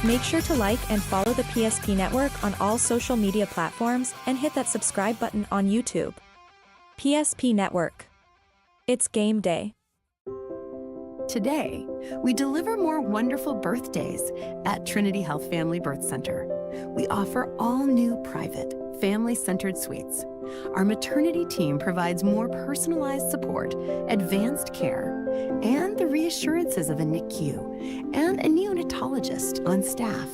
Make sure to like and follow the PSP Network on all social media platforms and hit that subscribe button on YouTube. PSP Network. It's game day. Today, we deliver more wonderful birthdays at Trinity Health Family Birth Center. We offer all new private, family-centered suites. Our maternity team provides more personalized support, advanced care, and the reassurances of a NICU and a neonatologist on staff.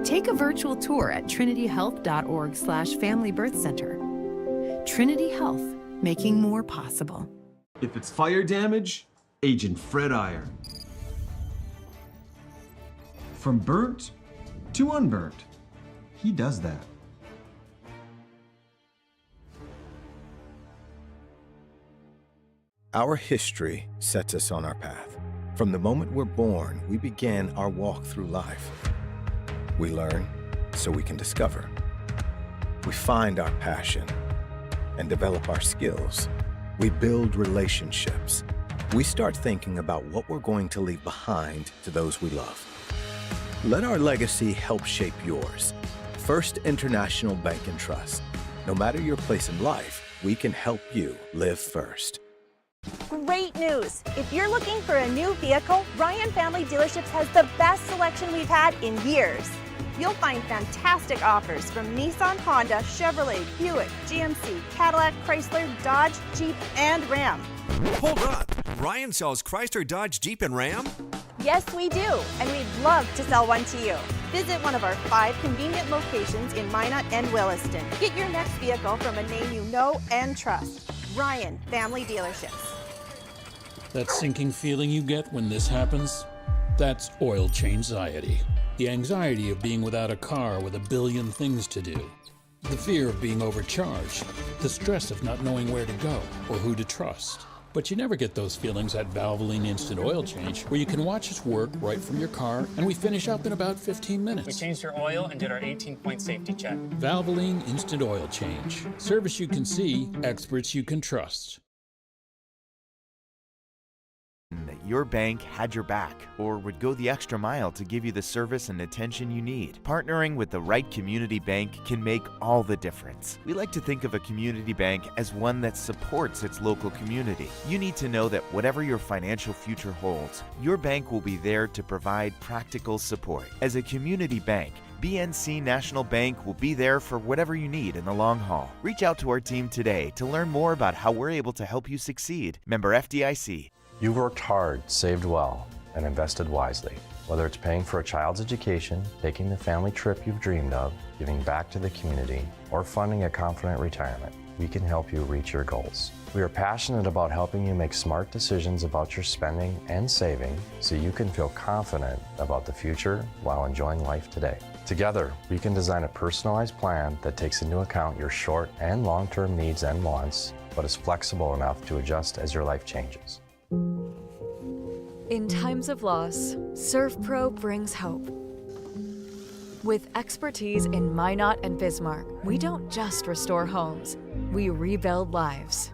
Take a virtual tour at trinityhealth.org/Family Birth Center. Trinity Health, making more possible. If it's fire damage, Agent Fred Iron. From burnt to unburnt, he does that. Our history sets us on our path. From the moment we're born, we begin our walk through life. We learn so we can discover. We find our passion and develop our skills. We build relationships. We start thinking about what we're going to leave behind to those we love. Let our legacy help shape yours. First International Bank and Trust. No matter your place in life, we can help you live first. Great news! If you're looking for a new vehicle, Ryan Family Dealerships has the best selection we've had in years. You'll find fantastic offers from Nissan, Honda, Chevrolet, Buick, GMC, Cadillac, Chrysler, Dodge, Jeep, and Ram. Hold up! Ryan sells Chrysler, Dodge, Jeep, and Ram? Yes, we do, and we'd love to sell one to you. Visit one of our 5 convenient locations in Minot and Williston. Get your next vehicle from a name you know and trust. Ryan Family Dealerships. That sinking feeling you get when this happens? That's oil change-anxiety. The anxiety of being without a car with a billion things to do. The fear of being overcharged. The stress of not knowing where to go or who to trust. But you never get those feelings at Valvoline Instant Oil Change, where you can watch us work right from your car, and we finish up in about 15 minutes. We changed your oil and did our 18-point safety check. Valvoline Instant Oil Change. Service you can see, experts you can trust. That your bank had your back or would go the extra mile to give you the service and attention you need. Partnering with the right community bank can make all the difference. We like to think of a community bank as one that supports its local community. You need to know that whatever your financial future holds, your bank will be there to provide practical support. As a community bank, BNC National Bank will be there for whatever you need in the long haul. Reach out to our team today to learn more about how we're able to help you succeed. Member FDIC. You worked hard, saved well, and invested wisely. Whether it's paying for a child's education, taking the family trip you've dreamed of, giving back to the community, or funding a confident retirement, we can help you reach your goals. We are passionate about helping you make smart decisions about your spending and saving so you can feel confident about the future while enjoying life today. Together, we can design a personalized plan that takes into account your short and long-term needs and wants, but is flexible enough to adjust as your life changes. In times of loss, ServPro brings hope. With expertise in Minot and Bismarck, we don't just restore homes, we rebuild lives.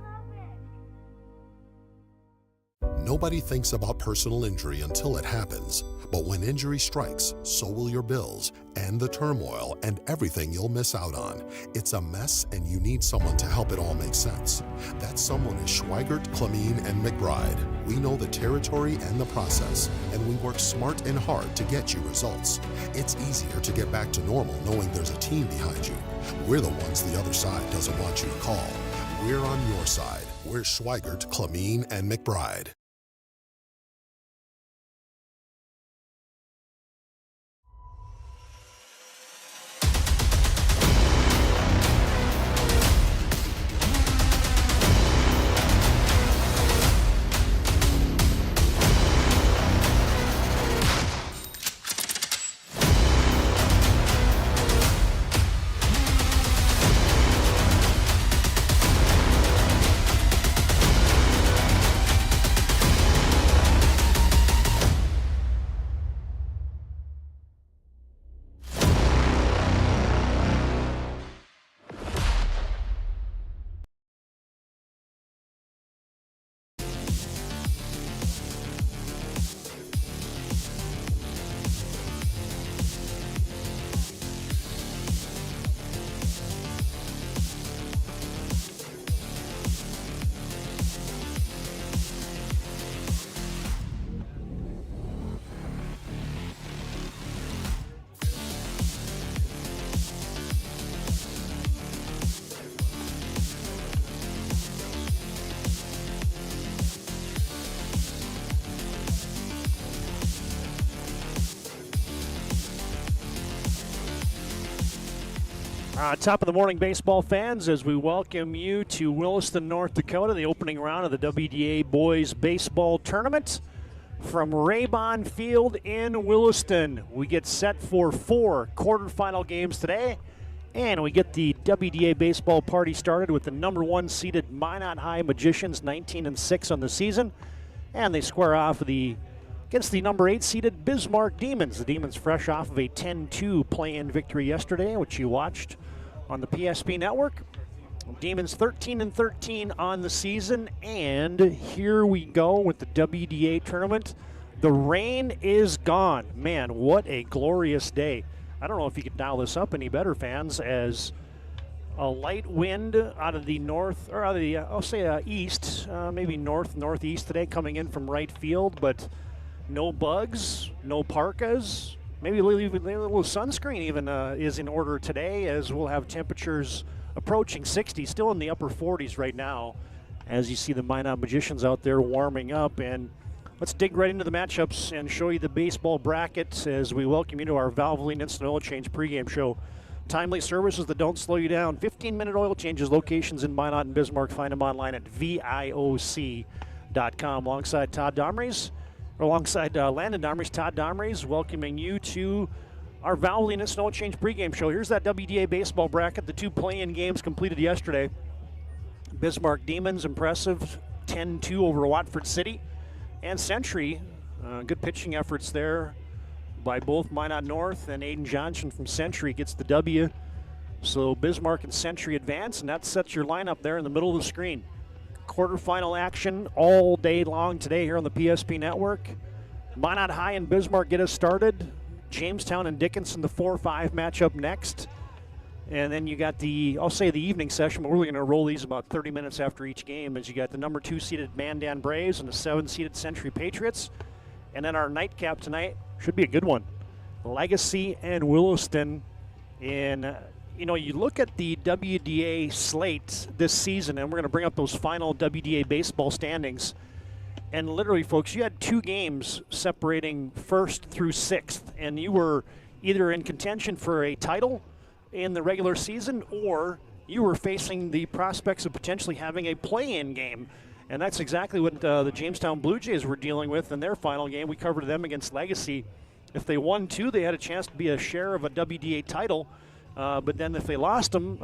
Nobody thinks about personal injury until it happens. But when injury strikes, so will your bills and the turmoil and everything you'll miss out on. It's a mess and you need someone to help it all make sense. That someone is Schweigert, Clemene, and McBride. We know the territory and the process, and we work smart and hard to get you results. It's easier to get back to normal knowing there's a team behind you. We're the ones the other side doesn't want you to call. We're on your side. We're Schweigert, Clemene, and McBride. Top of the morning, baseball fans, as we welcome you to Williston, North Dakota, the opening round of the WDA Boys Baseball Tournament from Raybon Field in Williston. We get set for 4 quarterfinal games today, and we get the WDA baseball party started with the number 1 seeded Minot High Magicians, 19-6 on the season, and they square off against the number 8 seeded Bismarck Demons. The Demons fresh off of a 10-2 play-in victory yesterday, which you watched on the PSP network. Demons 13-13 on the season, and here we go with the WDA tournament. The rain is gone. Man, what a glorious day. I don't know if you could dial this up any better, fans, as a light wind out of the north, or out of the, I'll say east, maybe northeast today, coming in from right field, but no bugs, no parkas, maybe a little sunscreen even is in order today, as we'll have temperatures approaching 60, still in the upper 40s right now, as you see the Minot Magicians out there warming up. And let's dig right into the matchups and show you the baseball brackets as we welcome you to our Valvoline Instant Oil Change pregame show. Timely services that don't slow you down. 15-minute oil changes, locations in Minot and Bismarck. Find them online at VIOC.com. Alongside Landon Domrys, Todd Domrys, welcoming you to our Valvoline Instant Oil Change pregame show. Here's that WDA baseball bracket. The 2 play-in games completed yesterday. Bismarck Demons, impressive, 10-2 over Watford City. And Century, good pitching efforts there by both Minot North, and Aiden Johnson from Century gets the W. So Bismarck and Century advance, and that sets your lineup there in the middle of the screen. Quarterfinal action all day long today here on the PSP network. Minot High and Bismarck get us started. Jamestown and Dickinson, the 4-5 matchup next. And then you got I'll say the evening session, but we're going to roll these about 30 minutes after each game, as you got the number 2 seeded Mandan Braves and the 7 seeded Century Patriots. And then our nightcap tonight should be a good one. Legacy and Williston. And, you look at the WDA slate this season, and we're going to bring up those final WDA baseball standings. And literally, folks, you had 2 games separating 1st through 6th, and you were either in contention for a title in the regular season, or you were facing the prospects of potentially having a play-in game. And that's exactly what the Jamestown Blue Jays were dealing with in their final game. We covered them against Legacy. If they won 2, they had a chance to be a share of a WDA title. But then if they lost them,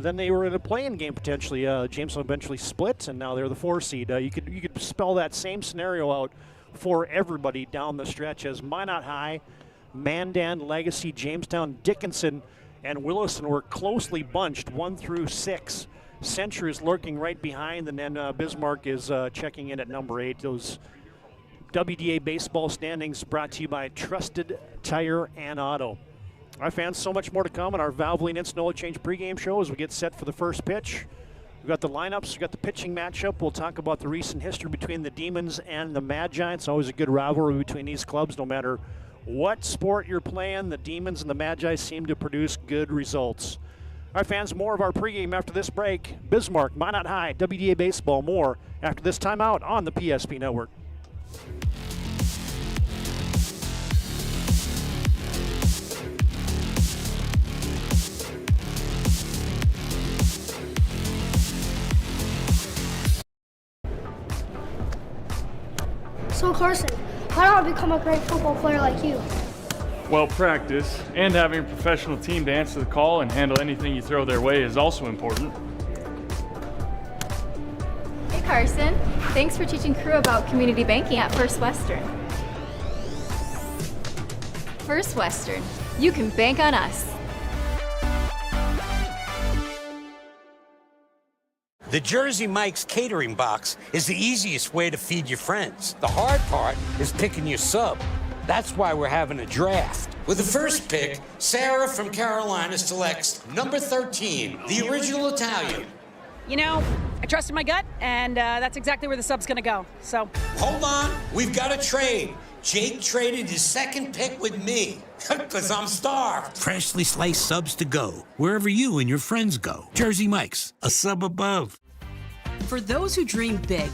then they were in a play-in game potentially. Jamestown eventually split, and now they're the 4 seed. You could spell that same scenario out for everybody down the stretch, as Minot High, Mandan, Legacy, Jamestown, Dickinson, and Williston were closely bunched 1 through 6. Century is lurking right behind, and then Bismarck is checking in at number 8. Those WDA baseball standings brought to you by Trusted Tire and Auto. All right, fans, so much more to come on our Valvoline Instant Oil Change pregame show as we get set for the first pitch. We've got the lineups, we've got the pitching matchup. We'll talk about the recent history between the Demons and the Magi. It's always a good rivalry between these clubs, no matter what sport you're playing. The Demons and the Magi seem to produce good results. All right, fans, more of our pregame after this break. Bismarck, Minot High, WDA baseball, more after this timeout on the PSP network. So Carson, how do I become a great football player like you? Well, practice and having a professional team to answer the call and handle anything you throw their way is also important. Hey Carson, thanks for teaching crew about community banking at First Western. First Western, you can bank on us. The Jersey Mike's catering box is the easiest way to feed your friends. The hard part is picking your sub. That's why we're having a draft. With the first pick, Sarah from Carolina selects number 13, the original Italian. I trusted my gut, and that's exactly where the sub's gonna go, so. Hold on, we've got a trade. Jake traded his second pick with me, because I'm starved. Freshly sliced subs to go, wherever you and your friends go. Jersey Mike's, a sub above. For those who dream big,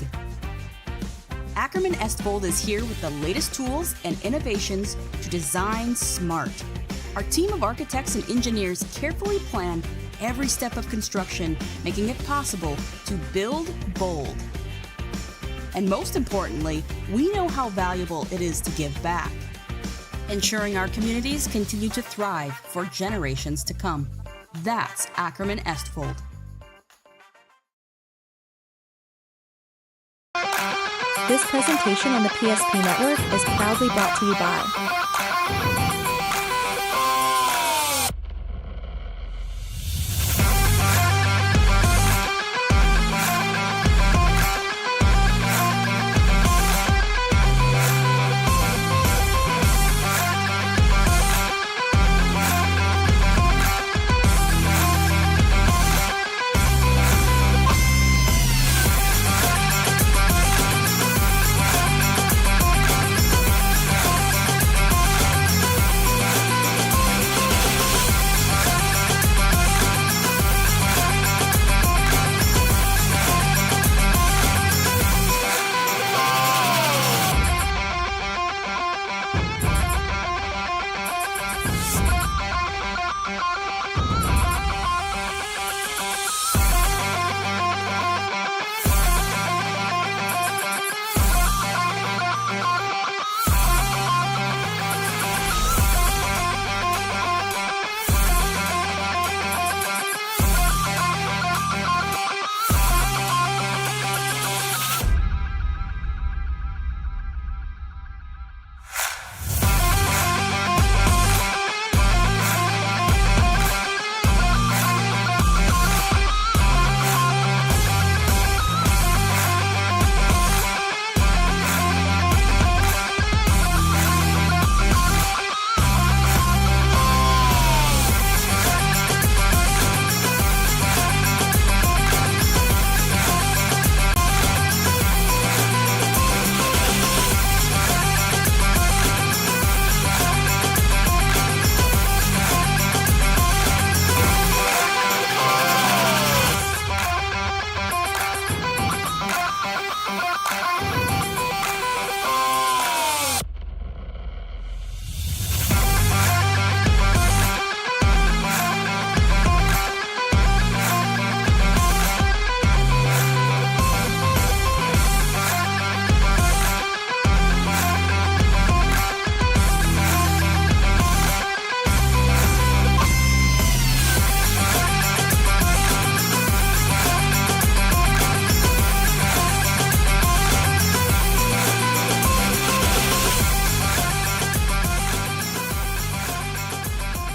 Ackerman Estvold is here with the latest tools and innovations to design smart. Our team of architects and engineers carefully plan every step of construction, making it possible to build bold. And most importantly, we know how valuable it is to give back, ensuring our communities continue to thrive for generations to come. That's Ackerman Estfold. This presentation on the PSP Network is proudly brought to you by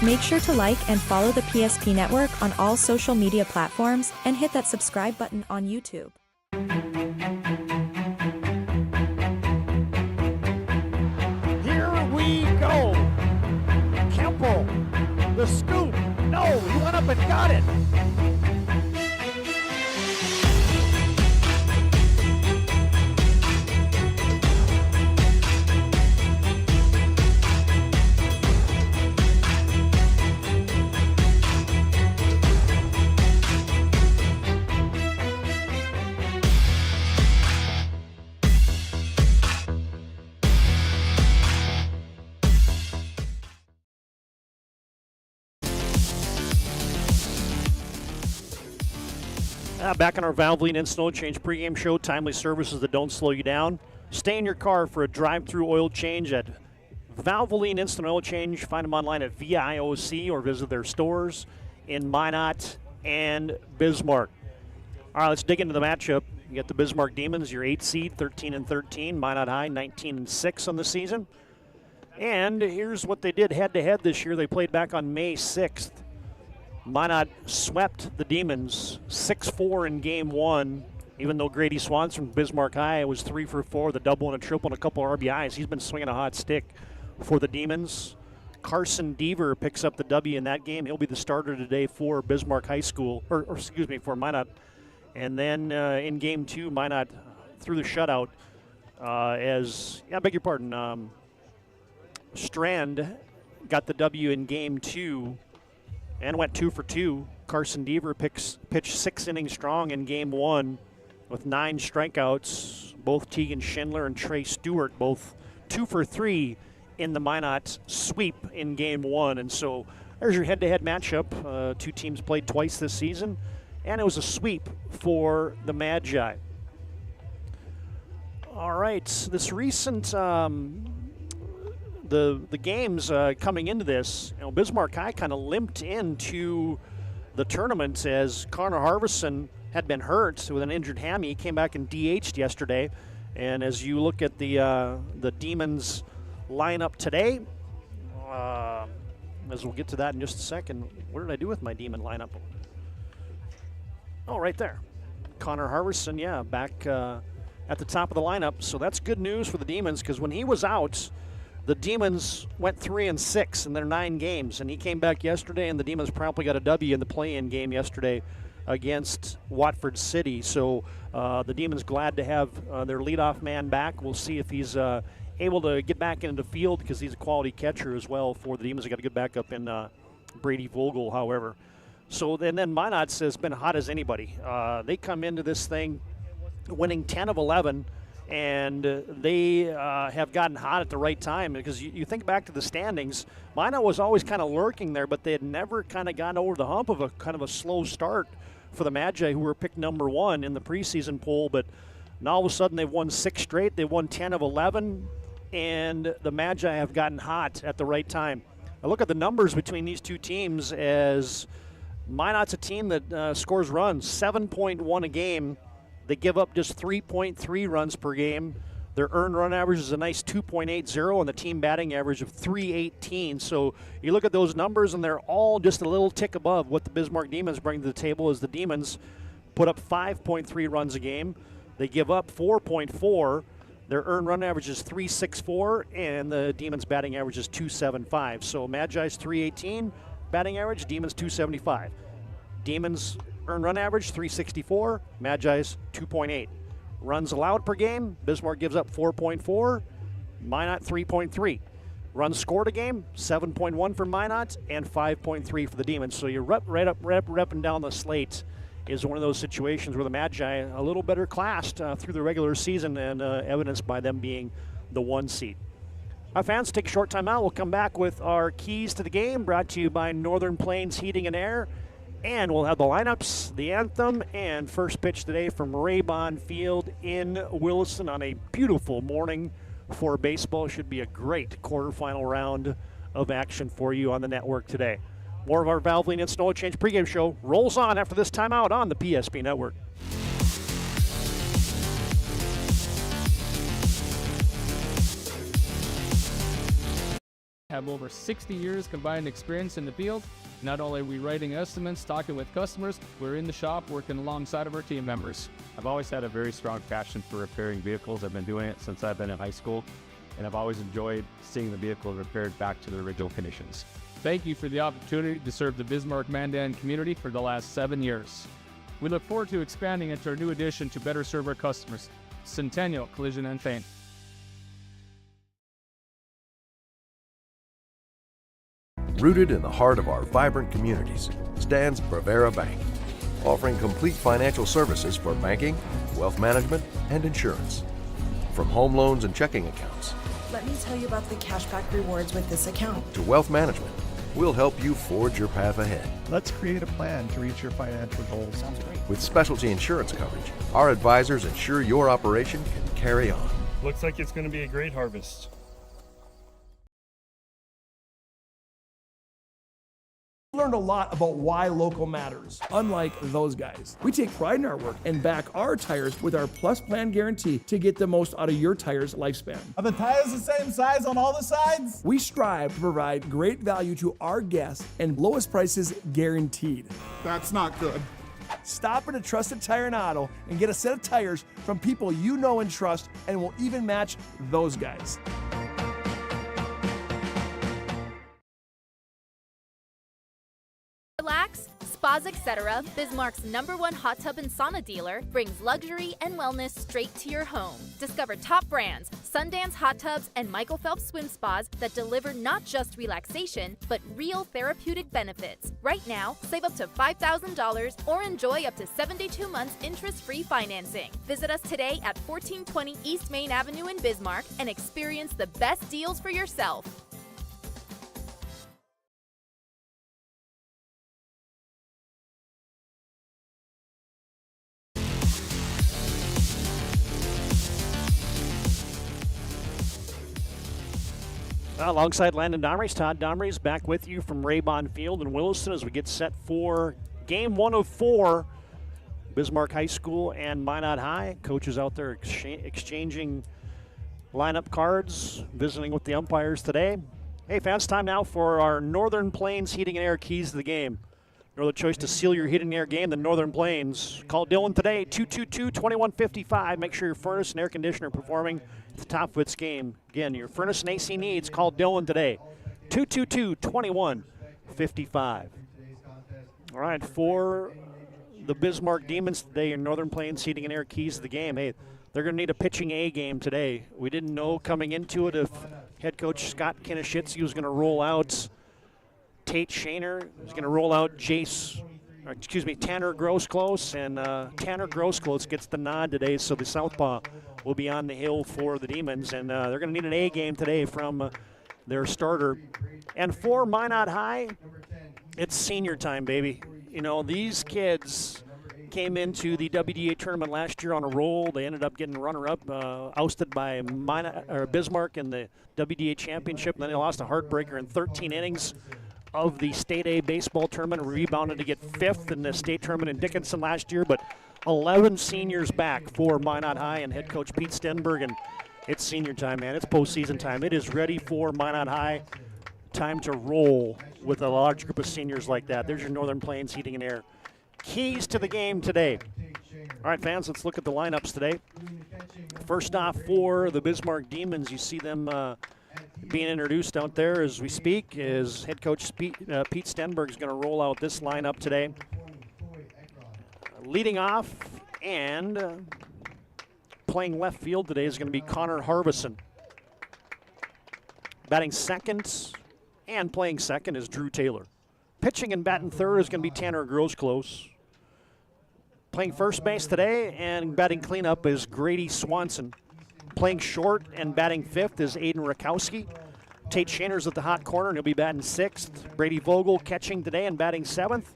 Make sure to like and follow the PSP Network on all social media platforms and hit that subscribe button on YouTube. Here we go. Kemple, the scoop. No, he went up and got it. Back on our Valvoline Instant Oil Change pregame show, timely services that don't slow you down. Stay in your car for a drive-through oil change at Valvoline Instant Oil Change. Find them online at VIOC or visit their stores in Minot and Bismarck. All right, let's dig into the matchup. You got the Bismarck Demons, your 8th seed, 13-13. Minot High, 19-6 on the season. And here's what they did head-to-head this year. They played back on May 6th. Minot swept the Demons 6-4 in game one, even though Grady Swans from Bismarck High was 3 for 4, the double and a triple and a couple RBIs. He's been swinging a hot stick for the Demons. Carson Deaver picks up the W in that game. He'll be the starter today for Bismarck High School, or excuse me, for Minot. And then in game two, Minot threw the shutout Strand got the W in game two and went 2 for 2. Carson Deaver pitched 6 innings strong in game one with 9 strikeouts. Both Tegan Schindler and Trey Stewart both 2 for 3 in the Minot sweep in game one. And so There's your head-to-head matchup. Two teams played twice this season, and it was a sweep for the Magi. All right, this recent the games coming into this, Bismarck High kind of limped into the tournament as Connor Harvison had been hurt with an injured hammy. He came back and DH'd yesterday, and as you look at the Demons lineup today, as we'll get to that in just a second. What did I do with my Demon lineup? Oh, right there. Connor Harvison, yeah, back at the top of the lineup. So that's good news for the Demons, because when he was out, the Demons went 3-6 in their 9 games, and he came back yesterday, and the Demons promptly got a W in the play-in game yesterday against Watford City. So the Demons glad to have their leadoff man back. We'll see if he's able to get back into the field, because he's a quality catcher as well for the Demons. They got a good backup in Brady Vogel, however. So then Minot has been hot as anybody. They come into this thing winning 10 of 11, and they have gotten hot at the right time, because you think back to the standings. Minot was always kind of lurking there, but they had never kind of gotten over the hump of a kind of a slow start for the Magi, who were picked number 1 in the preseason poll. But now all of a sudden they've won 6 straight. They won 10 of 11, and the Magi have gotten hot at the right time. I look at the numbers between these two teams, as Minot's a team that scores runs 7.1 a game. They give up just 3.3 runs per game. Their earned run average is a nice 2.80, and the team batting average of 318. So you look at those numbers, and they're all just a little tick above what the Bismarck Demons bring to the table, as the Demons put up 5.3 runs a game. They give up 4.4. Their earned run average is 364, and the Demons batting average is 275. So Magi's 318 batting average, Demons 275. Demons earned run average 364, Magi's 2.8. Runs allowed per game, Bismarck gives up 4.4, Minot 3.3. Runs scored a game, 7.1 for Minot and 5.3 for the Demons. So you're right up and down the slate is one of those situations where the Magi a little better classed through the regular season, and evidenced by them being the 1 seed. Our fans, take a short time out. We'll come back with our keys to the game, brought to you by Northern Plains Heating and Air. And we'll have the lineups, the anthem, and first pitch today from Raybon Field in Williston on a beautiful morning for baseball. Should be a great quarterfinal round of action for you on the network today. More of our Valvoline Instant Oil Change pregame show rolls on after this timeout on the PSP Network. Have over 60 years combined experience in the field. Not only are we writing estimates, talking with customers, we're in the shop working alongside of our team members. I've always had a very strong passion for repairing vehicles. I've been doing it since I've been in high school, and I've always enjoyed seeing the vehicle repaired back to their original conditions. Thank you for the opportunity to serve the Bismarck-Mandan community for the last 7 years. We look forward to expanding into our new addition to better serve our customers, Centennial Collision and Paint. Rooted in the heart of our vibrant communities stands Brevera Bank, offering complete financial services for banking, wealth management, and insurance. From home loans and checking accounts, let me tell you about the cashback rewards with this account, to wealth management, we'll help you forge your path ahead. Let's create a plan to reach your financial goals. Sounds great. With specialty insurance coverage, our advisors ensure your operation can carry on. Looks like it's going to be a great harvest. Learned a lot about why local matters. Unlike those guys, we take pride in our work and back our tires with our Plus Plan guarantee to get the most out of your tire's lifespan. Are the tires the same size on all the sides? We strive to provide great value to our guests and lowest prices guaranteed. That's not good. Stop at a trusted tire and auto and get a set of tires from people you know and trust, and will even match those guys. Relax, Spas Etc., Bismarck's #1 hot tub and sauna dealer, brings luxury and wellness straight to your home. Discover top brands, Sundance hot tubs, and Michael Phelps swim spas that deliver not just relaxation, but real therapeutic benefits. Right now, save up to $5,000 or enjoy up to 72 months interest-free financing. Visit us today at 1420 East Main Avenue in Bismarck and experience the best deals for yourself. Alongside Landon Domrey's, Todd Domrey's back with you from Raybon Field in Williston as we get set for game 1 of 4. Bismarck High School and Minot High. Coaches out there exchanging lineup cards, visiting with the umpires today. Hey, fans, time now for our Northern Plains Heating and Air keys to the game. No other choice to seal your heating and air game than Northern Plains. Call Dylan today, 222-2155. Make sure your furnace and air conditioner are performing at the top of its game. Again, your furnace and AC needs, call Dylan today, 222-2155. All right, for the Bismarck Demons today, your Northern Plains Heating and Air keys to the game. Hey, they're going to need a pitching A game today. We didn't know coming into it if head coach Scott Kinishitzi was going to roll out Tate Shaner, was going to roll out Tanner Grossclose, and Tanner Grossclose gets the nod today, so the southpaw will be on the hill for the Demons, and they're going to need an A game today from their starter. And for Minot High, it's senior time, baby. You know, these kids came into the WDA tournament last year on a roll. They ended up getting runner-up, ousted by Bismarck in the WDA championship, and then they lost a heartbreaker in 13 innings of the State A baseball tournament, rebounded to get 5th in the state tournament in Dickinson last year, but 11 seniors back for Minot High and head coach Pete Stenberg, and it's senior time, man. It's postseason time. It is ready for Minot High. Time to roll with a large group of seniors like that. There's your Northern Plains Heating and Air keys to the game today. All right, fans, let's look at the lineups today. First off, for the Bismarck Demons, you see them being introduced out there as we speak, is head coach Pete Stenberg is going to roll out this lineup today. Leading off and playing left field today is going to be Connor Harbison. Batting second and playing second is Drew Taylor. Pitching and batting third is going to be Tanner Grossclose. Playing first base today and batting cleanup is Grady Swanson. Playing short and batting fifth is Aiden Rakowski. Tate Shaner's at the hot corner, and he'll be batting sixth. Brady Vogel catching today and batting seventh.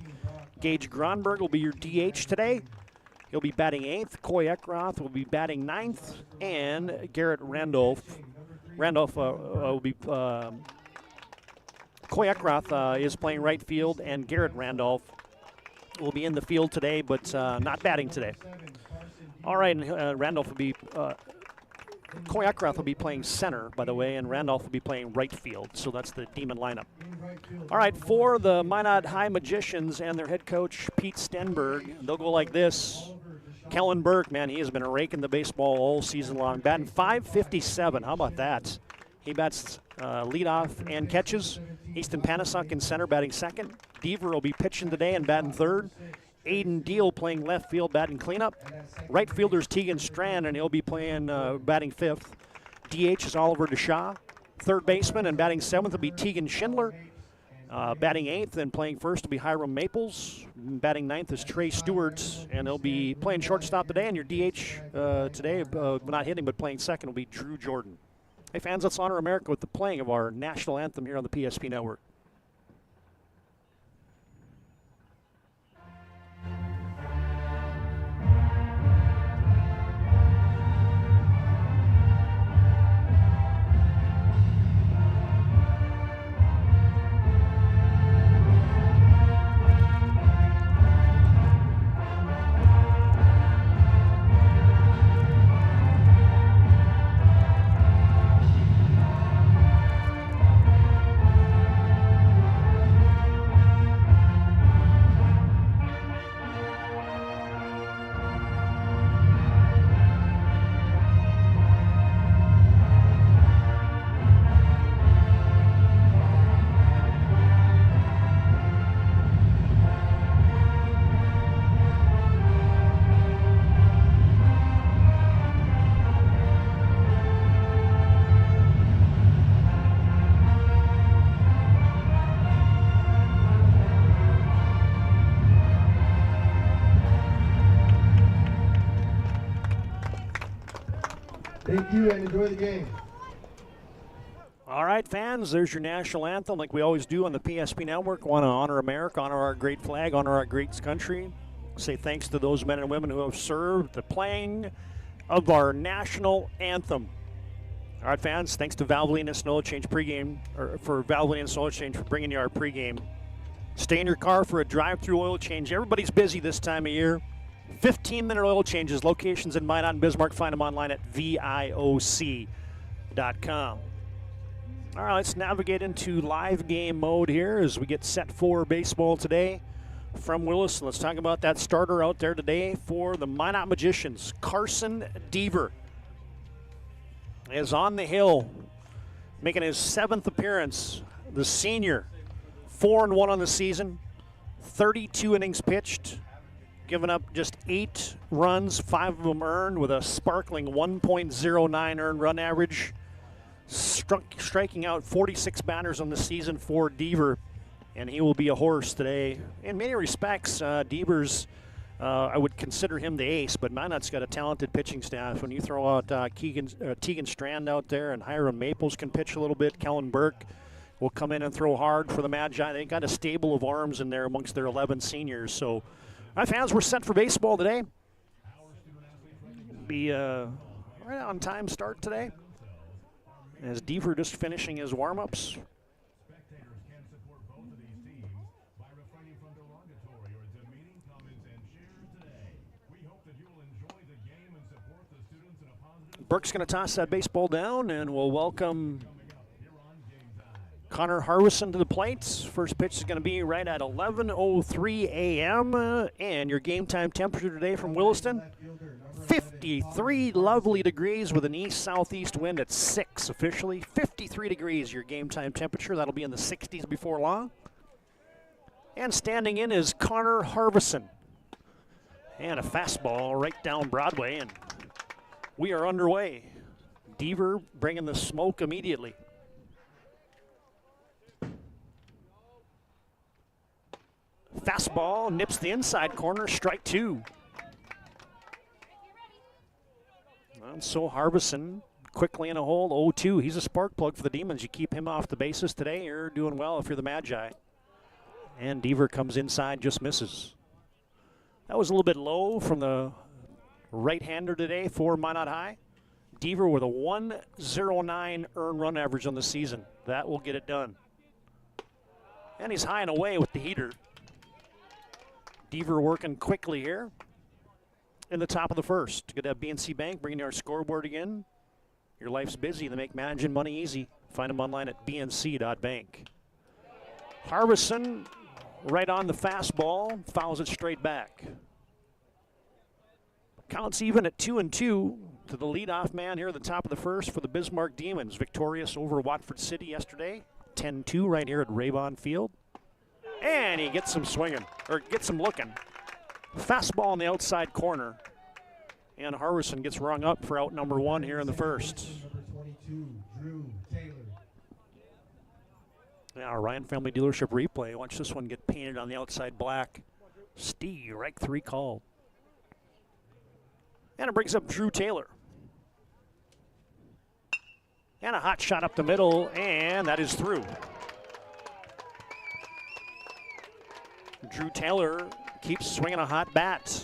Gage Gronberg will be your DH today. He'll be batting eighth. Coy Eckroth will be batting ninth. And Garrett Randolph. Will be... Coy Eckroth is playing right field, and Garrett Randolph will be in the field today, but not batting today. All right, and Randolph will be... Coy Eckroth will be playing center, by the way, and Randolph will be playing right field. So that's the Demon lineup. All right, for the Minot High Magicians and their head coach, Pete Stenberg, they'll go like this. Kellen Burke, man, he has been raking the baseball all season long. Batting .557, how about that? He bats leadoff and catches. Easton Panasuk in center, batting second. Deaver will be pitching today and batting third. Aiden Deal playing left field, batting cleanup. Right fielder's Tegan Strand, and he'll be playing batting fifth. DH is Oliver DeShaw. Third baseman and batting seventh will be Tegan Schindler. Batting eighth and playing first will be Hiram Maples. Batting ninth is Trey Stewart, and he'll be playing shortstop today. And your DH today, not hitting but playing second, will be Drew Jordan. Hey fans, let's honor America with the playing of our national anthem here on the PSP Network. Thank you and enjoy the game. All right, fans, there's your national anthem like we always do on the PSP Network. Want to honor America, honor our great flag, honor our great country. Say thanks to those men and women who have served the playing of our national anthem. All right, fans, thanks to Valvoline and Snow Change pregame, or for Valvoline and Snow Change for bringing you our pregame. Stay in your car for a drive-through oil change. Everybody's busy this time of year. 15-minute oil changes, locations in Minot and Bismarck. Find them online at VIOC.com. All right, let's navigate into live game mode here as we get set for baseball today from Williston. Let's talk about that starter out there today for the Minot Magicians. Carson Deaver is on the hill, making his 7th appearance. The senior, 4-1 on the season, 32 innings pitched, giving up just 8 runs, 5 of them earned, with a sparkling 1.09 earned run average. Striking out 46 batters on the season for Deaver, and he will be a horse today. In many respects, Deaver's, I would consider him the ace, but Minot's got a talented pitching staff. When you throw out Tegan Strand out there, and Hiram Maples can pitch a little bit, Kellen Burke will come in and throw hard for the Magi. They got a stable of arms in there amongst their 11 seniors. So, my fans, we're set for baseball today. Be right on time start today, as Deaver just finishing his warm-ups. Burke's going to toss that baseball down, and we'll welcome Connor Harvison to the plate. First pitch is going to be right at 11:03 a.m. And your game time temperature today from Williston, 53 lovely degrees with an east-southeast wind at 6 officially. 53 degrees your game time temperature. That'll be in the 60s before long. And standing in is Connor Harvison. And a fastball right down Broadway, and we are underway. Deaver bringing the smoke immediately. Fastball nips the inside corner, strike 2. And so Harvison quickly in a hole, 0-2. He's a spark plug for the Demons. You keep him off the bases today, you're doing well if you're the Magi. And Deaver comes inside, just misses. That was a little bit low from the right-hander today for Minot High. Deaver with a 1.09 earned run average on the season. That will get it done. And he's high and away with the heater. Deaver working quickly here in the top of the first. Good to have BNC Bank bringing you our scoreboard again. Your life's busy. They make managing money easy. Find them online at bnc.bank. Harvison right on the fastball, fouls it straight back. Counts even at 2-2 to the leadoff man here at the top of the first for the Bismarck Demons. Victorious over Watford City yesterday, 10-2 right here at Rayvon Field. And he gets him swinging, or gets him looking. Fastball on the outside corner. And Harvison gets rung up for out number 1 here in the first. Now, Ryan Family Dealership replay. Watch this one get painted on the outside black. Strike 3 called. And it brings up Drew Taylor. And a hot shot up the middle, and that is through. Drew Taylor keeps swinging a hot bat.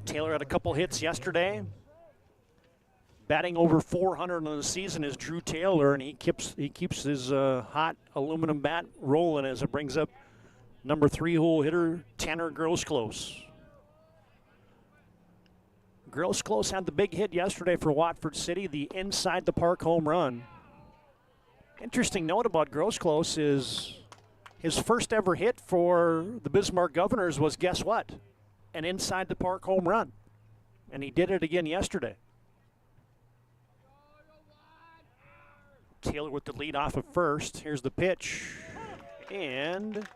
Taylor had a couple hits yesterday. Batting over 400 on the season is Drew Taylor, and he keeps his hot aluminum bat rolling as it brings up number 3-hole hitter Tanner Grosclose. Grosclose had the big hit yesterday for Watford City, the inside the park home run. Interesting note about Grosclose is his first ever hit for the Bismarck Governors was, guess what? An inside the park home run. And he did it again yesterday. Taylor with the lead off of first. Here's the pitch. And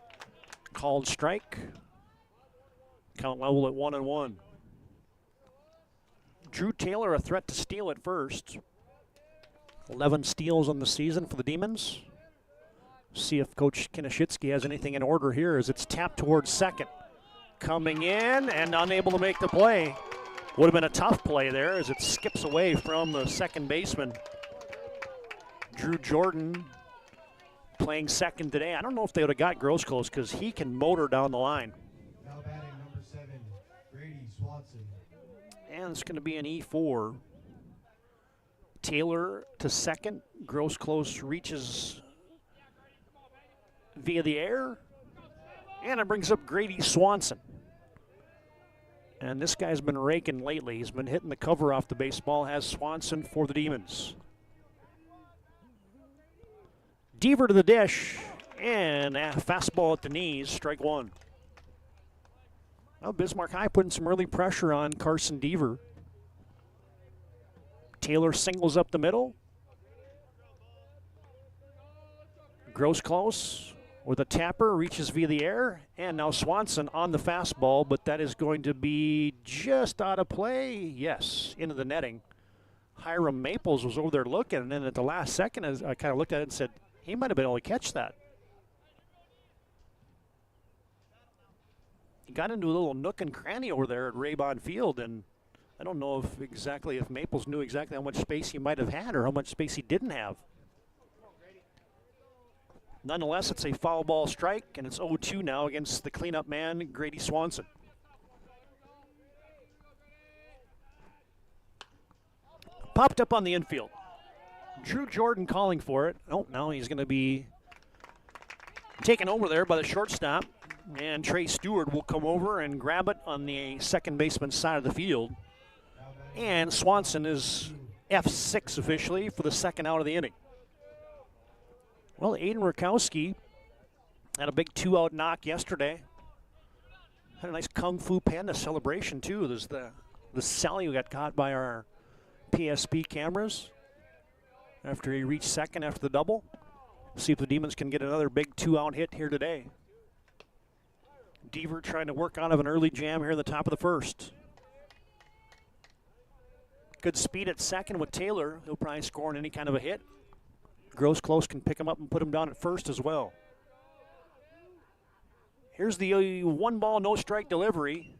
called strike. Count level at 1-1. Drew Taylor a threat to steal at first. 11 steals on the season for the Demons. See if Coach Kinashitsky has anything in order here as it's tapped towards second. Coming in and unable to make the play. Would have been a tough play there as it skips away from the second baseman. Drew Jordan playing second today. I don't know if they would have got Grosclose because he can motor down the line. Now batting number 7, Grady Swanson. And it's going to be an E4. Taylor to second. Gross close reaches via the air. And it brings up Grady Swanson. And this guy's been raking lately. He's been hitting the cover off the baseball. Has Swanson for the Demons. Deaver to the dish. And a fastball at the knees. Strike one. Well, Bismarck High putting some early pressure on Carson Deaver. Taylor singles up the middle. Gross close with a tapper, reaches via the air, and now Swanson on the fastball, but that is going to be just out of play. Yes, into the netting. Hiram Maples was over there looking, and then at the last second, as I kind of looked at it and said, he might have been able to catch that. He got into a little nook and cranny over there at Raybon Field, and I don't know if Maples knew exactly how much space he might have had or how much space he didn't have. Nonetheless, it's a foul ball strike, and it's 0-2 now against the cleanup man, Grady Swanson. Popped up on the infield. Drew Jordan calling for it. Oh, now he's going to be taken over there by the shortstop, and Trey Stewart will come over and grab it on the second baseman side of the field. And Swanson is F6 officially for the second out of the inning. Well, Aiden Rakowski had a big 2-out knock yesterday. Had a nice Kung Fu Panda celebration, too. There's the Sally who got caught by our PSP cameras after he reached second after the double. See if the Demons can get another big 2-out hit here today. Deaver trying to work out of an early jam here in the top of the first. Good speed at second with Taylor. He'll probably score on any kind of a hit. Gross close can pick him up and put him down at first as well. Here's the 1-ball, no-strike delivery.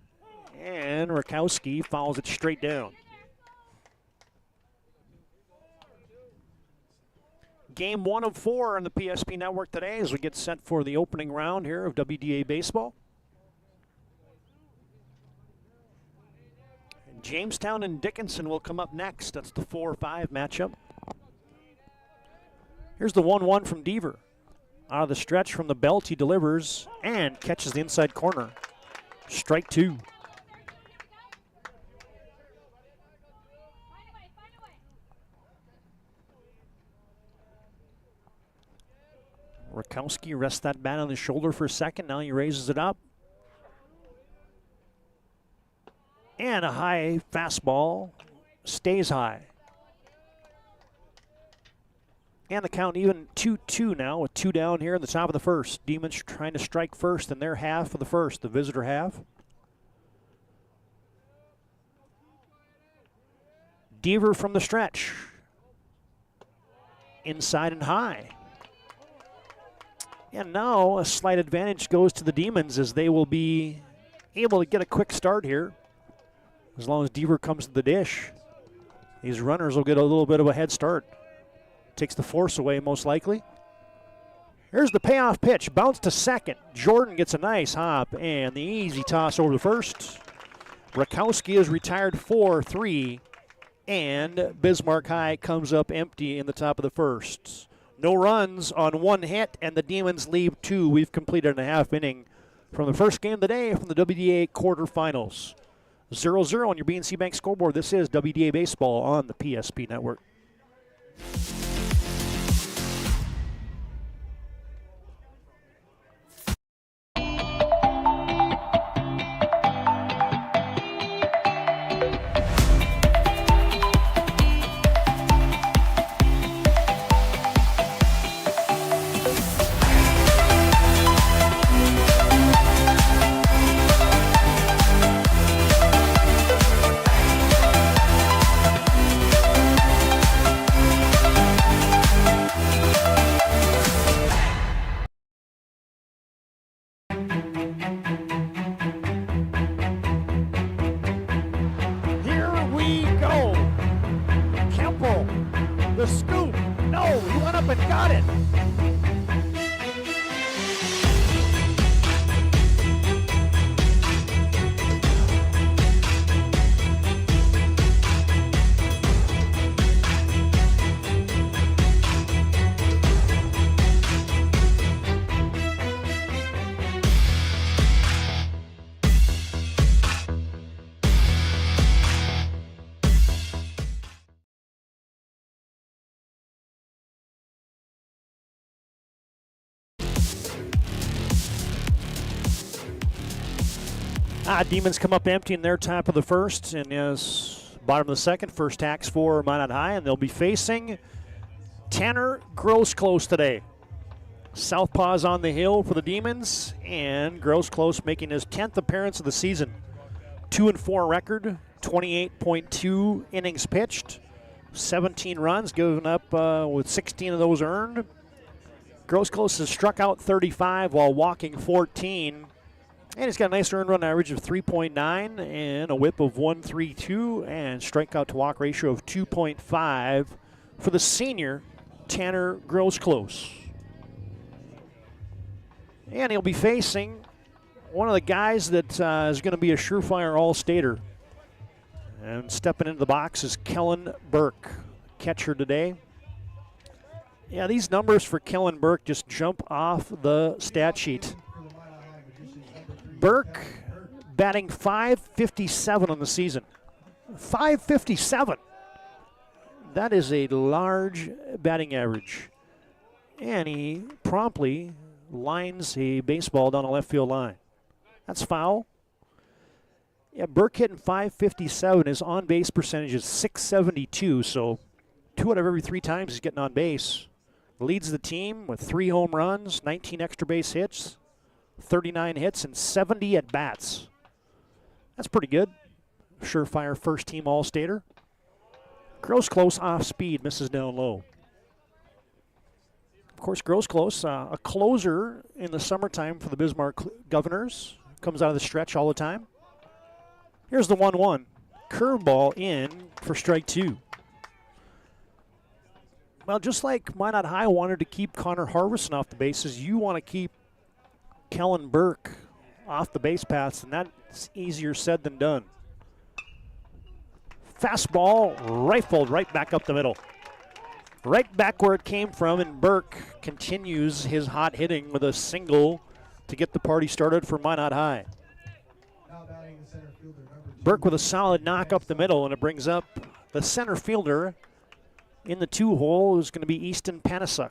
And Rakowski fouls it straight down. Game 1 of 4 on the PSP Network today as we get set for the opening round here of WDA Baseball. Jamestown and Dickinson will come up next. That's the 4-5 matchup. Here's the 1-1 from Deaver. Out of the stretch from the belt, he delivers and catches the inside corner. Strike two. Rakowski rests that bat on his shoulder for a second. Now he raises it up. And a high fastball stays high. And the count even 2-2 now with 2 down here in the top of the first. Demons trying to strike first in their half of the first, the visitor half. Deaver from the stretch. Inside and high. And now a slight advantage goes to the Demons as they will be able to get a quick start here. As long as Deaver comes to the dish, these runners will get a little bit of a head start. Takes the force away most likely. Here's the payoff pitch, bounce to second. Jordan gets a nice hop and the easy toss over the first. Rakowski is retired 4-3 and Bismarck High comes up empty in the top of the first. No runs on 1 hit and the Demons leave 2. We've completed a half inning from the first game of the day from the WDA quarterfinals. 0-0 on your BNC Bank scoreboard. This is WDA Baseball on the PSP Network. The scoop. No, he went up and got it. Demons come up empty in their top of the first, and is bottom of the second. First tax for Minot High, and they'll be facing Tanner Grosclose today. Southpaws on the hill for the Demons, and Grosclose making his 10th appearance of the season. 2-4 record, 28.2 innings pitched, 17 runs given up with 16 of those earned. Grosclose has struck out 35 while walking 14. And he's got a nice earned run average of 3.9 and a whip of 1.32 and strikeout to walk ratio of 2.5 for the senior Tanner Grosclose. And he'll be facing one of the guys that is going to be a surefire all-stater. And stepping into the box is Kellen Burke, catcher today. Yeah, these numbers for Kellen Burke just jump off the stat sheet. Burke batting .557 on the season. .557. That is a large batting average. And he promptly lines a baseball down the left field line. That's foul. Yeah, Burke hitting .557. His on-base percentage is .672, so 2 out of every 3 times he's getting on base. Leads the team with 3 home runs, 19 extra base hits, 39 hits, and 70 at-bats. That's pretty good. Surefire first-team All-Stater. Grosclose off speed, misses down low. Of course, Grosclose, a closer in the summertime for the Bismarck Governors. Comes out of the stretch all the time. Here's the 1-1. Curveball in for strike 2. Well, just like Minot High wanted to keep Connor Harvison off the bases, you want to keep Kellen Burke off the base paths, and that's easier said than done. Fastball rifled right back up the middle. Right back where it came from, and Burke continues his hot hitting with a single to get the party started for Minot High. Burke with a solid knock up the middle, and it brings up the center fielder in the 2-hole is going to be Easton Panasuk.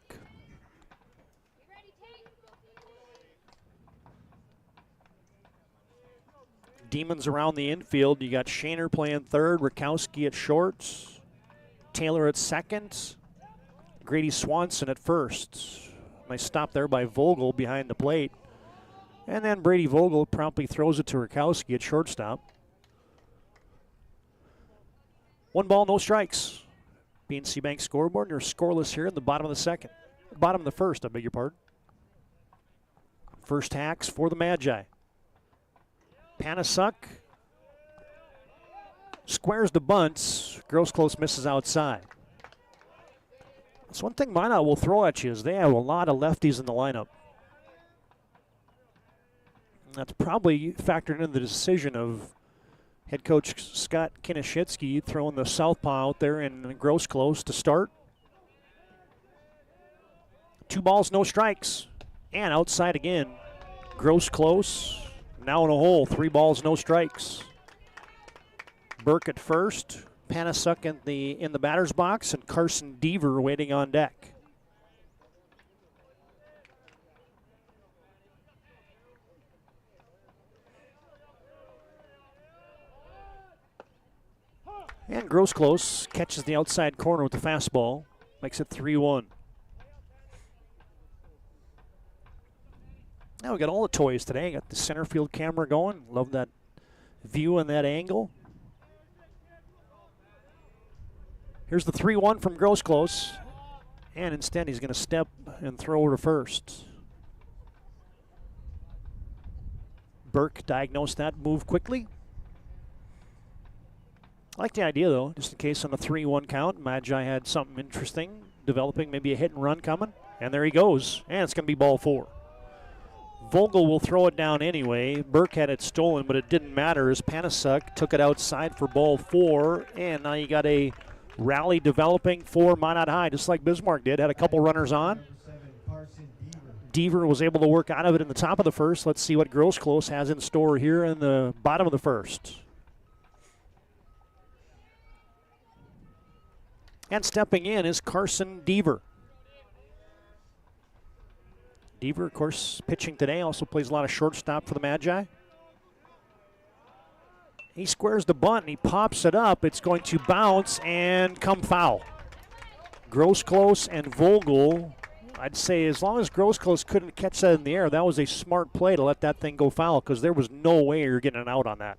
Demons around the infield. You got Shaner playing third, Rakowski at short, Taylor at second, Grady Swanson at first. Nice stop there by Vogel behind the plate. And then Brady Vogel promptly throws it to Rakowski at shortstop. 1 ball, no strikes. BNC Bank scoreboard. You're scoreless here in the bottom of the first, I beg your pardon. First hacks for the Magi. Panasuk squares the bunts. Grosclose misses outside. That's one thing Minot will throw at you is they have a lot of lefties in the lineup. That's probably factored into the decision of head coach Scott Kinishitsky throwing the southpaw out there in Grosclose to start. 2 balls, no strikes. And outside again. Grosclose now in a hole. 3 balls, no strikes. Burke at first. Panasuk in the batter's box, and Carson Deaver waiting on deck. And Grosclose catches the outside corner with the fastball, makes it 3-1. Now we got all the toys today. Got the center field camera going. Love that view and that angle. Here's the 3-1 from Grosclose. And instead he's going to step and throw over to first. Burke diagnosed that move quickly. I like the idea, though, just in case on a 3-1 count, Magi had something interesting developing, maybe a hit and run coming. And there he goes. And it's going to be ball 4. Vogel will throw it down anyway. Burke had it stolen, but it didn't matter as Panasuk took it outside for ball 4. And now you got a rally developing for Minot High, just like Bismarck did. Had a couple runners on. Deaver was able to work out of it in the top of the first. Let's see what Grosclose has in store here in the bottom of the first. And stepping in is Carson Deaver. Deaver, of course, pitching today, also plays a lot of shortstop for the Magi. He squares the bunt and he pops it up. It's going to bounce and come foul. Grosclose and Vogel, I'd say as long as Grosclose couldn't catch that in the air, that was a smart play to let that thing go foul because there was no way you're getting an out on that.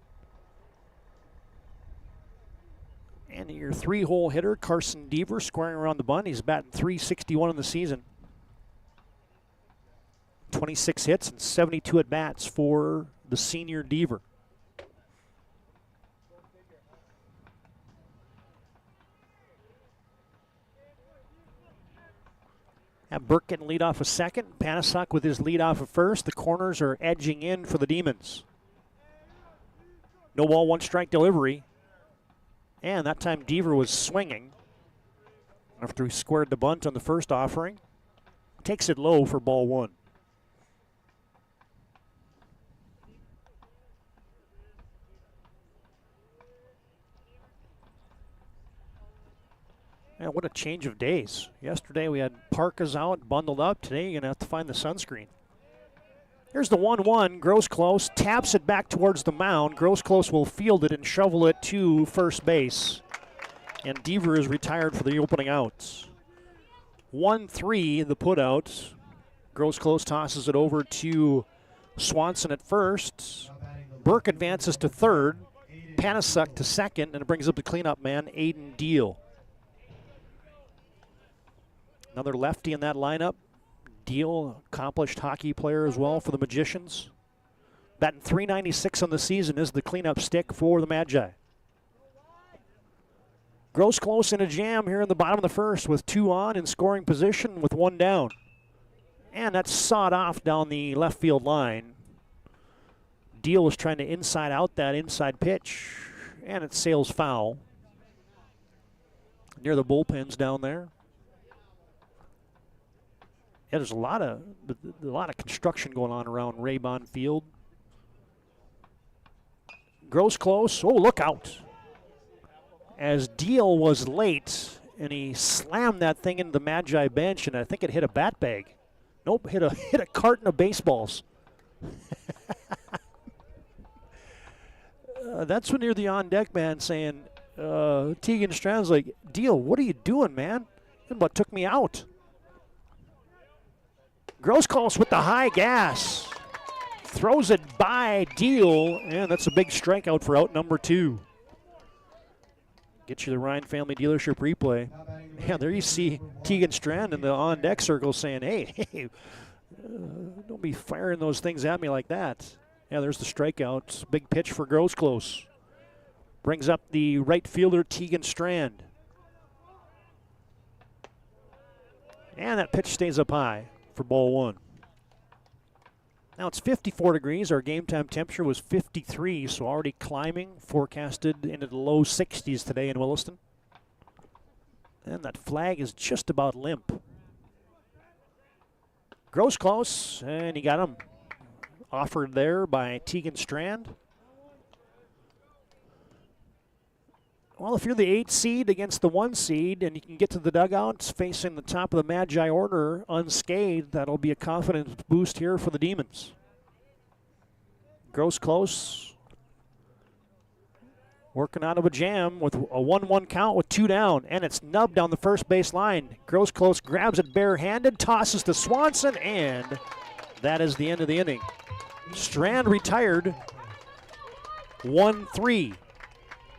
And your 3-hole hitter, Carson Deaver, squaring around the bunt. He's batting .361 in the season. 26 hits and 72 at-bats for the senior Deaver. Have Burke getting lead off a second. Panasuk with his lead off of first. The corners are edging in for the Demons. No ball, 1 strike delivery. And that time Deaver was swinging after he squared the bunt on the first offering. Takes it low for ball 1. Man, what a change of days. Yesterday we had parkas out, bundled up. Today you're going to have to find the sunscreen. Here's the 1-1. Grosclose taps it back towards the mound. Grosclose will field it and shovel it to first base. And Deaver is retired for the opening outs. 1-3, the putout. Grosclose tosses it over to Swanson at first. Burke advances to third. Panasuk to second, and it brings up the cleanup man, Aiden Deal. Another lefty in that lineup. Deal, accomplished hockey player as well for the Magicians. Batting .396 on the season is the cleanup stick for the Magi. Grosclose in a jam here in the bottom of the first with 2 on in scoring position with 1 down. And that's sawed off down the left field line. Deal was trying to inside out that inside pitch, and it sails foul near the bullpens down there. Yeah, there's a lot of construction going on around Raybon Field. Grosclose, oh, look out. As Deal was late, and he slammed that thing into the Magi bench, and I think it hit a bat bag. Nope, hit a carton of baseballs. That's when you're the on-deck man saying, Tegan Strand's like, Deal, what are you doing, man? And what took me out? Grosclose with the high gas. Throws it by Deal, and that's a big strikeout for out number 2. Get you the Ryan Family Dealership replay. Yeah, there you see Tegan Strand in the on-deck circle saying, hey, don't be firing those things at me like that. Yeah, there's the strikeout. Big pitch for Grosclose. Brings up the right fielder, Tegan Strand. And that pitch stays up high for ball 1. Now it's 54 degrees. Our game time temperature was 53, so already climbing. Forecasted into the low 60s today in Williston. And that flag is just about limp. Grosclose, and he got him. Offered there by Tegan Strand. Well, if you're the 8 seed against the 1 seed and you can get to the dugouts facing the top of the Magi order unscathed, that'll be a confidence boost here for the Demons. Grosclose working out of a jam with a 1-1 count with 2 down, and it's nubbed down the first base line. Grosclose grabs it barehanded, tosses to Swanson, and that is the end of the inning. Strand retired, 1-3.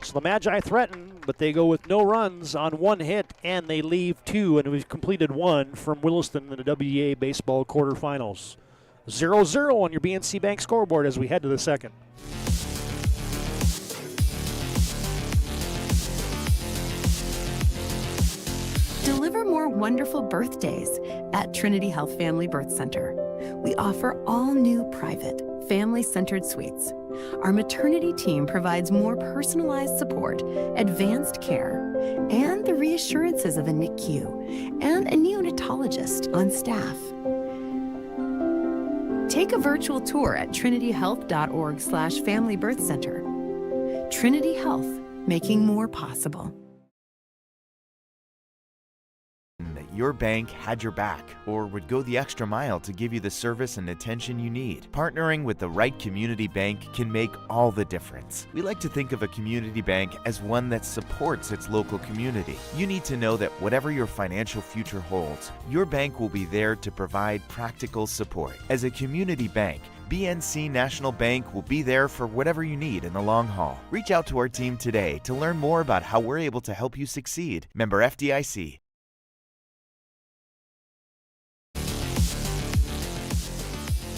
So the Magi threaten, but they go with no runs on 1 hit, and they leave 2, and we've completed 1 from Williston in the Wda Baseball Quarterfinals. 0-0 on your BNC Bank scoreboard as we head to the second. Deliver more wonderful birthdays at Trinity Health Family Birth Center. We offer all new private, family-centered suites. Our maternity team provides more personalized support, advanced care, and the reassurances of a NICU and a neonatologist on staff. Take a virtual tour at trinityhealth.org/Family Birth Center. Trinity Health, making more possible. That your bank had your back or would go the extra mile to give you the service and attention you need. Partnering with the right community bank can make all the difference. We like to think of a community bank as one that supports its local community. You need to know that whatever your financial future holds, your bank will be there to provide practical support. As a community bank, BNC National Bank will be there for whatever you need in the long haul. Reach out to our team today to learn more about how we're able to help you succeed. Member FDIC.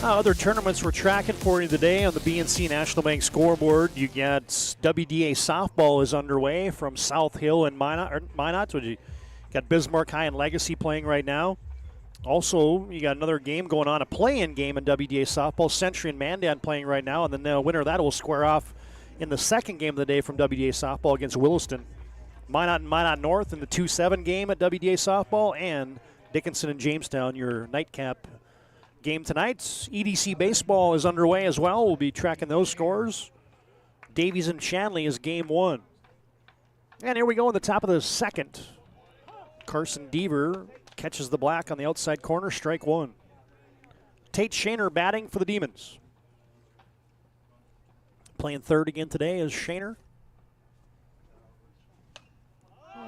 Other tournaments we're tracking for you today on the BNC National Bank scoreboard. You got WDA softball is underway from South Hill and Minot. You got Bismarck High and Legacy playing right now. Also, you got another game going on, a play-in game in WDA softball. Century and Mandan playing right now, and then the winner of that will square off in the second game of the day from WDA softball against Williston. Minot and Minot North in the 2-7 game at WDA softball, and Dickinson and Jamestown, your nightcap game tonight. EDC baseball is underway as well. We'll be tracking those scores. Davies and Shanley is game 1. And here we go in the top of the second. Carson Deaver catches the black on the outside corner, strike 1. Tate Shaner batting for the Demons. Playing third again today is Shaner.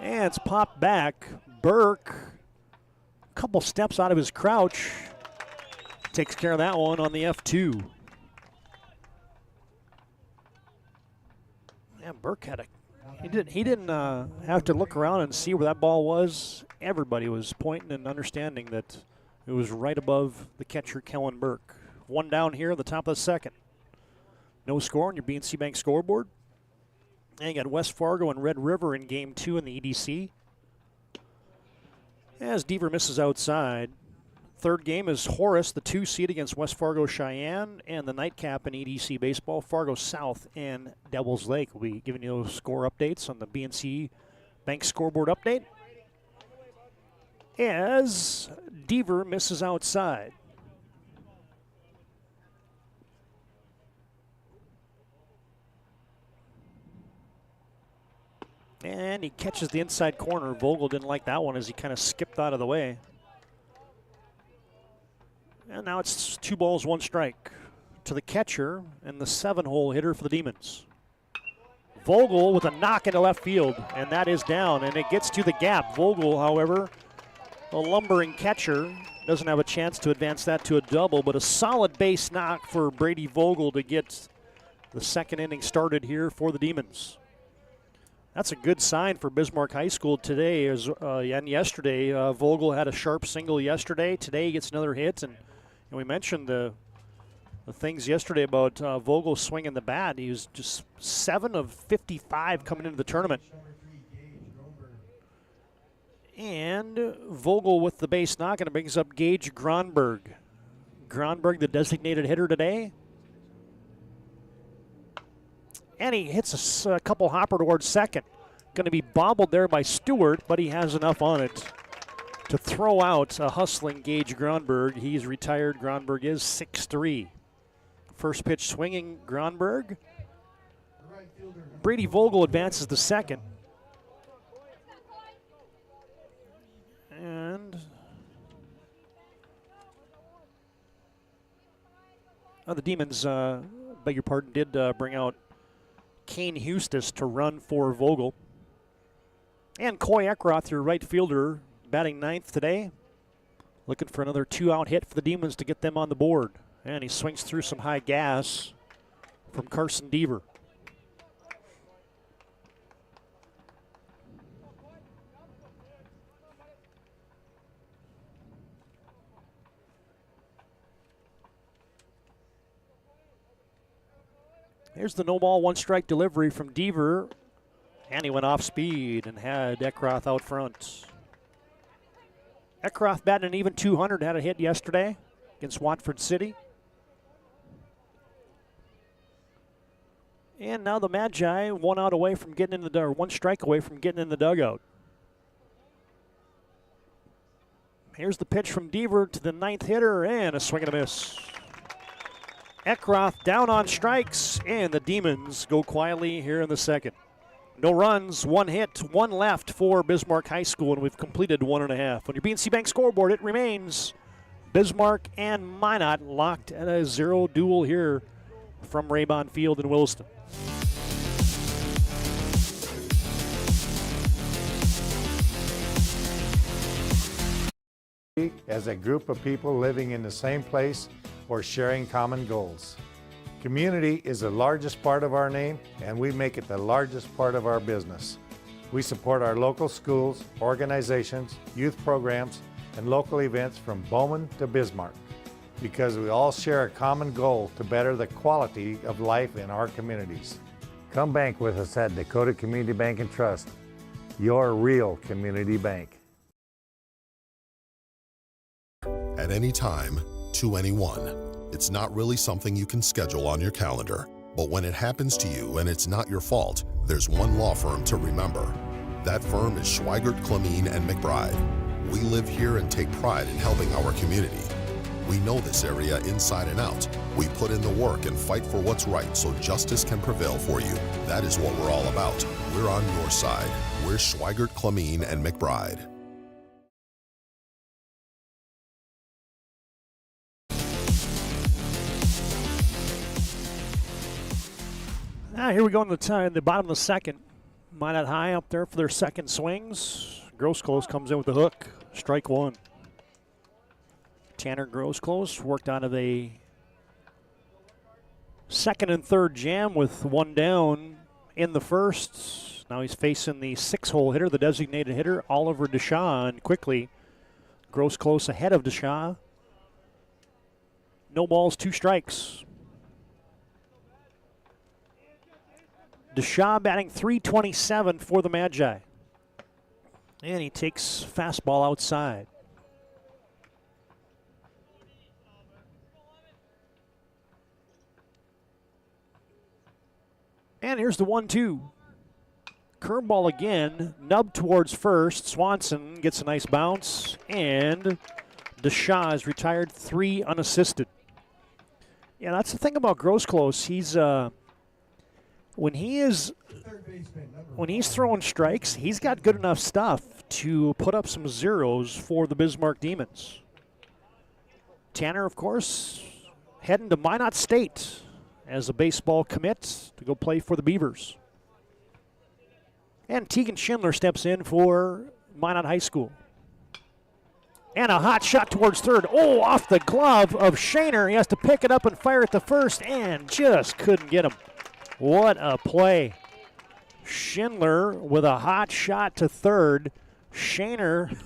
And it's popped back. Burke, a couple steps out of his crouch, takes care of that one on the F2. Man, Burke had he didn't have to look around and see where that ball was. Everybody was pointing and understanding that it was right above the catcher, Kellen Burke. One down here at the top of the second. No score on your BNC Bank scoreboard. And you got West Fargo and Red River in game 2 in the EDC. As Deaver misses outside. Third game is Horace, the 2 seed against West Fargo Cheyenne, and the nightcap in EDC baseball, Fargo South and Devils Lake. We'll be giving you those score updates on the BNC Bank scoreboard update. As Deaver misses outside. And he catches the inside corner. Vogel didn't like that one as he kind of skipped out of the way. And now it's 2 balls, 1 strike to the catcher and the 7-hole hitter for the Demons. Vogel with a knock into left field, and that is down, and it gets to the gap. Vogel, however, a lumbering catcher, doesn't have a chance to advance that to a double, but a solid base knock for Brady Vogel to get the second inning started here for the Demons. That's a good sign for Bismarck High School today, and yesterday. Vogel had a sharp single yesterday. Today he gets another hit, and we mentioned the things yesterday about Vogel swinging the bat. He was just 7 of 55 coming into the tournament. And Vogel with the base knock, and it brings up Gage Gronberg. Gronberg, the designated hitter today. And he hits a couple hopper towards second. Going to be bobbled there by Stewart, but he has enough on it to throw out a hustling Gage Gronberg. He's retired. Gronberg is 6'3". First pitch swinging Gronberg. Brady Vogel advances to second. And the Demons, beg your pardon, did bring out Kane Hustis to run for Vogel. And Coy Eckroth, your right fielder, batting 9th today. Looking for another 2-out hit for the Demons to get them on the board. And he swings through some high gas from Carson Deaver. Here's the no ball, 1 strike delivery from Deaver. And he went off speed and had Eckroth out front. Eckroth batting an even 200, had a hit yesterday against Watford City. And now the Magi 1 out away from getting in the, or 1 strike away from getting in the dugout. Here's the pitch from Deaver to the 9th hitter, and a swing and a miss. Eckroth down on strikes, and the Demons go quietly here in the second. No runs, 1 hit, 1 left for Bismarck High School, and we've completed 1.5. On your BNC Bank scoreboard, it remains Bismarck and Minot locked at a 0 duel here from Raybon Field in Williston. As a group of people living in the same place or sharing common goals. Community is the largest part of our name, and we make it the largest part of our business. We support our local schools, organizations, youth programs, and local events from Bowman to Bismarck, because we all share a common goal to better the quality of life in our communities. Come bank with us at Dakota Community Bank and Trust, your real community bank. At any time, to anyone. It's not really something you can schedule on your calendar. But when it happens to you and it's not your fault, there's one law firm to remember. That firm is Schweigert, Clemene, and McBride. We live here and take pride in helping our community. We know this area inside and out. We put in the work and fight for what's right so justice can prevail for you. That is what we're all about. We're on your side. We're Schweigert, Clemene, and McBride. Here we go in the bottom of the second. Minot High up there for their second swings. Grosclose comes in with the hook. Strike 1. Tanner Grosclose worked out of a second and third jam with 1 down in the first. Now he's facing the 6-hole hitter, the designated hitter, Oliver Deshaw, and quickly Grosclose ahead of Deshaw. No balls, 2 strikes. Deshaw batting .327 for the Magi. And he takes fastball outside. And here's the 1-2. Curveball again, nub towards first. Swanson gets a nice bounce, and Deshaw is retired 3 unassisted. Yeah, that's the thing about Grosclose. He's when he's throwing strikes, he's got good enough stuff to put up some zeros for the Bismarck Demons. Tanner, of course, heading to Minot State as a baseball commit to go play for the Beavers. And Tegan Schindler steps in for Minot High School. And a hot shot towards third. Oh, off the glove of Shaner. He has to pick it up and fire it to first, and just couldn't get him. What a play. Schindler with a hot shot to third. Shaner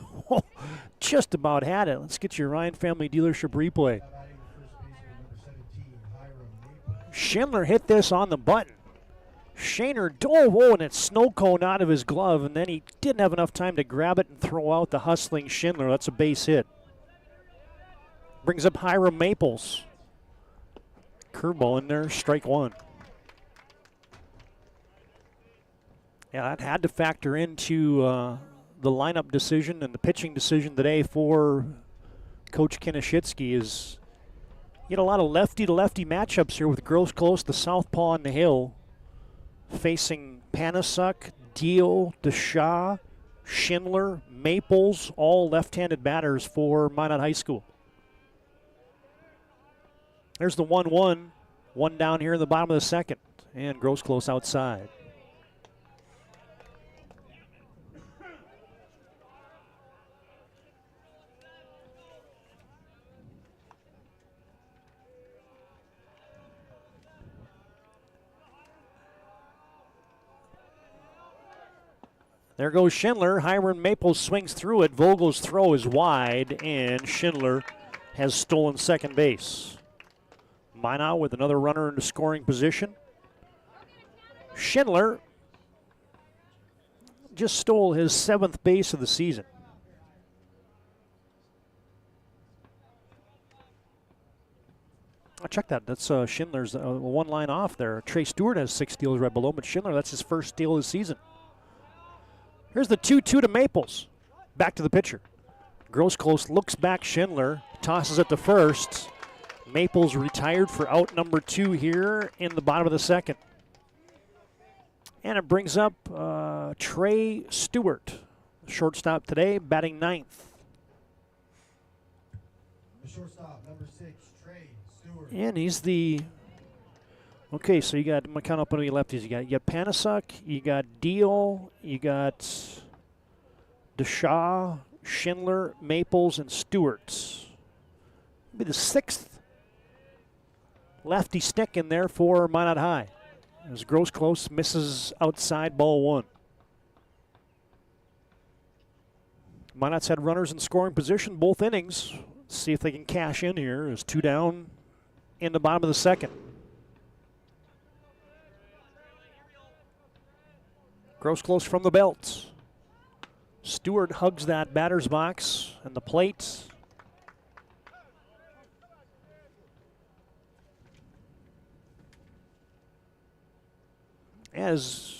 just about had it. Let's get your Ryan Family Dealership replay. Schindler hit this on the button. Shaner dove, and it snow cone out of his glove, and then he didn't have enough time to grab it and throw out the hustling Schindler. That's a base hit. Brings up Hiram Maples. Curveball in there, strike 1. Yeah, that had to factor into the lineup decision and the pitching decision today for Coach Kinishitsky. Is you get a lot of lefty-to-lefty matchups here with Grosclose, the southpaw on the hill, facing Panasuk, Deal, Deshaw, Schindler, Maples, all left-handed batters for Minot High School. There's the 1-1, 1 down here in the bottom of the second, and Grosclose outside. There goes Schindler. Hiram Maples swings through it. Vogel's throw is wide, and Schindler has stolen second base. Minot with another runner into scoring position. Schindler just stole his 7th base of the season. Check that. That's Schindler's one line off there. Trey Stewart has 6 steals right below, but Schindler, that's his first steal of the season. Here's the 2-2 to Maples. Back to the pitcher. Grosclose looks back Schindler, tosses it to first. Maples retired for out number 2 here in the bottom of the second. And it brings up Trey Stewart, shortstop today, batting ninth. The shortstop, number 6, Trey Stewart. And he's the, okay, so you got, I'm going to count up on the lefties. You got Panasuk, you got Deal, you got DeShaw, Schindler, Maples, and Stewart. Be the 6th lefty stick in there for Minot High. As Gross close, misses outside, ball 1. Minot's had runners in scoring position both innings. See if they can cash in here. There's 2 down in the bottom of the 2nd. Gross close from the belt. Stewart hugs that batter's box and the plate. As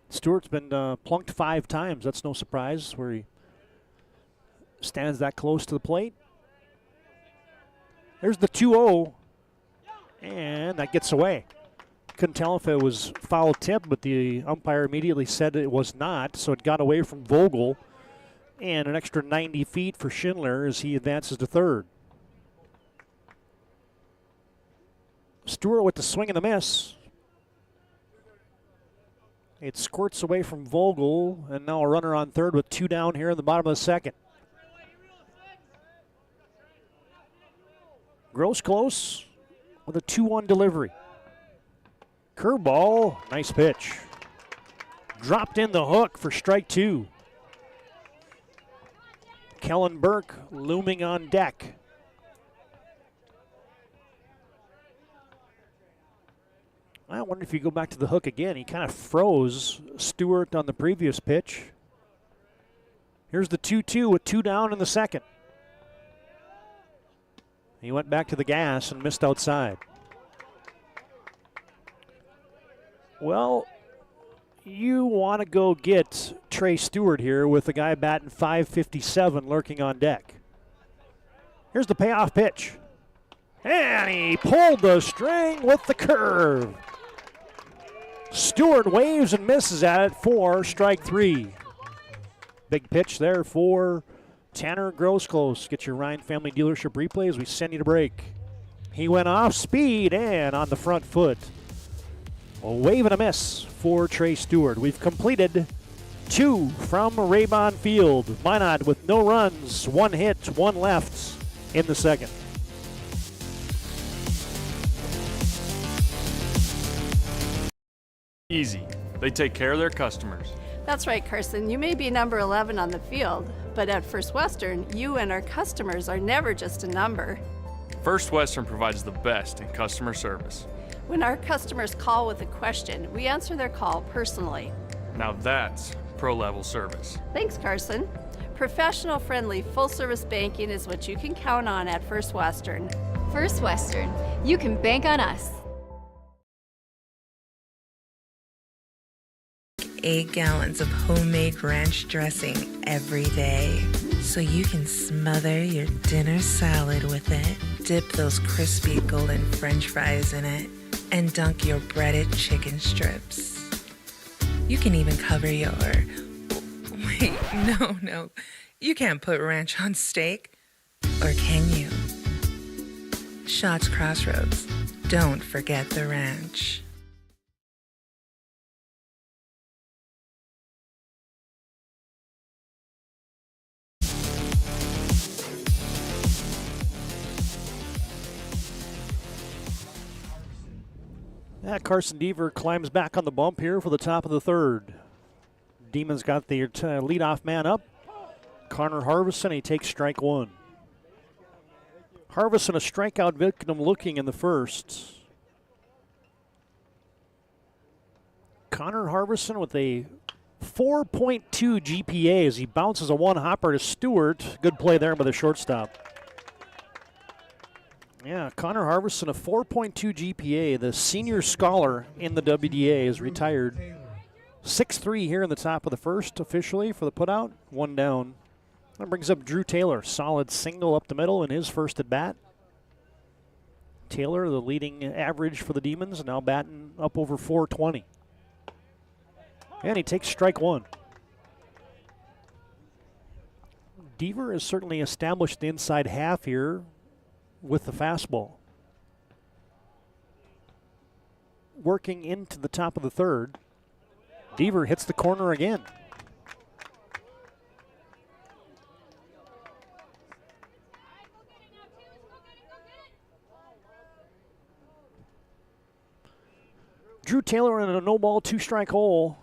Stewart's been plunked 5 times. That's no surprise where he stands that close to the plate. There's the 2-0, and that gets away. Couldn't tell if it was foul tip, but the umpire immediately said it was not, so it got away from Vogel. And an extra 90 feet for Schindler as he advances to third. Stewart with the swing and the miss. It squirts away from Vogel, and now a runner on third with 2 down here in the bottom of the 2nd. Gross close with a 2-1 delivery. Curveball, nice pitch. Dropped in the hook for strike 2. Kellen Burke looming on deck. I wonder if you go back to the hook again. He kind of froze Stewart on the previous pitch. Here's the 2-2 with 2 down in the 2nd. He went back to the gas and missed outside. Well, you want to go get Trey Stewart here with the guy batting .557 lurking on deck. Here's the payoff pitch. And he pulled the string with the curve. Stewart waves and misses at it for strike 3. Big pitch there for Tanner Grossclose. Get your Ryan Family Dealership replay as we send you to break. He went off speed and on the front foot. A wave and a miss for Trey Stewart. We've completed 2 from Raybon Field. Minot with no runs, 1 hit, 1 left in the 2nd. Easy. They take care of their customers. That's right, Carson. You may be number 11 on the field, but at First Western, you and our customers are never just a number. First Western provides the best in customer service. When our customers call with a question, we answer their call personally. Now that's pro-level service. Thanks, Carson. Professional, friendly, full-service banking is what you can count on at First Western. First Western, you can bank on us. 8 gallons of homemade ranch dressing every day, so you can smother your dinner salad with it, dip those crispy golden French fries in it, and dunk your breaded chicken strips. You can even cover your... Wait, no. You can't put ranch on steak. Or can you? Shots Crossroads. Don't forget the ranch. Carson Deaver climbs back on the bump here for the top of the 3rd. Demons got the leadoff man up. Connor Harvison, he takes strike 1. Harvison, a strikeout victim looking in the 1st. Connor Harvison with a 4.2 GPA as he bounces a 1-hopper to Stewart. Good play there by the shortstop. Yeah, Connor Harvison, a 4.2 GPA. The senior scholar in the WDA is retired. 6-3 here in the top of the 1st officially for the putout. 1 down That brings up Drew Taylor. Solid single up the middle in his first at bat. Taylor, the leading average for the Demons, now batting up over 420. And he takes strike one. Deaver has certainly established the inside half here with the fastball. Working into the top of the third. Deaver hits the corner again. Drew Taylor in a no-ball, two-strike hole.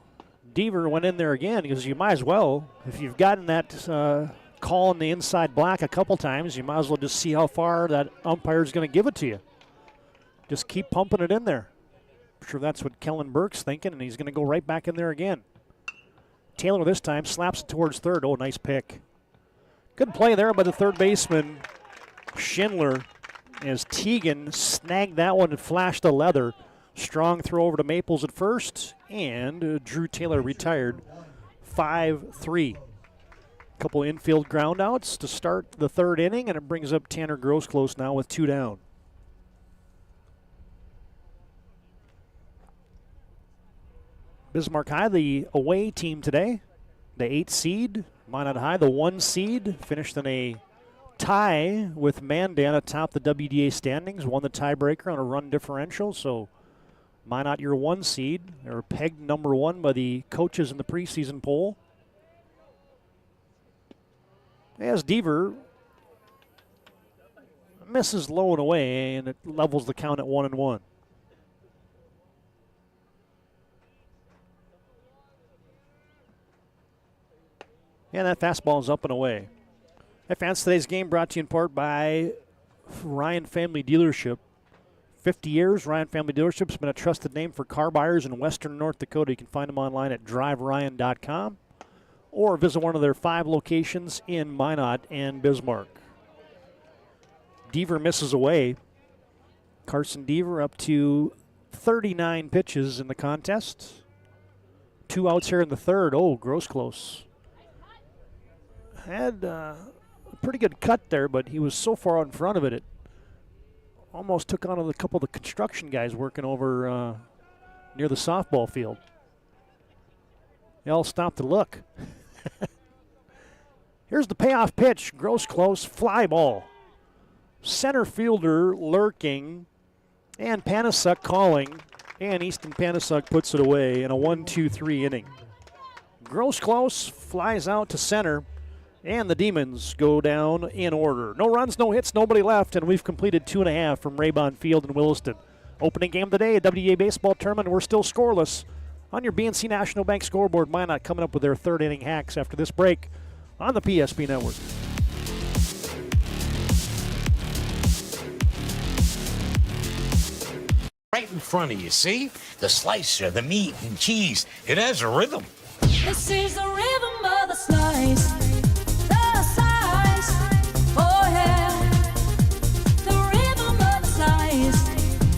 Deaver went in there again because you might as well. If you've gotten that call in the inside black a couple times, you might as well just see how far that umpire is going to give it to you. Just keep pumping it in there. I'm sure that's what Kellen Burke's thinking, and he's going to go right back in there again. Taylor this time slaps it towards third. Oh, nice pick. Good play there by the third baseman, Schindler, as Teagan snagged that one and flashed the leather. Strong throw over to Maples at first, and Drew Taylor retired 5-3. Couple infield groundouts to start the third inning, and it brings up Tanner Grosclose now with 2 down. Bismarck High, the away team today. The 8 seed. Minot High, the 1 seed. Finished in a tie with Mandan atop the WDA standings. Won the tiebreaker on a run differential, so Minot your 1 seed. They were pegged number 1 by the coaches in the preseason poll. As Deaver misses low and away, and it levels the count at 1-1. And that fastball is up and away. Hey fans, today's game brought to you in part by Ryan Family Dealership. 50 years, Ryan Family Dealership has been a trusted name for car buyers in western North Dakota. You can find them online at driveryan.com or visit one of their 5 locations in Minot and Bismarck. Deaver misses away. Carson Deaver up to 39 pitches in the contest. 2 outs here in the third. Oh, Grosclose had a pretty good cut there, but he was so far out in front of it, it almost took on a couple of the construction guys working over near the softball field. They all stopped to look. Here's the payoff pitch. Grosclose, fly ball. Center fielder lurking, and Panasuk calling, and Easton Panasuk puts it away in a 1-2-3 inning. Grosclose flies out to center, and the Demons go down in order. No runs, no hits, nobody left, and we've completed 2.5 from Raybon Field in Williston. Opening game of the day, a WDA baseball tournament. We're still scoreless on your BNC National Bank scoreboard. Minot coming up with their third inning hacks after this break on the PSP Network. Right in front of you, see? The slicer, the meat and cheese. It has a rhythm. This is the rhythm of the slice. The slice. Oh yeah. The rhythm of the slice.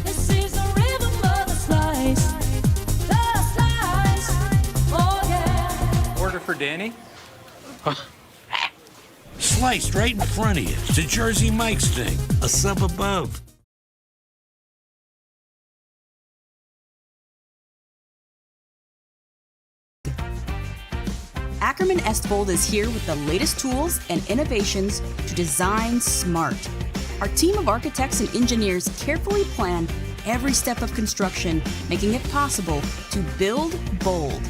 This is the rhythm of the slice. The slice. Oh yeah. Order for Danny? Sliced right in front of you. It's a Jersey Mike's thing. A sub above. Ackerman Estvold is here with the latest tools and innovations to design smart. Our team of architects and engineers carefully plan every step of construction, making it possible to build bold.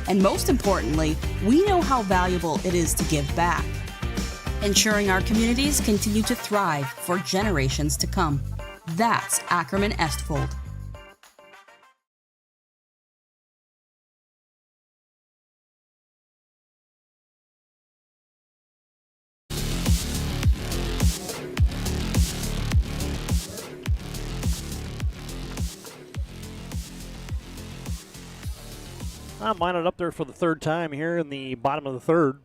And most importantly, we know how valuable it is to give back, ensuring our communities continue to thrive for generations to come. That's Ackerman Estvold. Minot up there for the third time here in the bottom of the third.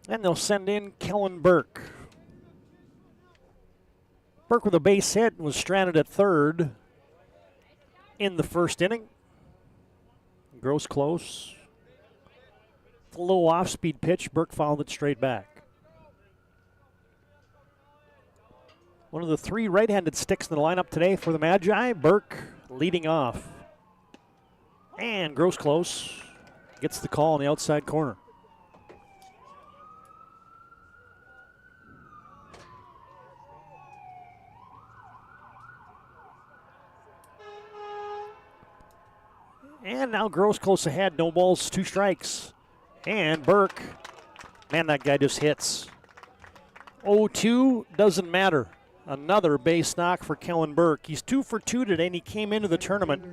And they'll send in Kellen Burke. Burke with a base hit was stranded at third in the first inning. Grosclose A little off-speed pitch. Burke fouled it straight back. One of the 3 right-handed sticks in the lineup today for the Magi. Burke leading off. And Gross close. Gets the call in the outside corner. And now Gross close ahead. No balls, 2 strikes. And Burke, man, that guy just hits. 0-2, doesn't matter. Another base knock for Kellen Burke. He's 2 for 2 today, and he came into the tournament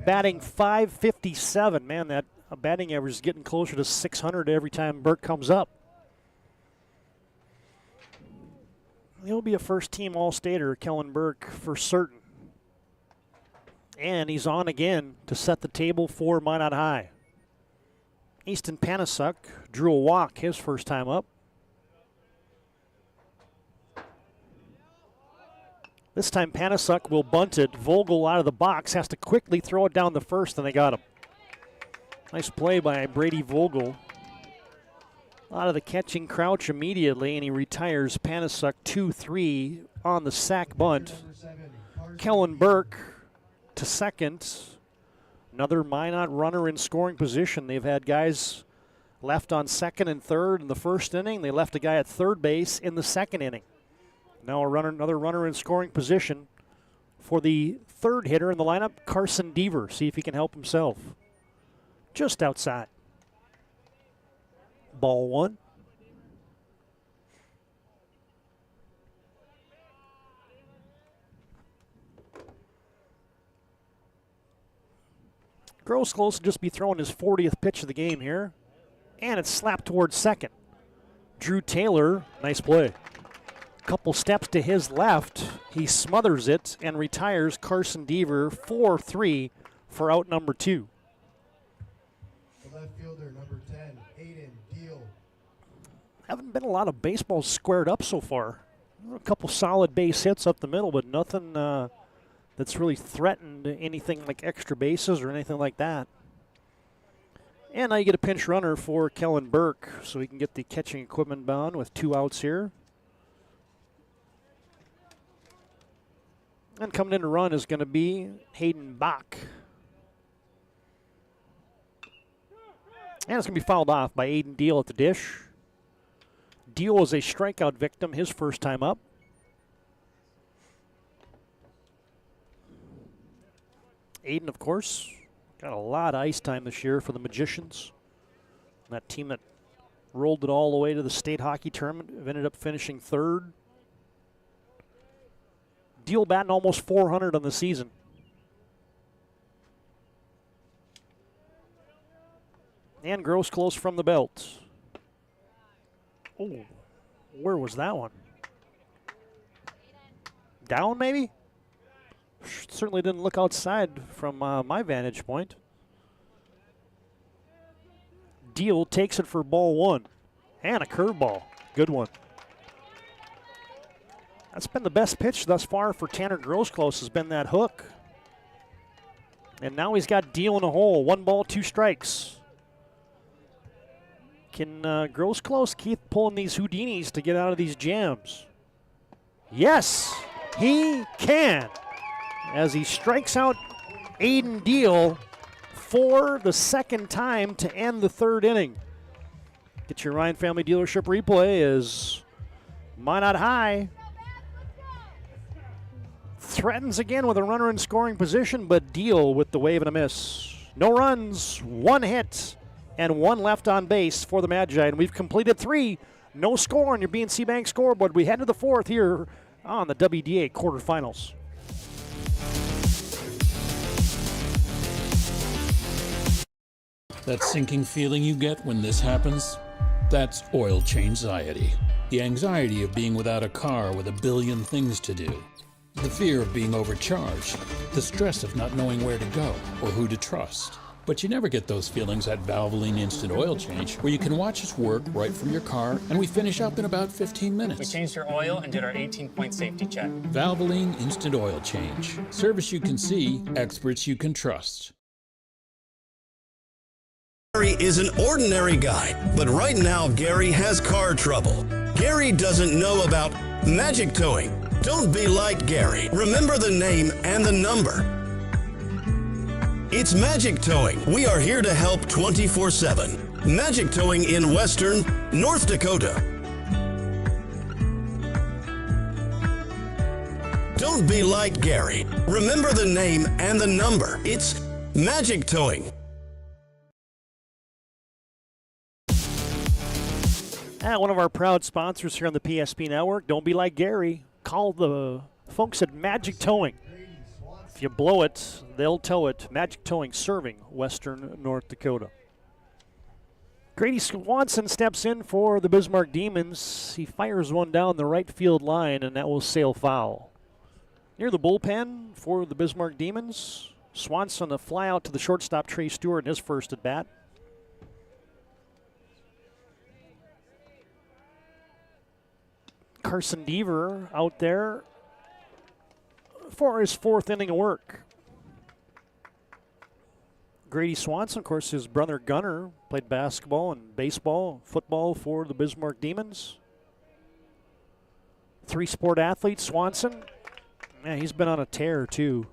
batting .557. Man, that batting average is getting closer to 600 every time Burke comes up. He'll be a first-team All-Stater, Kellen Burke, for certain. And he's on again to set the table for Minot High. Easton Panasuk drew a walk his first time up. This time Panasuk will bunt it. Vogel out of the box, has to quickly throw it down the first, and they got him. Nice play by Brady Vogel. Out of the catching crouch immediately, and he retires Panasuk 2-3 on the sack bunt. Kellen Burke to second. Another Minot runner in scoring position. They've had guys left on second and third in the first inning. They left a guy at third base in the second inning. Now another runner in scoring position for the third hitter in the lineup, Carson Deaver. See if he can help himself. Just outside. Ball 1. Gross close to just be throwing his 40th pitch of the game here. And it's slapped towards second. Drew Taylor, nice play. Couple steps to his left. He smothers it and retires Carson Deaver 4-3 for out number 2. The left fielder, number 10, Aiden Deal. Haven't been a lot of baseballs squared up so far. A couple solid base hits up the middle, but nothing that's really threatened anything like extra bases or anything like that. And now you get a pinch runner for Kellen Burke, so he can get the catching equipment bound with 2 outs here. And coming in to run is going to be Hayden Bach. And it's going to be fouled off by Aiden Deal at the dish. Deal was a strikeout victim his first time up. Aiden, of course, got a lot of ice time this year for the Magicians. That team that rolled it all the way to the state hockey tournament ended up finishing third. Deal batting almost 400 on the season. And Gross close from the belt. Oh, where was that one? Down, maybe? Certainly didn't look outside from my vantage point. Deal takes it for ball 1. And a curveball. Good one. That's been the best pitch thus far for Tanner Grosclose, has been that hook. And now he's got Deal in a hole. 1 ball, 2 strikes. Can Grosclose keep pulling these Houdinis to get out of these jams? Yes, he can. As he strikes out Aiden Deal for the second time to end the third inning. Get your Ryan Family Dealership replay as Minot High threatens again with a runner in scoring position, but Deal with the wave and a miss. No runs, 1 hit, and 1 left on base for the Magi. And we've completed 3. No score on your BNC Bank scoreboard. We head to the 4th here on the WDA quarterfinals. That sinking feeling you get when this happens? That's oil change-anxiety. The anxiety of being without a car with a billion things to do. The fear of being overcharged. The stress of not knowing where to go or who to trust. But you never get those feelings at Valvoline Instant Oil Change, where you can watch us work right from your car, and we finish up in about 15 minutes. We changed your oil and did our 18-point safety check. Valvoline Instant Oil Change. Service you can see, experts you can trust. Gary is an ordinary guy, but right now Gary has car trouble. Gary doesn't know about magic towing. Don't be like Gary. Remember the name and the number. It's Magic Towing. We are here to help 24/7. Magic Towing in Western North Dakota. Don't be like Gary. Remember the name and the number. It's Magic Towing. One of our proud sponsors here on the PSP Network. Don't be like Gary. Call the folks at Magic Towing. If you blow it, they'll tow it. Magic Towing, serving Western North Dakota. Grady Swanson steps in for the Bismarck Demons. He fires one down the right field line, and that will sail foul. Near the bullpen for the Bismarck Demons, Swanson a fly out to the shortstop Trey Stewart in his first at bat. Carson Deaver out there for his fourth inning of work. Grady Swanson, of course, his brother Gunnar played basketball and baseball, football for the Bismarck Demons. Three-sport athlete, Swanson. Man, he's been on a tear, too.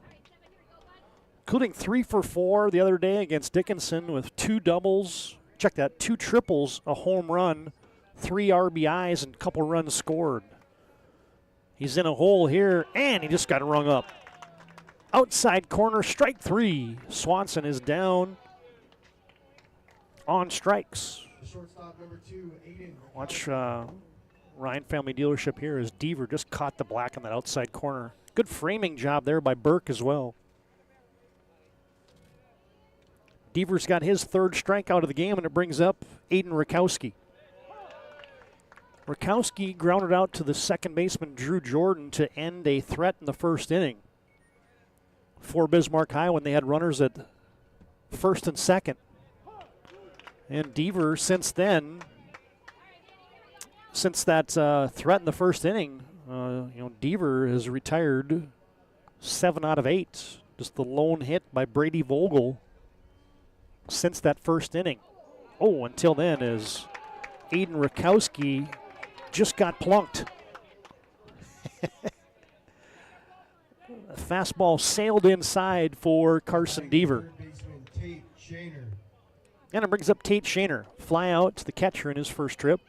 Including 3 for 4 the other day against Dickinson with 2 doubles. Check that, 2 triples, a home run, 3 RBIs, and a couple runs scored. He's in a hole here, and he just got rung up. Outside corner, strike 3. Swanson is down on strikes. Watch Ryan Family Dealership here as Deaver just caught the black on that outside corner. Good framing job there by Burke as well. Deaver's got his 3rd strikeout of the game, and it brings up Aiden Rakowski. Rakowski grounded out to the second baseman, Drew Jordan, to end a threat in the first inning for Bismarck High when they had runners at first and second. And Deaver, since then, since that threat in the first inning, Deaver has retired 7 out of 8. Just the lone hit by Brady Vogel since that first inning. Oh, until then, as Aiden Rakowski just got plunked. A fastball sailed inside for Carson Deaver. And it brings up Tate Shaner. Fly out to the catcher in his first trip.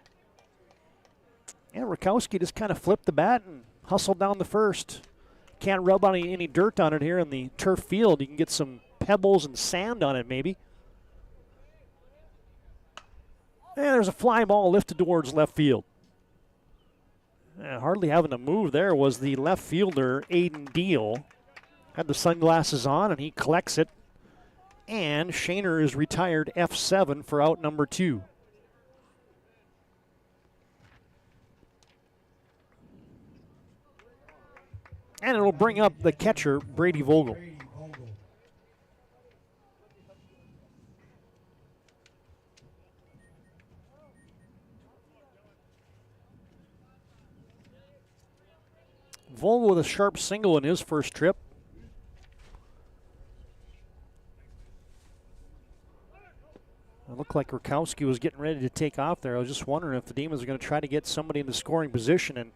And Rakowski just kind of flipped the bat and hustled down the first. Can't rub any dirt on it here in the turf field. You can get some pebbles and sand on it maybe. And there's a fly ball lifted towards left field. Hardly having to move there was the left fielder, Aiden Deal. Had the sunglasses on, and he collects it. And Shaner is retired F7 for out number 2. And it'll bring up the catcher, Brady Vogel. Vogel with a sharp single in his first trip. It looked like Rakowski was getting ready to take off there. I was just wondering if the Demons are going to try to get somebody in the scoring position, and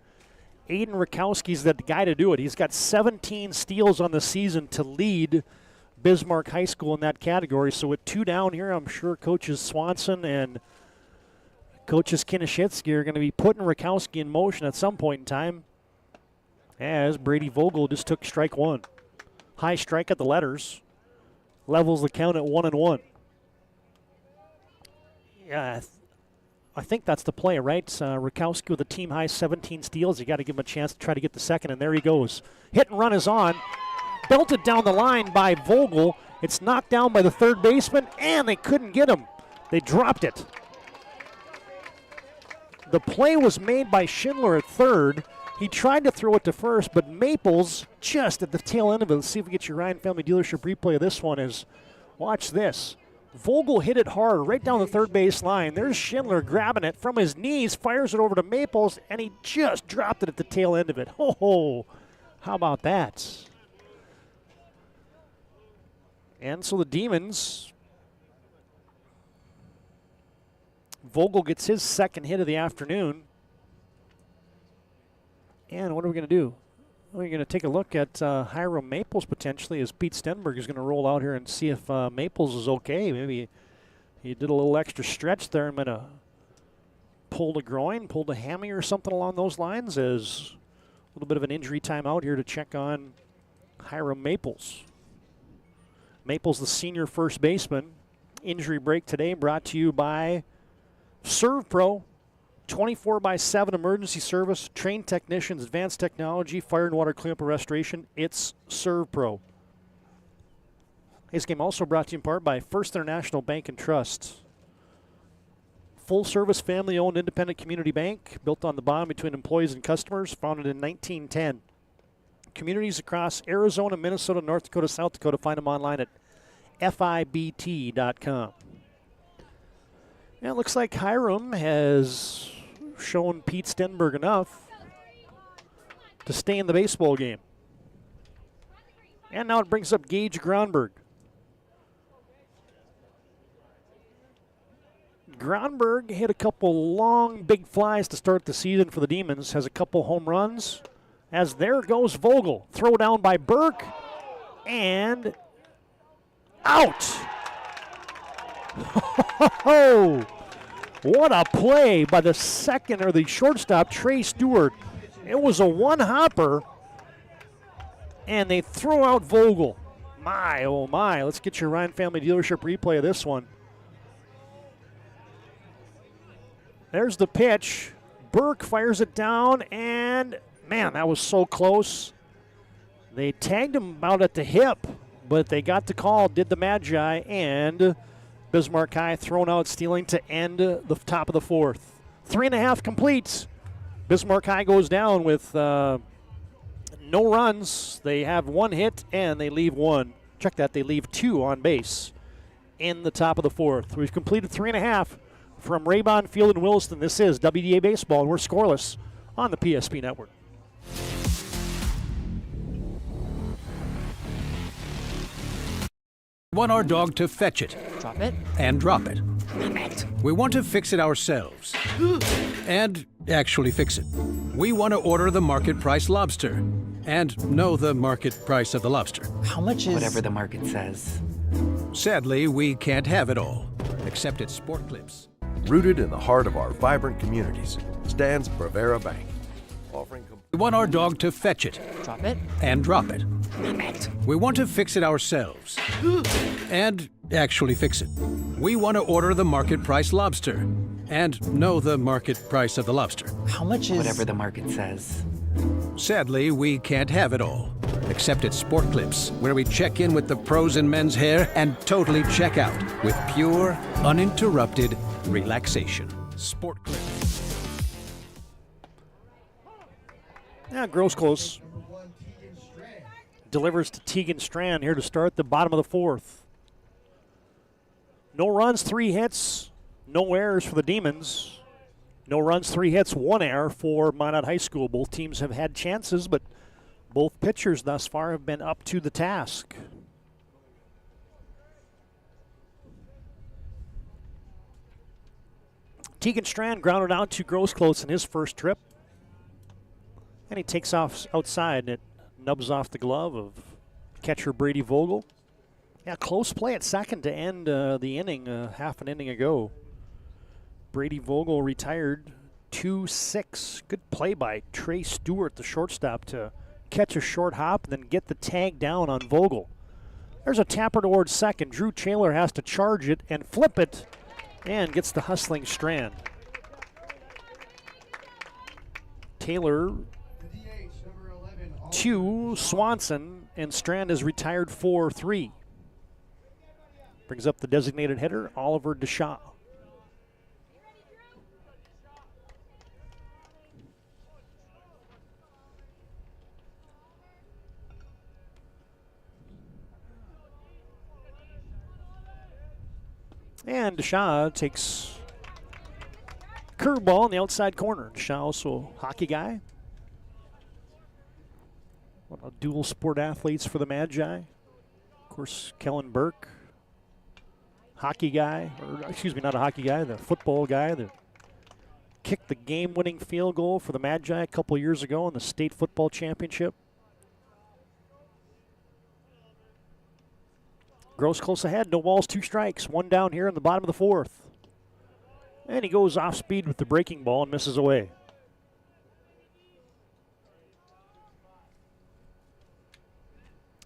Aiden Rakowski's the guy to do it. He's got 17 steals on the season to lead Bismarck High School in that category. So with 2 down here, I'm sure coaches Swanson and coaches Kinishitsky are going to be putting Rakowski in motion at some point in time, as Brady Vogel just took strike 1. High strike at the letters. Levels the count at 1-1. Yeah, I think that's the play, right? Rakowski with a team-high 17 steals. You got to give him a chance to try to get the second, and there he goes. Hit and run is on. Belted down the line by Vogel. It's knocked down by the third baseman, and they couldn't get him. They dropped it. The play was made by Schindler at third. He tried to throw it to first, but Maples just at the tail end of it. Let's see if we get your Ryan Family Dealership replay of this one. Watch this. Vogel hit it hard right down the third base line. There's Schindler grabbing it from his knees, fires it over to Maples, and he just dropped it at the tail end of it. Oh, how about that? And so the Demons Vogel gets his second hit of the afternoon. And what are we going to do? We're going to take a look at Hiram Maples potentially, as Pete Stenberg is going to roll out here and see if Maples is okay. Maybe he did a little extra stretch there and might have pulled a groin, pulled a hammy or something along those lines, as a little bit of an injury time out here to check on Hiram Maples. Maples, the senior first baseman. Injury break today brought to you by Serve Pro. 24/7 emergency service, trained technicians, advanced technology, fire and water cleanup and restoration. It's Serve Pro. This game also brought to you in part by First International Bank and Trust. Full service, family owned, independent community bank built on the bond between employees and customers, founded in 1910. Communities across Arizona, Minnesota, North Dakota, South Dakota. Find them online at FIBT.com. And it looks like Hiram has shown Pete Stenberg enough to stay in the baseball game. And now it brings up Gage Gronberg. Gronberg hit a couple long, big flies to start the season for the Demons, has a couple home runs. As there goes Vogel. Throw down by Burke. And out! Oh, what a play by the second or the shortstop, Trey Stewart. It was a one-hopper, and they throw out Vogel. My, oh my. Let's get your Ryan Family Dealership replay of this one. There's the pitch. Burke fires it down, and man, that was so close. They tagged him out at the hip, but they got the call, did the Magi, and Bismarck High thrown out stealing to end the top of the fourth. 3.5 completes. Bismarck High goes down with no runs. They have one hit, and they leave one. Check that, they leave two on base in the top of the fourth. We've completed 3.5 from Raybon Field in Williston. This is WDA Baseball, and we're scoreless on the PSP Network. We want our dog to fetch it. Drop it. And drop it. Drop it. We want to fix it ourselves. And actually fix it. We want to order the market price lobster. And know the market price of the lobster. How much is... Whatever the market says. Sadly, we can't have it all. Except at Sport Clips. Rooted in the heart of our vibrant communities stands Bravera Bank, offering we want our dog to fetch it. Drop it. And drop it. Drop it. We want to fix it ourselves. And actually fix it. We want to order the market price lobster. And know the market price of the lobster. How much is... Whatever the market says. Sadly, we can't have it all. Except at Sport Clips, where we check in with the pros in men's hair and totally check out with pure, uninterrupted relaxation. Sport Clips. Yeah, Gross close. Delivers to Tegan Strand here to start the bottom of the fourth. No runs, 3 hits, no errors for the Demons. No runs, 3 hits, 1 error for Minot High School. Both teams have had chances, but both pitchers thus far have been up to the task. Tegan Strand grounded out to Gross close in his first trip. And he takes off outside, and it nubs off the glove of catcher Brady Vogel. Yeah, close play at second to end the inning, half an inning ago. Brady Vogel retired 2-6. Good play by Trey Stewart, the shortstop, to catch a short hop and then get the tag down on Vogel. There's a tapper towards second. Drew Taylor has to charge it and flip it and gets the hustling Strand. Taylor to Swanson, and Strand is retired 4-3. Brings up the designated hitter, Oliver Deshaw. And Deshaw takes curveball in the outside corner. Deshaw also a hockey guy. One of dual sport athletes for the Magi. Of course, Kellen Burke, hockey guy, or excuse me, not a hockey guy, the football guy that kicked the game-winning field goal for the Magi a couple years ago in the state football championship. Gross close ahead, no balls, 2 strikes, 1 down here in the bottom of the 4th. And he goes off speed with the breaking ball and misses away.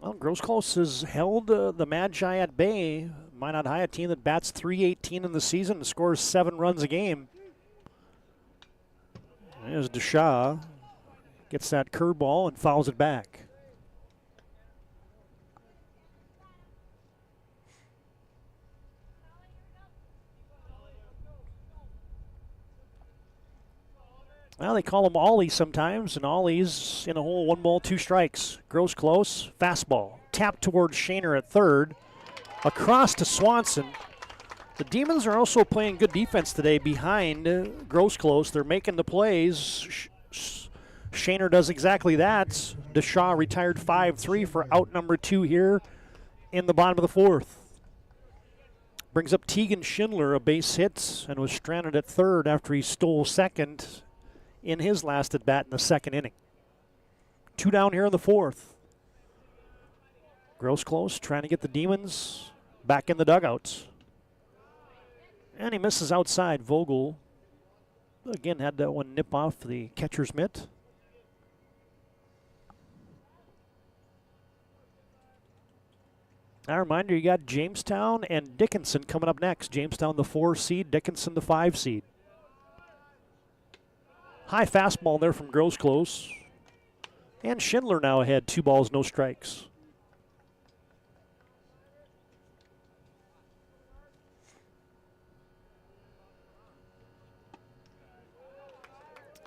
Well, Gross close has held the Magi at bay. Minot High, a team that bats .318 in the season and scores 7 runs a game. There's Deshaw, gets that curveball and fouls it back. Well, they call him Ollie sometimes, and Ollie's in a hole, 1 ball, 2 strikes. Gross close, fastball. Tap towards Shaner at third. Across to Swanson. The Demons are also playing good defense today behind Gross close. They're making the plays. Shaner does exactly that. Deshaw retired 5-3 for out number 2 here in the bottom of the 4th. Brings up Tegan Schindler, a base hit, and was stranded at third after he stole second in his last at bat in the 2nd inning. 2 down here in the 4th. Gross close, trying to get the Demons back in the dugouts. And he misses outside. Vogel, again, had that one nip off the catcher's mitt. Now, reminder, you got Jamestown and Dickinson coming up next. Jamestown the 4 seed, Dickinson the 5 seed. High fastball there from Gross close. And Schindler now ahead, 2 balls, no strikes.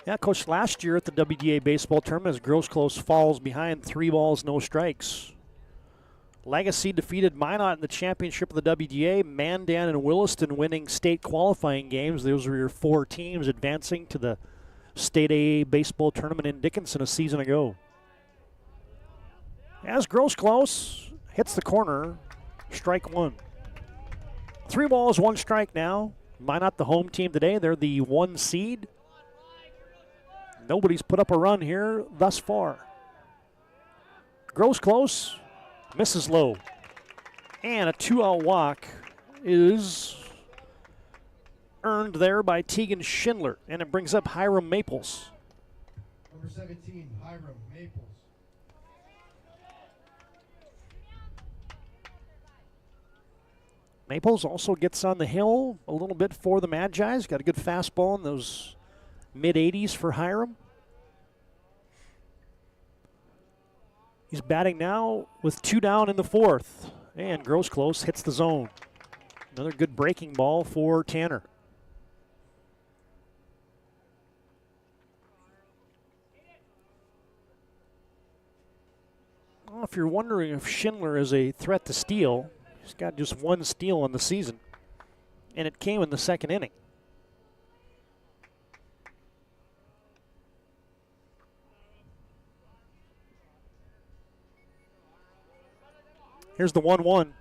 Yeah, Coach, last year at the WDA baseball tournament, as Gross close falls behind 3 balls, no strikes. Legacy defeated Minot in the championship of the WDA. Mandan and Williston winning state qualifying games. Those were your 4 teams advancing to the State A baseball tournament in Dickinson a season ago. As Gross close hits the corner, strike 1. 3 balls, 1 strike now. Minot the home team today. They're the 1 seed. Nobody's put up a run here thus far. Gross close, misses low. And a 2-out walk is earned there by Tegan Schindler, and it brings up Hiram Maples. Number 17, Hiram Maples. Maples also gets on the hill a little bit for the Magi's. Got a good fastball in those mid-80s for Hiram. He's batting now with 2 down in the 4th. And Gross close hits the zone. Another good breaking ball for Tanner. Well, if you're wondering if Schindler is a threat to steal, he's got just 1 steal in the season, and it came in the 2nd inning. Here's the 1-1.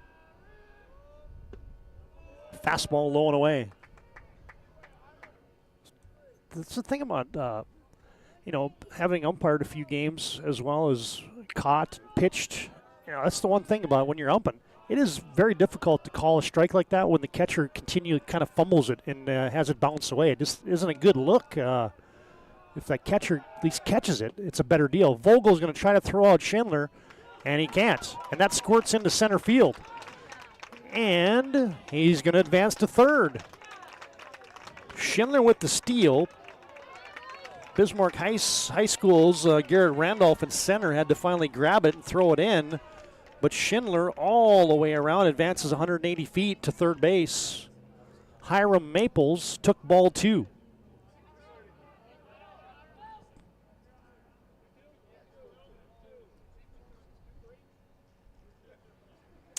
Fastball low and away. That's the thing about, having umpired a few games as well as caught, pitched. That's the one thing about when you're umping. It is very difficult to call a strike like that when the catcher kind of fumbles it and has it bounce away. It just isn't a good look. If that catcher at least catches it, it's a better deal. Vogel's going to try to throw out Schindler, and he can't. And that squirts into center field. And he's going to advance to third. Schindler with the steal. Bismarck High School's Garrett Randolph in center had to finally grab it and throw it in. But Schindler all the way around advances 180 feet to third base. Hiram Maples took ball 2.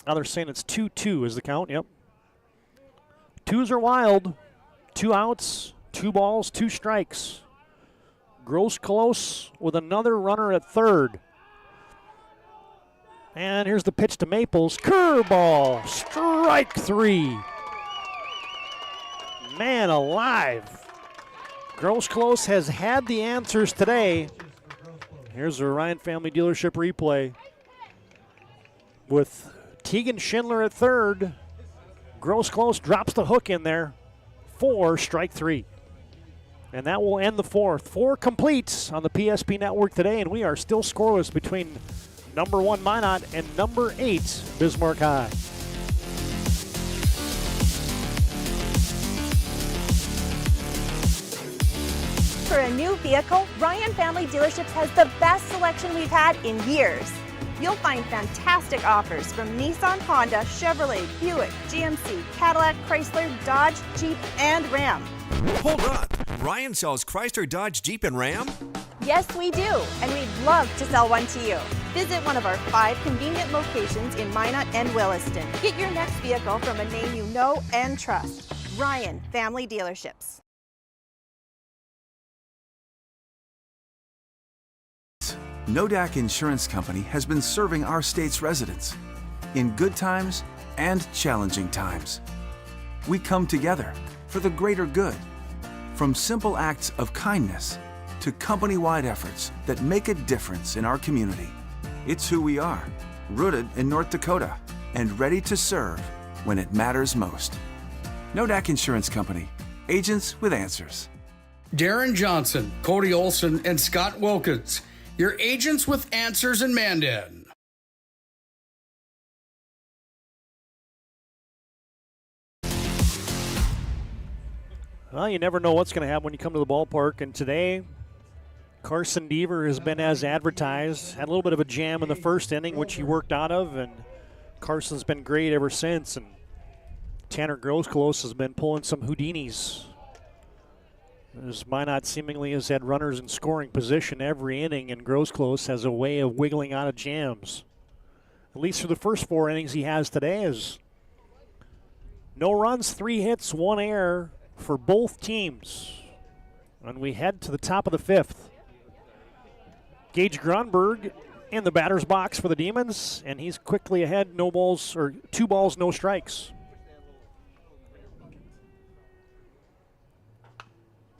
Now they're saying it's 2-2 is the count, yep. 2s are wild. 2 outs, 2 balls, 2 strikes. Gross close with another runner at third. And here's the pitch to Maples. Curveball, strike 3. Man alive. Gross Close has had the answers today. Here's a Ryan Family Dealership replay with Tegan Schindler at third. Gross Close drops the hook in there. 4, strike 3. And that will end the fourth. 4 completes on the PSP Network today, and we are still scoreless between number 1 Minot and number 8 Bismarck High. For a new vehicle, Ryan Family Dealerships has the best selection we've had in years. You'll find fantastic offers from Nissan, Honda, Chevrolet, Buick, GMC, Cadillac, Chrysler, Dodge, Jeep, and Ram. Hold on. Ryan sells Chrysler, Dodge, Jeep, and Ram? Yes, we do, and we'd love to sell one to you. Visit one of our 5 convenient locations in Minot and Williston. Get your next vehicle from a name you know and trust. Ryan Family Dealerships. Nodak Insurance Company has been serving our state's residents in good times and challenging times. We come together for the greater good, from simple acts of kindness to company-wide efforts that make a difference in our community. It's who we are, rooted in North Dakota and ready to serve when it matters most. Nodak Insurance Company, agents with answers. Darren Johnson, Cody Olson, and Scott Wilkins, your agents with answers in Mandan. Well, you never know what's going to happen when you come to the ballpark, and today Carson Deaver has been as advertised. Had a little bit of a jam in the first inning, which he worked out of, and Carson's been great ever since. And Tanner Grosclose has been pulling some Houdinis. As Minot seemingly has had runners in scoring position every inning, and Grosclose has a way of wiggling out of jams. At least for the first 4 innings he has today is no runs, 3 hits, 1 error for both teams. And we head to the top of the 5th. Gage Grunberg in the batter's box for the Demons, and he's quickly ahead, 2 balls, no strikes.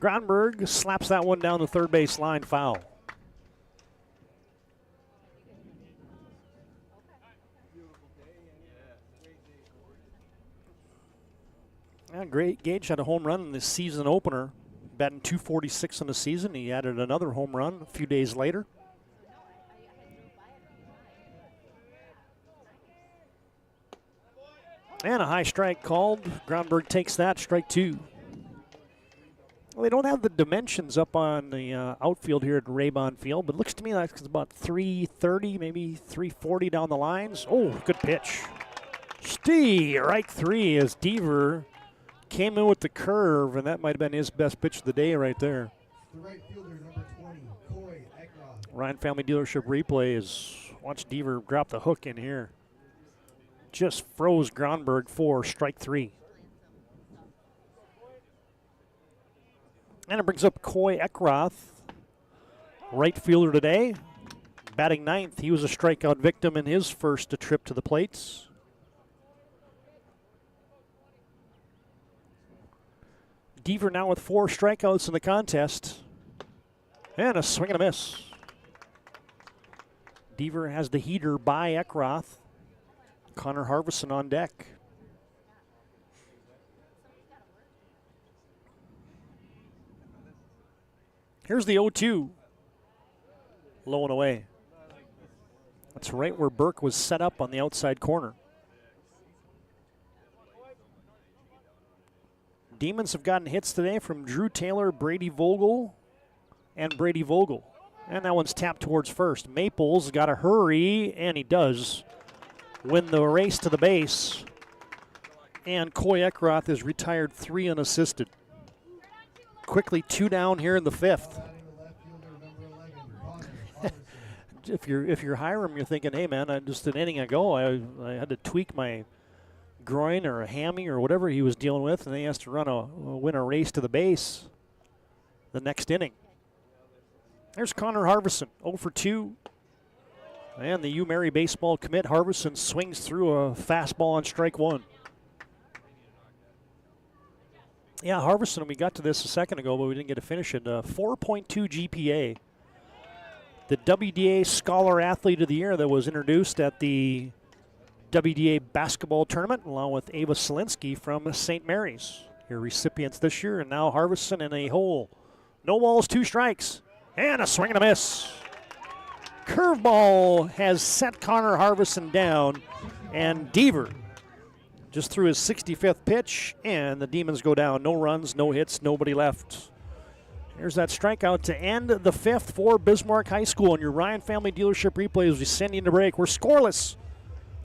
Gronberg slaps that one down the third base line, foul. Yeah, great. Gage had a home run in the season opener, batting .246 in the season. He added another home run a few days later. And a high strike called. Gronberg takes that, strike 2. Well, they don't have the dimensions up on the outfield here at Raybon Field, but it looks to me like it's about 330, maybe 340 down the lines. Oh, good pitch. Strike 3 as Deaver came in with the curve, and that might have been his best pitch of the day right there. The right fielder, number 20, Coy Ekroth. Ryan Family Dealership replay is watch Deaver drop the hook in here. Just froze Gronberg for strike 3. And it brings up Coy Ekroth, right fielder today, batting 9th. He was a strikeout victim in his first trip to the plates. Deaver now with 4 strikeouts in the contest. And a swing and a miss. Deaver has the heater by Ekroth. Connor Harvison on deck. Here's the 0-2. Low and away. That's right where Burke was set up on the outside corner. Demons have gotten hits today from Drew Taylor, Brady Vogel, and Brady Vogel. And that one's tapped towards first. Maples got to hurry, and he does win the race to the base. And Coy Ekroth is retired 3 unassisted. Quickly 2 down here in the 5th. if you're Hiram, you're thinking, hey man, just an inning ago, I had to tweak my groin or a hammy or whatever he was dealing with, and he has to win a race to the base the next inning. There's Connor Harvison, 0 for 2. And the UMary baseball commit, Harvison swings through a fastball on strike 1. Yeah, Harveston, we got to this a second ago, but we didn't get to finish it. 4.2 GPA. The WDA Scholar Athlete of the Year that was introduced at the WDA basketball tournament, along with Ava Selinsky from St. Mary's. Your recipients this year, and now Harveston in a hole. No balls, 2 strikes, and a swing and a miss. Curveball has set Connor Harveston down, and Deaver just threw his 65th pitch, and the Demons go down. No runs, no hits, nobody left. Here's that strikeout to end the 5th for Bismarck High School. On your Ryan Family Dealership replay as we send you into break. We're scoreless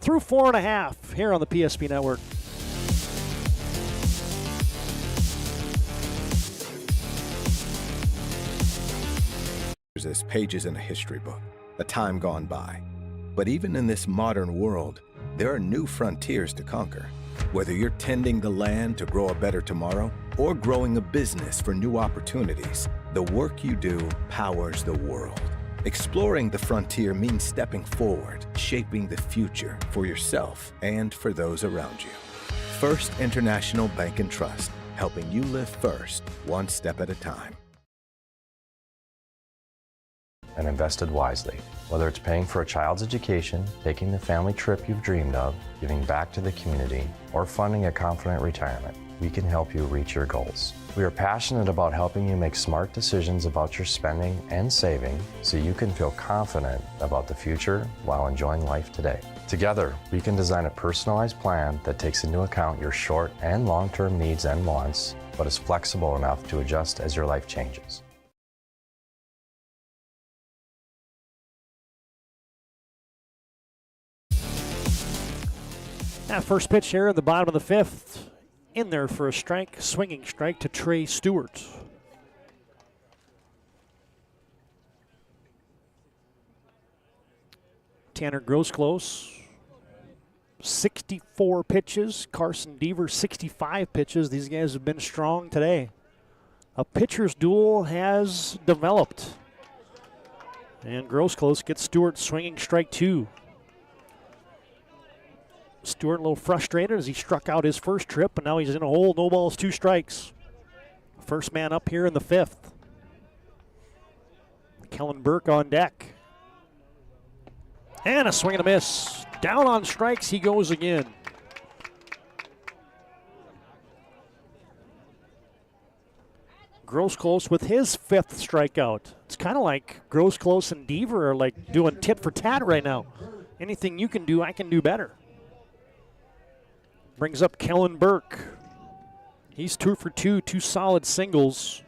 through 4.5 here on the PSP Network. As pages in a history book, a time gone by. But even in this modern world, there are new frontiers to conquer. Whether you're tending the land to grow a better tomorrow or growing a business for new opportunities, the work you do powers the world. Exploring the frontier means stepping forward, shaping the future for yourself and for those around you. First International Bank and Trust, helping you live first, one step at a time. And invested wisely. Whether it's paying for a child's education, taking the family trip you've dreamed of, giving back to the community, or funding a confident retirement, we can help you reach your goals. We are passionate about helping you make smart decisions about your spending and saving so you can feel confident about the future while enjoying life today. Together, we can design a personalized plan that takes into account your short and long-term needs and wants, but is flexible enough to adjust as your life changes. That first pitch here at the bottom of the 5th. In there for a strike, swinging strike to Trey Stewart. Tanner Grosclose, 64 pitches. Carson Deaver, 65 pitches. These guys have been strong today. A pitcher's duel has developed. And Grosclose gets Stewart swinging strike 2. Stewart a little frustrated as he struck out his first trip, and now he's in a hole. No balls, 2 strikes. First man up here in the 5th. Kellen Burke on deck. And a swing and a miss. Down on strikes he goes again. Grosclose with his 5th strikeout. It's kind of like Grosclose and Deaver are like doing tit for tat right now. Anything you can do, I can do better. Brings up Kellen Burke. He's 2 for 2, 2 solid singles.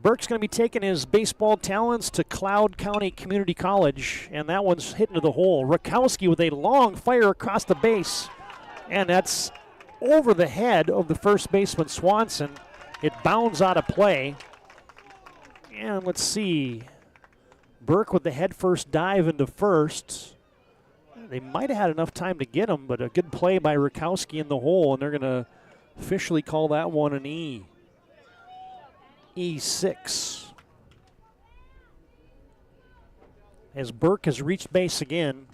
Burke's going to be taking his baseball talents to Cloud County Community College, and that one's hit into the hole. Rakowski with a long fire across the base, and that's over the head of the first baseman, Swanson. It bounds out of play. And let's see. Burke with the head first dive into first. They might have had enough time to get him, but a good play by Rakowski in the hole, and they're going to officially call that one an E. E6. As Burke has reached base again.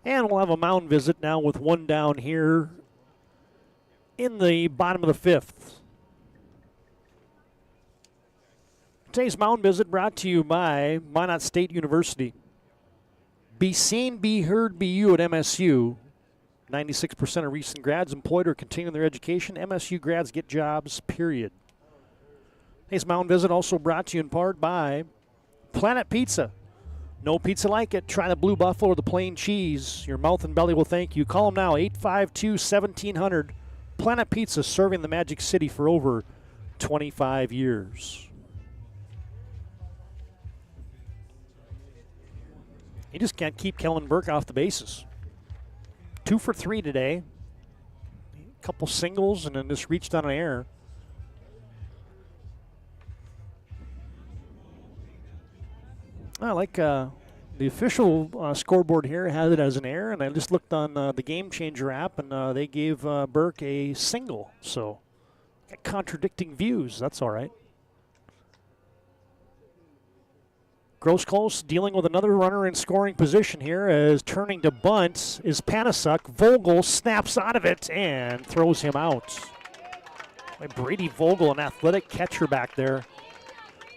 And we'll have a mound visit now with one down here in the bottom of the 5th. Today's mound visit brought to you by Minot State University. Be seen, be heard, be you at MSU. 96% of recent grads employed or continuing their education. MSU grads get jobs, period. Today's mound visit also brought to you in part by Planet Pizza. No pizza like it. Try the Blue Buffalo or the plain cheese. Your mouth and belly will thank you. Call them now, 852-1700. Planet Pizza, serving the Magic City for over 25 years. You just can't keep Kellen Burke off the bases. 2 for 3 today. A couple singles and then just reached on an error. I like the official scoreboard here had it as an error, and I just looked on the Game Changer app, and they gave Burke a single. So, contradicting views. That's all right. Gross close dealing with another runner in scoring position here as turning to bunt is Panasuk. Vogel snaps out of it and throws him out. Brady Vogel, an athletic catcher back there.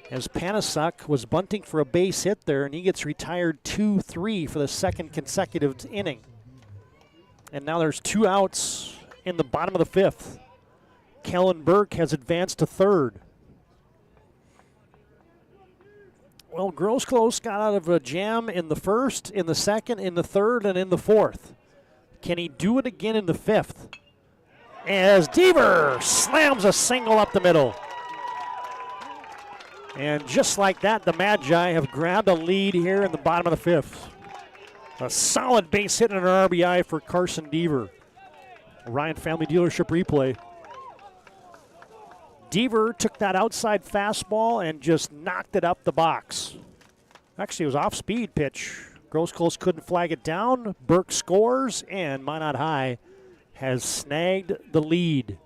As Panasuk was bunting for a base hit there, and he gets retired 2-3 for the second consecutive inning. And now there's 2 outs in the bottom of the 5th. Kellen Burke has advanced to third. Well, Gross got out of a jam in the 1st, in the 2nd, in the 3rd, and in the 4th. Can he do it again in the 5th? As Deaver slams a single up the middle. And just like that, the Magi have grabbed a lead here in the bottom of the 5th. A solid base hit and an RBI for Carson Deaver. Ryan Family Dealership replay. Deaver took that outside fastball and just knocked it up the box. Actually, it was off-speed pitch. Gross couldn't flag it down. Burke scores, and Minot High has snagged the lead.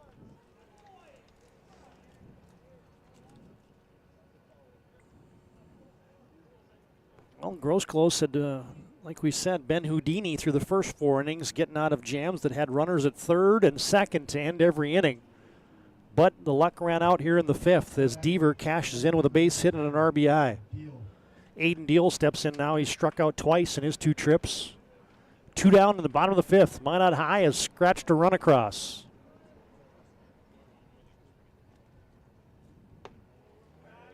Well, Gross had, like we said, Ben Houdini through the first 4 innings, getting out of jams that had runners at 3rd and 2nd to end every inning. But the luck ran out here in the 5th as Deaver cashes in with a base hit and an RBI. Aiden Deal steps in now. He's struck out twice in his 2 trips. 2 down in the bottom of the 5th. Minot High has scratched a run across.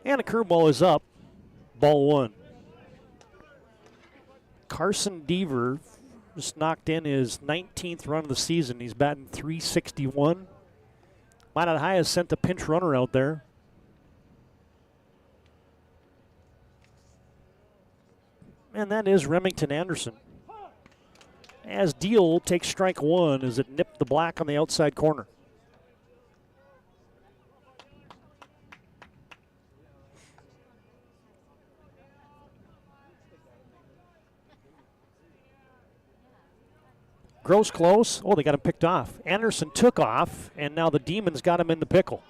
And a curveball is up. Ball 1. Carson Deaver just knocked in his 19th run of the season. He's batting .361. Minot High has sent a pinch runner out there. And that is Remington Anderson. As Deal takes strike 1 as it nipped the black on the outside corner. Gross close. Oh, they got him picked off. Anderson took off, and now the Demons got him in the pickle.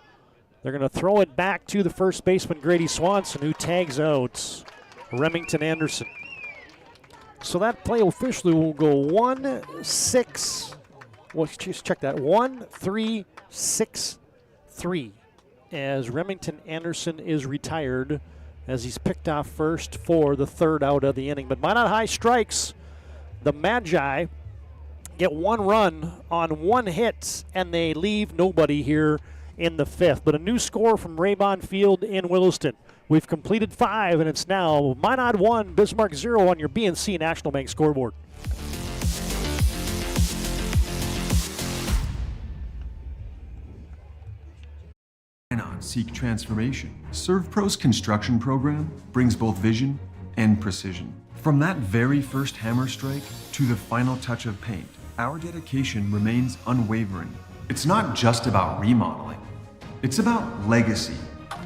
They're going to throw it back to the first baseman, Grady Swanson, who tags out Remington Anderson. So that play officially will go 1-6. Well, just check that. 1-3-6-3 as Remington Anderson is retired as he's picked off first for the 3rd out of the inning. But Minot High strikes. The Magi get 1 run on 1 hit, and they leave nobody here in the 5th. But a new score from Raybon Field in Williston. We've completed 5, and it's now Minot 1, Bismarck 0 on your BNC National Bank scoreboard. Cannot seek transformation. ServPro's construction program brings both vision and precision. From that very first hammer strike to the final touch of paint, our dedication remains unwavering. It's not just about remodeling, it's about legacy.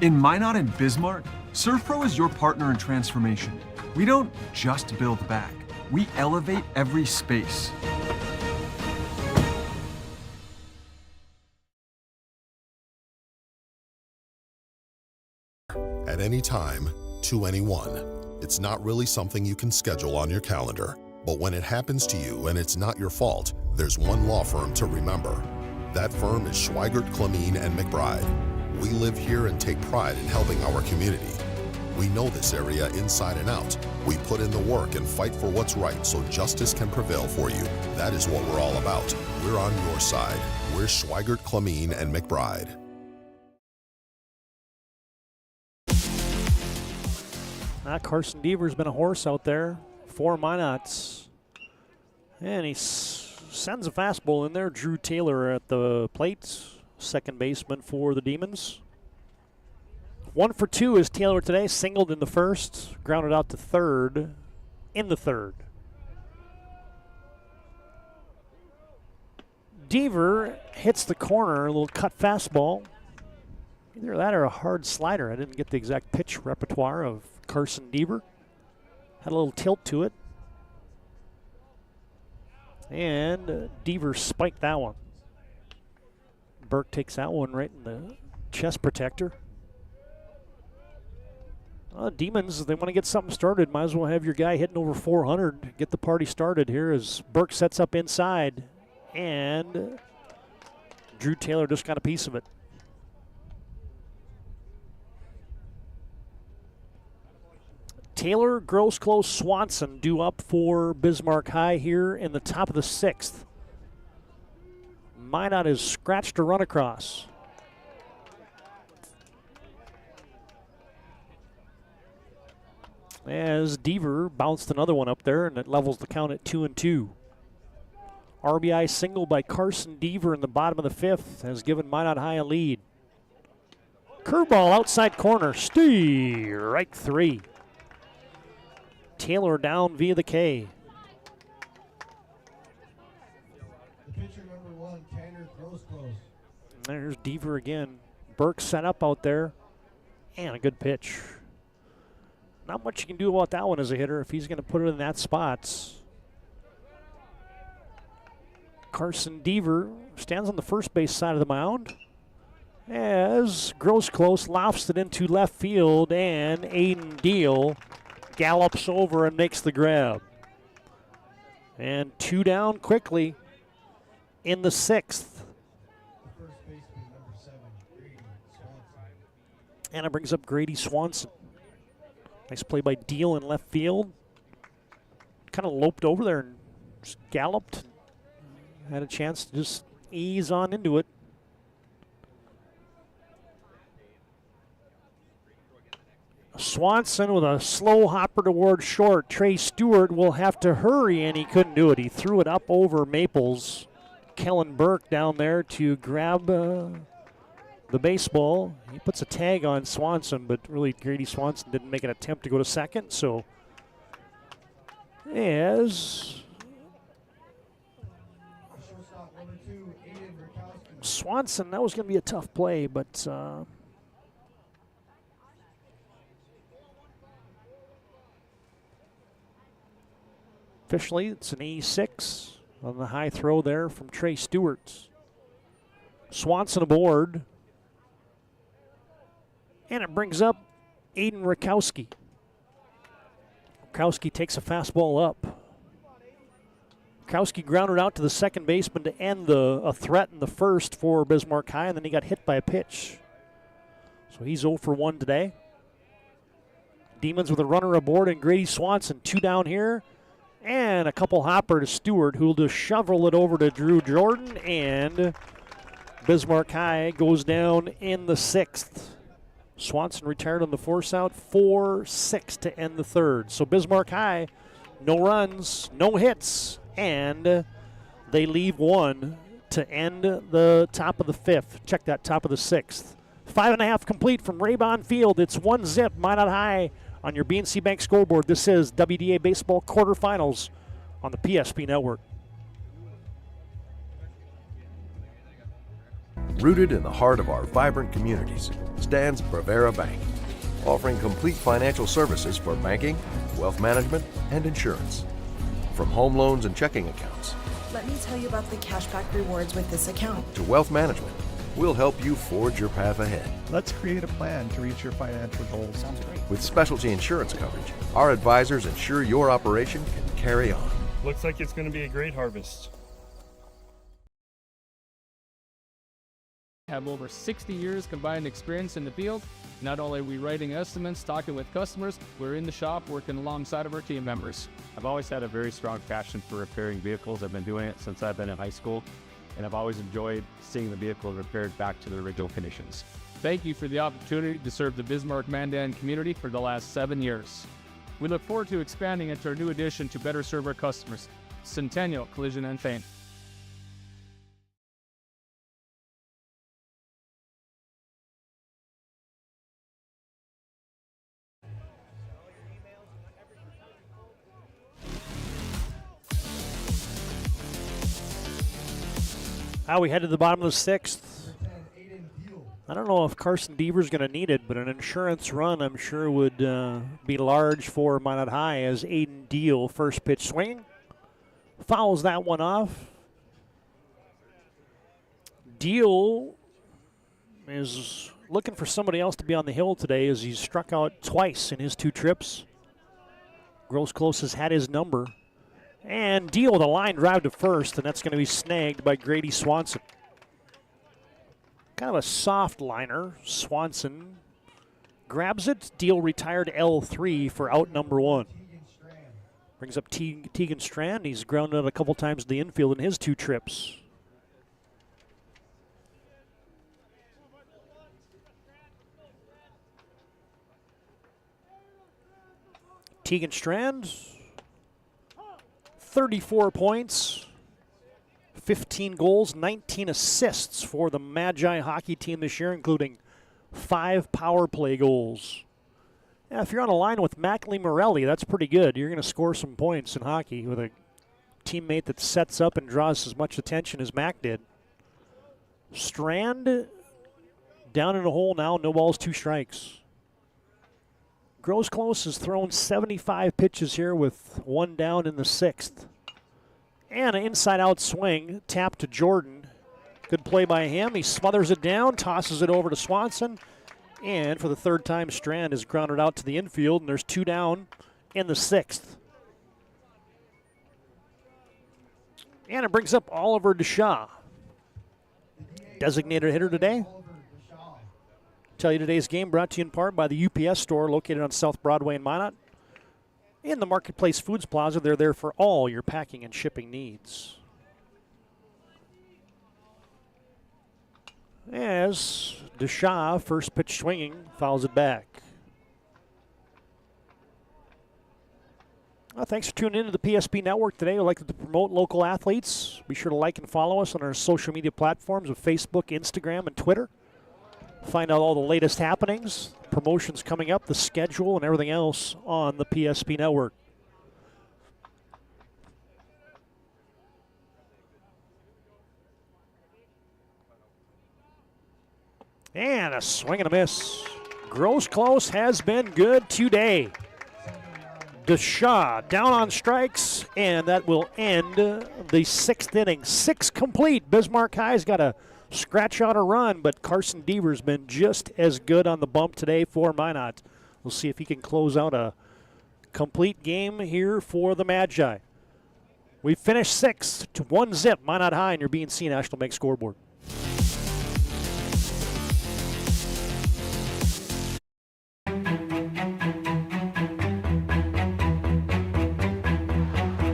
In Minot and Bismarck, ServPro is your partner in transformation. We don't just build back, we elevate every space. At any time, to anyone. It's not really something you can schedule on your calendar. But when it happens to you and it's not your fault, there's one law firm to remember. That firm is Schweigert, Clemene, and McBride. We live here and take pride in helping our community. We know this area inside and out. We put in the work and fight for what's right so justice can prevail for you. That is what we're all about. We're on your side. We're Schweigert, Clemene, and McBride. Carson Deaver's been a horse out there. 4 Minots. And he sends a fastball in there. Drew Taylor at the plate, second baseman for the Demons. 1 for 2 is Taylor today. Singled in the 1st, grounded out to 3rd in the 3rd. Deaver hits the corner, a little cut fastball. Either that or a hard slider. I didn't get the exact pitch repertoire of Carson Deaver. Had a little tilt to it. And Deaver spiked that one. Burke takes that one right in the chest protector. Demons, they want to get something started. Might as well have your guy hitting over 400. Get the party started here as Burke sets up inside. And Drew Taylor just got a piece of it. Taylor, Gross, Close, Swanson due up for Bismarck High here in the top of the 6th. Minot has scratched a run across. As Deaver bounced another one up there, and it levels the count at 2-2. RBI single by Carson Deaver in the bottom of the 5th has given Minot High a lead. Curveball outside corner, strike 3. Taylor down via the K. The pitcher number 1, Tanner Gross Close. There's Deaver again. Burke set up out there, and a good pitch. Not much you can do about that one as a hitter if he's going to put it in that spot. Carson Deaver stands on the first base side of the mound as Gross Close lofts it into left field, and Aiden Deal gallops over and makes the grab. And 2 down quickly in the 6th. First baseman number 7, Grady Swanson. And it brings up Grady Swanson. Nice play by Deal in left field. Kind of loped over there and just galloped. Had a chance to just ease on into it. Swanson with a slow hopper toward short. Trey Stewart will have to hurry, and he couldn't do it. He threw it up over Maples. Kellen Burke down there to grab the baseball. He puts a tag on Swanson, but really Grady Swanson didn't make an attempt to go to second. So as Shortstop number 2, Aiden Rakowski. Swanson, that was going to be a tough play, but officially it's an E6 on the high throw there from Trey Stewart. Swanson aboard. And it brings up Aiden Rakowski. Rakowski takes a fastball up. Rakowski grounded out to the second baseman to end a threat in the first for Bismarck High, and then he got hit by a pitch. So he's 0 for 1 today. Demons with a runner aboard and Grady Swanson, 2 down here. And a couple hopper to Stewart, who will just shovel it over to Drew Jordan, and Bismarck High goes down in the 6th. Swanson retired on the force out, 4-6 to end the 3rd. So Bismarck High, no runs, no hits, and they leave 1 to end the top of the 5th. Check that, top of the 6th. 5.5 complete from Raybon Field. It's 1-0, Minot High on your BNC Bank scoreboard. This is WDA Baseball Quarterfinals on the PSP Network. Rooted in the heart of our vibrant communities stands Bravera Bank, offering complete financial services for banking, wealth management, and insurance. From home loans and checking accounts Let me tell you about the cashback rewards with this account. to wealth management, we'll help you forge your path ahead. Let's create a plan to reach your financial goals. Sounds great. With specialty insurance coverage, our advisors ensure your operation can carry on. Looks like it's going to be a great harvest. Have over 60 years combined experience in the field. Not only are we writing estimates, talking with customers, we're in the shop working alongside of our team members. I've always had a very strong passion for repairing vehicles. I've been doing it since I've been in high school, and I've always enjoyed seeing the vehicle repaired back to their original conditions. Thank you for the opportunity to serve the Bismarck-Mandan community for the last 7 years. We look forward to expanding into our new addition to better serve our customers, Centennial Collision and Paint. Now we head to the bottom of the 6th. I don't know if Carson Deaver's going to need it, but an insurance run I'm sure would be large for Minot High as Aiden Deal, first pitch swing, fouls that one off. Deal is looking for somebody else to be on the hill today as he's struck out twice in his 2 trips. Gross Close has had his number. And Deal with a line drive to first, and that's going to be snagged by Grady Swanson. Kind of a soft liner. Swanson grabs it. Deal retired L3 for out number 1. Brings up Tegan Strand. He's grounded out a couple times in the infield in his 2 trips. Tegan Strand, 34 points, 15 goals, 19 assists for the Magi hockey team this year, including 5 power play goals. Yeah, if you're on a line with Mackley Morelli, that's pretty good. You're going to score some points in hockey with a teammate that sets up and draws as much attention as Mac did. Strand down in a hole now, no balls, 2 strikes. Gross Close has thrown 75 pitches here with 1 down in the 6th. And an inside-out swing, tap to Jordan. Good play by him. He smothers it down, tosses it over to Swanson. And for the 3rd time, Strand is grounded out to the infield, and there's 2 down in the 6th. And it brings up Oliver DeShaw. Designated hitter today. Tell you today's game brought to you in part by the UPS store located on South Broadway in Minot. In the Marketplace Foods Plaza, they're there for all your packing and shipping needs. As DeShaw, first pitch swinging, fouls it back. Well, thanks for tuning into the PSP Network today. We'd like to promote local athletes. Be sure to like and follow us on our social media platforms of Facebook, Instagram, and Twitter. Find out all the latest happenings, promotions coming up, the schedule, and everything else on the PSP Network. And a swing and a miss. Gross Close has been good today. DeShaw down on strikes, and that will end the 6th inning. 6 complete. Bismarck High's got a scratch out a run, but Carson Deaver's been just as good on the bump today for Minot. We'll see if he can close out a complete game here for the Magi. We finished 6 to 1-0 Minot High in your B&C National Bank scoreboard.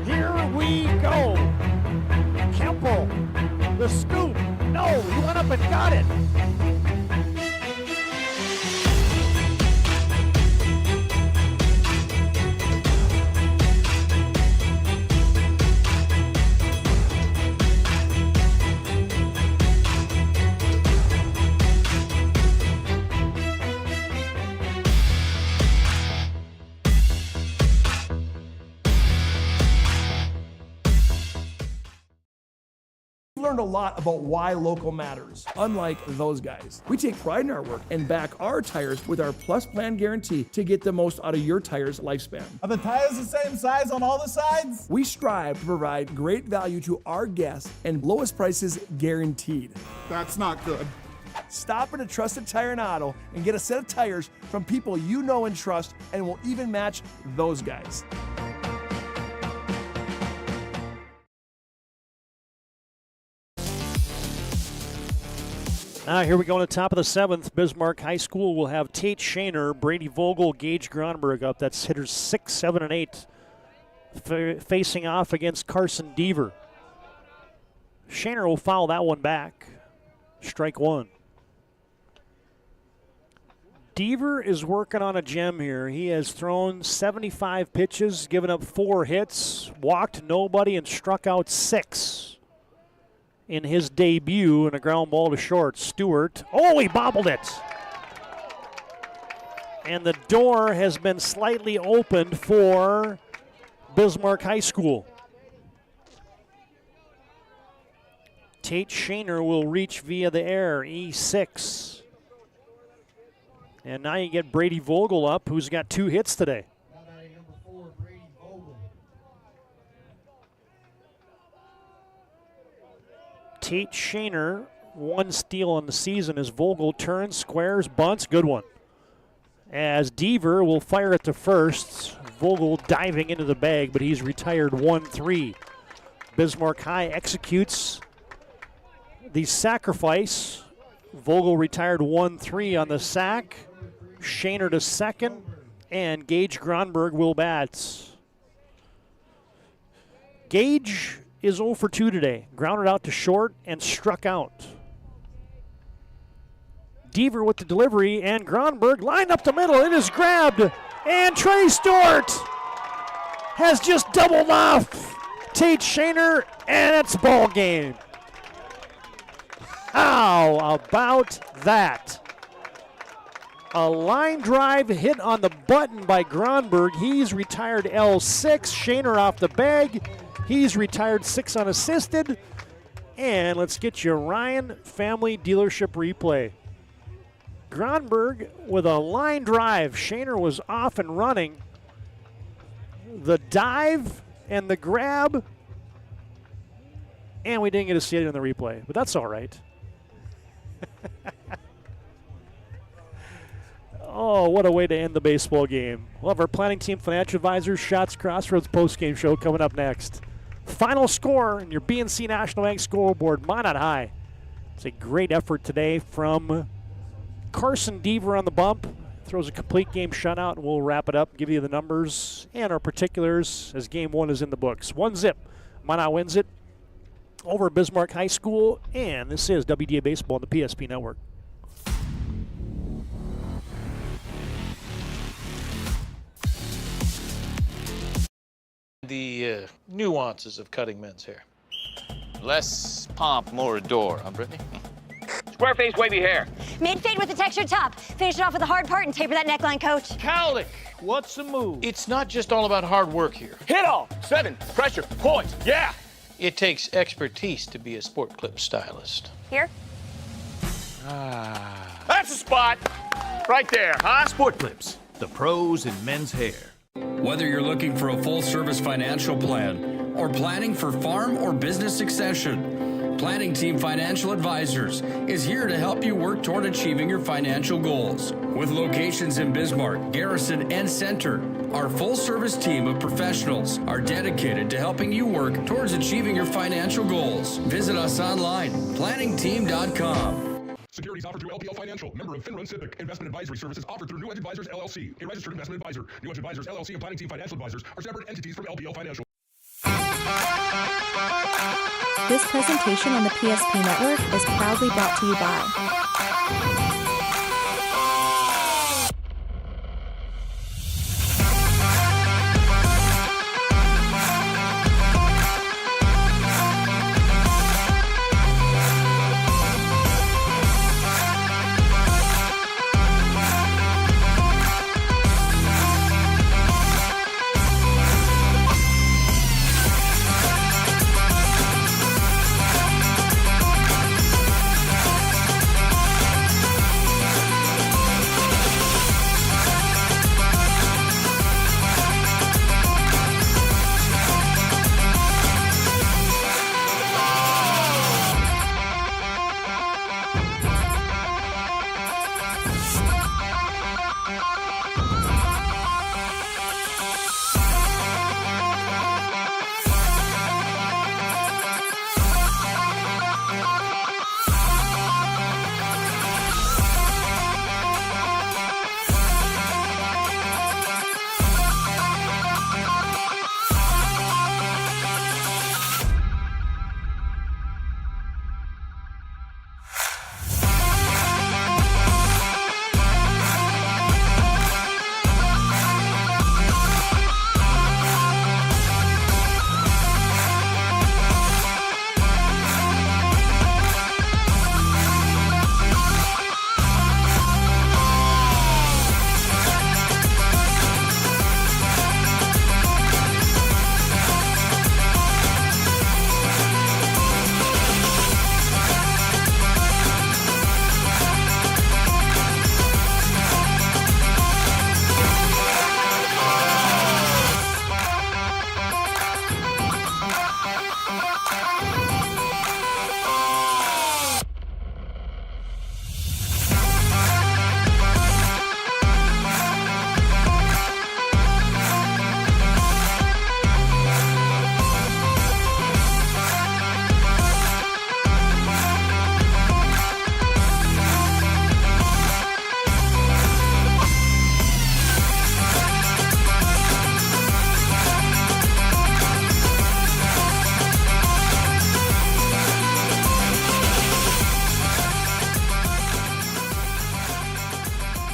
Here we go. Kemple, the scoop. No, he went up and got it. Learned a lot about why local matters. Unlike those guys, we take pride in our work and back our tires with our Plus Plan guarantee to get the most out of your tires' lifespan. Are the tires the same size on all the sides? We strive to provide great value to our guests and lowest prices guaranteed. That's not good. Stop at a trusted tire and auto and get a set of tires from people you know and trust, and will even match those guys. Here we go in the top of the 7th. Bismarck High School will have Tate Shaner, Brady Vogel, Gage Gronberg up. That's hitters 6, 7, and 8 facing off against Carson Deaver. Shaner will foul that one back. Strike 1. Deaver is working on a gem here. He has thrown 75 pitches, given up 4 hits, walked nobody, and struck out 6. In his debut, and a ground ball to short. Stewart, oh, he bobbled it. And the door has been slightly opened for Bismarck High School. Tate Shaner will reach via the air, E6. And now you get Brady Vogel up, who's got 2 hits today. Tate Shaner one steal in the season as Vogel turns, squares, bunts. Good one. As Deaver will fire it to first. Vogel diving into the bag, but he's retired 1-3. Bismarck High executes the sacrifice. Vogel retired 1-3 on the sack. Shaner to second, and Gage Gronberg will bat. Gage is 0 for 2 today. Grounded out to short and struck out. Deaver with the delivery, and Gronberg lined up the middle. It is grabbed, and Trey Stewart has just doubled off Tate Shaner, and it's ball game. How about that? A line drive hit on the button by Gronberg. He's retired L6. Shaner off the bag. He's retired 6 unassisted. And let's get you Ryan Family Dealership replay. Gronberg with a line drive. Shaner was off and running. The dive and the grab. And we didn't get to see it in the replay, but that's all right. Oh, what a way to end the baseball game. We'll have our planning team financial advisors, Shots Crossroads postgame show coming up next. Final score in your BNC National Bank scoreboard, Minot High. It's a great effort today from Carson Deaver on the bump. Throws a complete game shutout, and we'll wrap it up, give you the numbers and our particulars as game 1 is in the books. 1-0. Minot wins it over Bismarck High School, and this is WDA Baseball on the PSP Network. The nuances of cutting men's hair. Less pomp, more adore, huh, Brittany? Square face, wavy hair. Mid-fade with a textured top. Finish it off with a hard part and taper that neckline, coach. Cowlick, what's the move? It's not just all about hard work here. Hit all. 7. Pressure. Points. Yeah. It takes expertise to be a sport clip stylist. Here. That's the spot. Right there, huh? Sport Clips, the pros in men's hair. Whether you're looking for a full-service financial plan or planning for farm or business succession, Planning Team Financial Advisors is here to help you work toward achieving your financial goals. With locations in Bismarck, Garrison, and Center, our full-service team of professionals are dedicated to helping you work towards achieving your financial goals. Visit us online, planningteam.com. Securities offered through LPL Financial, member of FINRA SIPC. Investment advisory services offered through New Edge Advisors, LLC, a registered investment advisor. New Edge Advisors, LLC, and Planning Team Financial Advisors are separate entities from LPL Financial. This presentation on the PSP Network is proudly brought to you by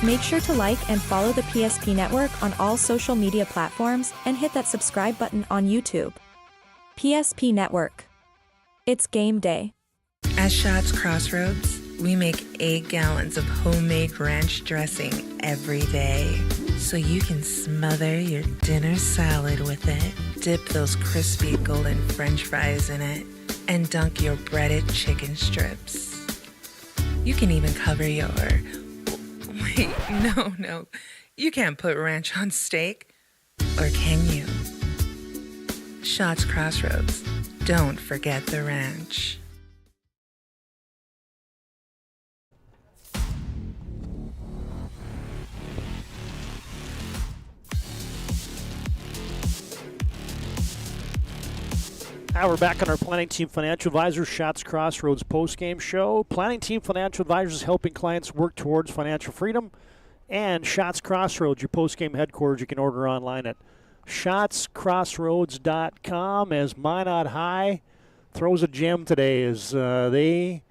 Make sure to like and follow the PSP Network on all social media platforms and hit that subscribe button on YouTube. PSP Network. It's game day. At Shots Crossroads, we make 8 gallons of homemade ranch dressing every day, so you can smother your dinner salad with it, dip those crispy golden French fries in it, and dunk your breaded chicken strips. You can even cover your... Wait, no. You can't put ranch on steak. Or can you? Shots Crossroads. Don't forget the ranch. Now we're back on our Planning Team Financial Advisors Shots Crossroads postgame show. Planning Team Financial Advisors is helping clients work towards financial freedom. And Shots Crossroads, your postgame headquarters, you can order online at shotscrossroads.com. As Minot High throws a gem today, as they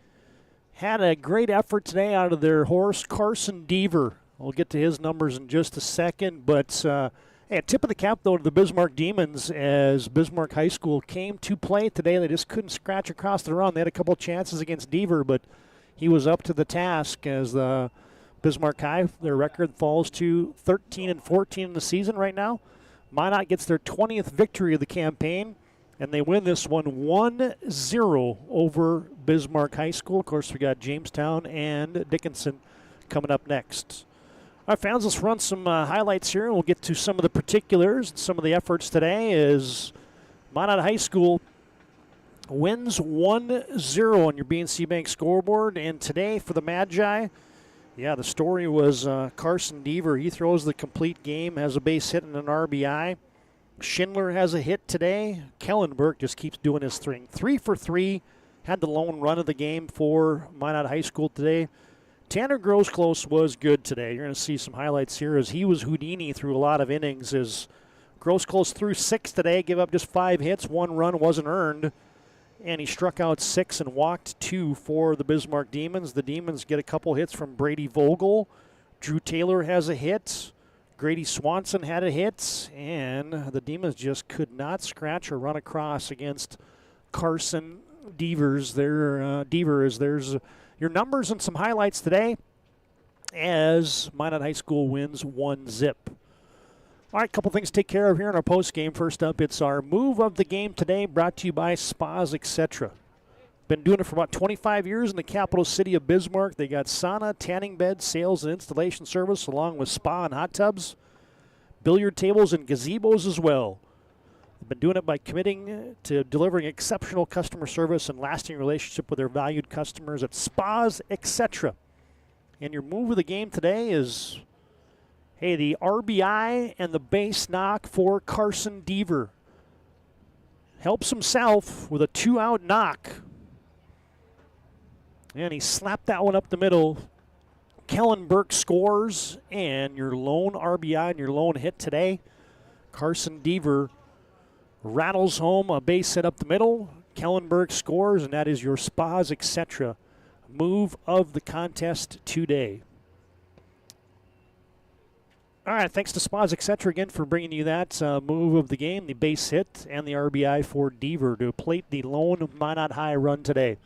had a great effort today out of their horse, Carson Deaver. We'll get to his numbers in just a second, but... Hey, tip of the cap, though, to the Bismarck Demons as Bismarck High School came to play today. They just couldn't scratch across the run. They had a couple chances against Deaver, but he was up to the task as the Bismarck High, their record falls to 13-14 in the season right now. Minot gets their 20th victory of the campaign, and they win this one 1-0 over Bismarck High School. Of course, we got Jamestown and Dickinson coming up next. All right, fans, let's run some highlights here. We'll get to some of the particulars. Some of the efforts today is Minot High School wins 1-0 on your BNC Bank scoreboard. And today for the Magi, the story was Carson Deaver. He throws the complete game, has a base hit and an RBI. Schindler has a hit today. Kellenberg just keeps doing his thing. 3 for 3, had the lone run of the game for Minot High School today. Tanner Grosclose was good today. You're going to see some highlights here as he was Houdini through a lot of innings. As Grosclose threw 6 today, gave up just 5 hits, 1 run wasn't earned, and he struck out 6 and walked 2 for the Bismarck Demons. The Demons get a couple hits from Brady Vogel. Drew Taylor has a hit. Grady Swanson had a hit, and the Demons just could not scratch or run across against Carson Deavers. There's your numbers and some highlights today as Minot High School wins 1-0. All right, a couple things to take care of here in our post game. First up, it's our move of the game today, brought to you by Spas Etc. Been doing it for about 25 years in the capital city of Bismarck. They got sauna, tanning beds, sales, and installation service, along with spa and hot tubs, billiard tables, and gazebos as well. They've been doing it by committing to delivering exceptional customer service and lasting relationship with their valued customers at Spas Etc. And your move of the game today is, the RBI and the base knock for Carson Deaver. Helps himself with a 2-out knock. And he slapped that one up the middle. Kellenberg scores, and your lone RBI and your lone hit today. Carson Deaver rattles home a base hit up the middle. Kellenberg scores, and that is your Spas Etc. move of the contest today. All right, thanks to Spas Etc. again for bringing you that move of the game, the base hit and the RBI for Deaver to plate the lone Minot High run today.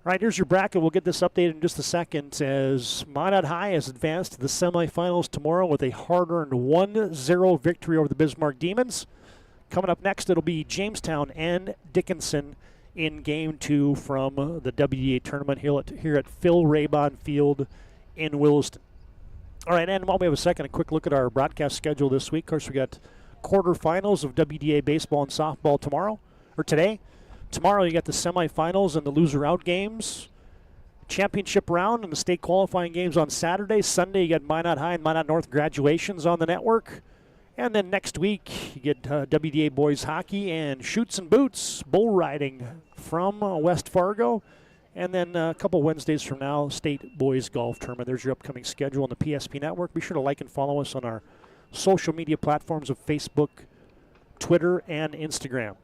All right, here's your bracket. We'll get this updated in just a second as Minot High has advanced to the semifinals tomorrow with a hard-earned 1-0 victory over the Bismarck Demons. Coming up next, it'll be Jamestown and Dickinson in Game 2 from the WDA tournament here at Phil Raybon Field in Williston. All right, and while we have a second, a quick look at our broadcast schedule this week. Of course, we got quarterfinals of WDA baseball and softball today. Tomorrow, you got the semifinals and the loser-out games. Championship round and the state qualifying games on Saturday. Sunday, you got Minot High and Minot North graduations on the network. And then next week, you get WDA boys hockey and Shoots and Boots bull riding from West Fargo. And then a couple Wednesdays from now, state boys golf tournament. There's your upcoming schedule on the PSP Network. Be sure to like and follow us on our social media platforms of Facebook, Twitter, and Instagram.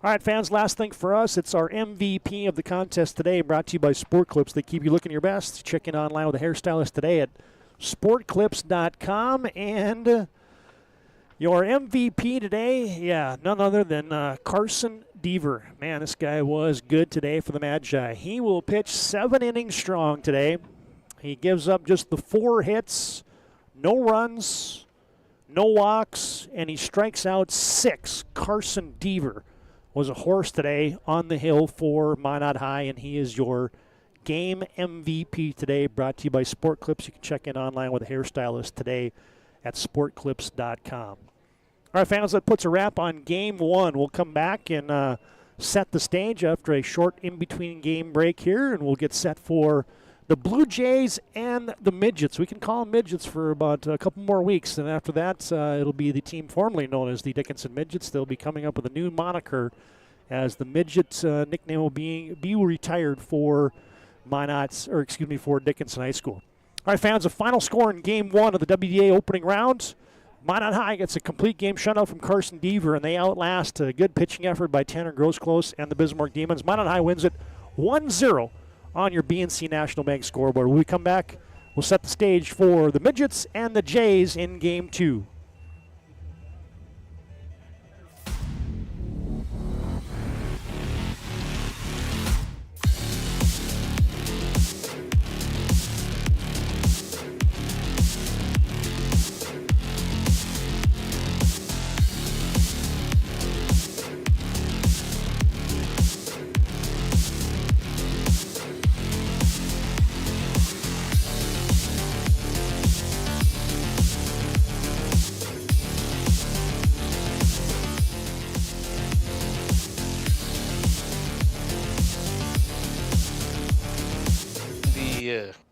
All right, fans, last thing for us, it's our MVP of the contest today, brought to you by Sport Clips. They keep you looking your best. Check in online with a hairstylist today at sportclips.com. And your MVP today, none other than Carson Deaver. Man, this guy was good today for the Magi. He will pitch 7 innings strong today. He gives up just the 4 hits, no runs, no walks, and he strikes out 6. Carson Deaver was a horse today on the hill for Minot High, and he is your game MVP today, brought to you by Sport Clips. You can check in online with a hairstylist today at sportclips.com. All right, fans, that puts a wrap on Game 1. We'll come back and set the stage after a short in-between game break here, and we'll get set for the Blue Jays and the Midgets. We can call them Midgets for about a couple more weeks, and after that, it'll be the team formerly known as the Dickinson Midgets. They'll be coming up with a new moniker, as the Midget nickname will be retired for for Dickinson High School. All right, fans, a final score in Game 1 of the WDA opening round. Minot High gets a complete game shutout from Carson Deaver, and they outlast a good pitching effort by Tanner Grosclose and the Bismarck Demons. Minot High wins it 1-0 on your BNC National Bank scoreboard. When we come back, we'll set the stage for the Midgets and the Jays in Game 2.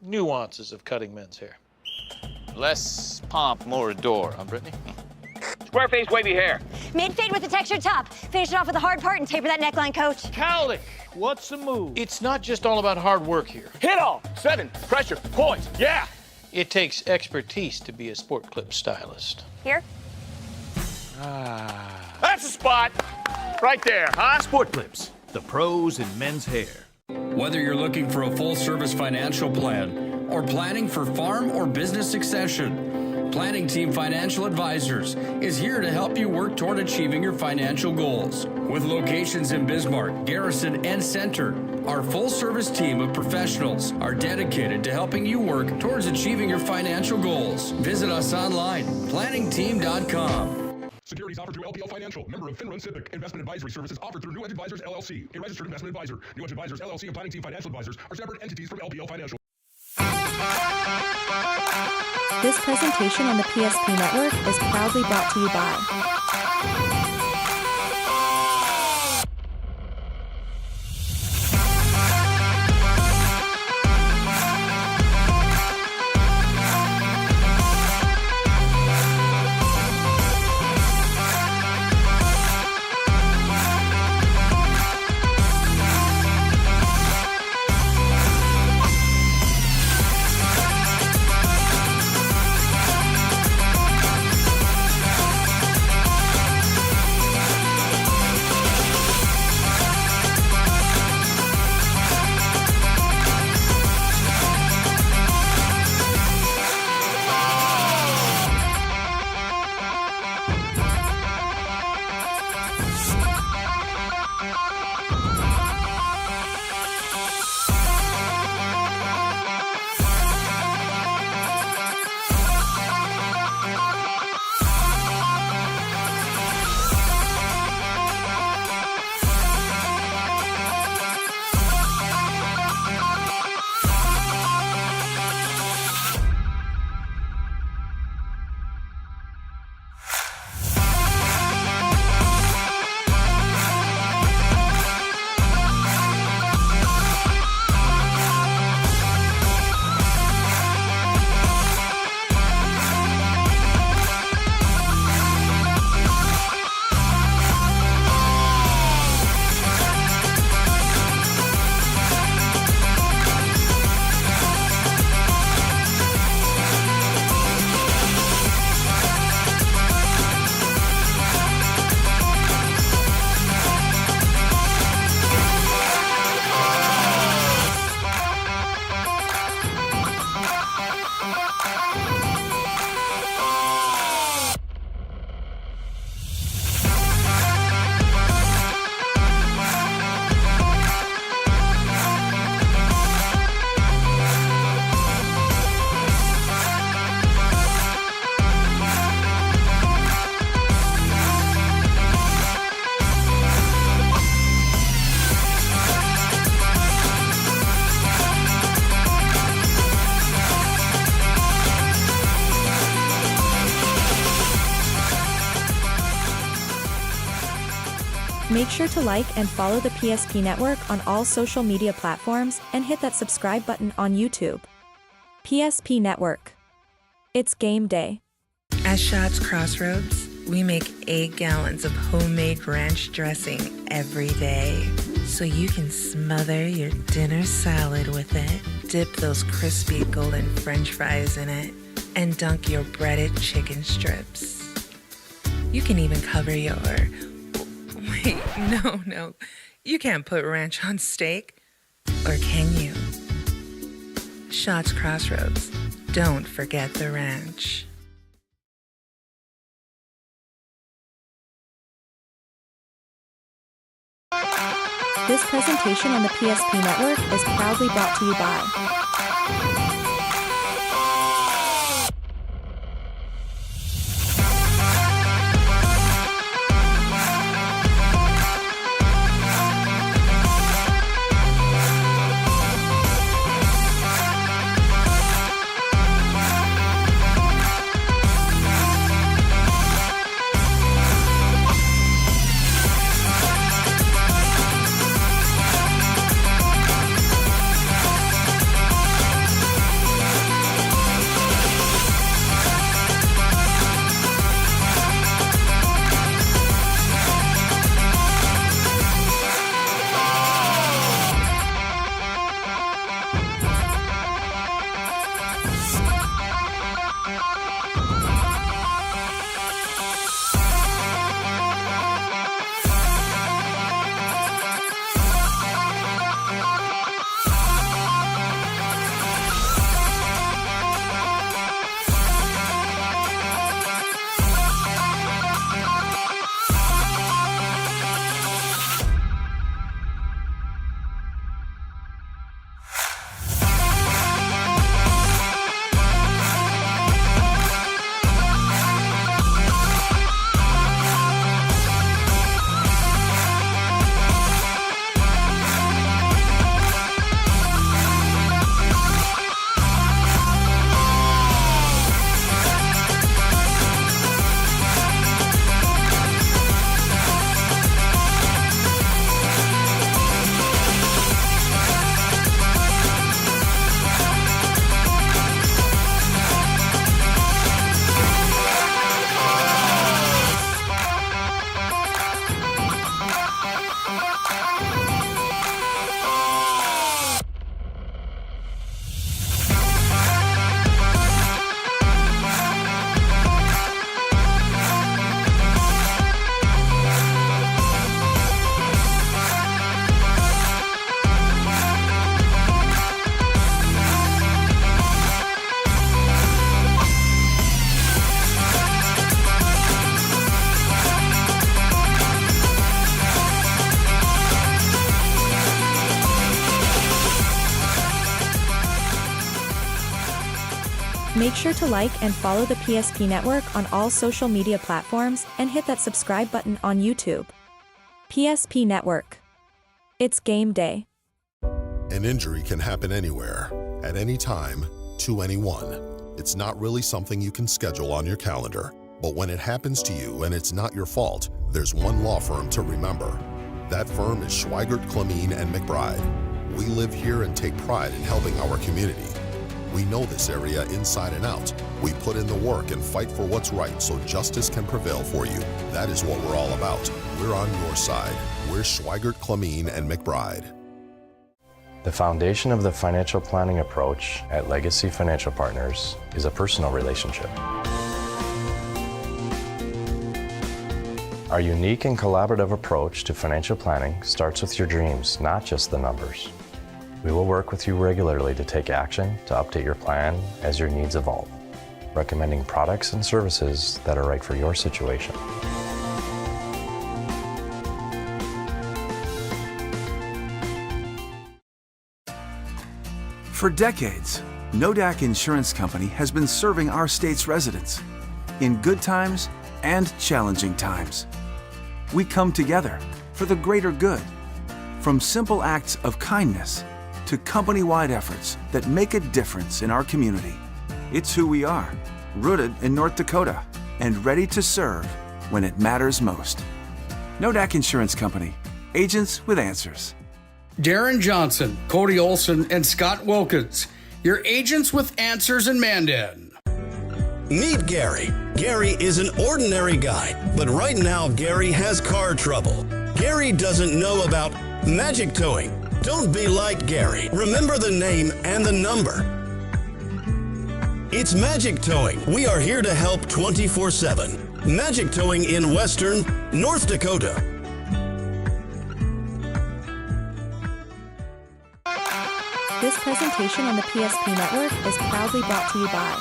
Nuances of cutting men's hair. Less pomp, more adore, huh, Brittany? Square face wavy hair. Mid-fade with a textured top. Finish it off with the hard part and taper that neckline, coach. Cowlick, what's the move? It's not just all about hard work here. Hit all. 7. Pressure. Points. Yeah. It takes expertise to be a Sport Clip stylist. Here? That's the spot. Right there, huh? Sport Clips, the pros in men's hair. Whether you're looking for a full-service financial plan or planning for farm or business succession, Planning Team Financial Advisors is here to help you work toward achieving your financial goals. With locations in Bismarck, Garrison, and Center, our full-service team of professionals are dedicated to helping you work towards achieving your financial goals. Visit us online, planningteam.com. Securities offered through LPL Financial, member of FinRun SIPC. Investment advisory services offered through New Edge Advisors, LLC, a registered investment advisor. New Edge Advisors, LLC, and Planning Team Financial Advisors are separate entities from LPL Financial. This presentation on the PSP Network is proudly brought to you by Make sure to like and follow the PSP Network on all social media platforms and hit that subscribe button on YouTube. PSP Network. It's game day. At Shots Crossroads, we make 8 gallons of homemade ranch dressing every day, so you can smother your dinner salad with it, dip those crispy golden French fries in it, and dunk your breaded chicken strips. You can even cover your... Wait, no. You can't put ranch on steak. Or can you? Shots Crossroads. Don't forget the ranch. This presentation on the PSP Network is proudly brought to you by Make sure to like and follow the PSP Network on all social media platforms and hit that subscribe button on YouTube. PSP Network. It's game day. An injury can happen anywhere, at any time, to anyone. It's not really something you can schedule on your calendar. But when it happens to you and it's not your fault, there's one law firm to remember. That firm is Schweigert, Clemene, and McBride. We live here and take pride in helping our community. We know this area inside and out. We put in the work and fight for what's right so justice can prevail for you. That is what we're all about. We're on your side. We're Schweigert, Clemene, and McBride. The foundation of the financial planning approach at Legacy Financial Partners is a personal relationship. Our unique and collaborative approach to financial planning starts with your dreams, not just the numbers. We will work with you regularly to take action to update your plan as your needs evolve, recommending products and services that are right for your situation. For decades, Nodak Insurance Company has been serving our state's residents in good times and challenging times. We come together for the greater good, from simple acts of kindness to company-wide efforts that make a difference in our community. It's who we are, rooted in North Dakota and ready to serve when it matters most. Wda Insurance Company. Agents with answers. Darren Johnson, Cody Olson, and Scott Wilkins, your agents with answers in Mandan. Meet Gary. Gary is an ordinary guy, but right now Gary has car trouble. Gary doesn't know about magic towing. Don't be like Gary. Remember the name and the number. It's Magic Towing. We are here to help 24/7. Magic Towing in Western North Dakota. This presentation on the PSP Network is proudly brought to you by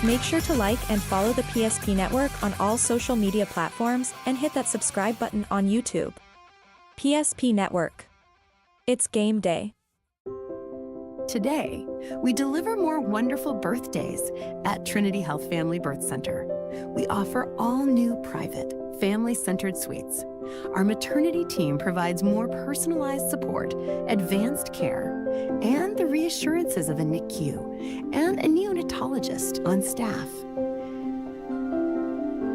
Make sure to like and follow the PSP Network on all social media platforms and hit that subscribe button on YouTube. PSP Network. It's game day. Today, we deliver more wonderful birthdays at Trinity Health Family Birth Center. We offer all new private, family-centered suites. Our maternity team provides more personalized support, advanced care, and the reassurances of a NICU and a neonatologist on staff.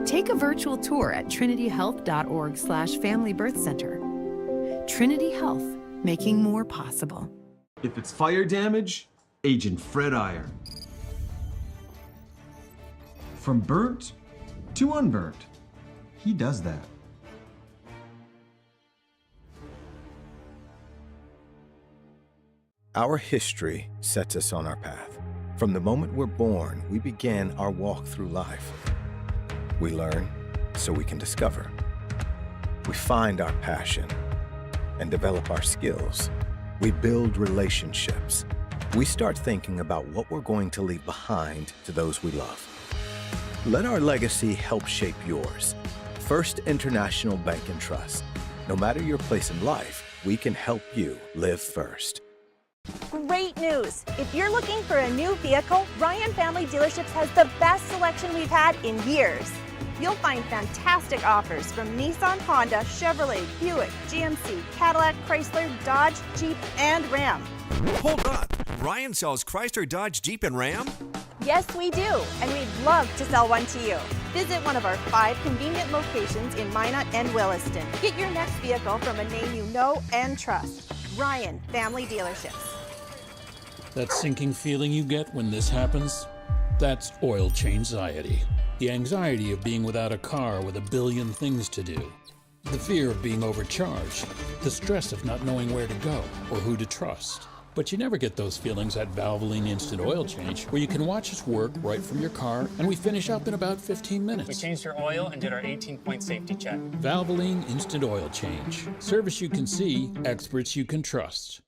Take a virtual tour at trinityhealth.org/Family Birth Center. Trinity Health, making more possible. If it's fire damage, Agent Fred Iyer. From burnt to unburnt, he does that. Our history sets us on our path. From the moment we're born, we begin our walk through life. We learn so we can discover. We find our passion and develop our skills. We build relationships. We start thinking about what we're going to leave behind to those we love. Let our legacy help shape yours. First International Bank and Trust. No matter your place in life, we can help you live first. Great news! If you're looking for a new vehicle, Ryan Family Dealerships has the best selection we've had in years. You'll find fantastic offers from Nissan, Honda, Chevrolet, Buick, GMC, Cadillac, Chrysler, Dodge, Jeep, and Ram. Hold on! Ryan sells Chrysler, Dodge, Jeep, and Ram? Yes, we do, and we'd love to sell one to you. Visit one of our 5 convenient locations in Minot and Williston. Get your next vehicle from a name you know and trust. Ryan Family Dealerships. That sinking feeling you get when this happens? That's oil change-anxiety. The anxiety of being without a car with a billion things to do. The fear of being overcharged. The stress of not knowing where to go or who to trust. But you never get those feelings at Valvoline Instant Oil Change, where you can watch us work right from your car, and we finish up in about 15 minutes. We changed your oil and did our 18-point safety check. Valvoline Instant Oil Change. Service you can see, experts you can trust.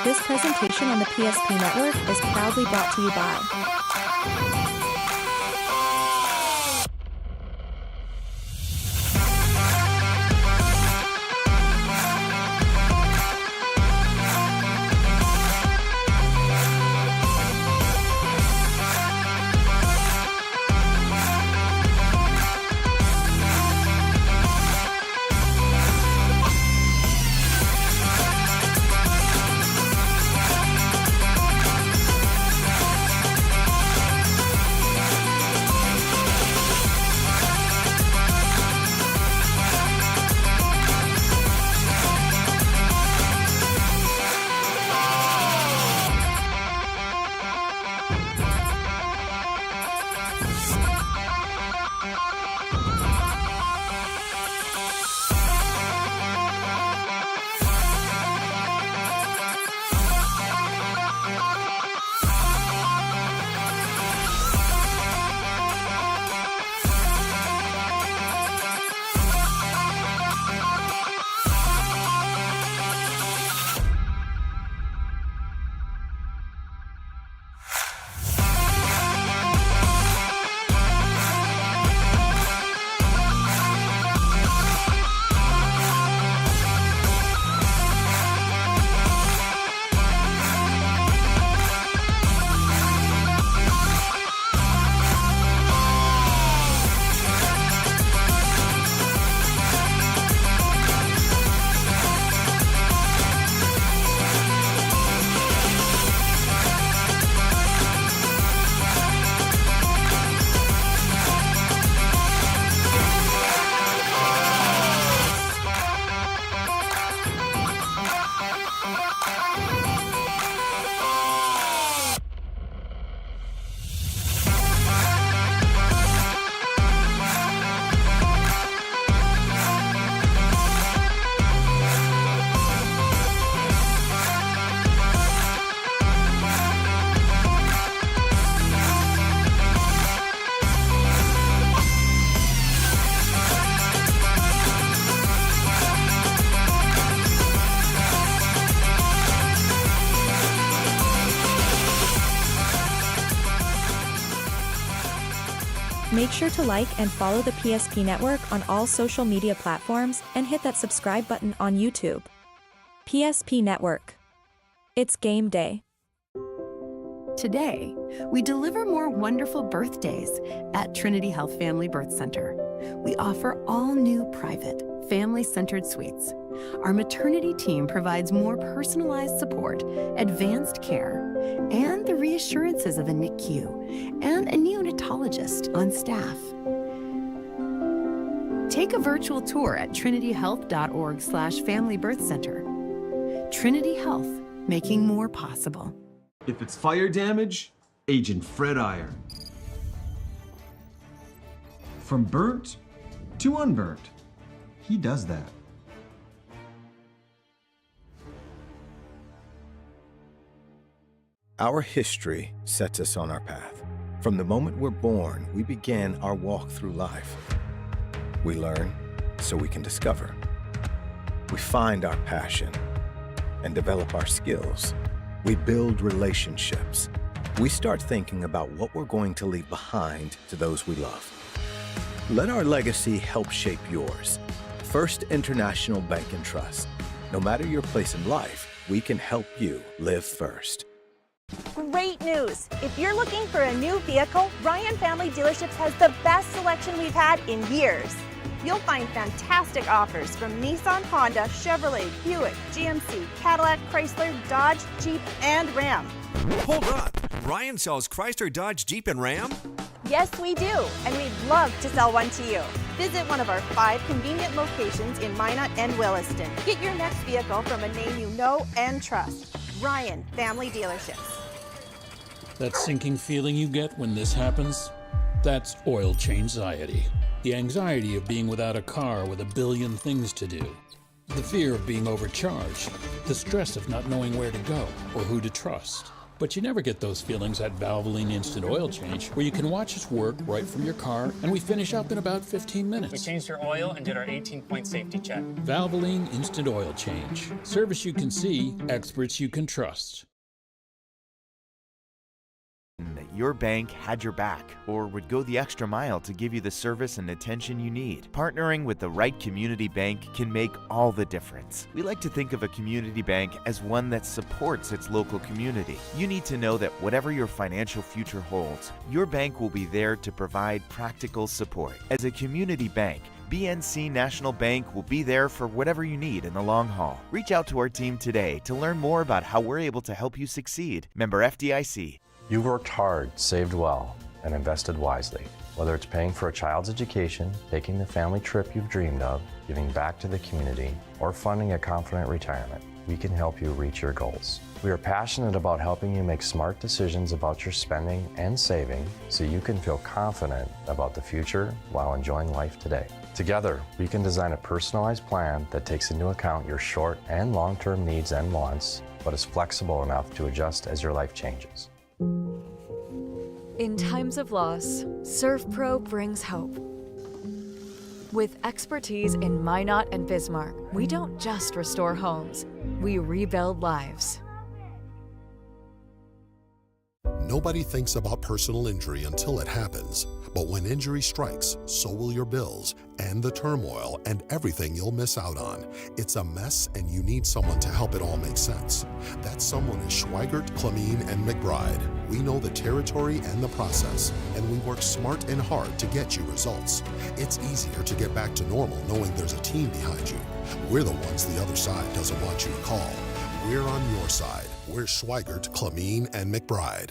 This presentation on the PSP Network is proudly brought to you by Make sure to like and follow the PSP Network on all social media platforms and hit that subscribe button on YouTube. PSP Network. It's game day. Today, we deliver more wonderful birthdays at Trinity Health Family Birth Center. We offer all new private, family-centered suites. Our maternity team provides more personalized support, advanced care, and the reassurances of a NICU and a neonatologist on staff. Take a virtual tour at trinityhealth.org/familybirthcenter. Trinity Health, making more possible. If it's fire damage, Agent Fred Iron. From burnt to unburnt, he does that. Our history sets us on our path. From the moment we're born, we begin our walk through life. We learn so we can discover. We find our passion and develop our skills. We build relationships. We start thinking about what we're going to leave behind to those we love. Let our legacy help shape yours. First International Bank and Trust. No matter your place in life, we can help you live first. Great news! If you're looking for a new vehicle, Ryan Family Dealerships has the best selection we've had in years. You'll find fantastic offers from Nissan, Honda, Chevrolet, Buick, GMC, Cadillac, Chrysler, Dodge, Jeep, and Ram. Hold on. Ryan sells Chrysler, Dodge, Jeep, and Ram? Yes, we do, and we'd love to sell one to you. Visit one of our 5 convenient locations in Minot and Williston. Get your next vehicle from a name you know and trust. Ryan Family Dealerships. That sinking feeling you get when this happens? That's oil change-anxiety. The anxiety of being without a car with a billion things to do. The fear of being overcharged. The stress of not knowing where to go or who to trust. But you never get those feelings at Valvoline Instant Oil Change, where you can watch us work right from your car, and we finish up in about 15 minutes. We changed your oil and did our 18-point safety check. Valvoline Instant Oil Change. Service you can see, experts you can trust. That your bank had your back or would go the extra mile to give you the service and attention you need. Partnering with the right community bank can make all the difference. We like to think of a community bank as one that supports its local community. You need to know that whatever your financial future holds, your bank will be there to provide practical support. As a community bank, BNC National Bank will be there for whatever you need in the long haul. Reach out to our team today to learn more about how we're able to help you succeed. Member FDIC. You've worked hard, saved well, and invested wisely. Whether it's paying for a child's education, taking the family trip you've dreamed of, giving back to the community, or funding a confident retirement, we can help you reach your goals. We are passionate about helping you make smart decisions about your spending and saving so you can feel confident about the future while enjoying life today. Together, we can design a personalized plan that takes into account your short and long-term needs and wants, but is flexible enough to adjust as your life changes. In times of loss, ServPro brings hope. With expertise in Minot and Bismarck, we don't just restore homes, we rebuild lives. Nobody thinks about personal injury until it happens. But when injury strikes, so will your bills and the turmoil and everything you'll miss out on. It's a mess and you need someone to help it all make sense. That someone is Schweigert, Clemene, and McBride. We know the territory and the process, and we work smart and hard to get you results. It's easier to get back to normal knowing there's a team behind you. We're the ones the other side doesn't want you to call. We're on your side. We're Schweigert, Clemene, and McBride.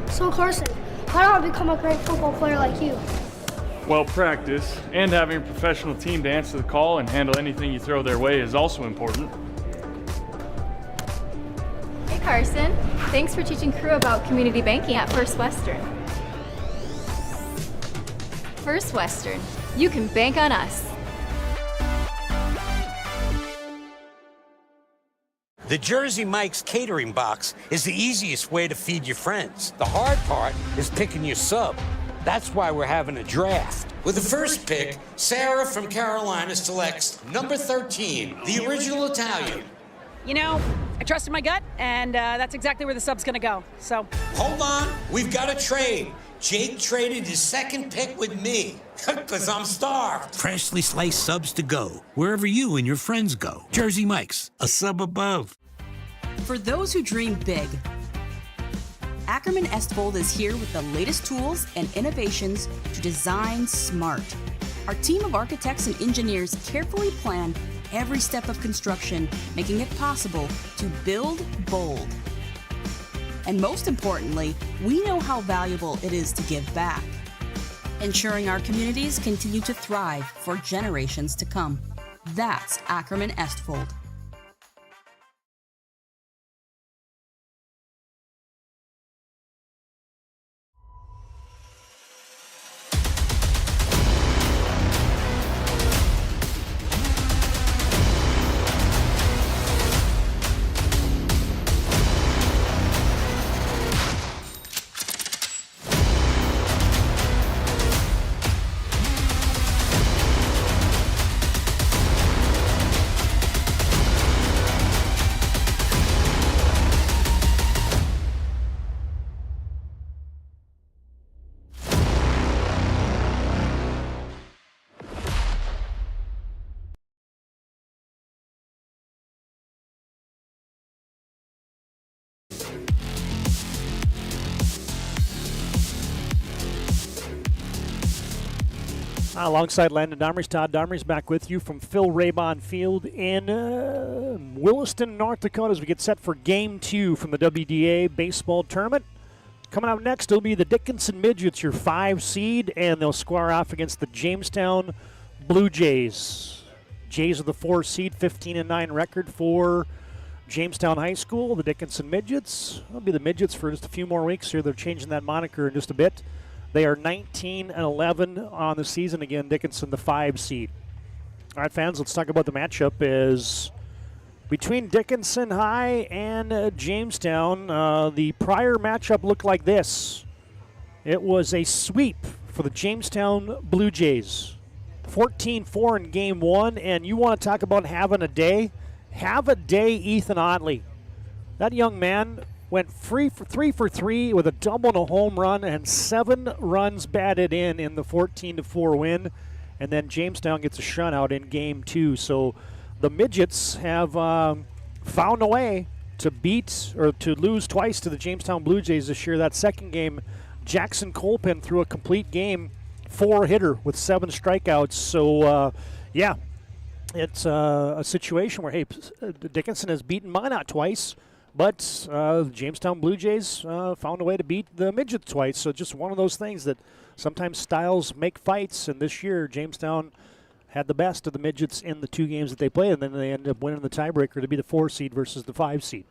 So Carson, how do I become a great football player like you? Well, practice and having a professional team to answer the call and handle anything you throw their way is also important. Hey Carson, thanks for teaching crew about community banking at First Western. First Western, you can bank on us. The Jersey Mike's catering box is the easiest way to feed your friends. The hard part is picking your sub. That's why we're having a draft. With the first pick, Sarah from Carolina selects number 13, the original Italian. You know, I trusted my gut, and that's exactly where the sub's gonna go, so. Hold on, we've got a trade. Jake traded his second pick with me, because I'm starved. Freshly sliced subs to go, wherever you and your friends go. Jersey Mike's, a sub above. For those who dream big, Ackerman Estvold is here with the latest tools and innovations to design smart. Our team of architects and engineers carefully plan every step of construction, making it possible to build bold. And most importantly, we know how valuable it is to give back, ensuring our communities continue to thrive for generations to come. That's Ackerman Estvold. Alongside Landon Domrys, Todd Domrys back with you from Phil Raybon Field in Williston, North Dakota, as we get set for Game 2 from the WDA Baseball Tournament. Coming up next will be the Dickinson Midgets, your 5 seed, and they'll square off against the Jamestown Blue Jays. Jays are the 4 seed, 15-9 record for Jamestown High School, the Dickinson Midgets. It'll be the Midgets for just a few more weeks here. They're changing that moniker in just a bit. They are 19-11 on the season. Again, Dickinson, the 5 seed. All right, fans, let's talk about the matchup. Is between Dickinson High and Jamestown. The prior matchup looked like this. It was a sweep for the Jamestown Blue Jays. 14-4 in game 1, and you want to talk about having a day? Have a day, Ethan Otley. That young man went 3 for 3 with a double and a home run and 7 runs batted in the 14-4 win. And then Jamestown gets a shutout in game 2. So the Midgets have found a way to beat or to lose twice to the Jamestown Blue Jays this year. That second game, Jackson Colpin threw a complete game 4-hitter with 7 strikeouts. So, yeah. It's a situation where, hey, Dickinson has beaten Minot twice, but the Jamestown Blue Jays found a way to beat the Midgets twice. So just one of those things that sometimes styles make fights, and this year Jamestown had the best of the Midgets in the 2 games that they played, and then they ended up winning the tiebreaker to be the 4 seed versus the 5 seed.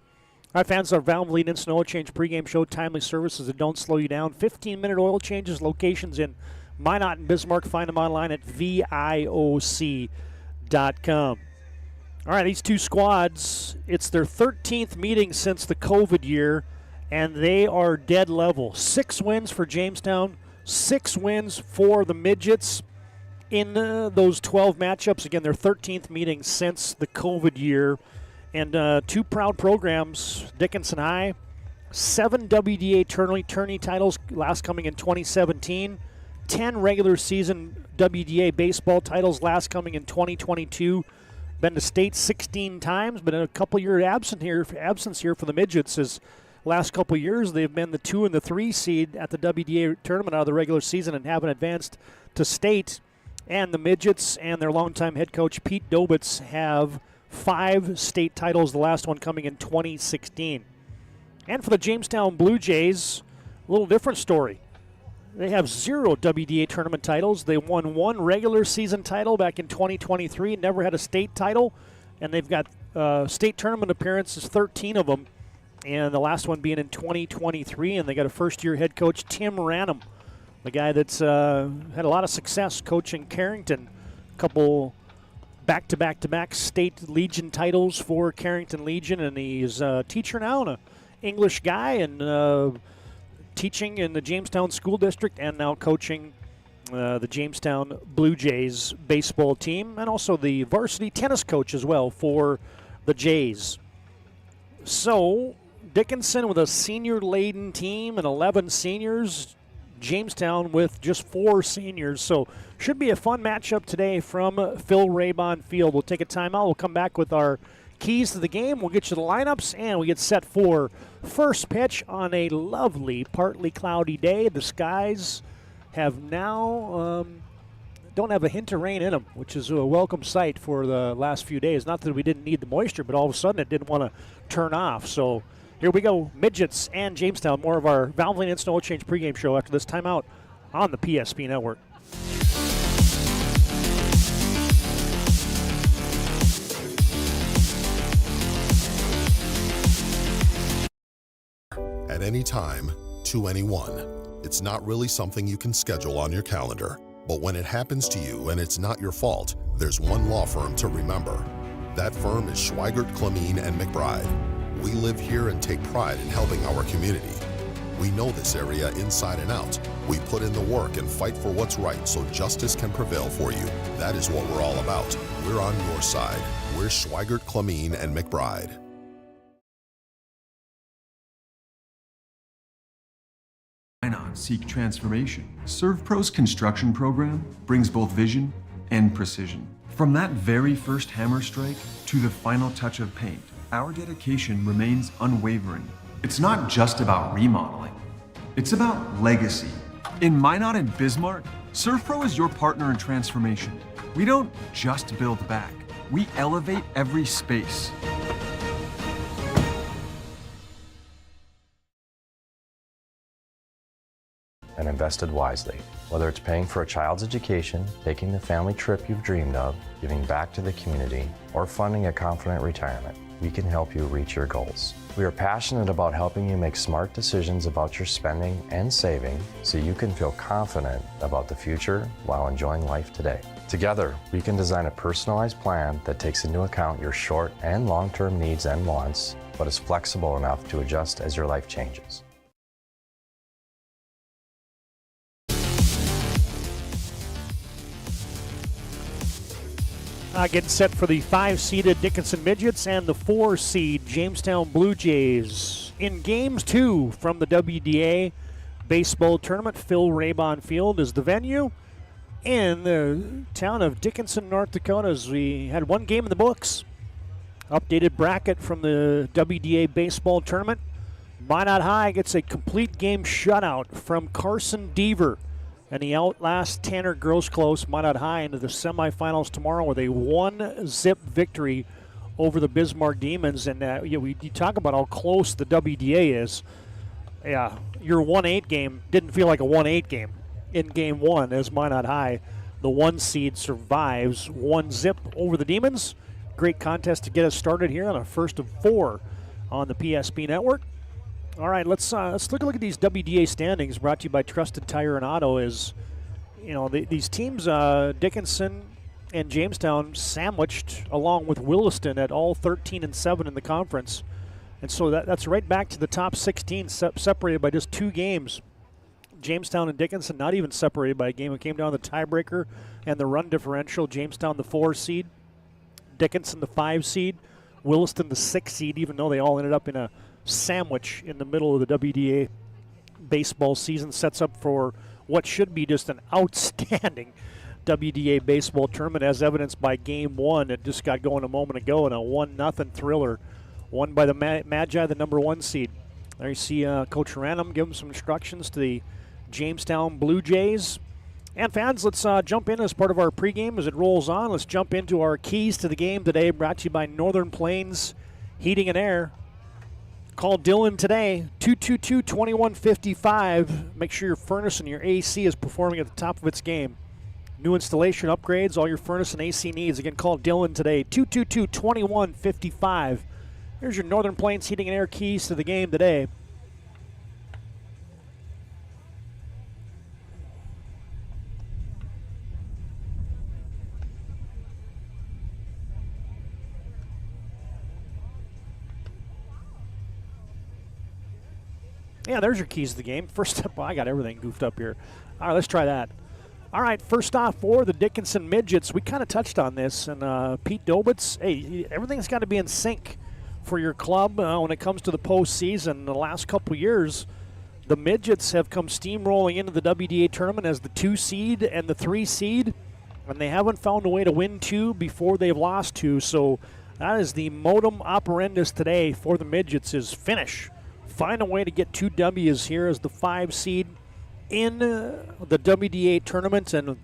All right, fans, our Valvoline Instant Oil Change pregame show, timely services that don't slow you down. 15-minute oil changes, locations in Minot and Bismarck. Find them online at VIOC.com. All right, these 2 squads, it's their 13th meeting since the COVID year, and they are dead level. 6 wins for Jamestown, 6 wins for the Midgets in those 12 matchups. Again, their 13th meeting since the COVID year. And 2 proud programs, Dickinson High, 7 WDA tourney titles, last coming in 2017. 10 regular season WDA baseball titles, last coming in 2022. Been to state 16 times, but in a couple-year absence here for the Midgets. As last couple years they've been the 2 and the 3 seed at the WDA tournament out of the regular season and haven't advanced to state. And the Midgets and their longtime head coach Pete Dobitz have 5 state titles, the last one coming in 2016. And for the Jamestown Blue Jays, a little different story. They have 0 WDA tournament titles. They won 1 regular season title back in 2023, never had a state title, and they've got state tournament appearances, 13 of them, and the last one being in 2023, and they got a first-year head coach, Tim Ranum, the guy that's had a lot of success coaching Carrington. A couple back-to-back state Legion titles for Carrington Legion, and he's a teacher now and an English guy, and teaching in the Jamestown School District and now coaching the Jamestown Blue Jays baseball team, and also the varsity tennis coach as well for the Jays. So Dickinson with a senior-laden team and 11 seniors. Jamestown with just 4 seniors. So should be a fun matchup today from Phil Raybon Field. We'll take a timeout. We'll come back with our keys to the game. We'll get you the lineups, and we get set for first pitch on a lovely, partly cloudy day. The skies have now don't have a hint of rain in them, which is a welcome sight for the last few days. Not that we didn't need the moisture, but all of a sudden it didn't want to turn off. So here we go, Midgets and Jamestown. More of our Valvoline Instant Oil Change pregame show after this timeout on the PSP Network. At any time, to anyone. It's not really something you can schedule on your calendar. But when it happens to you and it's not your fault, there's one law firm to remember. That firm is Schweigert, Clemeen, and McBride. We live here and take pride in helping our community. We know this area inside and out. We put in the work and fight for what's right so justice can prevail for you. That is what we're all about. We're on your side. We're Schweigert, Clemeen, and McBride. Why not seek transformation? ServPro's construction program brings both vision and precision. From that very first hammer strike to the final touch of paint, our dedication remains unwavering. It's not just about remodeling, it's about legacy. In Minot and Bismarck, ServPro is your partner in transformation. We don't just build back, we elevate every space. And invested wisely. Whether it's paying for a child's education, taking the family trip you've dreamed of, giving back to the community, or funding a confident retirement, we can help you reach your goals. We are passionate about helping you make smart decisions about your spending and saving so you can feel confident about the future while enjoying life today. Together, we can design a personalized plan that takes into account your short and long-term needs and wants, but is flexible enough to adjust as your life changes. Getting set for the 5-seeded Dickinson Midgets and the 4-seed Jamestown Blue Jays. In Games 2 from the WDA Baseball Tournament, Phil Raybon Field is the venue. In the town of Dickinson, North Dakota, as we had one game in the books. Updated bracket from the WDA Baseball Tournament. Minot High gets a complete game shutout from Carson Deaver. And he outlasts Tanner Grosclose, Minot High, into the semifinals tomorrow with a 1-zip victory over the Bismarck Demons. And you talk about how close the WDA is. Yeah, your 1-8 game didn't feel like a 1-8 game in Game 1 as Minot High, the 1 seed, survives 1-zip over the Demons. Great contest to get us started here on a first of 4 on the PSP Network. All right, let's look at these WDA standings brought to you by Trusted Tire and Auto. Is, you know, these teams, Dickinson and Jamestown, sandwiched along with Williston at all 13-7 in the conference. And so that's right back to the top 16, separated by just 2 games. Jamestown and Dickinson not even separated by a game. It came down to the tiebreaker and the run differential. Jamestown the 4 seed, Dickinson the 5 seed, Williston the 6 seed, even though they all ended up in a sandwich in the middle of the WDA baseball season. Sets up for what should be just an outstanding WDA baseball tournament, as evidenced by Game 1. It just got going a moment ago in a 1-0 thriller, won by the Magi, the number 1 seed. There you see Coach Random give them some instructions to the Jamestown Blue Jays. And fans, let's jump in as part of our pregame as it rolls on. Let's jump into our keys to the game today, brought to you by Northern Plains Heating and Air. Call Dylan today, 222-2155. Make sure your furnace and your AC is performing at the top of its game. New installation upgrades, all your furnace and AC needs. Again, call Dylan today, 222-2155. Here's your Northern Plains Heating and Air keys to the game today. Yeah, there's your keys to the game. First up, I got everything goofed up here. All right, let's try that. All right, first off for the Dickinson Midgets, we kind of touched on this, and Pete Dobitz, hey, everything's got to be in sync for your club when it comes to the postseason. The last couple years, the Midgets have come steamrolling into the WDA tournament as the 2 seed and the 3 seed, and they haven't found a way to win 2 before they've lost 2. So that is the modum operandus today for the Midgets, is finish. Find a way to get 2 W's here as the 5 seed in the WDA tournament. And,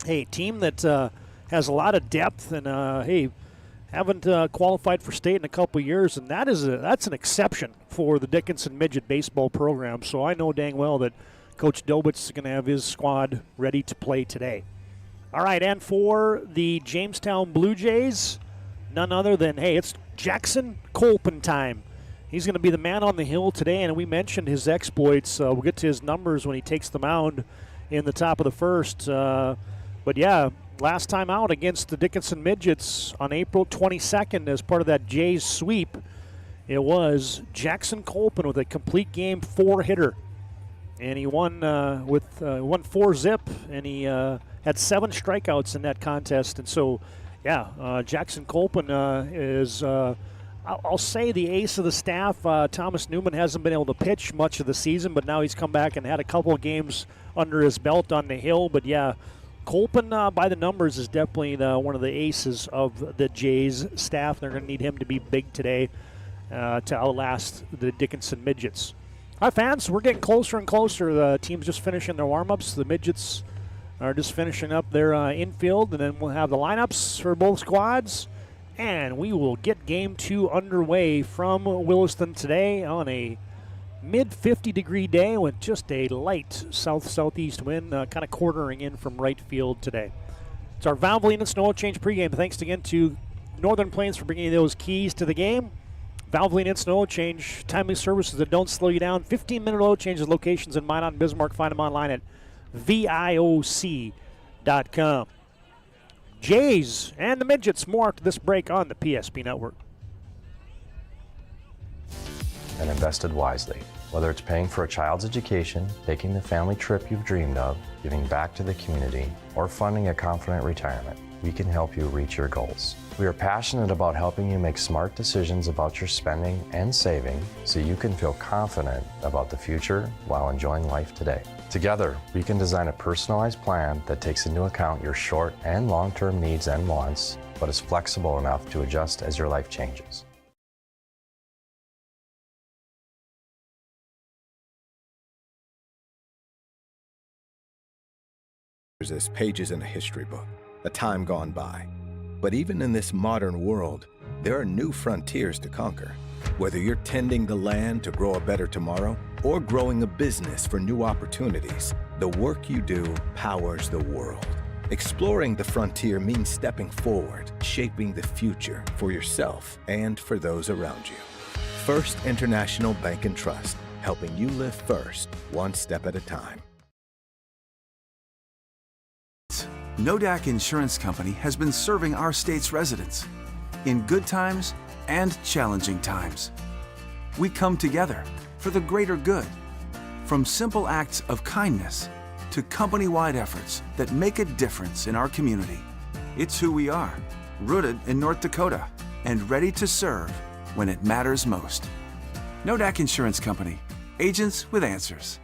hey, team that has a lot of depth and, hey, haven't qualified for state in a couple years, and that's an exception for the Dickinson Midget baseball program. So I know dang well that Coach Dobitz is going to have his squad ready to play today. All right, and for the Jamestown Blue Jays, none other than, hey, it's Jackson Colpin time. He's going to be the man on the hill today, and we mentioned his exploits. We'll get to his numbers when he takes the mound in the top of the first. But, yeah, last time out against the Dickinson Midgets on April 22nd as part of that Jays sweep, it was Jackson Colpin with a complete game 4-hitter. And he won with 4-zip, and he had 7 strikeouts in that contest. And so, yeah, Jackson Colpin is... I'll say the ace of the staff. Thomas Newman hasn't been able to pitch much of the season, but now he's come back and had a couple of games under his belt on the hill. But, yeah, Colpin, by the numbers, is definitely one of the aces of the Jays staff. They're going to need him to be big today to outlast the Dickinson Midgets. All right, fans, we're getting closer and closer. The team's just finishing their warm-ups. The Midgets are just finishing up their infield, and then we'll have the lineups for both squads. And we will get Game 2 underway from Williston today on a mid-50-degree day with just a light south-southeast wind kind of quartering in from right field today. It's our Valvoline and Snow Change pregame. Thanks again to Northern Plains for bringing you those keys to the game. Valvoline Instant Oil Change, timely services that don't slow you down. 15-minute oil changes, locations in Minot and Bismarck. Find them online at VIOC.com. Jays and the Midgets, more after this break on the PSP Network. And invested wisely. Whether it's paying for a child's education, taking the family trip you've dreamed of, giving back to the community, or funding a confident retirement, we can help you reach your goals. We are passionate about helping you make smart decisions about your spending and saving so you can feel confident about the future while enjoying life today. Together, we can design a personalized plan that takes into account your short and long-term needs and wants, but is flexible enough to adjust as your life changes. There's pages in a history book, a time gone by. But even in this modern world, there are new frontiers to conquer. Whether you're tending the land to grow a better tomorrow or growing a business for new opportunities, the work you do powers the world. Exploring the frontier means stepping forward, shaping the future for yourself and for those around you. First International Bank and Trust, helping you live first, one step at a time. Wda Insurance Company has been serving our state's residents in good times and challenging times. We come together for the greater good, from simple acts of kindness to company-wide efforts that make a difference in our community. It's who we are, rooted in North Dakota and ready to serve when it matters most. Wda Insurance Company, agents with answers.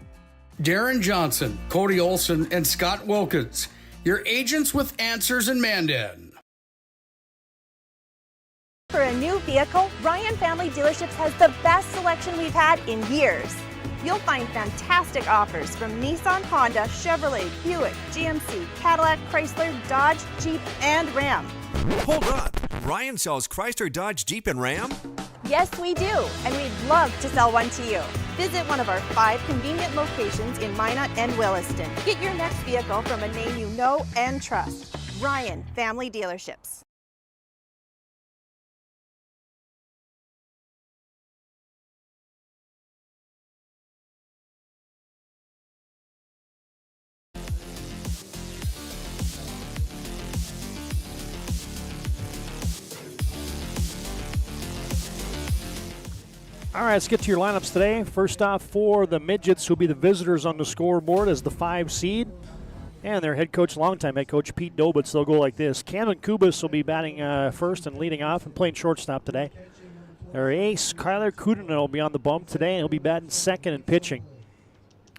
Darren Johnson, Cody Olson, and Scott Wilkins, your agents with answers in Mandan. For a new vehicle, Ryan Family Dealerships has the best selection we've had in years. You'll find fantastic offers from Nissan, Honda, Chevrolet, Buick, GMC, Cadillac, Chrysler, Dodge, Jeep, and Ram. Hold up. Ryan sells Chrysler, Dodge, Jeep, and Ram? Yes, we do, and we'd love to sell one to you. Visit one of our 5 convenient locations in Minot and Williston. Get your next vehicle from a name you know and trust. Ryan Family Dealerships. All right, let's get to your lineups today. First off, for the Midgets, who'll be the visitors on the scoreboard as the 5 seed. And their head coach, longtime head coach, Pete Dobitz, they'll go like this. Cameron Kubas will be batting first and leading off and playing shortstop today. Their ace, Kyler Kudin, will be on the bump today, and he'll be batting second and pitching.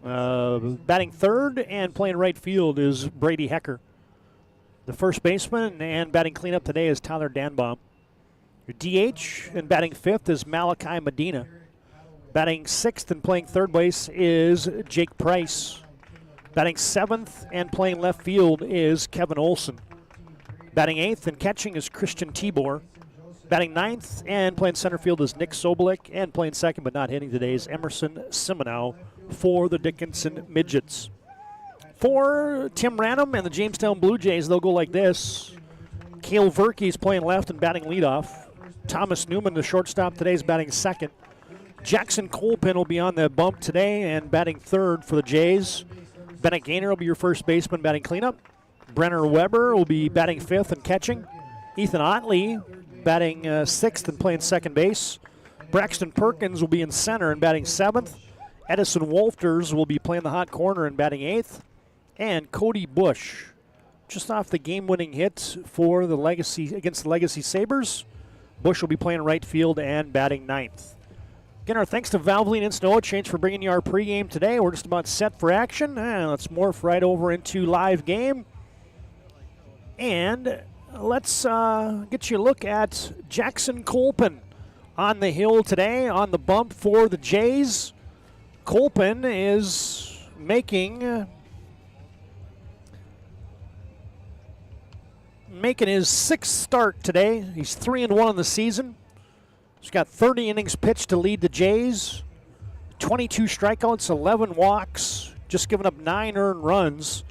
Batting third and playing right field is Brady Hecker. The first baseman and batting cleanup today is Tyler Danbaum. Your DH and batting fifth is Malachi Medina. Batting sixth and playing third base is Jake Price. Batting seventh and playing left field is Kevin Olson. Batting eighth and catching is Christian Tibor. Batting ninth and playing center field is Nick Sobolik. And playing second but not hitting today is Emerson Simenow for the Dickinson Midgets. For Tim Ranum and the Jamestown Blue Jays, they'll go like this. Cale Verke is playing left and batting leadoff. Thomas Newman, the shortstop, today is batting second. Jackson Colpin will be on the bump today and batting third for the Jays. Bennett Gaynor will be your first baseman batting cleanup. Brenner Weber will be batting fifth and catching. Ethan Otley batting sixth and playing second base. Braxton Perkins will be in center and batting seventh. Edison Wolfters will be playing the hot corner and batting eighth. And Cody Bush, just off the game-winning hit for the Legacy against the Legacy Sabres. Bush will be playing right field and batting ninth. Again, our thanks to Valvoline Instant Oil Change for bringing you our pregame today. We're just about set for action. Let's morph right over into live game. And let's get you a look at Jackson Colpin on the hill today on the bump for the Jays. Colpin is making his sixth start today. He's 3-1 in the season. He's got 30 innings pitched to lead the Jays. 22 strikeouts, 11 walks, just giving up 9 earned runs.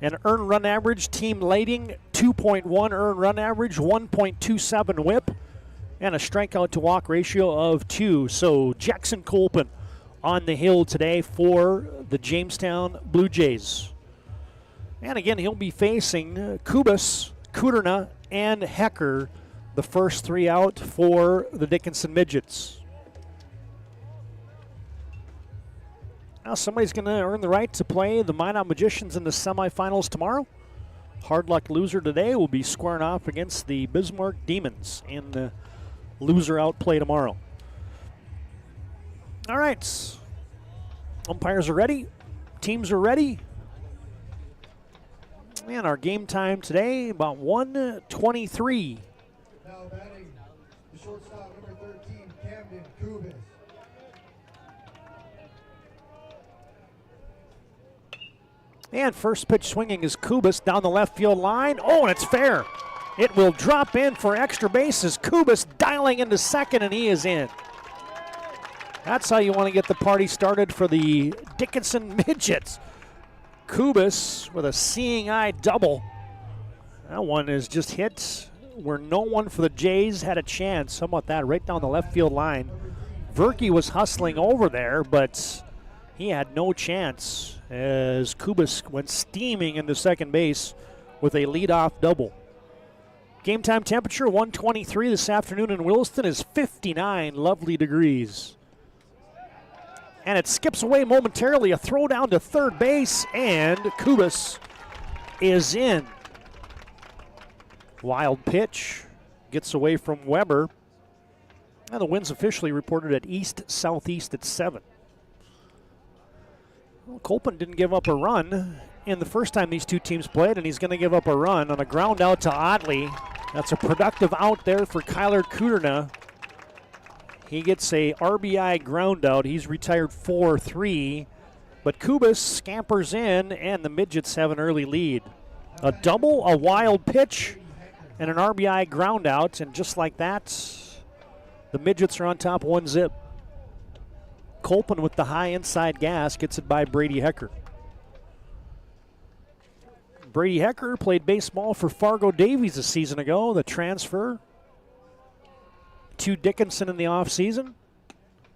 An earned run average, team leading 2.1 earned run average, 1.27 whip, and a strikeout to walk ratio of 2. So Jackson Colpin on the hill today for the Jamestown Blue Jays. And again, he'll be facing Kubas, Kuderna, and Hecker, the first 3 out for the Dickinson Midgets. Now somebody's going to earn the right to play the Minot Magicians in the semifinals tomorrow. Hard luck loser today will be squaring off against the Bismarck Demons in the loser out play tomorrow. All right. Umpires are ready. Teams are ready. And our game time today, about 1:23. Now batting the shortstop, number 13, Camden Kubis. And first pitch swinging is Kubis down the left field line. Oh, and it's fair. It will drop in for extra bases. Kubis dialing into second, and he is in. That's how you want to get the party started for the Dickinson Midgets. Kubis with a seeing eye double. That one is just hit where no one for the Jays had a chance. How about that? Right down the left field line. Verke was hustling over there, but he had no chance as Kubis went steaming into second base with a leadoff double. Game time temperature 123 this afternoon in Williston is 59 lovely degrees. And it skips away momentarily, a throw down to third base, and Kubis is in. Wild pitch, gets away from Weber. And the wind's officially reported at east-southeast at 7. Well, Colpin didn't give up a run in the first time these two teams played, and he's going to give up a run on a ground out to Otley. That's a productive out there for Kyler Kuderna. He gets a RBI ground out. He's retired 4-3, but Kubis scampers in, and the Midgets have an early lead. A double, a wild pitch, and an RBI ground out, and just like that, the Midgets are on top 1-0. Colpin with the high inside gas gets it by Brady Hecker. Brady Hecker played baseball for Fargo Davies a season ago, the transfer to Dickinson in the offseason.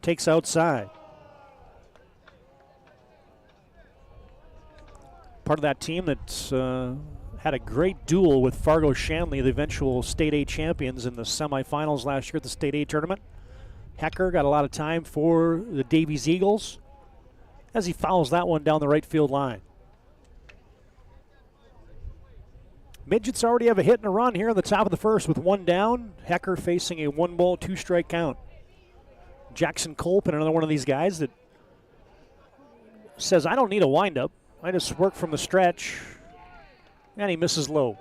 Takes outside. Part of that team that's had a great duel with Fargo Shanley, the eventual State A champions in the semifinals last year at the State A tournament. Hecker got a lot of time for the Davies Eagles as he fouls that one down the right field line. Midgets already have a hit and a run here in the top of the first with 1 down. Hecker facing a 1-ball, 2-strike count. Jackson Colpin, another one of these guys that says, I don't need a windup. I just work from the stretch. And he misses low.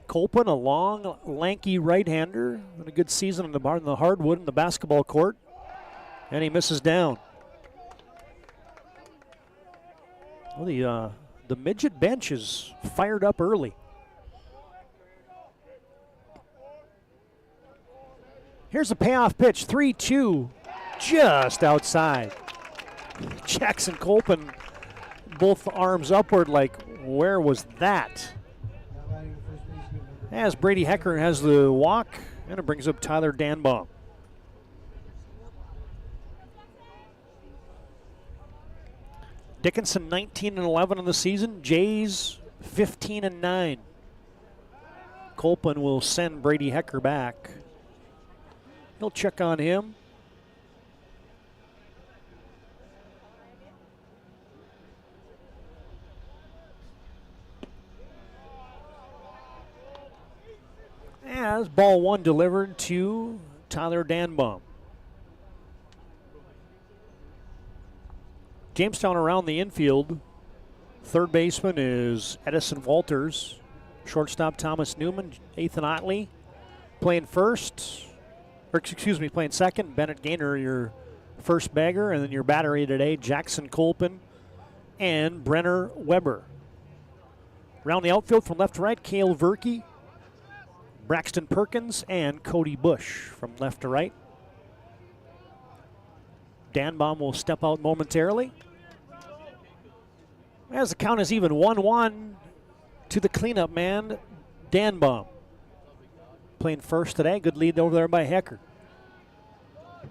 Colpin, a long, lanky right-hander, and a good season in the hardwood in the basketball court. And he misses down. Well, the midget bench is fired up early. Here's a payoff pitch, 3-2, just outside. Jackson Colpin, both arms upward like, where was that? As Brady Hecker has the walk, and it brings up Tyler Danbaum. Dickinson 19-11 in the season. Jays 15-9. Colpin will send Brady Hecker back. He'll check on him. As ball 1 delivered to Tyler Danbaum. Jamestown around the infield. Third baseman is Edison Walters. Shortstop Thomas Newman, Ethan Otley. Playing second, Bennett Gaynor, your first bagger, and then your battery today, Jackson Colpin and Brenner Weber. Around the outfield from left to right, Cale Verke, Braxton Perkins, and Cody Bush from left to right. Danbaum will step out momentarily. As the count is even 1-1 to the cleanup man, Danbaum. Playing first today. Good lead over there by Hecker.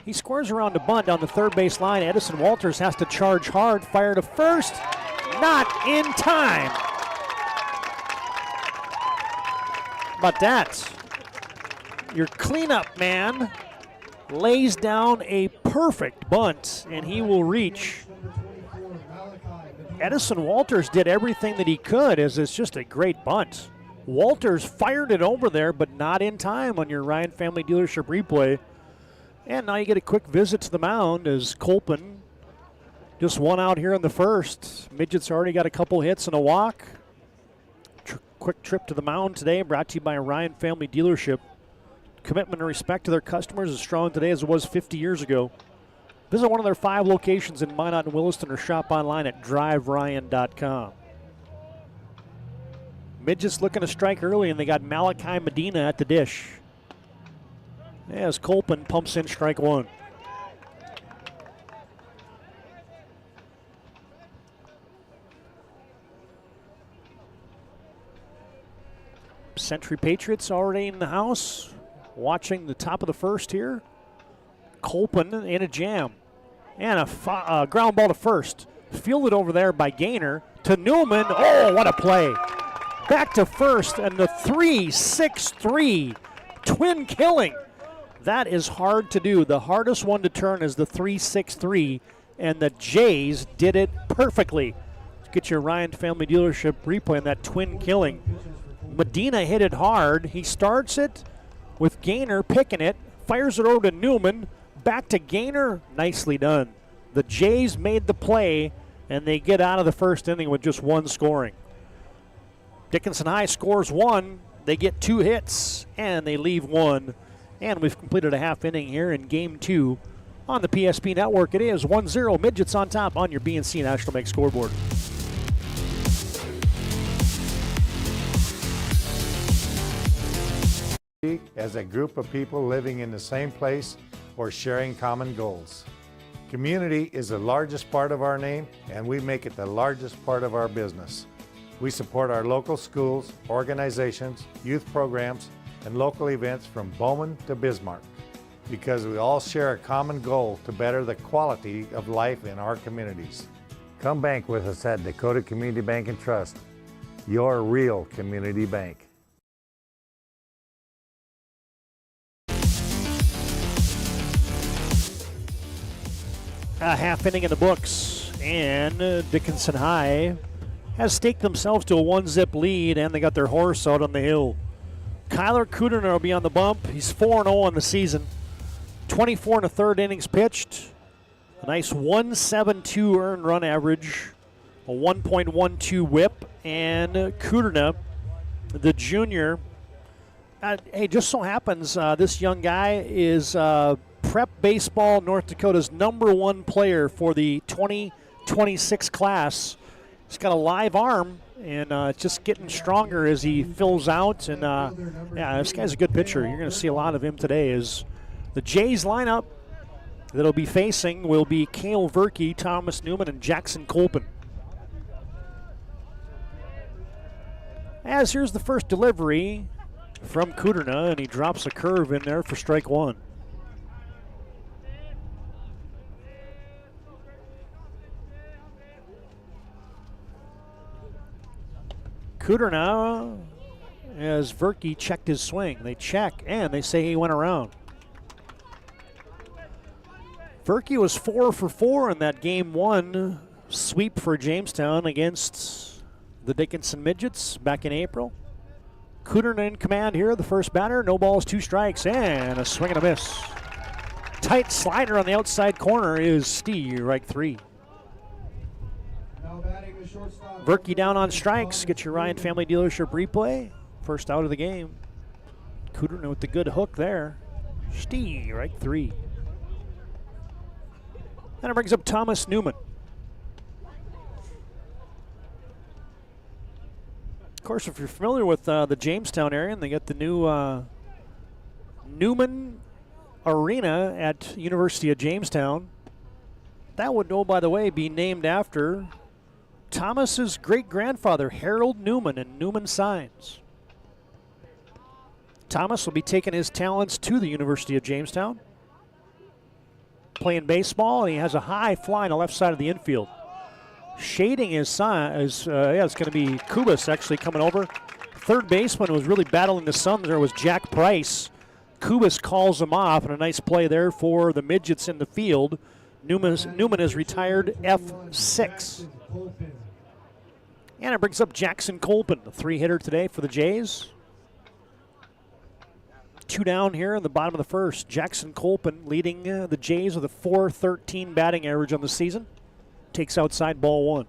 He squares around to bunt on the third base line. Edison Walters has to charge hard. Fire to first. Not in time. But that's your cleanup man lays down a perfect bunt, and he will reach. Edison Walters did everything that he could, as it's just a great bunt. Walters fired it over there, but not in time on your Ryan Family Dealership replay. And now you get a quick visit to the mound as Kolpin just one out here in the first. Midgets already got a couple hits and a walk. Quick trip to the mound today, brought to you by Ryan Family Dealership. Commitment and respect to their customers is strong today as it was 50 years ago. Visit one of their 5 locations in Minot and Williston or shop online at driveryan.com. Midgets looking to strike early, and they got Malachi Medina at the dish. As Kolpin pumps in strike one. Century Patriots already in the house, watching the top of the first here. Kolpin in a jam. And a ground ball to first. Fielded over there by Gaynor to Newman. Oh, what a play. Back to first, and the 3-6-3 twin killing. That is hard to do. The hardest one to turn is the 3-6-3, and the Jays did it perfectly. Let's get your Ryan Family Dealership replay on that twin killing. Medina hit it hard. He starts it with Gaynor picking it, fires it over to Newman, back to Gaynor. Nicely done. The Jays made the play, and they get out of the first inning with just one scoring. Dickinson High scores one. They get 2 hits, and they leave one. And we've completed a half inning here in Game 2 on the PSP Network. It is 1-0 Midgets on top on your BNC National Bank scoreboard. As a group of people living in the same place or sharing common goals. Community is the largest part of our name, and we make it the largest part of our business. We support our local schools, organizations, youth programs, and local events from Bowman to Bismarck, because we all share a common goal to better the quality of life in our communities. Come bank with us at Dakota Community Bank and Trust, your real community bank. A half inning in the books, and Dickinson High has staked themselves to a 1-zip lead, and they got their horse out on the hill. Kyler Kuderner will be on the bump. He's 4-0 on the season. 24 and a third innings pitched. A nice 1.72 earned run average. A 1.12 whip. And Kuderner, the junior. Hey, just so happens this young guy is Prep Baseball North Dakota's #1 player for the 2026 class. He's got a live arm, and it's just getting stronger as he fills out. And yeah, this guy's a good pitcher. You're going to see a lot of him today. As the Jays lineup that'll be facing will be Cale Verkey, Thomas Newman, and Jackson Kolpin. As here's the first delivery from Kuderna, and he drops a curve in there for strike one. Kuderna, as Verkey checked his swing. They check, and they say he went around. Verkey was 4 for 4 in that Game 1 sweep for Jamestown against the Dickinson Midgets back in April. Kuderna in command here, the first batter. No balls, 2 strikes, and a swing and a miss. Tight slider on the outside corner is strike 3. Verkey down on strikes. Get your Ryan Family Dealership replay. First out of the game. Kuderna with the good hook there. Strike 3. And it brings up Thomas Newman. Of course, if you're familiar with the Jamestown area, and they got the new Newman Arena at University of Jamestown. That would, oh, by the way, be named after Thomas's great-grandfather, Harold Newman, and Newman Signs. Thomas will be taking his talents to the University of Jamestown. Playing baseball, and he has a high fly on the left side of the infield. Shading his son is, it's going to be Kubas actually coming over. Third baseman was really battling the sun. There was Jack Price. Kubas calls him off, and a nice play there for the midgets in the field. Newman is retired F6. And it brings up Jackson Colpin, the 3-hitter today for the Jays. 2 down here in the bottom of the first. Jackson Colpin leading the Jays with a .413 batting average on the season. Takes outside ball 1.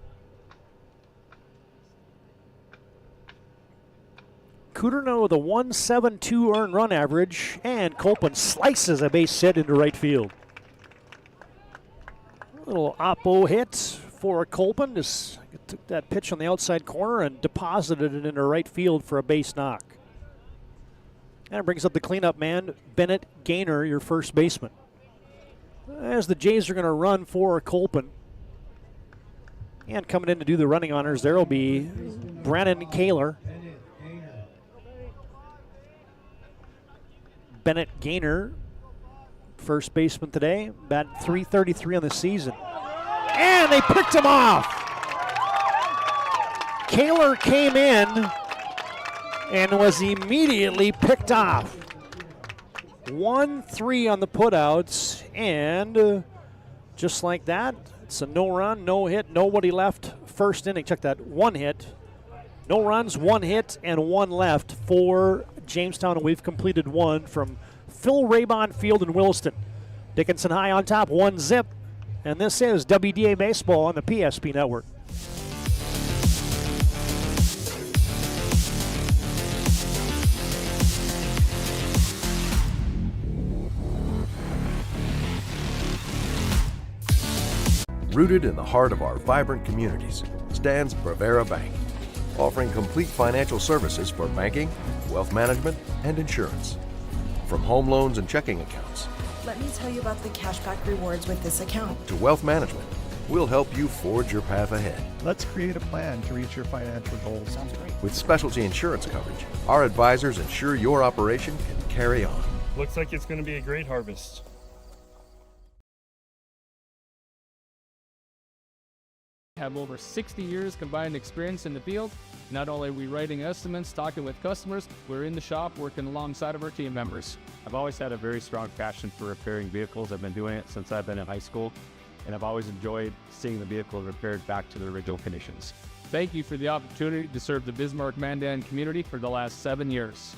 Kuderno with a 1.72 earned run average, and Colpin slices a base hit into right field. A little oppo hit for Colpin. Just took that pitch on the outside corner and deposited it into right field for a base knock. And it brings up the cleanup man, Bennett Gaynor, your first baseman. As the Jays are going to run for Colpin. And coming in to do the running honors, there will be Brannon Kaler. Bennett Gaynor, first baseman today, batted .333 on the season. And they picked him off. Kaler came in and was immediately picked off. 1-3 on the putouts, and just like that, it's a no run, no hit, nobody left first inning. Check that, 1 hit. No runs, 1 hit, and 1 left for Jamestown, and we've completed 1 from Phil Raybon Field in Williston. Dickinson High on top, 1-0, and this is WDA Baseball on the PSP Network. Rooted in the heart of our vibrant communities stands Brevera Bank, offering complete financial services for banking, wealth management, and insurance. From home loans and checking accounts Let me tell you about the cashback rewards with this account. to wealth management, we'll help you forge your path ahead. Let's create a plan to reach your financial goals. Sounds great. With specialty insurance coverage, our advisors ensure your operation can carry on. Looks like it's going to be a great harvest. Have over 60 years combined experience in the field. Not only are we writing estimates, talking with customers, we're in the shop working alongside of our team members. I've always had a very strong passion for repairing vehicles. I've been doing it since I've been in high school, and I've always enjoyed seeing the vehicle repaired back to the original conditions. Thank you for the opportunity to serve the Bismarck-Mandan community for the last 7 years.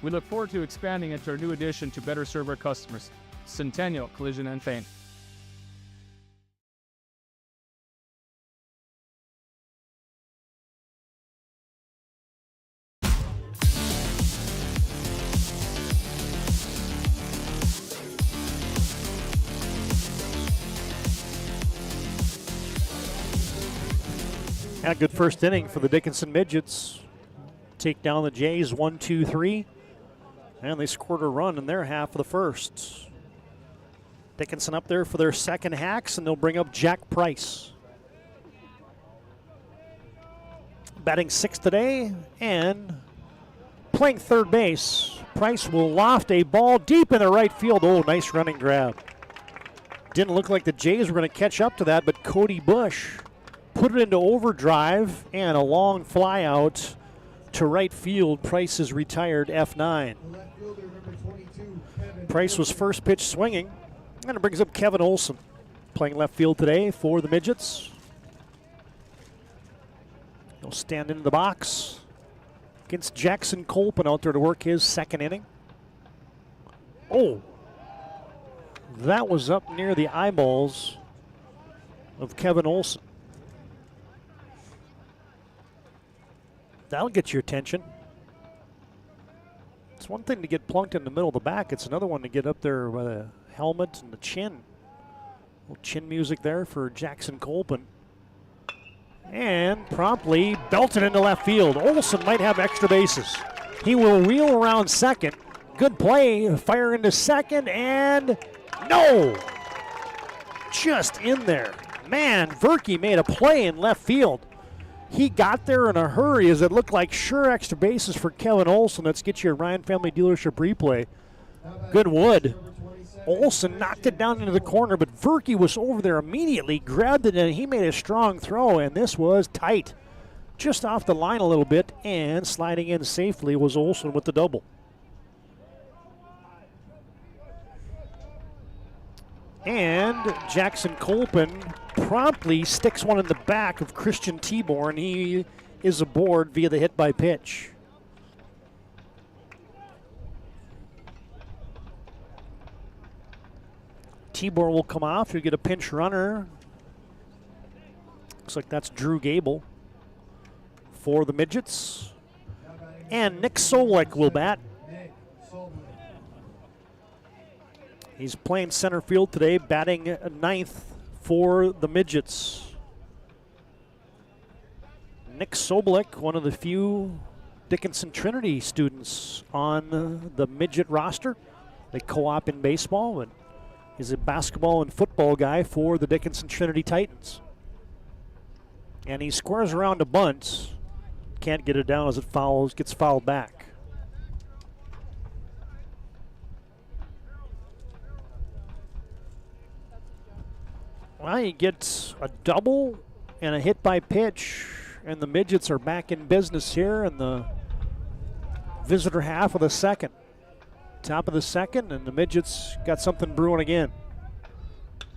We look forward to expanding into our new addition to better serve our customers, Centennial Collision and Paint. A good first inning for the Dickinson Midgets. Take down the Jays 1-2-3. And they scored a run in their half of the first. Dickinson up there for their second hacks, and they'll bring up Jack Price. Batting sixth today and playing third base. Price will loft a ball deep in the right field. Oh, nice running grab. Didn't look like the Jays were going to catch up to that, but Cody Bush put it into overdrive and a long fly out to right field. Price is retired F9. Price was first pitch swinging, and it brings up Kevin Olson playing left field today for the Midgets. He'll stand into the box against Jackson Colpin out there to work his second inning. Oh, that was up near the eyeballs of Kevin Olson. That'll get your attention. It's one thing to get plunked in the middle of the back. It's another one to get up there by the helmet and the chin. A little chin music there for Jackson Colpin. And promptly belted into left field. Olson might have extra bases. He will wheel around second. Good play. Fire into second, and no! Just in there. Man, Verke made a play in left field. He got there in a hurry as it looked like sure extra bases for Kevin Olson. Let's get you a Ryan Family Dealership replay. Good wood. Olson knocked it down into the corner, but Verke was over there immediately, grabbed it, and he made a strong throw, and this was tight. Just off the line a little bit, and sliding in safely was Olson with the double. And Jackson Colpin promptly sticks one in the back of Christian Tibor, and he is aboard via the hit by pitch. Tibor will come off. You'll get a pinch runner. Looks like that's Drew Gable for the Midgets. And Nick Solik will bat. He's playing center field today, batting ninth for the Midgets. Nick Sobolik, one of the few Dickinson Trinity students on the midget roster. They co-op in baseball, and is a basketball and football guy for the Dickinson Trinity Titans. And he squares around a bunt. Can't get it down as it gets fouled back. Well, he gets a double and a hit by pitch, and the Midgets are back in business here in the visitor half of the second. Top of the second, and the Midgets got something brewing again.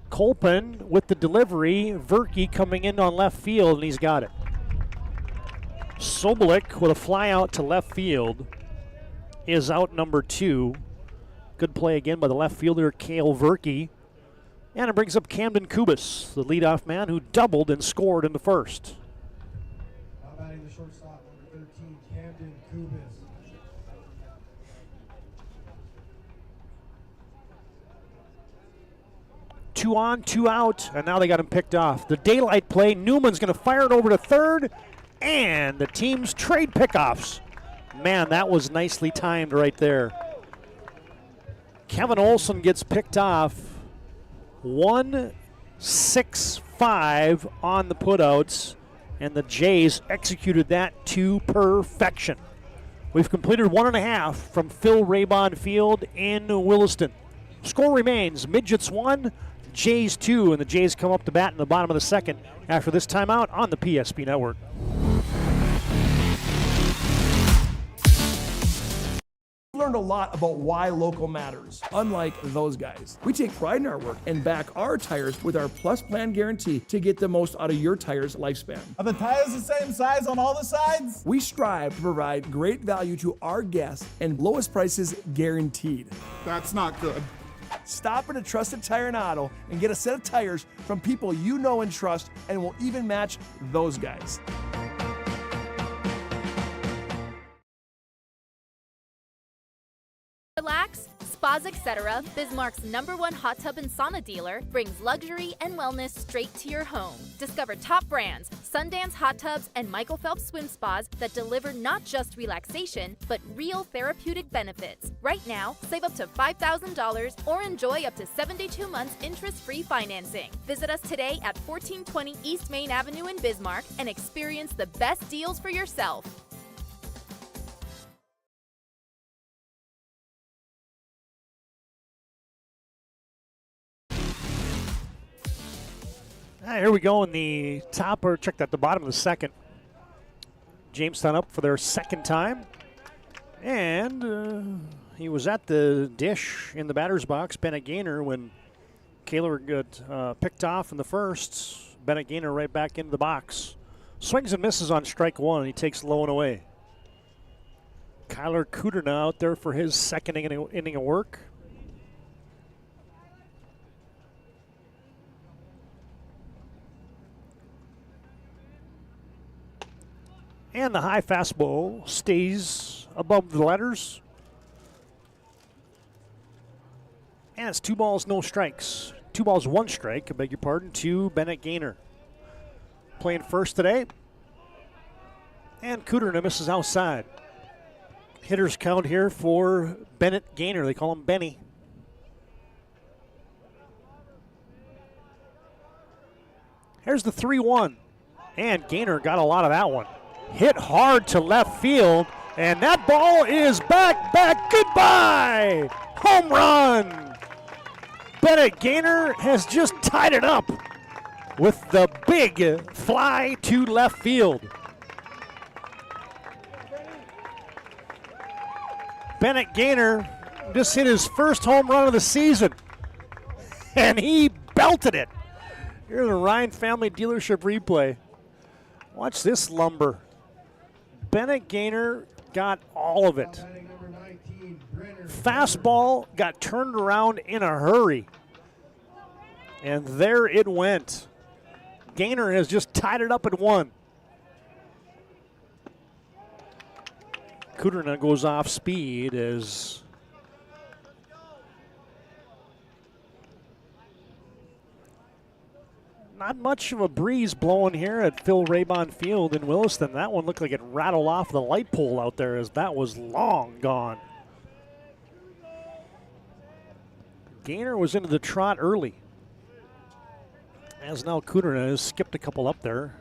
Colpin with the delivery. Verke coming in on left field, and he's got it. Sobolik with a fly out to left field is out number 2. Good play again by the left fielder, Cale Verke. And it brings up Camden Kubis, the leadoff man who doubled and scored in the first. Now batting the shortstop, number 13, Camden Kubis. Two on, two out, and now they got him picked off. The daylight play, Newman's going to fire it over to third, and the teams trade pickoffs. Man, that was nicely timed right there. Kevin Olson gets picked off. 1-6-5 on the putouts, and the Jays executed that to perfection. We've completed 1.5 from Phil Raybon Field in Williston. Score remains Midgets 1, Jays 2, and the Jays come up to bat in the bottom of the second after this timeout on the PSP Network. Learned a lot about why local matters. Unlike those guys, we take pride in our work and back our tires with our Plus Plan guarantee to get the most out of your tires' lifespan. Are the tires the same size on all the sides? We strive to provide great value to our guests and lowest prices guaranteed. That's not good. Stop at a trusted tire and auto and get a set of tires from people you know and trust, and will even match those guys. Relax, Spas Etc., Bismarck's #1 hot tub and sauna dealer, brings luxury and wellness straight to your home. Discover top brands, Sundance hot tubs, and Michael Phelps swim spas that deliver not just relaxation, but real therapeutic benefits. Right now, save up to $5,000 or enjoy up to 72 months interest-free financing. Visit us today at 1420 East Main Avenue in Bismarck and experience the best deals for yourself. Here we go in the top, or check that, the bottom of the second. Jamestown up for their second time. And he was at the dish in the batter's box, Bennett Gaynor, when Kaler got picked off in the first. Bennett Gaynor right back into the box. Swings and misses on strike one, and he takes low and away. Kyler Cooter now out there for his second inning of work. And the high fastball stays above the letters. And it's 2 balls, no strikes. 2 balls, 1 strike, I beg your pardon, to Bennett Gaynor. Playing first today. And Cooter misses outside. Hitters count here for Bennett Gaynor. They call him Benny. Here's the 3-1. And Gaynor got a lot of that one. Hit hard to left field, and that ball is back, goodbye! Home run! Bennett Gaynor has just tied it up with the big fly to left field. Bennett Gaynor just hit his first home run of the season, and he belted it. Here's the Ryan Family Dealership replay. Watch this lumber. Bennett Gaynor got all of it. Fastball got turned around in a hurry. And there it went. Gaynor has just tied it up at 1. Kuderna goes off speed as not much of a breeze blowing here at Phil Raybon Field in Williston. That one looked like it rattled off the light pole out there as that was long gone. Gaynor was into the trot early. As now Kuderna has skipped a couple up there.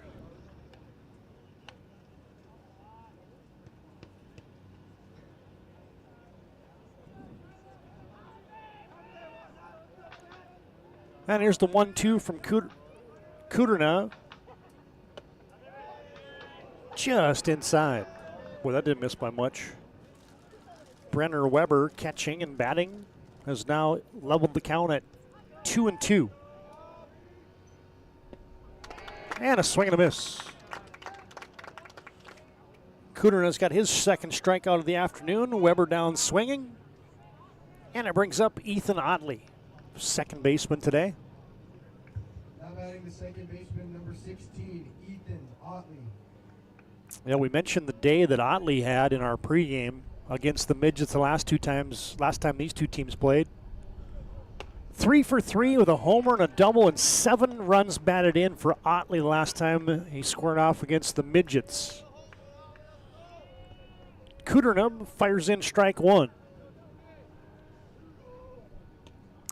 And here's the 1-2 from Kuderna. Just inside. Boy, that didn't miss by much. Brenner Weber catching and batting has now leveled the count at 2-2. And a swing and a miss. Kuderna's got his second strikeout of the afternoon. Weber down swinging. And it brings up Ethan Otley, second baseman today. Now batting the second baseman, number 16, Ethan Otley. Yeah, we mentioned the day that Otley had in our pregame against the Midgets the last time these two teams played. 3 for 3 with a homer and a double and 7 runs batted in for Otley last time he squared off against the Midgets. Kuderna fires in strike 1.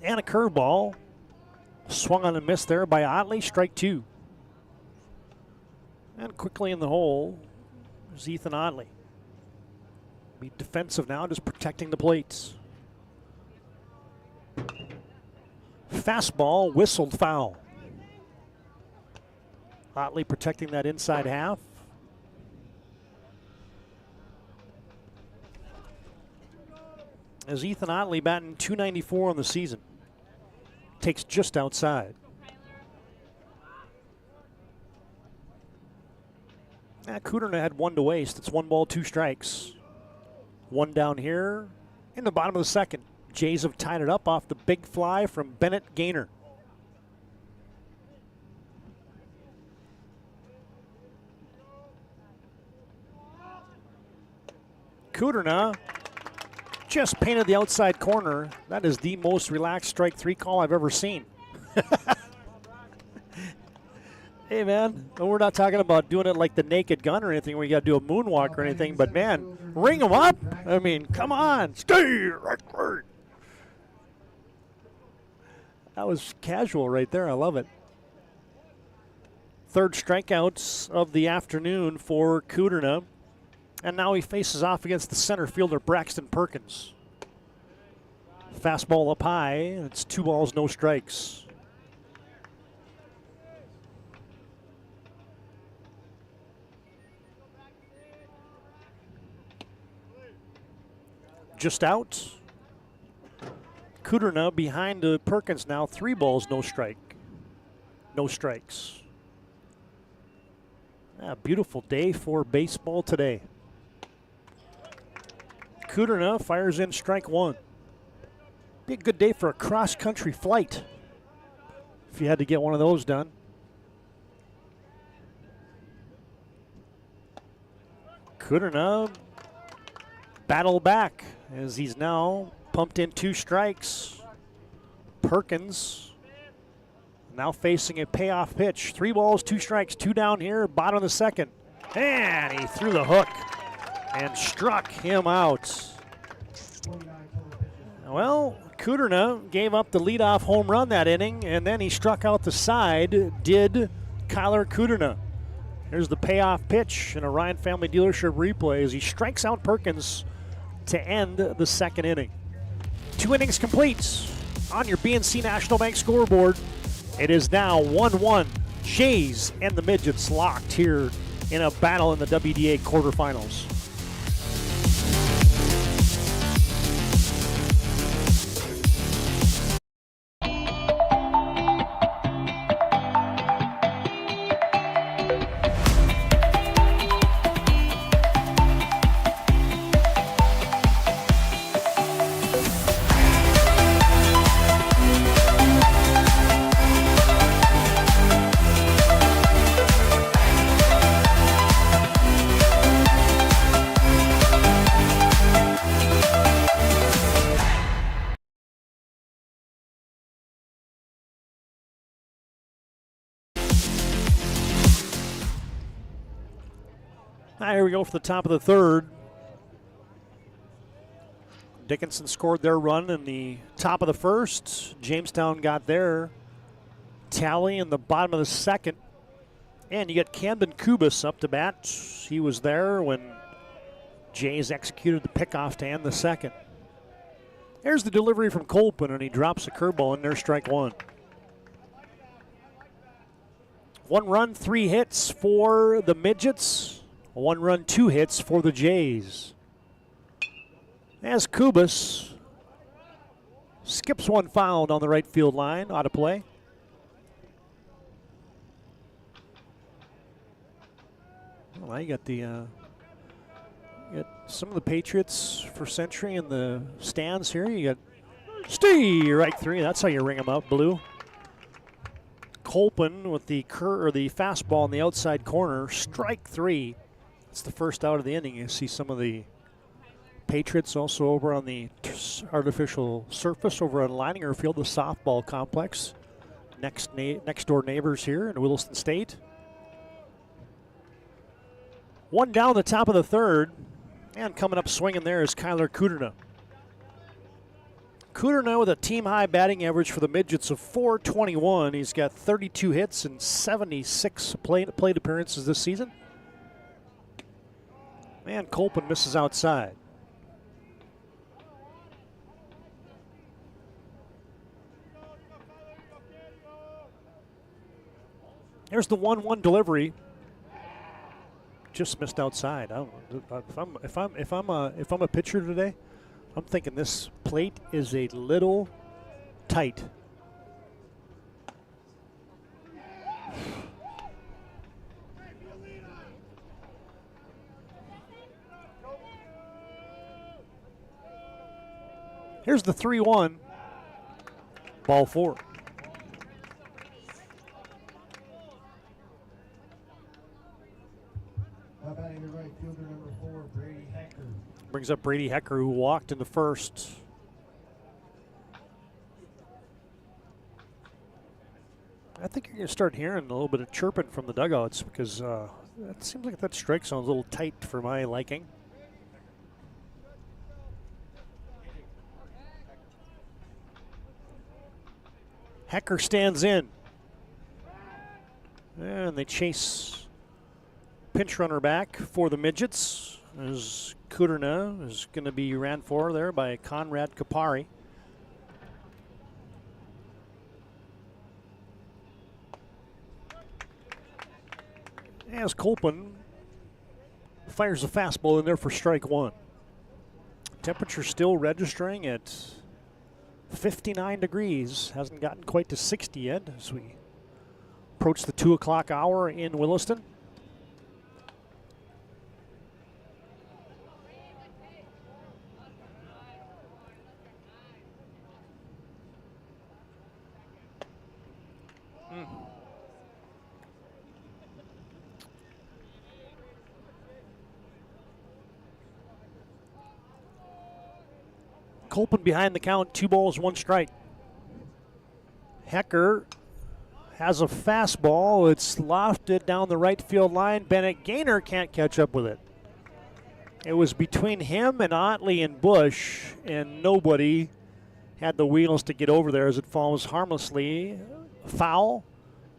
And a curveball. Swung on and missed there by Otley, strike 2. And quickly in the hole is Ethan Otley. Be defensive now, just protecting the plates. Fastball whistled foul. Otley protecting that inside half. As Ethan Otley batting .294 on the season. Takes just outside. Kuderna had 1 to waste. It's 1 ball, 2 strikes. 1 down here in the bottom of the second. Jays have tied it up off the big fly from Bennett Gaynor. Kuderna just painted the outside corner. That is the most relaxed strike 3 call I've ever seen. Hey, man, we're not talking about doing it like the Naked Gun or anything where you got to do a moonwalk or anything, but, man, ring them up. I mean, come on. Stay right there. That was casual right there. I love it. Third strikeouts of the afternoon for Kuderna. And now he faces off against the center fielder, Braxton Perkins. Fastball up high. It's 2 balls, no strikes. Just out. Kuderna behind Perkins now. 3 balls, no strike. No strikes. Yeah, beautiful day for baseball today. Kuderna fires in strike 1. Be a good day for a cross-country flight if you had to get one of those done. Kuderna battle back as he's now pumped in 2 strikes. Perkins now facing a payoff pitch. 3 balls, 2 strikes, 2 down here, bottom of the second. And he threw the hook and struck him out. Well, Kuderna gave up the leadoff home run that inning, and then he struck out the side, did Kyler Kuderna. Here's the payoff pitch in a Ryan Family Dealership replay as he strikes out Perkins to end the second inning. 2 innings complete on your BNC National Bank scoreboard. It is now 1-1. Jays and the Midgets locked here in a battle in the WDA quarterfinals. Here we go for the top of the third. Dickinson scored their run in the top of the first. Jamestown got their tally in the bottom of the second. And you get Camden Kubis up to bat. He was there when Jays executed the pickoff to end the second. There's the delivery from Colpin, and he drops a curveball in there, strike one. 1 run, 3 hits for the Midgets. 1 run, 2 hits for the Jays. As Kubis skips one foul on the right field line, out of play. Well, you got some of the Patriots for Century in the stands here. You got strike 3. That's how you ring them up, Blue. Colpin with the fastball in the outside corner, strike 3. It's the first out of the inning. You see some of the Patriots also over on the artificial surface over on Leininger Field, the softball complex. Next door neighbors here in Williston State. 1 down the top of the third, and coming up swinging there is Kyler Kuderna. Kuderna with a team-high batting average for the Midgets of .421. He's got 32 hits and 76 plate appearances this season. And Colpin misses outside. There's the 1-1 delivery. Just missed outside. I don't know. If I'm a pitcher today, I'm thinking this plate is a little tight. Here's the 3-1. Ball 4. Batting the right fielder, number 4, Brady Hecker. Brings up Brady Hecker, who walked in the first. I think you're going to start hearing a little bit of chirping from the dugouts because it seems like that strike zone's a little tight for my liking. Hecker stands in. And they chase pinch runner back for the Midgets. As Kuderna is going to be ran for there by Conrad Kapari. As Colpin fires a fastball in there for strike 1. Temperature still registering at 59 degrees. Hasn't gotten quite to 60 yet as we approach the 2 o'clock hour in Williston. Colpin behind the count, 2 balls, 1 strike. Hecker has a fastball. It's lofted down the right field line. Bennett Gaynor can't catch up with it. It was between him and Otley and Bush, and nobody had the wheels to get over there as it falls harmlessly foul,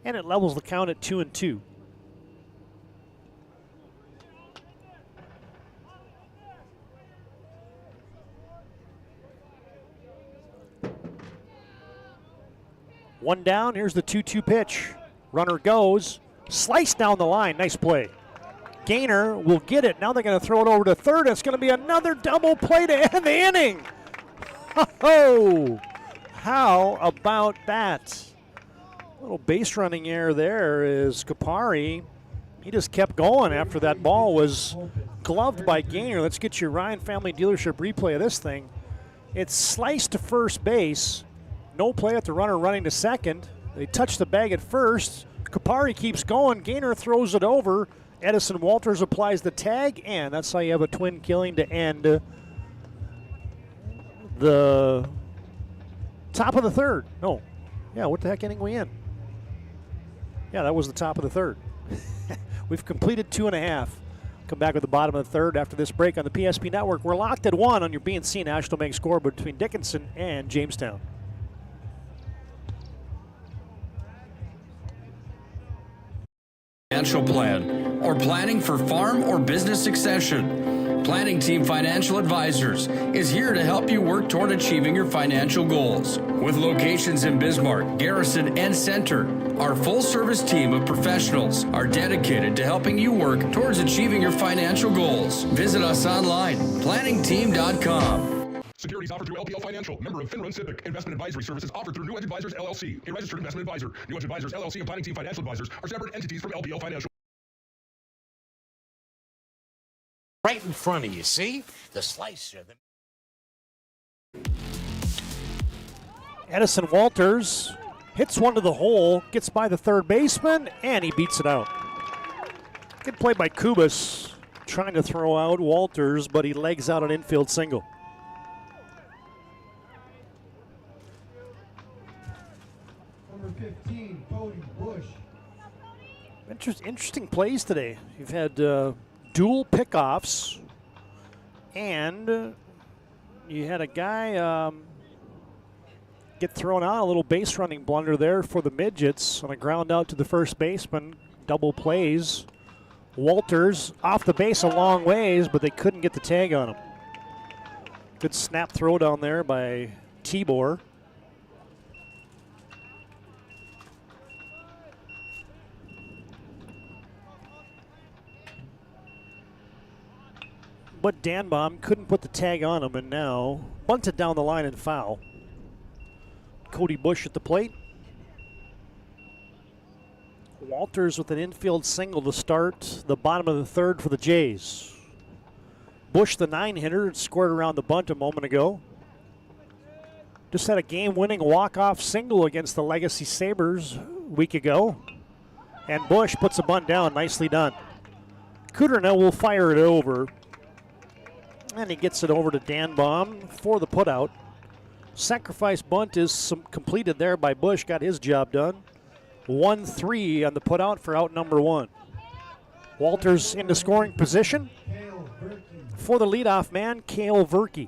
and it levels the count at 2-2. One down, here's the 2-2 pitch. Runner goes, slice down the line, nice play. Gainer will get it. Now they're going to throw it over to third. It's going to be another double play to end the inning. Oh, how about that? Little base running error there is Kapari. He just kept going after that ball was gloved by Gainer. Let's get your Ryan Family Dealership replay of this thing. It's sliced to first base. No play at the runner running to second. They touch the bag at first. Kapari keeps going. Gainer throws it over. Edison Walters applies the tag, and that's how you have a twin killing to end the top of the third. No. Yeah, what the heck inning we in? Yeah, that was the top of the third. We've completed 2.5. Come back with the bottom of the third after this break on the PSP Network. We're locked at 1 on your BNC National Bank score between Dickinson and Jamestown. Financial plan or planning for farm or business succession. Planning Team Financial Advisors is here to help you work toward achieving your financial goals. With locations in Bismarck, Garrison, and Center, our full-service team of professionals are dedicated to helping you work towards achieving your financial goals. Visit us online, planningteam.com. Securities offered through LPL Financial, member of FINRA and Civic. Investment advisory services offered through New Edge Advisors, LLC, a registered investment advisor. New Edge Advisors, LLC, and Planning Team Financial Advisors are separate entities from LPL Financial. Right in front of you, see? The slicer. Edison Walters hits one to the hole, gets by the third baseman, and he beats it out. Good play by Kubas, trying to throw out Walters, but he legs out an infield single. Number 15, Cody Bush. Interesting plays today. You've had dual pickoffs, and you had a guy get thrown out, a little base running blunder there for the Midgets on a ground out to the first baseman. Double plays. Walters off the base a long ways, but they couldn't get the tag on him. Good snap throw down there by Tibor. But Danbaum couldn't put the tag on him, and now bunted down the line and foul. Cody Bush at the plate. Walters with an infield single to start the bottom of the third for the Jays. Bush, the 9-hitter, scored around the bunt a moment ago. Just had a game-winning walk-off single against the Legacy Sabres a week ago. And Bush puts a bunt down, nicely done. Kuderna will fire it over. And he gets it over to Danbaum for the putout. Sacrifice bunt is completed there by Bush, got his job done. 1-3 on the putout for out number 1. Walters into scoring position for the leadoff man, Cale Verke.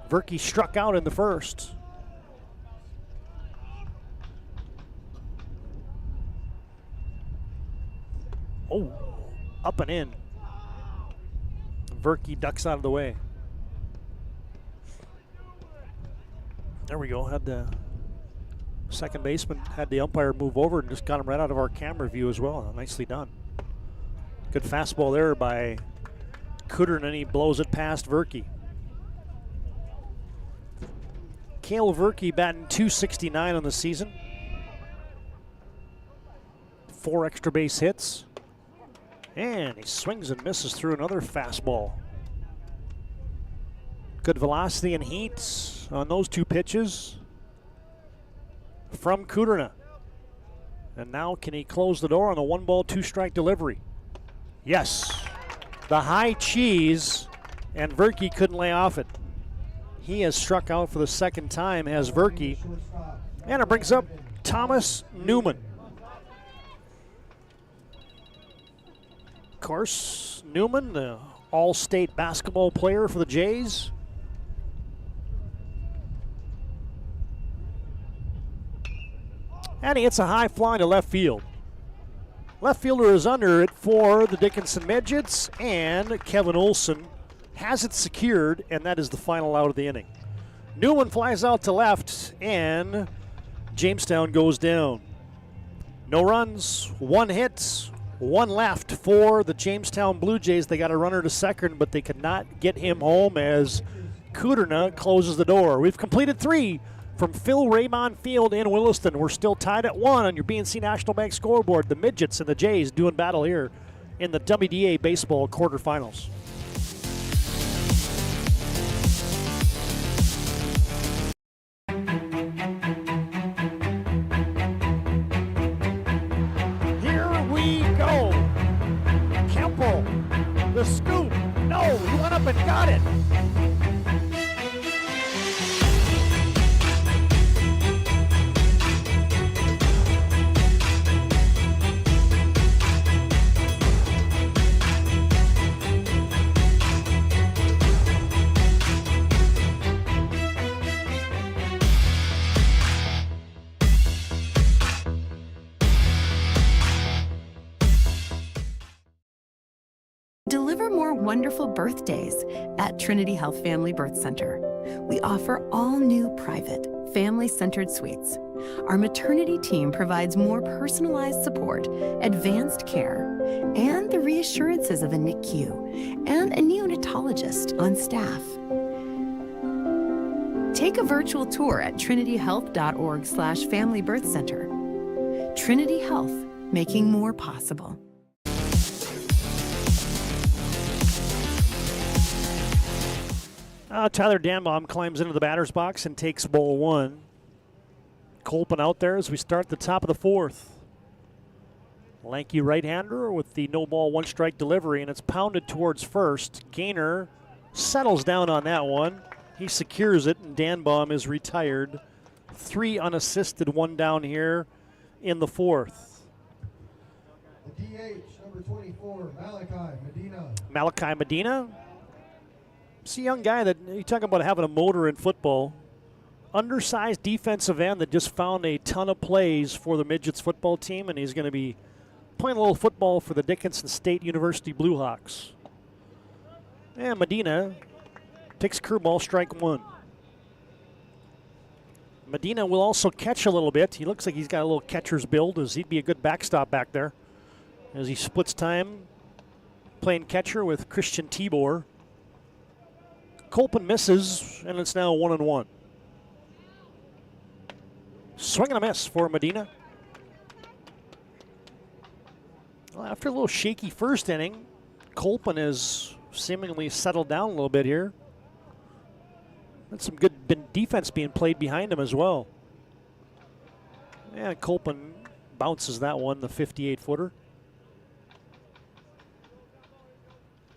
Verke struck out in the first. Oh, up and in. Verke ducks out of the way. There we go. Had the second baseman had the umpire move over and just got him right out of our camera view as well. Nicely done. Good fastball there by Kuderna, and he blows it past Verke. Cale Verke batting .269 on the season. 4 extra base hits. And he swings and misses through another fastball. Good velocity and heat on those 2 pitches from Kuderna. And now can he close the door on a 1-ball, 2-strike delivery? Yes. The high cheese, and Verke couldn't lay off it. He has struck out for the second time, has Verke. And it brings up Thomas Newman. Of course, Newman, the all-state basketball player for the Jays. And he hits a high fly to left field. Left fielder is under it for the Dickinson Midgets, and Kevin Olson has it secured, and that is the final out of the inning. Newman flies out to left, and Jamestown goes down. No runs, 1 hit, 1 left for the Jamestown Blue Jays. They got a runner to second, but they could not get him home as Kuderna closes the door. We've completed 3 from Phil Raymond Field in Williston. We're still tied at 1 on your BNC National Bank scoreboard. The Midgets and the Jays doing battle here in the WDA Baseball Quarterfinals. The scoop. No, he went up and got it. Deliver more wonderful birthdays at Trinity Health Family Birth Center. We offer all new private, family-centered suites. Our maternity team provides more personalized support, advanced care, and the reassurances of a NICU and a neonatologist on staff. Take a virtual tour at trinityhealth.org/Family Birth Center. Trinity Health, making more possible. Tyler Danbaum climbs into the batter's box and takes ball 1. Colpin out there as we start the top of the 4th. Lanky right-hander with the no ball, 1 strike delivery, and it's pounded towards first. Gainer settles down on that one. He secures it, and Danbaum is retired. 3 unassisted, 1 down here in the 4th. The DH, number 24, Malachi Medina. It's a young guy that you talk about having a motor in football. Undersized defensive end that just found a ton of plays for the Midgets football team, and he's going to be playing a little football for the Dickinson State University Blue Hawks. And Medina takes curveball, strike 1. Medina will also catch a little bit. He looks like he's got a little catcher's build, as he'd be a good backstop back there as he splits time playing catcher with Christian Tibor. Colpin misses, and it's now 1-1. Swing and a miss for Medina. Well, after a little shaky first inning, Colpin has seemingly settled down a little bit here. And some good defense being played behind him as well. And Colpin bounces that one, the 58-footer.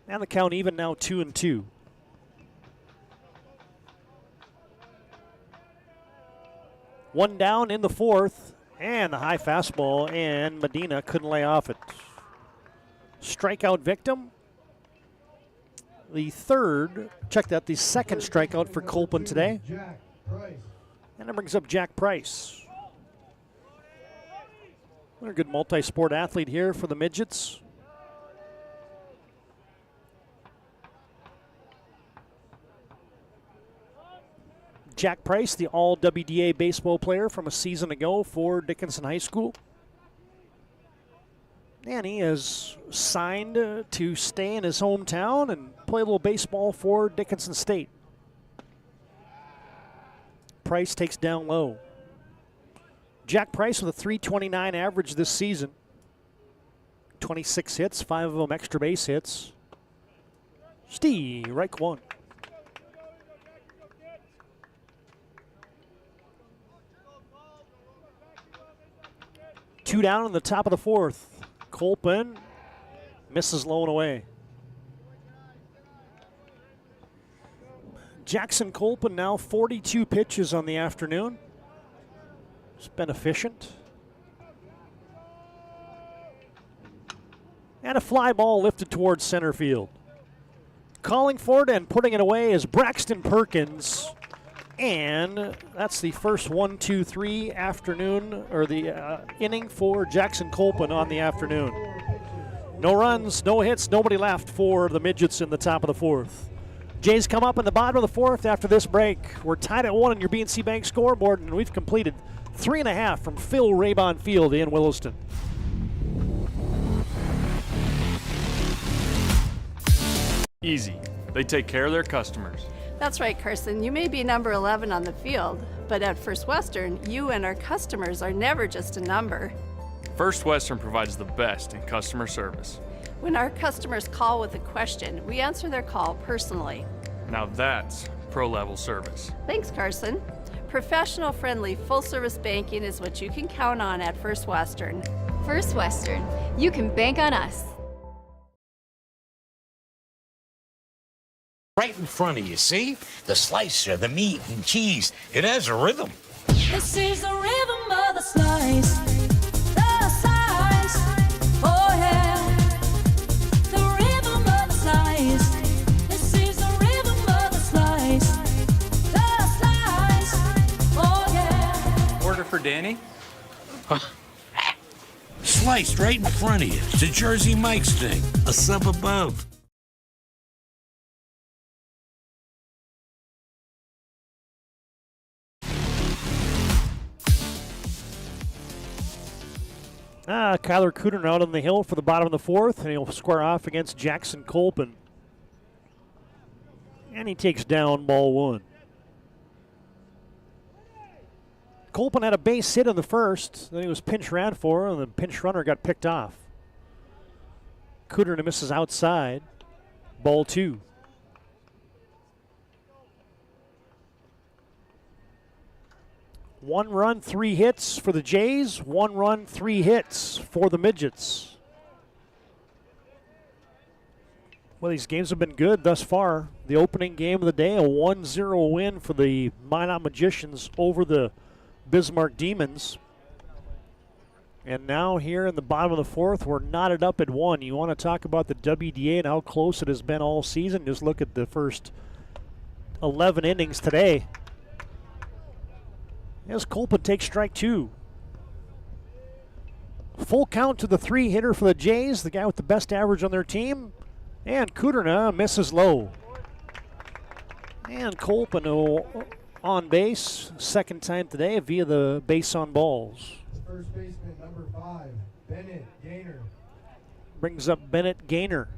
And the count even now, 2-2. One down in the 4th, and the high fastball, and Medina couldn't lay off it. Strikeout victim. The second strikeout for Colpin today. And that brings up Jack Price. What a good multi-sport athlete here for the Midgets. Jack Price, the all-WDA baseball player from a season ago for Dickinson High School. And he is signed to stay in his hometown and play a little baseball for Dickinson State. Price takes down low. Jack Price with a .329 average this season. 26 hits, 5 of them extra base hits. Strike 1. Two down in the top of the 4th. Colpin misses low and away. Jackson Colpin now 42 pitches on the afternoon. It's been efficient. And a fly ball lifted towards center field. Calling for it and putting it away is Braxton Perkins. And that's the first 1-2-3 afternoon, or the inning for Jackson Colpin on the afternoon. No runs, no hits, nobody left for the Midgets in the top of the 4th. Jays come up in the bottom of the fourth after this break. We're tied at 1 on your BNC Bank scoreboard, and we've completed 3.5 from Phil Raybon Field in Williston. Easy. They take care of their customers. That's right, Carson. You may be number 11 on the field, but at First Western, you and our customers are never just a number. First Western provides the best in customer service. When our customers call with a question, we answer their call personally. Now that's pro-level service. Thanks, Carson. Professional, friendly, full-service banking is what you can count on at First Western. First Western. You can bank on us. Right in front of you, see? The slicer, the meat and cheese. It has a rhythm. This is the rhythm of the slice. The slice. Oh yeah. The rhythm of the slice. This is the rhythm of the slice. The slice. Oh yeah. Order for Danny? Sliced right in front of you. It's a Jersey Mike's thing. A sub above. Kyler Cooter out on the hill for the bottom of the fourth, and he'll square off against Jackson Colpin. And he takes down ball 1. Colpin had a base hit in the first, then he was pinch ran for, and the pinch runner got picked off. Cooter misses outside, ball 2. One run, 3 hits for the Jays. 1 run, 3 hits for the Midgets. Well, these games have been good thus far. The opening game of the day, a 1-0 win for the Minot Magicians over the Bismarck Demons. And now here in the bottom of the fourth, we're knotted up at 1. You want to talk about the WDA and how close it has been all season? Just look at the first 11 innings today. As Colpin takes strike 2. Full count to the 3-hitter for the Jays, the guy with the best average on their team. And Kuderna misses low. And Colpin on base, second time today via the base on balls. First baseman number 5, Bennett Gaynor. Brings up Bennett Gaynor,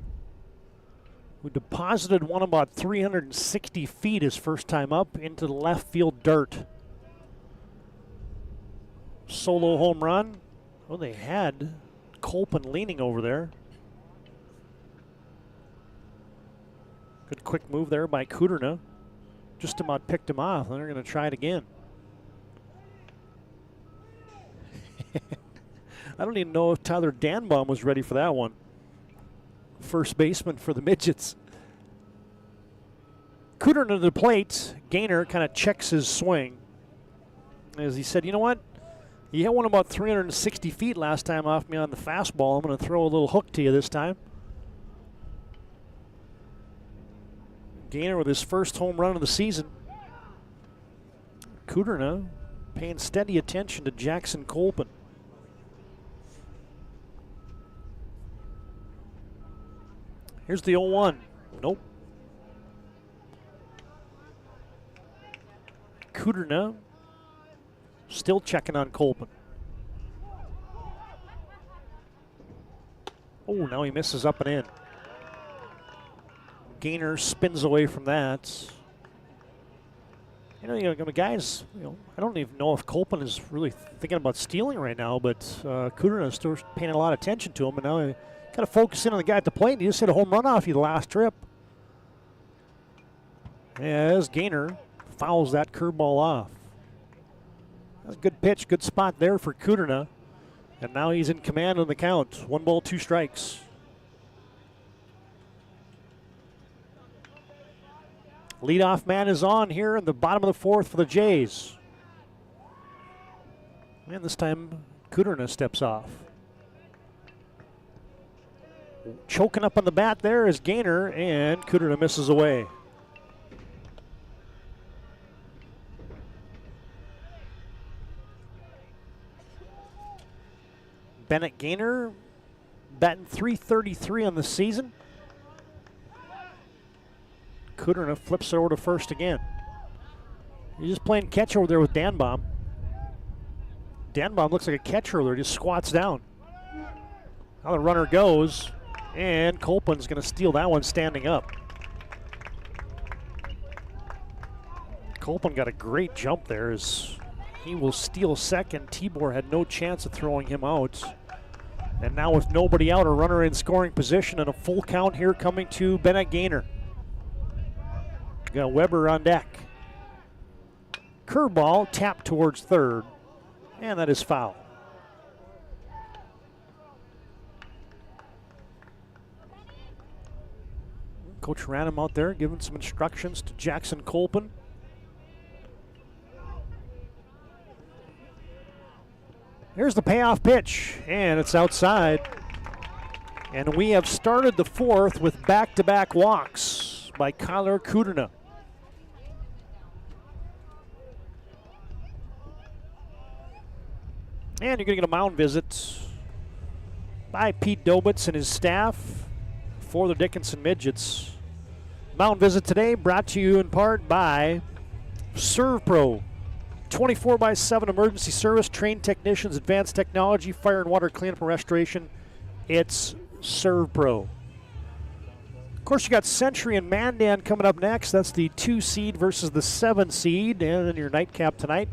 who deposited one about 360 feet his first time up into the left field dirt. Solo home run. Well, they had Colpin leaning over there. Good quick move there by Kuderna. Just about picked him off, and they're going to try it again. I don't even know if Tyler Danbaum was ready for that one. First baseman for the Midgets. Kuderna to the plate. Gaynor kind of checks his swing. As he said, you know what? You hit one about 360 feet last time off me on the fastball. I'm going to throw a little hook to you this time. Gaynor with his first home run of the season. Kuderna paying steady attention to Jackson Colpin. Here's the 0-1. Nope. Kuderna still checking on Colpin. Oh, now he misses up and in. Gaynor spins away from that. You know, guys, I don't even know if Colpin is really thinking about stealing right now, but Kuderna is still paying a lot of attention to him, and now he got to focus in on the guy at the plate, and he just hit a home run off you the last trip. As Gaynor fouls that curveball off. That's a good pitch, good spot there for Kuderna. And now he's in command on the count. 1 ball, 2 strikes. Leadoff man is on here in the bottom of the fourth for the Jays. And this time Kuderna steps off. Choking up on the bat there is Gaynor, and Kuderna misses away. Bennett Gaynor batting .333 on the season. Kuderna flips it over to first again. He's just playing catch over there with Danbaum. Danbaum looks like a catcher over there, just squats down. Now the runner goes, and Colpin's going to steal that one standing up. Colpin got a great jump there as he will steal second. Tibor had no chance of throwing him out. And now with nobody out, a runner in scoring position and a full count here coming to Bennett Gaynor. Got Weber on deck. Curveball tapped towards third, and that is foul. Coach Ranum out there giving some instructions to Jackson Colpin. Here's the payoff pitch, and it's outside. And we have started the fourth with back-to-back walks by Kyler Kuderna. And you're going to get a mound visit by Pete Dobitz and his staff for the Dickinson Midgets. Mound visit today brought to you in part by ServPro. 24/7 emergency service, trained technicians, advanced technology, fire and water cleanup and restoration. It's ServPro. Of course, you got Century and Mandan coming up next. That's the 2 seed versus the 7 seed. And in your nightcap tonight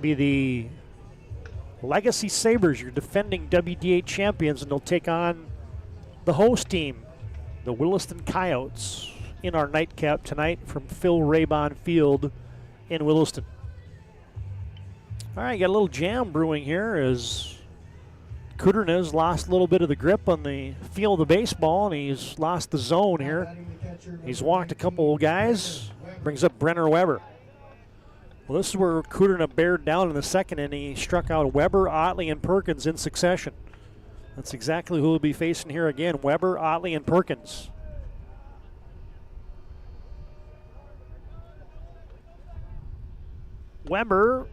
be the Legacy Sabres, your defending WDA champions, and they'll take on the host team, the Williston Coyotes, in our nightcap tonight from Phil Raybon Field in Williston. All right, got a little jam brewing here as Kuderna's lost a little bit of the grip on the feel of the baseball, and he's lost the zone here. He's walked a couple of guys, brings up Brenner Weber. Well, this is where Kuderna bared down in the second, and he struck out Weber, Otley, and Perkins in succession. That's exactly who we'll be facing here again, Weber, Otley, and Perkins. Weber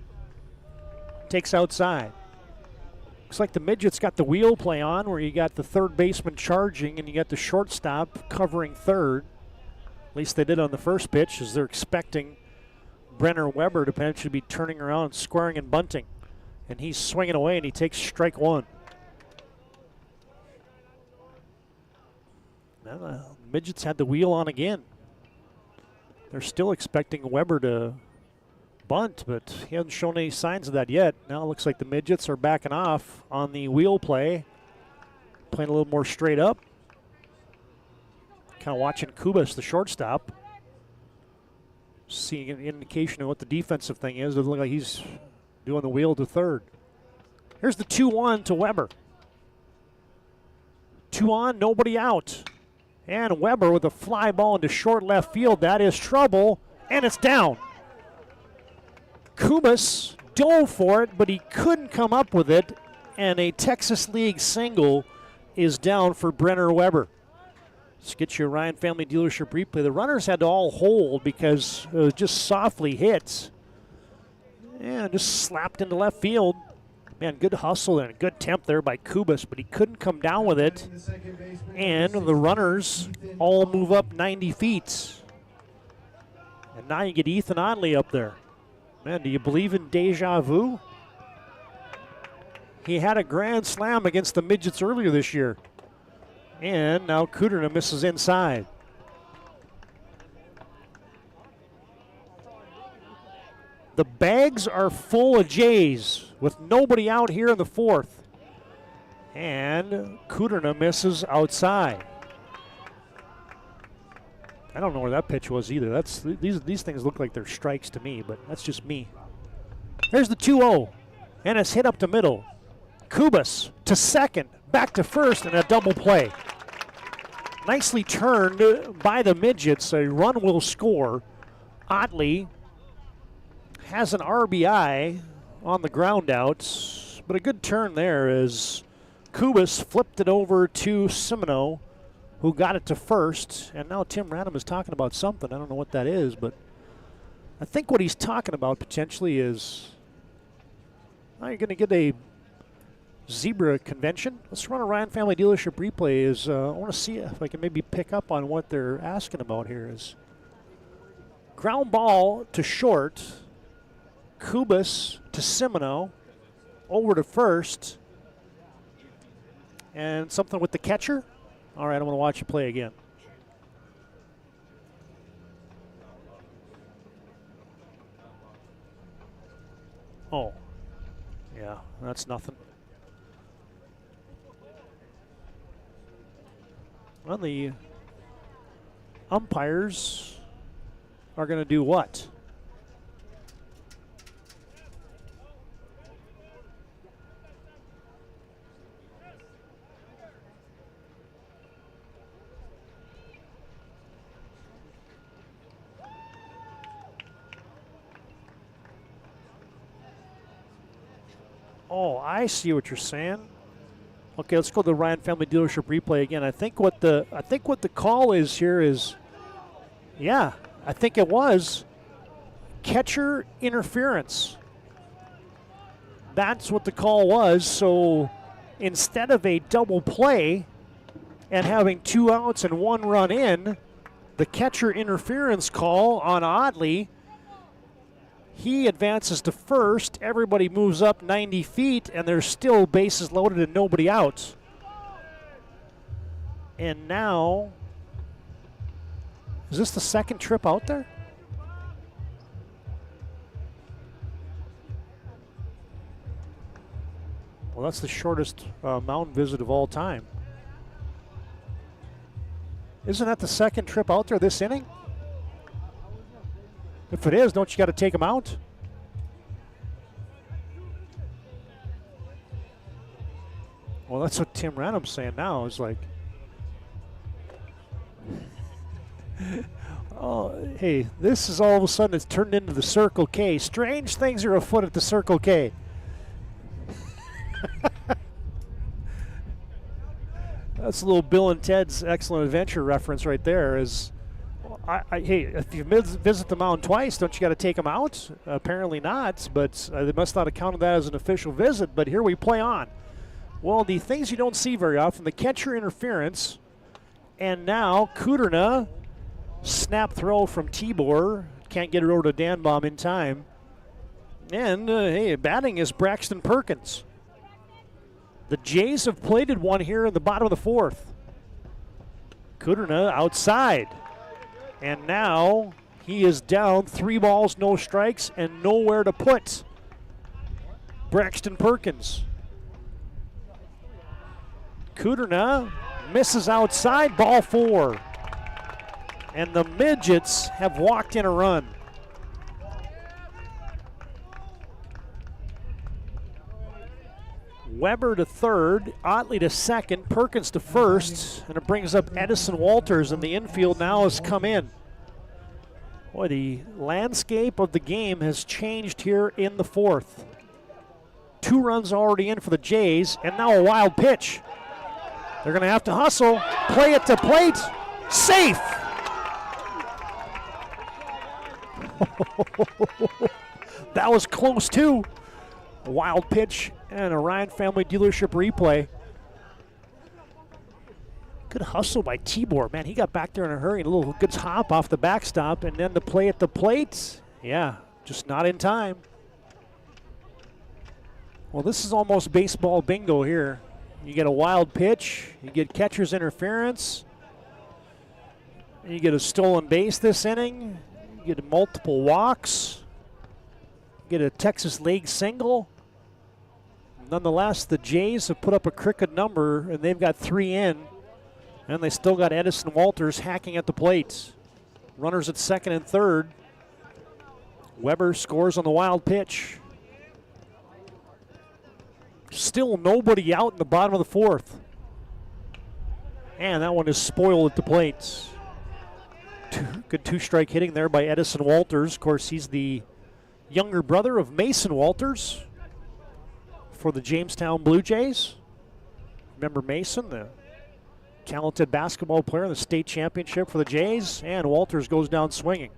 takes outside. Looks like the Midgets got the wheel play on where you got the third baseman charging and you got the shortstop covering third. At least they did on the first pitch, as they're expecting Brenner Weber to potentially be turning around, squaring and bunting. And he's swinging away and he takes strike one. Now the Midgets had the wheel on again. They're still expecting Weber to bunt, but he hasn't shown any signs of that yet. Now it looks like the Midgets are backing off on the wheel play, playing a little more straight up. Kind of watching Kubas, the shortstop, seeing an indication of what the defensive thing is. It doesn't look like he's doing the wheel to third. Here's the 2-1 to Weber. 2 on, nobody out. And Weber with a fly ball into short left field. That is trouble, and it's down. Kubas dove for it, but he couldn't come up with it, and a Texas League single is down for Brenner Weber. Let's get you a Ryan Family Dealership replay. The runners had to all hold because it was just softly hit. And just slapped into left field. Man, good hustle and a good temp there by Kubas, but he couldn't come down with it. And the runners all move up 90 feet. And now you get Ethan Otley up there. Man, do you believe in deja vu? He had a grand slam against the Midgets earlier this year. And now Kuderna misses inside. The bags are full of Jays with nobody out here in the fourth. And Kuderna misses outside. I don't know where that pitch was either. These things look like they're strikes to me, but that's just me. There's the 2-0, and it's hit up the middle. Kubas to second, back to first, and a double play. Nicely turned by the Midgets. A run will score. Otley has an RBI on the ground out, but a good turn there as Kubas flipped it over to Simino, who got it to first, and now Tim Ranum is talking about something. I don't know what that is, but I think what he's talking about potentially is, now you're going to get a Zebra Convention. Let's run a Ryan Family Dealership replay. I want to see if I can maybe pick up on what they're asking about here. Is ground ball to short, Kubas to Simino, over to first, and something with the catcher. All right, I'm going to watch you play again. Oh, yeah, that's nothing. Well, the umpires are going to do what? Oh, I see what you're saying. Okay, let's go to the Ryan Family Dealership replay again. I think what the call is here is, yeah, I think it was catcher interference. That's what the call was. So instead of a double play and having 2 outs and 1 run in, the catcher interference call on Oddly. He advances to first. Everybody moves up 90 feet, and there's still bases loaded and nobody out. And now, is this the second trip out there? Well, that's the shortest mound visit of all time. Isn't that the second trip out there this inning? If it is, don't you got to take him out? Well, that's what Tim Ranham's saying now. Is like, oh, hey, this is all of a sudden it's turned into the Circle K. Strange things are afoot at the Circle K. That's a little Bill and Ted's Excellent Adventure reference right there. Hey, if you visit the mound twice, don't you got to take them out? Apparently not, but they must not have counted that as an official visit. But here we play on. Well, the things you don't see very often, the catcher interference, and now Kuderna, snap throw from Tibor, can't get it over to Danbaum in time. And, hey, batting is Braxton Perkins. The Jays have plated one here in the bottom of the 4th. Kuderna outside. And now he is down 3 balls, no strikes, and nowhere to put Braxton Perkins. Kuderna misses outside, ball 4. And the Midgets have walked in a run. Weber to third, Otley to second, Perkins to first, and it brings up Edison Walters, and the infield now has come in. Boy, the landscape of the game has changed here in the 4th. 2 runs already in for the Jays, and now a wild pitch. They're going to have to hustle, play it to plate, safe! That was close too. A wild pitch and a Ryan Family Dealership replay. Good hustle by Tibor. Man, he got back there in a hurry. A little good hop off the backstop, and then the play at the plate. Yeah, just not in time. Well, this is almost baseball bingo here. You get a wild pitch, you get catcher's interference, and you get a stolen base this inning, you get multiple walks, you get a Texas League single. Nonetheless, the Jays have put up a crooked number, and they've got 3 in, and they still got Edison Walters hacking at the plate. Runners at second and third. Weber scores on the wild pitch. Still nobody out in the bottom of the 4th. And that one is spoiled at the plate. Good 2-strike hitting there by Edison Walters. Of course, he's the younger brother of Mason Walters for the Jamestown Blue Jays. Remember Mason, the talented basketball player in the state championship for the Jays, and Walters goes down swinging.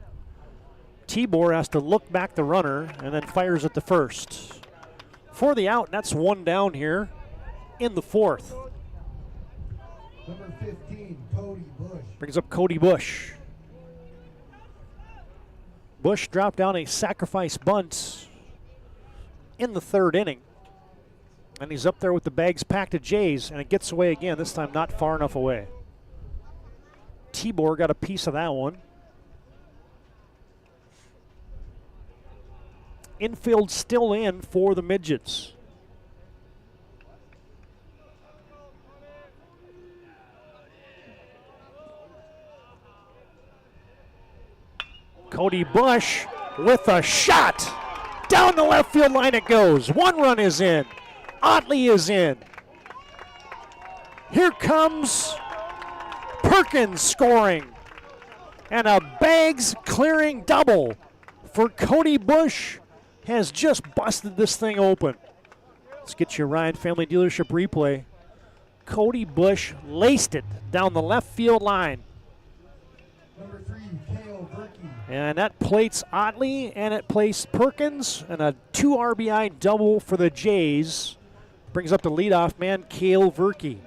Tibor has to look back the runner and then fires at the first. For the out, and that's 1 down here. in the fourth. Number 15, Cody Bush. Brings up Cody Bush. Bush dropped down a sacrifice bunt in the third inning. And he's up there with the bags packed of Jays, and it gets away again, this time not far enough away. Tibor got a piece of that one. Infield still in for the Midgets. Cody Bush with a shot. Down the left field line it goes. One run is in. Otley is in. Here comes Perkins scoring. And a bags clearing double for Cody Bush. Has just busted this thing open. Let's get your Ryan Family Dealership replay. Cody Bush laced it down the left field line. Number 3, Kale Verkey. And that plates Otley, and it plates Perkins, and a 2 RBI double for the Jays. Brings up the leadoff man, Kale Verkey.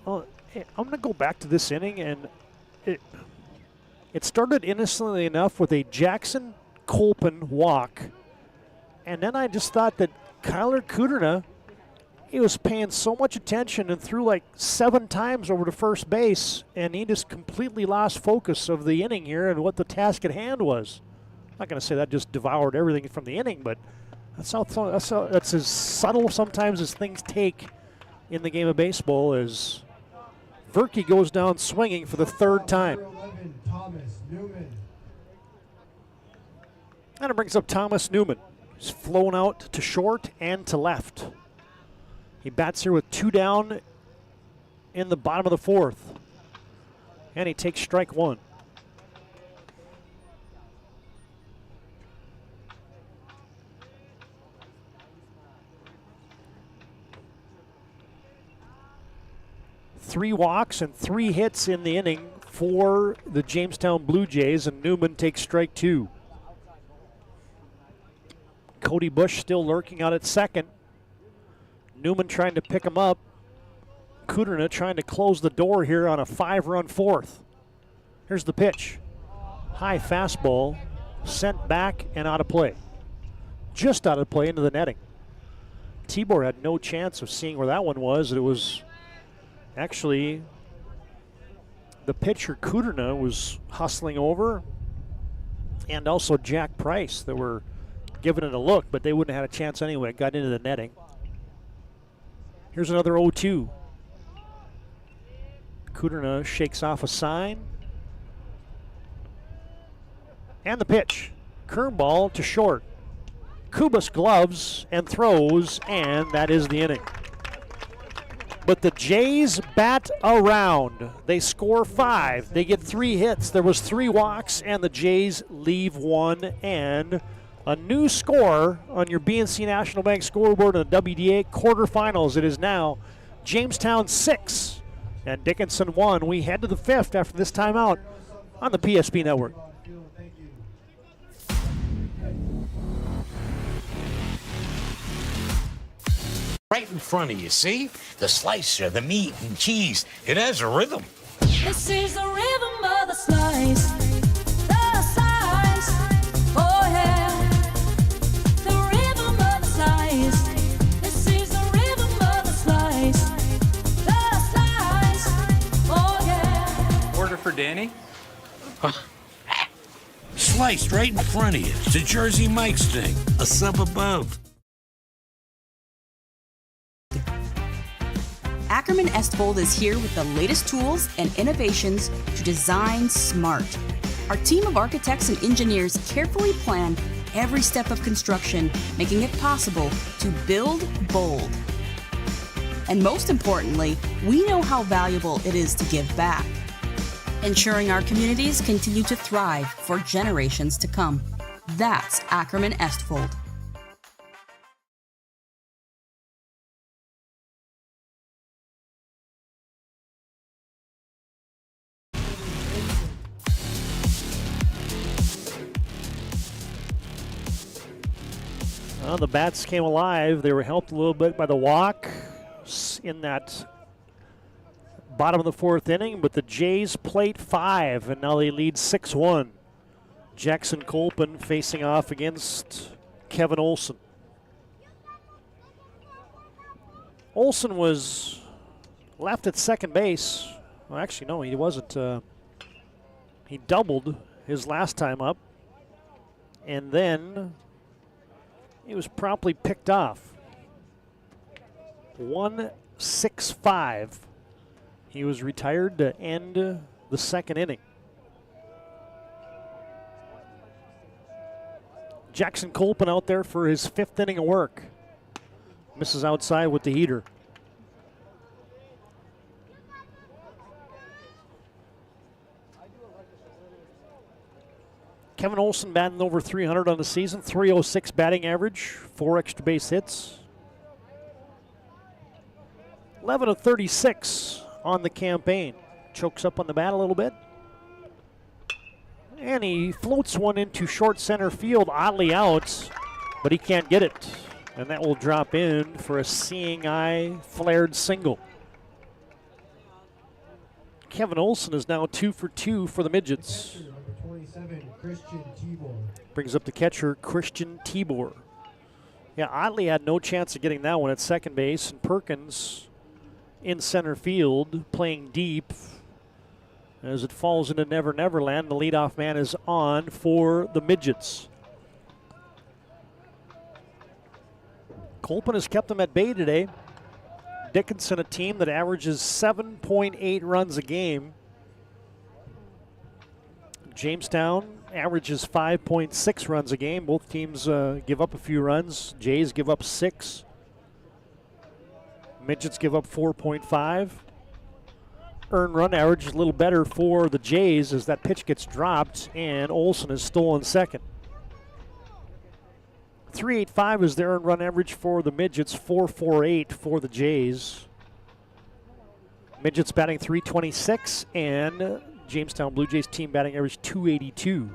Well, I'm going to go back to this inning, and it started innocently enough with a Jackson Colpin walk. And then I just thought that Kyler Kuderna, he was paying so much attention and threw like 7 times over to first base, and he just completely lost focus of the inning here and what the task at hand was. I'm not going to say that just devoured everything from the inning, but that's as subtle sometimes as things take in the game of baseball as Verkey goes down swinging for the third time. 11, Thomas Newman. And it brings up Thomas Newman. He's flown out to short and to left. He bats here with 2 down in the bottom of the fourth. And he takes strike 1. Three walks and 3 hits in the inning for the Jamestown Blue Jays, and Newman takes strike 2. Cody Bush still lurking out at second. Newman trying to pick him up. Kuderna trying to close the door here on a 5-run fourth. Here's the pitch. High fastball, sent back and out of play. Just out of play into the netting. Tibor had no chance of seeing where that one was. It was actually the pitcher Kuderna was hustling over, and also Jack Price that were giving it a look, but they wouldn't have had a chance anyway. It got into the netting. Here's another 0-2. Kuderna shakes off a sign. And the pitch. Curveball to short. Kubas gloves and throws, and that is the inning. But the Jays bat around. They score 5. They get 3 hits. There was 3 walks, and the Jays leave 1. And a new score on your BNC National Bank scoreboard in the WDA quarterfinals. It is now Jamestown 6 and Dickinson 1. We head to the 5th after this timeout on the PSP Network. Right in front of you, see? The slicer, the meat and cheese. It has a rhythm. This is the rhythm of the slice. The slice. Oh yeah. The rhythm of the slice. This is the rhythm of the slice. The slice. Oh yeah. Order for Danny? Sliced right in front of you. It's a Jersey Mike's thing. A sub above. Ackerman Estvold is here with the latest tools and innovations to design smart. Our team of architects and engineers carefully plan every step of construction, making it possible to build bold. And most importantly, we know how valuable it is to give back, ensuring our communities continue to thrive for generations to come. That's Ackerman Estvold. Well, the bats came alive. They were helped a little bit by the walk in that bottom of the 4th inning, but the Jays plate 5, and now they lead 6-1. Jackson Colpin facing off against Kevin Olson. Olson was left at second base. Well, actually, no, he wasn't. He doubled his last time up, and then he was promptly picked off. 1-6-5. He was retired to end the 2nd inning. Jackson Colpin out there for his 5th inning of work. Misses outside with the heater. Kevin Olson batting over 300 on the season, 306 batting average, 4 extra base hits. 11 of 36 on the campaign. Chokes up on the bat a little bit. And he floats one into short center field, oddly out, but he can't get it. And that will drop in for a seeing eye flared single. Kevin Olson is now 2 for 2 for the Midgets. Number 27, Christian Tibor. Brings up the catcher, Christian Tibor. Yeah, Oddly had no chance of getting that one at second base, and Perkins in center field playing deep. As it falls into Never Never Land, the leadoff man is on for the Midgets. Colpin has kept them at bay today. Dickinson, a team that averages 7.8 runs a game. Jamestown averages 5.6 runs a game. Both teams give up a few runs. Jays give up 6. Midgets give up 4.5. Earned run average is a little better for the Jays as that pitch gets dropped and Olson is stolen second. 3.85 is the earned run average for the Midgets, 4.48 for the Jays. Midgets batting 326 and Jamestown Blue Jays team batting average 282.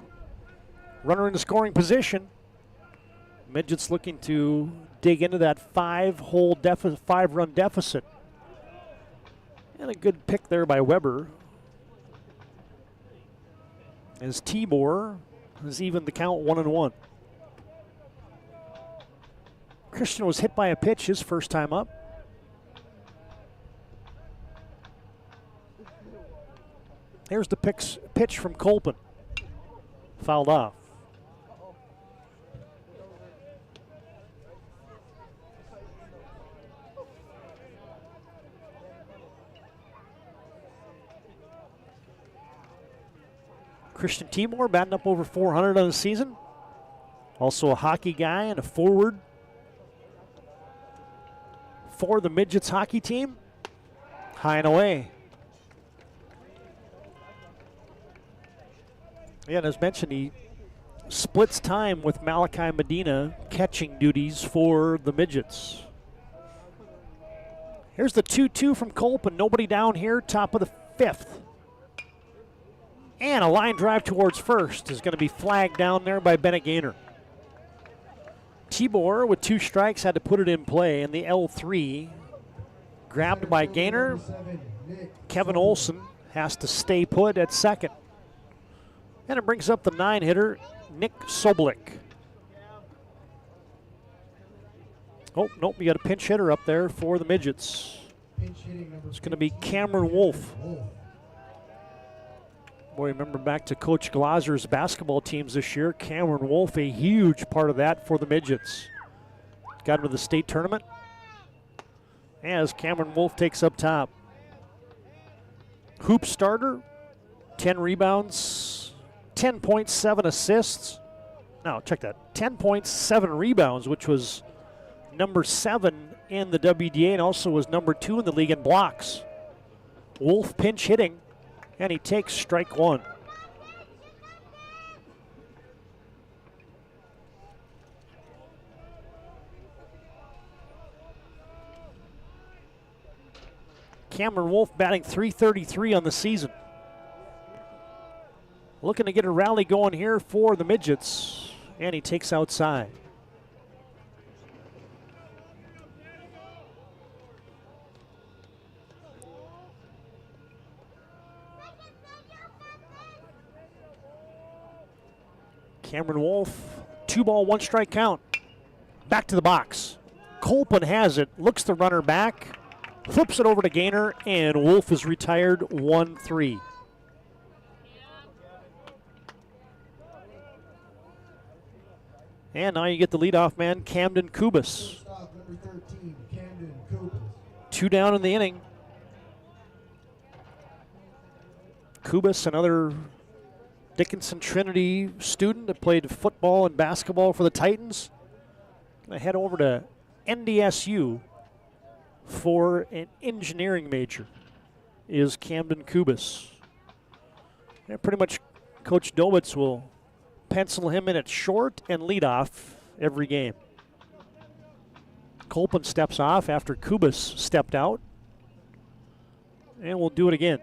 Runner in the scoring position. Midgets looking to dig into that 5-run deficit. And a good pick there by Weber. As Tibor has evened the count 1-1. Christian was hit by a pitch his first time up. Here's the pitch from Colpin. Fouled off. Christian Tibor batting up over 400 on the season. Also a hockey guy and a forward for the Midgets hockey team. High and away. Yeah, and as mentioned, he splits time with Malachi Medina catching duties for the Midgets. Here's the 2-2 from Colpin. Nobody down here, top of the 5th. And a line drive towards first is going to be flagged down there by Bennett Gaynor. Tibor with 2 strikes had to put it in play, and the L3 grabbed by Gaynor. Kevin Olson has to stay put at second. And it brings up the 9-hitter, Nick Soblik. Oh, nope, you got a pinch hitter up there for the Midgets. It's going to be Cameron Wolf. Boy, remember back to Coach Glazer's basketball teams this year. Cameron Wolf, a huge part of that for the Midgets. Got into the state tournament. As Cameron Wolf takes up top. Hoop starter, 10 rebounds, 10.7 assists. No, check that. 10.7 rebounds, which was number 7 in the WDA and also was number 2 in the league in blocks. Wolf pinch hitting. And he takes strike 1. Cameron Wolf batting .333 on the season. Looking to get a rally going here for the Midgets. And he takes outside. Cameron Wolf, 2-ball, 1-strike count. Back to the box. Colpin has it, looks the runner back, flips it over to Gaynor, and Wolf is retired 1-3. And now you get the leadoff man, Camden Kubas. 2 down in the inning. Kubas, another Dickinson Trinity student that played football and basketball for the Titans. Gonna head over to NDSU for an engineering major, is Camden Kubas. And pretty much Coach Dobitz will pencil him in at short and leadoff every game. Colpin steps off after Kubas stepped out. And we'll do it again.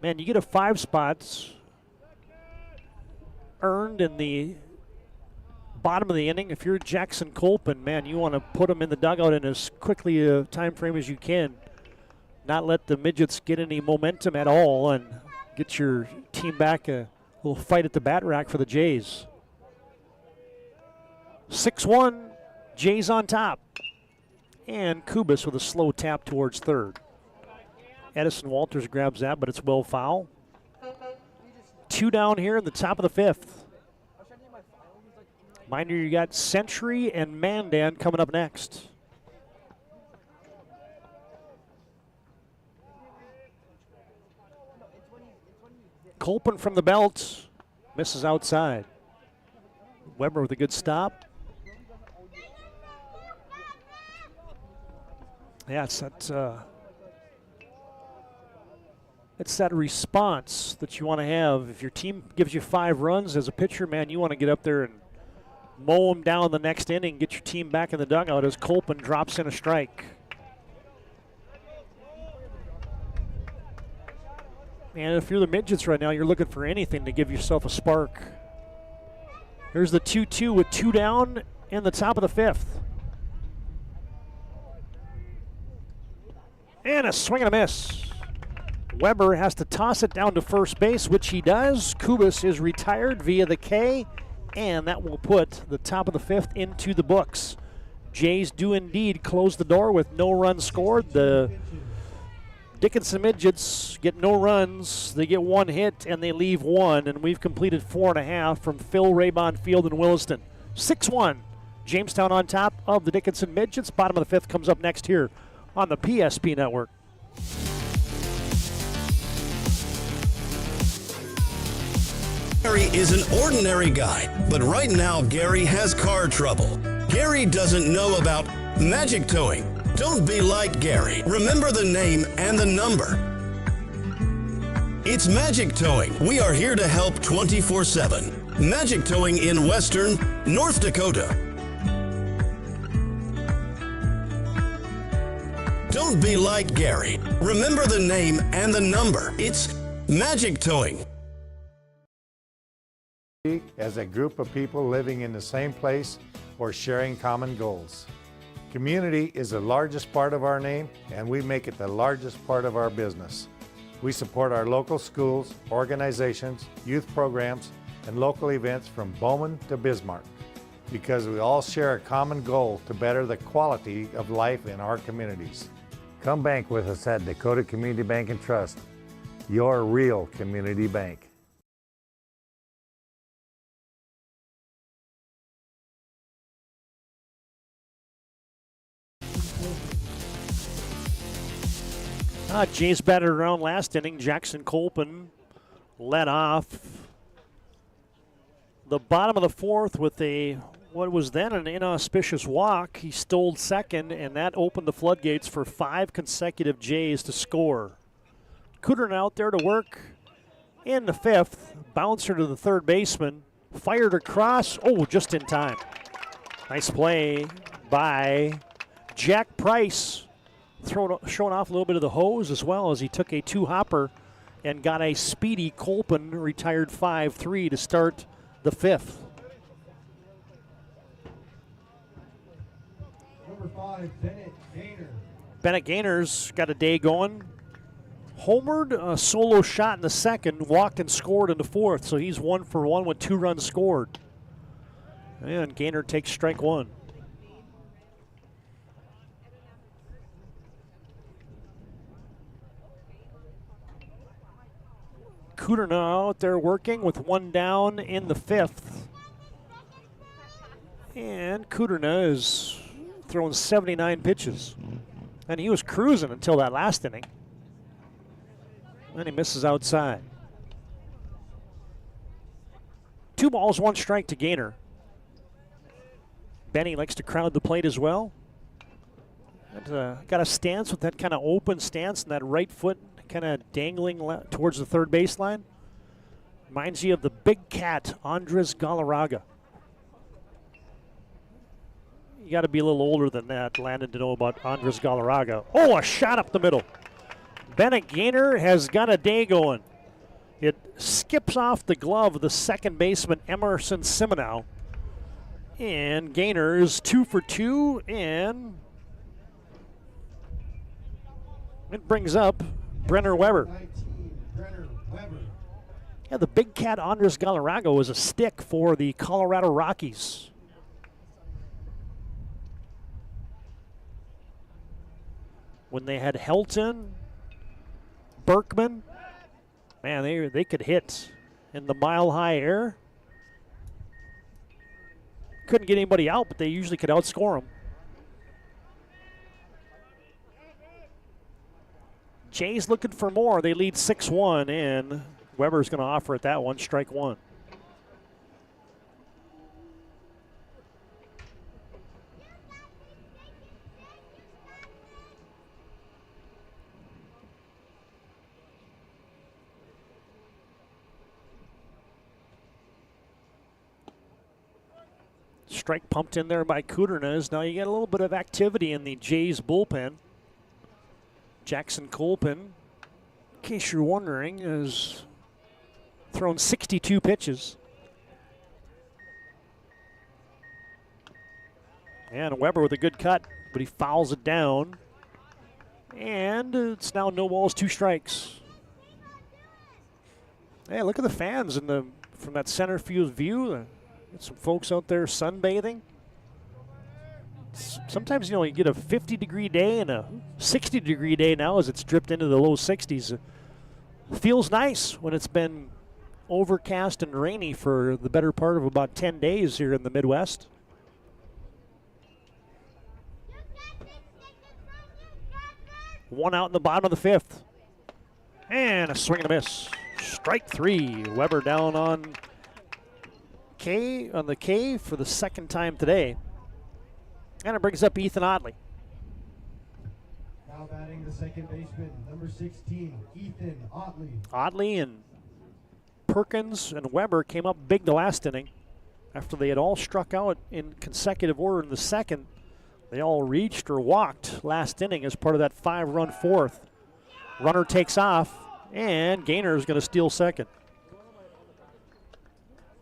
Man, you get a 5 spots earned in the bottom of the inning. If you're Jackson Colpin, man, you want to put him in the dugout in as quickly a time frame as you can. Not let the Midgets get any momentum at all and get your team back a little fight at the bat rack for the Jays. 6-1, Jays on top. And Kubas with a slow tap towards third. Edison Walters grabs that, but it's well foul. 2 down here in the top of the 5th. Mind you, you got Century and Mandan coming up next. Colpin from the belt, misses outside. Weber with a good stop. Yeah, it's that response that you want to have. If your team gives you 5 runs as a pitcher, man, you want to get up there and mow them down the next inning, get your team back in the dugout as Colpin drops in a strike. And if you're the Midgets right now, you're looking for anything to give yourself a spark. Here's the 2-2 with 2 down in the top of the 5th. And a swing and a miss. Weber has to toss it down to first base, which he does. Kubas is retired via the K, and that will put the top of the 5th into the books. Jays do indeed close the door with no runs scored. The Dickinson Midgets get no runs. They get 1 hit, and they leave 1, and we've completed 4.5 from Phil Raybon Field in Williston. 6-1, Jamestown on top of the Dickinson Midgets. Bottom of the 5th comes up next here on the PSP Network. Gary is an ordinary guy, but right now Gary has car trouble. Gary doesn't know about magic towing. Don't be like Gary. Remember the name and the number. It's Magic Towing. We are here to help 24/7. Magic Towing in Western North Dakota. Don't be like Gary. Remember the name and the number. It's Magic Towing. As a group of people living in the same place or sharing common goals. Community is the largest part of our name, and we make it the largest part of our business. We support our local schools, organizations, youth programs, and local events from Bowman to Bismarck, because we all share a common goal to better the quality of life in our communities. Come bank with us at Dakota Community Bank and Trust, your real community bank. Jays batted around last inning. Jackson Colpin led off the bottom of the 4th with what was then an inauspicious walk. He stole second, and that opened the floodgates for 5 consecutive Jays to score. Kudrin out there to work in the 5th. Bouncer to the third baseman. Fired across. Oh, just in time. Nice play by Jack Price. Showing off a little bit of the hose as well as he took a 2-hopper and got a speedy Colpin, retired 5-3 to start the 5th. Number 5, Bennett Gaynor. Bennett Gaynor's got a day going. homered, a solo shot in the second, walked and scored in the fourth, so he's 1 for 1 with 2 runs scored. And Gaynor takes strike 1. Cooter now out there working with 1 down in the 5th. And Kuderna is throwing 79 pitches. And he was cruising until that last inning. And he misses outside. 2 balls, 1 strike to Gaynor. Benny likes to crowd the plate as well. And, got a stance with that kind of open stance and that right foot kind of dangling towards the third baseline. Reminds you of the big cat, Andres Galarraga. You got to be a little older than that, Landon, to know about Andres Galarraga. Oh, a shot up the middle. Bennett Gaynor has got a day going. It skips off the glove of the second baseman, Emerson Siminow. And Gaynor is 2 for 2, and it brings up Brenner Weber. Yeah, the big cat Andres Galarraga was a stick for the Colorado Rockies. When they had Helton, Berkman, man, they could hit in the mile-high air. Couldn't get anybody out, but they usually could outscore them. Jays looking for more. They lead 6-1, and Weber's going to offer it that one, strike 1. Strike pumped in there by Kudernes. Now you get a little bit of activity in the Jays bullpen. Jackson Colpin, in case you're wondering, has thrown 62 pitches. And Weber with a good cut, but he fouls it down. And it's now no balls, 2 strikes. Hey, look at the fans from that center field view. Some folks out there sunbathing. Sometimes, you get a 50-degree day and a 60-degree day now as it's dripped into the low 60s. Feels nice when it's been overcast and rainy for the better part of about 10 days here in the Midwest. One out in the bottom of the 5th. And a swing and a miss. Strike 3. Weber down on the K for the second time today. And it brings up Ethan Oddly. Now batting the second baseman, number 16, Ethan Oddly. Oddly and Perkins and Weber came up big the last inning. After they had all struck out in consecutive order in the second, they all reached or walked last inning as part of that 5-run fourth. Runner takes off, and Gaynor is going to steal second.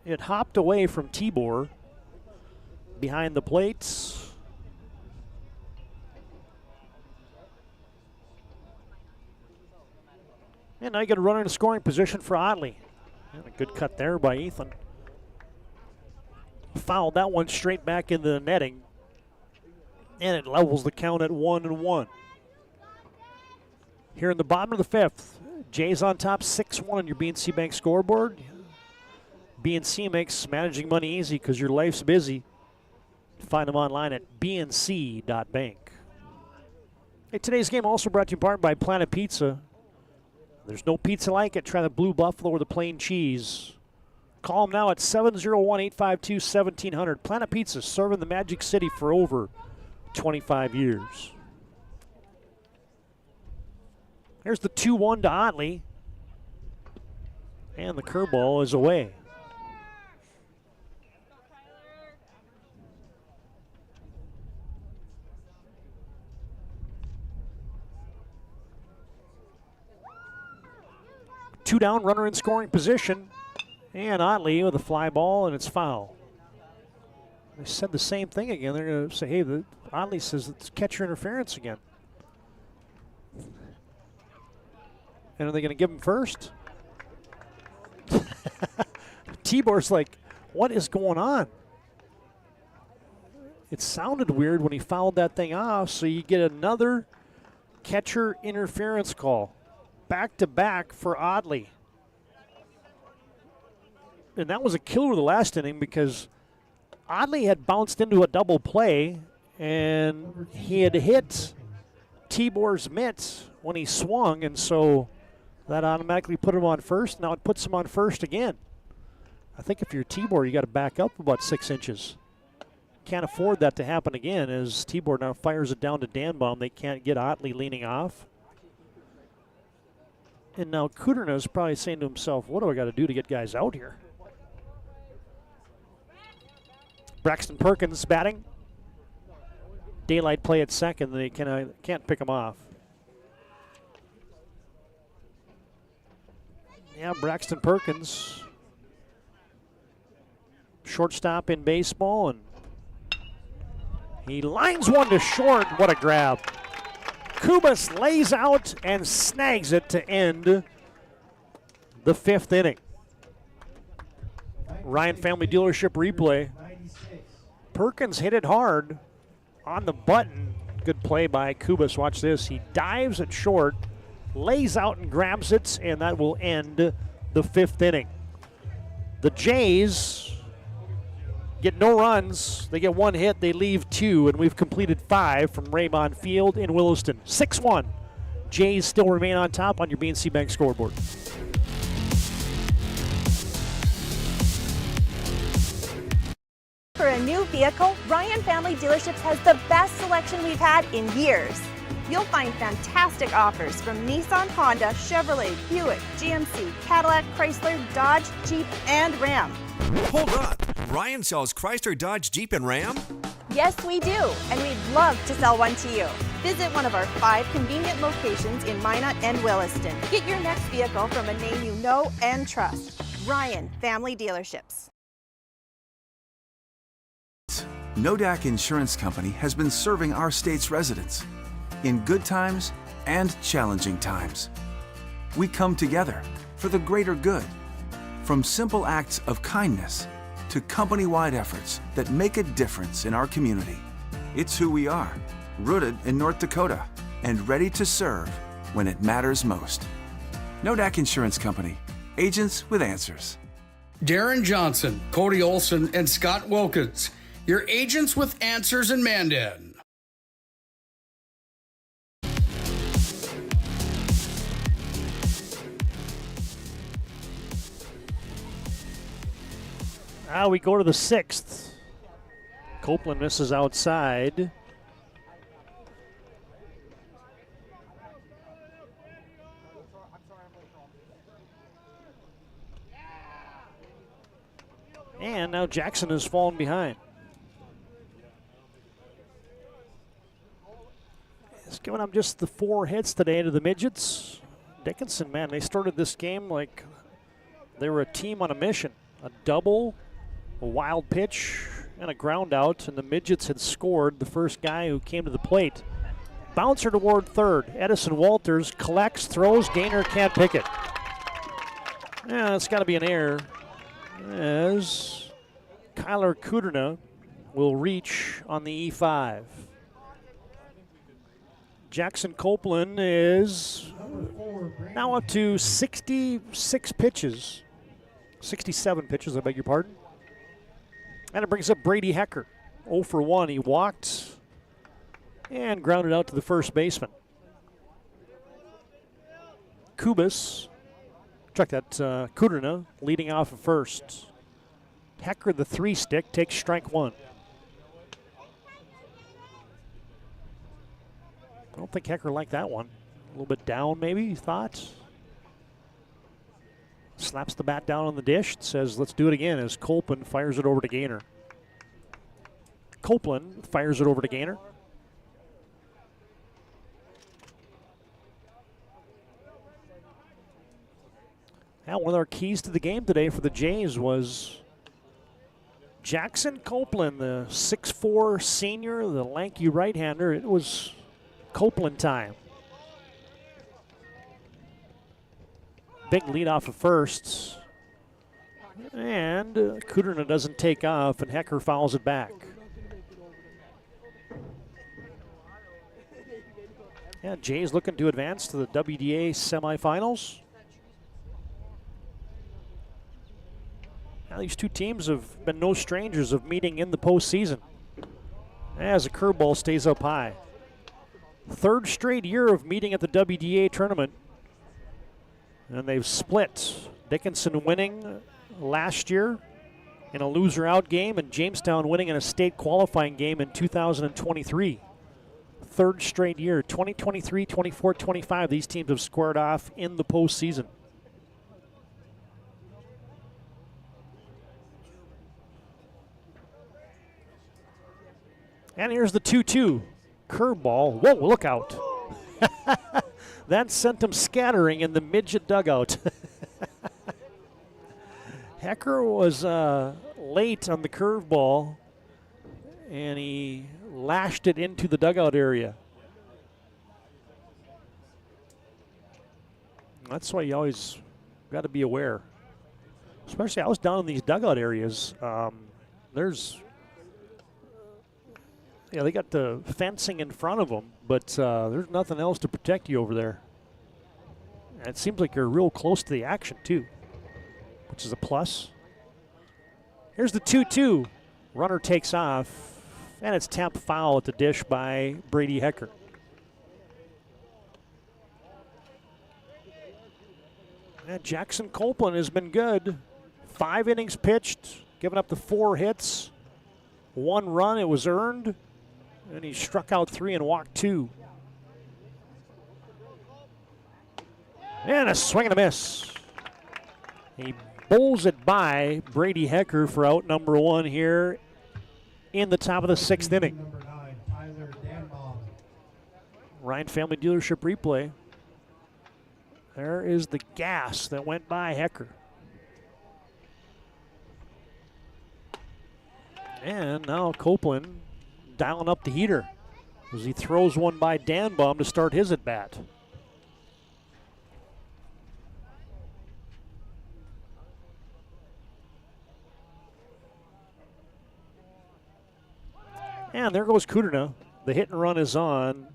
It hopped away from Tibor behind the plates. And now you get a runner in scoring position for Oddly. And a good cut there by Ethan. Fouled that one straight back into the netting. And it levels the count at 1-1. Here in the bottom of the 5th, Jays on top 6-1 on your BNC Bank scoreboard. BNC makes managing money easy because your life's busy. Find them online at bnc.bank. Hey, today's game also brought to you in part by Planet Pizza. There's no pizza like it. Try the Blue Buffalo or the plain cheese. Call them now at 701-852-1700. Planet Pizza, serving the Magic City for over 25 years. Here's the 2-1 to Otley. And the curveball is away. Two down, runner in scoring position. And Otley with a fly ball, and it's foul. They said the same thing again. They're going to say, hey, Otley says it's catcher interference again. And are they going to give him first? Tibor's like, what is going on? It sounded weird when he fouled that thing off, so you get another catcher interference call. Back-to-back for Audley. And that was a killer the last inning because Audley had bounced into a double play, and he had hit Tibor's mitt when he swung, and so that automatically put him on first. Now it puts him on first again. I think if you're Tibor, you got to back up about 6 inches. Can't afford that to happen again as Tibor now fires it down to Danbaum. They can't get Otley leaning off. And now Kuderna is probably saying to himself, what do I got to do to get guys out here? Braxton Perkins batting. Daylight play at second. They can't pick him off. Yeah, Braxton Perkins, shortstop in baseball, and he lines one to short. What a grab. Kubas lays out and snags it to end the 5th inning. Ryan Family Dealership replay. Perkins hit it hard on the button. Good play by Kubas. Watch this. He dives at short, lays out and grabs it, and that will end the 5th inning. The Jays get no runs. They get 1 hit. They leave 2, and we've completed 5 from Raymond Field in Williston. 6-1. Jays still remain on top on your BNC Bank scoreboard. For a new vehicle, Ryan Family Dealerships has the best selection we've had in years. You'll find fantastic offers from Nissan, Honda, Chevrolet, Buick, GMC, Cadillac, Chrysler, Dodge, Jeep, and Ram. Hold on. Ryan sells Chrysler, Dodge, Jeep, and Ram? Yes, we do, and we'd love to sell one to you. Visit one of our 5 convenient locations in Minot and Williston. Get your next vehicle from a name you know and trust. Ryan Family Dealerships. Wda Insurance Company has been serving our state's residents in good times and challenging times. We come together for the greater good, from simple acts of kindness to company-wide efforts that make a difference in our community. It's who we are, rooted in North Dakota and ready to serve when it matters most. Wda Insurance Company, agents with answers. Darren Johnson, Cody Olson, and Scott Wilkins, your agents with answers in Mandan. Now we go to the 6th. Copeland misses outside. And now Jackson has fallen behind. He's given up just the 4 hits today to the Midgets. Dickinson, man, they started this game like they were a team on a mission. A double, a wild pitch, and a ground out, and the Midgets had scored the first guy who came to the plate. Bouncer toward third. Edison Walters collects, throws, Gaynor can't pick it. Yeah, it's got to be an error, as Kyler Kuderna will reach on the E5. Jackson Copeland is now up to 66 pitches. 67 pitches, I beg your pardon. And it brings up Brady Hecker. 0 for 1. He walked and grounded out to the first baseman. Kuderna leading off at first. Hecker, the 3-stick, takes strike 1. I don't think Hecker liked that one. A little bit down, maybe, you thought? Slaps the bat down on the dish, says, let's do it again, as Copeland fires it over to Gaynor. Copeland fires it over to Gaynor. Now, one of our keys to the game today for the Jays was Jackson Copeland, the 6'4" senior, the lanky right-hander. It was Copeland time. big lead off of first. And Kuderna doesn't take off, and Hecker fouls it back. Yeah, Jay's looking to advance to the WDA semifinals. Now these two teams have been no strangers of meeting in the postseason. As a curveball stays up high. Third straight year of meeting at the WDA tournament. And they've split. Dickinson winning last year in a loser-out game, and Jamestown winning in a state qualifying game in 2023. Third straight year, 2023, 24, 25. These teams have squared off in the postseason. And here's the 2-2. Curveball. Whoa, look out. That sent him scattering in the midget dugout. Hecker was late on the curveball, and he lashed it into the dugout area. That's why you always got to be aware. Especially I was down in these dugout areas. They got the fencing in front of them, but there's nothing else to protect you over there. And it seems like you're real close to the action, too, which is a plus. Here's the 2-2. Runner takes off, and it's tapped foul at the dish by Brady Hecker. And Jackson Copeland has been good. 5 innings pitched, giving up the 4 hits. 1 run, it was earned. And he struck out 3 and walked 2. And a swing and a miss. He bowls it by Brady Hecker for out number 1 here in the top of the 6th inning. Ryan Family Dealership replay. There is the gas that went by Hecker. And now Copeland dialing up the heater as he throws one by Danbaum to start his at-bat. And there goes Kuderna. The hit and run is on,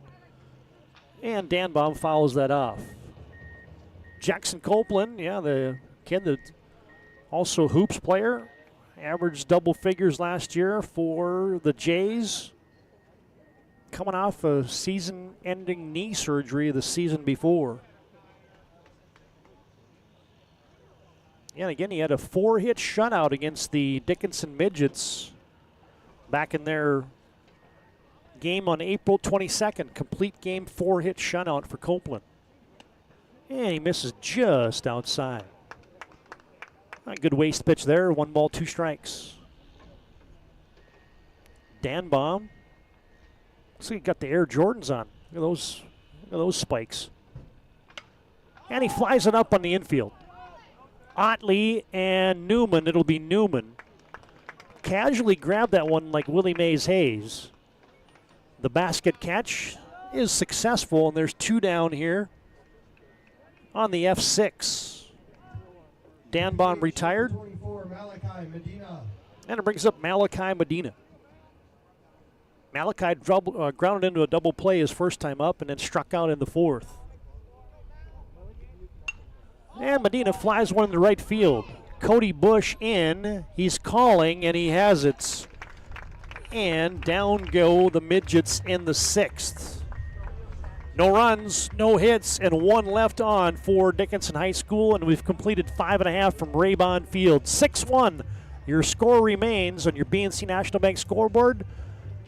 and Danbaum fouls that off. Jackson Copeland, the kid that also hoops player, averaged double figures last year for the Jays. Coming off a season-ending knee surgery the season before. And again, he had a 4-hit shutout against the Dickinson Midgets back in their game on April 22nd. Complete game 4-hit shutout for Copeland. And he misses just outside. A good waste pitch there. 1 ball, 2 strikes. Danbaum. Looks like he got the Air Jordans on. Look at those spikes. And he flies it up on the infield. Otley and Newman. It'll be Newman. Casually grabbed that one like Willie Mays Hayes. The basket catch is successful, and there's 2 down here on the F6. Danbaum retired. And it brings up Malachi Medina. Malachi grounded into a double play his first time up and then struck out in the 4th. And Medina flies one in the right field. Cody Bush in. He's calling, and he has it. And down go the Midgets in the 6th. No runs, no hits, and 1 left on for Dickinson High School, and we've completed 5.5 from Raybon Field. 6-1. Your score remains on your BNC National Bank scoreboard.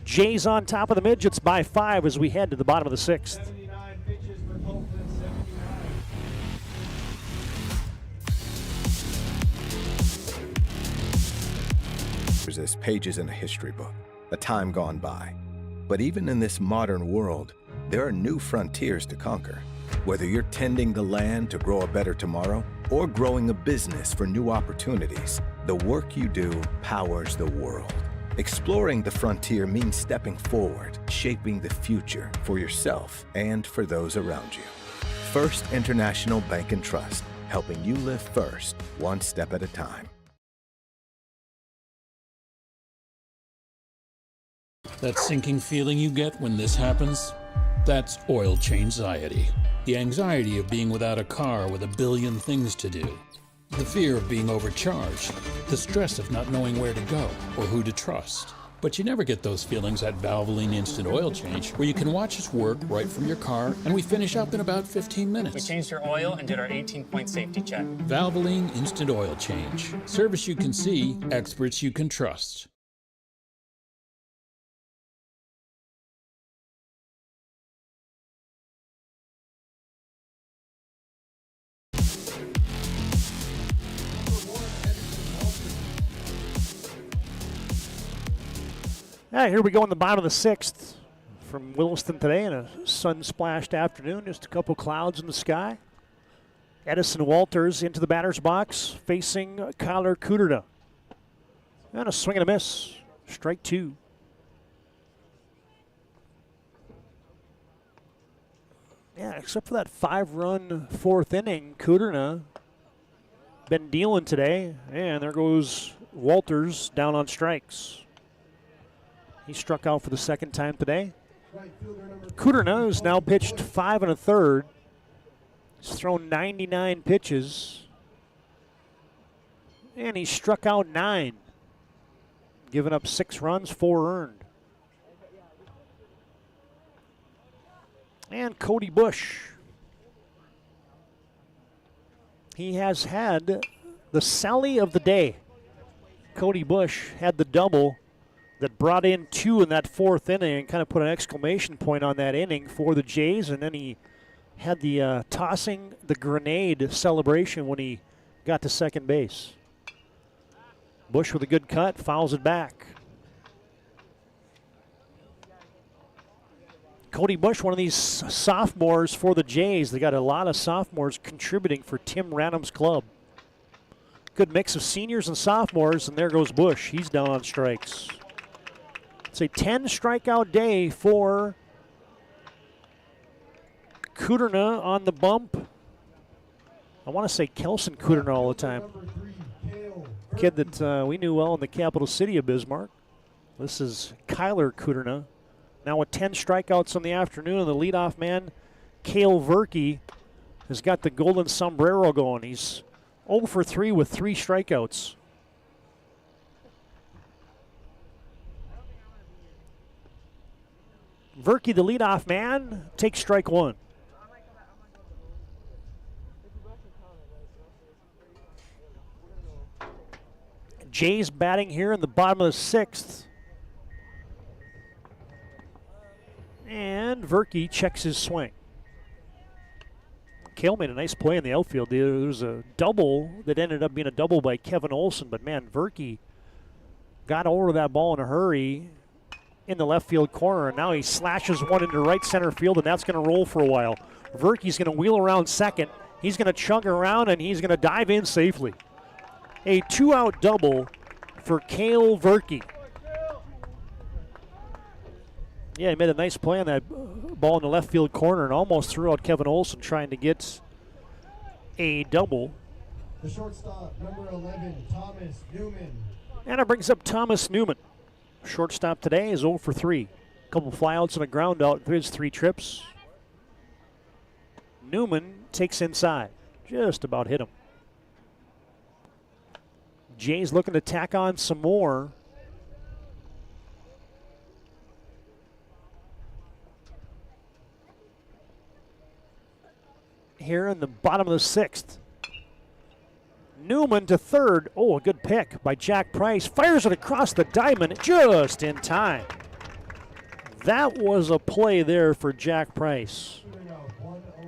Jays on top of the Midgets by 5 as we head to the bottom of the 6th. 79 pitches for Copeland, 79. There's as pages in a history book, a time gone by. But even in this modern world, there are new frontiers to conquer. Whether you're tending the land to grow a better tomorrow or growing a business for new opportunities, the work you do powers the world. Exploring the frontier means stepping forward, shaping the future for yourself and for those around you. First International Bank and Trust, helping you live first, one step at a time. That sinking feeling you get when this happens? That's oil change-anxiety. The anxiety of being without a car with a billion things to do. The fear of being overcharged. The stress of not knowing where to go or who to trust. But you never get those feelings at Valvoline Instant Oil Change, where you can watch us work right from your car, and we finish up in about 15 minutes. We changed your oil and did our 18-point safety check. Valvoline Instant Oil Change. Service you can see, experts you can trust. All right, here we go in the bottom of the 6th from Williston today in a sun-splashed afternoon. Just a couple clouds in the sky. Edison Walters into the batter's box facing Kyler Kuderna. And a swing and a miss. Strike 2. Yeah, except for that 5-run 4th inning, Kuderna been dealing today. And there goes Walters down on strikes. He struck out for the 2nd time today. Kuderna has now pitched 5 1/3. He's thrown 99 pitches. And he struck out 9. Giving up 6 runs, 4 earned. And Cody Bush. He has had the Sally of the day. Cody Bush had the double that brought in 2 in that 4th inning and kind of put an exclamation point on that inning for the Jays. And then he had the tossing the grenade celebration when he got to second base. Bush with a good cut, fouls it back. Cody Bush, one of these sophomores for the Jays. They got a lot of sophomores contributing for Tim Ranham's club. Good mix of seniors and sophomores, and there goes Bush. He's down on strikes. It's a 10 strikeout day for Kuderna on the bump. I want to say Kelson Kuderna all the time. Kid that we knew well in the capital city of Bismarck. This is Kyler Kuderna. Now with 10 strikeouts in the afternoon, and the leadoff man, Cale Verke, has got the golden sombrero going. He's 0 for 3 with 3 strikeouts. Verke, the leadoff man, takes strike 1. Jays batting here in the bottom of the 6th. And Verke checks his swing. Cale made a nice play in the outfield. There was a double that ended up being a double by Kevin Olson, but man, Verke got over that ball in a hurry in the left field corner, and now he slashes one into right center field, and that's going to roll for a while. Verke's going to wheel around second. He's going to chug around, and he's going to dive in safely. A 2-out double for Cale Verke. Yeah, he made a nice play on that ball in the left field corner and almost threw out Kevin Olson trying to get a double. The shortstop, number 11, Thomas Newman. And it brings up Thomas Newman. Shortstop today is 0 for 3. A couple flyouts and a ground out through his 3 trips. Newman takes inside. Just about hit him. Jays looking to tack on some more. Here in the bottom of the 6th. Newman to third. Oh, a good pick by Jack Price. Fires it across the diamond just in time. That was a play there for Jack Price.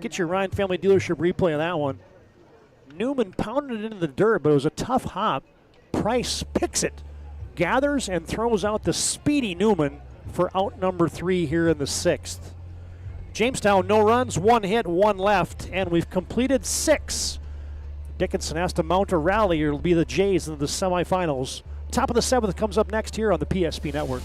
Get your Ryan Family Dealership replay on that one. Newman pounded it into the dirt, but it was a tough hop. Price picks it, gathers, and throws out the speedy Newman for out number 3 here in the 6th. Jamestown, no runs, 1 hit, 1 left, and we've completed 6. Dickinson has to mount a rally, or it'll be the Jays in the semifinals. Top of the 7th comes up next here on the PSP Network.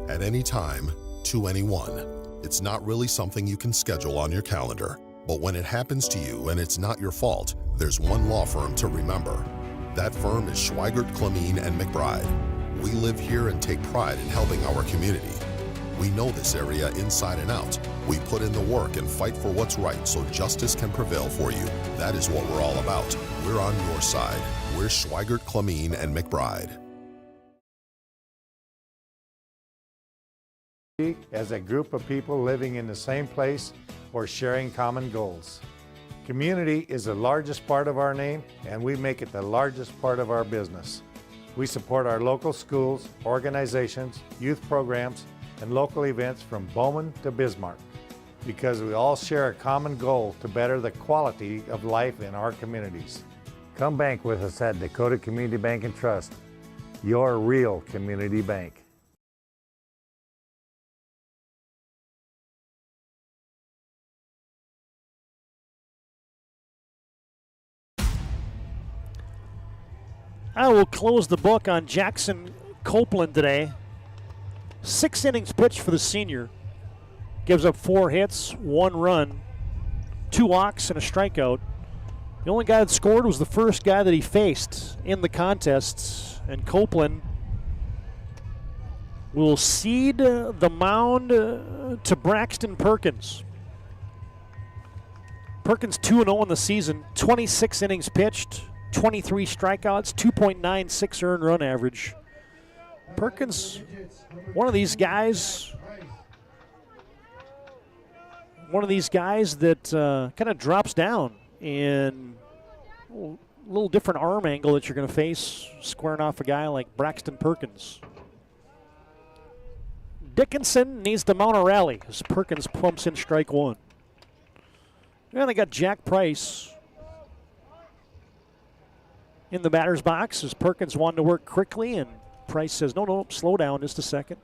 at any time, to anyone. It's not really something you can schedule on your calendar. But when it happens to you and it's not your fault, there's one law firm to remember. That firm is Schweigert, Clemeen, and McBride. We live here and take pride in helping our community. We know this area inside and out. We put in the work and fight for what's right so justice can prevail for you. That is what we're all about. We're on your side. We're Schweigert, Clemeen, and McBride. As a group of people living in the same place or sharing common goals. Community is the largest part of our name, and we make it the largest part of our business. We support our local schools, organizations, youth programs, and local events from Bowman to Bismarck, because we all share a common goal to better the quality of life in our communities. Come bank with us at Dakota Community Bank and Trust, your real community bank. I will close the book on Jackson Copeland today. 6 innings pitched for the senior. Gives up 4 hits, 1 run, 2 walks, and a strikeout. The only guy that scored was the first guy that he faced in the contest. And Copeland will cede the mound to Braxton Perkins. Perkins 2-0 in the season, 26 innings pitched, 23 strikeouts, 2.96 earned run average. Perkins, one of these guys that kind of drops down in a little different arm angle that you're going to face squaring off a guy like Braxton Perkins. Dickinson needs to mount a rally as Perkins pumps in strike 1. And they got Jack Price in the batter's box as Perkins wanted to work quickly, and Price says, no, slow down just a second.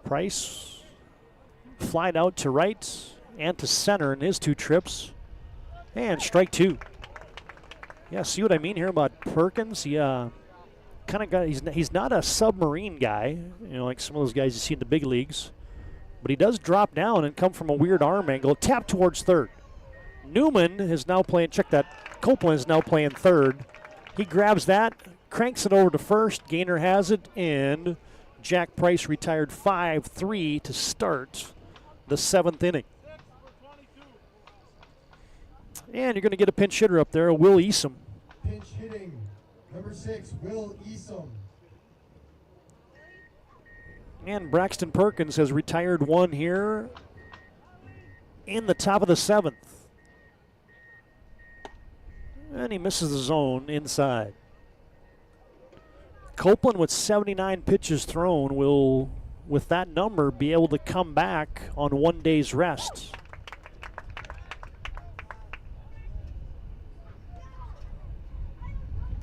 Price flied out to right and to center in his 2 trips, and strike 2. Yeah, see what I mean here about Perkins? He kind of got, he's not a submarine guy, like some of those guys you see in the big leagues, but he does drop down and come from a weird arm angle, tap towards third. Newman is now playing, check that, Copeland is now playing third. He grabs that, cranks it over to first, Gainer has it, and Jack Price retired 5-3 to start the 7th inning. And you're going to get a pinch hitter up there, Will Easom. Pinch hitting, number 6, Will Easom. And Braxton Perkins has retired 1 here in the top of the 7th. And he misses the zone inside. Copeland with 79 pitches thrown will, with that number, be able to come back on 1 day's rest.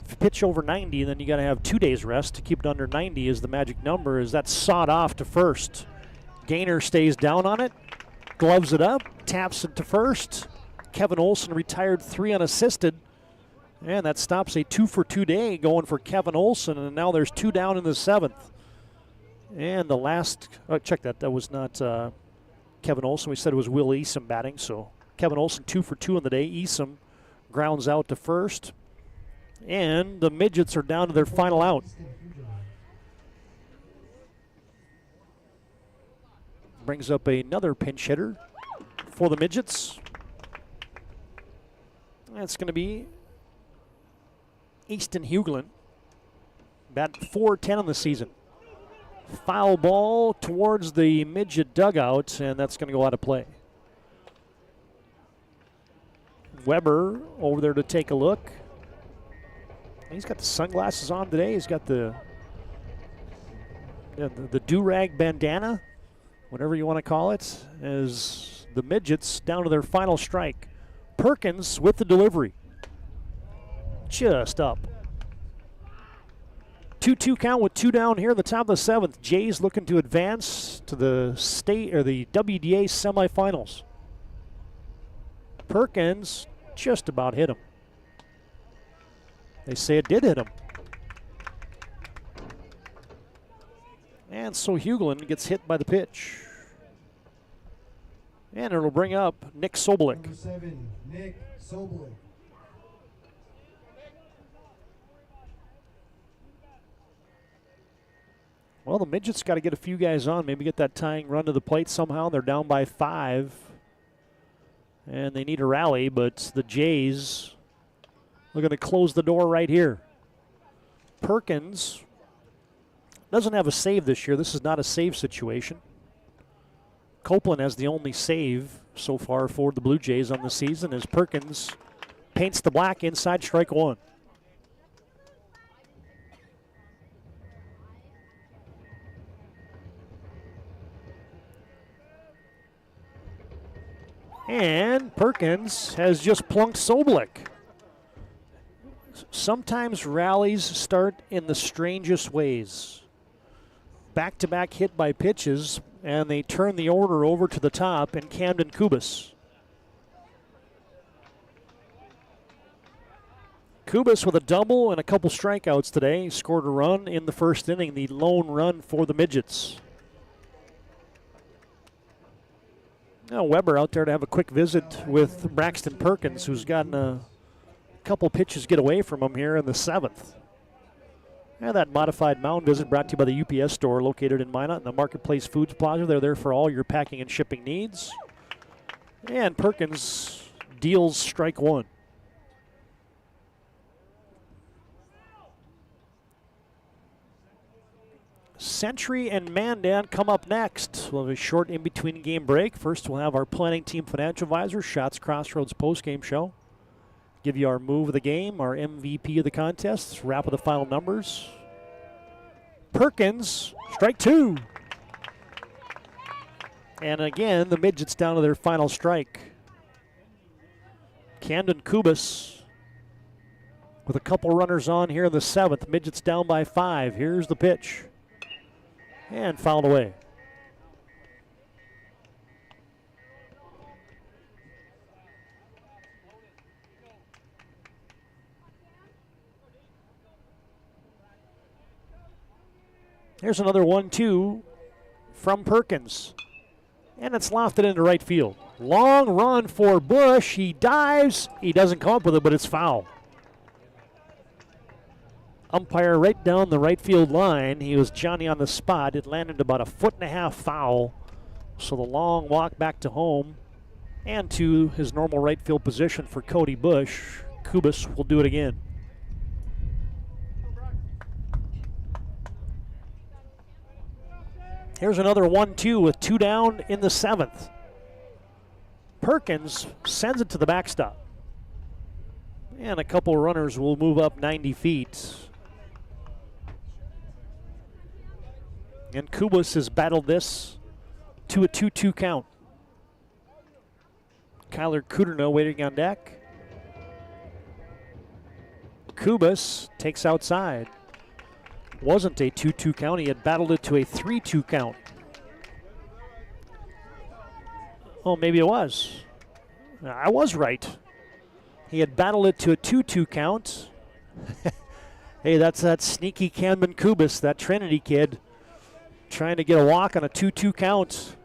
If you pitch over 90, then you got to have 2 days rest to keep it under 90 is the magic number, as that's sawed off to first. Gainer stays down on it, gloves it up, taps it to first. Kevin Olson retired 3 unassisted. And that stops a 2-for-2 day going for Kevin Olson, and now there's 2 down in the 7th. And the last, check that was not Kevin Olson. We said it was Will Easom batting, so Kevin Olson 2-for-2 in the day. Easom grounds out to first, and the Midgets are down to their final out. Brings up another pinch hitter for the Midgets. That's going to be Easton Huglin, bat .410 in the season. Foul ball towards the Midget dugout, and that's going to go out of play. Weber over there to take a look. He's got the sunglasses on today. He's got the do-rag bandana, whatever you want to call it, as the Midgets down to their final strike. Perkins with the delivery. Just up. 2-2 count with 2 down here in the top of the 7th. Jays looking to advance to the state or the WDA semifinals. Perkins just about hit him. They say it did hit him. And so Hughlin gets hit by the pitch. And it'll bring up Nick Sobolik. Number 7, Nick Sobolik. Well, the Midgets got to get a few guys on, maybe get that tying run to the plate somehow. They're down by 5. And they need a rally, but the Jays are going to close the door right here. Perkins doesn't have a save this year. This is not a save situation. Copeland has the only save so far for the Blue Jays on the season as Perkins paints the black inside strike 1. And Perkins has just plunked Sobolik. Sometimes rallies start in the strangest ways. Back-to-back hit by pitches, and they turn the order over to the top and Camden Kubas. Kubas with a double and a couple strikeouts today. Scored a run in the first inning, the lone run for the Midgets. Now Weber out there to have a quick visit with Braxton Perkins, who's gotten a couple pitches get away from him here in the 7th. And that modified mound visit brought to you by the UPS store located in Minot in the Marketplace Foods Plaza. They're there for all your packing and shipping needs. And Perkins deals strike 1. Century and Mandan come up next. We'll have a short in-between game break. First, we'll have our planning team financial advisor, Shots Crossroads postgame show. Give you our move of the game, our MVP of the contest, wrap with the final numbers. Perkins, strike 2. And again, the Midgets down to their final strike. Camden Kubas with a couple runners on here in the 7th. Midgets down by 5. Here's the pitch. And fouled away. Here's another 1-2 from Perkins. And it's lofted into right field. Long run for Bush. He dives. He doesn't come up with it, but it's foul. Umpire right down the right field line. He was Johnny on the spot. It landed about a 1.5 foot foul. So the long walk back to home and to his normal right field position for Cody Bush. Kubas will do it again. Here's another 1-2 with 2 down in the 7th. Perkins sends it to the backstop. And a couple runners will move up 90 feet. And Kubas has battled this to a 2-2 count. Kyler Kuderno waiting on deck. Kubas takes outside. Wasn't a 2-2 count. He had battled it to a 3-2 count. Oh, maybe it was. I was right. He had battled it to a 2-2 count. Hey, that's that sneaky Camden Kubas, that Trinity kid, trying to get a walk on a 2-2 count.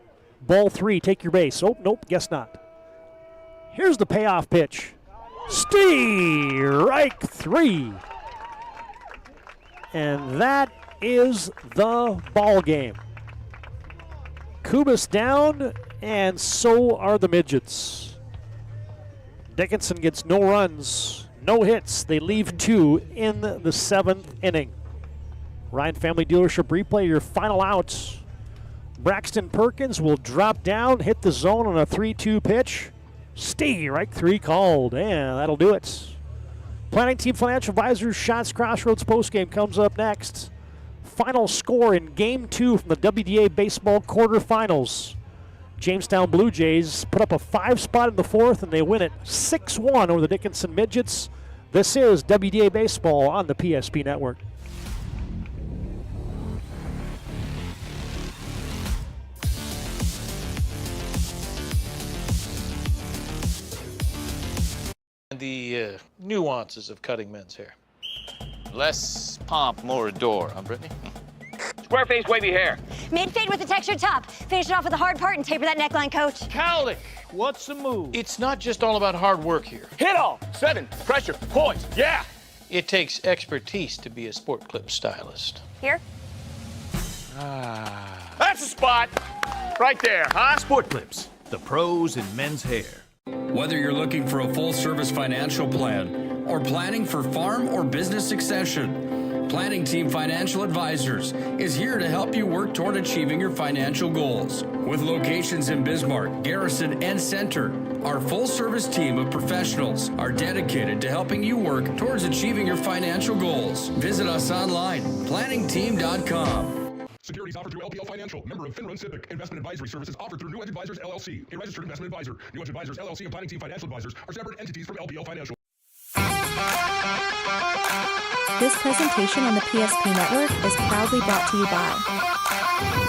Ball 3, take your base. Oh, nope, guess not. Here's the payoff pitch. Strike 3. And that is the ball game. Kubas down, and so are the Midgets. Dickinson gets no runs, no hits. They leave 2 in the 7th inning. Ryan Family Dealership replay, your final outs. Braxton Perkins will drop down, hit the zone on a 3-2 pitch. Strike 3 called, and that'll do it. Planning Team Financial Advisors Shots Crossroads postgame comes up next. Final score in Game 2 from the WDA Baseball Quarterfinals. Jamestown Blue Jays put up a 5 spot in the 4th, and they win it 6-1 over the Dickinson Midgets. This is WDA Baseball on the PSP Network. The nuances of cutting men's hair. Less pomp, more adore, huh, Brittany? Square face, wavy hair. Mid-fade with a textured top. Finish it off with the hard part and taper that neckline, coach. Cowlick, what's the move? It's not just all about hard work here. Hit all. 7. Pressure. Poise. Yeah. It takes expertise to be a sport clip stylist. Here? That's the spot. Right there, huh? Sport Clips, the pros in men's hair. Whether you're looking for a full-service financial plan or planning for farm or business succession, Planning Team Financial Advisors is here to help you work toward achieving your financial goals. With locations in Bismarck, Garrison, and Center, our full-service team of professionals are dedicated to helping you work towards achieving your financial goals. Visit us online, planningteam.com. Securities offered through LPL Financial, member of FINRA and SIPC. Investment advisory services offered through New Edge Advisors, LLC, a registered investment advisor. New Edge Advisors, LLC, and Planning Team Financial Advisors are separate entities from LPL Financial. This presentation on the PSP Network is proudly brought to you by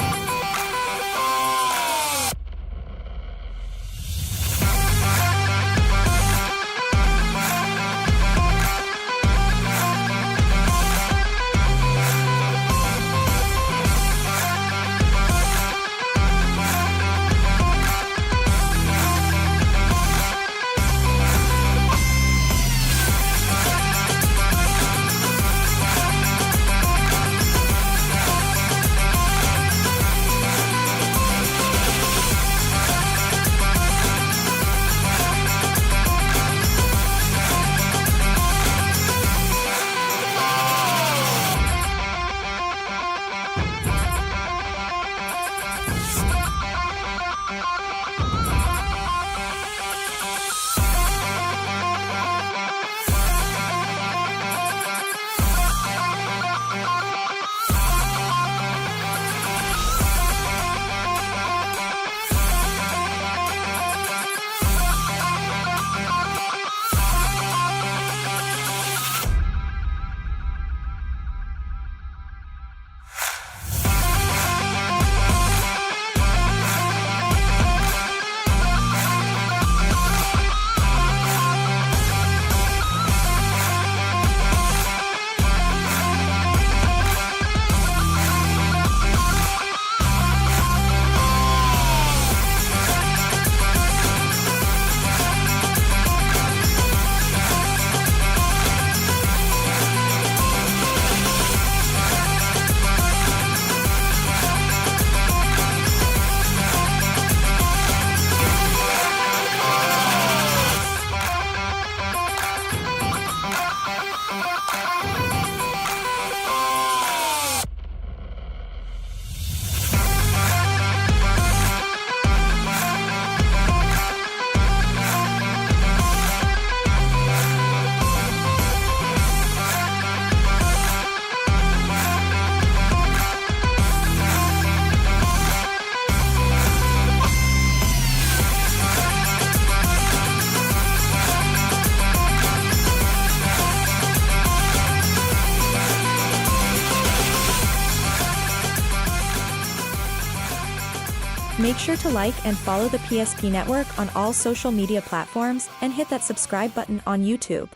Make sure to like and follow the PSP Network on all social media platforms and hit that subscribe button on YouTube.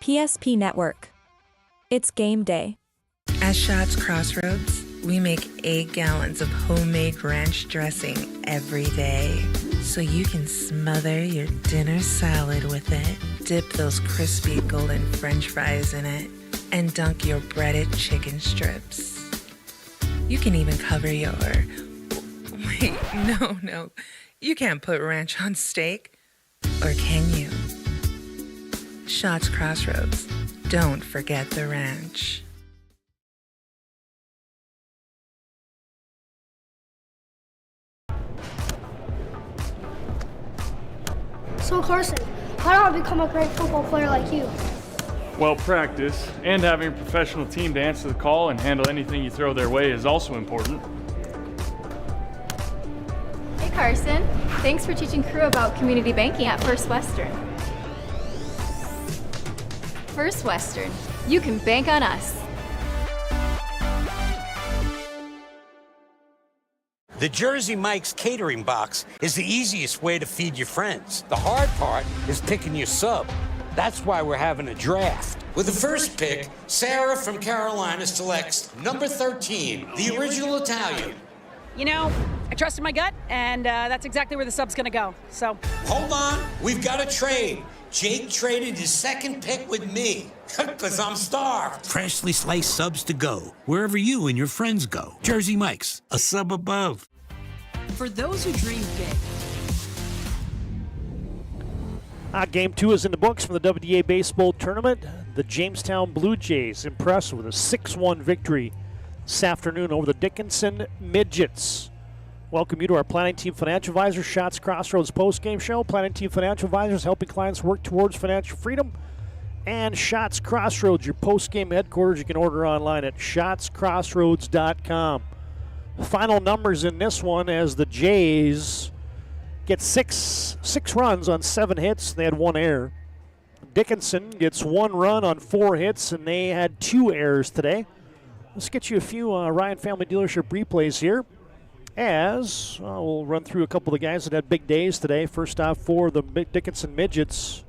PSP Network. It's game day. At Shots Crossroads, we make 8 gallons of homemade ranch dressing every day, so you can smother your dinner salad with it, dip those crispy golden French fries in it, and dunk your breaded chicken strips. You can even cover your... Wait, no. You can't put ranch on steak. Or can you? Shots Crossroads. Don't forget the ranch. So Carson, how do I become a great football player like you? Well, practice and having a professional team to answer the call and handle anything you throw their way is also important. Hey Carson, thanks for teaching crew about community banking at First Western. First Western, you can bank on us. The Jersey Mike's catering box is the easiest way to feed your friends. The hard part is picking your sub. That's why we're having a draft. With the first pick, Sarah from Carolina selects number 13, the original Italian. You know, I trusted my gut, and that's exactly where the sub's going to go. So Hold on, we've got a trade. Jake traded his second pick with me, because I'm starved. Freshly sliced subs to go, wherever you and your friends go. Jersey Mike's, a sub above. for those who dream big. Game 2 is in the books for the WDA Baseball Tournament. The Jamestown Blue Jays impressed with a 6-1 victory this afternoon over the Dickinson Midgets. Welcome you to our Planning Team Financial Advisors Shots Crossroads postgame show. Planning Team Financial Advisors helping clients work towards financial freedom. And Shots Crossroads, your postgame headquarters. You can order online at shotscrossroads.com. Final numbers in this one as the Jays get six runs on 7 hits. They had 1 error. Dickinson gets 1 run on 4 hits, and they had 2 errors today. Let's get you a few Ryan Family Dealership replays here. As we'll run through a couple of the guys that had big days today. First off, for the Dickinson Midgets,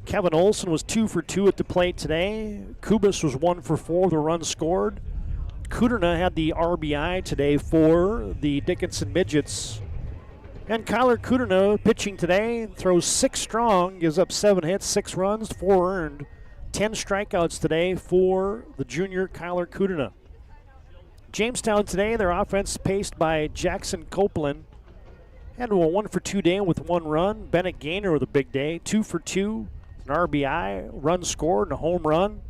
Kevin Olson was 2 for 2 at the plate today. Kubis was 1 for 4, the runs scored. Kuderna had the RBI today for the Dickinson Midgets. And Kyler Kuderna pitching today, throws 6 strong, gives up 7 hits, 6 runs, 4 earned. 10 strikeouts today for the junior Kyler Kuderna. Jamestown today, their offense paced by Jackson Copeland. Had a 1 for 2 day with 1 run. Bennett Gaynor with a big day, 2 for 2, an RBI, run scored, and a home run.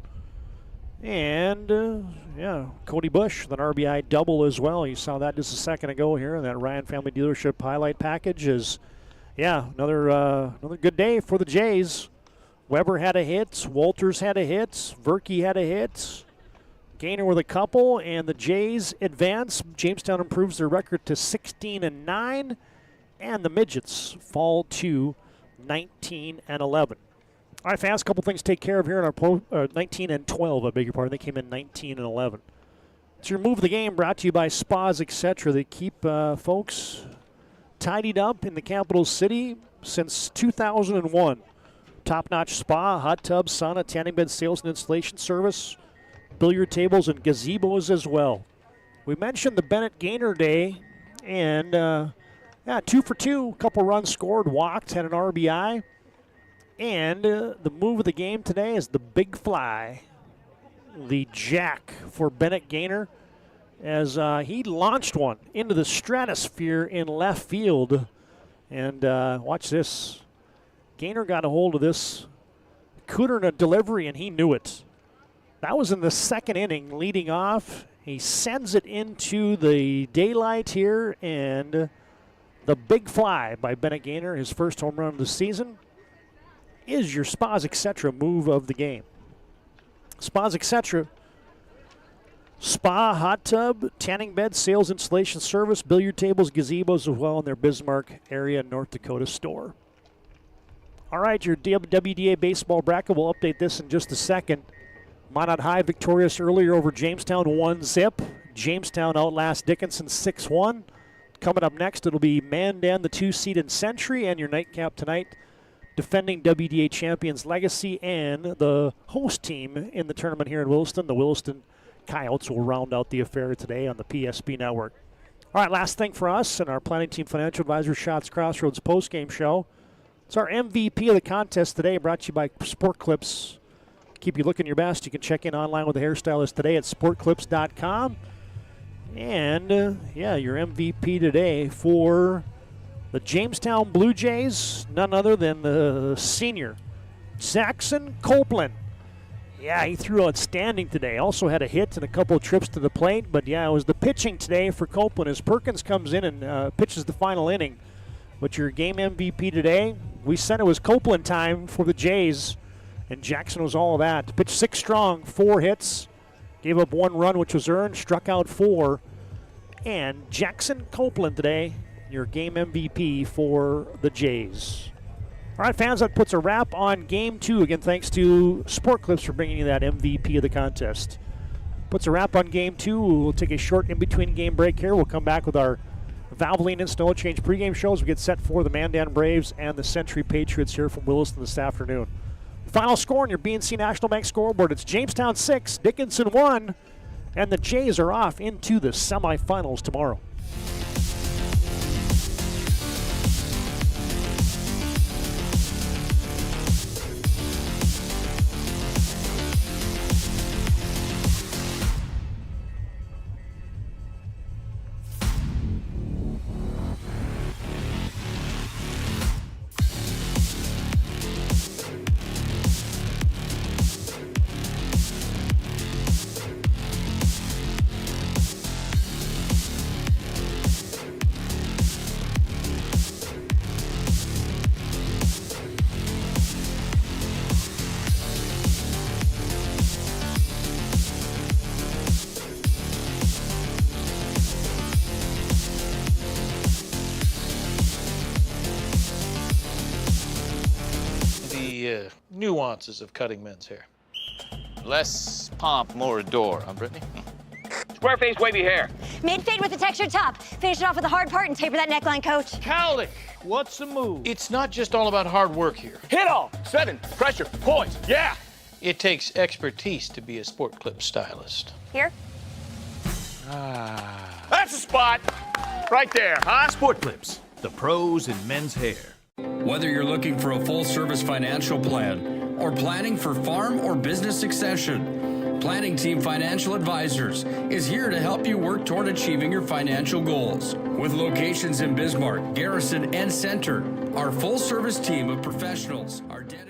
And, Cody Bush with an RBI double as well. You saw that just a second ago here in that Ryan Family Dealership highlight package. Another good day for the Jays. Weber had a hit. Walters had a hit. Verke had a hit. Gaynor with a couple, and the Jays advance. Jamestown improves their record to 16-9, and the Midgets fall to 19-11. All right, fans, a couple things to take care of here in our 19-12, I beg your pardon. They came in 19-11. It's your move of the game brought to you by Spas, etc. They keep folks tidied up in the capital city since 2001. Top-notch spa, hot tub, sauna, tanning bed sales and installation service, billiard tables, and gazebos as well. We mentioned the Bennett Gaynor day, and 2 for 2, a couple runs scored, walked, had an RBI. And the move of the game today is the big fly, the jack for Bennett Gaynor, as he launched one into the stratosphere in left field. And watch this. Gaynor got a hold of this Kuderna delivery, and he knew it. That was in the 2nd inning, leading off. He sends it into the daylight here, and the big fly by Bennett Gaynor, his first home run of the season, is your Spas Etc. move of the game. Spas Etc. Spa, hot tub, tanning bed, sales installation service, billiard tables, gazebos as well in their Bismarck area North Dakota store. All right, your WDA baseball bracket. We'll update this in just a second. Minot High victorious earlier over Jamestown 1-0. Jamestown outlasts Dickinson 6-1. Coming up next, it'll be Mandan, the 2 seed in Century, and your nightcap tonight, defending WDA champions Legacy and the host team in the tournament here in Williston. The Williston Coyotes will round out the affair today on the PSP network. All right, last thing for us and our Planning Team Financial Advisors Shots Crossroads postgame show. It's our MVP of the contest today, brought to you by Sport Clips. Keep you looking your best. You can check in online with the hairstylist today at sportclips.com. And, your MVP today for the Jamestown Blue Jays, none other than the senior, Jackson Copeland. Yeah, he threw outstanding today. Also had a hit and a couple of trips to the plate. But, it was the pitching today for Copeland as Perkins comes in and pitches the final inning. But your game MVP today, we said it was Copeland time for the Jays, and Jackson was all of that. Pitched 6 strong, 4 hits, gave up 1 run, which was earned, struck out 4. And Jackson Copeland today, your game MVP for the Jays. All right, fans, that puts a wrap on Game 2. Again, thanks to Sport Clips for bringing you that MVP of the contest. Puts a wrap on Game 2. We'll take a short in-between game break here. We'll come back with our Valvoline and Snow Change pregame shows. We get set for the Mandan Braves and the Century Patriots here from Williston this afternoon. Final score on your BNC National Bank scoreboard. It's Jamestown 6, Dickinson 1, and the Jays are off into the semifinals tomorrow. Nuances of cutting men's hair. Less pomp, more adore, huh, Brittany? Square face, wavy hair. Mid fade with a textured top. Finish it off with the hard part and taper that neckline, coach. Cowlick, what's the move? It's not just all about hard work here. Hit all. 7. Pressure. Points. Yeah. It takes expertise to be a sport clip stylist. Here? That's a spot. Right there, huh? Sport Clips, the pros in men's hair. Whether you're looking for a full-service financial plan or planning for farm or business succession, Planning Team Financial Advisors is here to help you work toward achieving your financial goals. With locations in Bismarck, Garrison, and Center, our full-service team of professionals are dedicated.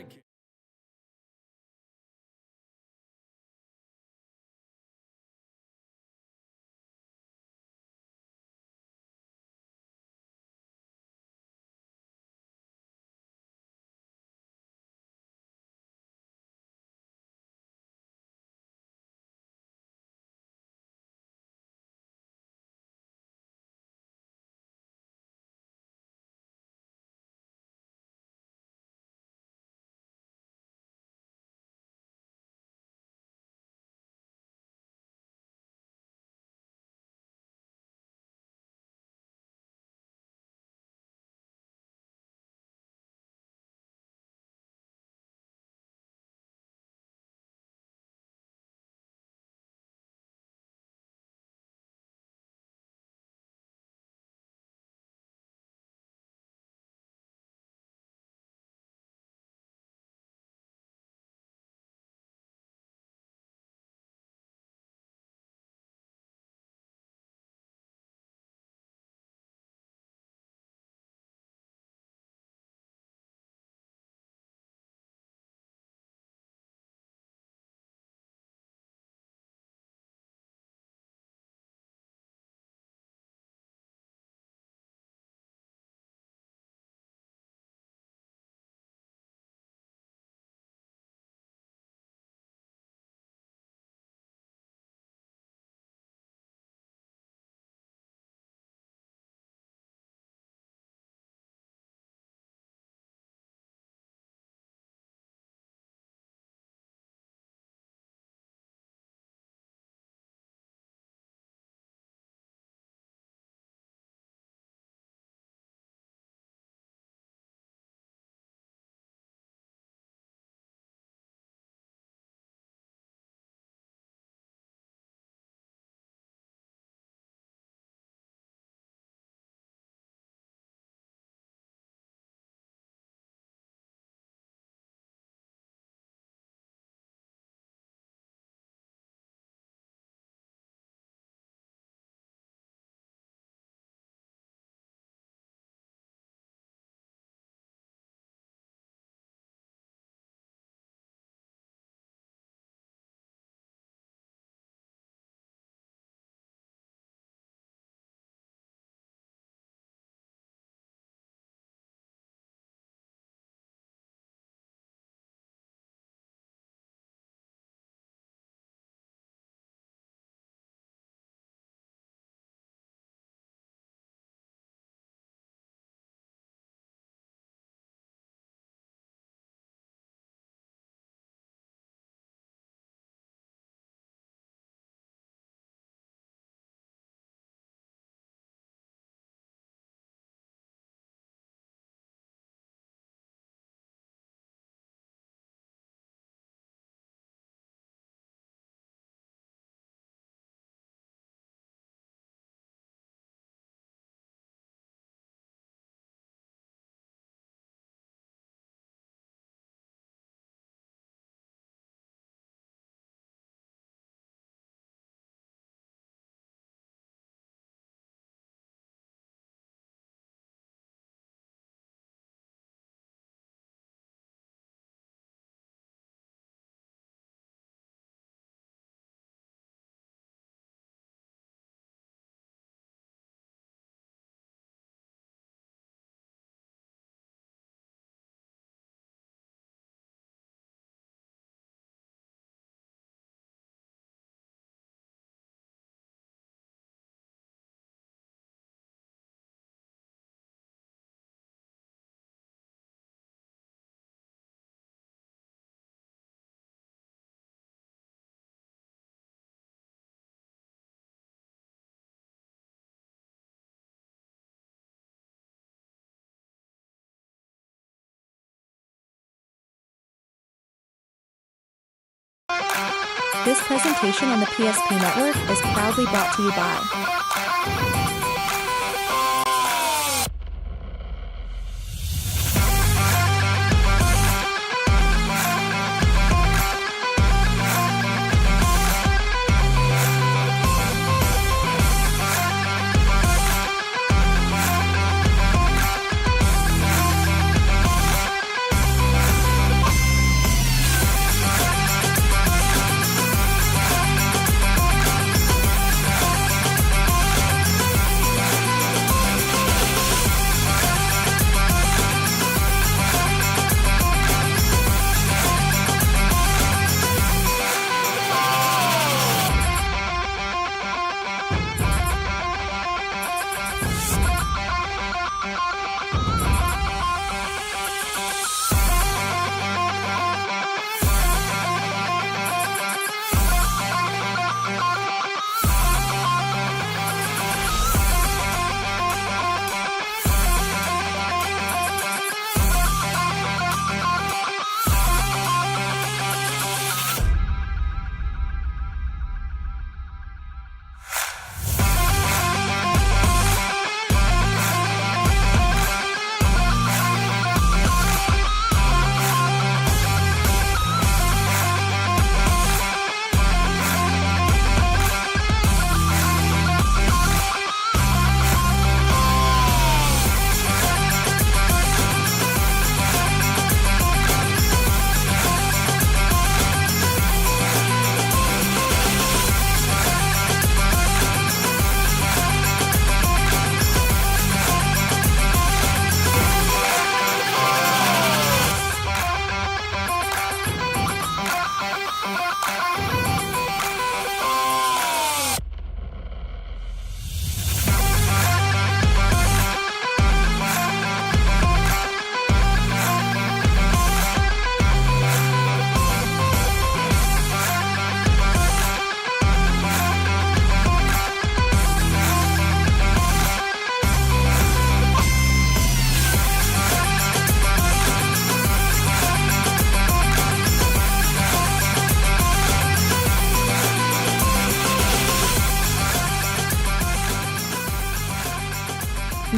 This presentation on the PSP Network is proudly brought to you by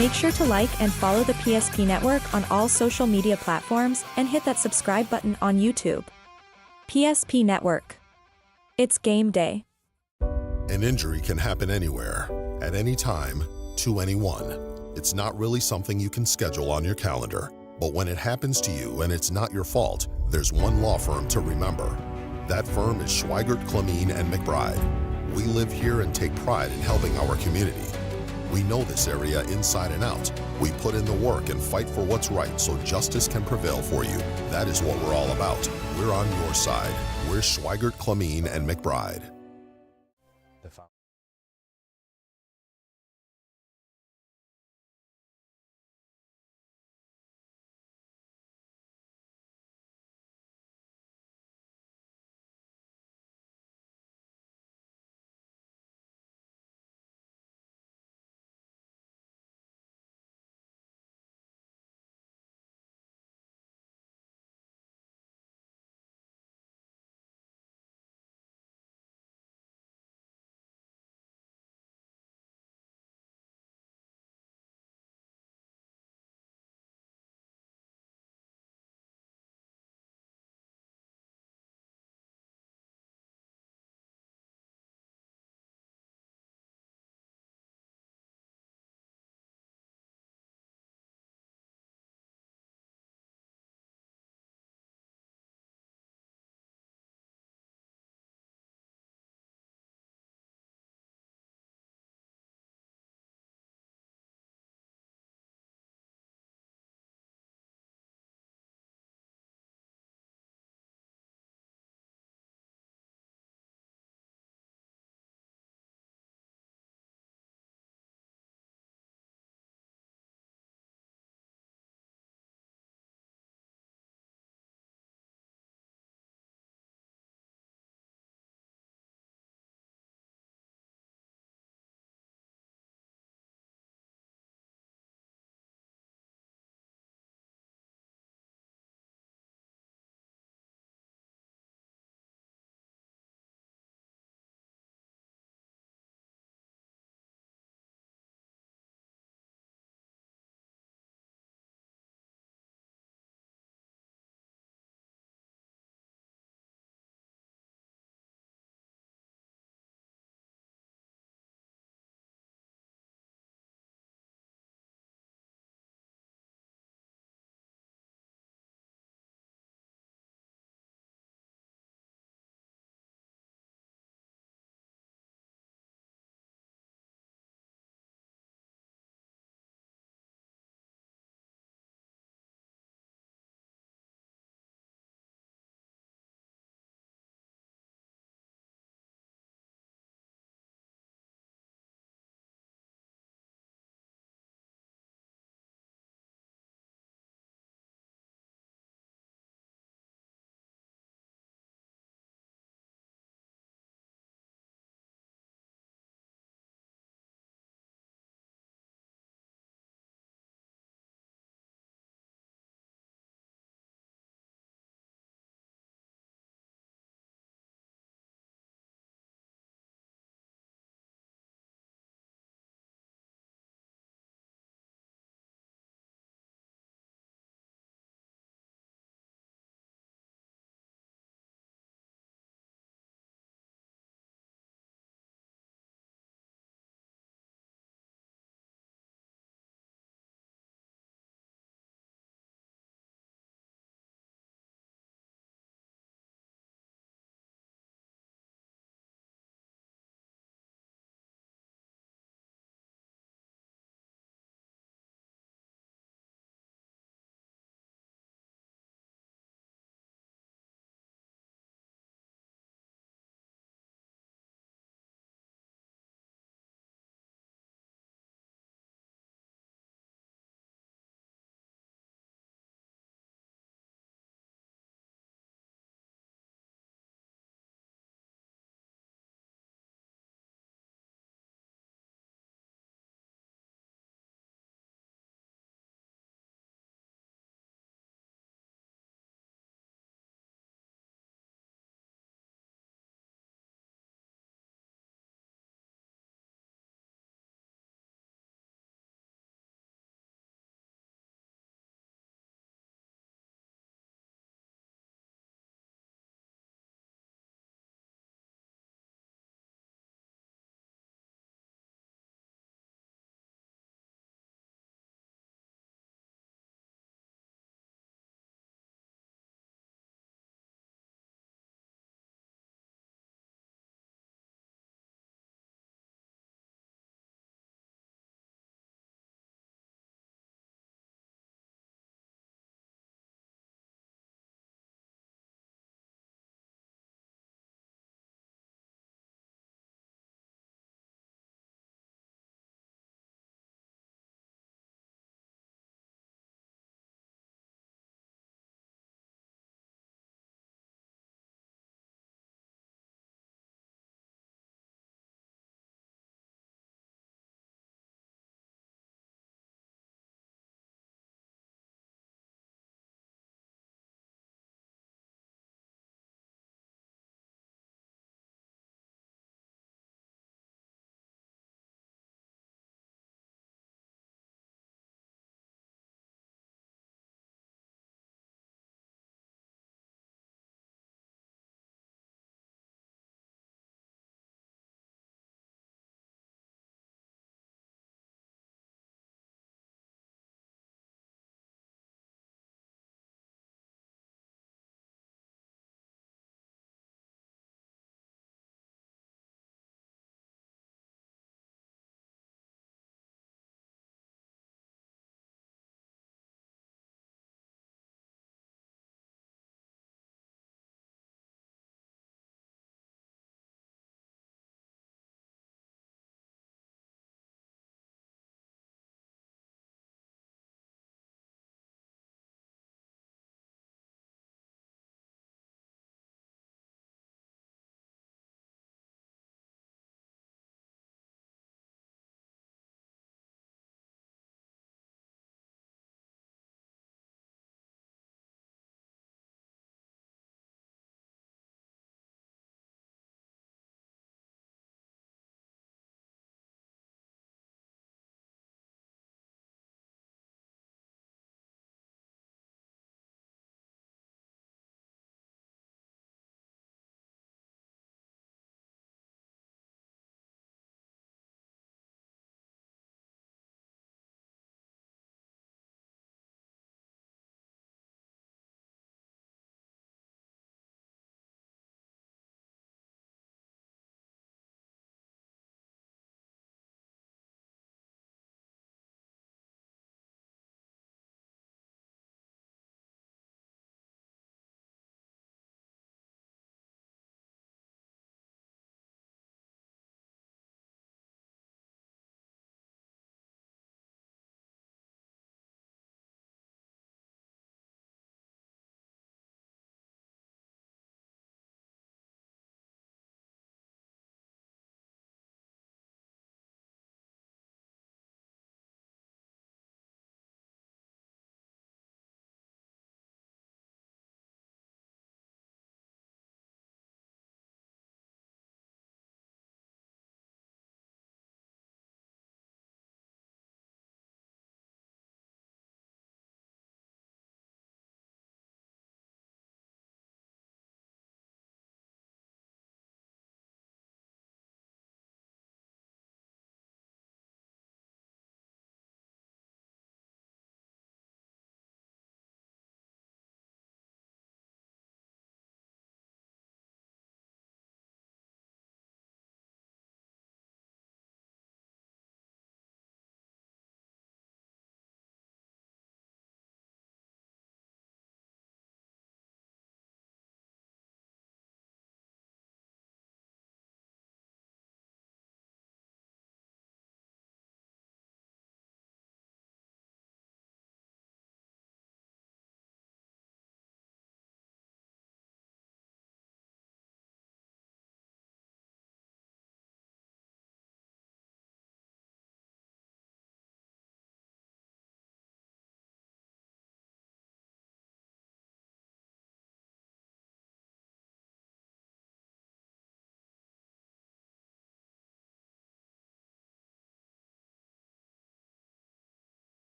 Make sure to like and follow the PSP Network on all social media platforms and hit that subscribe button on YouTube. PSP Network. It's game day. An injury can happen anywhere, at any time, to anyone. It's not really something you can schedule on your calendar, but when it happens to you and it's not your fault, there's one law firm to remember. That firm is Schweigert, Clemene, and McBride. We live here and take pride in helping our community. We know this area inside and out. We put in the work and fight for what's right so justice can prevail for you. That is what we're all about. We're on your side. We're Schweigert, Clemene, and McBride.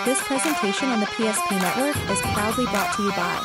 This presentation on the PSP Network is proudly brought to you by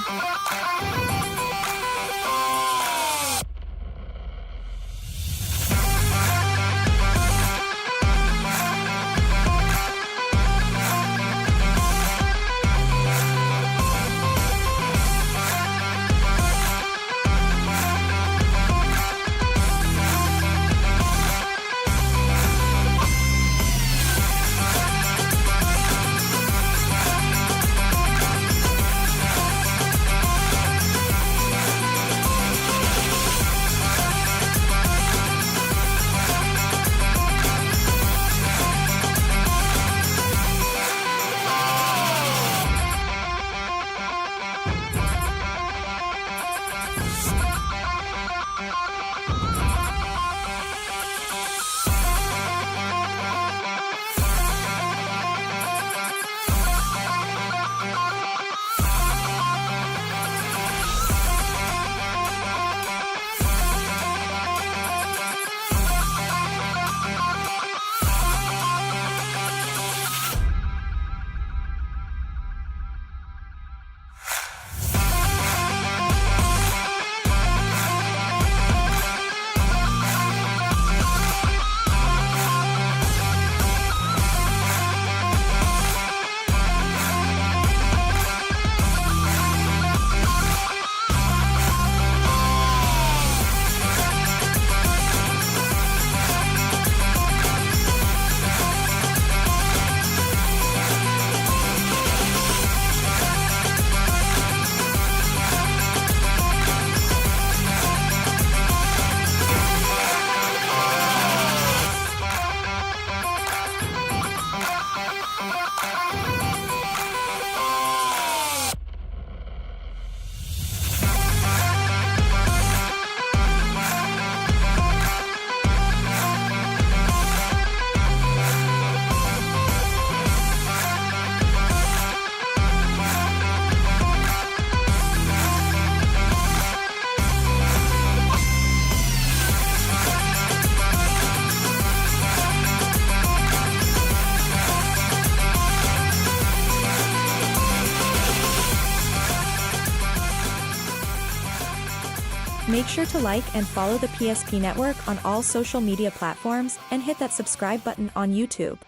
Make sure to like and follow the PSP Network on all social media platforms and hit that subscribe button on YouTube.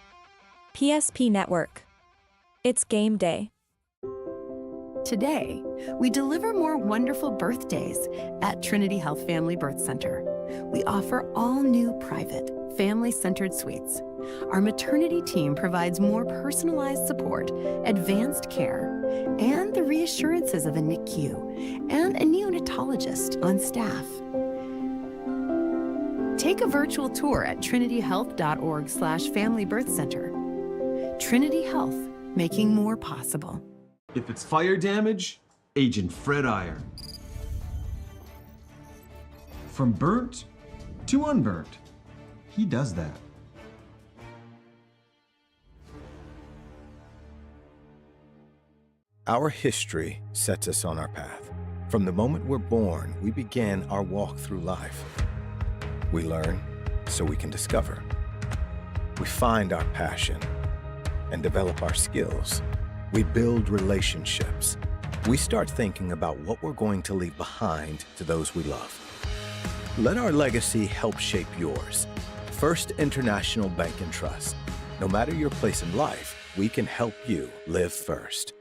PSP Network. It's game day. Today, we deliver more wonderful birthdays at Trinity Health Family Birth Center. We offer all new private, family-centered suites. Our maternity team provides more personalized support, advanced care, and the reassurances of a NICU and a neonatologist on staff. Take a virtual tour at trinityhealth.org/familybirthcenter. Trinity Health, making more possible. If it's fire damage, Agent Fred Iron. From burnt to unburnt, he does that. Our history sets us on our path. From the moment we're born, we begin our walk through life. We learn so we can discover. We find our passion and develop our skills. We build relationships. We start thinking about what we're going to leave behind to those we love. Let our legacy help shape yours. First International Bank and Trust. No matter your place in life, we can help you live first.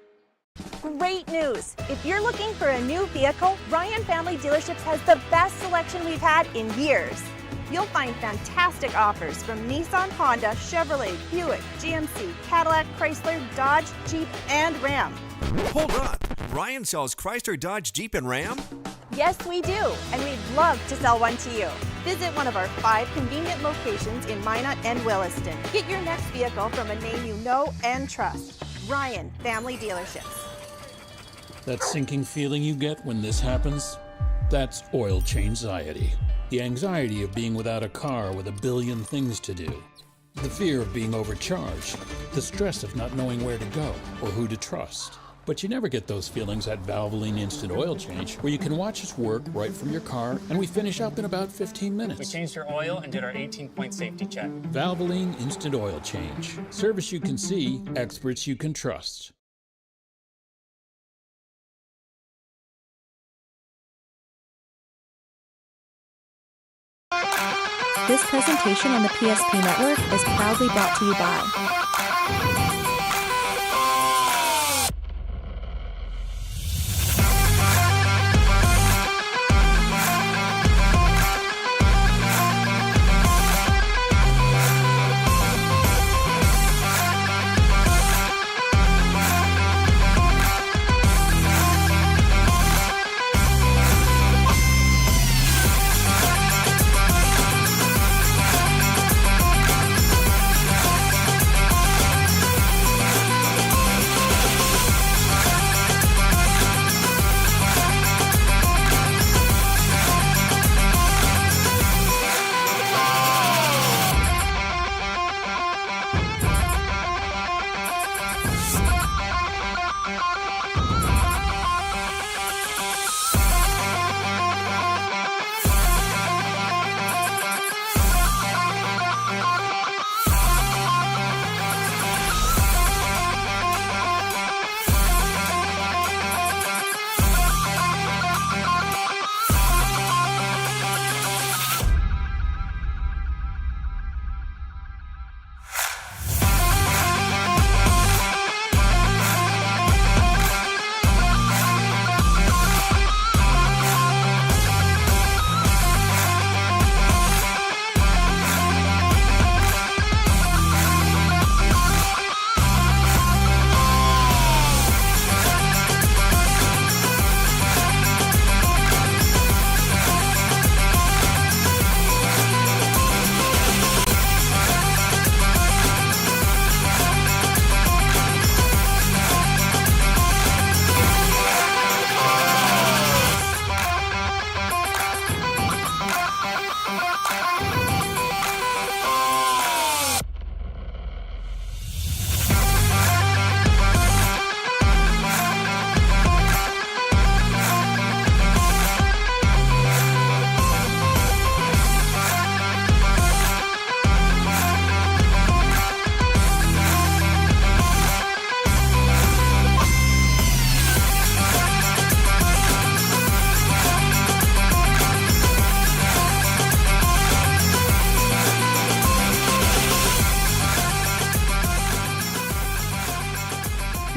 Great news! If you're looking for a new vehicle, Ryan Family Dealerships has the best selection we've had in years. You'll find fantastic offers from Nissan, Honda, Chevrolet, Buick, GMC, Cadillac, Chrysler, Dodge, Jeep, and Ram. Hold on! Ryan sells Chrysler, Dodge, Jeep, and Ram? Yes, we do, and we'd love to sell one to you. Visit one of our 5 convenient locations in Minot and Williston. Get your next vehicle from a name you know and trust. Ryan Family Dealerships. That sinking feeling you get when this happens? That's oil change-anxiety. The anxiety of being without a car with a billion things to do. The fear of being overcharged. The stress of not knowing where to go or who to trust. But you never get those feelings at Valvoline Instant Oil Change, where you can watch us work right from your car, and we finish up in about 15 minutes. We changed your oil and did our 18-point safety check. Valvoline Instant Oil Change. Service you can see, experts you can trust. This presentation on the PSP Network is proudly brought to you by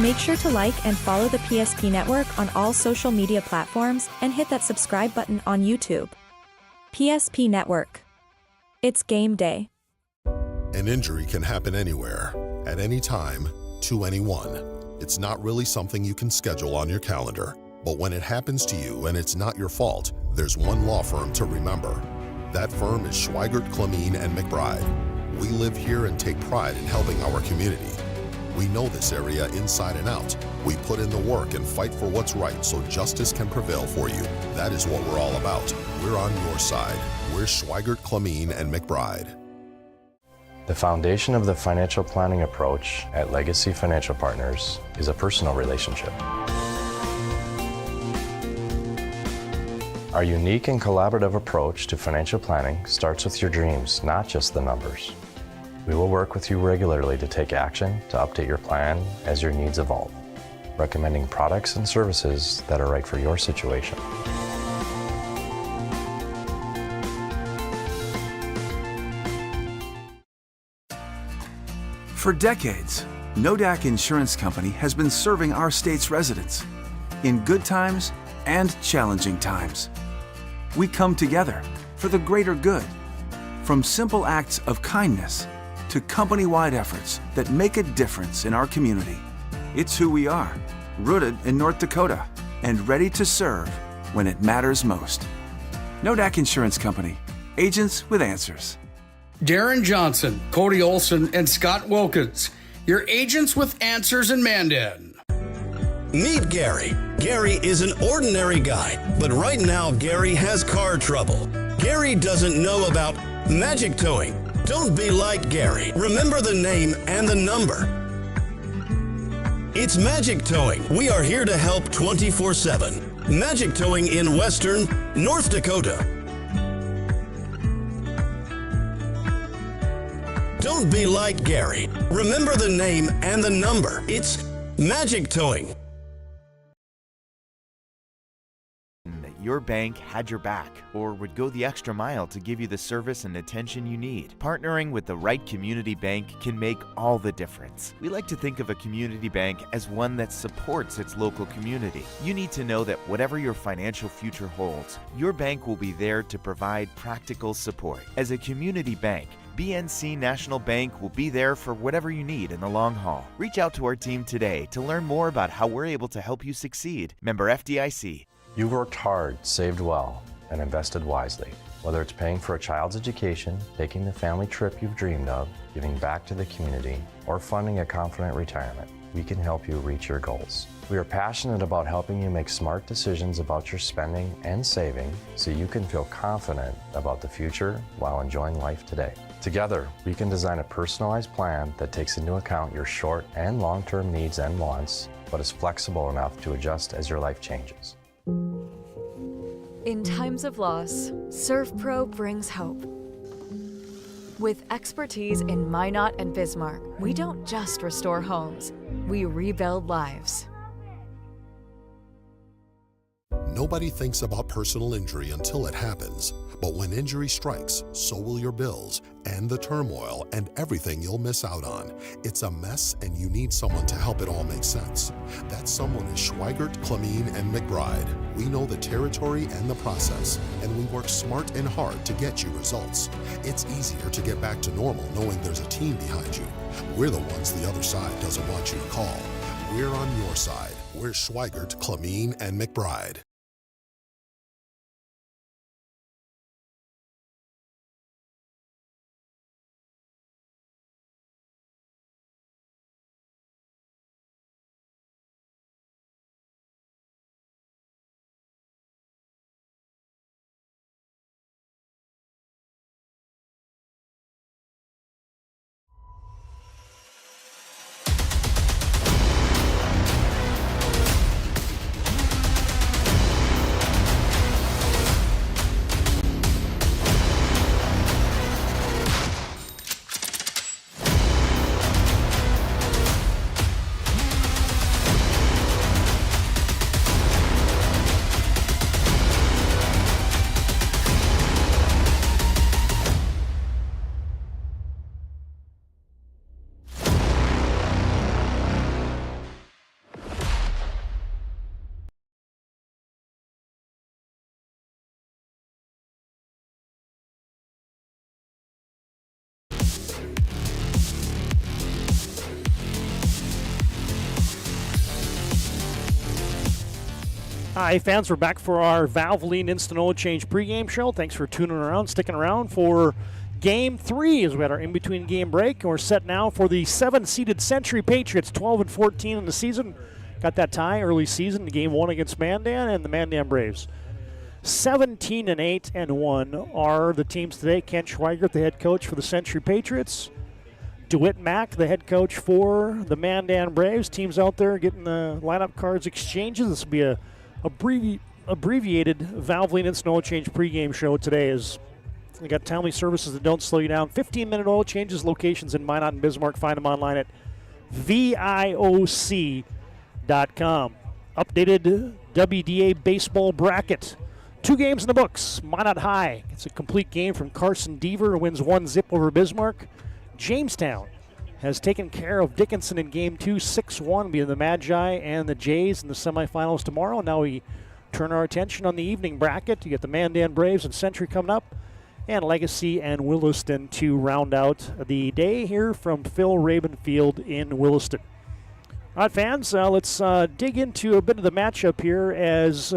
Make sure to like and follow the PSP Network on all social media platforms and hit that subscribe button on YouTube. PSP Network. It's game day. An injury can happen anywhere, at any time, to anyone. It's not really something you can schedule on your calendar. But when it happens to you and it's not your fault, there's one law firm to remember. That firm is Schweigert, Clemene, and McBride. We live here and take pride in helping our community. We know this area inside and out. We put in the work and fight for what's right so justice can prevail for you. That is what we're all about. We're on your side. We're Schweigert, Clemene, and McBride. The foundation of the financial planning approach at Legacy Financial Partners is a personal relationship. Our unique and collaborative approach to financial planning starts with your dreams, not just the numbers. We will work with you regularly to take action to update your plan as your needs evolve, recommending products and services that are right for your situation. For decades, Nodak Insurance Company has been serving our state's residents in good times and challenging times. We come together for the greater good, from simple acts of kindness to company-wide efforts that make a difference in our community. It's who we are, rooted in North Dakota and ready to serve when it matters most. Nodak Insurance Company, agents with answers. Darren Johnson, Cody Olson, and Scott Wilkins, your agents with answers in Mandan. Meet Gary. Gary is an ordinary guy, but right now Gary has car trouble. Gary doesn't know about magic towing. Don't be like Gary. Remember the name and the number. It's Magic Towing. We are here to help 24/7. Magic Towing in Western North Dakota. Don't be like Gary. Remember the name and the number. It's Magic Towing. Your bank had your back or would go the extra mile to give you the service and attention you need. Partnering with the right community bank can make all the difference. We like to think of a community bank as one that supports its local community. You need to know that whatever your financial future holds, your bank will be there to provide practical support. As a community bank, BNC National Bank will be there for whatever you need in the long haul. Reach out to our team today to learn more about how we're able to help you succeed. Member FDIC. You've worked hard, saved well, and invested wisely. Whether it's paying for a child's education, taking the family trip you've dreamed of, giving back to the community, or funding a confident retirement, we can help you reach your goals. We are passionate about helping you make smart decisions about your spending and saving so you can feel confident about the future while enjoying life today. Together, we can design a personalized plan that takes into account your short and long-term needs and wants, but is flexible enough to adjust as your life changes. In times of loss, ServPro brings hope. With expertise in Minot and Bismarck, we don't just restore homes, we rebuild lives. Nobody thinks about personal injury until it happens. But when injury strikes, so will your bills and the turmoil and everything you'll miss out on. It's a mess and you need someone to help it all make sense. That someone is Schweigert, Clemene, and McBride. We know the territory and the process, and we work smart and hard to get you results. It's easier to get back to normal knowing there's a team behind you. We're the ones the other side doesn't want you to call. We're on your side. We're Schweigert, Clemene, and McBride. Hi, fans. We're back for our Valvoline Instant Oil Change pregame show. Thanks for tuning around, sticking around for Game 3 as we had our in-between game break. And we're set now for the 7-seeded Century Patriots, 12-14 in the season. Got that tie early season, Game 1 against Mandan and the Mandan Braves. 17-8-1 are the teams today. Kent Schweigert, the head coach for the Century Patriots. DeWitt Mack, the head coach for the Mandan Braves. Teams out there getting the lineup cards exchanges. This will be a abbreviated Valvoline Instant Oil Change pregame show today. As we got timely services that don't slow you down. 15-minute oil changes, locations in Minot and Bismarck. Find them online at VIOC.com. Updated WDA baseball bracket. 2 games in the books. Minot High. It's a complete game from Carson Deaver. Wins 1-0 over Bismarck. Jamestown has taken care of Dickinson in Game 2, 6-1, being the Magi and the Jays in the semifinals tomorrow. Now we turn our attention on the evening bracket. You get the Mandan Braves and Century coming up, and Legacy and Williston to round out the day here from Phil Rabin Field in Williston. All right, fans, let's dig into a bit of the matchup here as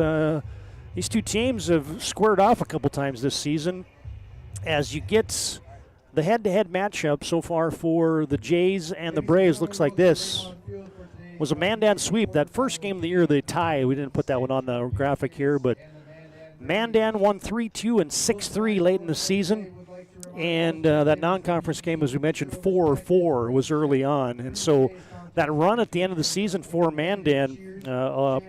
these two teams have squared off a couple times this season. As you get the head-to-head matchup so far for the Jays and the Braves looks like this. Was a Mandan sweep. That first game of the year, they tied. We didn't put that one on the graphic here, but Mandan won 3-2 and 6-3 late in the season. And that non-conference game, as we mentioned, 4-4 was early on. And so that run at the end of the season for Mandan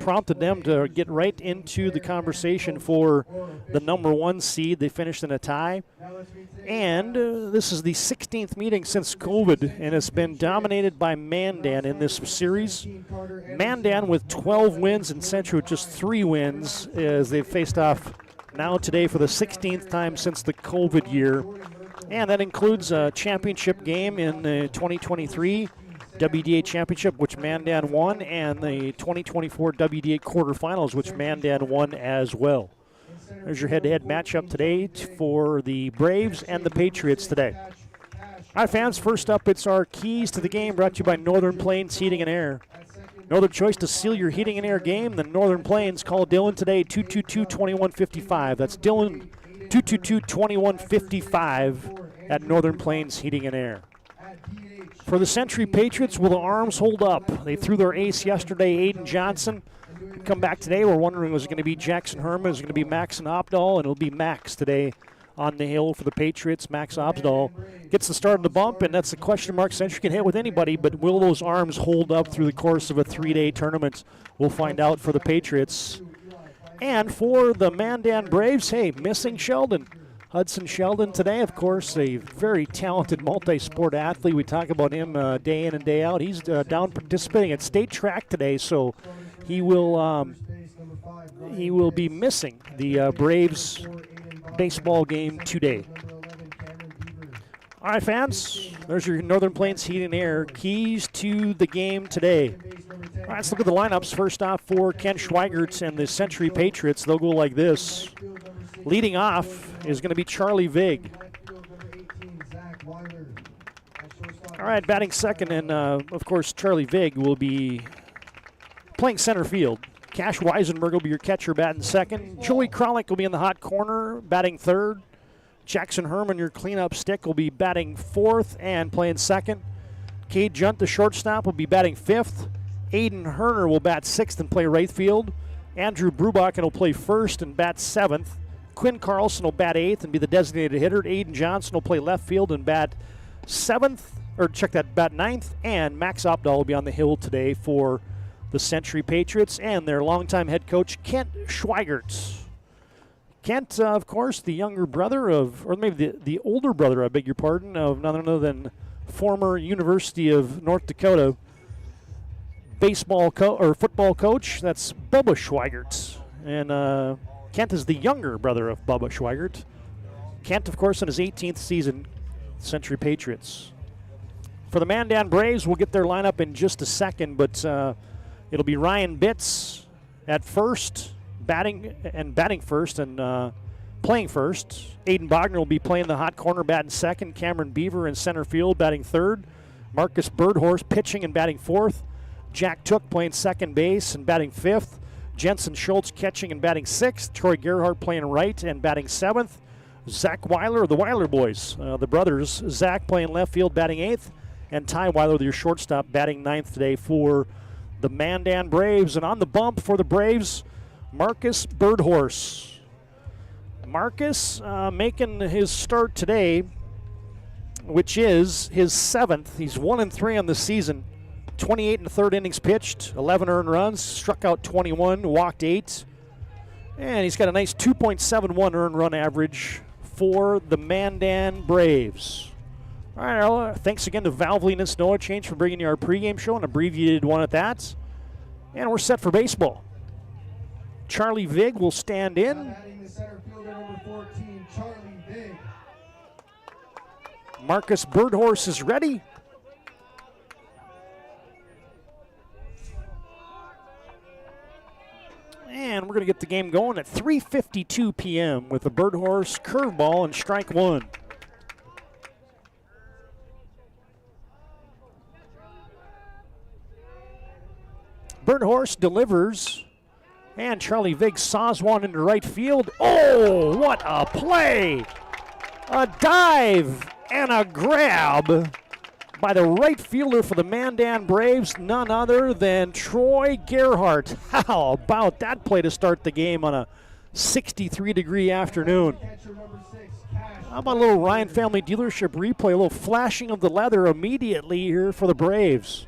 prompted them to get right into the conversation for the number 1 seed. They finished in a tie. And this is the 16th meeting since COVID, and it's been dominated by Mandan in this series. Mandan with 12 wins and Century with just 3 wins as they've faced off now today for the 16th time since the COVID year. And that includes a championship game in the 2023 WDA Championship, which Mandan won, and the 2024 WDA Quarterfinals, which Mandan won as well. There's your head-to-head matchup today for the Braves and the Patriots today. All right, fans, first up, it's our keys to the game brought to you by Northern Plains Heating and Air. No other choice to seal your heating and air game than Northern Plains. Call Dylan today, 222-2155. That's Dylan, 222-2155 at Northern Plains Heating and Air. For the Century Patriots, will the arms hold up? They threw their ace yesterday, Aiden Johnson. Come back today, we're wondering, was it going to be Jackson Herman? Is it going to be Max and Opdahl? And it'll be Max today on the hill for the Patriots. Max Opdahl gets the start of the bump, and that's a question mark Century can hit with anybody, but will those arms hold up through the course of a 3-day tournament? We'll find out for the Patriots. And for the Mandan Braves, hey, missing Sheldon. Hudson Sheldon today, of course, a very talented multi-sport athlete. We talk about him day in and day out. He's down participating at state track today, so he will be missing the Braves baseball game today. All right, fans, there's your Northern Plains Heat and Air keys to the game today. All right, let's look at the lineups. First off, for Ken Schweigert and the Century Patriots, they'll go like this. Leading off is going to be Charlie Vig. All right, batting second, and of course, Charlie Vig will be playing center field. Cash Weisenberg will be your catcher batting second. Joey Kralik will be in the hot corner batting third. Jackson Herman, your cleanup stick, will be batting fourth and playing second. Cade Junt, the shortstop, will be batting fifth. Aiden Herner will bat sixth and play right field. Andrew Brubachen will play first and bat seventh. Quinn Carlson will bat eighth and be the designated hitter. Aiden Johnson will play left field and bat bat ninth. And Max Opdahl will be on the hill today for the Century Patriots and their longtime head coach, Kent Schweigert. Kent, of course, the younger brother of, or maybe the older brother, I beg your pardon, of none other than former University of North Dakota football coach. That's Bubba Schweigert. And Kent is the younger brother of Bubba Schweigert. Kent, of course, in his 18th season, Century Patriots. For the Mandan Braves, we'll get their lineup in just a second, but it'll be Ryan Bitts at first, batting first and playing first. Aiden Bogner will be playing the hot corner, batting second. Cameron Beaver in center field, batting third. Marcus Birdhorse pitching and batting fourth. Jack Took playing second base and batting fifth. Jensen Schultz catching and batting sixth. Troy Gerhardt playing right and batting seventh. Zach Weiler, the Weiler boys, the brothers. Zach playing left field, batting eighth. And Ty Weiler, your shortstop, batting ninth today for the Mandan Braves. And on the bump for the Braves, Marcus Birdhorse. Marcus making his start today, which is his seventh. He's 1-3 on the season. 28 and a third innings pitched, 11 earned runs, struck out 21, walked 8. And he's got a nice 2.71 earned run average for the Mandan Braves. All right, Arla, thanks again to Valvoline and Snow Change for bringing you our pregame show, an abbreviated one at that. And we're set for baseball. Charlie Vig will stand in. Marcus Birdhorse is ready. And we're going to get the game going at 3:52 p.m. with the Birdhorse curveball and strike one. Birdhorse delivers, and Charlie Vig saws one into right field. Oh, what a play! A dive and a grab by the right fielder for the Mandan Braves, none other than Troy Gerhardt. How about that play to start the game on a 63-degree afternoon? How about a little Ryan Family Dealership replay, a little flashing of the leather immediately here for the Braves.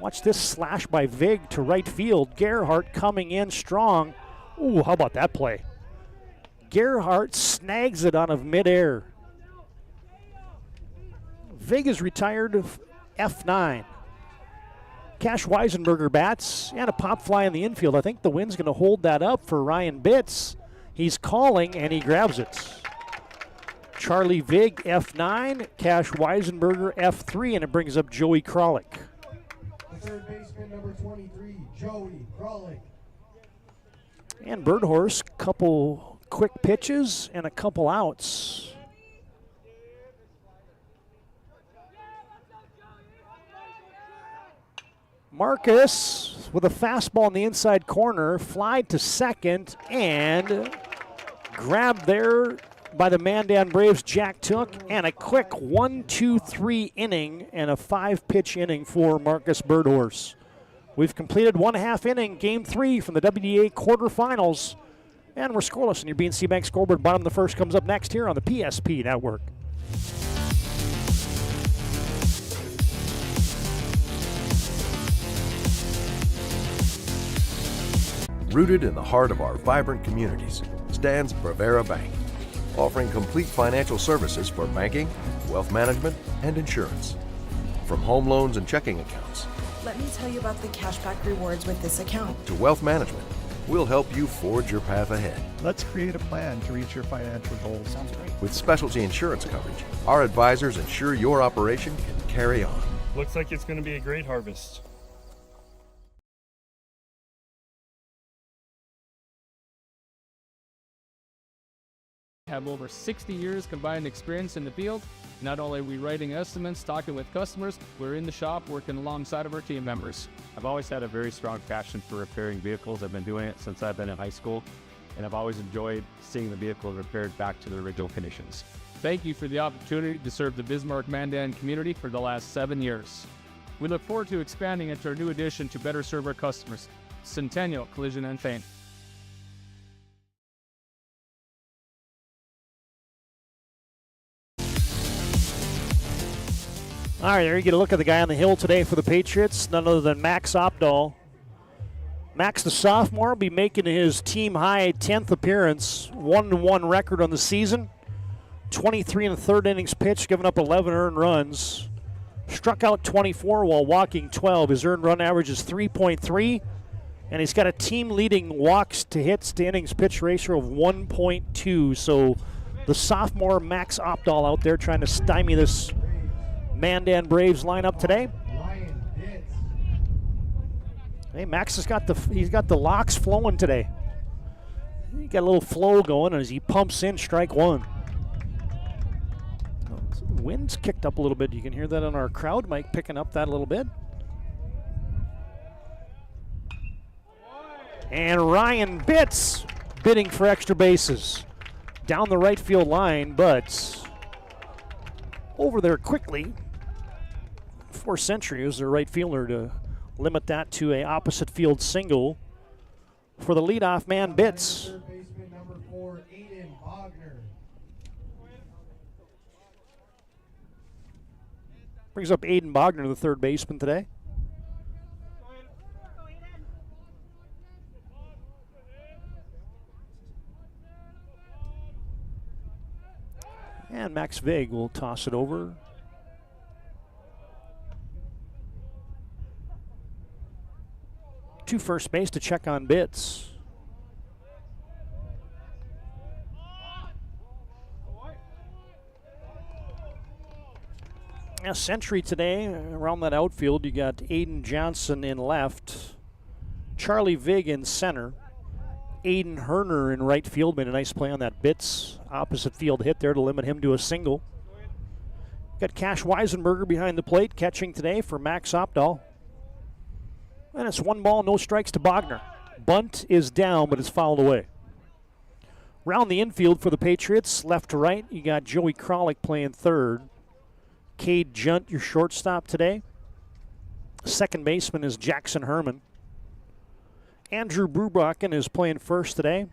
Watch this slash by Vig to right field. Gerhardt coming in strong. Ooh, how about that play? Gerhardt snags it out of midair. Vig is retired F9. Cash Weisenberger bats and a pop fly in the infield. I think the wind's going to hold that up for Ryan Bitts. He's calling and he grabs it. Charlie Vig F9, Cash Weisenberger F3, and it brings up Joey Kralik. The third baseman, number 23, Joey Kralik. And Birdhorse, couple quick pitches and a couple outs. Marcus with a fastball in the inside corner, flied to second and grabbed there by the Mandan Braves, Jack Took, and a quick 1-2-3 inning and a 5-pitch inning for Marcus Birdhorse. We've completed 1/2 inning, game 3 from the WDA quarterfinals, and we're scoreless in your BNC Bank scoreboard. Bottom of the first comes up next here on the PSP Network. Rooted in the heart of our vibrant communities stands Brevera Bank, offering complete financial services for banking, wealth management, and insurance. From home loans and checking accounts, let me tell you about the cashback rewards with this account, to wealth management, we'll help you forge your path ahead. Let's create a plan to reach your financial goals. Sounds great. With specialty insurance coverage, our advisors ensure your operation can carry on. Looks like it's going to be a great harvest. Have over 60 years combined experience in the field. Not only are we writing estimates, talking with customers, we're in the shop working alongside of our team members. I've always had a very strong passion for repairing vehicles. I've been doing it since I've been in high school, and I've always enjoyed seeing the vehicle repaired back to the original conditions. Thank you for the opportunity to serve the Bismarck-Mandan community for the last 7 years. We look forward to expanding into our new addition to better serve our customers, Centennial Collision and Paint. All right, there you get a look at the guy on the hill today for the Patriots, none other than Max Opdahl. Max, the sophomore, will be making his team-high 10th appearance, 1-1 record on the season, 23 1/3 innings pitched, giving up 11 earned runs, struck out 24 while walking 12. His earned run average is 3.3, and he's got a team-leading walks to hits to innings pitch ratio of 1.2. So the sophomore Max Opdahl out there trying to stymie this Mandan Braves lineup today. Hey, Max has got the locks flowing today. He got a little flow going as he pumps in strike one. The wind's kicked up a little bit. You can hear that on our crowd mic picking up that a little bit. And Ryan Bitts bidding for extra bases down the right field line, but over there quickly for Century as their right fielder to limit that to a opposite field single for the leadoff man, Bitts. Third baseman, number 4, Aiden Bogner. Brings up Aiden Bogner, the third baseman today. And Max Vig will toss it over. To first base to check on Bitts. Now, Century today, around that outfield, you got Aiden Johnson in left, Charlie Vig in center, Aiden Herner in right field. Made a nice play on that Bitts opposite field hit there to limit him to a single. Got Cash Weisenberger behind the plate, catching today for Max Opdahl. And it's 1 ball, no strikes to Bogner. Bunt is down, but it's fouled away. Round the infield for the Patriots, left to right, you got Joey Kralik playing third. Cade Junt, your shortstop today. Second baseman is Jackson Herman. Andrew Brubachen is playing first today.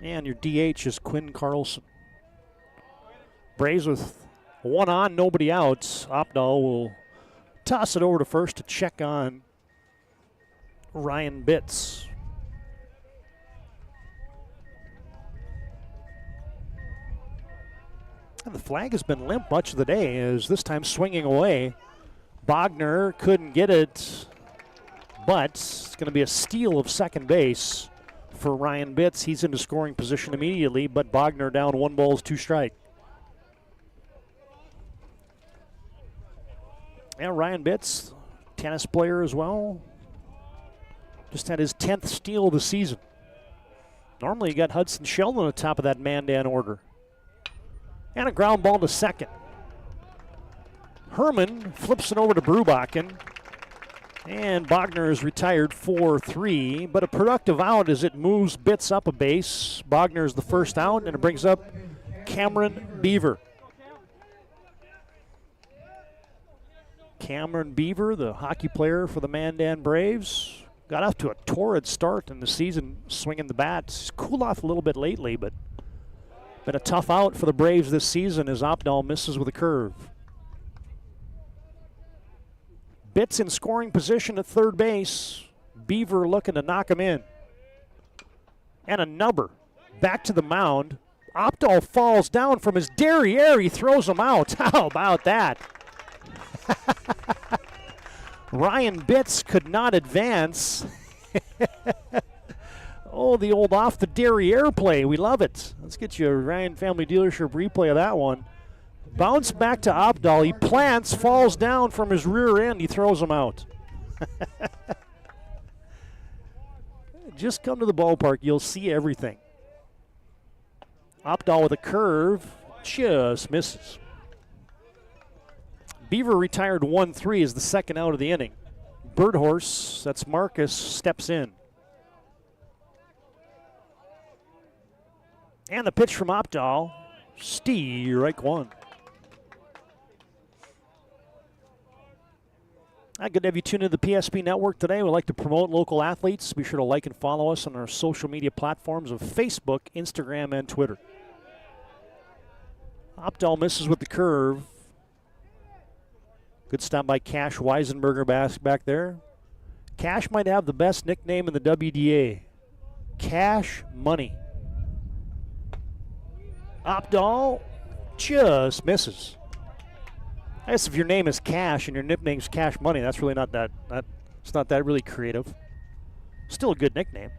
And your DH is Quinn Carlson. Braves with one on, nobody out. Opdahl will toss it over to first to check on Ryan Bitts. And the flag has been limp much of the day, as this time swinging away. Bogner couldn't get it, but it's going to be a steal of second base for Ryan Bitts. He's into scoring position immediately, but Bogner down 1-2. And Ryan Bitts, tennis player as well, just had his 10th steal of the season. Normally you got Hudson Sheldon on the top of that Mandan order. And a ground ball to second. Herman flips it over to Brubachen. And Bogner is retired 4-3, but a productive out as it moves Bitts up a base. Bogner is the first out, and it brings up Cameron Beaver. Cameron Beaver, the hockey player for the Mandan Braves, got off to a torrid start in the season swinging the bats. He's cooled off a little bit lately, but been a tough out for the Braves this season as Opdahl misses with a curve. Bitts in scoring position at third base. Beaver looking to knock him in. And a number back to the mound. Opdahl falls down from his derriere. He throws him out. How about that? Ryan Bitts could not advance. Oh, the old off the derriere play. We love it. Let's get you a Ryan Family Dealership replay of that one. Bounce back to Opdahl. He plants, falls down from his rear end. He throws him out. Just come to the ballpark. You'll see everything. Opdahl with a curve. Just misses. Beaver retired 1-3 as the second out of the inning. Birdhorse, that's Marcus, steps in. And the pitch from Opdahl. Strike one. Good to have you tuned in to the PSP Network today. We'd like to promote local athletes. Be sure to like and follow us on our social media platforms of Facebook, Instagram, and Twitter. Opdahl misses with the curve. Good stop by Cash Weisenberger back there. Cash might have the best nickname in the WDA. Cash Money. Opdahl just misses. I guess if your name is Cash and your nickname's Cash Money, that's really not that. It's not that really creative. Still a good nickname.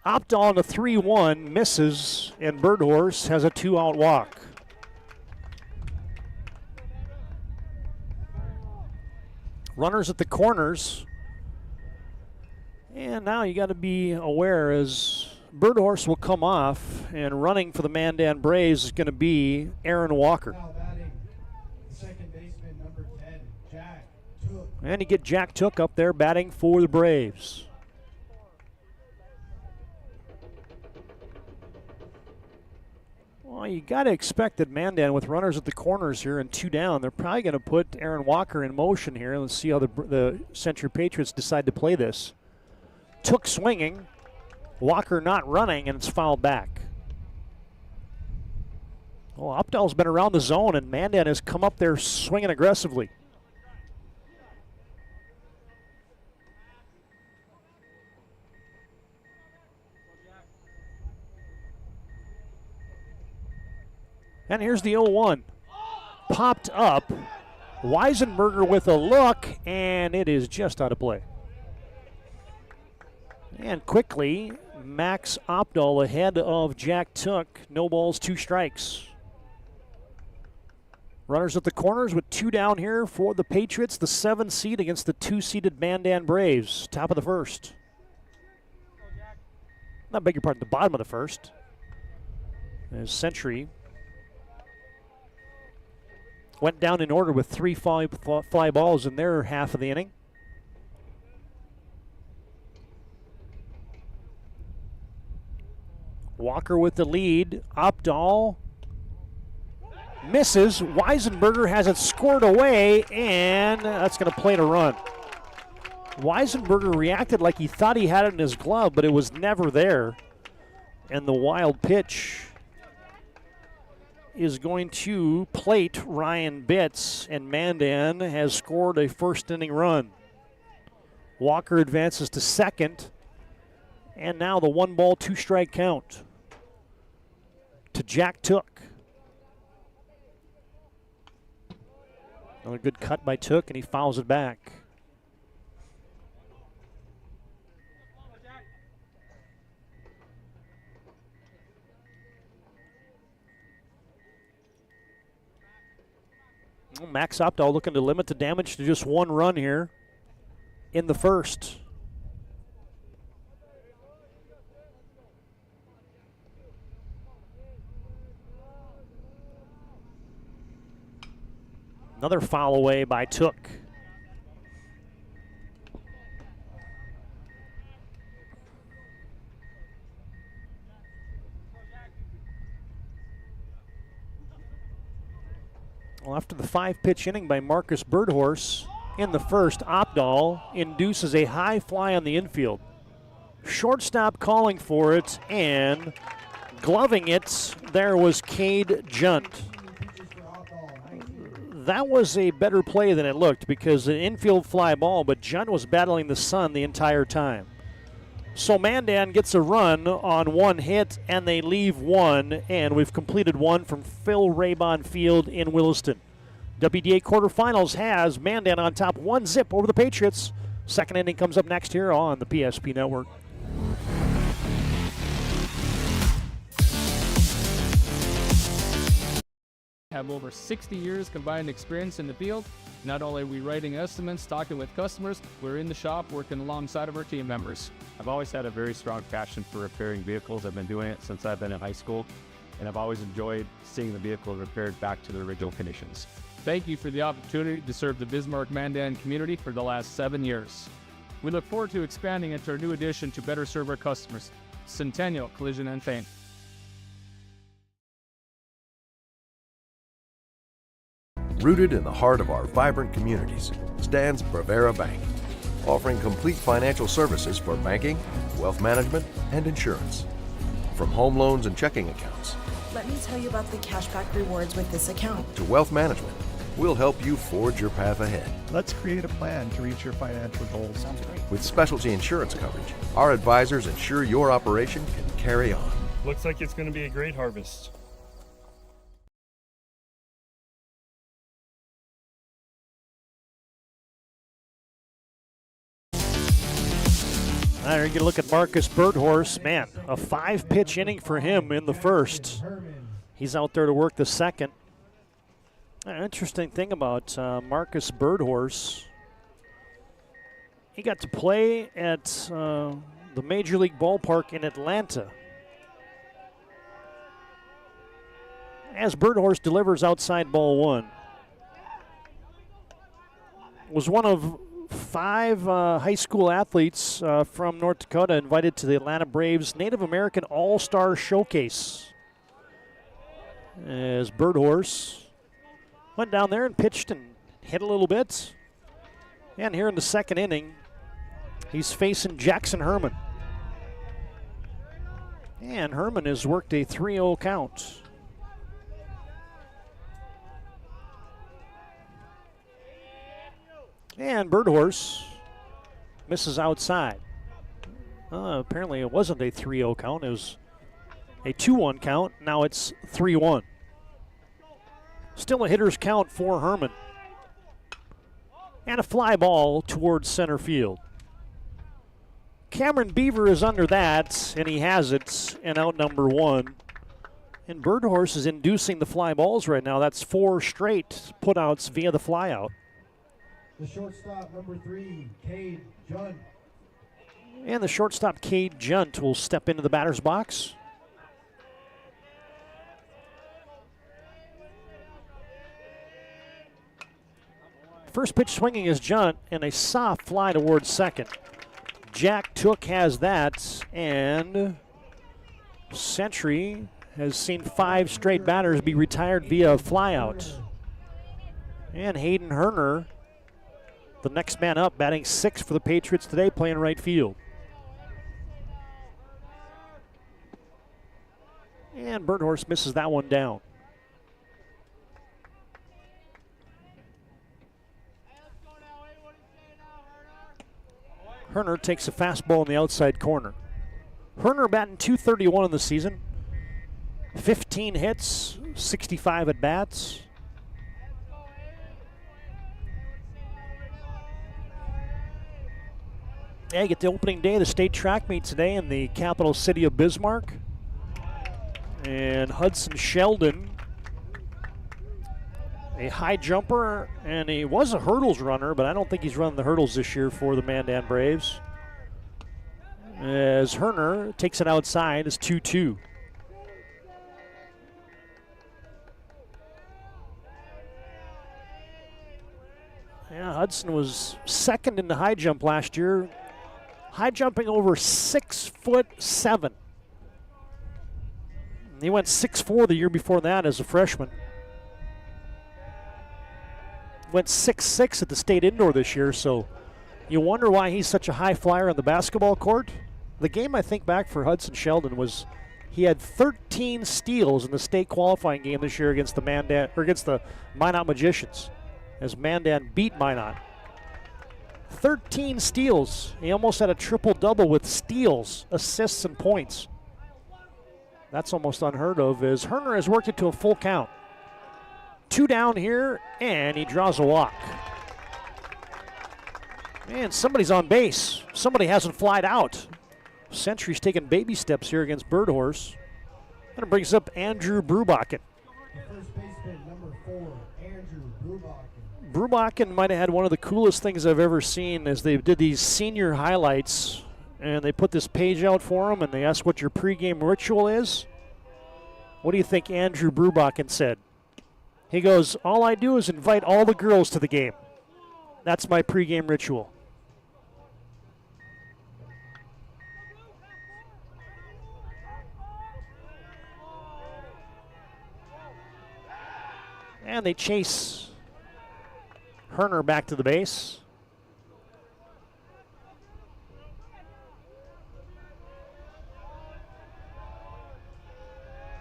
Opdahl on a 3-1 misses, and Birdhorse has a 2-out walk. Runners at the corners. And now you got to be aware as Birdhorse will come off, and running for the Mandan Braves is going to be Aaron Walker. Now batting, second baseman number 10, Jack Took. And you get Jack Took up there batting for the Braves. Well, you got to expect that Mandan, with runners at the corners here and 2 down, they're probably going to put Aaron Walker in motion here. Let's see how the Century Patriots decide to play this. Took swinging. Walker not running, and it's fouled back. Well, Opdahl's been around the zone, and Mandan has come up there swinging aggressively. And here's the 0-1. Popped up. Weisenberger with a look, and it is just out of play. And quickly, Max Opdahl ahead of Jack Took. No balls, 2 strikes. Runners at the corners with 2 down here for the Patriots. The 7 seed against the 2-seeded Mandan Braves. Top of the first. I beg your pardon, the bottom of the first. As Century went down in order with 3 fly balls in their half of the inning. Walker with the lead. Opdahl misses. Weisenberger has it scored away, and that's going to play to run. Weisenberger reacted like he thought he had it in his glove, but it was never there. And the wild pitch is going to plate Ryan Bitts, and Mandan has scored a first inning run. Walker advances to second, and now the 1-ball, 2-strike count to Jack Took. Another good cut by Took, and he fouls it back. Max Opdahl looking to limit the damage to just 1 run here in the first. Another foul away by Took. Well, after the 5-pitch inning by Marcus Birdhorse in the first, Opdahl induces a high fly on the infield. Shortstop calling for it, and gloving it, there was Cade Junt. That was a better play than it looked because an infield fly ball, but Junt was battling the sun the entire time. So Mandan gets a run on 1 hit, and they leave 1, and we've completed 1 from Phil Raybon Field in Williston. WDA quarterfinals has Mandan on top 1-0 over the Patriots. Second inning comes up next here on the PSP Network. Have over 60 years combined experience in the field. Not only are we writing estimates, talking with customers, we're in the shop working alongside of our team members. I've always had a very strong passion for repairing vehicles. I've been doing it since I've been in high school, and I've always enjoyed seeing the vehicle repaired back to their original conditions. Thank you for the opportunity to serve the Bismarck-Mandan community for the last 7 years. We look forward to expanding into our new addition to better serve our customers, Centennial Collision and Paint. Rooted in the heart of our vibrant communities stands Bravera Bank, offering complete financial services for banking, wealth management, and insurance. From home loans and checking accounts, Let me tell you about the cashback rewards with this account. to wealth management, we'll help you forge your path ahead. Let's create a plan to reach your financial goals. Sounds great. With specialty insurance coverage, our advisors ensure your operation can carry on. Looks like it's going to be a great harvest. All right, you get a look at Marcus Birdhorse. Man, a 5-pitch inning for him in the first. He's out there to work the second. Interesting thing about Marcus Birdhorse, he got to play at the Major League Ballpark in Atlanta. As Birdhorse delivers outside ball 1. Was one of 5 high school athletes from North Dakota invited to the Atlanta Braves Native American All-Star Showcase. As Birdhorse went down there and pitched and hit a little bit. And here in the second inning, he's facing Jackson Herman. And Herman has worked a 3-0 count. And Birdhorse misses outside. Apparently it wasn't a 3-0 count. It was a 2-1 count. Now it's 3-1. Still a hitter's count for Herman. And a fly ball towards center field. Cameron Beaver is under that, and he has it, and out number 1. And Birdhorse is inducing the fly balls right now. That's 4 straight putouts via the flyout. The shortstop, number 3, Cade Junt. And the shortstop, Cade Junt, will step into the batter's box. First pitch swinging is Junt, and a soft fly towards second. Jack Took has that, and Century has seen 5 straight batters be retired via a flyout. And Hayden Herner, the next man up, batting 6th for the Patriots today, playing right field. And Birdhorse misses that one down. Herner takes a fastball in the outside corner. Herner batting .231 in the season. 15 hits, 65 at bats. Yeah, you get the opening day of the state track meet today in the capital city of Bismarck. And Hudson Sheldon, a high jumper, and he was a hurdles runner, but I don't think he's running the hurdles this year for the Mandan Braves. As Herner takes it outside, it's 2-2. Yeah, Hudson was second in the high jump last year. High jumping over 6'7". He went 6'4" the year before that as a freshman. Went 6'6" at the state indoor this year, so you wonder why he's such a high flyer on the basketball court. The game I think back for Hudson Sheldon was he had 13 steals in the state qualifying game this year against the Minot Magicians, as Mandan beat Minot. 13 steals. He almost had a triple-double with steals, assists, and points. That's almost unheard of, as Herner has worked it to a full count. 2 down here, and he draws a walk. Man, somebody's on base. Somebody hasn't flied out. Century's taking baby steps here against Birdhorse. And it brings up Andrew Brubakken. First baseman, number 4, Andrew Brubakken. Brubakken might have had one of the coolest things I've ever seen as they did these senior highlights, and they put this page out for him, and they asked what your pregame ritual is. What do you think Andrew Brubakken said? He goes, all I do is invite all the girls to the game. That's my pregame ritual. And they chase Herner back to the base.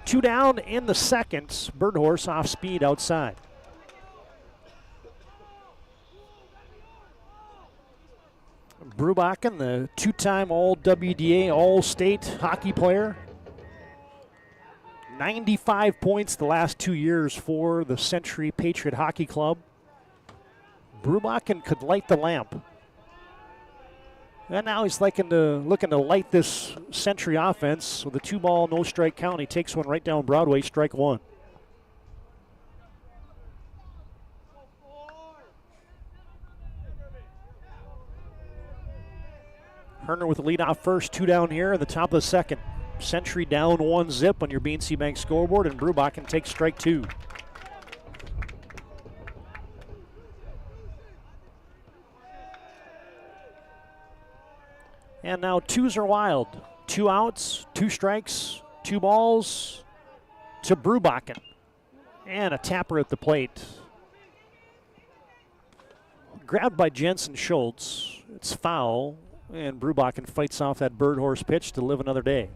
Two down in the second. Birdhorse off speed outside. Brubakken, the two-time All-WDA All-State hockey player. 95 points the last 2 years for the Century Patriot Hockey Club. Brubakken could light the lamp. And now he's looking to light this Century offense with a 2-ball, no-strike count. He takes one right down Broadway, strike 1. Herner with the lead off first, 2 down here in the top of the second. Century down 1-0 on your BNC Bank scoreboard, and Brubakken takes strike 2. And now 2s are wild. 2 outs, 2 strikes, 2 balls to Brubakken. And a tapper at the plate. Grabbed by Jensen Schultz. It's foul, and Brubakken fights off that Birdhorse pitch to live another day.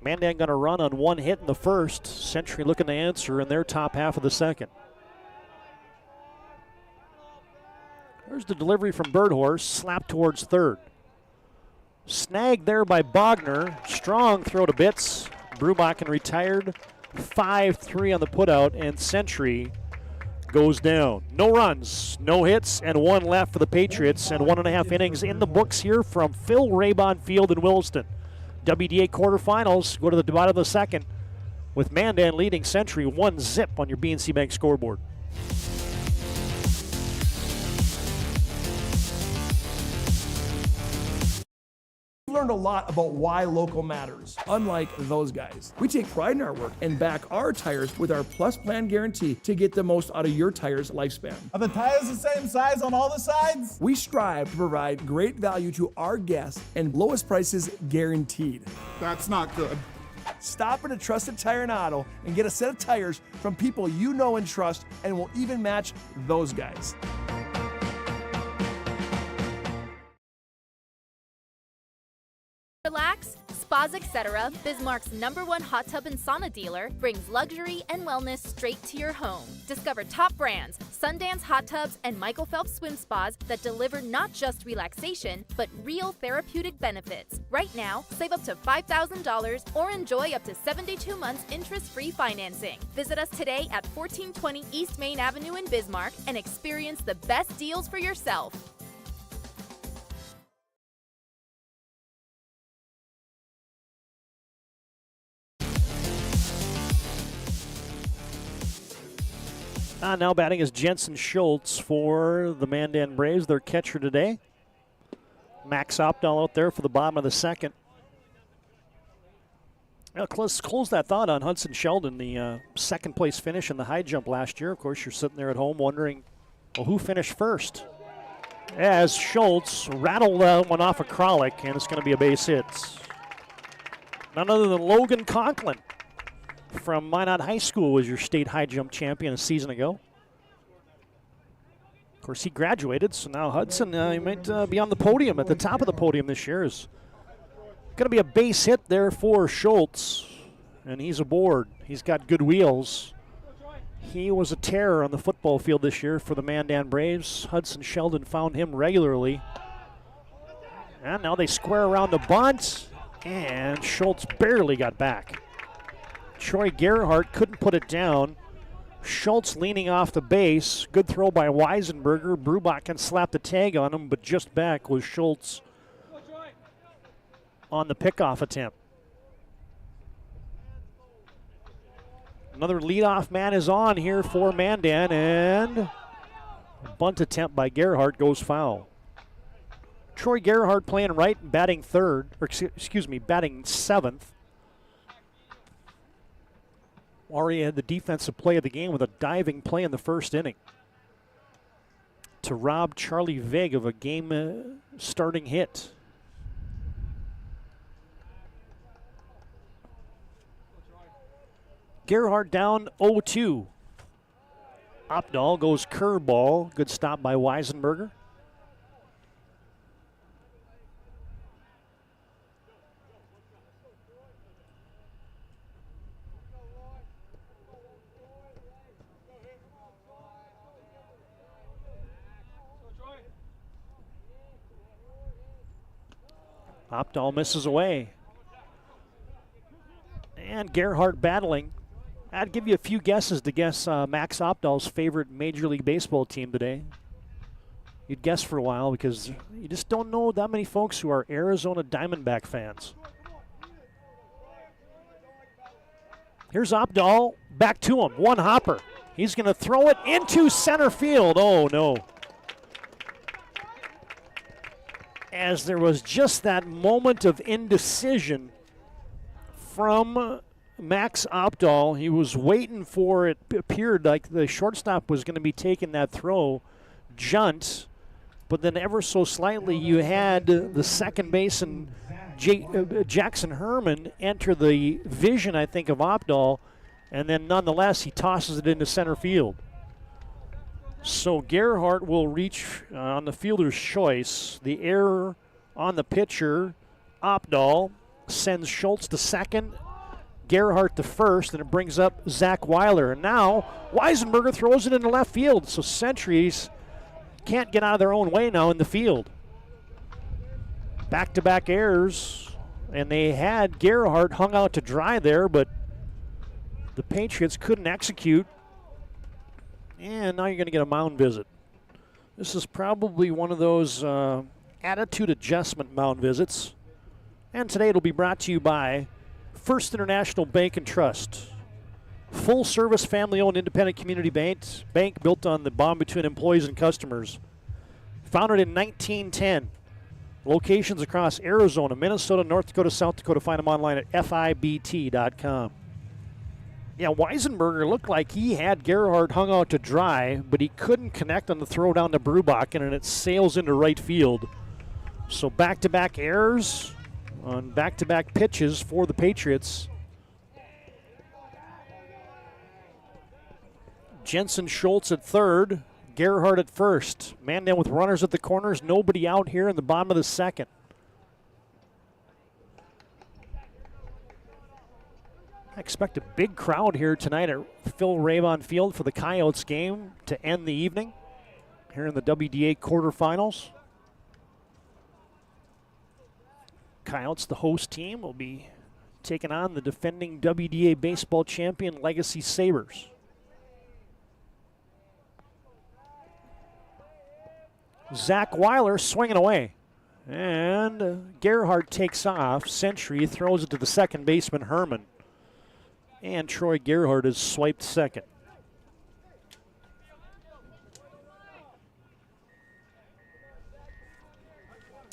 Mandan got a run on 1 hit in the first. Century looking to answer in their top half of the second. There's the delivery from Birdhorse, slapped towards third. Snagged there by Bogner. Strong throw to Bitts. Brubakken retired. 5-3 on the putout, and Century goes down. No runs, no hits, and 1 left for the Patriots, and 1.5 innings in the books here from Phil Raybon Field in Williston. WDA quarterfinals go to the bottom of the second with Mandan leading Century 1-0 on your BNC Bank scoreboard. We've learned a lot about why local matters. Unlike those guys, we take pride in our work and back our tires with our Plus Plan guarantee to get the most out of your tire's lifespan. Are the tires the same size on all the sides? We strive to provide great value to our guests and lowest prices guaranteed. That's not good. Stop at a trusted tire and auto and get a set of tires from people you know and trust, and will even match those guys. Relax, spa spas, etc., Bismarck's #1 hot tub and sauna dealer brings luxury and wellness straight to your home. Discover top brands, Sundance hot tubs, and Michael Phelps swim spas that deliver not just relaxation, but real therapeutic benefits. Right now, save up to $5,000 or enjoy up to 72 months interest-free financing. Visit us today at 1420 East Main Avenue in Bismarck and experience the best deals for yourself. Now batting is Jensen Schultz for the Mandan Braves, their catcher today. Max Opdahl out there for the bottom of the second. Let's close that thought on Hudson Sheldon, the second place finish in the high jump last year. Of course, you're sitting there at home wondering, well, who finished first? As Schultz rattled one off a Kralik, and it's going to be a base hit. None other than Logan Conklin from Minot High School was your state high jump champion a season ago. Of course, he graduated, so now Hudson he might be on the podium, at the top of the podium this year. Is going to be a base hit there for Schultz, and he's aboard. He's got good wheels. He was a terror on the football field this year for the Mandan Braves. Hudson Sheldon found him regularly. And now they square around the bunt, and Schultz barely got back. Troy Gerhardt couldn't put it down. Schultz leaning off the base. Good throw by Weisenberger. Brubach can slap the tag on him, but just back was Schultz on the pickoff attempt. Another leadoff man is on here for Mandan, and a bunt attempt by Gerhardt goes foul. Troy Gerhardt playing right, batting third, or excuse me, batting seventh. Already had the defensive play of the game with a diving play in the first inning to rob Charlie Vig of a game starting hit. Gerhardt down 0-2. Opdahl goes curveball. Good stop by Weisenberger. Opdahl misses away. And Gerhardt battling. I'd give you a few guesses to guess Max Opdahl's favorite Major League Baseball team today. You'd guess for a while because you just don't know that many folks who are Arizona Diamondback fans. Here's Opdahl, back to him, one hopper. He's going to throw it into center field. Oh, no. As there was just that moment of indecision from Max Opdahl. He was waiting for it, appeared like the shortstop was going to be taking that throw, junt, but then ever so slightly you had the second baseman Jackson Herman enter the vision, I think, of Opdahl, and then nonetheless he tosses it into center field. So Gerhardt will reach on the fielder's choice. The error on the pitcher, Opdahl, sends Schultz to second, Gerhardt to first, and it brings up Zach Weiler. And now Weisenberger throws it into left field, so Sentries can't get out of their own way now in the field. Back-to-back errors, and they had Gerhardt hung out to dry there, but the Patriots couldn't execute. And now you're going to get a mound visit. This is probably one of those attitude adjustment mound visits. And today it'll be brought to you by First International Bank and Trust. Full-service, family-owned, independent community bank built on the bond between employees and customers. Founded in 1910. Locations across Arizona, Minnesota, North Dakota, South Dakota. Find them online at FIBT.com. Yeah, Weisenberger looked like he had Gerhardt hung out to dry, but he couldn't connect on the throw down to Brubachen, and it sails into right field. So back-to-back errors on back-to-back pitches for the Patriots. Jensen Schultz at third, Gerhardt at first. Mandan with runners at the corners, nobody out here in the bottom of the second. Expect a big crowd here tonight at Phil Raybon Field for the Coyotes game to end the evening here in the WDA quarterfinals. Coyotes, the host team, will be taking on the defending WDA baseball champion Legacy Sabres. Zach Weiler swinging away. And Gerhardt takes off. Century throws it to the second baseman, Herman. And Troy Gerhardt is swiped second.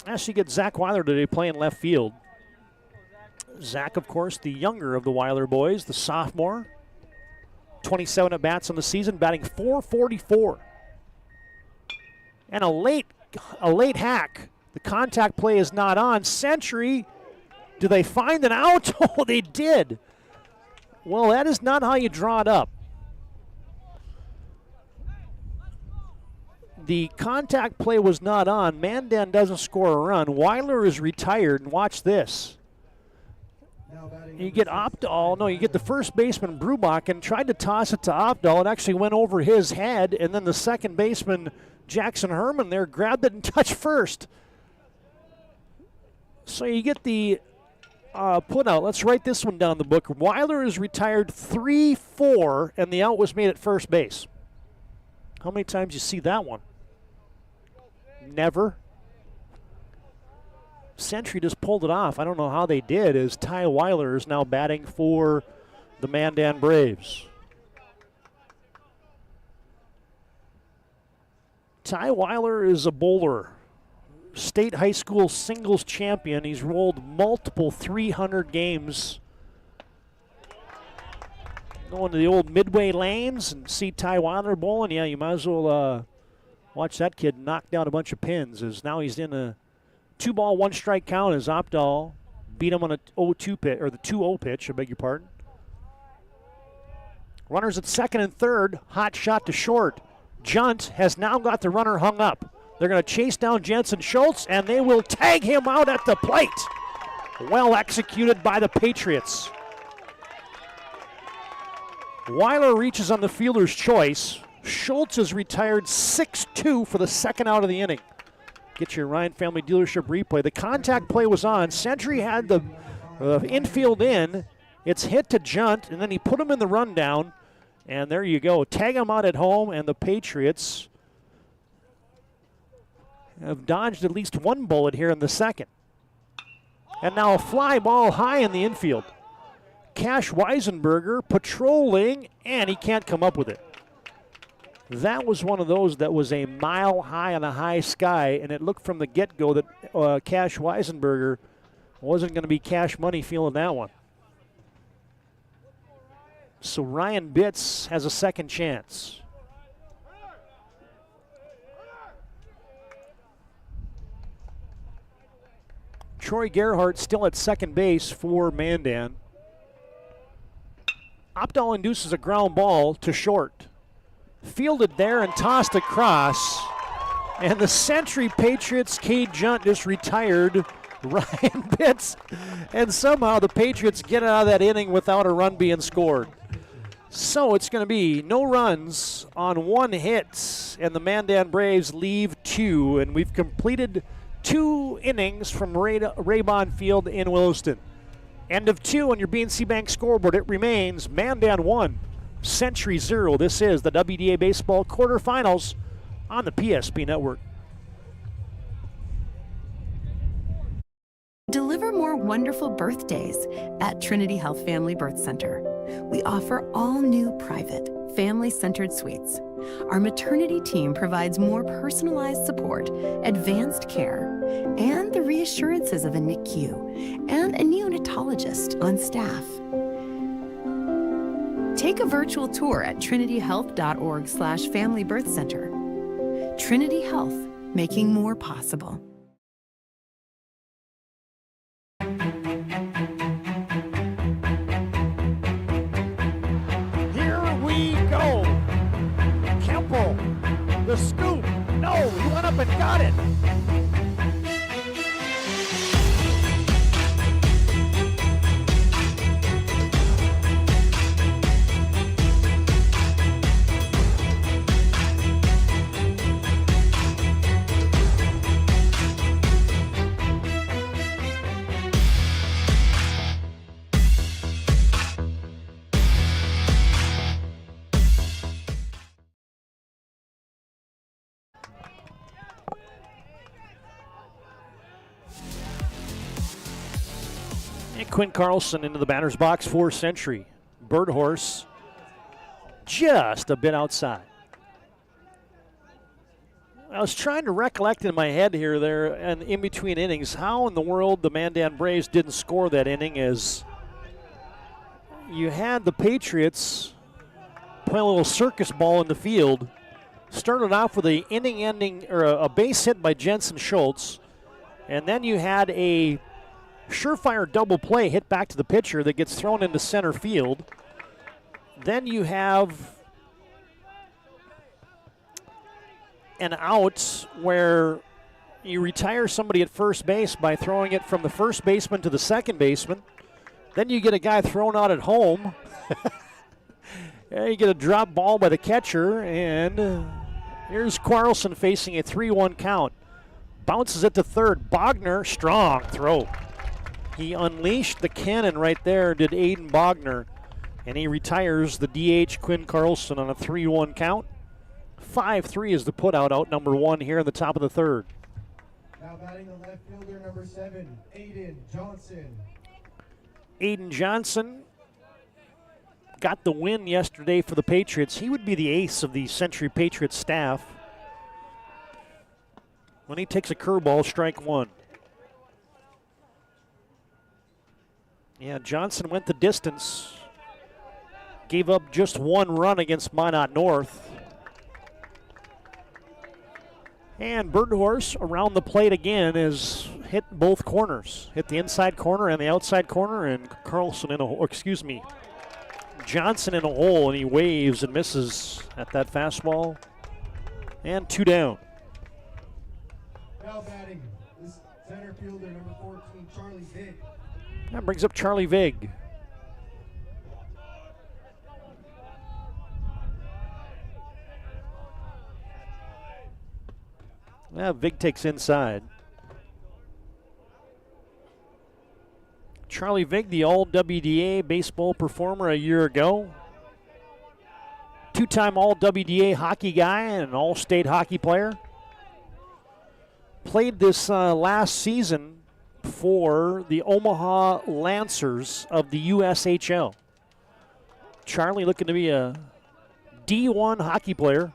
As you get Zach Weiler today playing left field. Zach, of course, the younger of the Weiler boys, the sophomore. 27 at-bats on the season, batting .444. And a late hack. The contact play is not on. Century, do they find an out? Oh, they did. Well, that is not how you draw it up. The contact play was not on. Mandan doesn't score a run. Weiler is retired, and watch this. You get Opdahl, no, you get the first baseman, Brubach, and tried to toss it to Opdahl. It actually went over his head, and then the second baseman, Jackson Herman, there grabbed it and touched first. So you get the put out. Let's write this one down the book. Weiler is retired 3-4, and the out was made at first base. How many times you see that one? Never. Century just pulled it off. I don't know how they did, as Ty Weiler is now batting for the Mandan Braves. Ty Weiler is a bowler. State high school singles champion. He's rolled multiple 300 games. Going to the old Midway lanes and see Ty Weiler bowling. Yeah, you might as well watch that kid knock down a bunch of pins, as now he's in a 2-ball, 1-strike count as Opdahl beat him on a 0-2 pitch, or the 2-0 pitch, I beg your pardon. Runners at second and third, hot shot to short. Junt has now got the runner hung up. They're going to chase down Jensen Schultz, and they will tag him out at the plate. Well executed by the Patriots. Weiler reaches on the fielder's choice. Schultz is retired 6-2 for the second out of the inning. Get your Ryan Family Dealership replay. The contact play was on. Century had the infield in. It's hit to Junt, and then he put him in the rundown. And there you go. Tag him out at home, and the Patriots have dodged at least one bullet here in the second. And now a fly ball high in the infield. Cash Weisenberger patrolling, and he can't come up with it. That was one of those that was a mile high on a high sky, and it looked from the get-go that Cash Weisenberger wasn't going to be cash money feeling that one. So Ryan Bitts has a second chance. Troy Gerhardt still at second base for Mandan. Opdahl induces a ground ball to short. Fielded there and tossed across. And the Century Patriots, Cade Junt just retired Ryan Bitts. And somehow the Patriots get out of that inning without a run being scored. So it's going to be no runs on one hit, and the Mandan Braves leave 2. And we've completed 2 innings from Raybon Field in Williston. End of 2 on your BNC Bank scoreboard. It remains Mandan 1, Century 0. This is the WDA Baseball Quarterfinals on the PSP Network. Deliver more wonderful birthdays at Trinity Health Family Birth Center. We offer all new private, family-centered suites. Our maternity team provides more personalized support, advanced care, and the reassurances of a NICU and a neonatologist on staff. Take a virtual tour at trinityhealth.org/Family Birth Center. Trinity Health, making more possible. Here we go. Kemple, the scoop. No, he went up and got it. Quinn Carlson into the batter's box for Century. Birdhorse just a bit outside. I was trying to recollect in my head here, there, and in between innings, how in the world the Mandan Braves didn't score that inning, as you had the Patriots play a little circus ball in the field. Started off with a inning-ending or a base hit by Jensen Schultz, and then you had a surefire double play hit back to the pitcher that gets thrown into center field. Then you have an out where you retire somebody at first base by throwing it from the first baseman to the second baseman. Then you get a guy thrown out at home. You get a drop ball by the catcher, and here's Carlson facing a 3-1 count. Bounces it to third. Bogner, strong throw. He unleashed the cannon right there, did Aiden Bogner, and he retires the DH Quinn Carlson on a 3-1 count. 5-3 is the putout, out number 1 here in the top of the third. Now batting the left fielder, number 7, Aiden Johnson. Aiden Johnson got the win yesterday for the Patriots. He would be the ace of the Century Patriots staff. When he takes a curveball, strike 1. Yeah, Johnson went the distance. Gave up just 1 run against Minot North. And Birdhorse around the plate again is hit both corners. Hit the inside corner and the outside corner, and Carlson in a, or excuse me, Johnson in a hole, and he waves and misses at that fastball. And 2 down. Now batting this center fielder, number 14, Charlie Vick. That brings up Charlie Vig. Yeah, Vig takes inside. Charlie Vig, the All-WDA baseball performer a year ago. 2-time All-WDA hockey guy and an All-State hockey player. Played this last season for the Omaha Lancers of the USHL. Charlie looking to be a D1 hockey player.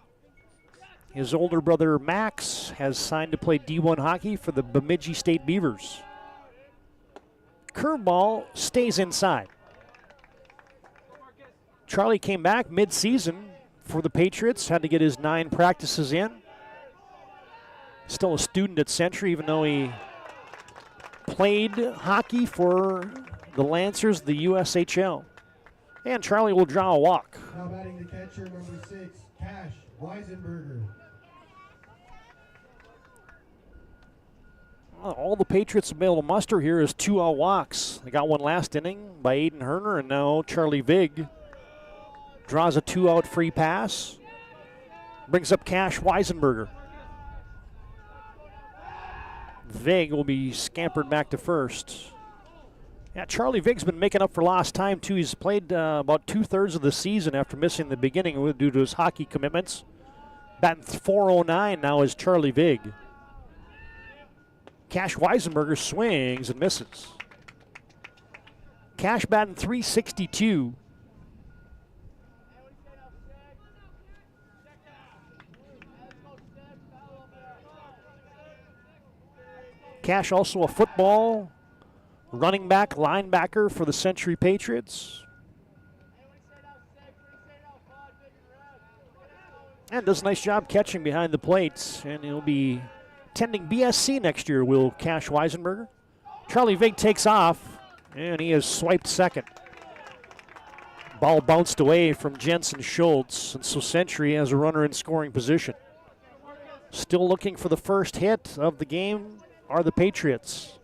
His older brother Max has signed to play D1 hockey for the Bemidji State Beavers. Curveball stays inside. Charlie came back mid-season for the Patriots, had to get his 9 practices in. Still a student at Century, even though he played hockey for the Lancers, the USHL. And Charlie will draw a walk. Now batting the catcher, number 6, Cash Weisenberger. All the Patriots have been able to muster here is 2 out walks. They got one last inning by Aiden Herner, and now Charlie Vig draws a 2-out free pass. Brings up Cash Weisenberger. Vig will be scampered back to first. Yeah, Charlie Vig's been making up for lost time, too. He's played about 2/3 of the season after missing the beginning due to his hockey commitments. Batting .409 now is Charlie Vig. Cash Weisenberger swings and misses. Cash batting .362. Cash also a football running back, linebacker for the Century Patriots. And does a nice job catching behind the plates, and he'll be attending BSC next year, will Cash Weisenberger. Charlie Vig takes off, and he has swiped second. Ball bounced away from Jensen Schultz, and so Century has a runner in scoring position. Still looking for the first hit of the game are the Patriots.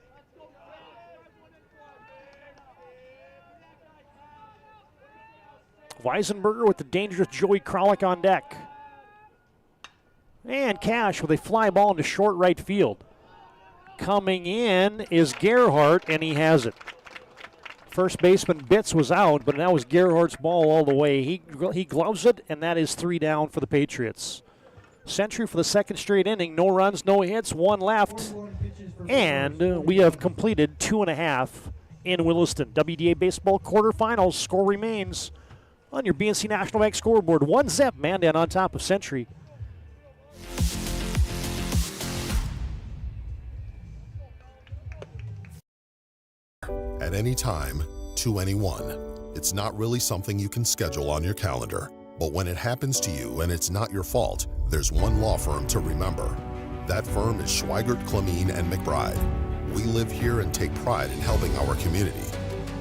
Weisenberger with the dangerous Joey Kralik on deck. And Cash with a fly ball into short right field. Coming in is Gerhardt, and he has it. First baseman Bitts was out, but that was Gerhardt's ball all the way. He gloves it, and that is 3 down for the Patriots. Century for the second straight inning. No runs, no hits, 1 left. And we have completed 2.5 in Williston. WDA Baseball Quarterfinals. Score remains on your BNC National Bank scoreboard. 1-0, Mandan on top of Century. At any time, to anyone. It's not really something you can schedule on your calendar. But when it happens to you and it's not your fault, there's one law firm to remember. That firm is Schweigert, Clemene, and McBride. We live here and take pride in helping our community.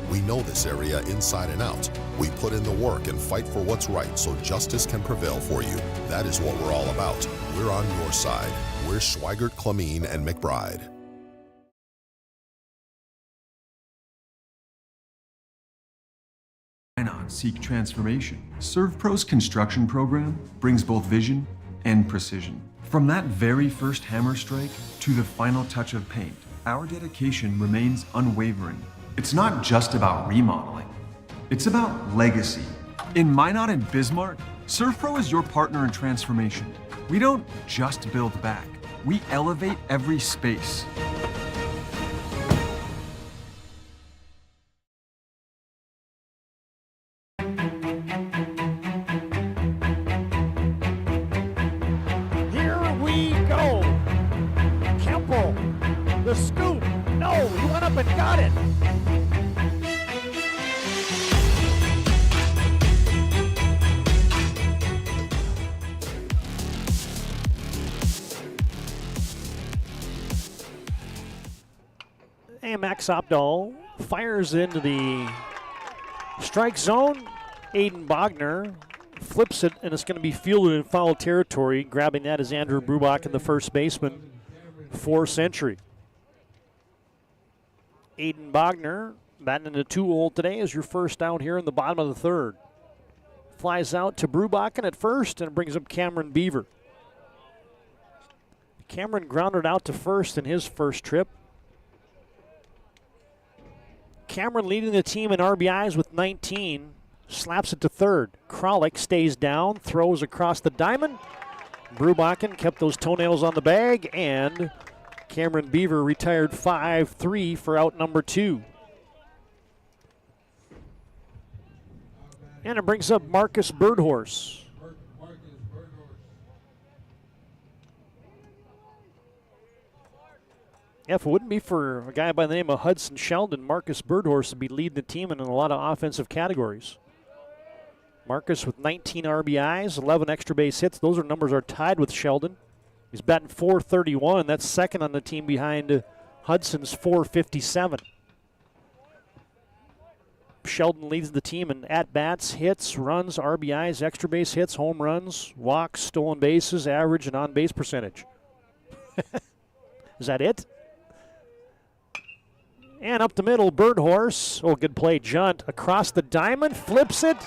We know this area inside and out. We put in the work and fight for what's right so justice can prevail for you. That is what we're all about. We're on your side. We're Schweigert, Clemene, and McBride. Why not seek transformation? ServPro's construction program brings both vision and precision. From that very first hammer strike to the final touch of paint, our dedication remains unwavering. It's not just about remodeling, it's about legacy. In Minot and Bismarck, ServPro is your partner in transformation. We don't just build back, we elevate every space. The scoop. No, he went up and got it. And Max Opdahl fires into the strike zone. Aiden Bogner flips it, and it's going to be fielded in foul territory. Grabbing that is Andrew Brubach, the first baseman for Century. Aiden Bogner batting in a 2-hole today is your first out here in the bottom of the third. Flies out to Brubachen at first and brings up Cameron Beaver. Cameron grounded out to first in his first trip. Cameron leading the team in RBIs with 19. Slaps it to third. Kralik stays down, throws across the diamond. Brubachen kept those toenails on the bag, and Cameron Beaver retired 5-3 for out number 2. And it brings up Marcus Birdhorse. Yeah, if it wouldn't be for a guy by the name of Hudson Sheldon, Marcus Birdhorse would be leading the team in a lot of offensive categories. Marcus with 19 RBIs, 11 extra base hits. Those numbers are tied with Sheldon. He's batting .431. That's second on the team behind Hudson's .457. Sheldon leads the team in at-bats, hits, runs, RBIs, extra base hits, home runs, walks, stolen bases, average, and on-base percentage. Is that it? And up the middle, Birdhorse. Oh, good play. Junt across the diamond, flips it.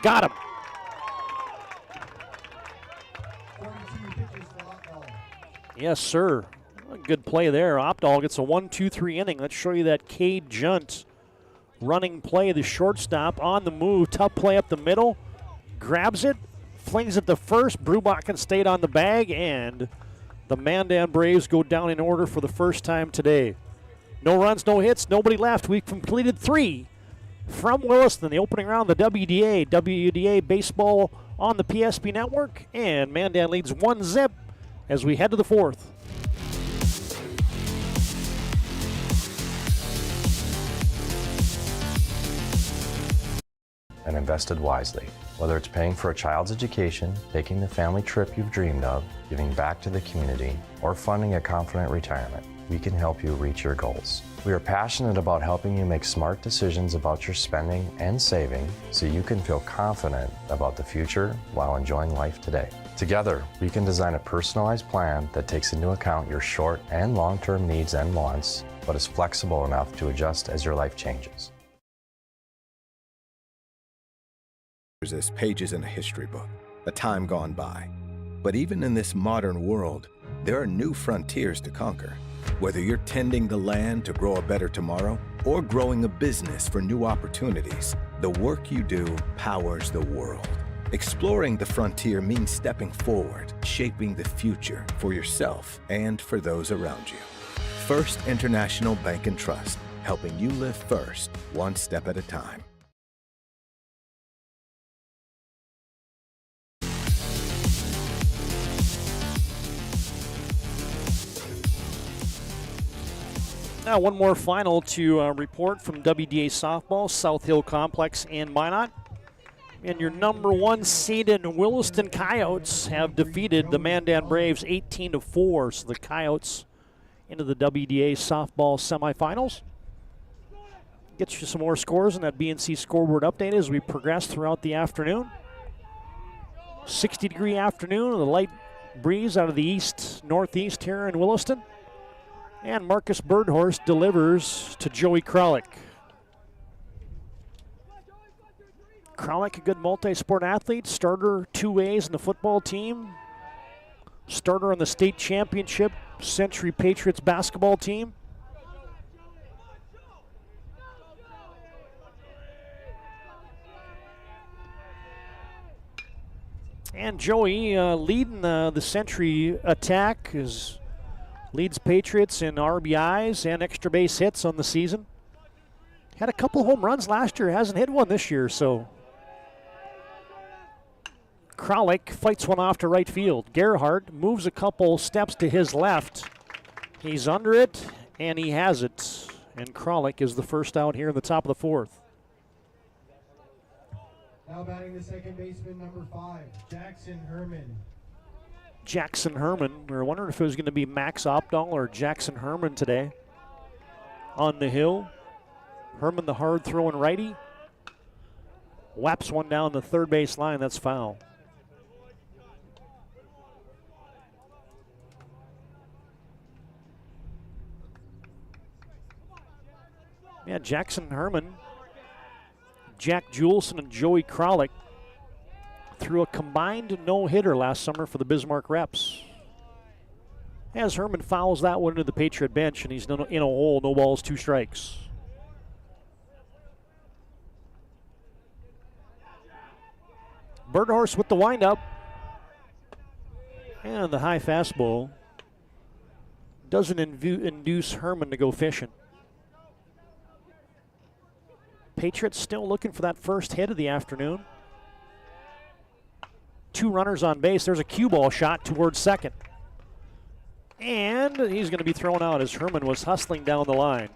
Got him. Yes, sir. Good play there. Opdahl gets a 1-2-3 inning. Let's show you that Cade Junt running play. The shortstop on the move. Tough play up the middle. Grabs it. Flings it to first. Brubachen stayed on the bag. And the Mandan Braves go down in order for the first time today. No runs, no hits, nobody left. We've completed 3 from Williston, the opening round of the WDA Baseball on the PSP Network. And Mandan leads 1-0 as we head to the 4th. And invested wisely. Whether it's paying for a child's education, taking the family trip you've dreamed of, giving back to the community, or funding a confident retirement, we can help you reach your goals. We are passionate about helping you make smart decisions about your spending and saving so you can feel confident about the future while enjoying life today. Together, we can design a personalized plan that takes into account your short and long-term needs and wants, but is flexible enough to adjust as your life changes. There's this pages in a history book, a time gone by. But even in this modern world, there are new frontiers to conquer. Whether you're tending the land to grow a better tomorrow or growing a business for new opportunities, the work you do powers the world. Exploring the frontier means stepping forward, shaping the future for yourself and for those around you. First International Bank and Trust helping you live first, one step at a time. Now, one more final to report from WDA Softball, South Hill Complex and Minot. And your number 1 seeded Williston Coyotes have defeated the Mandan Braves 18-4. So the Coyotes into the WDA Softball semifinals. Get you some more scores in that BNC scoreboard update as we progress throughout the afternoon. 60-degree afternoon, with a light breeze out of the east-northeast here in Williston. And Marcus Birdhorst delivers to Joey Kralik. Kralik, a good multi-sport athlete, starter 2As in the football team, starter on the state championship Century Patriots basketball team. And Joey leading the Century attack, leads Patriots in RBIs and extra base hits on the season. Had a couple home runs last year, hasn't hit one this year, so. Kralik fights one off to right field. Gerhardt moves a couple steps to his left. He's under it, and he has it. And Kralik is the first out here in the top of the fourth. Now batting the second baseman, number 5, Jackson Herman. Jackson Herman. We were wondering if it was going to be Max Opdahl or Jackson Herman today on the hill. Herman, the hard-throwing righty, whaps one down the third base line. That's foul. Yeah, Jackson Herman, Jack Juleson, and Joey Kralik threw a combined no-hitter last summer for the Bismarck Reps. As Herman fouls that one into the Patriot bench, and he's in a hole, no balls, 2 strikes. Birdhorse with the windup. And the high fastball doesn't induce Herman to go fishing. Patriots still looking for that first hit of the afternoon. 2 runners on base. There's a cue ball shot towards second. And he's going to be thrown out as Herman was hustling down the line.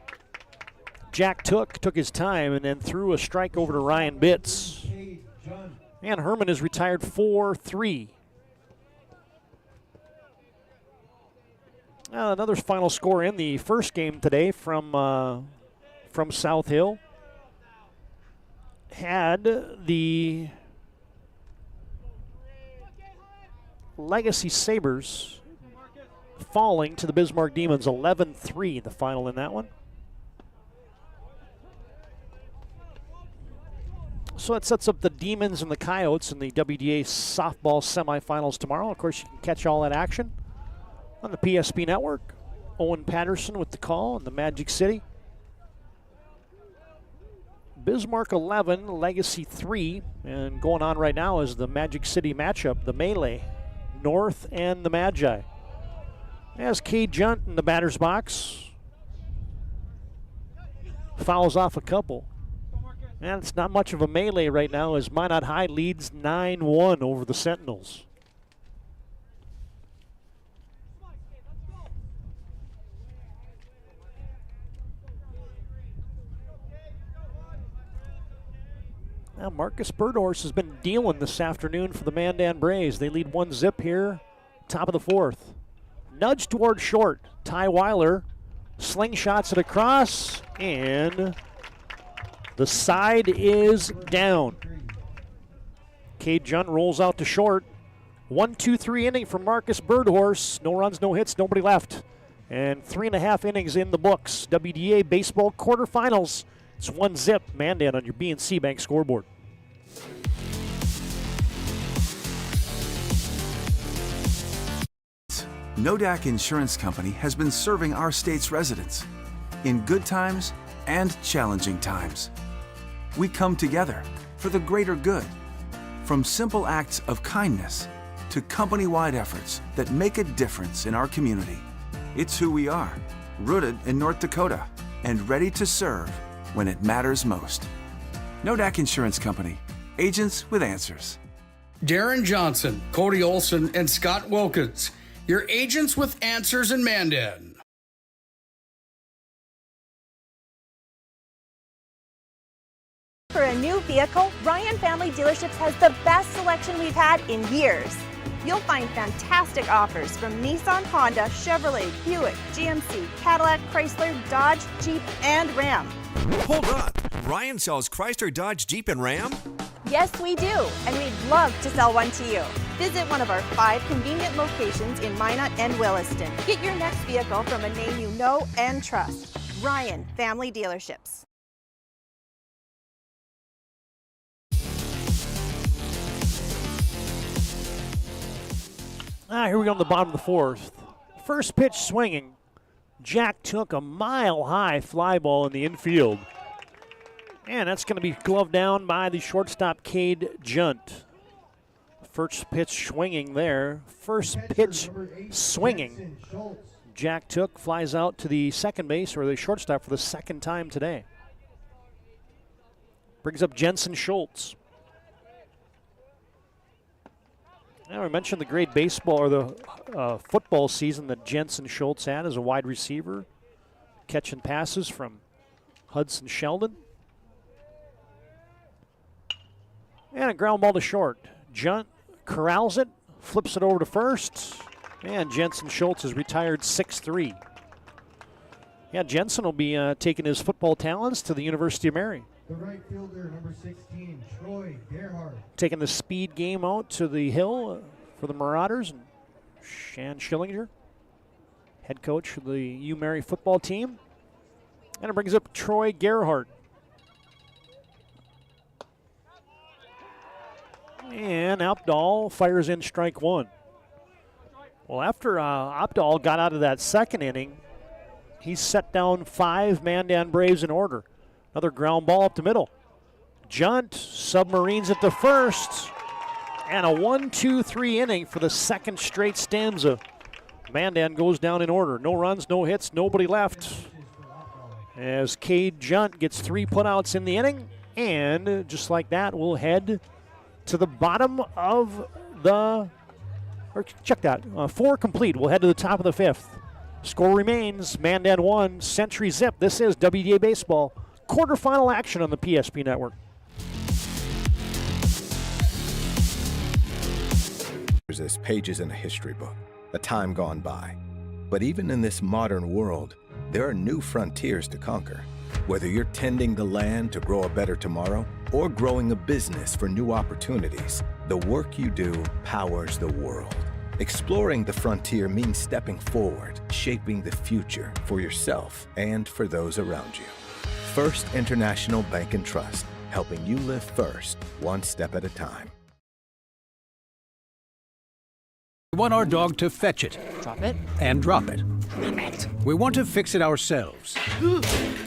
Jack took his time and then threw a strike over to Ryan Bitts. And Herman is retired 4-3. Another final score in the first game today from South Hill. Had the Legacy Sabres falling to the Bismarck Demons 11-3, the final in that one. So it sets up the Demons and the Coyotes in the WDA softball semifinals tomorrow. Of course, you can catch all that action on the PSP network. Owen Patterson with the call in the Magic City. Bismarck 11, Legacy 3, and going on right now is the Magic City matchup, the melee, North and the Magi. As Cade Junt in the batter's box, fouls off a couple. And it's not much of a melee right now as Minot High leads 9-1 over the Sentinels. Now Marcus Birdhorst has been dealing this afternoon for the Mandan Braves. They lead 1-0 here, top of the fourth. Nudge toward short. Ty Weiler slingshots it across, and the side is down. Cade Junt rolls out to short. 1-2-3 inning for Marcus Birdhorst. No runs, no hits, nobody left. And 3.5 innings in the books. WDA Baseball Quarterfinals. It's 1-0, Mandan on your BNC Bank scoreboard. Wda Insurance Company has been serving our state's residents in good times and challenging times. We come together for the greater good, from simple acts of kindness to company-wide efforts that make a difference in our community. It's who we are, rooted in North Dakota, and ready to serve when it matters most. Nodak Insurance Company, agents with answers. Darren Johnson, Cody Olson, and Scott Wilkins, your agents with answers in Mandan. For a new vehicle, Ryan Family Dealerships has the best selection we've had in years. You'll find fantastic offers from Nissan, Honda, Chevrolet, Buick, GMC, Cadillac, Chrysler, Dodge, Jeep, and Ram. Hold on. Ryan sells Chrysler, Dodge, Jeep, and Ram? Yes, we do, and we'd love to sell one to you. Visit one of our 5 convenient locations in Minot and Williston. Get your next vehicle from a name you know and trust. Ryan Family Dealerships. Here we go on the bottom of the 4th. First pitch swinging. Jack took a mile-high fly ball in the infield. And that's going to be gloved down by the shortstop, Cade Junt. First pitch swinging there. First pitch swinging. Jack took, flies out to the second base or the shortstop for the second time today. Brings up Jensen Schultz. Now, we mentioned the great baseball or the football season that Jensen Schultz had as a wide receiver, catching passes from Hudson Sheldon. And a ground ball to short. Junt corrals it, flips it over to first, and Jensen Schultz is retired 6-3. Yeah, Jensen will be taking his football talents to the University of Mary. The right fielder, number 16, Troy Gerhardt. Taking the speed game out to the hill for the Marauders. And Shan Schillinger, head coach of the U Mary football team. And it brings up Troy Gerhardt. And Opdahl fires in strike 1. Well, after Opdahl got out of that second inning, he set down 5 Mandan Braves in order. Another ground ball up the middle. Junt submarines it to first. And a 1-2-3 inning for the second straight stanza. Mandan goes down in order. No runs, no hits, nobody left. As Cade Junt gets 3 putouts in the inning. And just like that, we'll head to the bottom of the, or check that, 4 complete. We'll head to the top of the 5th. Score remains Mandan 1, Century zip. This is WDA Baseball. Quarterfinal action on the PSP Network. There's pages in a history book, a time gone by. But even in this modern world, there are new frontiers to conquer. Whether you're tending the land to grow a better tomorrow or growing a business for new opportunities, the work you do powers the world. Exploring the frontier means stepping forward, shaping the future for yourself and for those around you. First International Bank and Trust, helping you live first, one step at a time. We want our dog to fetch it. Drop it. And drop it. Drop it. We want to fix it ourselves.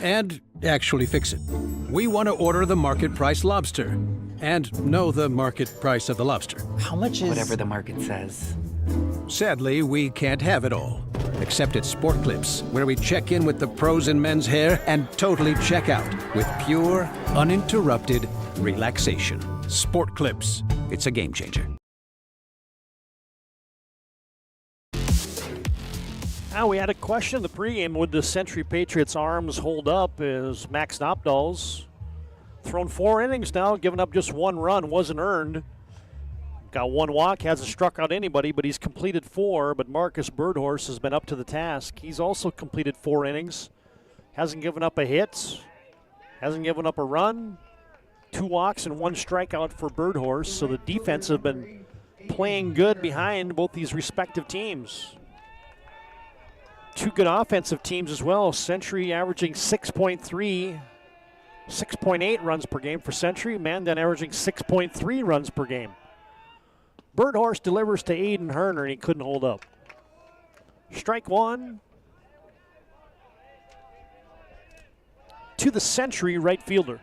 And actually fix it. We want to order the market price lobster. And know the market price of the lobster. How much is... Whatever the market says. Sadly, we can't have it all. Except at Sport Clips, where we check in with the pros in men's hair and totally check out with pure, uninterrupted relaxation. Sport Clips. It's a game changer. Now we had a question in the pregame. Would the Century Patriots' arms hold up as Max Opdahl's thrown 4 innings now, given up just 1 run, wasn't earned. Got 1 walk, hasn't struck out anybody, but he's completed 4. But Marcus Birdhorse has been up to the task. He's also completed 4 innings. Hasn't given up a hit. Hasn't given up a run. 2 walks and 1 strikeout for Birdhorse. So the defense have been playing good behind both these respective teams. 2 good offensive teams as well. Century averaging 6.8 runs per game for Century. Mandan averaging 6.3 runs per game. Birdhorse delivers to Aiden Herner, and he couldn't hold up. Strike 1 to the Century right fielder.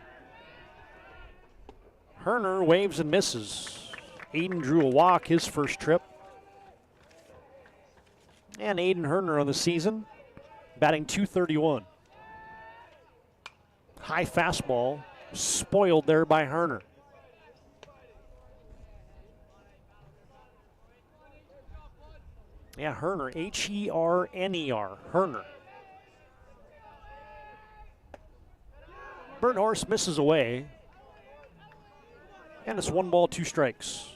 Herner waves and misses. Aiden drew a walk his first trip. And Aiden Herner on the season, batting .231. High fastball spoiled there by Herner. Yeah, Herner, H-E-R-N-E-R, Herner. Burnt Horse misses away. And it's 1 ball, 2 strikes.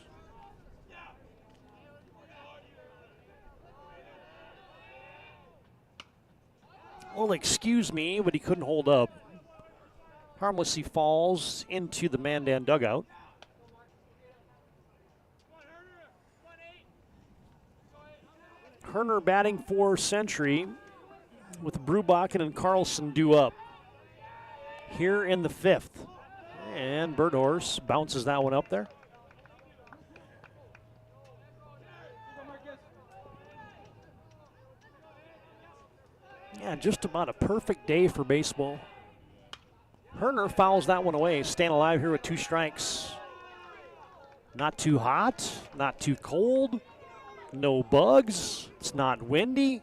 Well, excuse me, but he couldn't hold up. Harmlessly falls into the Mandan dugout. Herner batting for Century with Brubachen and Carlson due up here in the 5th. And Bird Horse bounces that one up there. Yeah, just about a perfect day for baseball. Herner fouls that one away. Staying alive here with 2 strikes. Not too hot, not too cold, no bugs. It's not windy.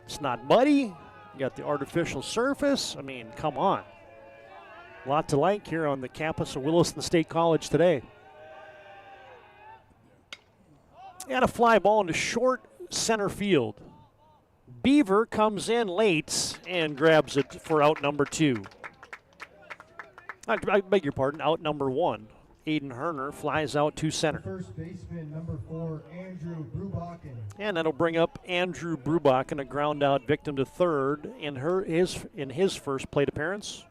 It's not muddy. You got the artificial surface. I mean, come on. A lot to like here on the campus of Williston State College today. And a fly ball into short center field. Beaver comes in late and grabs it for out number 2. I beg your pardon, out number 1. Aiden Herner flies out to center. First baseman, number 4, Andrew Brubachen. And that'll bring up Andrew Brubachen, a ground out victim to third in his first plate appearance.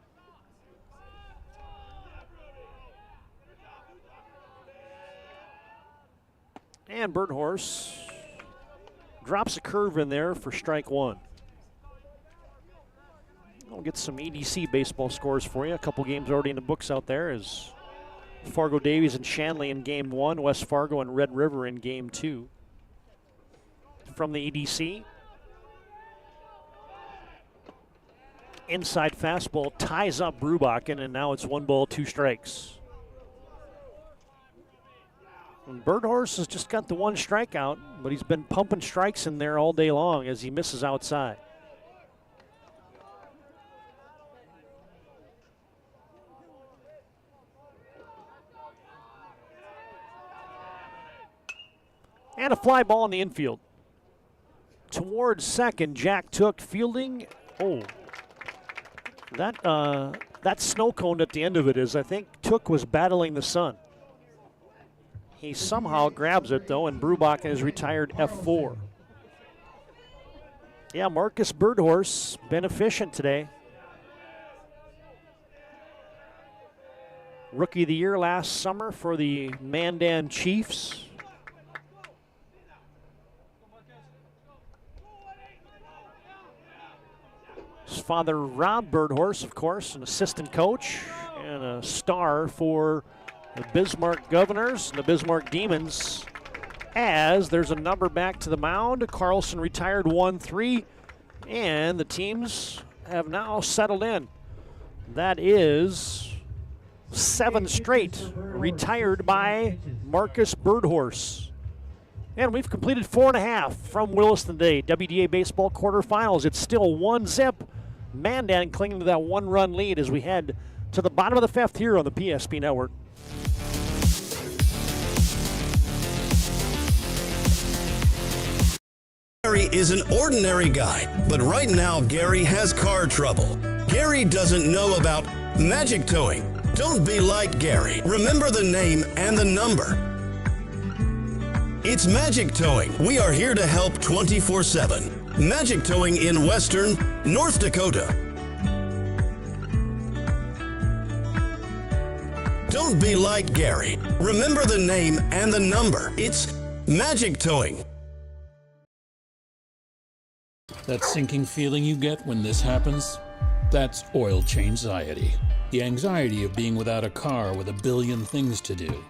And Bird Horse drops a curve in there for strike 1. I'll get some EDC baseball scores for you. A couple games already in the books out there as Fargo Davies and Shanley in game 1, West Fargo and Red River in game 2. From the EDC. Inside fastball ties up Brubachen, and now it's 1 ball, 2 strikes. And Bird Horse has just got the 1 strikeout, but he's been pumping strikes in there all day long as he misses outside. And a fly ball in the infield. Towards second, Jack Took fielding. Oh, that snow cone at the end of it is, I think Took was battling the sun. He somehow grabs it, though, and Brubachen is retired F4. Yeah, Marcus Bird Horse been efficient today. Rookie of the Year last summer for the Mandan Chiefs. His father, Rob Bird Horse, of course, an assistant coach and a star for the Bismarck Governors and the Bismarck Demons. As there's a number back to the mound, Carlson retired 1-3, and the teams have now settled in. That is 7 straight retired by Marcus Bird Horse. And we've completed 4.5 from Williston today. WDA Baseball Quarterfinals. It's still 1-0. Mandan clinging to that 1-run lead as we head to the bottom of the 5th here on the PSP Network. Gary is an ordinary guy, but right now Gary has car trouble. Gary doesn't know about magic towing. Don't be like Gary. Remember the name and the number. It's Magic Towing. We are here to help 24/7. Magic Towing in Western North Dakota. Don't be like Gary. Remember the name and the number. It's Magic Towing. That sinking feeling you get when this happens? That's oil change-anxiety. The anxiety of being without a car with a billion things to do.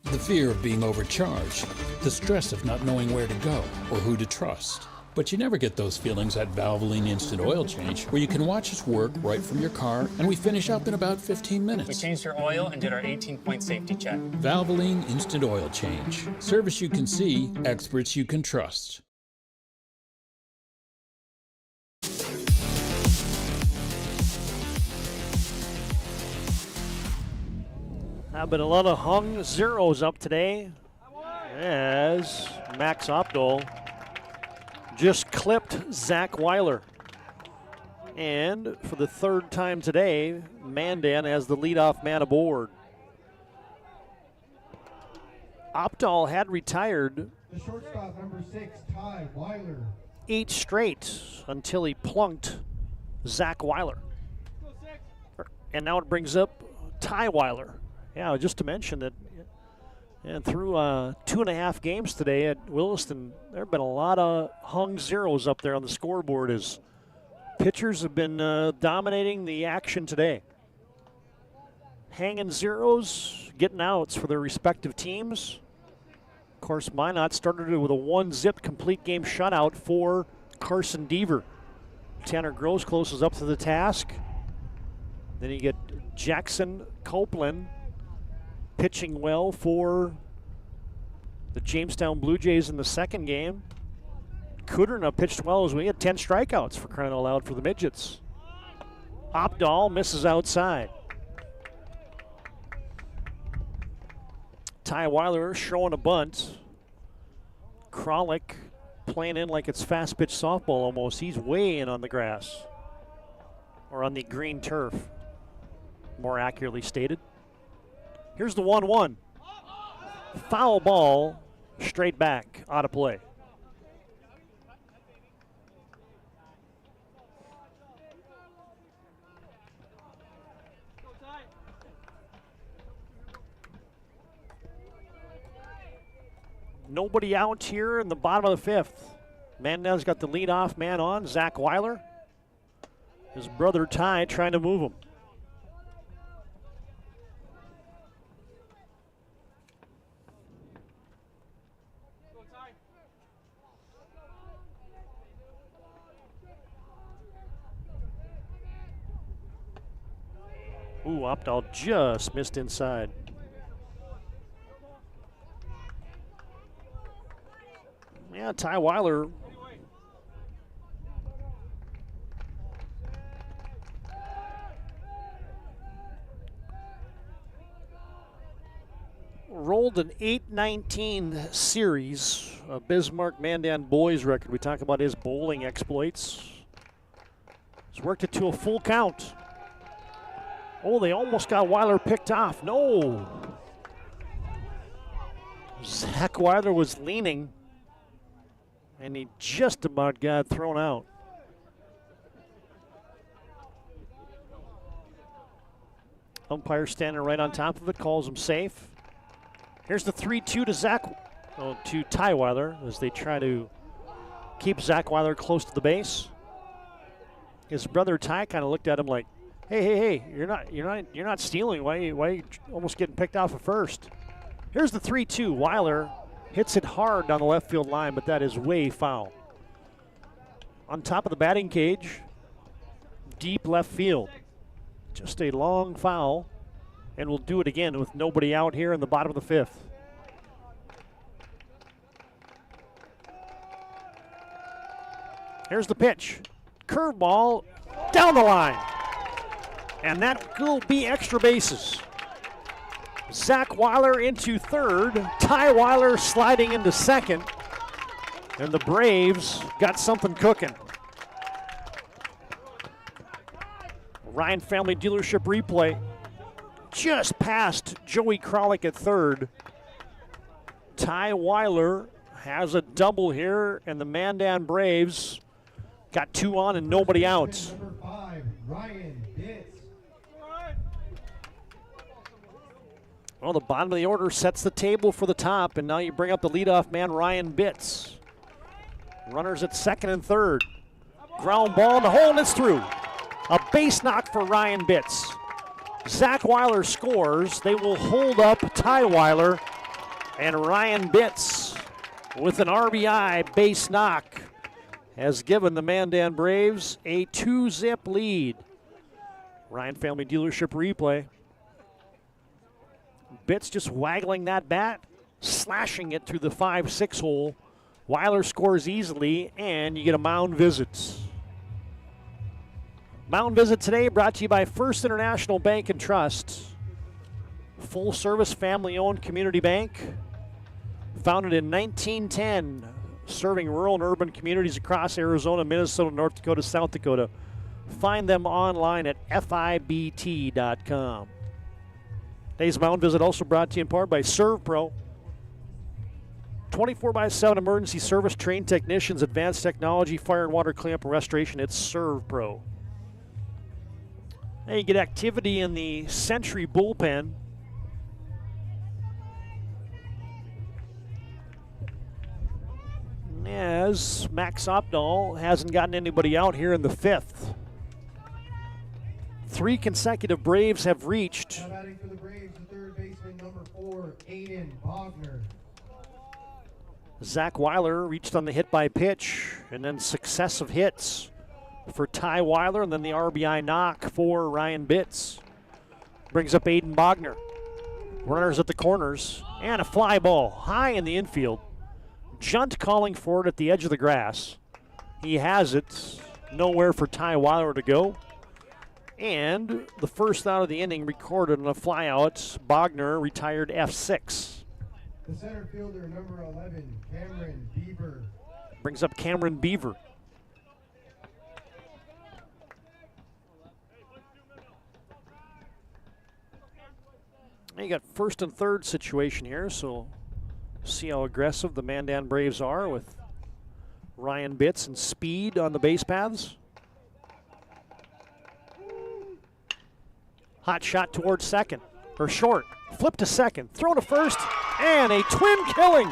The fear of being overcharged. The stress of not knowing where to go or who to trust. But you never get those feelings at Valvoline Instant Oil Change, where you can watch us work right from your car, and we finish up in about 15 minutes. We changed your oil and did our 18-point safety check. Valvoline Instant Oil Change. Service you can see, experts you can trust. Been a lot of hung zeros up today as Max Opdahl just clipped Zach Weiler. And for the third time today, Mandan has the leadoff man aboard. Opdahl had retired The shortstop, number 6, Ty Weiler. 8 straight until he plunked Zach Weiler. And now it brings up Ty Weiler. Yeah, just to mention that, and through 2.5 games today at Williston, there have been a lot of hung zeros up there on the scoreboard as pitchers have been dominating the action today. Hanging zeros, getting outs for their respective teams. Of course, Minot started it with a 1-zip complete game shutout for Carson Deaver. Tanner Gross closes up to the task. Then you get Jackson Copeland pitching well for the Jamestown Blue Jays in the second game. Kudrna pitched well as we had 10 strikeouts for crying out loud for the Midgets. Opdahl misses outside. Ty Weiler showing a bunt. Kralik playing in like it's fast pitch softball almost. He's way in on the grass, or on the green turf, more accurately stated. Here's the 1-1. Foul ball, straight back, out of play. Nobody out here in the bottom of the 5th. Mandan's got the leadoff man on, Zach Weiler. His brother Ty trying to move him. Ooh, Opdahl just missed inside. Yeah, Ty Weiler rolled an 8-19 series, a Bismarck Mandan boys record. We talk about his bowling exploits. He's worked it to a full count. Oh, they almost got Weiler picked off. No. Zach Weiler was leaning, and he just about got thrown out. Umpire standing right on top of it, calls him safe. Here's the 3-2 to Ty Weiler as they try to keep Zach Weiler close to the base. His brother Ty kind of looked at him like, hey, you're not stealing. Why are you almost getting picked off at first? Here's the 3-2. Weiler hits it hard down the left field line, but that is way foul. On top of the batting cage, deep left field. Just a long foul, and we'll do it again with nobody out here in the bottom of the 5th. Here's the pitch. Curveball down the line. And that will be extra bases. Zach Weiler into third. Ty Weiler sliding into second. And the Braves got something cooking. Ryan Family Dealership replay. Just past Joey Kralik at third. Ty Weiler has a double here, and the Mandan Braves got 2 on and nobody out. Number 5, Ryan Bitts. Well, the bottom of the order sets the table for the top, and now you bring up the leadoff man, Ryan Bitts. Runners at second and third. Ground ball in the hole, and it's through. A base knock for Ryan Bitts. Zach Weiler scores. They will hold up Ty Weiler, and Ryan Bitts with an RBI base knock has given the Mandan Braves a 2-zip lead. Ryan Family Dealership replay. Bitts just waggling that bat, slashing it through the 5-6 hole. Weiler scores easily, and you get a mound visit. Mound visit today brought to you by First International Bank and Trust. Full-service, family-owned community bank. Founded in 1910, serving rural and urban communities across Arizona, Minnesota, North Dakota, South Dakota. Find them online at fibt.com. Today's mound visit also brought to you in part by ServPro. 24/7 emergency service, trained technicians, advanced technology, fire and water cleanup and restoration. It's ServPro. Now you get activity in the Century bullpen. As Max Opdahl hasn't gotten anybody out here in the 5th. 3 consecutive Braves have reached. Now batting for the Braves, the third baseman, number 4, Aiden Bogner. Zach Weiler reached on the hit by pitch, and then successive hits for Ty Weiler, and then the RBI knock for Ryan Bitts. Brings up Aiden Bogner. Runners at the corners, and a fly ball high in the infield. Junt calling for it at the edge of the grass. He has it. Nowhere for Ty Weiler to go. And the first out of the inning recorded on a flyout. Bogner retired F6. The center fielder, number 11, Cameron Beaver. Brings up Cameron Beaver. You got first and third situation here, so see how aggressive the Mandan Braves are with Ryan Bitts and speed on the base paths. Hot shot towards second, or short. Flip to second, throw to first, and a twin killing.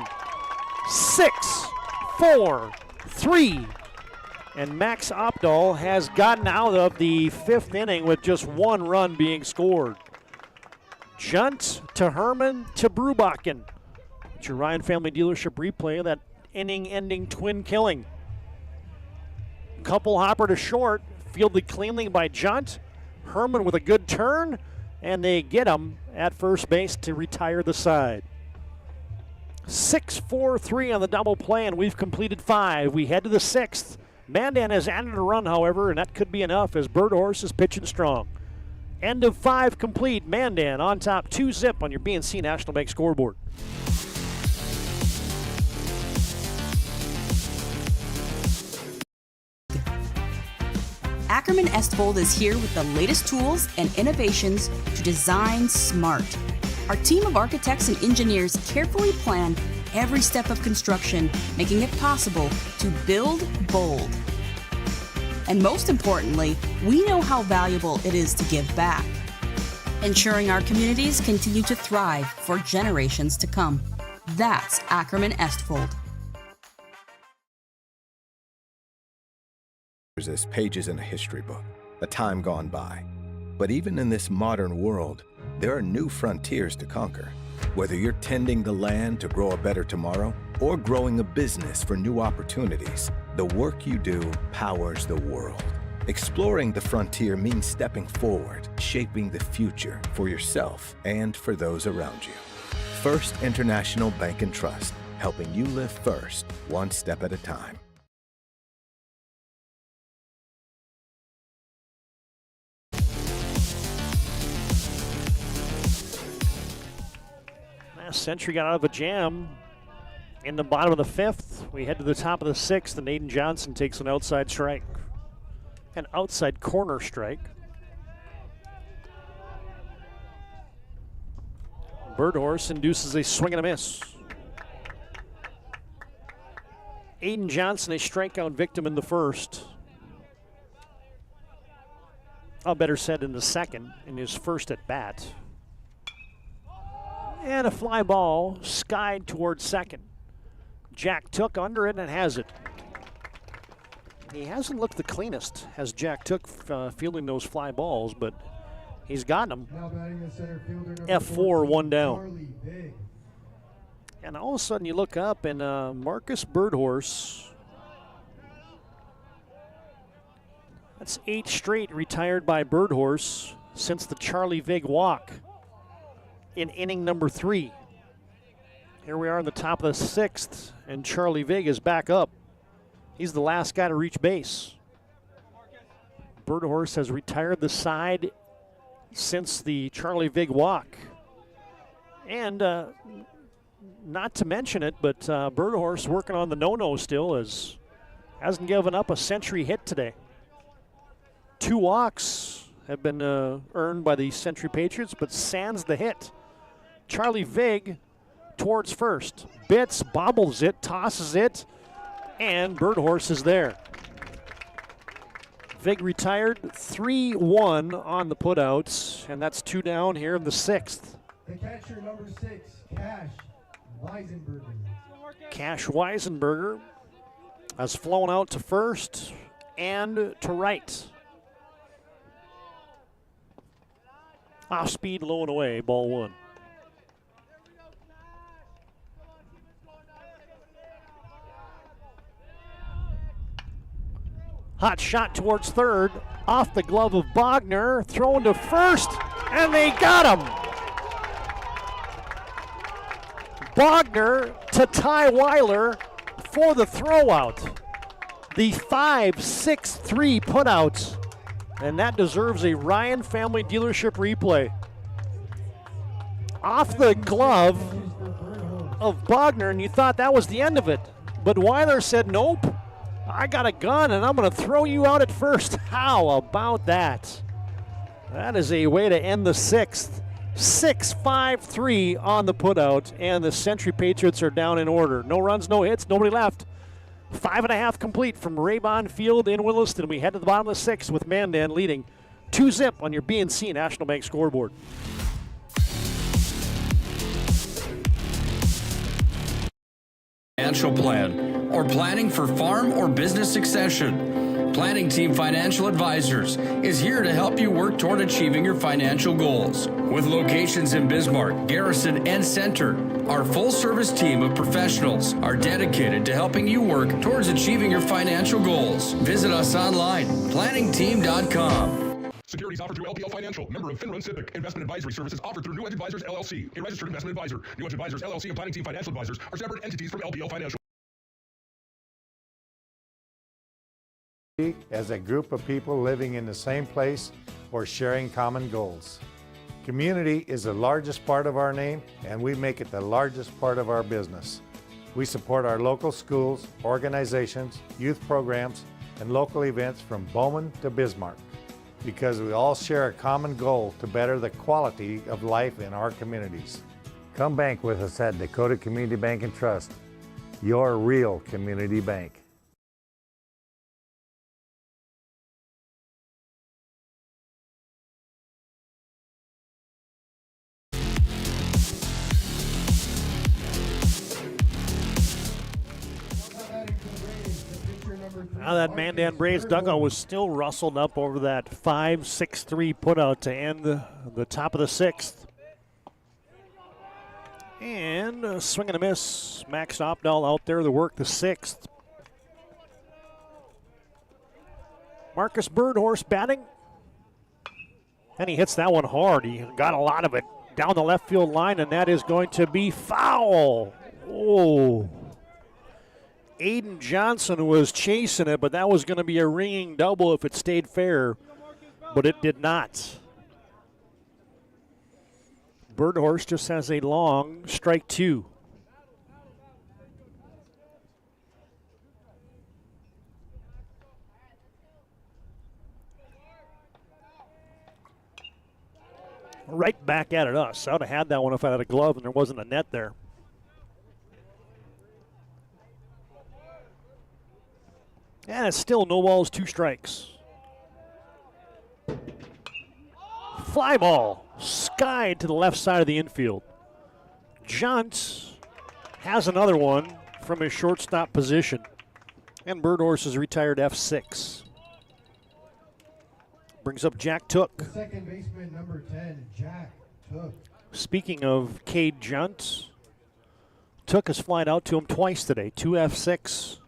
6, 4, 3. And Max Opdahl has gotten out of the 5th inning with just 1 run being scored. Junt to Herman to Brubachen. It's your Ryan Family Dealership replay of that inning-ending twin killing. Couple hopper to short, fielded cleanly by Junt. Herman with a good turn, and they get him at first base to retire the side. 6-4-3 on the double play, and we've completed 5. We head to the 6th. Mandan has added a run, however, and that could be enough as Bird Horse is pitching strong. End of 5 complete. Mandan on top 2-zip on your BNC National Bank scoreboard. Ackerman Estvold is here with the latest tools and innovations to design smart. Our team of architects and engineers carefully plan every step of construction, making it possible to build bold. And most importantly, we know how valuable it is to give back, ensuring our communities continue to thrive for generations to come. That's Ackerman Estvold. There's as pages in a history book, a time gone by. But even in this modern world, there are new frontiers to conquer. Whether you're tending the land to grow a better tomorrow or growing a business for new opportunities, the work you do powers the world. Exploring the frontier means stepping forward, shaping the future for yourself and for those around you. First International Bank and Trust, helping you live first, one step at a time. Century got out of a jam in the bottom of the 5th. We head to the top of the 6th, and Aiden Johnson takes an outside strike. An outside corner strike. Bird Horse induces a swing and a miss. Aiden Johnson, a strikeout victim in the 1st. Better said in the 2nd, in his 1st at bat. And a fly ball skied towards second. Jack Took under it and has it. He hasn't looked the cleanest, has Jack Took fielding those fly balls, but he's gotten them. Now batting the center fielder, number F4, 14, 1 down. Charlie Big. And all of a sudden you look up and Marcus Birdhorse, that's 8 straight retired by Birdhorse since the Charlie Vig walk in inning number 3. Here we are in the top of the 6th, and Charlie Vig is back up. He's the last guy to reach base. Birdhorse has retired the side since the Charlie Vig walk. And not to mention it, but Birdhorse working on the no-no still, hasn't given up a century hit today. 2 walks have been earned by the Century Patriots, but sans the hit. Charlie Vig towards first. Bitts bobbles it, tosses it, and Birdhorse is there. Vig retired 3-1 on the putouts, and that's 2 down here in the 6th. The catcher number 6, Cash Weisenberger. Cash Weisenberger has flown out to first and to right. Off speed, low and away, ball 1. Hot shot towards third, off the glove of Bogner, thrown to first, and they got him. Bogner to Ty Weiler for the throwout. The 5-6-3 putouts, and that deserves a Ryan Family Dealership replay. Off the glove of Bogner, and you thought that was the end of it, but Weiler said, nope. I got a gun, and I'm going to throw you out at first. How about that? That is a way to end the 6th. 6-5-3 on the putout, and the Century Patriots are down in order. No runs, no hits, nobody left. 5.5 complete from Raybon Field in Williston. We head to the bottom of the 6th with Mandan leading 2-zip on your BNC National Bank scoreboard. Financial plan or planning for farm or business succession. Planning Team Financial Advisors is here to help you work toward achieving your financial goals. With locations in Bismarck, Garrison, and Center, our full-service team of professionals are dedicated to helping you work towards achieving your financial goals. Visit us online, planningteam.com. Securities offered through LPL Financial, member of FINRA and Civic. Investment advisory services offered through New Edge Advisors, LLC, a registered investment advisor. New Edge Advisors, LLC, and Planning Team Financial Advisors are separate entities from LPL Financial. As a group of people living in the same place or sharing common goals. Community is the largest part of our name, and we make it the largest part of our business. We support our local schools, organizations, youth programs, and local events from Bowman to Bismarck, because we all share a common goal to better the quality of life in our communities. Come bank with us at Dakota Community Bank and Trust, your real community bank. Now that Mandan Braves dugout was still rustled up over that 5-6-3 putout to end the top of the 6th. And a swing and a miss. Max Opdahl out there to work the 6th. Marcus Birdhorse batting. And he hits that one hard. He got a lot of it down the left field line, and that is going to be foul. Oh. Aiden Johnson was chasing it, but that was going to be a ringing double if it stayed fair, but it did not. Birdhorse just has a long strike 2. Right back at it us. I would have had that one if I had a glove and there wasn't a net there. And it's still no balls, 2 strikes. Fly ball, skied to the left side of the infield. Junt has another one from his shortstop position. And Birdhorse is retired F6. Brings up Jack Took. The second baseman, number 10, Jack Took. Speaking of Cade Junt, Took has flied out to him twice today, 2 F6.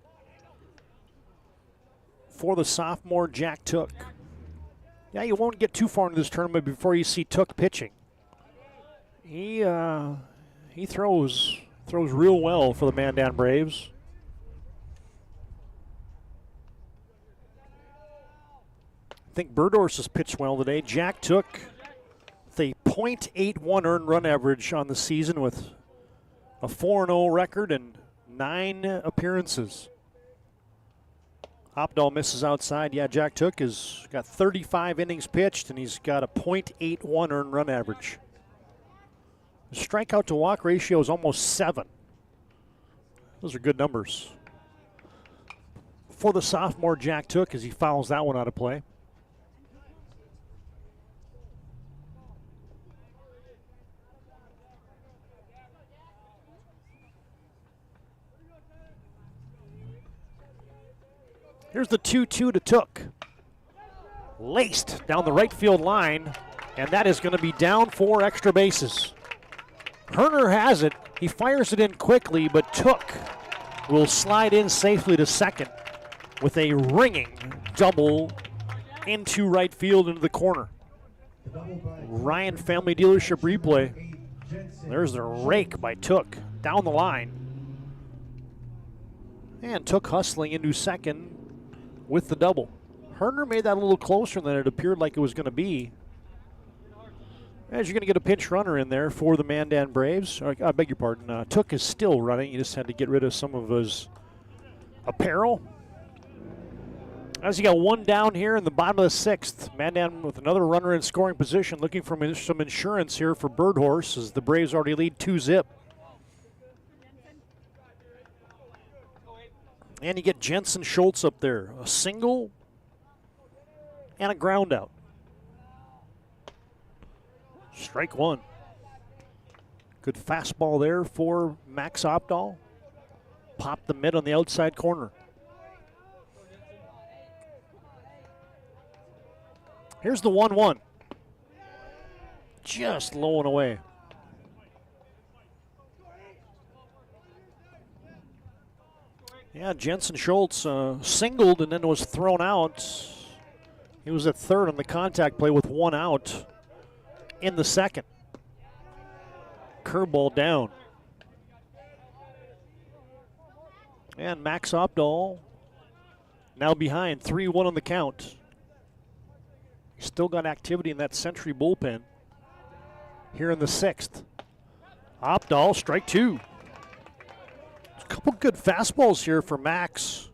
For the sophomore, Jack Took. Yeah, you won't get too far into this tournament before you see Took pitching. He throws real well for the Mandan Braves. I think Birdhorse has pitched well today. Jack Took, with a .81 earned run average on the season with a 4-0 record and 9 appearances. Opdahl misses outside. Yeah, Jack Took has got 35 innings pitched, and he's got a .81 earned run average. The strikeout to walk ratio is almost 7. Those are good numbers for the sophomore Jack Took as he fouls that one out of play. Here's the 2-2 to Took. Laced down the right field line, and that is going to be down 4 extra bases. Herner has it. He fires it in quickly, but Took will slide in safely to second with a ringing double into right field into the corner. Ryan Family Dealership replay. There's the rake by Took down the line. And Took hustling into second with the double. Herner made that a little closer than it appeared like it was going to be. As you're going to get a pinch runner in there for the Mandan Braves. I beg your pardon. Took is still running. You just had to get rid of some of his apparel. As you got one down here in the bottom of the 6th, Mandan with another runner in scoring position, looking for some insurance here for Birdhorse as the Braves already lead 2-0. And you get Jensen Schultz up there, a single and a ground out. Strike one. Good fastball there for Max Opdahl. Popped the mid on the outside corner. Here's the 1-1. Just low and away. Yeah, Jensen Schultz singled and then was thrown out. He was at third on the contact play with 1 out in the second. Curveball down. And Max Opdahl now behind, 3-1 on the count. Still got activity in that Century bullpen here in the 6th. Opdahl, strike 2. A couple good fastballs here for Max.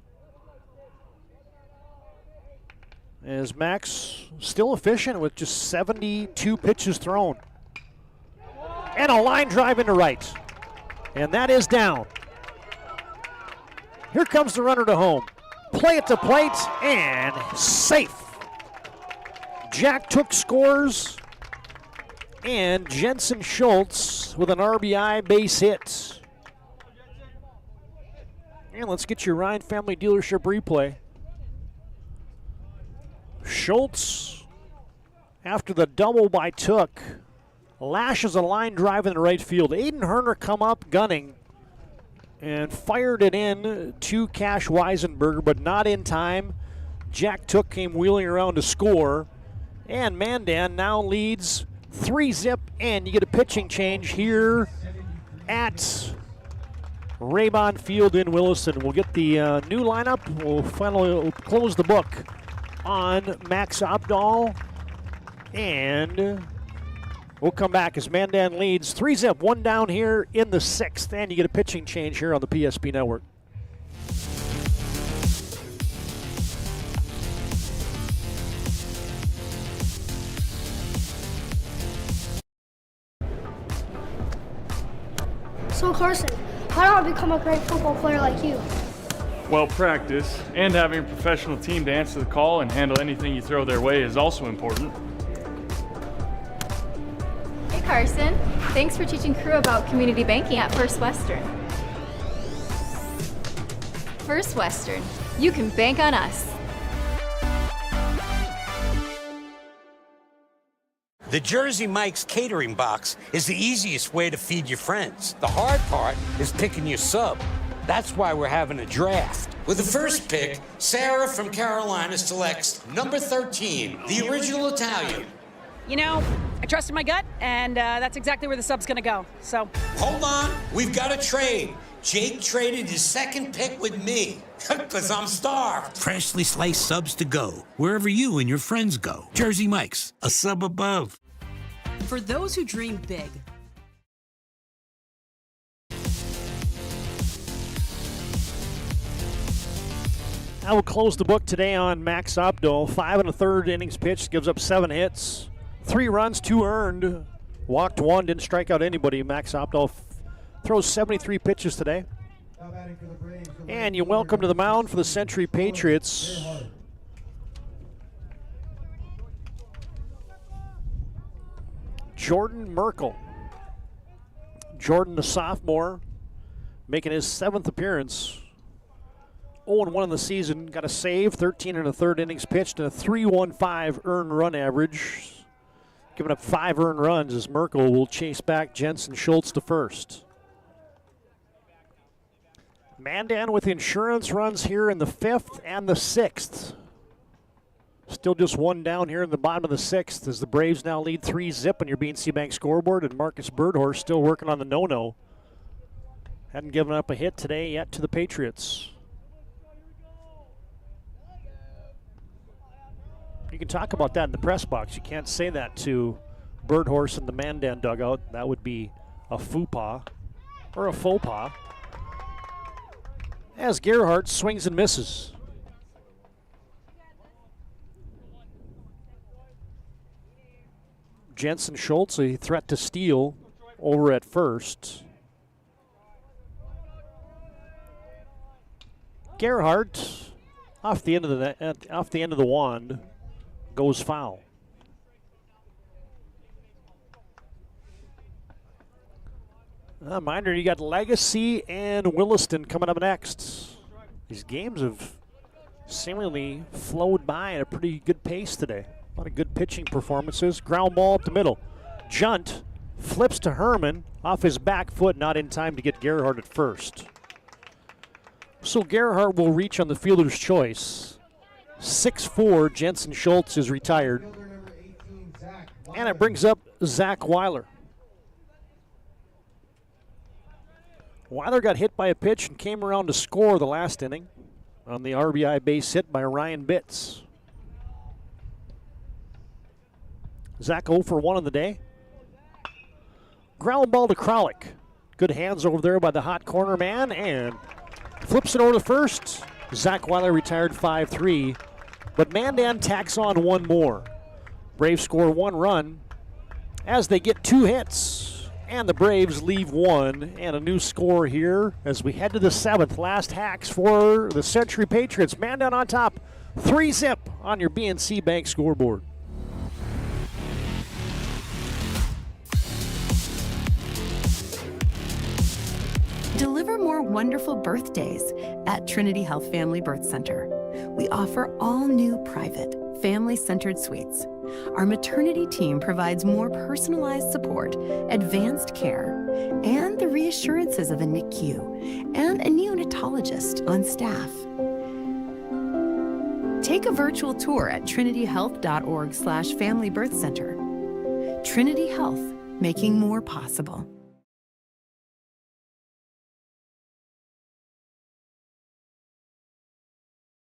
As Max still efficient with just 72 pitches thrown. And a line drive into right. And that is down. Here comes the runner to home. Play it to plate and safe. Jack Took scores, and Jensen Schultz with an RBI base hit. And let's get your Ryan Family Dealership replay. Schultz, after the double by Took, lashes a line drive in the right field. Aiden Herner come up gunning and fired it in to Cash Weisenberger, but not in time. Jack Took came wheeling around to score. And Mandan now leads 3-0, and you get a pitching change here at Raybon Field in Williston. We'll get the new lineup. We'll close the book on Max Opdahl, and we'll come back as Mandan leads 3-0, 1 down here in the 6th, and you get a pitching change here on the PSP Network. So Carson, how do I become a great football player like you? Well, practice and having a professional team to answer the call and handle anything you throw their way is also important. Hey Carson, thanks for teaching Crew about community banking at First Western. First Western, you can bank on us. The Jersey Mike's catering box is the easiest way to feed your friends. The hard part is picking your sub. That's why we're having a draft. With the first pick, Sarah from Carolina selects number 13, the original Italian. You know, I trusted my gut, and that's exactly where the sub's gonna go, so. Hold on, we've got a trade. Jake traded his second pick with me, because I'm starved. Freshly sliced subs to go, wherever you and your friends go. Jersey Mike's, a sub above. For those who dream big. I will close the book today on Max Opdahl. 5 1/3 innings pitched, gives up 7 hits, 3 runs, 2 earned, walked 1, didn't strike out anybody. Max Opdahl throws 73 pitches today. And you welcome to the mound for the Century Patriots Jordan Merkel. Jordan, the sophomore, making his 7th appearance. 0-1 in the season, got a save, 13 1/3 innings pitched, and a 3.15 earned run average. Giving up 5 earned runs as Merkel will chase back Jensen Schultz to first. Mandan with insurance runs here in the 5th and the 6th. Still just 1 down here in the bottom of the 6th as the Braves now lead 3-0 on your BNC Bank scoreboard, and Marcus Birdhorst still working on the no-no. Hadn't given up a hit today yet to the Patriots. You can talk about that in the press box. You can't say that to Birdhorst in the Mandan dugout. That would be a faux pas or a faux pas. As Gerhardt swings and misses. Jensen Schultz, a threat to steal over at first. Gerhardt off the end of the wand. Goes foul. Reminder, you got Legacy and Williston coming up next. These games have seemingly flowed by at a pretty good pace today. A lot of good pitching performances. Ground ball up the middle. Junt flips to Herman off his back foot, not in time to get Gerhardt at first. So Gerhardt will reach on the fielder's choice. 6'4", Jensen Schultz is retired. And it brings up Zach Weiler. Weiler got hit by a pitch and came around to score the last inning on the RBI base hit by Ryan Bitts. Zach 0 for 1 on the day. Ground ball to Kralik. Good hands over there by the hot corner man and flips it over to first. Zach Weiler retired 5-3, but Mandan tacks on 1 more. Braves score 1 run as they get 2 hits, and the Braves leave 1, and a new score here as we head to the 7th. Last hacks for the Century Patriots. Mandan on top, 3-0 on your BNC Bank scoreboard. Deliver more wonderful birthdays at Trinity Health Family Birth Center. We offer all new private, family-centered suites. Our maternity team provides more personalized support, advanced care, and the reassurances of a NICU and a neonatologist on staff. Take a virtual tour at trinityhealth.org/Family Birth Center. Trinity Health, making more possible.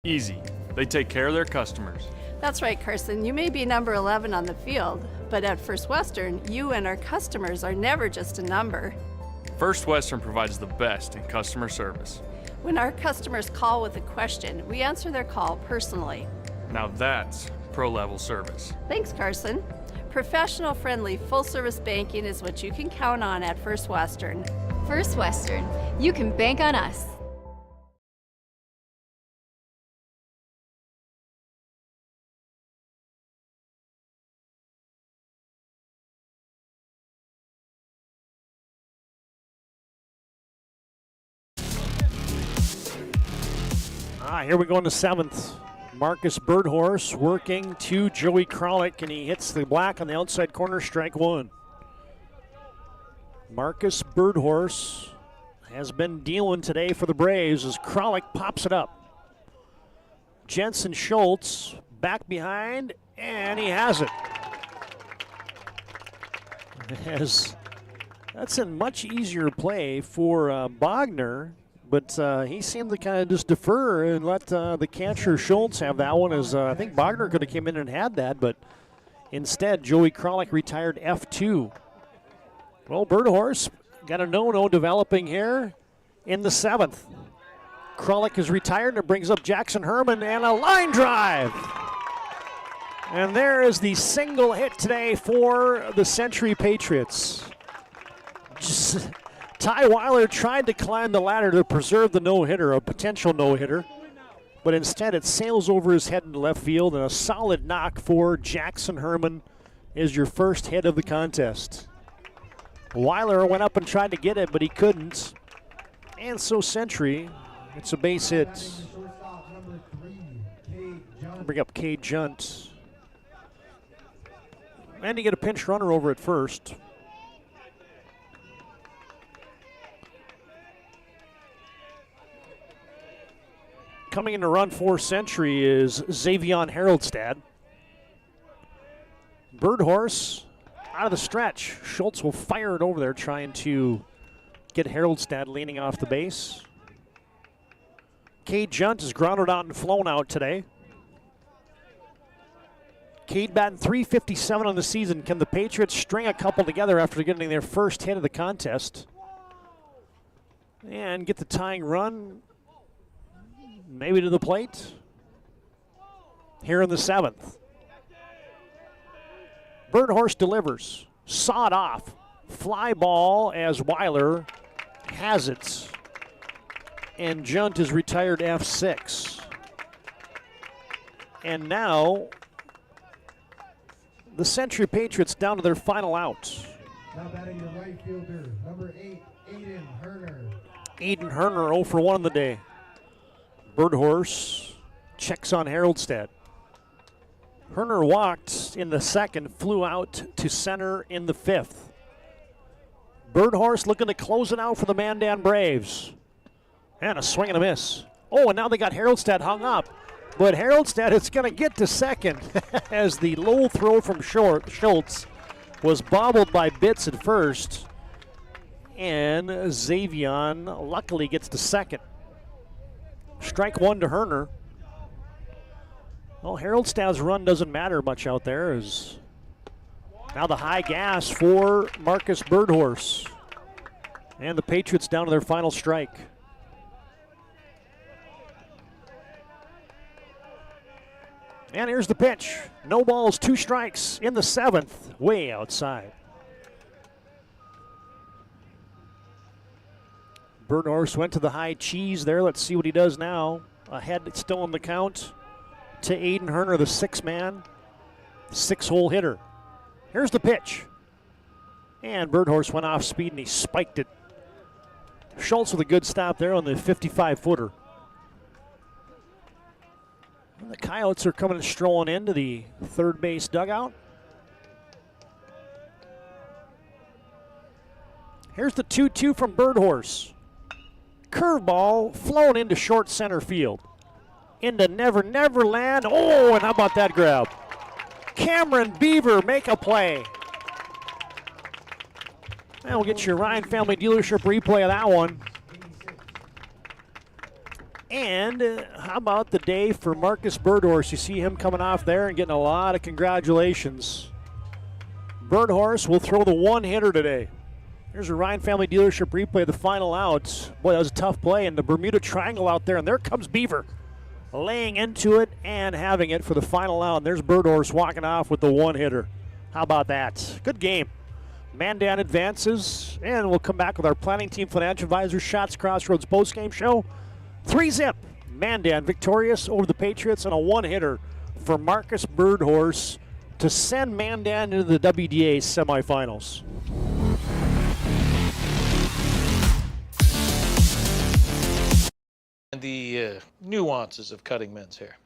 Easy. They take care of their customers. That's right, Carson. You may be number 11 on the field, but at First Western, you and our customers are never just a number. First Western provides the best in customer service. When our customers call with a question, we answer their call personally. Now that's pro-level service. Thanks, Carson. Professional, friendly, full-service banking is what you can count on at First Western. First Western, you can bank on us. Here we go in the 7th. Marcus Birdhorst working to Joey Kralik, and he hits the black on the outside corner, strike 1. Marcus Birdhorst has been dealing today for the Braves as Kralik pops it up. Jensen Schultz back behind, and he has it. That's a much easier play for Bogner. But he seemed to kind of just defer and let the catcher Schultz have that one, as I think Bogner could have came in and had that. But Instead, Joey Kralik retired F2. Well, Bird Horse got a no-no developing here in the 7th. Kralik is retired, and it brings up Jackson Herman and a line drive. And there is the single hit today for the Century Patriots. Ty Weiler tried to climb the ladder to preserve the no-hitter, a potential no-hitter, but instead it sails over his head into left field, and a solid knock for Jackson Herman is your first hit of the contest. Weiler went up and tried to get it, but he couldn't. And so Century, it's a base hit. Bring up Cade Junt. And you get a pinch runner over at first. Coming in to run for Century is Xavion Haroldstad. Bird Horse out of the stretch. Schultz will fire it over there, trying to get Haroldstad leaning off the base. Cade Junt is grounded out and flown out today. Cade batting .357 on the season. Can the Patriots string a couple together after getting their first hit of the contest and get the tying run maybe to the plate here in the 7th? Bird Horse delivers. Sawed off. Fly ball as Weiler has it. And Junt is retired F6. And now the Century Patriots down to their final out. Now batting your right fielder, number 8, Aiden Herner. Aiden Herner 0 for 1 on the day. Bird Horse checks on Haroldstad. Herner walked in the 2nd, flew out to center in the 5th. Bird Horse looking to close it out for the Mandan Braves. And a swing and a miss. Oh, and now they got Haroldstad hung up. But Haroldstad is going to get to 2nd as the low throw from Schultz was bobbled by Bitts at 1st. And Xavion luckily gets to 2nd. Strike 1 to Herner. Well, Haroldstad's run doesn't matter much out there. As now the high gas for Marcus Bird Horse. And the Patriots down to their final strike. And here's the pitch. No balls, 2 strikes in the 7th, way outside. Bird Horse went to the high cheese there. Let's see what he does now. Ahead, it's still in the count to Aiden Herner, the 6-man, 6-hole hitter. Here's the pitch. And Bird Horse went off speed and he spiked it. Schultz with a good stop there on the 55-footer. The Coyotes are coming and strolling into the third base dugout. Here's the 2-2 from Bird Horse. Curveball flown into short center field. Into Never Never Land. Oh, and how about that grab? Cameron Beaver make a play. And we'll get your Ryan Family Dealership replay of that one. And how about the day for Marcus Bird Horse? You see him coming off there and getting a lot of congratulations. Bird Horse will throw the 1-hitter today. Here's a Ryan Family Dealership replay of the final out. Boy, that was a tough play. And the Bermuda Triangle out there. And there comes Beaver laying into it and having it for the final out. And there's Bird Horse walking off with the 1-hitter. How about that? Good game. Mandan advances. And we'll come back with our planning team financial advisor Shots Crossroads postgame show. 3-zip. Mandan victorious over the Patriots and a 1-hitter for Marcus Bird Horse to send Mandan into the WDA semifinals. And the nuances of cutting men's hair.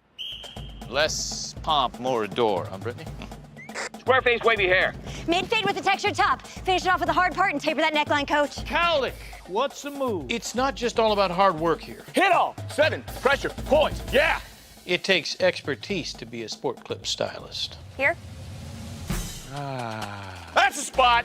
Less pomp, more adore, huh, Brittany? Square face, wavy hair. Mid-fade with a textured top. Finish it off with a hard part and taper that neckline, coach. Cowlick, what's the move? It's not just all about hard work here. Hit all. 7, pressure, points, yeah. It takes expertise to be a sport clip stylist. Here? That's the spot.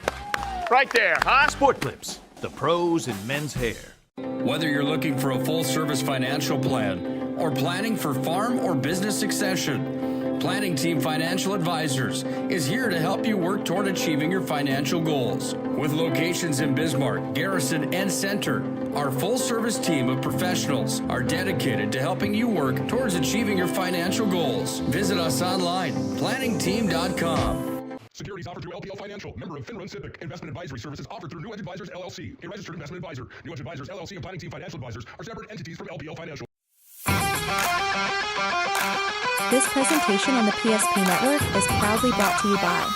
Right there, huh? Sport Clips, the pros in men's hair. Whether you're looking for a full-service financial plan or planning for farm or business succession, Planning Team Financial Advisors is here to help you work toward achieving your financial goals. With locations in Bismarck, Garrison, and Center, our full-service team of professionals are dedicated to helping you work towards achieving your financial goals. Visit us online, planningteam.com. Securities offered through LPL Financial, member of FINRA Civic. Investment advisory services offered through New Edge Advisors LLC, a registered investment advisor. New Edge Advisors LLC and Planning Team Financial Advisors are separate entities from LPL Financial. This presentation on the PSP Network is proudly brought to you by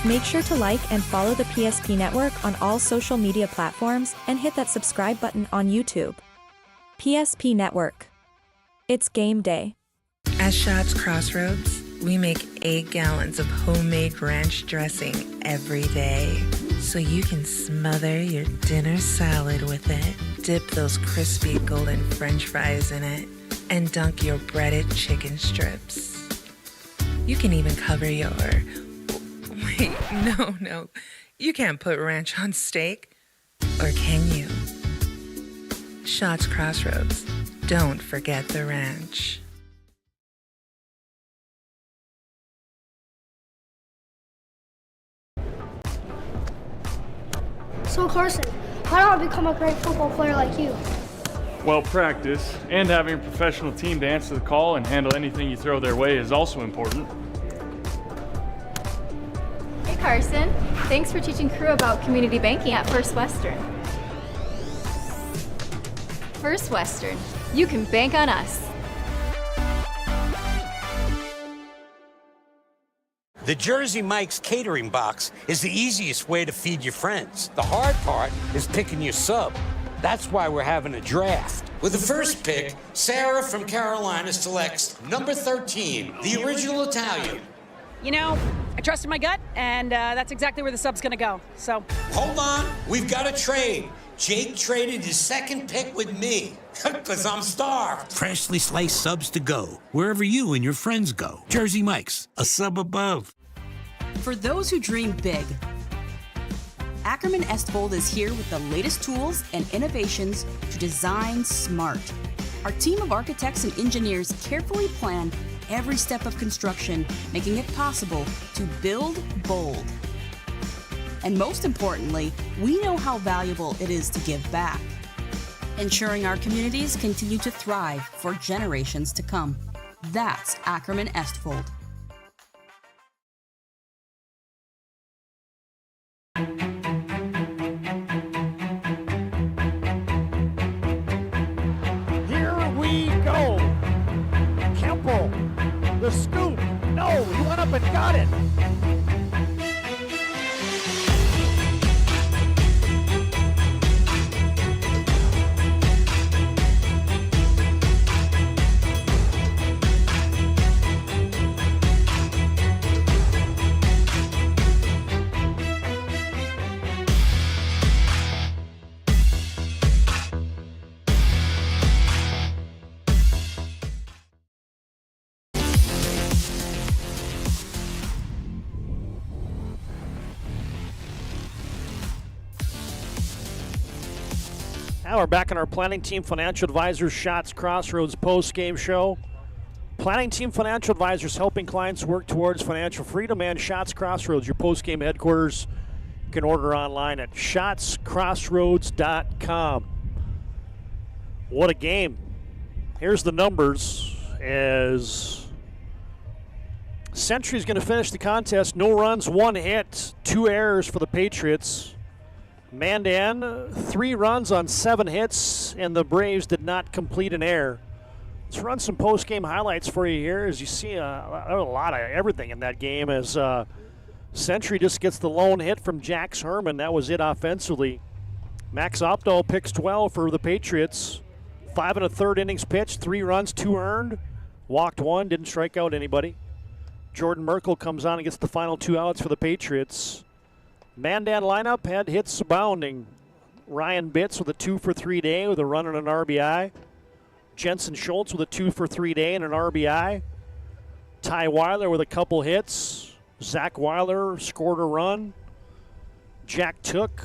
Make sure to like and follow the PSP Network on all social media platforms and hit that subscribe button on YouTube. PSP Network. It's game day. At Shots Crossroads, we make 8 gallons of homemade ranch dressing every day, so you can smother your dinner salad with it, dip those crispy golden French fries in it, and dunk your breaded chicken strips. You can even cover your... Wait, no. You can't put ranch on steak. Or can you? Shots Crossroads. Don't forget the ranch. So Carson, how do I become a great football player like you? Well, practice and having a professional team to answer the call and handle anything you throw their way is also important. Hey Carson, thanks for teaching crew about community banking at First Western. First Western, you can bank on us. The Jersey Mike's catering box is the easiest way to feed your friends. The hard part is picking your sub. That's why we're having a draft. With the first pick, Sarah from Carolina selects number 13, the original Italian. You know, I trusted my gut, and that's exactly where the sub's gonna go, so. Hold on, we've got a trade. Jake traded his second pick with me, because I'm starved. Freshly sliced subs to go, wherever you and your friends go. Jersey Mike's, a sub above. For those who dream big, Ackerman Estvold is here with the latest tools and innovations to design smart. Our team of architects and engineers carefully plan every step of construction, making it possible to build bold. And most importantly, we know how valuable it is to give back, ensuring our communities continue to thrive for generations to come. That's Ackerman Estfold. Here we go. Kemple, the scoop. No, he went up and got it. Now we're back in our Planning Team Financial Advisors Shots Crossroads post-game show. Planning Team Financial Advisors helping clients work towards financial freedom, and Shots Crossroads, your post-game headquarters. You can order online at shotscrossroads.com. What a game. Here's the numbers as Century's going to finish the contest. No runs, 1 hit, 2 errors for the Patriots. Mandan, 3 runs on 7 hits, and the Braves did not complete an error. Let's run some post-game highlights for you here as you see a lot of everything in that game as Century just gets the lone hit from Jax Herman. That was it offensively. Max Opdahl picks 12 for the Patriots. 5 1/3 innings pitched, 3 runs, 2 earned. Walked 1, didn't strike out anybody. Jordan Merkel comes on and gets the final 2 outs for the Patriots. Mandan lineup had hits abounding. Ryan Bitts with a 2-for-3 day with a run and an RBI. Jensen Schultz with a 2-for-3 day and an RBI. Ty Weiler with a couple hits. Zach Weiler scored a run. Jack Took,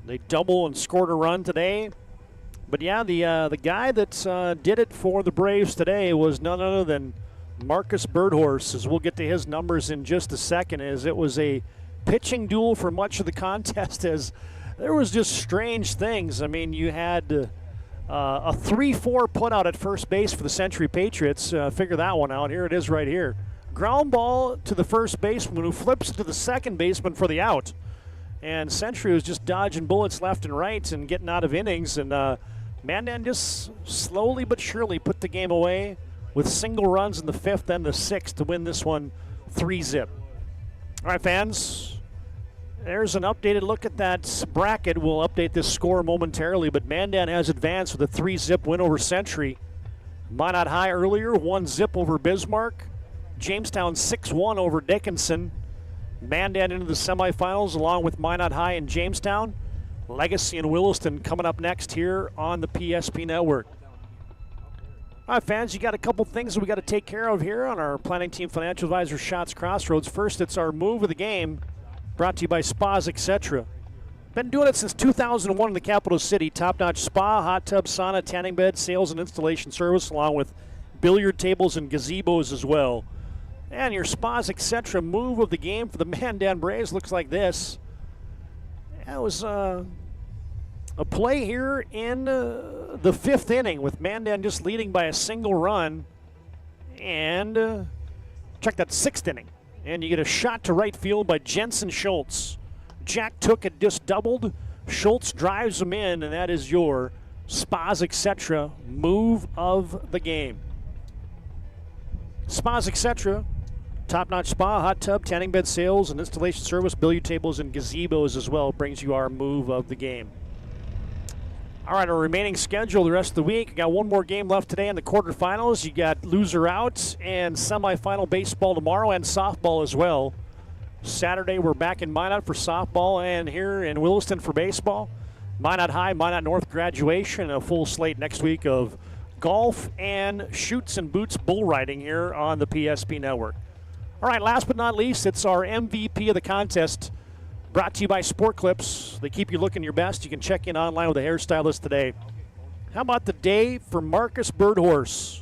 they double and scored a run today. But yeah, the guy that did it for the Braves today was none other than Marcus Birdhorse, as we'll get to his numbers in just a second, as it was a pitching duel for much of the contest, as there was just strange things. I mean, you had a 3-4 put out at first base for the Century Patriots. Figure that one out. Here it is right here. Ground ball to the first baseman, who flips it to the second baseman for the out. And Century was just dodging bullets left and right and getting out of innings. And Mandan just slowly but surely put the game away with single runs in the 5th and the 6th to win this one 3-zip. All right, fans, there's an updated look at that bracket. We'll update this score momentarily, but Mandan has advanced with a 3-zip win over Century. Minot High earlier, 1-zip over Bismarck. Jamestown 6-1 over Dickinson. Mandan into the semifinals along with Minot High and Jamestown. Legacy and Williston coming up next here on the PSP Network. All right, fans, you got a couple things that we got to take care of here on our Planning Team Financial Advisor Shots Crossroads. First, it's our move of the game, brought to you by Spas, etc. Been doing it since 2001 in the capital city. Top-notch spa, hot tub, sauna, tanning bed, sales and installation service, along with billiard tables and gazebos as well. And your Spas, etc. move of the game for the Mandan Braves looks like this. That was a play here in the 5th inning with Mandan just leading by a single run. And check that 6th inning. And you get a shot to right field by Jensen Schultz. Jack Took it, just doubled. Schultz drives him in, and that is your Spas, etc. move of the game. Spas, etc. Top-notch spa, hot tub, tanning bed sales and installation service, billiard tables and gazebos as well brings you our move of the game. All right, our remaining schedule the rest of the week. We got one more game left today in the quarterfinals. You got loser out and semifinal baseball tomorrow and softball as well. Saturday, we're back in Minot for softball and here in Williston for baseball. Minot High, Minot North graduation, a full slate next week of golf and Shoots and Boots bull riding here on the PSP Network. All right, last but not least, it's our MVP of the contest, brought to you by Sport Clips. They keep you looking your best. You can check in online with a hairstylist today. How about the day for Marcus Birdhorse?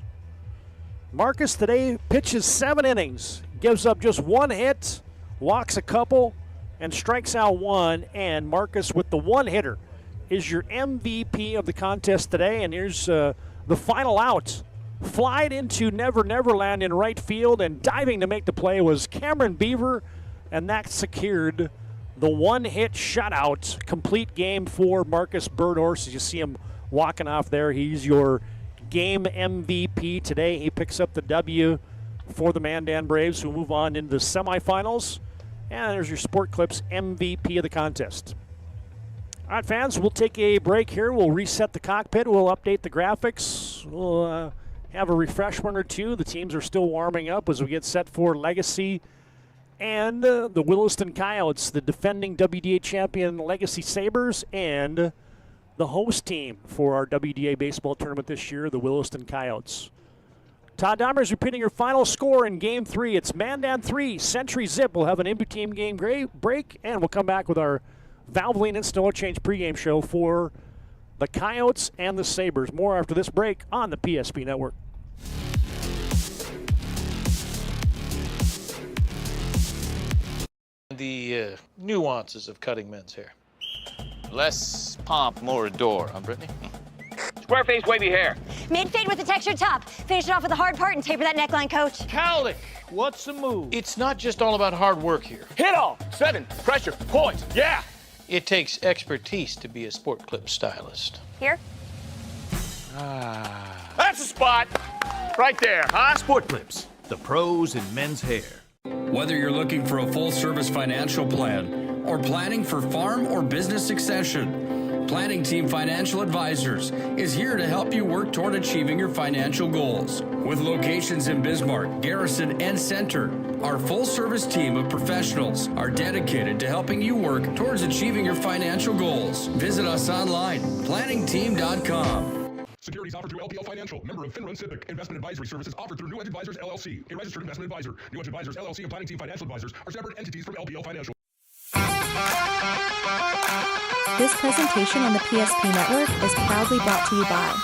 Marcus today pitches 7 innings, gives up just 1 hit, walks a couple, and strikes out 1. And Marcus, with the 1-hitter, is your MVP of the contest today. And here's the final out. Flied into Never Never Land in right field, and diving to make the play was Cameron Beaver, and that secured the 1-hit shutout. Complete game for Marcus Birdhorse. As you see him walking off there, he's your game MVP today. He picks up the W for the Mandan Braves, who move on into the semifinals. And there's your Sport Clips MVP of the contest. All right, fans, we'll take a break here. We'll reset the cockpit. We'll update the graphics. We'll have a refreshment or two. The teams are still warming up as we get set for Legacy and the Williston Coyotes, the defending WDA champion Legacy Sabres, and the host team for our WDA baseball tournament this year, the Williston Coyotes. Todd Dahmer's repeating your final score in Game 3. It's Mandan 3, Century Zip. We'll have an in-between game break, and we'll come back with our Valvoline Instant Oil Change pregame show for the Coyotes and the Sabres. More after this break on the PSP Network. The nuances of cutting men's hair. Less pomp, more adore, huh, Brittany? Square face wavy hair. Mid-fade with a textured top. Finish it off with the hard part and taper that neckline, coach. Cowlick, what's the move? It's not just all about hard work here. Hit off. 7. Pressure. Point. Yeah. It takes expertise to be a Sport Clip stylist. Here? That's a spot. Right there, huh? Sport Clips, the pros in men's hair. Whether you're looking for a full-service financial plan or planning for farm or business succession, Planning Team Financial Advisors is here to help you work toward achieving your financial goals. With locations in Bismarck, Garrison, and Center, our full-service team of professionals are dedicated to helping you work towards achieving your financial goals. Visit us online, planningteam.com. Securities offered through LPL Financial, member of FinRun Civic. Investment advisory services offered through New Edge Advisors, LLC, a registered investment advisor. New Edge Advisors, LLC, and Planning Team Financial Advisors are separate entities from LPL Financial. This presentation on the PSP Network is proudly brought to you by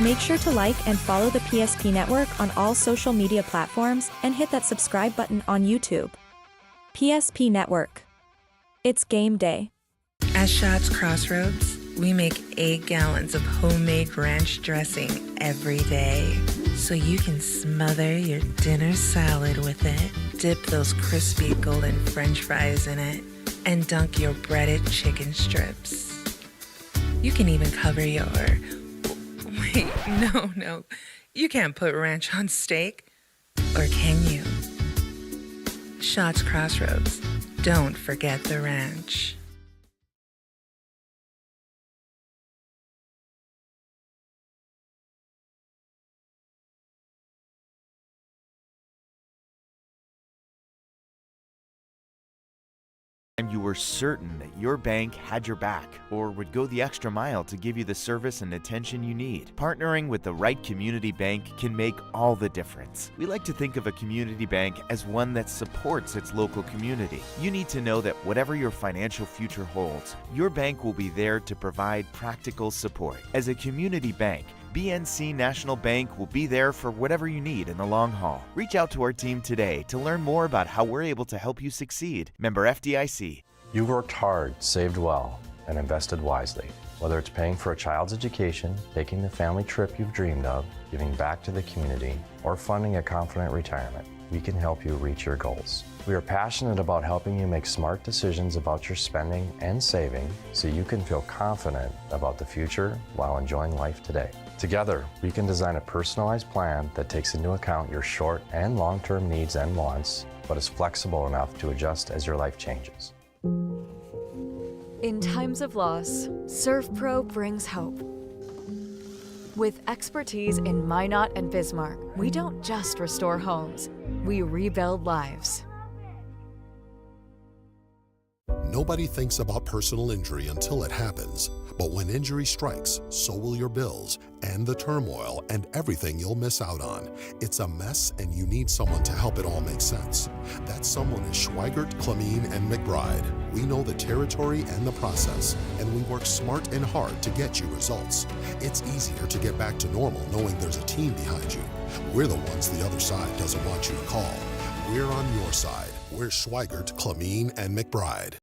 Make sure to like and follow the PSP Network on all social media platforms and hit that subscribe button on YouTube. PSP Network. It's game day. At Shots Crossroads, we make 8 gallons of homemade ranch dressing every day. So you can smother your dinner salad with it, dip those crispy golden French fries in it, and dunk your breaded chicken strips. You can even cover your... Wait, no. You can't put ranch on steak. Or can you? Shots Crossroads. Don't forget the ranch. And you were certain that your bank had your back or would go the extra mile to give you the service and attention you need. Partnering with the right community bank can make all the difference. We like to think of a community bank as one that supports its local community. You need to know that whatever your financial future holds, your bank will be there to provide practical support. As a community bank, BNC National Bank will be there for whatever you need in the long haul. Reach out to our team today to learn more about how we're able to help you succeed. Member FDIC. You've worked hard, saved well, and invested wisely. Whether it's paying for a child's education, taking the family trip you've dreamed of, giving back to the community, or funding a confident retirement, we can help you reach your goals. We are passionate about helping you make smart decisions about your spending and saving so you can feel confident about the future while enjoying life today. Together, we can design a personalized plan that takes into account your short and long-term needs and wants, but is flexible enough to adjust as your life changes. In times of loss, ServPro brings hope. With expertise in Minot and Bismarck, we don't just restore homes, we rebuild lives. Nobody thinks about personal injury until it happens. But when injury strikes, so will your bills and the turmoil and everything you'll miss out on. It's a mess and you need someone to help it all make sense. That someone is Schweigert, Clemene, and McBride. We know the territory and the process, and we work smart and hard to get you results. It's easier to get back to normal knowing there's a team behind you. We're the ones the other side doesn't want you to call. We're on your side. We're Schweigert, Clemene, and McBride.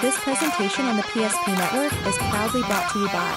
This presentation on the PSP Network is proudly brought to you by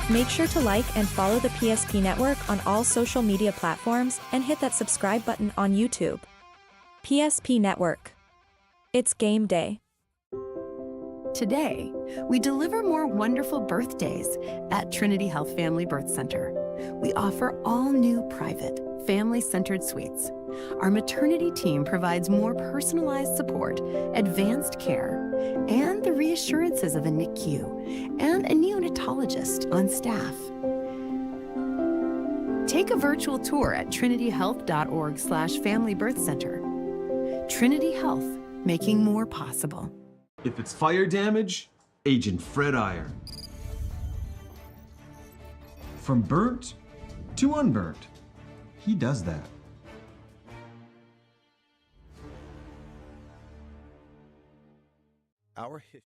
Make sure to like and follow the PSP Network on all social media platforms and hit that subscribe button on YouTube. PSP Network. It's game day. Today, we deliver more wonderful birthdays at Trinity Health Family Birth Center. We offer all new private, family-centered suites. Our maternity team provides more personalized support, advanced care, and the reassurances of a NICU and a neonatologist on staff. Take a virtual tour at trinityhealth.org/Family Birth Center. Trinity Health, making more possible. If it's fire damage, Agent Fred Iyer. From burnt to unburnt, he does that. Our history.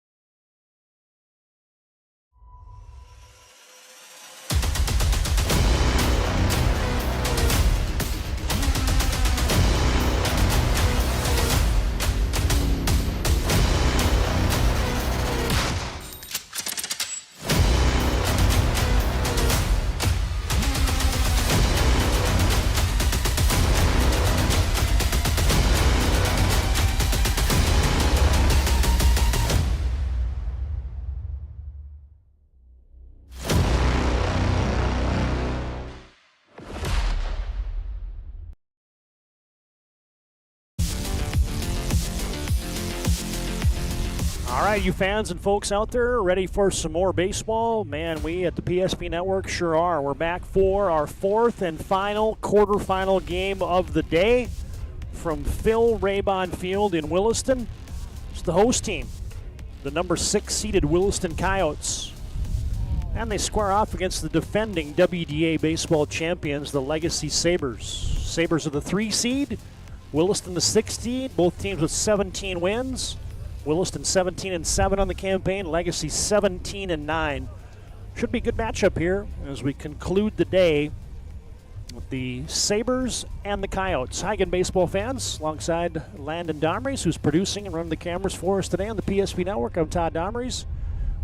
All right, you fans and folks out there ready for some more baseball? Man, we at the PSP Network sure are. We're back for our fourth and final quarterfinal game of the day from Phil Raybon Field in Williston. It's the host team, the number 6 seeded Williston Coyotes. And they square off against the defending WDA baseball champions, the Legacy Sabres. Sabres are the 3 seed, Williston the 6 seed, both teams with 17 wins. Williston 17-7 on the campaign, Legacy 17-9. Should be a good matchup here as we conclude the day with the Sabres and the Coyotes. Hi again, baseball fans, alongside Landon Domries, who's producing and running the cameras for us today on the PSP Network. I'm Todd Domries,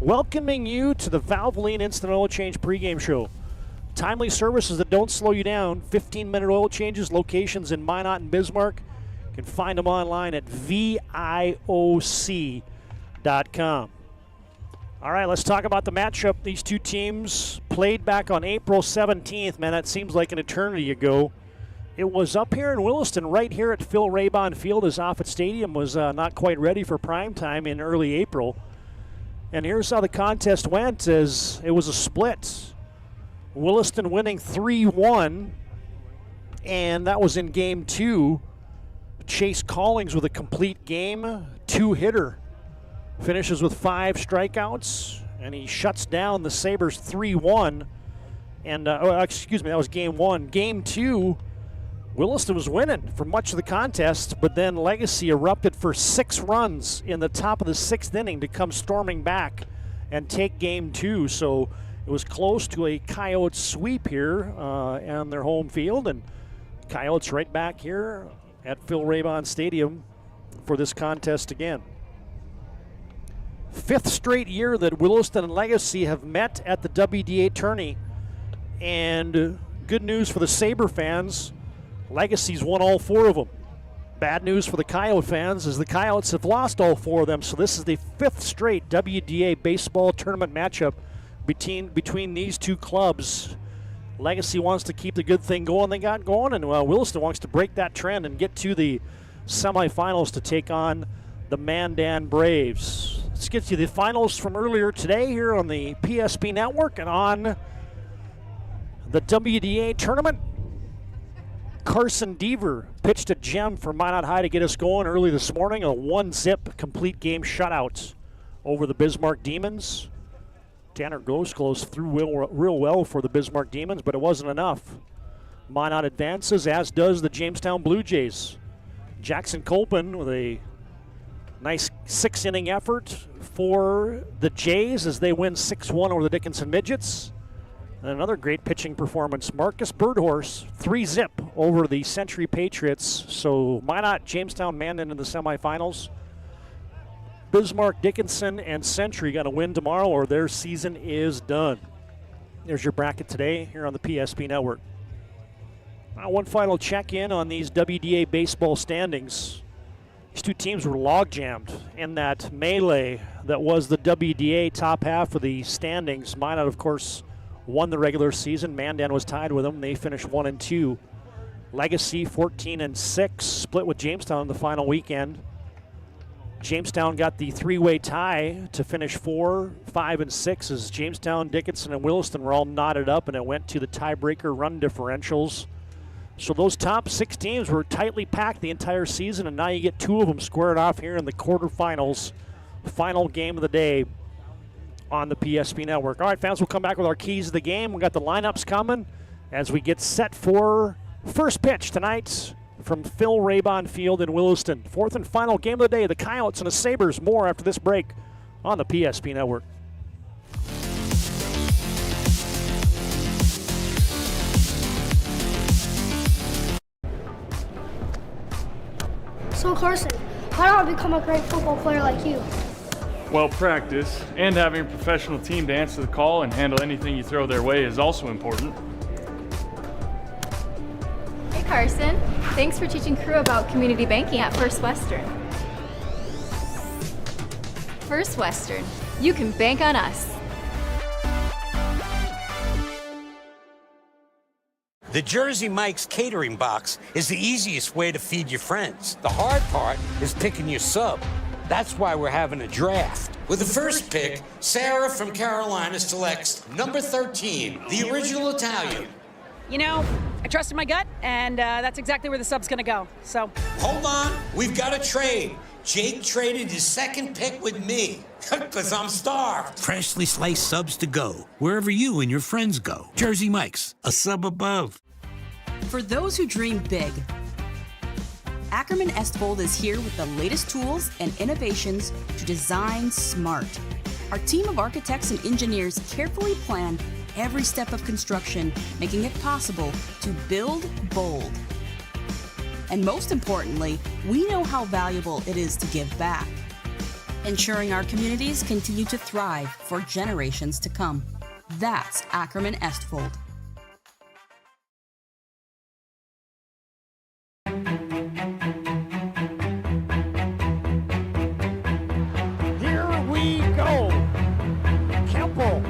welcoming you to the Valvoline Instant Oil Change pregame show. Timely services that don't slow you down. 15-minute oil changes, locations in Minot and Bismarck. You can find them online at VIOC.com. All right, let's talk about the matchup. These two teams played back on April 17th. Man, that seems like an eternity ago. It was up here in Williston, right here at Phil Raybon Field, as Offutt Stadium was not quite ready for prime time in early April. And here's how the contest went, as it was a split. Williston winning 3-1, and that was in Game 2. Chase Collings with a complete game, two-hitter. Finishes with 5 strikeouts, and he shuts down the Sabres 3-1. And, that was Game 1. Game 2, Williston was winning for much of the contest, but then Legacy erupted for 6 runs in the top of the 6th inning to come storming back and take Game 2. So it was close to a Coyotes sweep here on their home field, and Coyotes right back here at Phil Raybon Stadium for this contest again. 5th straight year that Williston and Legacy have met at the WDA tourney. And good news for the Sabre fans, Legacy's won all 4 of them. Bad news for the Coyote fans is the Coyotes have lost all 4 of them. So this is the 5th straight WDA baseball tournament matchup between these two clubs. Legacy wants to keep the good thing going they got going, and Williston wants to break that trend and get to the semifinals to take on the Mandan Braves. Let's get to the finals from earlier today here on the PSP Network and on the WDA tournament. Carson Deaver pitched a gem for Minot High to get us going early this morning. A 1-zip complete game shutout over the Bismarck Demons. Tanner Grosclose threw real well for the Bismarck Demons, but it wasn't enough. Minot advances, as does the Jamestown Blue Jays. Jackson Colpin with a nice 6-inning effort for the Jays as they win 6-1 over the Dickinson Midgets. And another great pitching performance. Marcus Birdhorse, 3-zip over the Century Patriots. So Minot, Jamestown, Mandan in the semifinals. Bismarck, Dickinson, and Century got to win tomorrow or their season is done. There's your bracket today here on the PSP Network. Now one final check-in on these WDA baseball standings. These two teams were log-jammed in that melee that was the WDA top half of the standings. Minot, of course, won the regular season. Mandan was tied with them. They finished 1-2. Legacy 14-6, split with Jamestown in the final weekend. Jamestown got the 3-way tie to finish 4, 5, and 6 as Jamestown, Dickinson, and Williston were all knotted up, and it went to the tiebreaker run differentials. So those top 6 teams were tightly packed the entire season, and now you get 2 of them squared off here in the quarterfinals. Final game of the day on the PSP Network. All right, fans, we'll come back with our keys of the game. We got the lineups coming as we get set for first pitch tonight from Phil Raybon Field in Williston. 4th and final game of the day, the Coyotes and the Sabres. More after this break on the PSP Network. So Carson, how do I become a great football player like you? Well, practice and having a professional team to answer the call and handle anything you throw their way is also important. Hey Carson, thanks for teaching crew about community banking at First Western. First Western, you can bank on us. The Jersey Mike's catering box is the easiest way to feed your friends. The hard part is picking your sub. That's why we're having a draft. With the first pick, Sarah from Carolina selects number 13, the original Italian. You know, I trusted my gut, and that's exactly where the sub's gonna go, so. Hold on, we've got a trade. Jake traded his second pick with me, because I'm starved. Freshly sliced subs to go, wherever you and your friends go. Jersey Mike's, a sub above. For those who dream big, Ackerman Estvold is here with the latest tools and innovations to design smart. Our team of architects and engineers carefully plan every step of construction, making it possible to build bold. And most importantly, we know how valuable it is to give back, ensuring our communities continue to thrive for generations to come. That's Ackerman Estfold. Here we go. Kemple,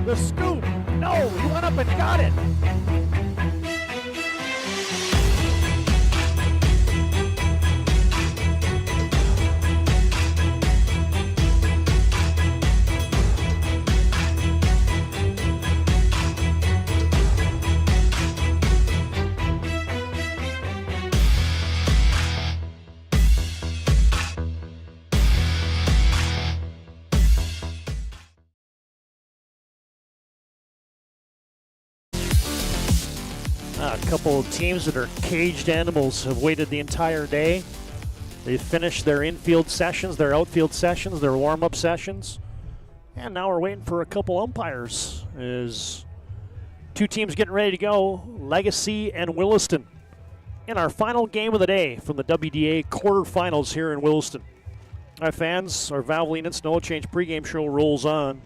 the scoop. No, he went up and got it. A couple of teams that are caged animals have waited the entire day. They've finished their infield sessions, their outfield sessions, their warm-up sessions. And now we're waiting for a couple umpires. Is two teams getting ready to go, Legacy and Williston, in our final game of the day from the WDA quarterfinals here in Williston. All right, fans, our Valvoline Instant Oil Change pregame show rolls on.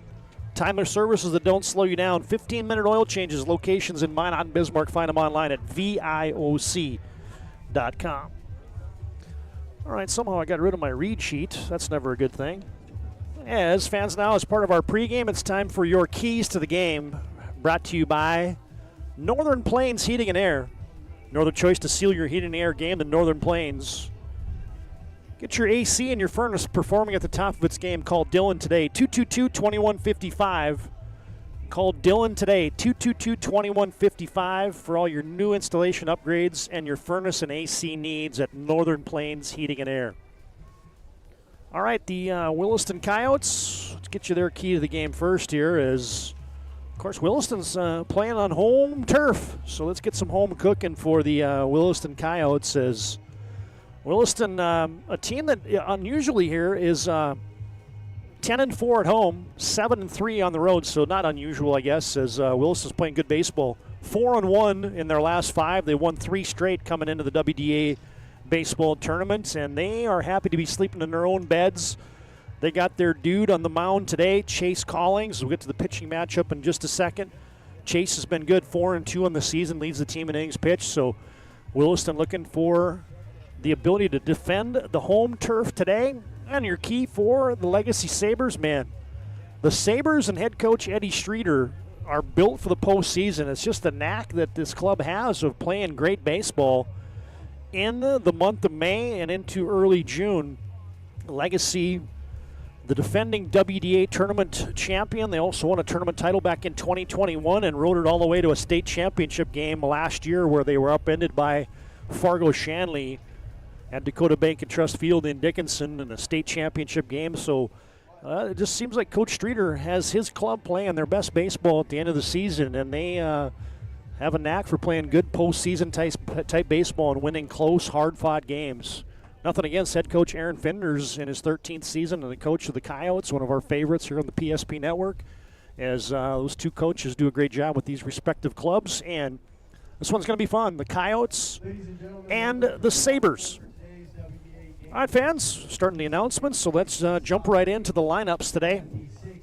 Timely services that don't slow you down. 15-minute oil changes, locations in Minot and Bismarck. Find them online at VIOC.com. All right, somehow I got rid of my read sheet. That's never a good thing. As fans now, as part of our pregame, it's time for your keys to the game. Brought to you by Northern Plains Heating and Air. No other choice to seal your heating and air game than Northern Plains. Get your AC and your furnace performing at the top of its game. Call Dylan today, 222-2155. Call Dylan today, 222-2155 for all your new installation upgrades and your furnace and AC needs at Northern Plains Heating and Air. All right, the Williston Coyotes, let's get you their key to the game first here is, of course, Williston's playing on home turf. So let's get some home cooking for the Williston Coyotes as Williston, a team that unusually here is 10-4 at home, 7-3 on the road, so not unusual, I guess, as Williston's playing good baseball. 4-1 in their last 5. They won 3 straight coming into the WDA baseball tournament, and they are happy to be sleeping in their own beds. They got their dude on the mound today, Chase Collings. We'll get to the pitching matchup in just a second. Chase has been good, 4-2 on the season, leads the team in innings pitched, so Williston looking for the ability to defend the home turf today. And your key for the Legacy Sabres, man. The Sabres and head coach Eddie Streeter are built for the postseason. It's just the knack that this club has of playing great baseball in the month of May and into early June. Legacy, the defending WDA tournament champion. They also won a tournament title back in 2021 and rode it all the way to a state championship game last year where they were upended by Fargo Shanley at Dakota Bank and Trust Field in Dickinson in a state championship game. So it just seems like Coach Streeter has his club playing their best baseball at the end of the season, and they have a knack for playing good postseason type baseball and winning close, hard-fought games. Nothing against head coach Aaron Finders in his 13th season and the coach of the Coyotes, one of our favorites here on the PSP Network, as those two coaches do a great job with these respective clubs. And this one's going to be fun. The Coyotes and the Sabres. All right, fans, starting the announcements, so let's jump right into the lineups today.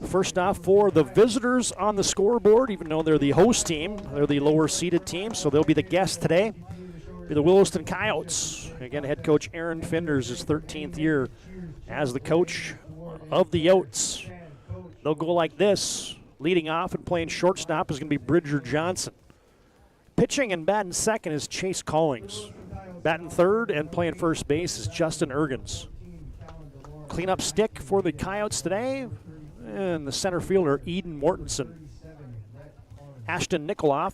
First off, for the visitors on the scoreboard, even though they're the host team, they're the lower-seeded team, so they'll be the guests today. Be the Williston Coyotes. Again, head coach Aaron Finders, his 13th year as the coach of the Yotes. They'll go like this. Leading off and playing shortstop is going to be Bridger Johnson. Pitching and batting second is Chase Collings. Batting third and playing first base is Justin Ergens. Cleanup stick for the Coyotes today, and the center fielder, Eden Mortensen. Ashton Nikoloff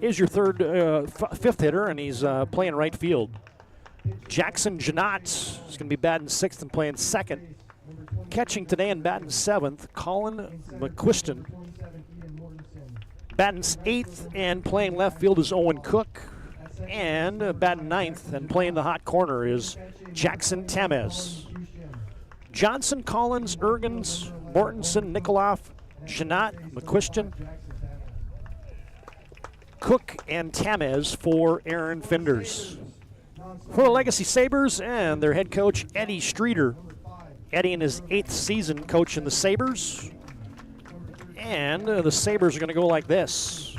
is your fifth hitter, and he's playing right field. Jackson Janot is going to be batting sixth and playing second. Catching today and batting seventh, Colin McQuiston. Batting eighth and playing left field is Owen Cook. And batting ninth and playing the hot corner is Jackson Tamez. Johnson, Collins, Ergens, Mortensen, Nikoloff, Janot, McQuiston, Cook and Tamez for Aaron Finders. For the Legacy Sabres and their head coach, Eddie Streeter. Eddie in his 8th season coaching the Sabres. And the Sabres are going to go like this.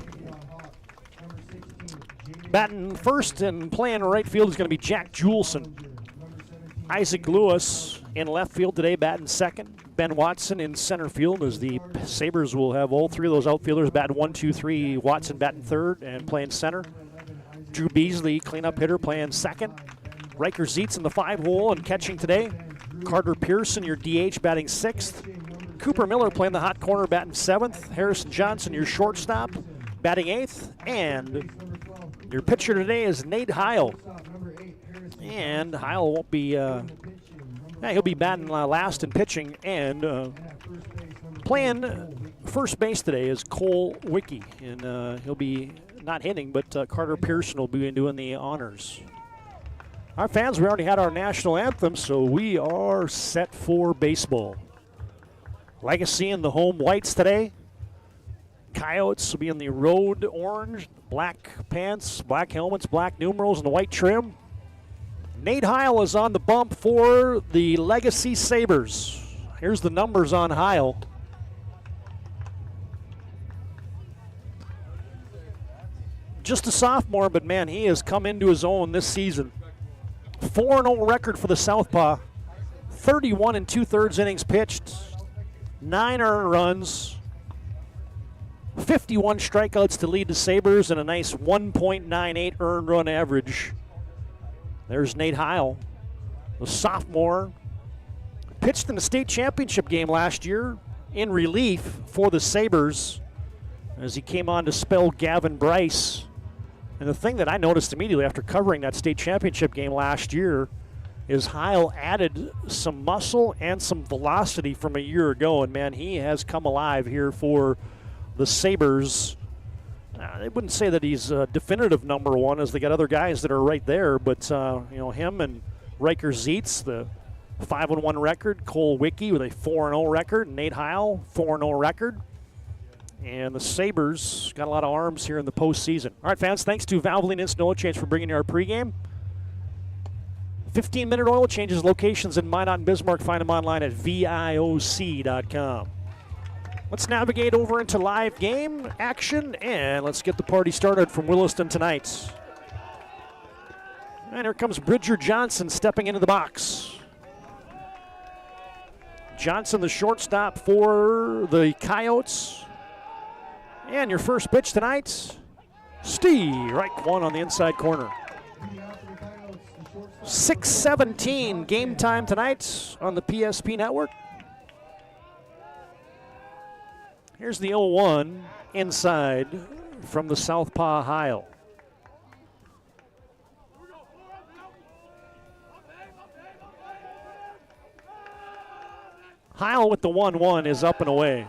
Batting first and playing right field is going to be Jack Juleson. Isaac Lewis in left field today, batting second. Ben Watson in center field, as the Sabres will have all three of those outfielders batting 1, 2, 3. Watson batting third and playing center. Drew Beasley, cleanup hitter, playing second. Riker Zietz in the 5-hole and catching today. Carter Pearson, your DH, batting 6th. Cooper Miller playing the hot corner, batting 7th. Harrison Johnson, your shortstop, batting 8th. And your pitcher today is Nate Heil. And Heil won't be, he'll be batting last in pitching. And playing first base today is Cole Wicke. And he'll be not hitting, but Carter Pearson will be doing the honors. Our fans, we already had our national anthem, so we are set for baseball. Legacy in the home whites today. Coyotes will be in the road orange, black pants, black helmets, black numerals, and the white trim. Nate Heil is on the bump for the Legacy Sabres. Here's the numbers on Heil. Just a sophomore, but man, he has come into his own this season. 4-0 record for the Southpaw. 31 2/3 innings pitched. 9 earned runs. 51 strikeouts to lead the Sabres, and a nice 1.98 earned run average. There's Nate Heil, the sophomore. Pitched in the state championship game last year in relief for the Sabres as he came on to spell Gavin Bryce. And the thing that I noticed immediately after covering that state championship game last year is Heil added some muscle and some velocity from a year ago. And man, he has come alive here for the Sabres. They wouldn't say that he's a definitive number one, as they got other guys that are right there. But, him and Riker Zietz, the 5-1 record. Cole Wicke with a 4-0 record. Nate Heil, 4-0 record. And the Sabres got a lot of arms here in the postseason. All right, fans, thanks to Valvoline Instant Oil Change for bringing you our pregame. 15-minute oil changes, locations in Minot and Bismarck. Find them online at VIOC.com. Let's navigate over into live game action, and let's get the party started from Williston tonight. And here comes Bridger Johnson stepping into the box. Johnson, the shortstop for the Coyotes. And your first pitch tonight, Steve, right one on the inside corner. 6:17 game time tonight on the PSP network. Here's the 0-1 inside from the Southpaw Heil. Heil with the 1-1 is up and away.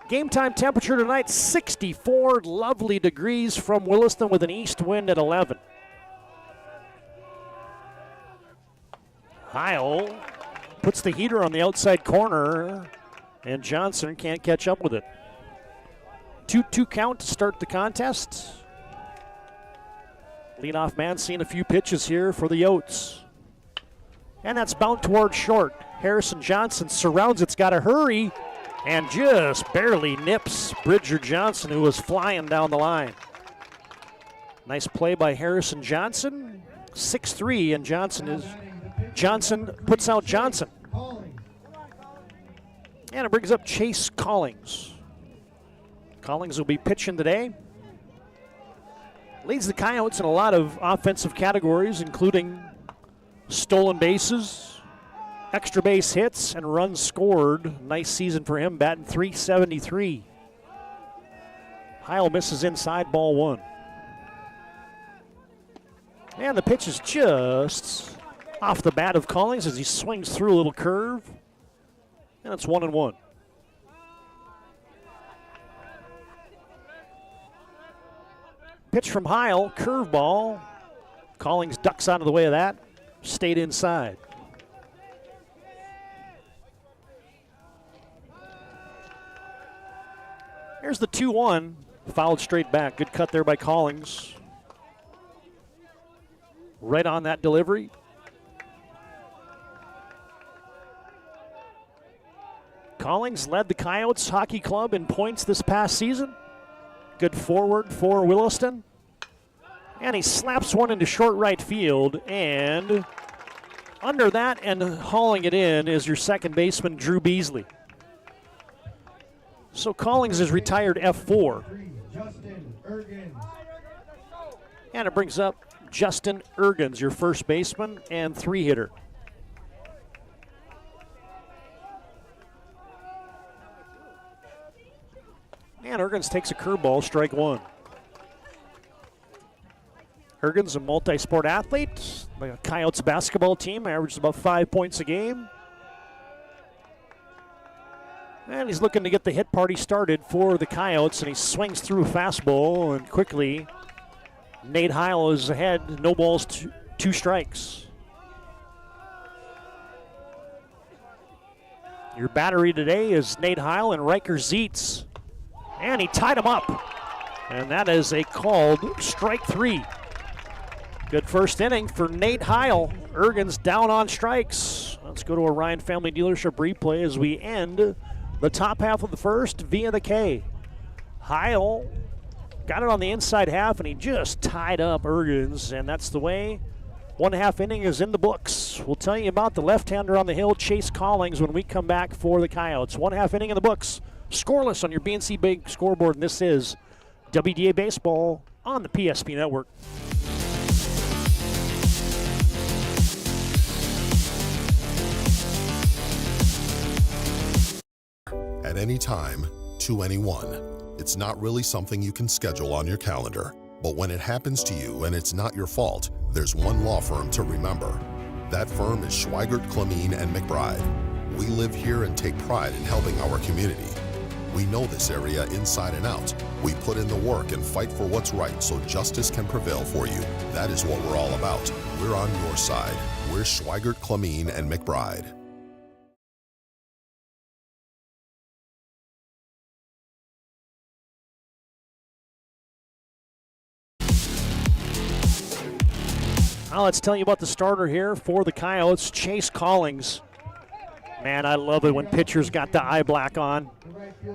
Game time temperature tonight, 64 lovely degrees from Williston with an east wind at 11. Heil puts the heater on the outside corner, and Johnson can't catch up with it. 2-2 count to start the contest. Leadoff man seeing a few pitches here for the Yotes. And that's bound towards short. Harrison Johnson surrounds it's got to hurry. And just barely nips Bridger Johnson, who was flying down the line. Nice play by Harrison Johnson. 6-3, and Johnson puts out Johnson. And it brings up Chase Collings. Collings will be pitching today. Leads the Coyotes in a lot of offensive categories, including stolen bases, extra base hits, and runs scored. Nice season for him, batting .373. Heil misses inside, ball one. And the pitch is just off the bat of Collings as he swings through a little curve. And it's 1-1. Pitch from Heil, curveball. Collings ducks out of the way of that, stayed inside. Here's the 2-1 Fouled straight back. Good cut there by Collings. Right on that delivery. Collings led the Coyotes Hockey Club in points this past season. Good forward for Williston. And he slaps one into short right field, and under that and hauling it in is your second baseman, Drew Beasley. So Collings is retired F4. And it brings up Justin Ergens, your first baseman and 3-hitter. And Ergens takes a curveball, strike one. Ergens, a multi-sport athlete. The Coyotes basketball team averages about 5 points a game. And he's looking to get the hit party started for the Coyotes, and he swings through a fastball, and quickly Nate Heil is ahead. No balls, two strikes. Your battery today is Nate Heil and Riker Zietz. And he tied him up. And that is a called strike three. Good first inning for Nate Heil. Ergens down on strikes. Let's go to a Ryan Family Dealership replay as we end the top half of the first via the K. Heil got it on the inside half, and he just tied up Ergens, and that's the way 1/2 inning is in the books. We'll tell you about the left-hander on the hill, Chase Collings, when we come back for the Coyotes. 1/2 inning in the books. Scoreless on your BNC Big scoreboard, and this is WDA Baseball on the PSP Network. At any time, to anyone. It's not really something you can schedule on your calendar. But when it happens to you and it's not your fault, there's one law firm to remember. That firm is Schweigert, Clemene, and McBride. We live here and take pride in helping our community. We know this area inside and out. We put in the work and fight for what's right so justice can prevail for you. That is what we're all about. We're on your side. We're Schweigert, Clemene, and McBride. Now let's tell you about the starter here for the Coyotes, Chase Collings. Man, I love it when pitchers got the eye black on. It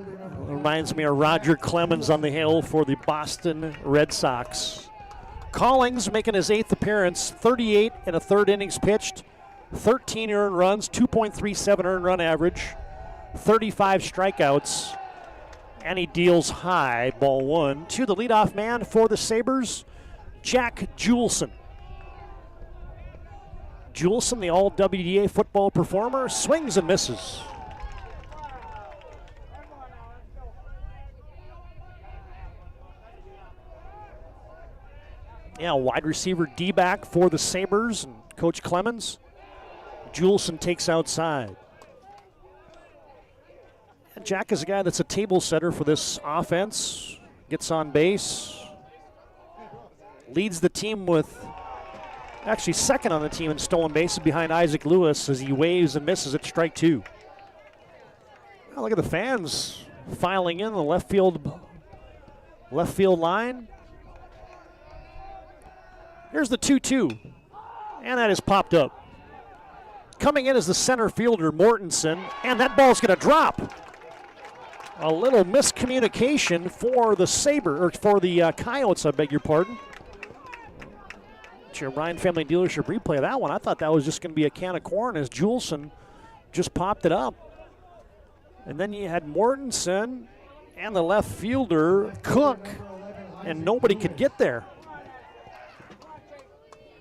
reminds me of Roger Clemens on the hill for the Boston Red Sox. Collings making his 8th appearance, 38 and a third innings pitched, 13 earned runs, 2.37 earned run average, 35 strikeouts, and he deals high, ball one, to the leadoff man for the Sabres, Jack Juleson. Juleson, the all-WDA football performer, swings and misses. Yeah, wide receiver D-back for the Sabres and Coach Clemens. Juleson takes outside. And Jack is a guy that's a table setter for this offense. Gets on base. Leads the team with, actually second on the team in stolen bases behind Isaac Lewis as he waves and misses at strike two. Oh, look at the fans filing in the left field line. Here's the 2-2, and that is popped up. Coming in is the center fielder, Mortensen, and that ball's going to drop. A little miscommunication for the Coyotes, I beg your pardon. It's your Ryan Family Dealership replay of that one. I thought that was just going to be a can of corn as Juleson just popped it up. And then you had Mortensen and the left fielder, Cook, and nobody could get there.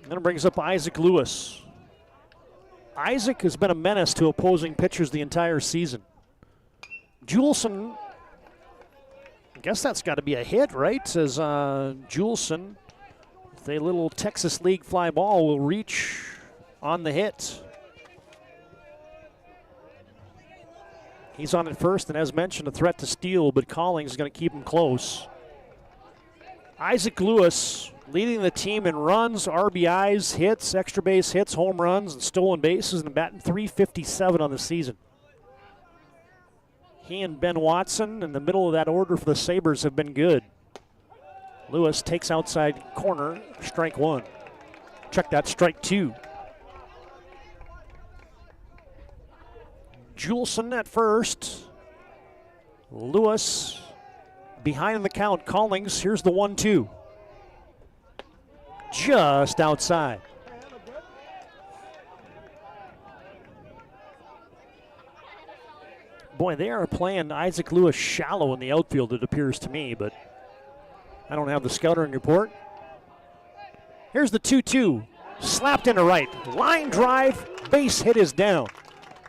And then it brings up Isaac Lewis. Isaac has been a menace to opposing pitchers the entire season. Juleson, I guess that's got to be a hit, right? Says Juleson, with a little Texas League fly ball, will reach on the hit. He's on at first, and as mentioned, a threat to steal, but Collings is going to keep him close. Isaac Lewis leading the team in runs, RBIs, hits, extra base hits, home runs, and stolen bases, and batting .357 on the season. He and Ben Watson in the middle of that order for the Sabres have been good. Lewis takes outside corner, strike one. Check that, strike two. Juleson at first. Lewis behind the count. Callings, here's the 1-2. Just outside. Boy, they are playing Isaac Lewis shallow in the outfield, it appears to me, but I don't have the scouting report. Here's the 2-2. Slapped into right. Line drive, base hit is down.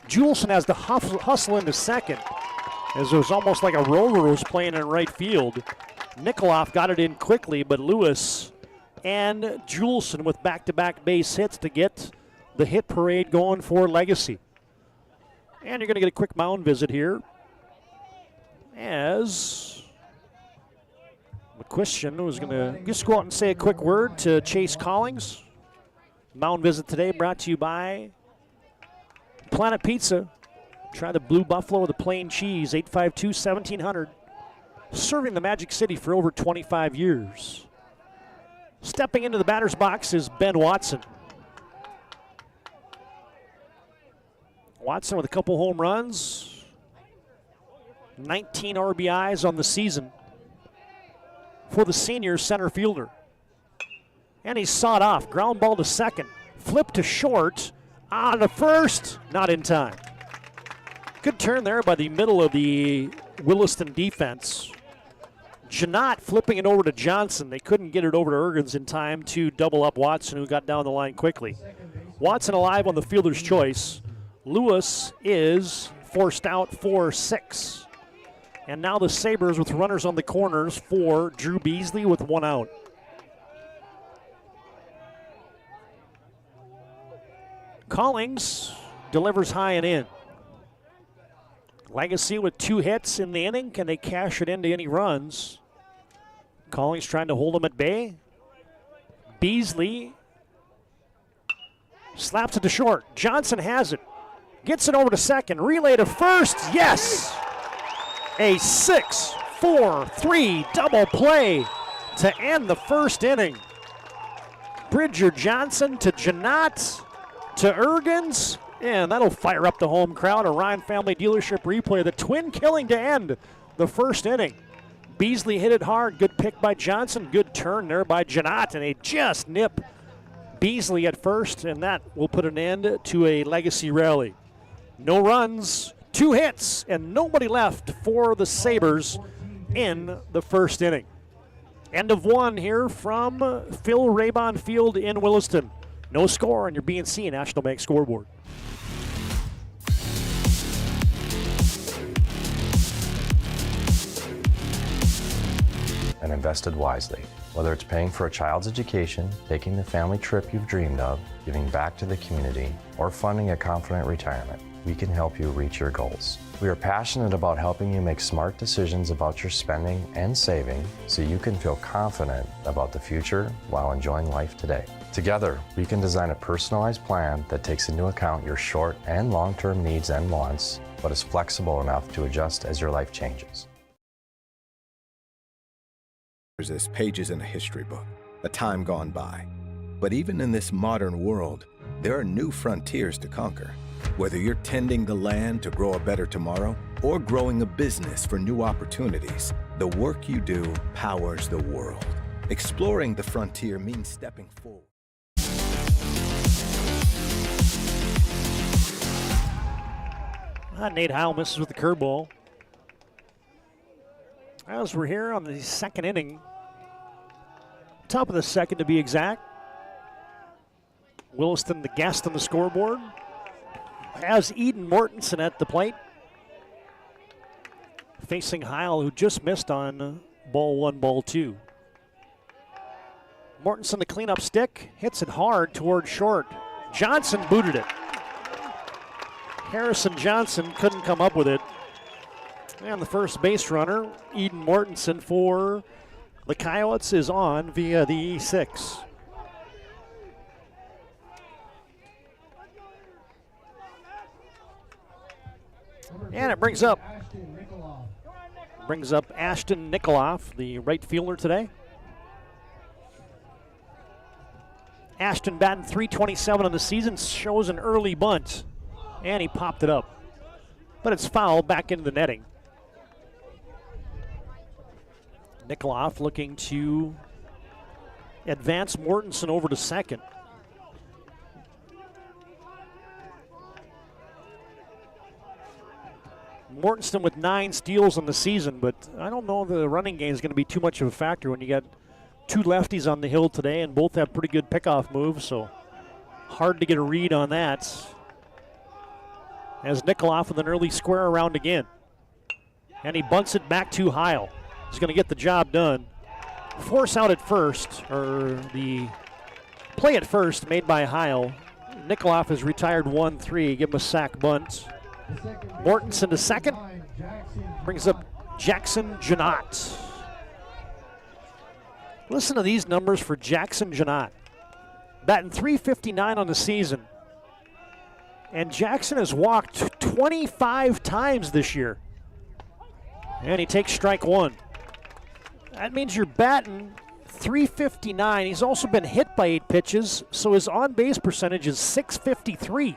Juleson has to hustle into second, as it was almost like a roller was playing in right field. Nikolov got it in quickly, but Lewis and Juleson with back-to-back base hits to get the hit parade going for Legacy. And you're going to get a quick mound visit here, as McQuistion was going to just go out and say a quick word to Chase Callings. Mound visit today brought to you by Planet Pizza. Try the Blue Buffalo with the plain cheese, 852-1700. Serving the Magic City for over 25 years. Stepping into the batter's box is Ben Watson. Watson with a couple home runs. 19 RBIs on the season for the senior center fielder. And he's sawed off. Ground ball to second. Flip to short. On to first. Not in time. Good turn there by the middle of the Williston defense. Janot flipping it over to Johnson. They couldn't get it over to Ergens in time to double up Watson, who got down the line quickly. Watson alive on the fielder's choice. Lewis is forced out for 6. And now the Sabres with runners on the corners for Drew Beasley with 1 out. Callings delivers high and in. Legacy with 2 hits in the inning. Can they cash it into any runs? Callings trying to hold them at bay. Beasley slaps it to short. Johnson has it. Gets it over to second. Relay to first. Yes! A 6-4-3 double play to end the first inning. Bridger Johnson to Janot to Ergens. And that'll fire up the home crowd. A Ryan Family Dealership replay. The twin killing to end the first inning. Beasley hit it hard. Good pick by Johnson. Good turn there by Janot. And they just nip Beasley at first. And that will put an end to a Legacy rally. No runs, 2 hits, and nobody left for the Sabres in the first inning. End of 1 here from Phil Raybon Field in Williston. No score on your BNC National Bank scoreboard. And invested wisely. Whether it's paying for a child's education, taking the family trip you've dreamed of, giving back to the community, or funding a confident retirement, we can help you reach your goals. We are passionate about helping you make smart decisions about your spending and saving so you can feel confident about the future while enjoying life today. Together, we can design a personalized plan that takes into account your short and long-term needs and wants, but is flexible enough to adjust as your life changes. There's this pages in a history book, a time gone by. But even in this modern world, there are new frontiers to conquer. Whether you're tending the land to grow a better tomorrow or growing a business for new opportunities, the work you do powers the world. Exploring the frontier means stepping forward. Nate Howell misses with the curveball. As we're here on the second inning, top of the second to be exact. Williston, the guest on the scoreboard, has Eden Mortensen at the plate. Facing Heil, who just missed on ball 1, ball 2. Mortensen, the cleanup stick, hits it hard toward short. Johnson booted it. Harrison Johnson couldn't come up with it. And the first base runner, Eden Mortensen for the Coyotes, is on via the E6. And it brings up Ashton Nikoloff, the right fielder today. Ashton batting .327 on the season, shows an early bunt, and he popped it up. But it's fouled back into the netting. Nikoloff looking to advance Mortensen over to second. Mortensen with 9 steals on the season, but I don't know the running game is going to be too much of a factor when you got 2 lefties on the hill today and both have pretty good pickoff moves, so hard to get a read on that. As Nikoloff with an early square around again. And he bunts it back to Heil. He's going to get the job done. Force out at first, or the play at first made by Heil. Nikoloff has retired 1-3, give him a sack bunt. Mortensen to second, brings up Jackson Janot. Listen to these numbers for Jackson Janot. Batting .359 on the season. And Jackson has walked 25 times this year. And he takes strike 1. That means you're batting .359. He's also been hit by 8 pitches, so his on-base percentage is .653.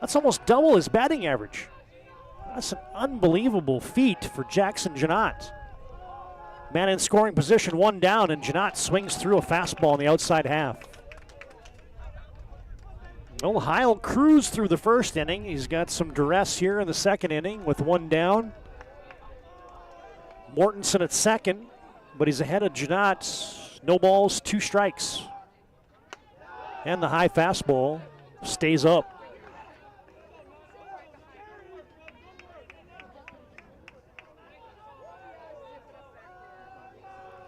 That's almost double his batting average. That's an unbelievable feat for Jackson Janot. Man in scoring position, 1 down, and Janot swings through a fastball in the outside half. Well, Heil cruised through the first inning. He's got some duress here in the second inning with 1 down. Mortensen at second, but he's ahead of Janot. No balls, 2 strikes. And the high fastball stays up.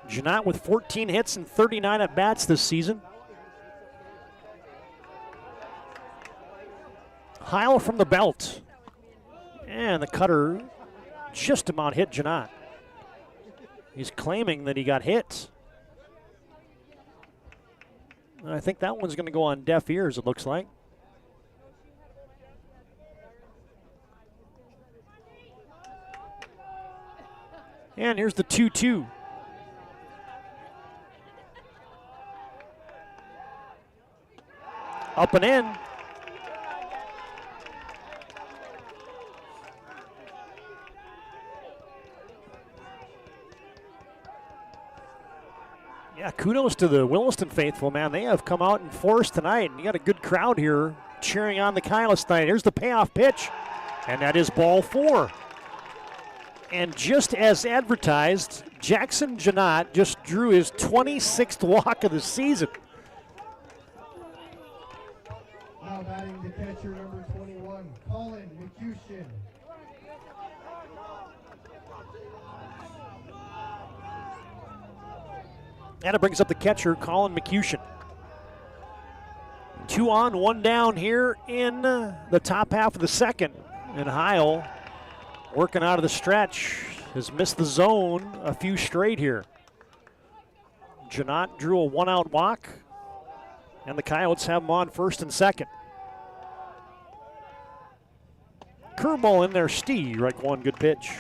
Janot with 14 hits and 39 at-bats this season. Heil from the belt. And the cutter just about hit Janot. He's claiming that he got hit. I think that one's going to go on deaf ears, it looks like. And here's the 2-2. Up and in. Yeah, kudos to the Williston faithful, man. They have come out in force tonight, and you got a good crowd here cheering on the Kylas tonight. Here's the payoff pitch, and that is ball 4. And just as advertised, Jackson Janot just drew his 26th walk of the season. Now batting the catcher, number 21, Colin McCushin. And it brings up the catcher, Colin McCushin. 2 on, 1 down here in the top half of the second. And Heil, working out of the stretch, has missed the zone a few straight here. Janot drew a 1-out walk, and the Coyotes have him on first and second. Curveball in there, Steve, right, 1 good pitch.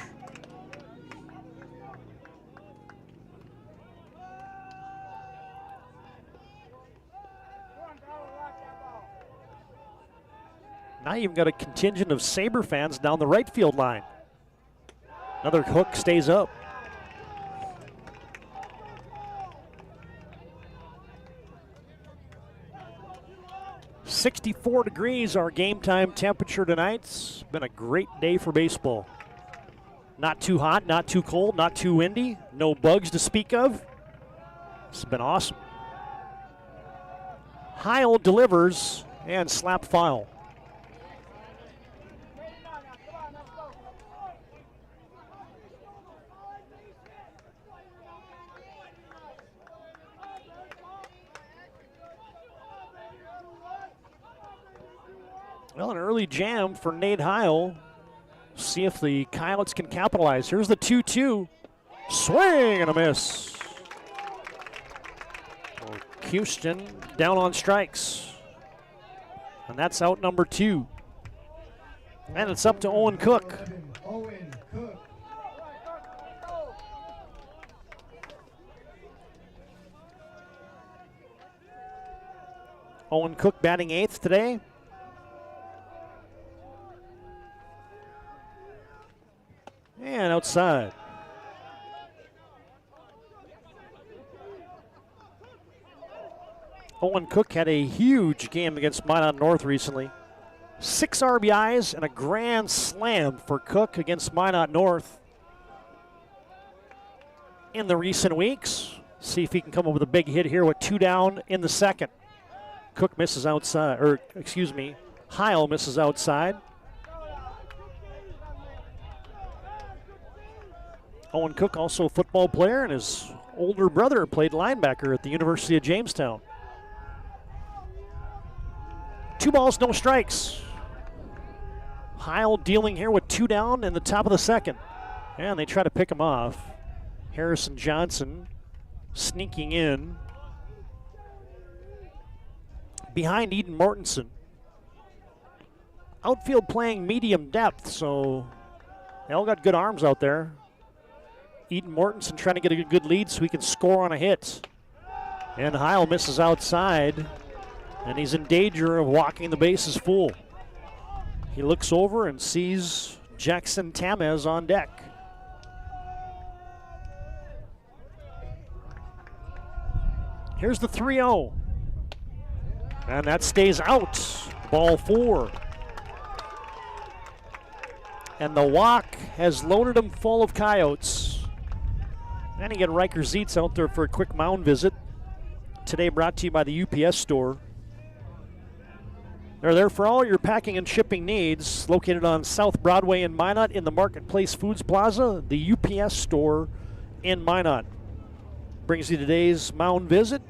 Now you've got a contingent of Sabre fans down the right field line. Another hook stays up. .64 degrees our game time temperature tonight. It's been a great day for baseball. Not too hot, not too cold, not too windy. No bugs to speak of. It's been awesome. Heil delivers and slap foul. Well, an early jam for Nate Heil. See if the Coyotes can capitalize. Here's the 2-2. Swing and a miss. Houston down on strikes. And that's out number 2. And it's up to Owen Cook. Owen Cook. Owen Cook batting 8th today. And outside. Owen Cook had a huge game against Minot North recently. 6 RBIs and a grand slam for Cook against Minot North in the recent weeks. See if he can come up with a big hit here with 2 down in the second. Cook misses outside, or excuse me, Heil misses outside. Owen Cook, also a football player, and his older brother played linebacker at the University of Jamestown. 2 balls, no strikes. Heil dealing here with 2 down in the top of the second. And they try to pick him off. Harrison Johnson sneaking in behind Eden Mortensen. Outfield playing medium depth, so they all got good arms out there. Eden Mortensen trying to get a good lead so he can score on a hit. And Heil misses outside, and he's in danger of walking the bases full. He looks over and sees Jackson Tamez on deck. Here's the 3-0. And that stays out. Ball 4. And the walk has loaded him full of coyotes. And you get Riker Zietz out there for a quick mound visit. Today brought to you by the UPS store. They're there for all your packing and shipping needs. Located on South Broadway in Minot in the Marketplace Foods Plaza, the UPS store in Minot. Brings you today's mound visit,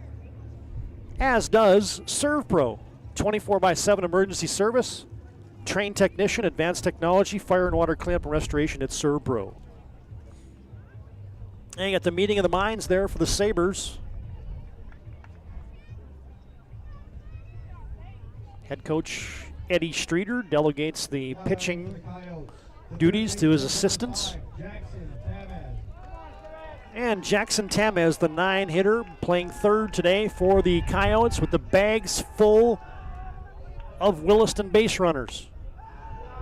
as does ServPro. 24/7 emergency service, trained technician, advanced technology, fire and water cleanup and restoration at ServPro. And you got the meeting of the minds there for the Sabres. Head coach Eddie Streeter delegates the pitching duties to his assistants. And Jackson Tamez, the 9-hitter, playing third today for the Coyotes with the bags full of Williston base runners.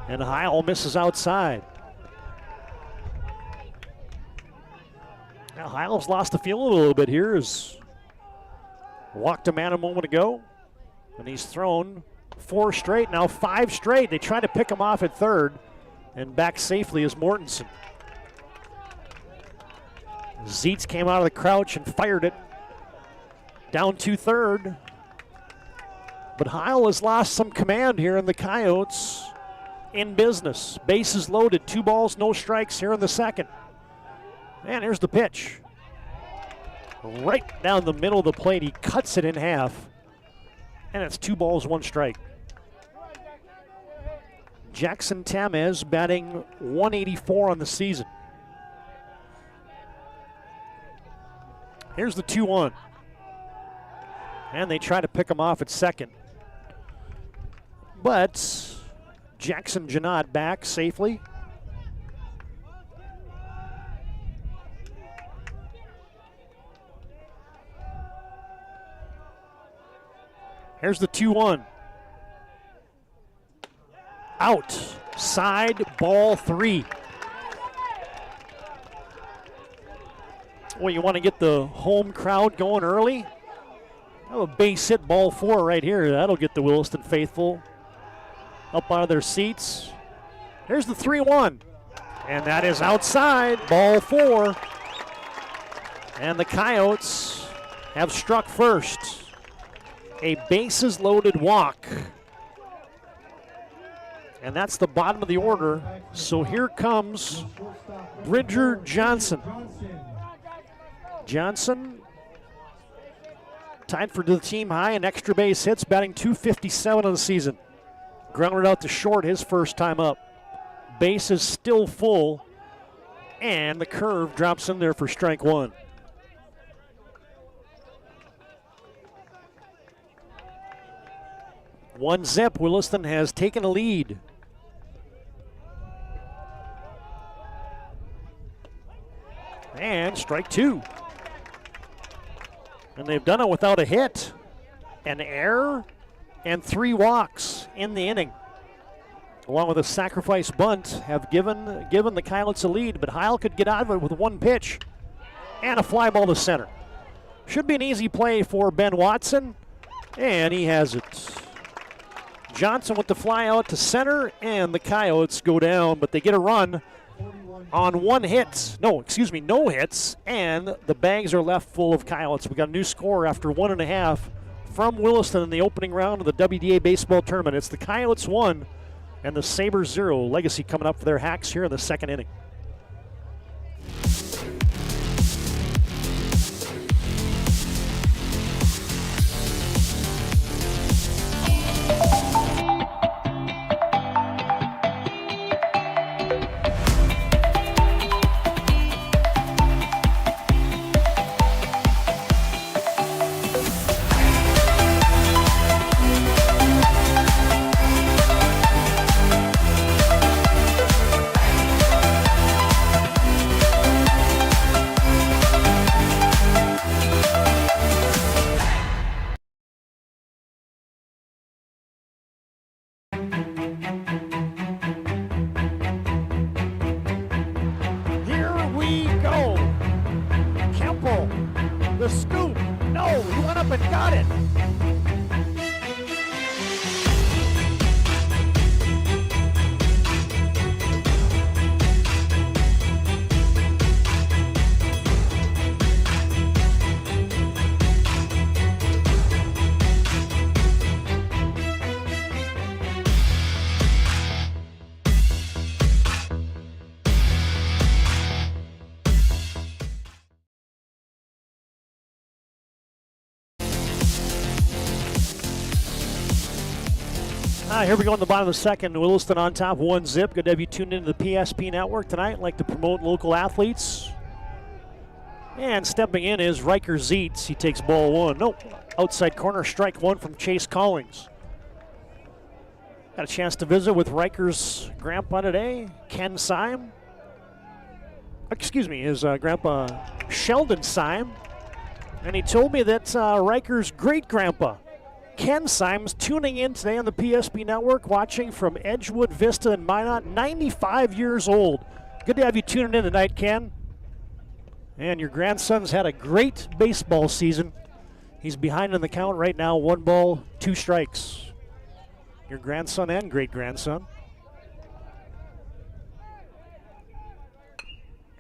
And Heil misses outside. Now Heil's lost the feel a little bit here. As walked a man a moment ago. And he's thrown 4 straight, now 5 straight. They try to pick him off at third. And back safely is Mortensen. Zietz came out of the crouch and fired it. Down to third. But Heil has lost some command here, and the Coyotes in business. Bases loaded, 2 balls, no strikes here in the second. And here's the pitch. Right down the middle of the plate, he cuts it in half. And it's 2 balls, 1 strike. Jackson Tamez batting .184 on the season. Here's the 2-1. And they try to pick him off at second. But Jackson Janot back safely. Here's the 2-1. Outside, ball 3. Well, you want to get the home crowd going early? Oh, a base hit, ball 4 right here. That'll get the Williston faithful up out of their seats. Here's the 3-1. And that is outside, ball 4. And the Coyotes have struck first. A bases loaded walk. And that's the bottom of the order. So here comes Bridger Johnson. Johnson tied for the team high in extra base hits, batting .257 on the season. Grounded out to short his first time up. Base is still full, and the curve drops in there for strike 1. One zip, Williston has taken a lead. And strike 2. And they've done it without a hit. An error and 3 walks in the inning, along with a sacrifice bunt, have given the Coyotes a lead, but Heil could get out of it with 1 pitch and a fly ball to center. Should be an easy play for Ben Watson, and he has it. Johnson with the fly out to center, and the Coyotes go down, but they get a run on 1 hit. No hits, and the bags are left full of Coyotes. We got a new score after 1.5 from Williston in the opening round of the WDA baseball tournament. It's the Coyotes 1 and the Sabres 0. Legacy coming up for their Hacks here in the 2nd inning. Here we go in the bottom of the 2nd. Williston on top, 1-0. Good to have you tuned into the PSP Network tonight. Like to promote local athletes. And stepping in is Riker Zietz. He takes ball 1. Nope. Outside corner, strike 1 from Chase Collings. Got a chance to visit with Riker's grandpa today, Ken Syme. His grandpa, Sheldon Syme. And he told me that Riker's great-grandpa, Ken Syme's tuning in today on the PSP Network, watching from Edgewood Vista in Minot, 95 years old. Good to have you tuning in tonight, Ken. And your grandson's had a great baseball season. He's behind in the count right now, 1 ball, 2 strikes. Your grandson and great-grandson.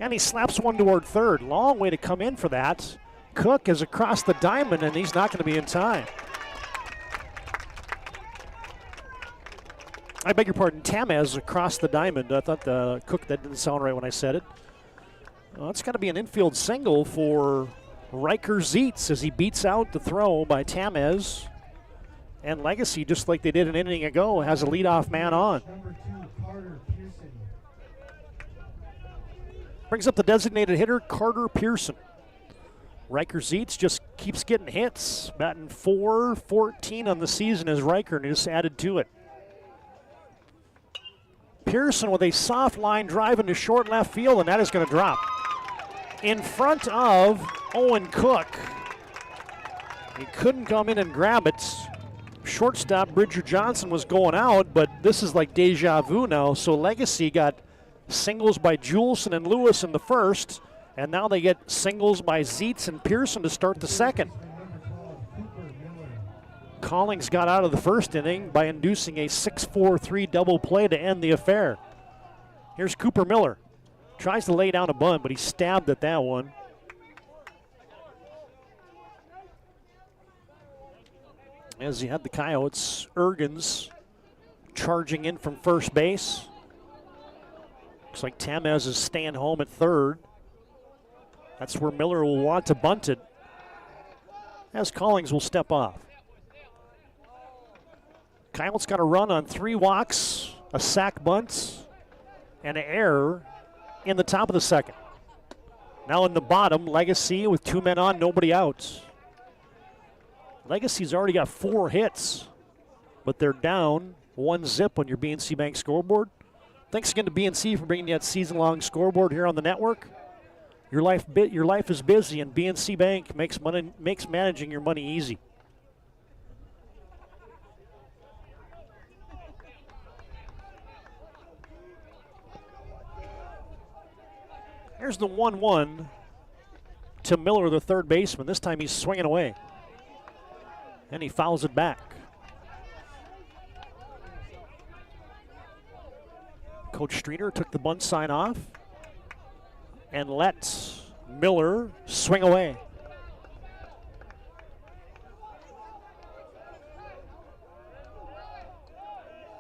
And he slaps one toward third. Long way to come in for that. Cook is across the diamond, and he's not going to be in time. I beg your pardon, Tamez across the diamond. I thought Cook, that didn't sound right when I said it. Well, it's got to be an infield single for Riker Zietz as he beats out the throw by Tamez. And Legacy, just like they did an inning ago, has a leadoff man on. Brings up the designated hitter, Carter Pearson. Riker Zietz just keeps getting hits, batting .414 on the season as Riker, and just added to it. Pearson with a soft line drive into short left field, and that is going to drop in front of Owen Cook. He couldn't come in and grab it. Shortstop Bridger Johnson was going out, but this is like deja vu now. So Legacy got singles by Juleson and Lewis in the first, and now they get singles by Zietz and Pearson to start the 2nd. Collings got out of the first inning by inducing a 6-4-3 double play to end the affair. Here's Cooper Miller. Tries to lay down a bunt, but he stabbed at that one. As he had the Coyotes, Ergens charging in from first base. Looks like Tamez is staying home at third. That's where Miller will want to bunt it, as Collings will step off. Coyotes got a run on 3 walks, a sac bunt, and an error in the top of the 2nd. Now in the bottom, Legacy with 2 men on, nobody out. Legacy's already got 4 hits, but they're down 1-0 on your BNC Bank scoreboard. Thanks again to BNC for bringing you that season-long scoreboard here on the network. Your life is busy, and BNC Bank makes managing your money easy. Here's the 1-1 to Miller, the third baseman. This time he's swinging away. And he fouls it back. Coach Streeter took the bunt sign off and let Miller swing away.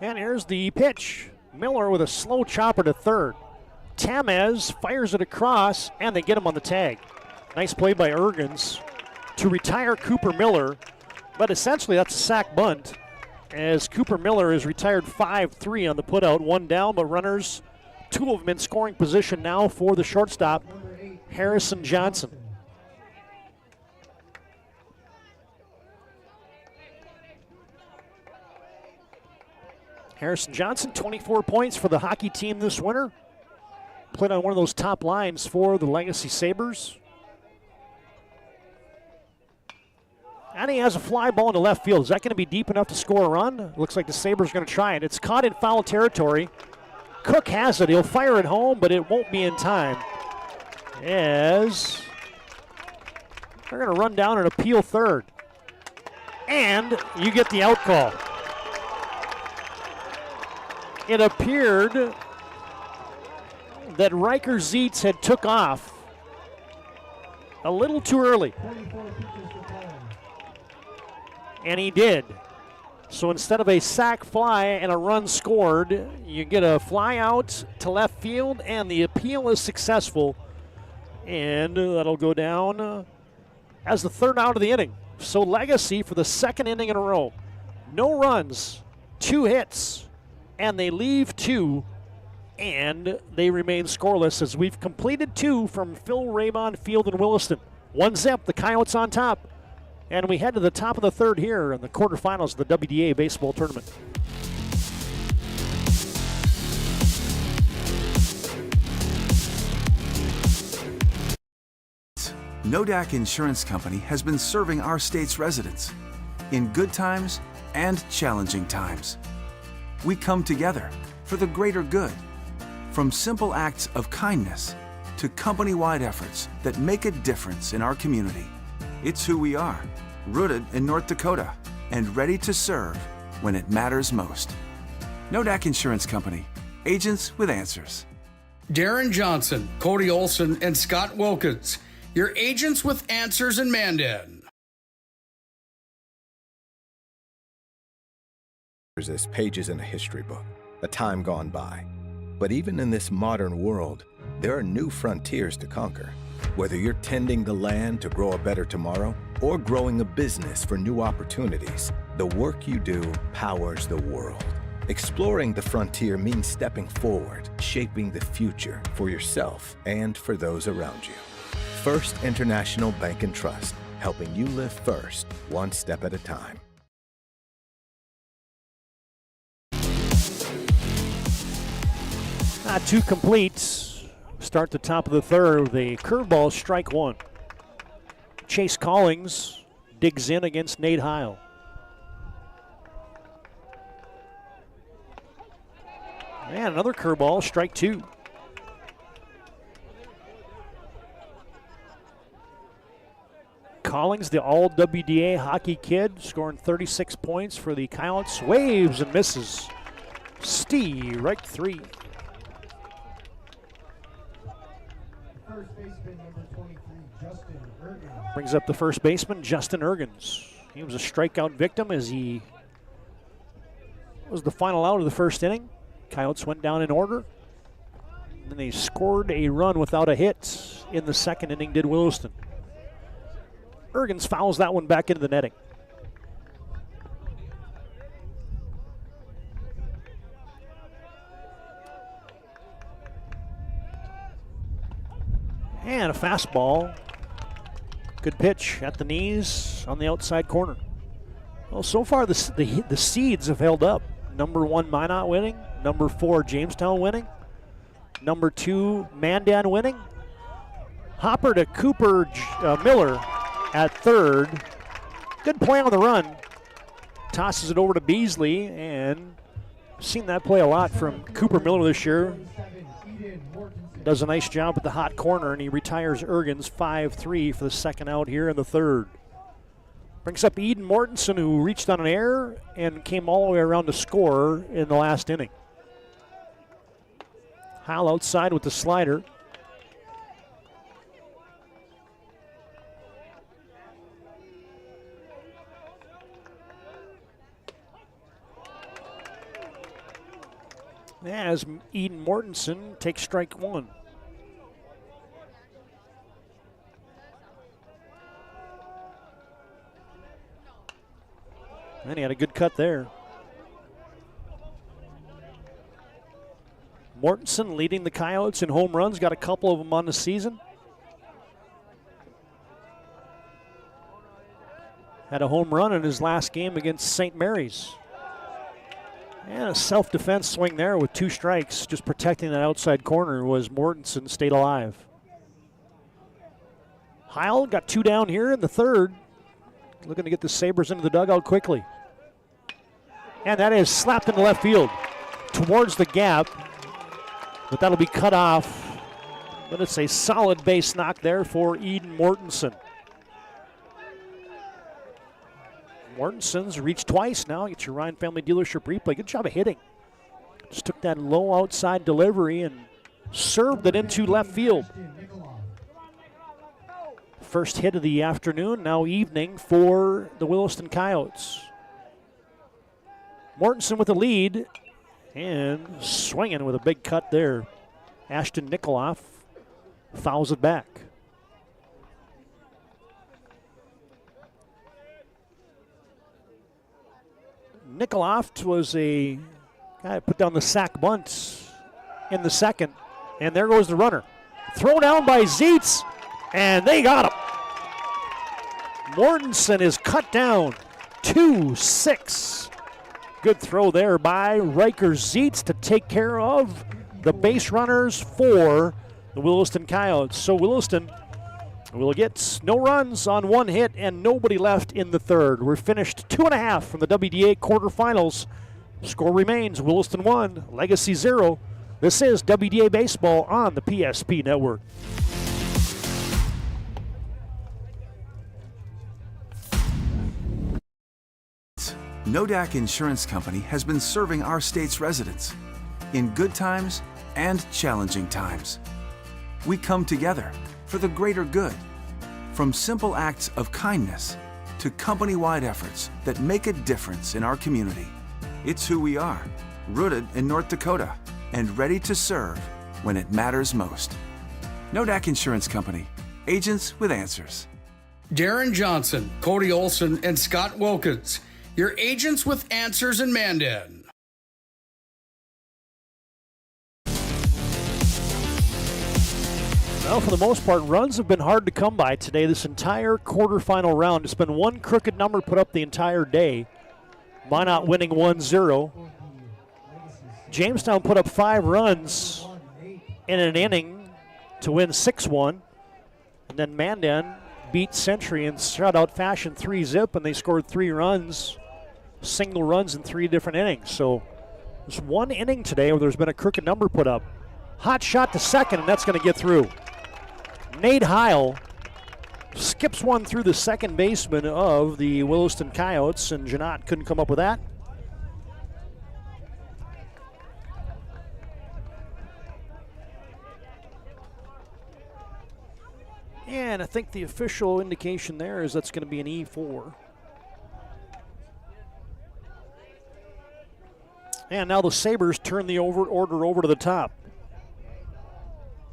And here's the pitch. Miller with a slow chopper to third. Tamez fires it across, and they get him on the tag. Nice play by Ergens to retire Cooper Miller, but essentially that's a sac bunt, as Cooper Miller is retired 5-3 on the putout, one down, but runners, two of them in scoring position now for the shortstop, Harrison Johnson. Harrison Johnson, 24 points for the hockey team this winter. Played on one of those top lines for the Legacy Sabres. And he has a fly ball into left field. Is that going to be deep enough to score a run? Looks like the Sabres are going to try it. It's caught in foul territory. Cook has it. He'll fire it home, but it won't be in time, as they're going to run down and appeal third. And you get the out call. It appeared that Riker Zietz had took off a little too early. And he did. So instead of a sac fly and a run scored, you get a fly out to left field, and the appeal is successful. And that'll go down as the third out of the inning. So Legacy, for the second inning in a row, no runs, 2 hits, and they leave 2, and they remain scoreless as we've completed 2 from Phil Raymond Field in Williston. 1-0, the Coyotes on top. And we head to the top of the third here in the quarterfinals of the WDA baseball tournament. Nodak Insurance Company has been serving our state's residents in good times and challenging times. We come together for the greater good, from simple acts of kindness to company-wide efforts that make a difference in our community. It's who we are, rooted in North Dakota and ready to serve when it matters most. Nodak Insurance Company, agents with answers. Darren Johnson, Cody Olson, and Scott Wilkins, your agents with answers in Mandan. There's pages in a history book, a time gone by. But even in this modern world, there are new frontiers to conquer. Whether you're tending the land to grow a better tomorrow or growing a business for new opportunities, the work you do powers the world. Exploring the frontier means stepping forward, shaping the future for yourself and for those around you. First International Bank and Trust, helping you live first, one step at a time. Not too complete. Start the top of the third with a curveball, strike 1. Chase Collings digs in against Nate Heil. And another curveball, strike 2. Collings, the all WDA hockey kid, scoring 36 points for the Coyotes. Waves and misses. Strike 3. First baseman, number 23, Justin Ergens. Brings up the first baseman, Justin Ergens. He was a strikeout victim as he was the final out of the first inning. Coyotes went down in order. And then they scored a run without a hit in the second inning, did Williston. Ergens fouls that one back into the netting. And a fastball. Good pitch at the knees on the outside corner. Well, so far the seeds have held up. Number 1, Minot winning. Number 4, Jamestown winning. Number 2, Mandan winning. Hopper to Cooper Miller at third. Good play on the run. Tosses it over to Beasley, and seen that play a lot from Cooper Miller this year. does a nice job at the hot corner, and he retires Ergens 5-3 for the second out here in the third. Brings up Eden Mortensen, who reached on an error and came all the way around to score in the last inning. Heil outside with the slider. As Eden Mortensen takes strike one. And he had a good cut there. Mortensen leading the Coyotes in home runs, got a couple of them on the season. Had a home run in his last game against St. Mary's. And a self-defense swing there with 2 strikes, just protecting that outside corner was Mortensen stayed alive. Heil got 2 down here in the third, looking to get the Sabres into the dugout quickly. And that is slapped into left field towards the gap, but that'll be cut off. But it's a solid base knock there for Eden Mortensen. Mortensen's reached twice now. Get your Ryan Family Dealership replay. Good job of hitting. Just took that low outside delivery and served it into left field. First hit of the afternoon, now evening for the Williston Coyotes. Mortensen with the lead and swinging with a big cut there. Ashton Nikoloff fouls it back. Nikoloff was a guy that put down the sack bunt in the second, and there goes the runner. Thrown down by Zietz, and they got him. Mortensen is cut down 2-6. Good throw there by Riker Zietz to take care of the base runners for the Williston Coyotes. So Williston will get no runs on 1 hit and nobody left in the third. We're finished 2.5 from the WDA quarterfinals. Score remains Williston 1, Legacy 0. This is WDA Baseball on the PSP Network. Wda Insurance Company has been serving our state's residents in good times and challenging times. We come together for the greater good. From simple acts of kindness to company-wide efforts that make a difference in our community. It's who we are, rooted in North Dakota and ready to serve when it matters most. Wda Insurance Company, agents with answers. Darren Johnson, Cody Olson, and Scott Wilkins, your agents with answers in Mandan. Well, for the most part, runs have been hard to come by today. This entire quarterfinal round, it's been one crooked number put up the entire day. Minot winning 1-0. Jamestown put up 5 runs in an inning to win 6-1. And then Mandan beat Century in shutout fashion 3-zip, and they scored 3 runs, single runs in 3 different innings. So there's 1 inning today where there's been a crooked number put up. Hot shot to second, and that's going to get through. Nate Heil skips one through the second baseman of the Williston Coyotes, and Janot couldn't come up with that. And I think the official indication there is that's going to be an E4. And now the Sabres turn the order over to the top.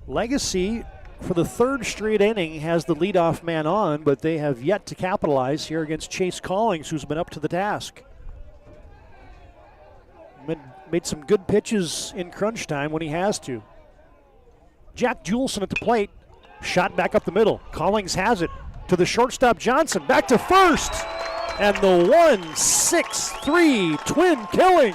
Legacy, for the 3rd straight inning, has the leadoff man on, but they have yet to capitalize here against Chase Collings, who's been up to the task. Made some good pitches in crunch time when he has to. Jack Juleson at the plate. Shot back up the middle. Collings has it to the shortstop Johnson. Back to first. And the 1-6-3 twin killing.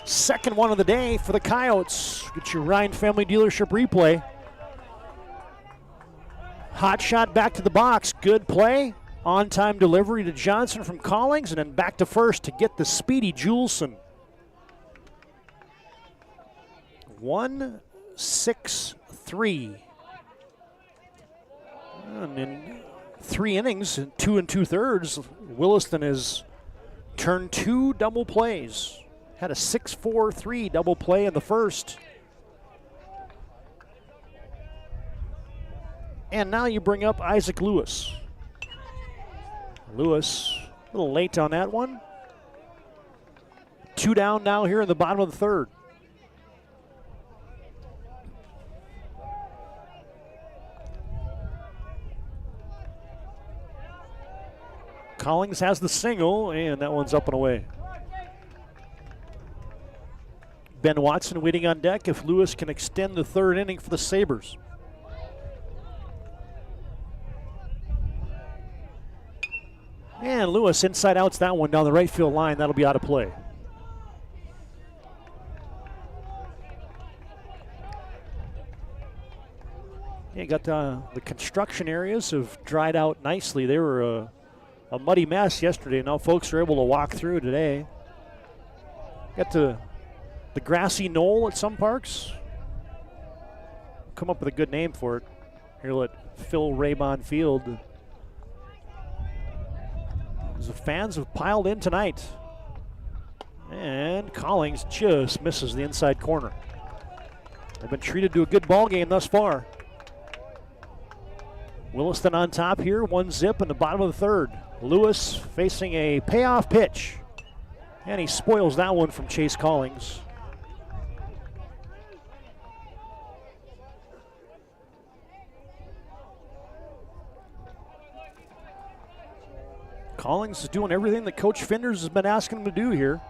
Second one of the day for the Coyotes. Get your Ryan Family Dealership replay. Hot shot back to the box. Good play. On-time delivery to Johnson from Collings, and then back to first to get the speedy Juleson. 1-6-3. And in 3 innings, in 2 2/3, Williston has turned 2 double plays. Had a 6-4-3 double play in the first. And now you bring up Isaac Lewis. Lewis, a little late on that one. 2 down now here in the bottom of the 3rd. Collins has the single, and that one's up and away. Ben Watson waiting on deck if Lewis can extend the 3rd inning for the Sabres. And Lewis inside outs that one down the right field line. That'll be out of play. Yeah, got the construction areas have dried out nicely. They were a muddy mess yesterday. Now folks are able to walk through today. Got the grassy knoll at some parks. Come up with a good name for it. Here at Phil Raybon Field. The fans have piled in tonight. And Collins just misses the inside corner. They've been treated to a good ball game thus far. Williston on top here, 1-0 in the bottom of the 3rd. Lewis facing a payoff pitch. And he spoils that one from Chase Collins. Collins is doing everything that Coach Finders has been asking him to do here.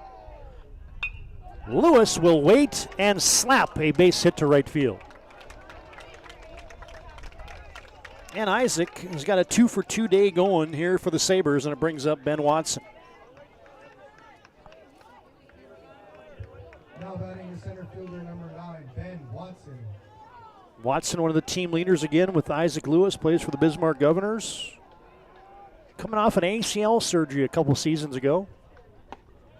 Lewis will wait and slap a base hit to right field. And Isaac has got a 2-for-2 day going here for the Sabres, and it brings up Ben Watson. Now batting the center fielder, number 9, Ben Watson. Watson, one of the team leaders again with Isaac Lewis, plays for the Bismarck Governors. Coming off an ACL surgery a couple seasons ago.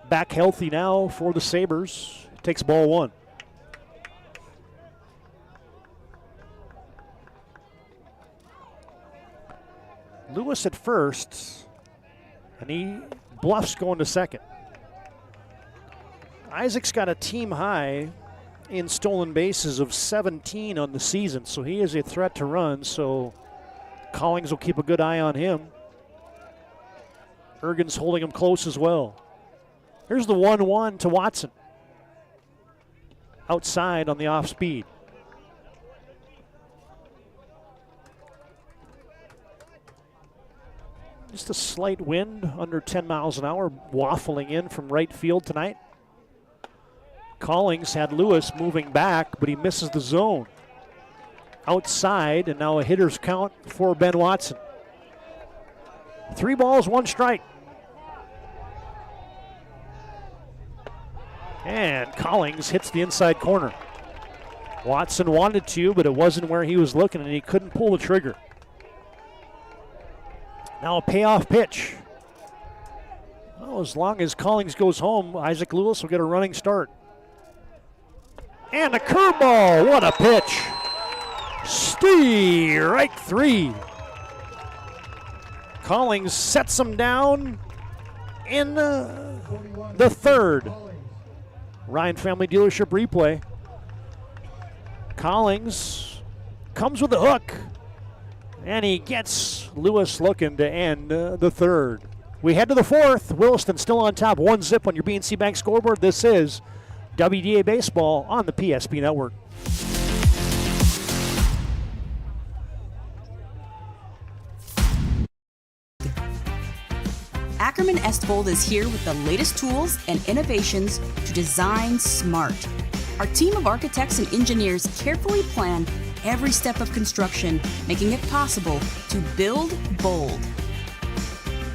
Back healthy now for the Sabres. Takes ball 1. Lewis at first, and he bluffs going to second. Isaac's got a team high in stolen bases of 17 on the season, so he is a threat to run, so Collins will keep a good eye on him. Ergen's holding him close as well. Here's the 1-1 to Watson. Outside on the off speed. Just a slight wind, under 10 miles an hour, waffling in from right field tonight. Collins had Lewis moving back, but he misses the zone. Outside, and now a hitter's count for Ben Watson. 3 balls, 1 strike. And Collins hits the inside corner. Watson wanted to, but it wasn't where he was looking, and he couldn't pull the trigger. Now a payoff pitch. Well, as long as Collins goes home, Isaac Lewis will get a running start. And a curveball. What a pitch. Strike 3. Collins sets him down in the 3rd. Ryan Family Dealership replay. Collins comes with a hook, and he gets Lewis looking to end the 3rd. We head to the 4th. Williston still on top, 1-0 on your BNC Bank scoreboard. This is WDA Baseball on the PSP Network. Ackerman Estvold is here with the latest tools and innovations to design smart. Our team of architects and engineers carefully plan every step of construction, making it possible to build bold.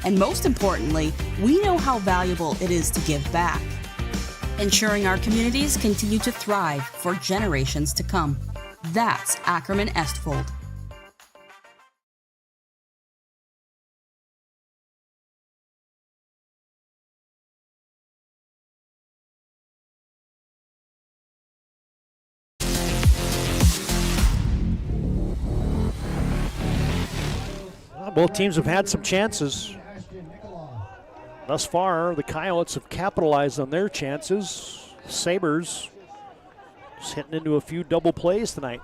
And most importantly, we know how valuable it is to give back, ensuring our communities continue to thrive for generations to come. That's Ackerman Estvold. Both teams have had some chances. Thus far, the Coyotes have capitalized on their chances. Sabres just hitting into a few double plays tonight.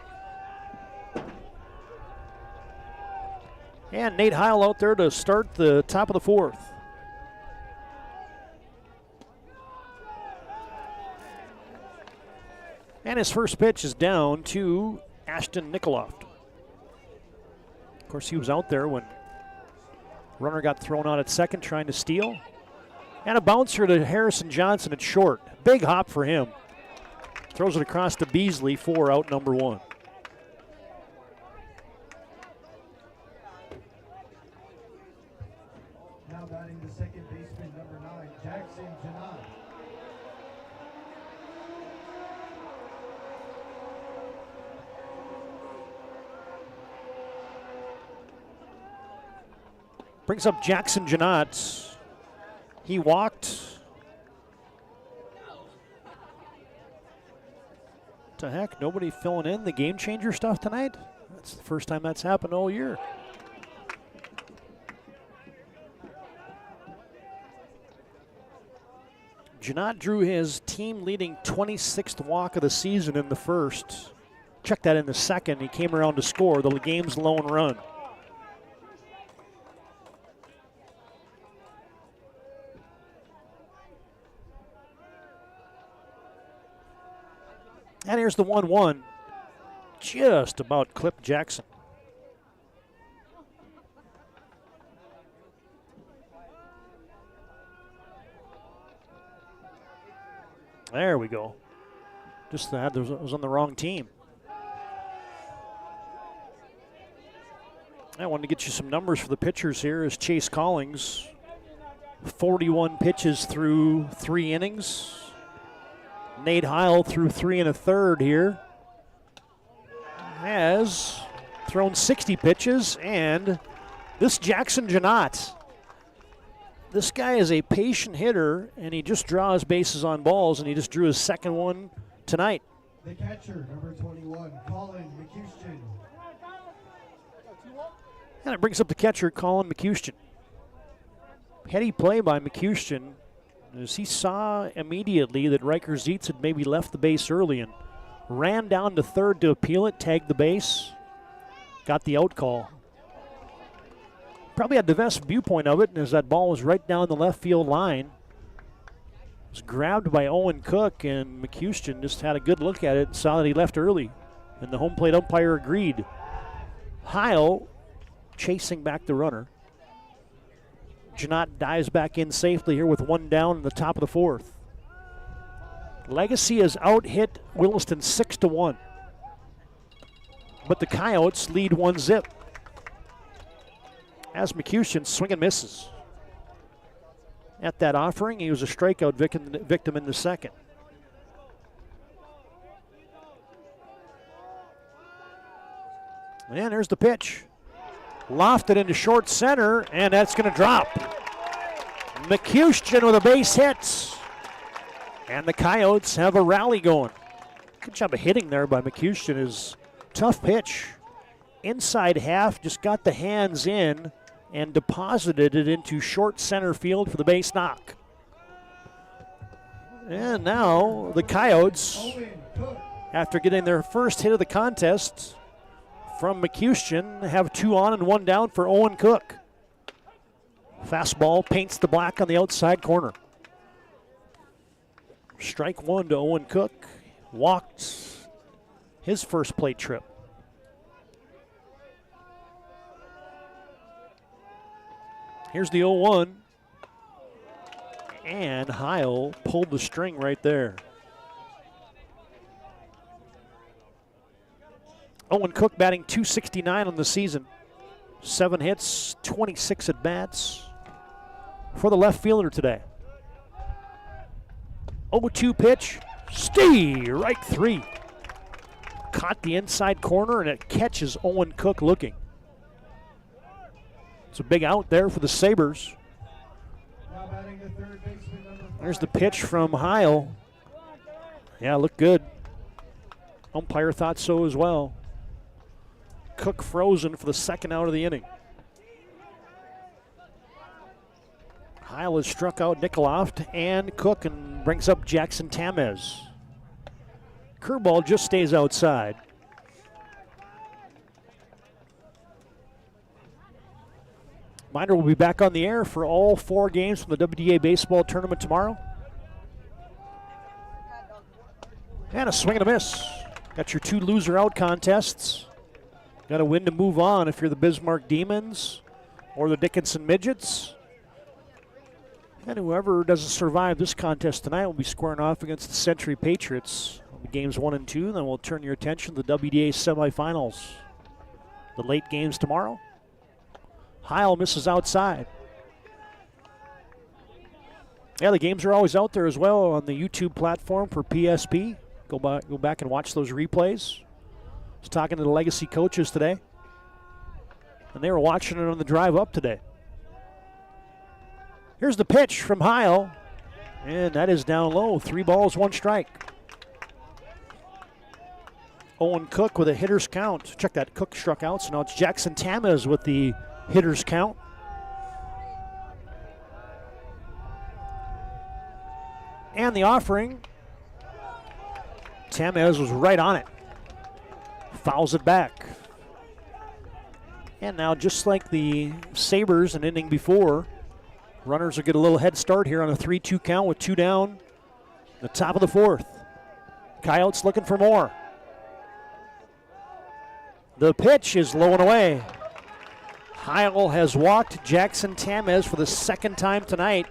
And Nate Heil out there to start the top of the fourth. And his first pitch is down to Ashton Nikoloff. Of course, he was out there when runner got thrown out at second trying to steal. And a bouncer to Harrison Johnson at short. Big hop for him. Throws it across to Beasley for out number one. Now batting the second baseman, number 9, Jackson Janot. Brings up Jackson Janot. He walked. What the heck? Nobody filling in the game changer stuff tonight? That's the first time that's happened all year. Janot drew his team-leading 26th walk of the season in the first. Check that in the second. He came around to score the game's lone run. And here's the 1-1. Just about clipped Jackson. There we go. Just that was on the wrong team. I wanted to get you some numbers for the pitchers here. Is Chase Collings, 41 pitches through 3 innings. Nate Heil through 3 1/3 here. Has thrown 60 pitches, and this Jackson Janot. This guy is a patient hitter, and he just draws bases on balls, and he just drew his second one tonight. The catcher, number 21, Colin McCuistion. And it brings up the catcher, Colin McCuistion. Heady play by McCuistion, as he saw immediately that Riker Zietz had maybe left the base early and ran down to third to appeal it, tagged the base, got the out call. Probably had the best viewpoint of it, as that ball was right down the left field line. It was grabbed by Owen Cook, and McCuistion just had a good look at it and saw that he left early, and the home plate umpire agreed. Heil chasing back the runner. Janot dives back in safely here with 1 down in the top of the fourth. Legacy has out-hit Williston 6-1. But the Coyotes lead 1-0. As McCuistion swing and misses. At that offering, he was a strikeout victim in the second. And there's the pitch. Lofted into short center, and that's going to drop. McCuistion with a base hit. And the Coyotes have a rally going. Good job of hitting there by McCuistion. His tough pitch. Inside half, just got the hands in and deposited it into short center field for the base knock. And now the Coyotes, after getting their first hit of the contest from McCuistion, have 2 on and 1 down for Owen Cook. Fastball paints the black on the outside corner. Strike 1 to Owen Cook. Walked his first plate trip. Here's the 0-1. And Heil pulled the string right there. Owen Cook batting .269 on the season. 7 hits, 26 at bats for the left fielder today. 0-2 pitch. Strike 3. Caught the inside corner, and it catches Owen Cook looking. It's a big out there for the Sabres. There's the pitch from Heil. Yeah, looked good. Umpire thought so as well. Cook frozen for the second out of the inning. Heil has struck out Nikoloff and Cook and brings up Jackson Tamez. Curveball just stays outside. Reminder, we'll be back on the air for all 4 games from the WDA Baseball Tournament tomorrow. And a swing and a miss. Got your 2 loser-out contests. Got to win to move on if you're the Bismarck Demons or the Dickinson Midgets. And whoever doesn't survive this contest tonight will be squaring off against the Century Patriots. Games 1 and 2, then we'll turn your attention to the WDA semifinals. The late games tomorrow. Heil misses outside. Yeah, the games are always out there as well on the YouTube platform for PSP. Go back and watch those replays. I was talking to the Legacy coaches today, and they were watching it on the drive up today. Here's the pitch from Heil, and that is down low. 3 balls, 1 strike. Owen Cook with a hitter's count. Check that, Cook struck out, so now it's Jackson Tamez with the hitter's count. And the offering, Tamez was right on it. Fouls it back. And now, just like the Sabres an inning before, runners will get a little head start here on a 3-2 count with 2 down. The top of the 4th. Coyotes looking for more. The pitch is low and away. Heil has walked Jackson Tamez for the 2nd time tonight.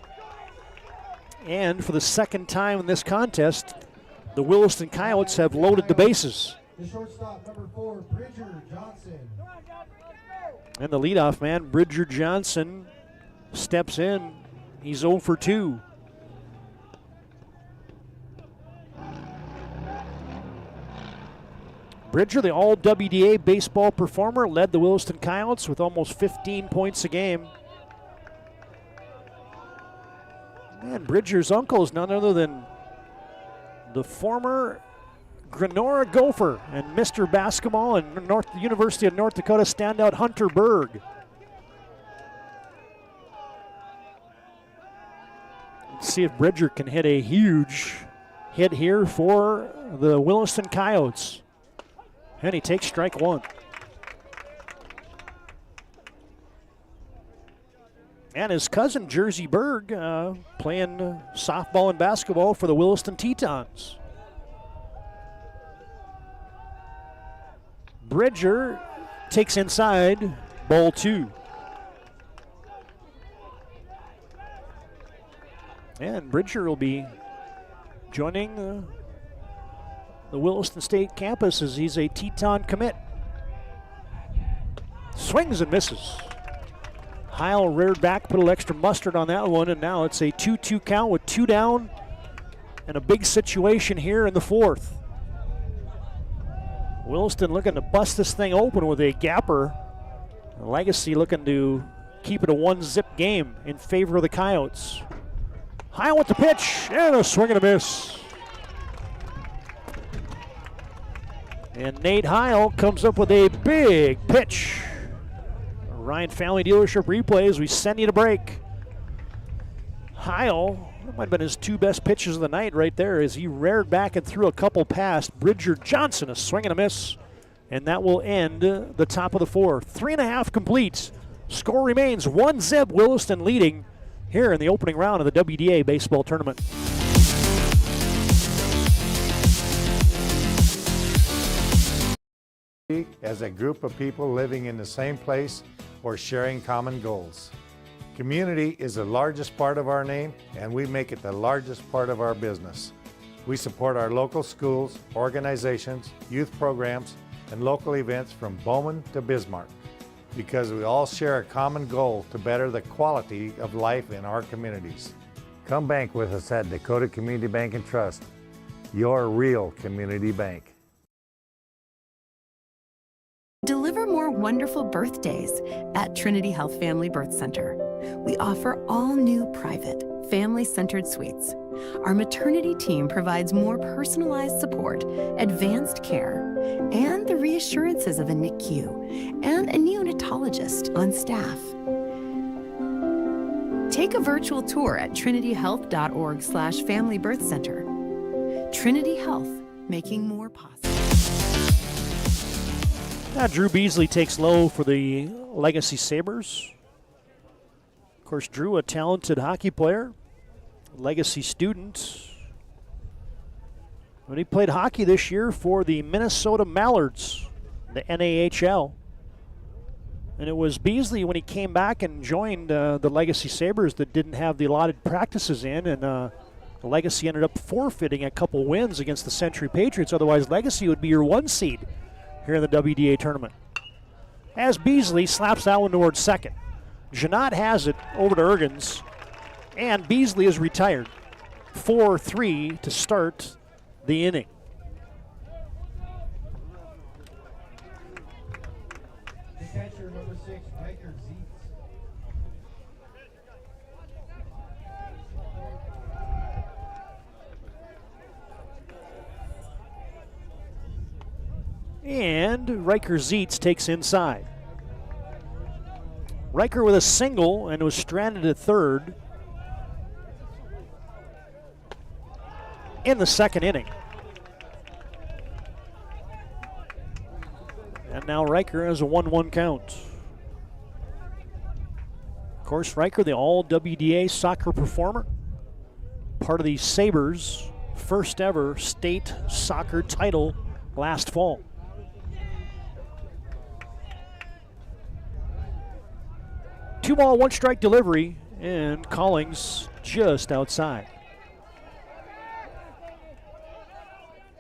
And for the 2nd time in this contest, the Williston Coyotes have loaded the bases. The shortstop, number 4, Bridger Johnson. And the leadoff man, Bridger Johnson, steps in. He's 0 for 2. Bridger, the all-WDA baseball performer, led the Williston Coyotes with almost 15 points a game. And Bridger's uncle is none other than the former Granora Gopher and Mr. Basketball and University of North Dakota standout Hunter Berg. Let's see if Bridger can hit a huge hit here for the Williston Coyotes. And he takes strike 1. And his cousin, Jersey Berg, playing softball and basketball for the Williston Tetons. Bridger takes inside, ball 2. And Bridger will be joining the Williston State campus as he's a Teton commit. Swings and misses. Heil reared back, put a little extra mustard on that one, and now it's a 2-2 count with 2 down and a big situation here in the 4th. Williston looking to bust this thing open with a gapper. Legacy looking to keep it a 1-zip game in favor of the Coyotes. Heil with the pitch, and a swing and a miss. And Nate Heil comes up with a big pitch. Ryan Family Dealership replays. We send you to break. Heil, that might have been his 2 best pitches of the night right there as he reared back and threw a couple past Bridger Johnson, a swing and a miss. And that will end the top of the 4th. 3.5 complete. Score remains 1-zip, Williston leading here in the opening round of the WDA Baseball Tournament. As a group of people living in the same place or sharing common goals. Community is the largest part of our name, and we make it the largest part of our business. We support our local schools, organizations, youth programs, and local events from Bowman to Bismarck because we all share a common goal to better the quality of life in our communities. Come bank with us at Dakota Community Bank and Trust, your real community bank. Deliver more wonderful birthdays at Trinity Health Family Birth Center. We offer all new private, family-centered suites. Our maternity team provides more personalized support, advanced care, and the reassurances of a NICU and a neonatologist on staff. Take a virtual tour at trinityhealth.org/Family Birth Center. Trinity Health, making more possible. Now Drew Beasley takes low for the Legacy Sabres. Of course, Drew, a talented hockey player, Legacy student. But he played hockey this year for the Minnesota Mallards, the NAHL. And it was Beasley, when he came back and joined the Legacy Sabres, that didn't have the allotted practices in, and the Legacy ended up forfeiting a couple wins against the Century Patriots. Otherwise, Legacy would be your 1 seed here in the WDA tournament. As Beasley slaps that one towards second. Janot has it over to Ergens, and Beasley is retired. 4-3 to start the inning. The catcher, number 6, Riker Zietz. And Riker Zietz takes inside. Riker with a single and was stranded at third in the second inning. And now Riker has a 1-1 count. Of course, Riker, the all-WDA soccer performer, part of the Sabres' first ever state soccer title last fall. Two ball, one strike delivery, and Collings just outside.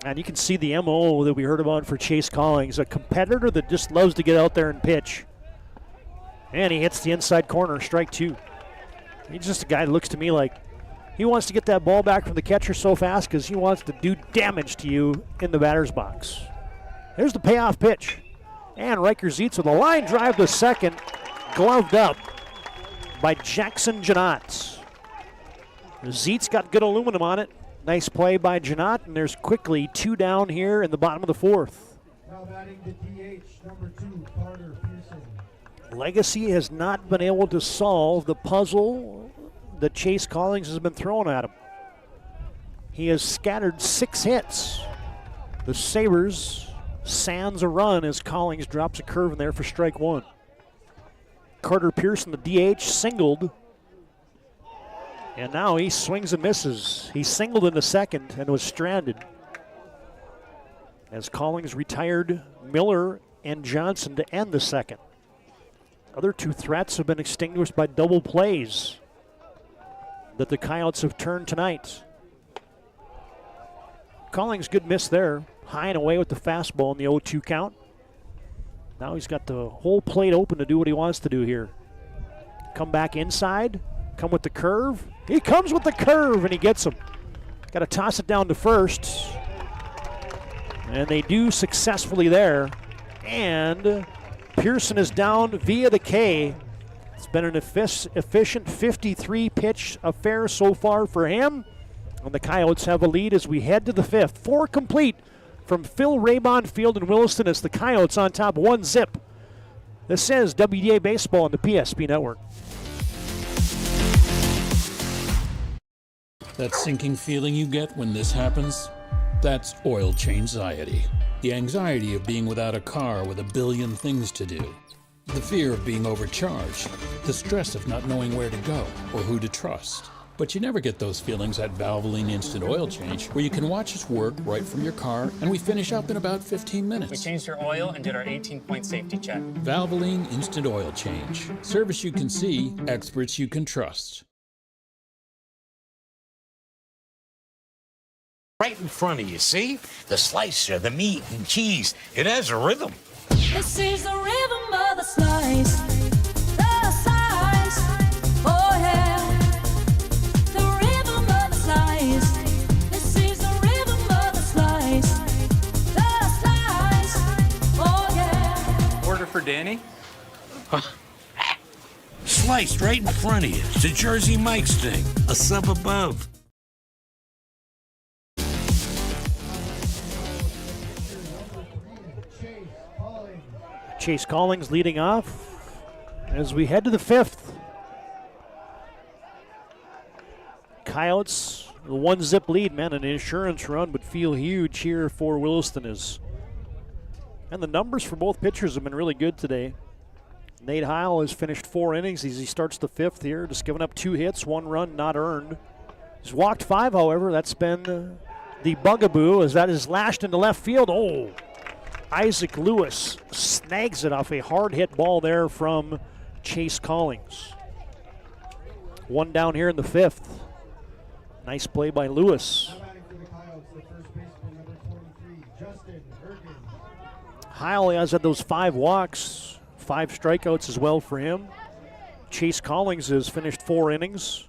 And you can see the MO that we heard about for Chase Collings, a competitor that just loves to get out there and pitch. And he hits the inside corner, strike two. He's just a guy that looks to me like he wants to get that ball back from the catcher so fast because he wants to do damage to you in the batter's box. There's the payoff pitch. And Riker Zietz with a line drive to second, gloved up by Jackson Janot. Zietz got good aluminum on it. Nice play by Janot, and there's quickly 2 down here in the bottom of the 4th. Now batting the DH, number 2, Carter Pearson. Legacy has not been able to solve the puzzle that Chase Collings has been throwing at him. He has scattered 6 hits. The Sabres sands a run as Collings drops a curve in there for strike 1. Carter Pearson, the DH, singled. And now he swings and misses. He singled in the second and was stranded. As Collings retired Miller and Johnson to end the second. Other 2 threats have been extinguished by double plays that the Coyotes have turned tonight. Collings, good miss there. High and away with the fastball in the 0-2 count. Now he's got the whole plate open to do what he wants to do here. Come back inside, come with the curve. He comes with the curve and he gets him. Got to toss it down to first. And they do successfully there. And Pearson is down via the K. It's been an efficient 53-pitch affair so far for him. And the Coyotes have a lead as we head to the 5th. 4 complete from Phil Raybon Field in Williston. It's the Coyotes on top 1-0. This is WDA Baseball on the PSP Network. That sinking feeling you get when this happens? That's oil change-anxiety. The anxiety of being without a car with a billion things to do. The fear of being overcharged. The stress of not knowing where to go or who to trust. But you never get those feelings at Valvoline Instant Oil Change, where you can watch us work right from your car, and we finish up in about 15 minutes. We changed your oil and did our 18-point safety check. Valvoline Instant Oil Change. Service you can see, experts you can trust. Right in front of you, see? The slicer, the meat and cheese. It has a rhythm. This is the rhythm of the slice. The slice. Oh, yeah. The rhythm of the slice. This is the rhythm of the slice. The slice. Oh, yeah. Order for Danny? Sliced right in front of you. It's a Jersey Mike's thing. A sub above. Chase Collings leading off as we head to the 5th. Coyotes, the 1-zip lead, man, an insurance run would feel huge here for Williston. And the numbers for both pitchers have been really good today. Nate Heil has finished 4 innings as he starts the 5th here, just giving up 2 hits, 1 run not earned. He's walked 5, however. That's been the bugaboo as that is lashed into left field. Oh, Isaac Lewis snags it off a hard hit ball there from Chase Collings. 1 down here in the 5th. Nice play by Lewis. Heil has had those 5 walks, 5 strikeouts as well for him. Chase Collings has finished 4 innings,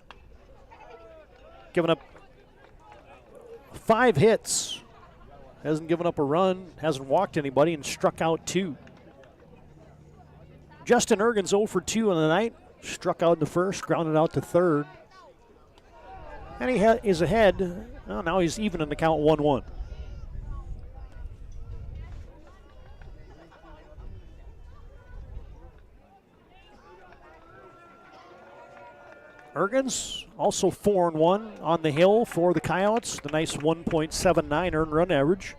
given up 5 hits, hasn't given up a run, hasn't walked anybody, and struck out 2. Justin Ergen's 0 for 2 on the night, struck out in the 1st, grounded out to 3rd. And he is ahead. Well, now he's even in the count 1-1. Ergens also 4-1 on the hill for the Coyotes. The nice 1.79 earned run average.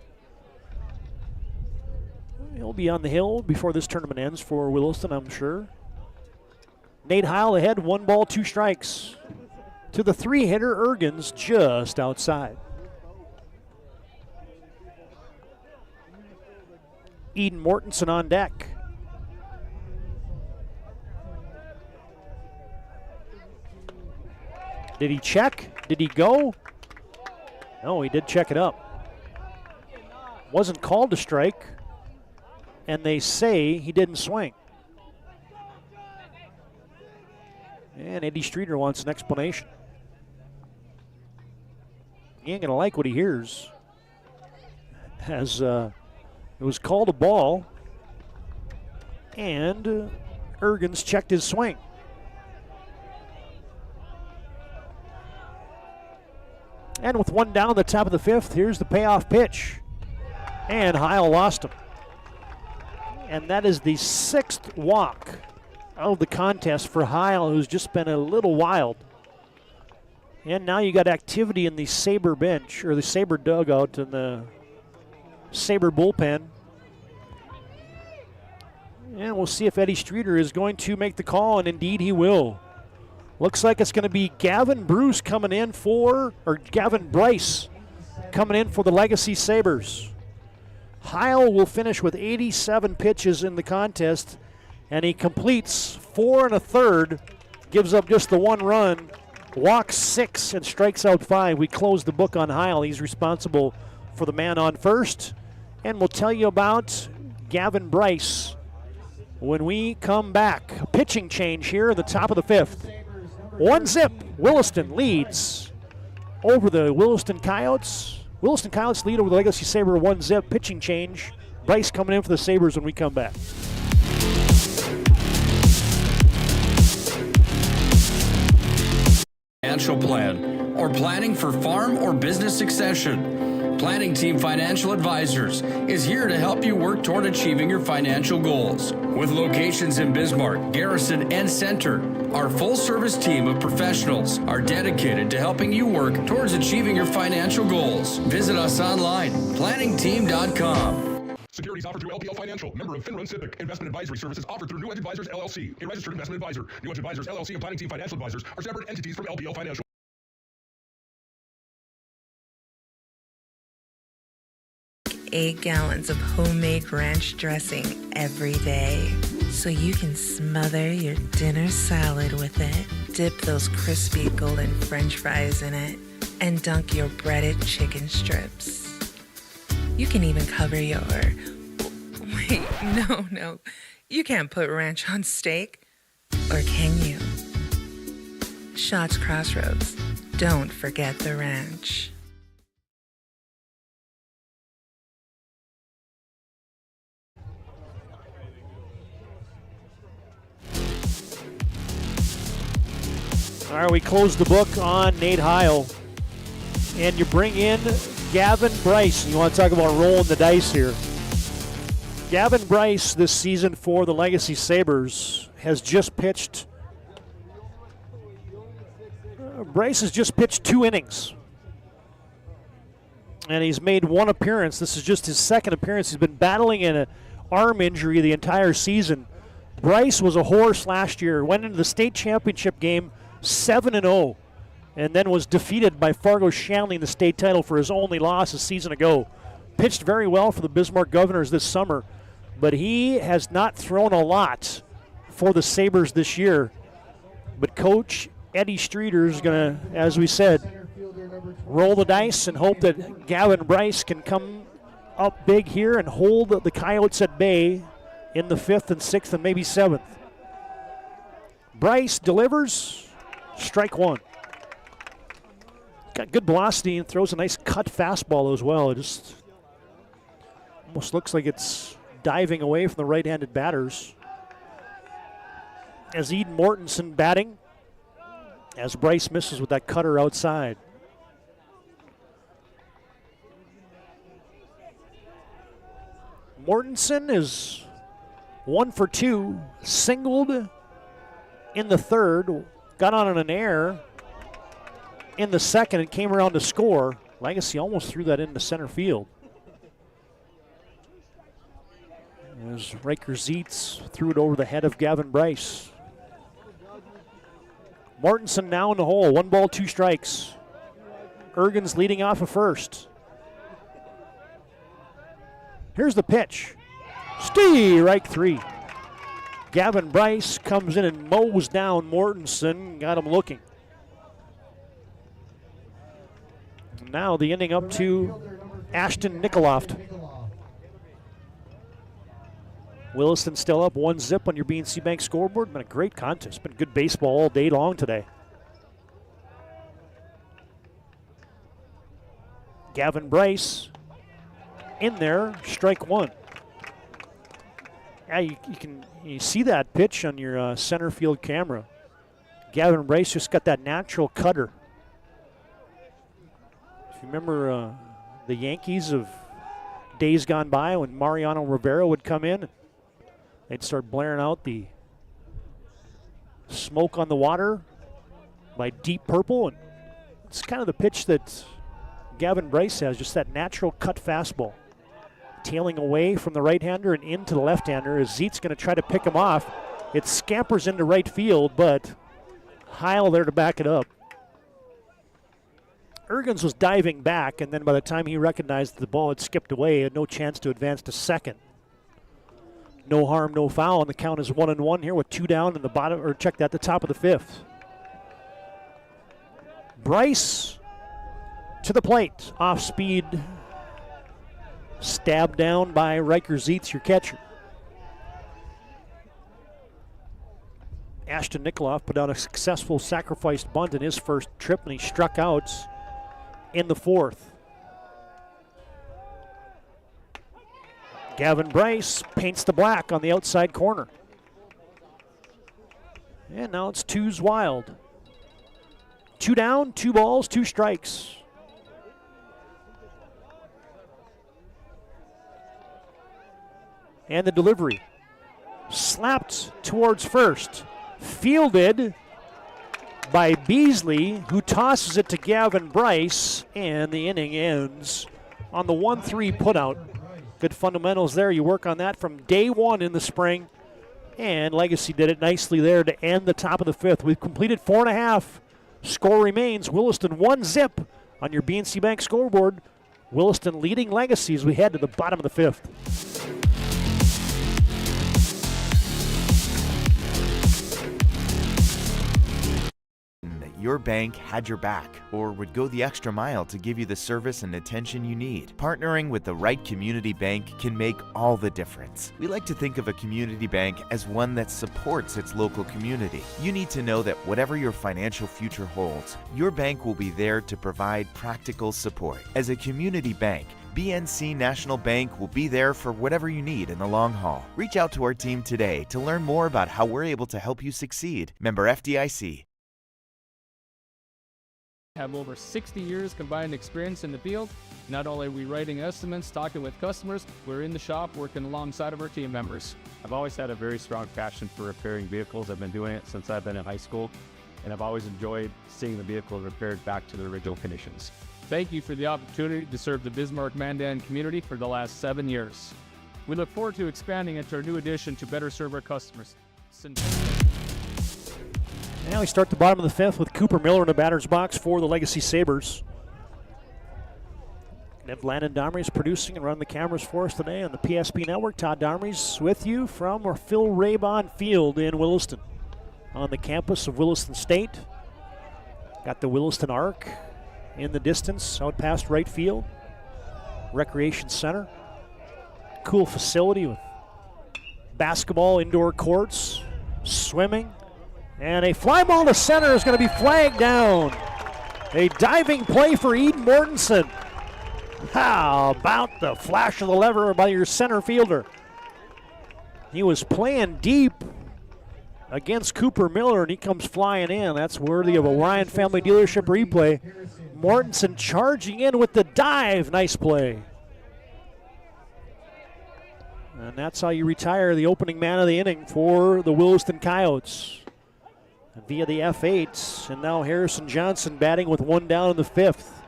He'll be on the hill before this tournament ends for Williston, I'm sure. Nate Heil ahead, 1 ball, 2 strikes. To the 3-hitter, Ergens just outside. Eden Mortensen on deck. Did he check? Did he go? No, he did check it up. Wasn't called to strike, and they say he didn't swing. And Eddie Streeter wants an explanation. He ain't going to like what he hears. As it was called a ball, and Ergens checked his swing. And with 1 down at the top of the 5th, here's the payoff pitch. And Heil lost him. And that is the 6th walk of the contest for Heil, who's just been a little wild. And now you got activity in the Sabre bench, or the Sabre dugout and the Sabre bullpen. And we'll see if Eddie Streeter is going to make the call, and indeed he will. Looks like it's going to be Gavin Bryce coming in for the Legacy Sabres. Heil will finish with 87 pitches in the contest, and he completes 4 1/3, gives up just the 1 run, walks 6, and strikes out 5. We close the book on Heil. He's responsible for the man on first, and we'll tell you about Gavin Bryce when we come back. A pitching change here at the top of the 5th. 1-zip, Williston leads over the Williston Coyotes. Williston Coyotes lead over the Legacy Sabre 1-zip. Pitching change. Bryce coming in for the Sabres when we come back. Financial plan or planning for farm or business succession. Planning Team Financial Advisors is here to help you work toward achieving your financial goals. With locations in Bismarck, Garrison, and Center, our full-service team of professionals are dedicated to helping you work towards achieving your financial goals. Visit us online, planningteam.com. Securities offered through LPL Financial, member of FINRA and SIPC. Investment advisory services offered through New Edge Advisors, LLC, a registered investment advisor. New Edge Advisors, LLC, and Planning Team Financial Advisors are separate entities from LPL Financial. $8 gallons of homemade ranch dressing every day, so you can smother your dinner salad with it, dip those crispy golden French fries in it, and dunk your breaded chicken strips. You can even cover your... Wait, no. You can't put ranch on steak. Or can you? Shots Crossroads. Don't forget the ranch. All right, we close the book on Nate Heil. And you bring in Gavin Bryce. You want to talk about rolling the dice here. Gavin Bryce this season for the Legacy Sabres has just pitched Bryce has just pitched 2 innings. And he's made 1 appearance. This is just his 2nd appearance. He's been battling an arm injury the entire season. Bryce was a horse last year, went into the state championship game 7-0, and then was defeated by Fargo Shanley in the state title for his only loss a season ago. Pitched very well for the Bismarck Governors this summer, but he has not thrown a lot for the Sabres this year. But Coach Eddie Streeter is going to, as we said, roll the dice and hope that Gavin Bryce can come up big here and hold the Coyotes at bay in the 5th and 6th and maybe 7th. Bryce delivers, strike 1. Got good velocity and throws a nice cut fastball as well. It just almost looks like it's diving away from the right-handed batters. As Eden Mortensen batting, as Bryce misses with that cutter outside. Mortensen is 1 for 2, singled in the 3rd, got on an air in the 2nd and came around to score. Legacy almost threw that into center field. As Riker Zietz threw it over the head of Gavin Bryce. Mortensen now in the hole, 1 ball, 2 strikes. Ergens leading off of first. Here's the pitch. Strike 3. Gavin Bryce comes in and mows down Mortensen, got him looking. Now the inning up to Ashton Nikoloff. Williston still up 1-0 on your BNC Bank scoreboard. Been a great contest. Been good baseball all day long today. Gavin Bryce in there, strike 1. Yeah, you see that pitch on your center field camera. Gavin Bryce just got that natural cutter. If you remember the Yankees of days gone by when Mariano Rivera would come in, they'd start blaring out the smoke on the water by Deep Purple, and it's kind of the pitch that Gavin Bryce has, just that natural cut fastball. Tailing away from the right-hander and into the left-hander as Zietz going to try to pick him off. It scampers into right field, but Heil there to back it up. Ergens was diving back, and then by the time he recognized the ball had skipped away, he had no chance to advance to second. No harm, no foul, and the count is 1-1 here with 2 down in the bottom, or check that, the top of the 5th. Bryce to the plate, off speed. Stabbed down by Riker Zietz, your catcher. Ashton Nikoloff put out a successful sacrificed bunt in his first trip, and he struck out in the 4th. Gavin Bryce paints the black on the outside corner. And now it's 2's wild. 2 down, 2 balls, 2 strikes. And the delivery. Slapped towards first. Fielded by Beasley, who tosses it to Gavin Bryce, and the inning ends on the 1-3 putout. Good fundamentals there. You work on that from day 1 in the spring, and Legacy did it nicely there to end the top of the 5th. We've completed 4.5. Score remains Williston 1-0 on your BNC Bank scoreboard. Williston leading Legacy as we head to the bottom of the 5th. Your bank had your back or would go the extra mile to give you the service and attention you need. Partnering with the right community bank can make all the difference. We like to think of a community bank as one that supports its local community. You need to know that whatever your financial future holds, your bank will be there to provide practical support. As a community bank, BNC National Bank will be there for whatever you need in the long haul. Reach out to our team today to learn more about how we're able to help you succeed. Member FDIC. Have over 60 years combined experience in the field. Not only are we writing estimates, talking with customers, we're in the shop working alongside of our team members. I've always had a very strong passion for repairing vehicles. I've been doing it since I've been in high school. and I've always enjoyed seeing the vehicle repaired back to their original conditions. Thank you for the opportunity to serve the Bismarck-Mandan community for the last 7 years. We look forward to expanding into our new addition to better serve our customers. Now we start the bottom of the fifth with Cooper Miller in the batter's box for the Legacy Sabres. Nev Landon Domrey's producing and running the cameras for us today on the PSP Network. Todd Domrey's with you from our Phil Raybon Field in Williston on the campus of Williston State. Got the Williston Arc in the distance out past right field. Recreation Center. Cool facility with basketball, indoor courts, swimming. And a fly ball to center is going to be flagged down. A diving play for Eden Mortensen. How about the flash of the lever by your center fielder? He was playing deep against Cooper Miller, and he comes flying in. That's worthy of a Ryan Family Dealership replay. Mortensen charging in with the dive. Nice play. And that's how you retire the opening man of the inning for the Williston Coyotes. Via the F8, and now Harrison Johnson batting with one down in the fifth.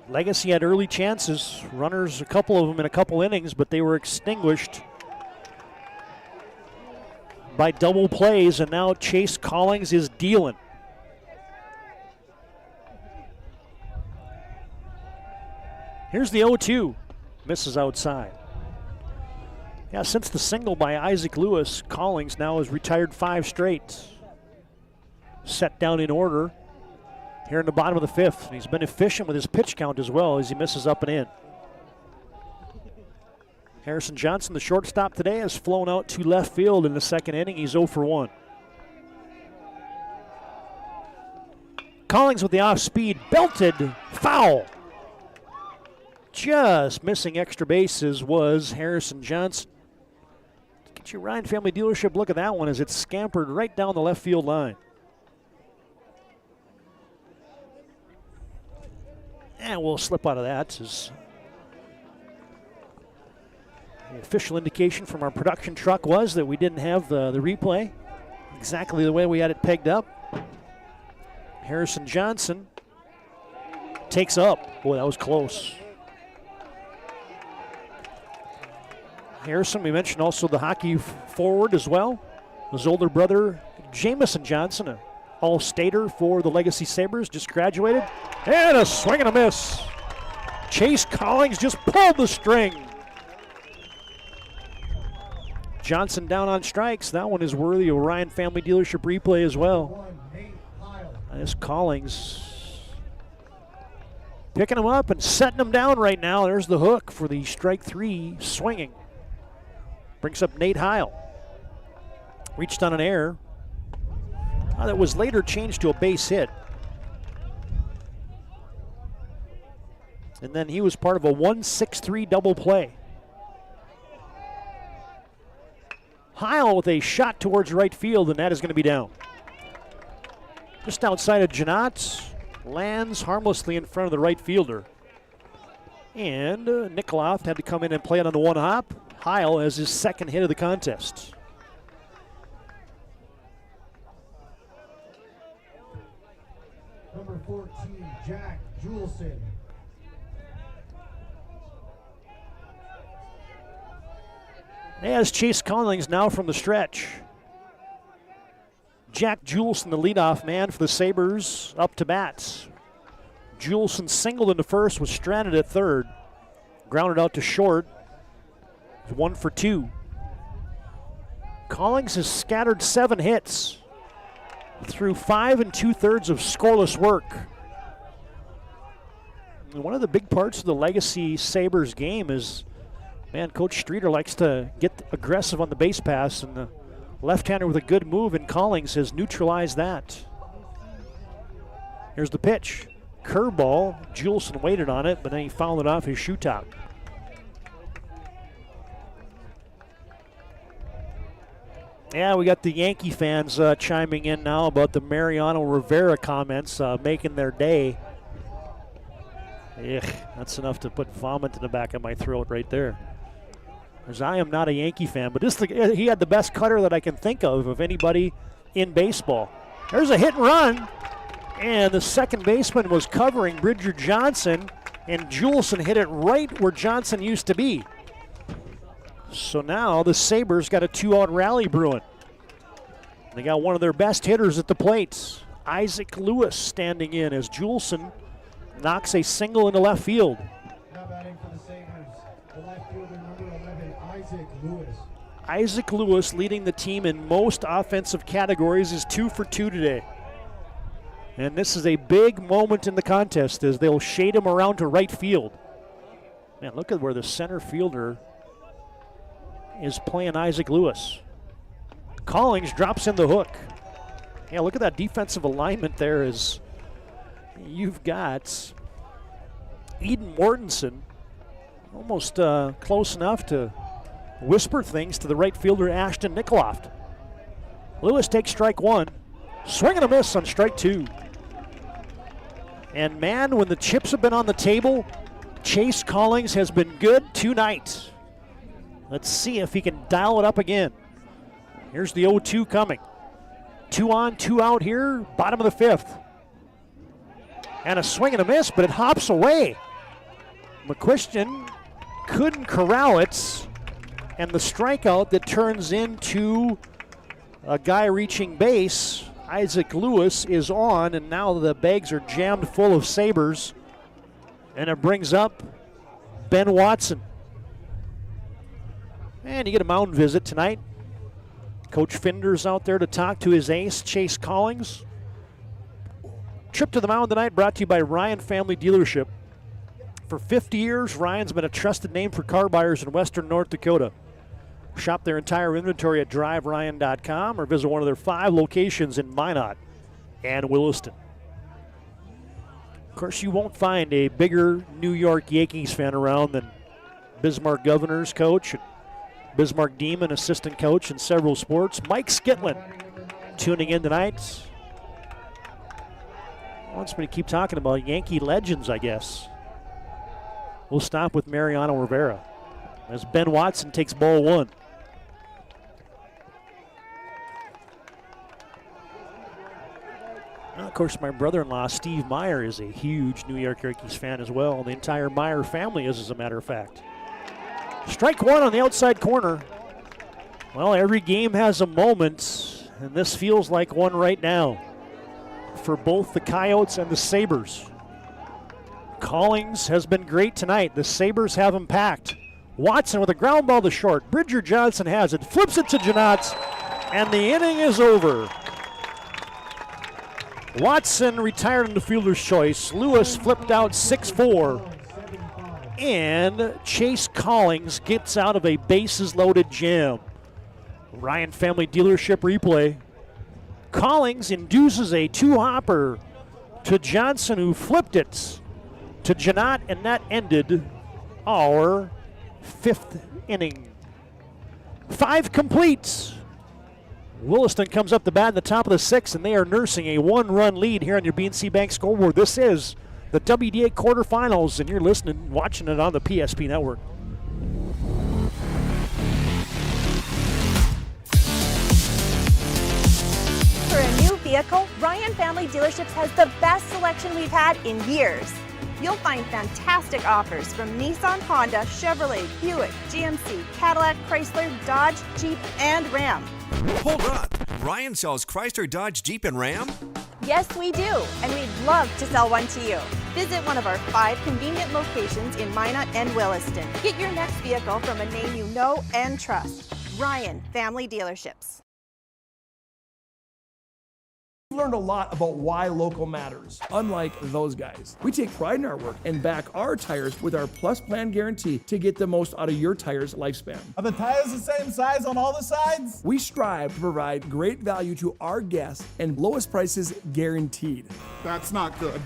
Legacy had early chances, runners, a couple of them in a couple innings, but they were extinguished by double plays, and now Chase Collings is dealing. Here's the 0-2, misses outside. Yeah, since the single by Isaac Lewis, Collings now has retired 5 straight. Set down in order here in the bottom of the fifth. And he's been efficient with his pitch count as well as he misses up and in. Harrison Johnson, the shortstop today, has flown out to left field in the second inning. He's 0 for 1. Collings with the off speed, belted, foul. Just missing extra bases was Harrison Johnson. Get your Ryan Family Dealership look at that one as it scampered right down the left field line. And we'll slip out of that as the official indication from our production truck was that we didn't have the replay exactly the way we had it pegged up. Harrison Johnson takes up. Boy, that was close. Harrison, we mentioned also the hockey forward as well. His older brother, Jamison Johnson, an all-stater for the Legacy Sabres, just graduated. And a swing and a miss. Chase Collings just pulled the string. Johnson down on strikes. That one is worthy of a Ryan Family Dealership replay as well. This Collings picking him up and setting him down right now. There's the hook for the strike 3 swinging. Brings up Nate Heil. Reached on an error. That was later changed to a base hit. And then he was part of a 1-6-3 double play. Heil with a shot towards right field, and that is going to be down. Just outside of Janot, lands harmlessly in front of the right fielder. And Nikoloff had to come in and play it on the one hop. Heil as his second hit of the contest. Number 14, Jack Juleson. As Chase Collings now from the stretch. Jack Juleson, the leadoff man for the Sabres, up to bat. Juleson singled into first, was stranded at third. Grounded out to short. 1 for 2. Collings has scattered 7 hits through 5 2/3 of scoreless work. And one of the big parts of the Legacy Sabres game is, man, Coach Streeter likes to get aggressive on the base pass, and the left-hander with a good move, and Collings has neutralized that. Here's the pitch. Curveball. Juleson waited on it, but then he fouled it off his shoe top. Yeah, we got the Yankee fans chiming in now about the Mariano Rivera comments, making their day. Ugh, that's enough to put vomit in the back of my throat right there. As I am not a Yankee fan, but he had the best cutter that I can think of anybody in baseball. There's a hit and run, and the second baseman was covering Bridger Johnson, and Juleson hit it right where Johnson used to be. So now the Sabres got a 2-out rally brewing. They got one of their best hitters at the plate, Isaac Lewis, standing in as Juleson knocks a single into left field. Now batting for the Sabres, the left fielder number 11, Isaac Lewis. Isaac Lewis, leading the team in most offensive categories, is 2 for 2 today. And this is a big moment in the contest as they'll shade him around to right field. Man, look at where the center fielder is playing Isaac Lewis. Collings drops in the hook. Yeah, look at that defensive alignment there as you've got Eden Mortensen almost close enough to whisper things to the right fielder Ashton Nikoloff. Lewis takes strike one. Swing and a miss on strike two. And man, when the chips have been on the table, Chase Collings has been good tonight. Let's see if he can dial it up again. Here's the 0-2 coming. 2 on, 2 out here, bottom of the fifth. And a swing and a miss, but it hops away. McQuistion couldn't corral it. And the strikeout that turns into a guy reaching base, Isaac Lewis, is on, and now the bags are jammed full of Sabres. And it brings up Ben Watson. And you get a mound visit tonight. Coach Finder's out there to talk to his ace, Chase Collings. Trip to the mound tonight brought to you by Ryan Family Dealership. For 50 years, Ryan's been a trusted name for car buyers in western North Dakota. Shop their entire inventory at driveryan.com or visit one of their 5 locations in Minot and Williston. Of course, you won't find a bigger New York Yankees fan around than Bismarck Governors coach and Bismarck Demon assistant coach in several sports, Mike Skitlin, tuning in tonight. Wants me to keep talking about Yankee legends, I guess. We'll stop with Mariano Rivera as Ben Watson takes ball one. Now, of course, my brother-in-law, Steve Meyer, is a huge New York Yankees fan as well. The entire Meyer family is, as a matter of fact. Strike one on the outside corner. Well, every game has a moment, and this feels like one right now for both the Coyotes and the Sabres. Collings has been great tonight. The Sabres have him packed. Watson with a ground ball to short. Bridger Johnson has it, flips it to Janot, and the inning is over. Watson retired in the fielder's choice. Lewis flipped out 6-4. And Chase Collings gets out of a bases-loaded jam. Ryan Family Dealership replay. Collings induces a 2-hopper to Johnson, who flipped it to Janot, and that ended our 5th inning. 5 complete. Williston comes up the bat in the top of the 6th, and they are nursing a 1-run lead here on your BNC Bank scoreboard. This is the WDA quarterfinals, and you're watching it on the PSP network. For a new vehicle, Ryan Family Dealerships has the best selection we've had in years. You'll find fantastic offers from Nissan, Honda, Chevrolet, Buick, GMC, Cadillac, Chrysler, Dodge, Jeep, and Ram. Hold on. Ryan sells Chrysler, Dodge, Jeep, and Ram? Yes, we do, and we'd love to sell one to you. Visit one of our 5 convenient locations in Minot and Williston. Get your next vehicle from a name you know and trust. Ryan Family Dealerships. We've learned a lot about why local matters, unlike those guys. We take pride in our work and back our tires with our Plus Plan guarantee to get the most out of your tire's lifespan. Are the tires the same size on all the sides? We strive to provide great value to our guests and lowest prices guaranteed. That's not good.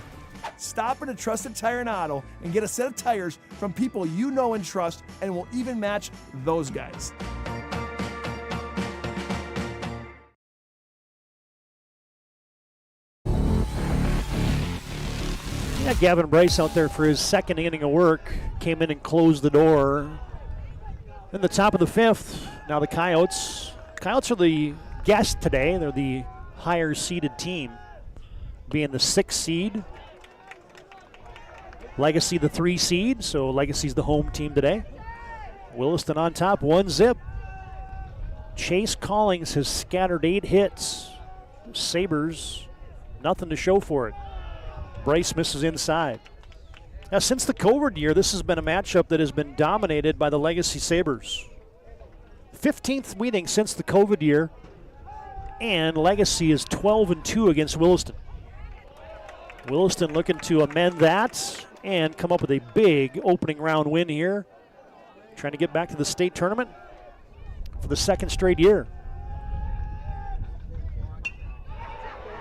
Stop at a trusted tire and auto and get a set of tires from people you know and trust, and will even match those guys. Yeah, Gavin Bryce out there for his 2nd inning of work. Came in and closed the door. In the top of the 5th, now the Coyotes. Coyotes are the guest today. They're the higher seeded team, being the 6th seed. Legacy the 3 seed, so Legacy's the home team today. Williston on top, 1-0. Chase Collings has scattered 8 hits. Sabres, nothing to show for it. Bryce misses inside. Now, since the COVID year, this has been a matchup that has been dominated by the Legacy Sabres. 15th meeting since the COVID year, and Legacy is 12-2 against Williston. Williston looking to amend that and come up with a big opening round win here, trying to get back to the state tournament for the 2nd straight year.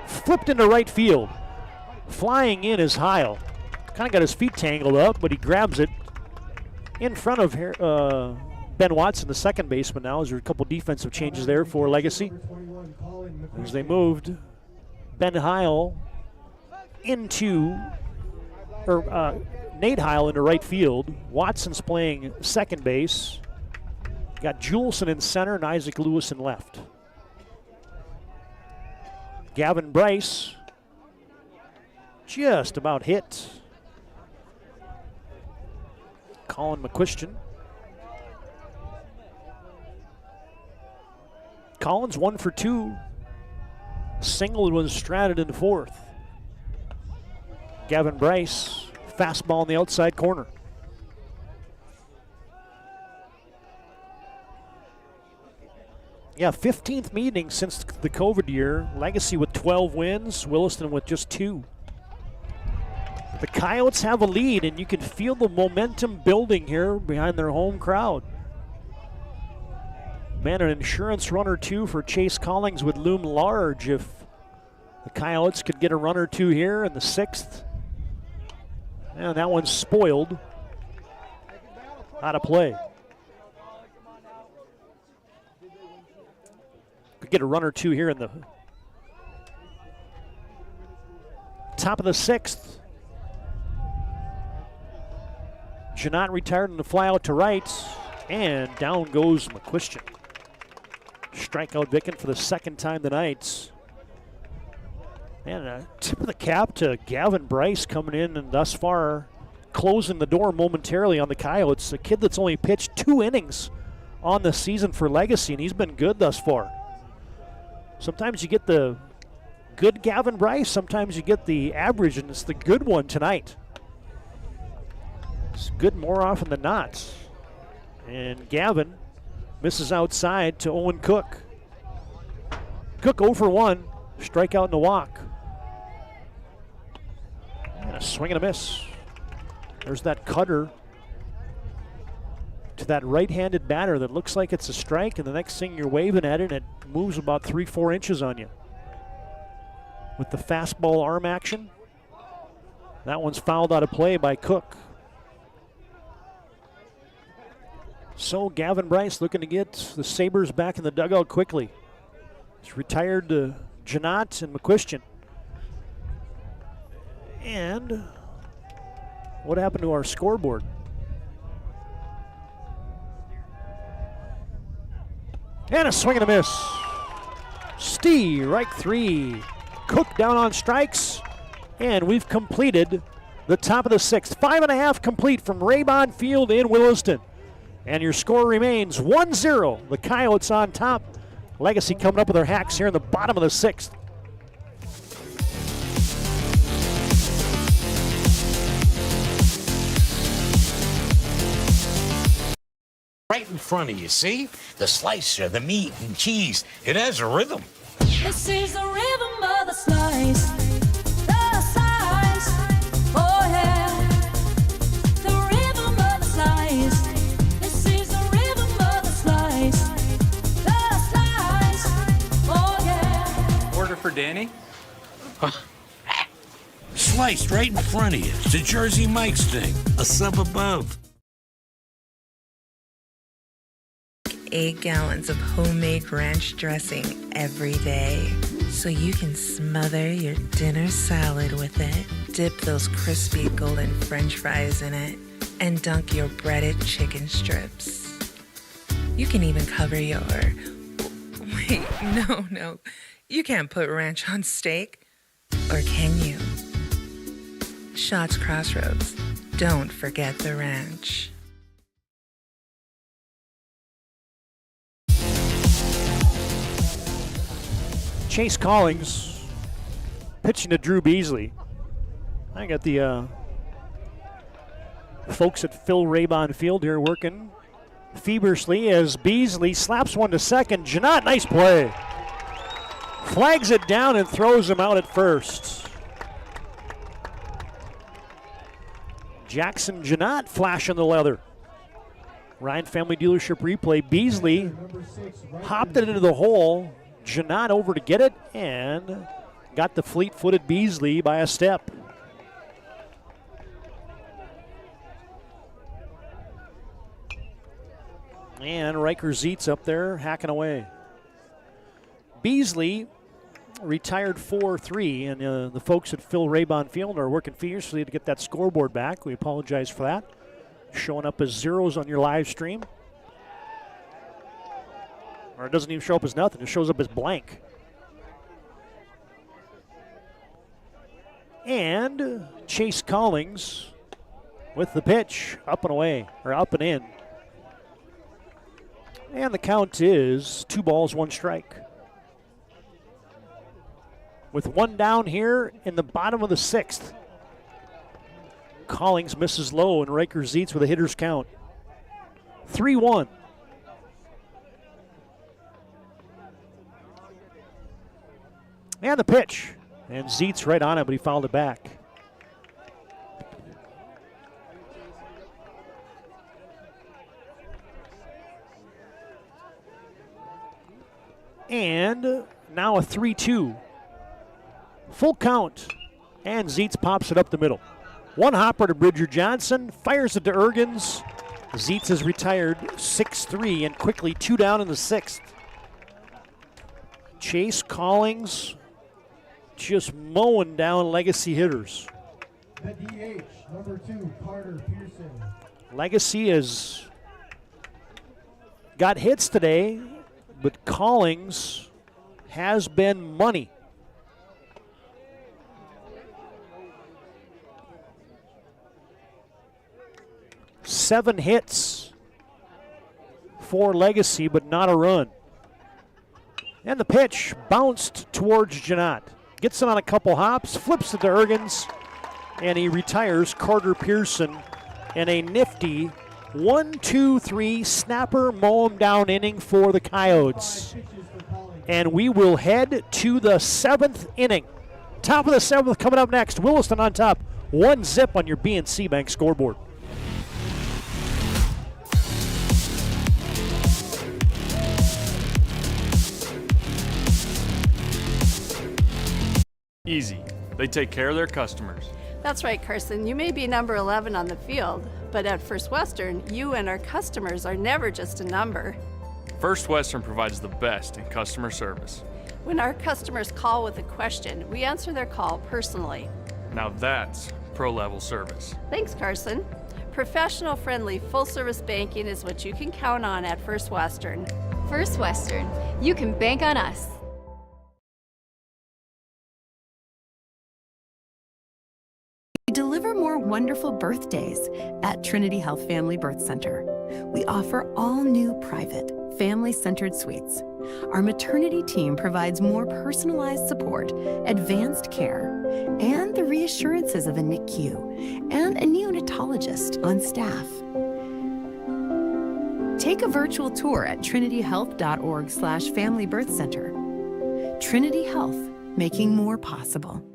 Flipped into right field. Flying in is Heil. Kind of got his feet tangled up, but he grabs it in front of Ben Watson, the second baseman now. There's a couple defensive changes there for Legacy. As they moved Ben Heil into, Nate Heil into right field. Watson's playing second base. Got Juleson in center and Isaac Lewis in left. Gavin Bryce just about hit. Colin McQuistion. Collins 1 for 2. Single was stranded in the 4th. Gavin Bryce, fastball in the outside corner. Yeah, 15th meeting since the COVID year. Legacy with 12 wins, Williston with just 2. The Coyotes have a lead, and you can feel the momentum building here behind their home crowd. Man, an insurance run or two for Chase Collings would loom large if the Coyotes could get a run or two here in the 6th. And that one's spoiled. Out of play. Could get a run or two here in the top of the 6th. Janot retired in the fly out to right, and down goes McQuistion. Strikeout Vicken for the 2nd time tonight. And a tip of the cap to Gavin Bryce coming in and thus far closing the door momentarily on the Coyotes. A kid that's only pitched 2 innings on the season for Legacy, and he's been good thus far. Sometimes you get the good Gavin Bryce, sometimes you get the average, and it's the good one tonight. It's good more often than not. And Gavin misses outside to Owen Cook. Cook 0 for 1, strikeout and a walk. And a swing and a miss. There's that cutter to that right-handed batter that looks like it's a strike, and the next thing you're waving at it, and it moves about 3-4 inches on you. With the fastball arm action, that one's fouled out of play by Cook. So Gavin Bryce looking to get the Sabres back in the dugout quickly. He's retired to Janot and McQuistion. And what happened to our scoreboard? And a swing and a miss. Strike 3. Cook down on strikes. And we've completed the top of the 6th. 5.5 complete from Raybon Field in Williston. And your score remains 1-0. The Coyotes on top. Legacy coming up with their hacks here in the bottom of the 6th. Right in front of you, see? The slicer, the meat and cheese. It has a rhythm. This is the rhythm of the slice. The slice. Oh, yeah. The rhythm of the slice. This is the rhythm of the slice. The slice. Oh, yeah. Order for Danny? Sliced right in front of you. It's a Jersey Mike's thing. A sub above. 8 gallons of homemade ranch dressing every day, so you can smother your dinner salad with it. Dip those crispy golden French fries in it, and dunk your breaded chicken strips. You can even cover your... Wait, no. You can't put ranch on steak. Or can you? Shots Crossroads. Don't forget the ranch. Chase Collings pitching to Drew Beasley. I got the folks at Phil Raybon Field here working feverishly as Beasley slaps one to second. Janot, nice play. Flags it down and throws him out at first. Jackson Janot flashing the leather. Ryan Family Dealership replay. Beasley hopped it into the hole. Janot over to get it and got the fleet-footed Beasley by a step. And Riker Zietz up there hacking away. Beasley retired 4-3, and the folks at Phil Raybon Field are working furiously to get that scoreboard back. We apologize for that. Showing up as zeros on your live stream. Or it doesn't even show up as nothing, it shows up as blank. And Chase Collings with the pitch, up and away, or up and in. And the count is 2 balls, 1 strike. With 1 down here in the bottom of the 6th. Collings misses low, and Riker Zietz with a hitter's count. 3-1. And the pitch. And Zietz right on it, but he fouled it back. And now a 3-2. Full count. And Zietz pops it up the middle. 1 hopper to Bridger Johnson. Fires it to Ergens. Zietz is retired 6-3 and quickly 2 down in the 6th. Chase Collings just mowing down legacy hitters. The DH, number 2, Carter Pearson. Legacy has got hits today, but Collings has been money. Seven hits for Legacy, but not a run. And the pitch bounced towards Janot. Gets it on a couple hops, flips it to Ergens, and he retires Carter Pearson in a nifty 1-2-3 snapper mow him down inning for the Coyotes. And we will head to the 7th inning. Top of the 7th coming up next. Williston on top. 1-0 on your BNC Bank scoreboard. Easy. They take care of their customers. That's right, Carson. You may be number 11 on the field, but at First Western, you and our customers are never just a number. First Western provides the best in customer service. When our customers call with a question, we answer their call personally. Now that's pro-level service. Thanks, Carson. Professional, friendly, full-service banking is what you can count on at First Western. First Western. You can bank on us. Deliver more wonderful birthdays at Trinity Health Family Birth Center. We offer all new private, family-centered suites. Our maternity team provides more personalized support, advanced care, and the reassurances of a NICU and a neonatologist on staff. Take a virtual tour at trinityhealth.org/Family Birth Center. Trinity Health, making more possible.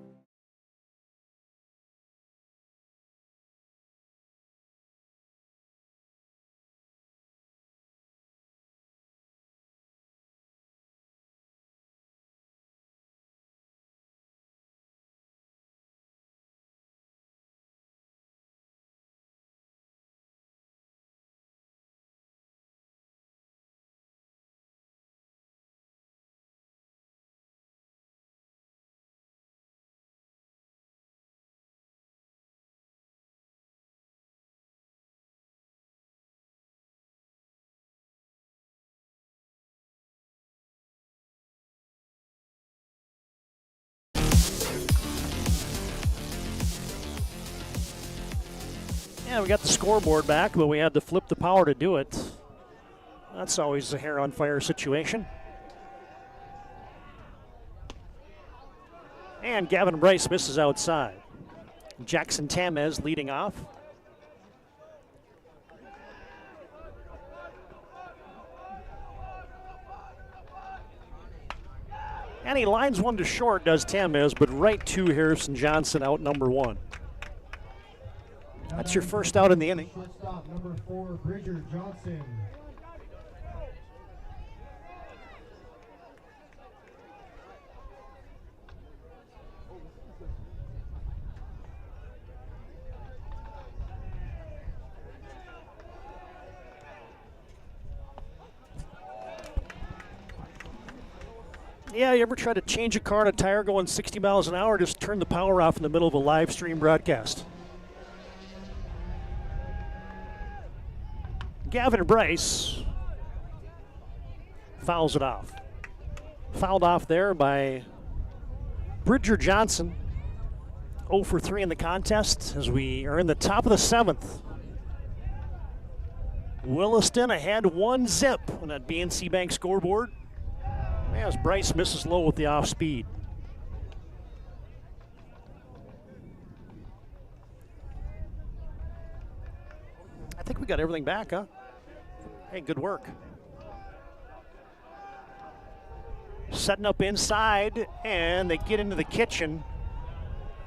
Yeah, we got the scoreboard back, but we had to flip the power to do it. That's always a hair on fire situation. And Gavin Bryce misses outside. Jackson Tamez leading off. And he lines one to short, does Tamez, but right to Harrison Johnson, out number one. That's your first out in the inning. Shortstop, number 4, Bridger Johnson. Yeah, you ever try to change a car on a tire going 60 miles an hour? Just turn the power off in the middle of a live stream broadcast. Gavin Bryce fouls it off. Fouled off there by Bridger Johnson. 0 for 3 in the contest as we are in the top of the 7th. Williston ahead 1-0 on that BNC Bank scoreboard. As Bryce misses low with the off speed. I think we got everything back, huh? Hey, good work. Setting up inside, and they get into the kitchen.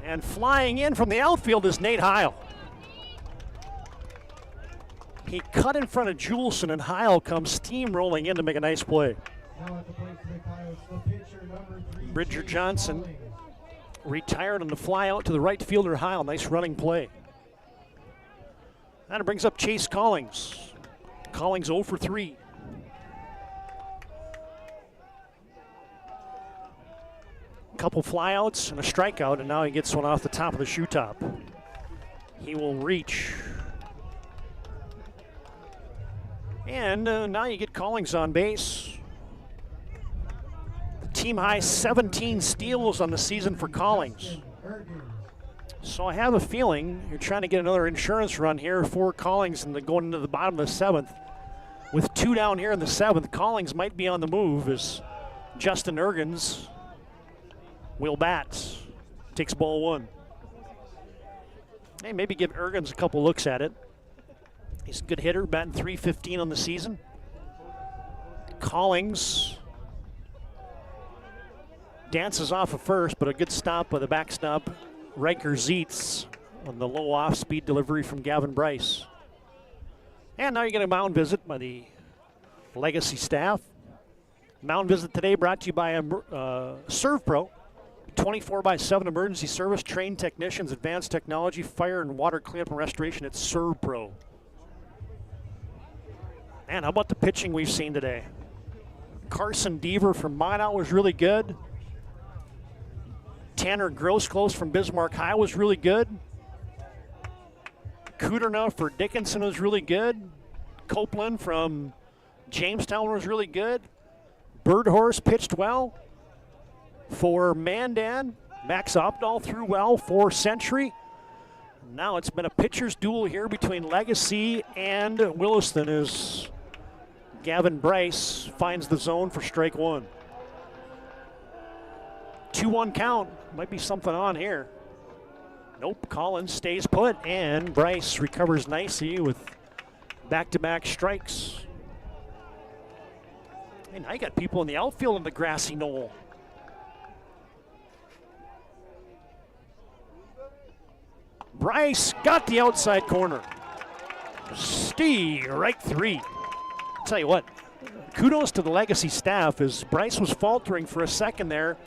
And flying in from the outfield is Nate Heil. He cut in front of Juleson, and Heil comes steamrolling in to make a nice play. Now at the plate for the Coyotes, the pitcher, number 3, Bridger Johnson retired on the fly out to the right fielder Heil. Nice running play. That brings up Chase Collings. Collings 0 for 3. Couple flyouts and a strikeout, and now he gets one off the top of the shoe top. He will reach. And now you get Collings on base. Team high 17 steals on the season for Collings. So I have a feeling you're trying to get another insurance run here for Collings and going into the bottom of the 7th. With 2 down here in the 7th, Collings might be on the move as Justin Ergens will bat. Takes ball 1. Hey, maybe give Ergens a couple looks at it. He's a good hitter, batting .315 on the season. Collings dances off of first, but a good stop by the backstop, Riker Zietz, on the low off-speed delivery from Gavin Bryce. And now you get a mound visit by the Legacy staff. Mound visit today brought to you by ServPro, 24/7 emergency service, trained technicians, advanced technology, fire and water cleanup and restoration at ServPro. Man, how about the pitching we've seen today? Carson Deaver from Minot was really good. Tanner Grosclose from Bismarck High was really good. Kuderna for Dickinson was really good. Copeland from Jamestown was really good. Birdhorse pitched well for Mandan. Max Opdahl threw well for Century. Now it's been a pitcher's duel here between Legacy and Williston as Gavin Bryce finds the zone for strike 1. 2-1 count. Might be something on here. Nope, Collins stays put, and Bryce recovers nicely with back-to-back strikes. And now you got people in the outfield in the grassy knoll. Bryce got the outside corner. Strike 3. I'll tell you what, kudos to the Legacy staff as Bryce was faltering for a second there,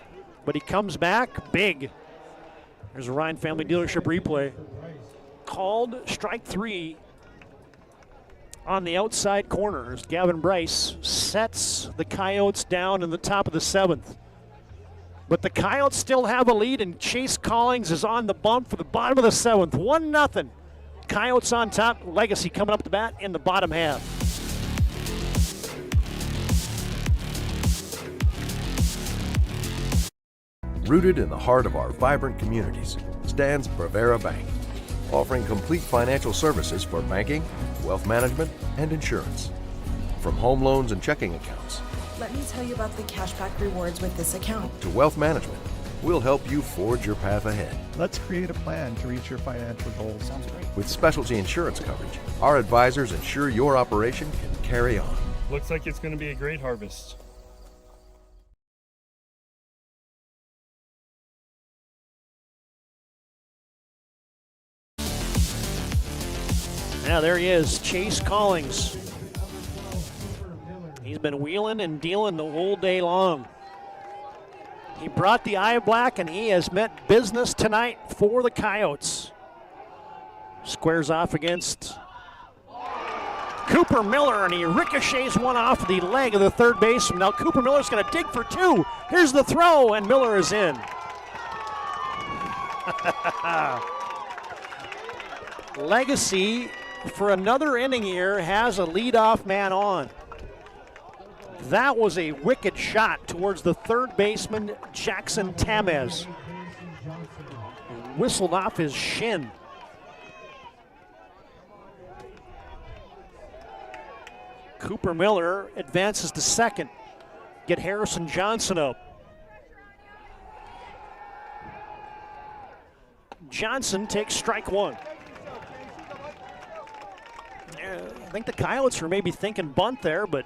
but he comes back big. There's a Ryan Family Dealership replay. Called strike 3 on the outside corner as Gavin Bryce sets the Coyotes down in the top of the 7th. But the Coyotes still have a lead, and Chase Collings is on the bump for the bottom of the 7th. 1-0. Coyotes on top. Legacy coming up to bat in the bottom half. Rooted in the heart of our vibrant communities stands Bravera Bank, offering complete financial services for banking, wealth management, and insurance. From home loans and checking accounts Let me tell you about the cashback rewards with this account. to wealth management, we'll help you forge your path ahead. Let's create a plan to reach your financial goals. Sounds great. With specialty insurance coverage, our advisors ensure your operation can carry on. Looks like it's going to be a great harvest. Now there he is, Chase Collings. He's been wheeling and dealing the whole day long. He brought the eye black, and he has met business tonight for the Coyotes. Squares off against Cooper Miller, and he ricochets one off the leg of the third baseman. Now Cooper Miller's going to dig for two. Here's the throw, and Miller is in. Legacy, for another inning here, has a leadoff man on. That was a wicked shot towards the third baseman, Jackson Tamez. Whistled off his shin. Cooper Miller advances to second. Get Harrison Johnson up. Johnson takes strike one. I think the Coyotes were maybe thinking bunt there, but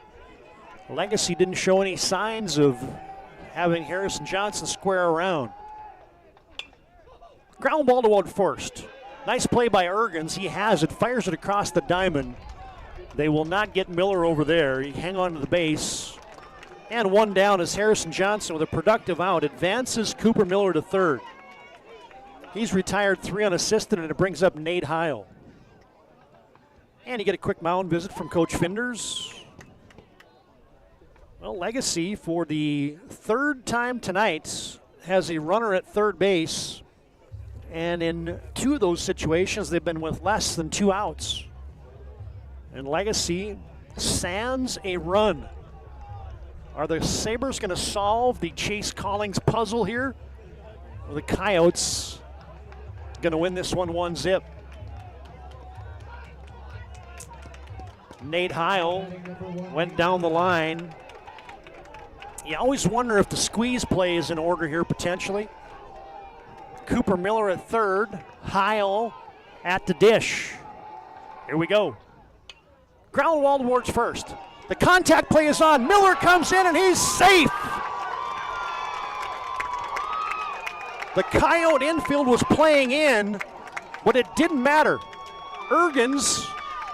Legacy didn't show any signs of having Harrison Johnson square around. Ground ball toward first. Nice play by Ergens. He has it, fires it across the diamond. They will not get Miller over there. He hang on to the base. And one down as Harrison Johnson with a productive out advances Cooper Miller to third. He's retired 3 unassisted, and it brings up Nate Heil. And you get a quick mound visit from Coach Finders. Well, Legacy, for the third time tonight, has a runner at third base. And in 2 of those situations, they've been with less than 2 outs. And Legacy sands a run. Are the Sabres going to solve the Chase Collings puzzle here? Or the Coyotes going to win this one 1-0? Nate Heil went down the line. You always wonder if the squeeze play is in order here potentially. Cooper Miller at third, Heil at the dish. Here we go. Ground ball towards first. The contact play is on. Miller comes in and he's safe. The Coyote infield was playing in, but it didn't matter. Ergens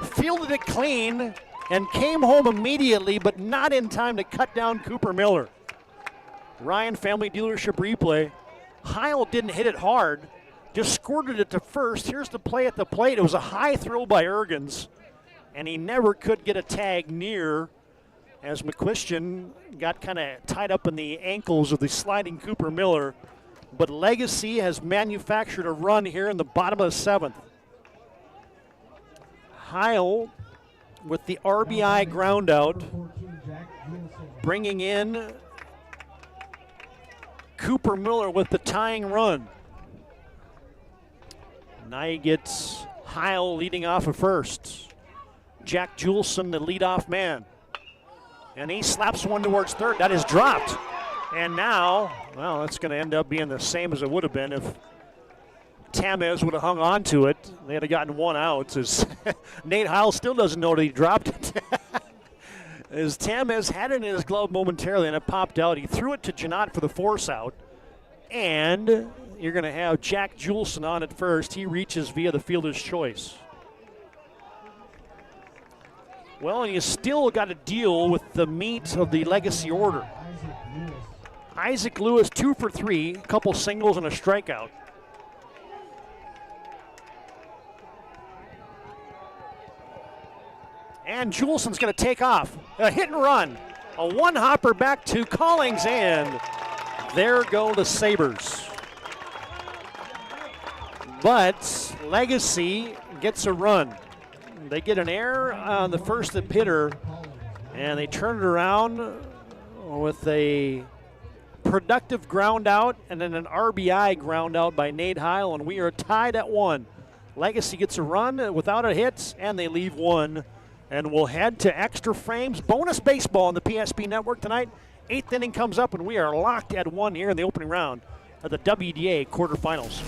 fielded it clean and came home immediately, but not in time to cut down Cooper Miller. Ryan Family Dealership replay. Heil didn't hit it hard, just squirted it to first. Here's the play at the plate. It was a high throw by Ergens, and he never could get a tag near as McQuistion got kind of tied up in the ankles of the sliding Cooper Miller. But Legacy has manufactured a run here in the bottom of the 7th. Heil with the RBI ground out, bringing in Cooper Miller with the tying run. Now he gets Heil leading off at first. Jack Juleson, the leadoff man. And he slaps one towards third. That is dropped. And now, well, it's going to end up being the same as it would have been if Tamez would have hung on to it. They had gotten 1 out. As Nate Heil still doesn't know that he dropped it. As Tamez had it in his glove momentarily and it popped out, he threw it to Janot for the force out. And you're going to have Jack Juleson on at first. He reaches via the fielder's choice. Well, and you still got to deal with the meat of the Legacy order. Isaac Lewis 2 for 3, a couple singles and a strikeout. And Juleson's going to take off. A hit and run. A one-hopper back to Collings, and there go the Sabres. But Legacy gets a run. They get an error on the first hitter, and they turn it around with a productive ground out and then an RBI ground out by Nate Heil, and we are tied at 1. Legacy gets a run without a hit, and they leave one. And we'll head to extra frames. Bonus baseball on the PSP network tonight. 8th inning comes up, and we are locked at 1 here in the opening round of the WDA quarterfinals.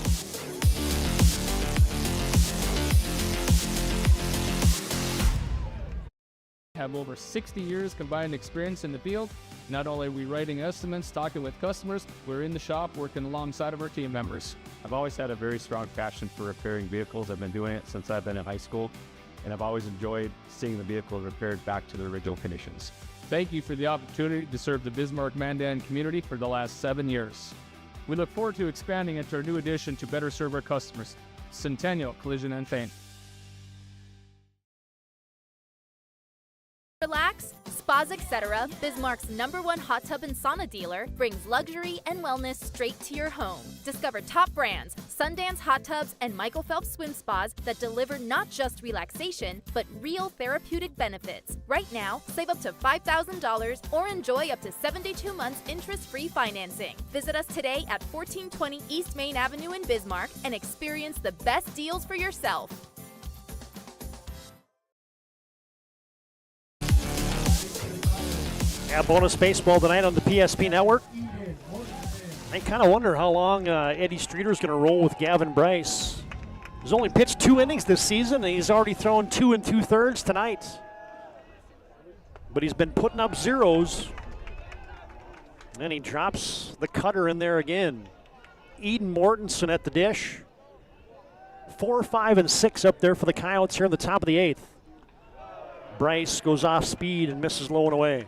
Have over 60 years combined experience in the field. Not only are we writing estimates, talking with customers, we're in the shop working alongside of our team members. I've always had a very strong passion for repairing vehicles. I've been doing it since I've been in high school, and I've always enjoyed seeing the vehicle repaired back to their original conditions. Thank you for the opportunity to serve the Bismarck-Mandan community for the last 7 years. We look forward to expanding into our new addition to better serve our customers, Centennial Collision and Paint. Relax, Spas Etc., Bismarck's #1 hot tub and sauna dealer, brings luxury and wellness straight to your home. Discover top brands, Sundance Hot Tubs, and Michael Phelps Swim Spas that deliver not just relaxation, but real therapeutic benefits. Right now, save up to $5,000 or enjoy up to 72 months interest-free financing. Visit us today at 1420 East Main Avenue in Bismarck and experience the best deals for yourself. Yeah, bonus baseball tonight on the PSP network. I kind of wonder how long Eddie Streeter's going to roll with Gavin Bryce. He's only pitched 2 innings this season, and he's already thrown 2 2/3 tonight. But he's been putting up zeros. And he drops the cutter in there again. Eden Mortensen at the dish. 4, 5, and 6 up there for the Coyotes here in the top of the 8th. Bryce goes off speed and misses low and away.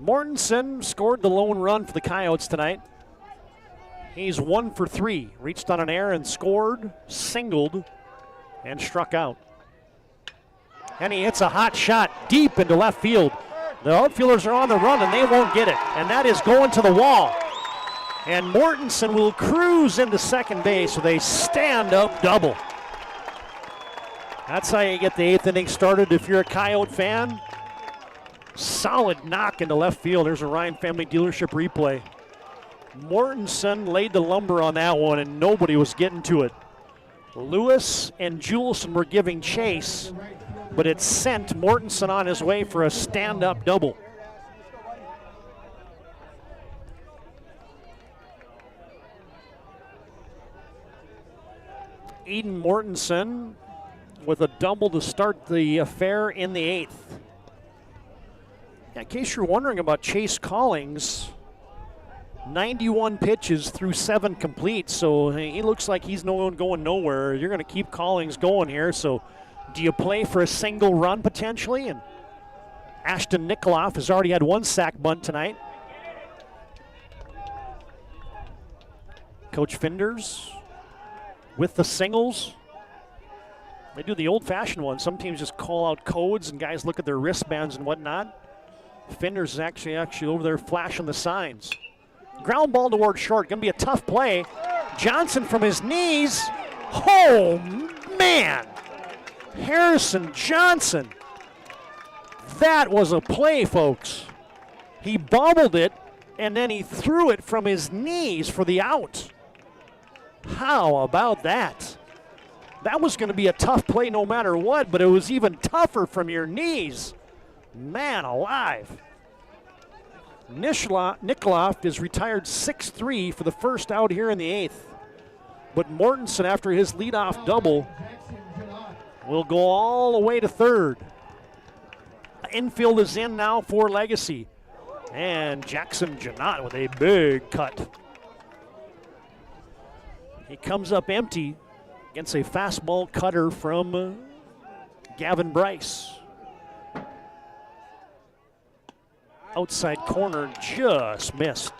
Mortensen scored the lone run for the Coyotes tonight. He's 1 for 3. Reached on an error and scored, singled, and struck out. And he hits a hot shot deep into left field. The outfielders are on the run and they won't get it. And that is going to the wall. And Mortensen will cruise into second base with a stand-up double. That's how you get the 8th inning started if you're a Coyote fan. Solid knock into left field. There's a Ryan Family Dealership replay. Mortensen laid the lumber on that one, and nobody was getting to it. Lewis and Juleson were giving chase, but it sent Mortensen on his way for a stand-up double. Eden Mortensen with a double to start the affair in the 8th. In case you're wondering about Chase Collings, 91 pitches through 7 complete, so he looks like he's going nowhere. You're going to keep Collings going here, so do you play for a single run potentially? And Ashton Nikoloff has already had 1 sack bunt tonight. Coach Finders with the singles. They do the old-fashioned one. Some teams just call out codes and guys look at their wristbands and whatnot. Finders is actually over there flashing the signs. Ground ball towards short. Going to be a tough play. Johnson from his knees. Oh, man. Harrison Johnson. That was a play, folks. He bobbled it, and then he threw it from his knees for the out. How about that? That was going to be a tough play no matter what, but it was even tougher from your knees. Man alive. Nikoloff is retired 6-3 for the first out here in the 8th. But Mortensen, after his leadoff double, will go all the way to third. Infield is in now for Legacy. And Jackson Janot with a big cut. He comes up empty against a fastball cutter from Gavin Bryce. Outside corner just missed.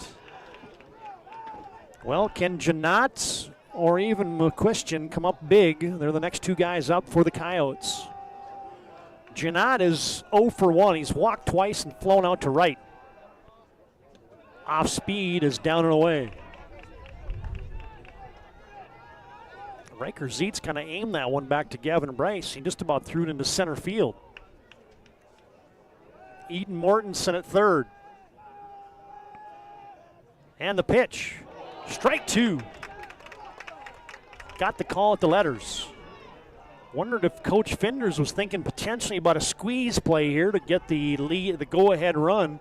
Well, can Janot or even McQuistion come up big? They're the next 2 guys up for the Coyotes. Janot is 0 for 1. He's walked twice and flown out to right. Off speed is down and away. Riker Zeitz kind of aimed that one back to Gavin Bryce. He just about threw it into center field. Eden Mortensen at third. And the pitch. Strike 2. got the call at the letters. Wondered if Coach Finders was thinking potentially about a squeeze play here to get the lead, the go-ahead run.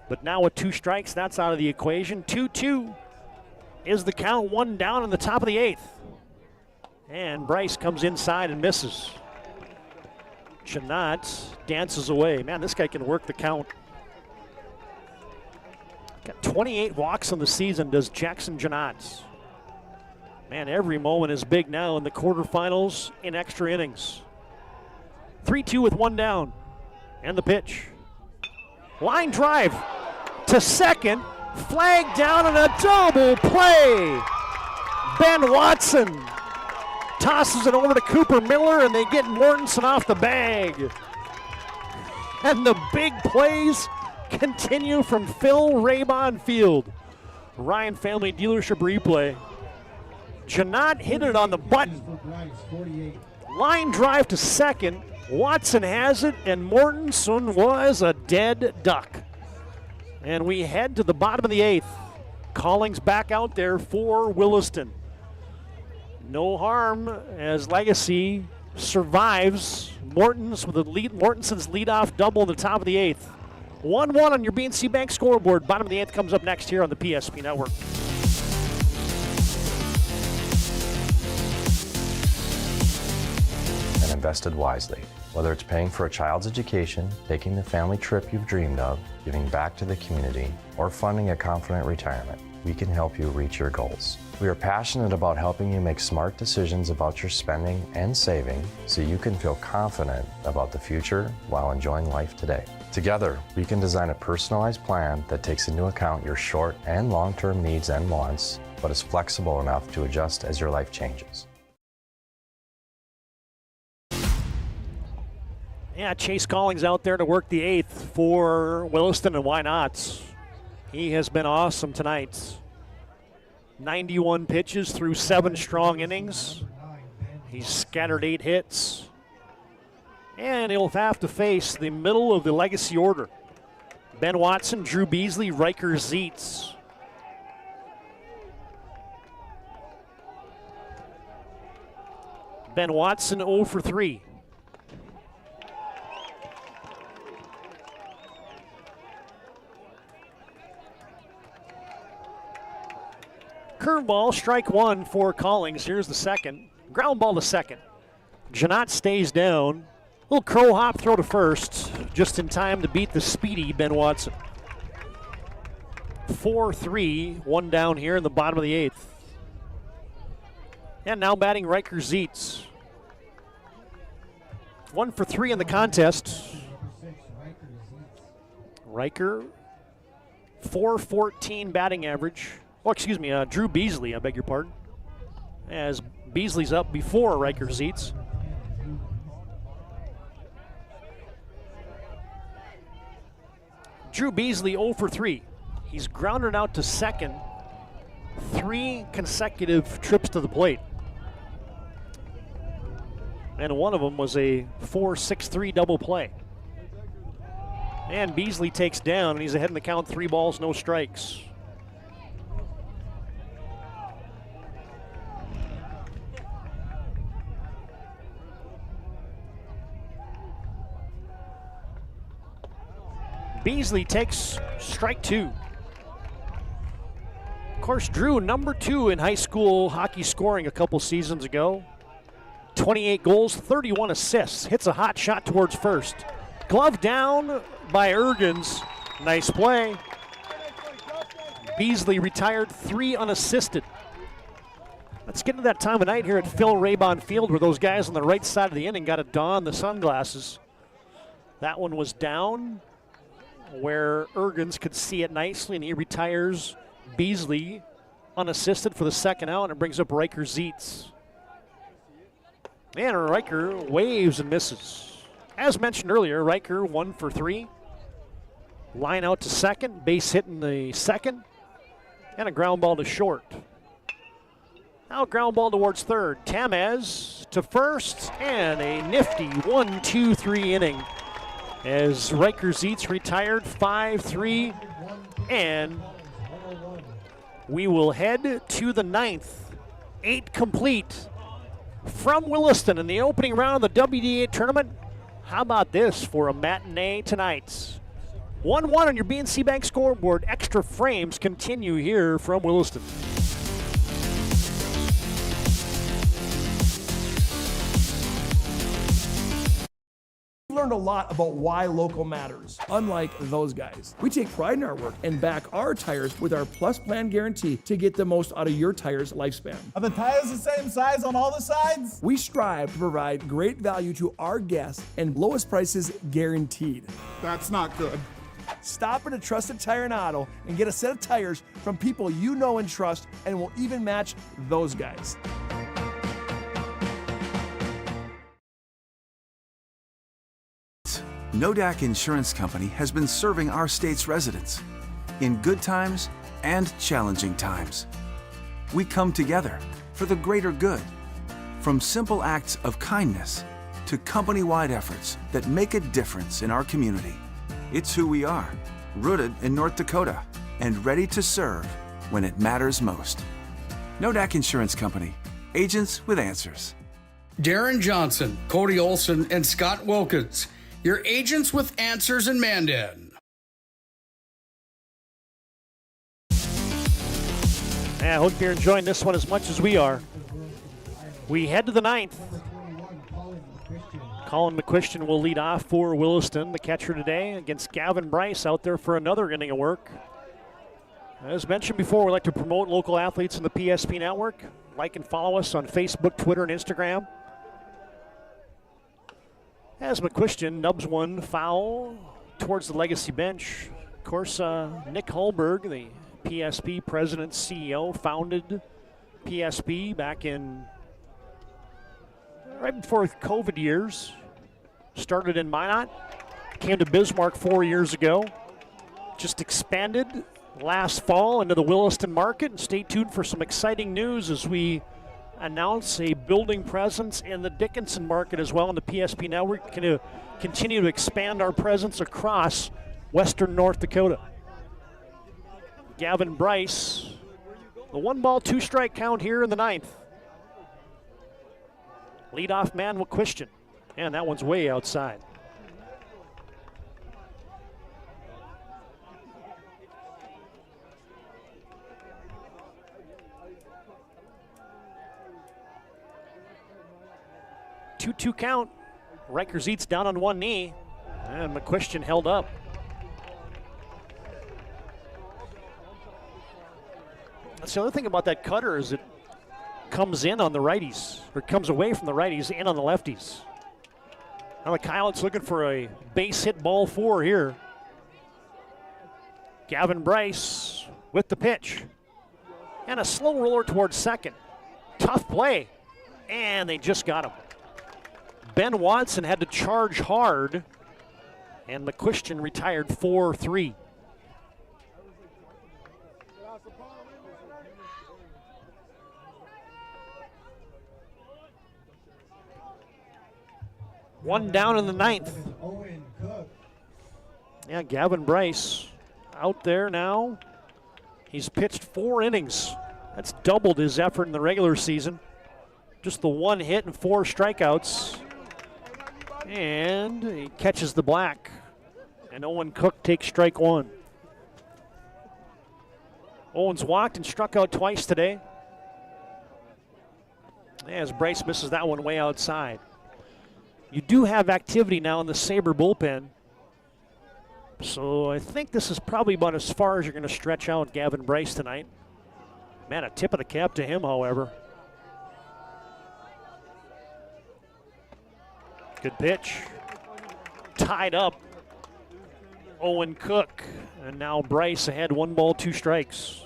But now with 2 strikes, that's out of the equation. 2-2 is the count, 1 down in the top of the 8th. And Bryce comes inside and misses. Janot dances away. Man, this guy can work the count. Got 28 walks on the season, does Jackson Janot. Man, every moment is big now in the quarterfinals in extra innings. 3-2 with 1 down. And the pitch. Line drive to second. Flag down and a double play. Ben Watson tosses it over to Cooper Miller, and they get Mortensen off the bag. And the big plays continue from Phil Raybon Field. Ryan Family Dealership replay. Janot hit it on the button. Line drive to second. Watson has it, and Mortensen was a dead duck. And we head to the bottom of the 8th. Callings back out there for Williston. No harm as Legacy survives. Mortensen's leadoff double in the top of the 8th. 1-1 on your BNC Bank scoreboard. Bottom of the 8th comes up next here on the PSP Network. And invested wisely. Whether it's paying for a child's education, taking the family trip you've dreamed of, giving back to the community, or funding a confident retirement, we can help you reach your goals. We are passionate about helping you make smart decisions about your spending and saving so you can feel confident about the future while enjoying life today. Together, we can design a personalized plan that takes into account your short and long-term needs and wants, but is flexible enough to adjust as your life changes. Yeah, Chase Callings out there to work the 8th for Williston, and why not? He has been awesome tonight. 91 pitches through 7 strong innings. He's scattered 8 hits. And he'll have to face the middle of the Legacy order. Ben Watson, Drew Beasley, Riker Zietz. Ben Watson 0 for 3. Curveball, strike 1 for Callings. Here's the second. Ground ball to second. Janot stays down. Little crow hop throw to first, just in time to beat the speedy Ben Watson. 4-3, 1 down here in the bottom of the 8th. And now batting Riker Zietz. 1 for 3 in the contest. Riker, 414 batting average. Oh, excuse me, Drew Beasley, I beg your pardon. As Beasley's up before Riker Zietz. Drew Beasley 0 for 3. He's grounded out to second 3 consecutive trips to the plate. And one of them was a 4-6-3 double play. And Beasley takes down, and he's ahead in the count, 3 balls, no strikes. Beasley takes strike 2. Of course, Drew, number 2 in high school hockey scoring a couple seasons ago. 28 goals, 31 assists. Hits a hot shot towards first. Glove down by Ergens. Nice play. Beasley retired 3 unassisted. Let's get into that time of night here at Phil Raybon Field where those guys on the right side of the inning got to don the sunglasses. That one was down where Ergens could see it nicely, and he retires Beasley unassisted for the second out, and it brings up Riker Zietz. And Riker waves and misses. As mentioned earlier, Riker 1 for 3. Line out to second, base hit in the second, and a ground ball to short. Now ground ball towards third. Tamez to first, and a nifty 1-2-3 inning as Riker Zietz retired 5-3, and we will head to the 9th 8 complete from Williston in the opening round of the WDA tournament. How about this for a matinee tonight? 1-1 on your BNC Bank scoreboard. Extra frames continue here from Williston. We've learned a lot about why local matters, unlike those guys. We take pride in our work and back our tires with our Plus Plan guarantee to get the most out of your tire's lifespan. Are the tires the same size on all the sides? We strive to provide great value to our guests and lowest prices guaranteed. That's not good. Stop at a trusted tire and auto and get a set of tires from people you know and trust, and will even match those guys. Wda Insurance Company has been serving our state's residents in good times and challenging times. We come together for the greater good, from simple acts of kindness to company-wide efforts that make a difference in our community. It's who we are, rooted in North Dakota and ready to serve when it matters most. Wda Insurance Company, agents with answers. Darren Johnson, Cody Olson, and Scott Wilkins, your agents with answers in Mandan. I hope you're enjoying this one as much as we are. We head to the 9th. Colin McQuistion will lead off for Williston, the catcher today, against Gavin Bryce out there for another inning of work. As mentioned before, we like to promote local athletes in the PSP network. Like and follow us on Facebook, Twitter, and Instagram. As McQuistion nubs one foul towards the legacy bench. Of course, Nick Holberg, the PSP president, CEO, founded PSP back in right before COVID years. Started in Minot, came to Bismarck 4 years ago. Just expanded last fall into the Williston market. And stay tuned for some exciting news as we announce a building presence in the Dickinson market as well in the PSP network. Going to continue to expand our presence across western North Dakota. Gavin Bryce, the 1-ball, 2-strike count here in the 9th. Leadoff man McQuistion, and that one's way outside. Two count. Rikers Eats down on one knee, and McQuistion held up. That's the other thing about that cutter is it comes in on the righties, or comes away from the righties in on the lefties. Now the Coyotes looking for a base hit ball 4 here. Gavin Bryce with the pitch. And a slow roller towards second. Tough play. And they just got him. Ben Watson had to charge hard. And McQuistion retired 4-3. One down in the 9th. Yeah, Gavin Bryce out there now. He's pitched 4 innings. That's doubled his effort in the regular season. Just the 1 hit and 4 strikeouts. And he catches the black. And Owen Cook takes strike 1. Owen's walked and struck out twice today. As Bryce misses that one way outside. You do have activity now in the Sabre bullpen. So I think this is probably about as far as you're going to stretch out Gavin Bryce tonight. Man, a tip of the cap to him, however. Good pitch. Tied up. Owen Cook. And now Bryce ahead, 1 ball, 2 strikes.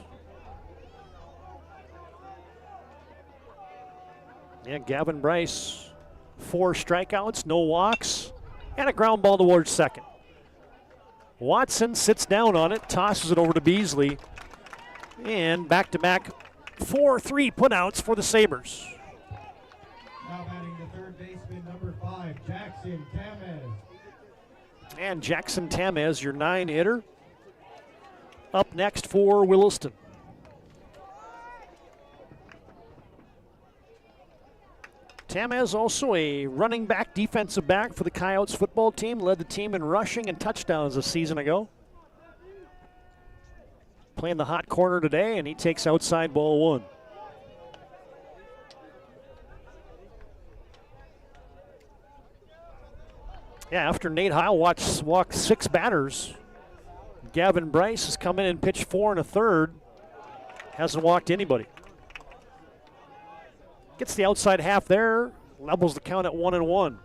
Yeah, Gavin Bryce, 4 strikeouts, no walks, and a ground ball towards second. Watson sits down on it, tosses it over to Beasley, and back-to-back 4-3 putouts for the Sabres. Now batting the third baseman, number 5, Jackson Tamez. And Jackson Tamez, your 9-hitter. Up next for Williston. Tamez, also a running back, defensive back for the Coyotes football team, led the team in rushing and touchdowns a season ago. Playing the hot corner today, and he takes outside ball one. Yeah, after Nate Heil walked 6 batters, Gavin Bryce has come in and pitched 4 1/3. Hasn't walked anybody. Gets the outside half there, levels the count at 1-1.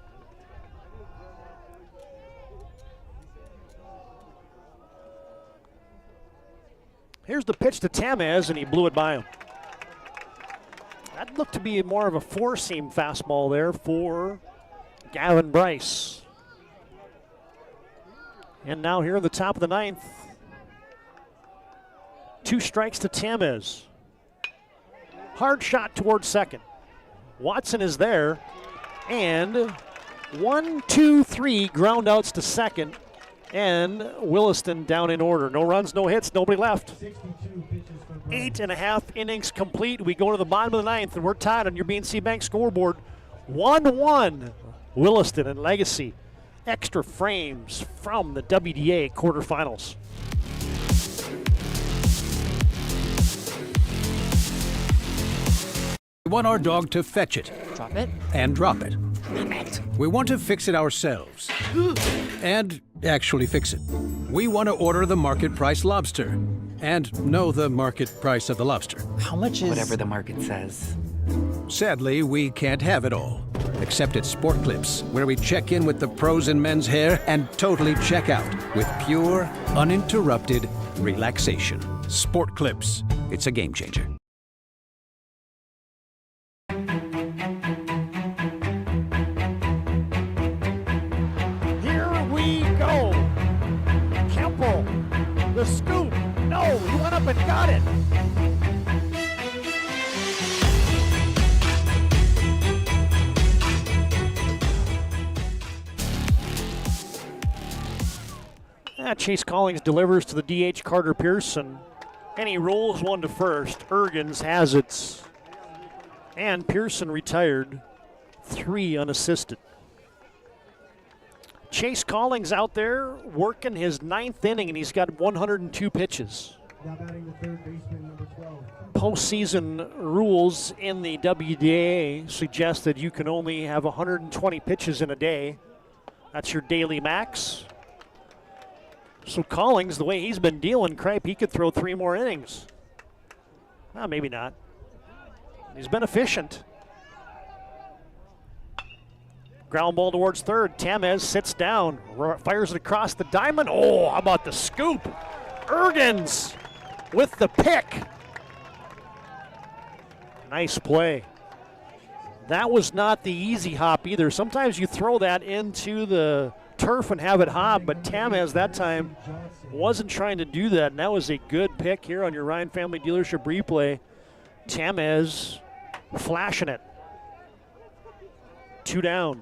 Here's the pitch to Tamez, and he blew it by him. That looked to be more of a 4-seam fastball there for Gavin Bryce. And now here in the top of the 9th, 2 strikes to Tamez. Hard shot towards second. Watson is there, and 1, 2, 3 ground outs to second, and Williston down in order. No runs, no hits, nobody left. 8.5 innings complete. We go to the bottom of the 9th, and we're tied on your BNC Bank scoreboard. 1-1, Williston and Legacy. Extra frames from the WDA quarterfinals. We want our dog to fetch it. Drop it. And drop it. We want to fix it ourselves. And actually fix it. We want to order the market price lobster. And know the market price of the lobster. How much is... Whatever the market says. Sadly, we can't have it all. Except at Sport Clips, where we check in with the pros in men's hair and totally check out with pure, uninterrupted relaxation. Sport Clips. It's a game changer. Here we go. Kemple, the scoop. No, he went up and got it. Chase Collings delivers to the DH Carter Pearson, and he rolls one to first. Ergens has it, and Pearson retired, 3 unassisted. Chase Collings out there working his 9th inning, and he's got 102 pitches. Postseason rules in the WDA suggest that you can only have 120 pitches in a day. That's your daily max. So Collings, the way he's been dealing, he could throw 3 more innings. Maybe not. He's been efficient. Ground ball towards third. Tamez sits down, fires it across the diamond. Oh, how about the scoop? Ergens with the pick. Nice play. That was not the easy hop either. Sometimes you throw that into the turf and have it hop, but Tamez that time wasn't trying to do that, and that was a good pick here on your Ryan Family Dealership replay. Tamez flashing it. 2 down.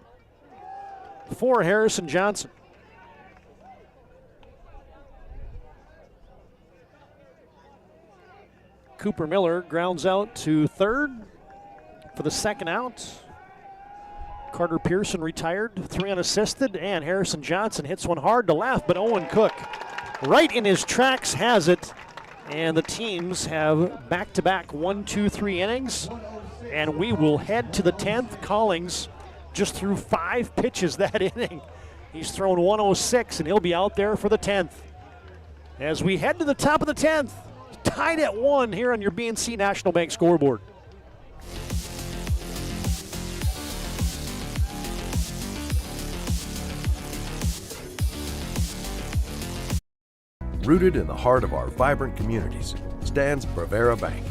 For Harrison Johnson. Cooper Miller grounds out to third for the second out. Carter Pearson retired, 3 unassisted, and Harrison Johnson hits one hard to left, but Owen Cook right in his tracks has it, and the teams have back-to-back 1, 2, 3 innings, and we will head to the 10th. Collings just threw 5 pitches that inning. He's thrown 106, and he'll be out there for the 10th. As we head to the top of the 10th, tied at 1 here on your BNC National Bank scoreboard. Rooted in the heart of our vibrant communities stands Brevera Bank,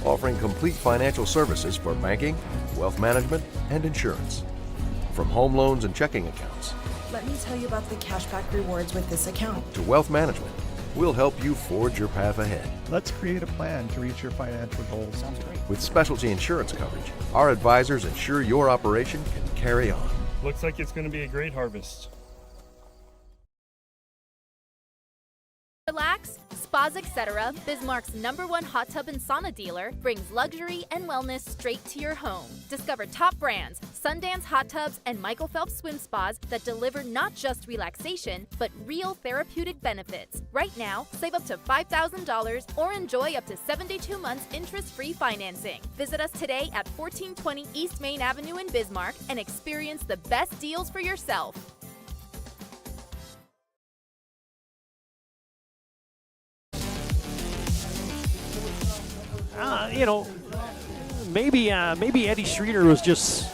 offering complete financial services for banking, wealth management, and insurance. From home loans and checking accounts Let me tell you about the cashback rewards with this account. to wealth management, we'll help you forge your path ahead. Let's create a plan to reach your financial goals. Sounds great. With specialty insurance coverage, our advisors ensure your operation can carry on. Looks like it's going to be a great harvest. Relax? Spas Etc., Bismarck's #1 hot tub and sauna dealer, brings luxury and wellness straight to your home. Discover top brands, Sundance hot tubs, and Michael Phelps swim spas that deliver not just relaxation, but real therapeutic benefits. Right now, save up to $5,000 or enjoy up to 72 months interest-free financing. Visit us today at 1420 East Main Avenue in Bismarck and experience the best deals for yourself. Maybe Eddie Streeter was just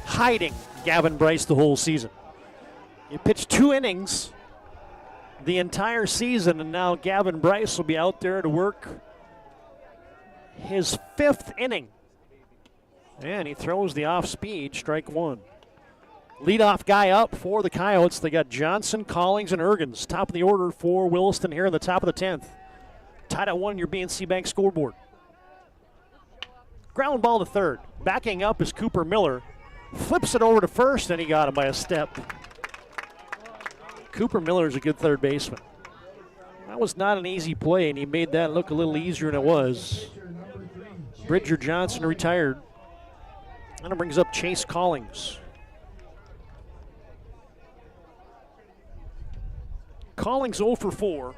hiding Gavin Bryce the whole season. He pitched 2 innings the entire season, and now Gavin Bryce will be out there to work his 5th inning. And he throws the off-speed, strike 1. Leadoff guy up for the Coyotes. They got Johnson, Collings, and Ergens. Top of the order for Williston here in the top of the 10th. Tied at 1 your BNC Bank scoreboard. Ground ball to third. Backing up is Cooper Miller. Flips it over to first, and he got him by a step. Cooper Miller is a good third baseman. That was not an easy play, and he made that look a little easier than it was. Bridger Johnson retired. And it brings up Chase Collings. Collings 0 for 4.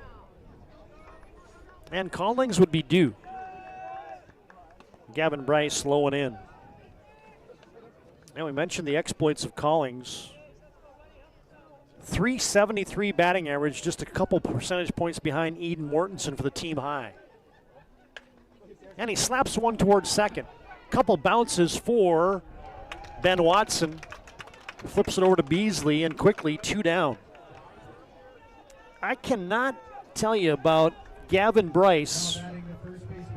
And Collings would be due. Gavin Bryce slowing in. Now we mentioned the exploits of Collings. .373 batting average, just a couple percentage points behind Eden Mortensen for the team high. And he slaps one towards second. Couple bounces for Ben Watson. Flips it over to Beasley, and quickly 2 down. I cannot tell you about Gavin Bryce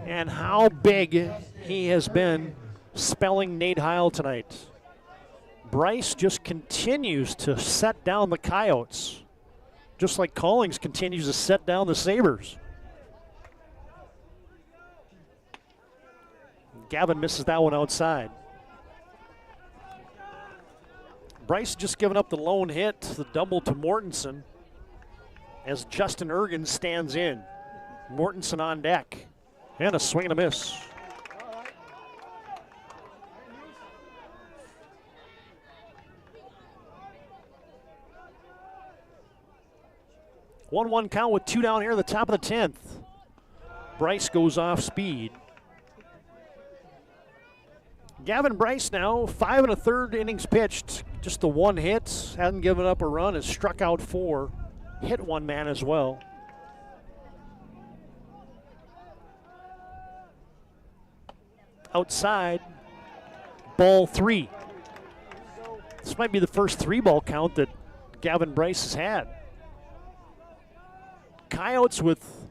and how big he has been spelling Nate Heil tonight. Bryce just continues to set down the Coyotes, just like Collings continues to set down the Sabres. Gavin misses that one outside. Bryce just giving up the lone hit, the double to Mortensen, as Justin Ergens stands in. Mortensen on deck. And a swing and a miss. One count with 2 down here at the top of the 10th. Bryce goes off speed. Gavin Bryce now 5 1/3 innings pitched. Just the 1 hit. Hasn't given up a run. Has struck out 4. Hit 1 man as well. Outside, ball 3. This might be the first 3-ball count that Gavin Bryce has had. Coyotes with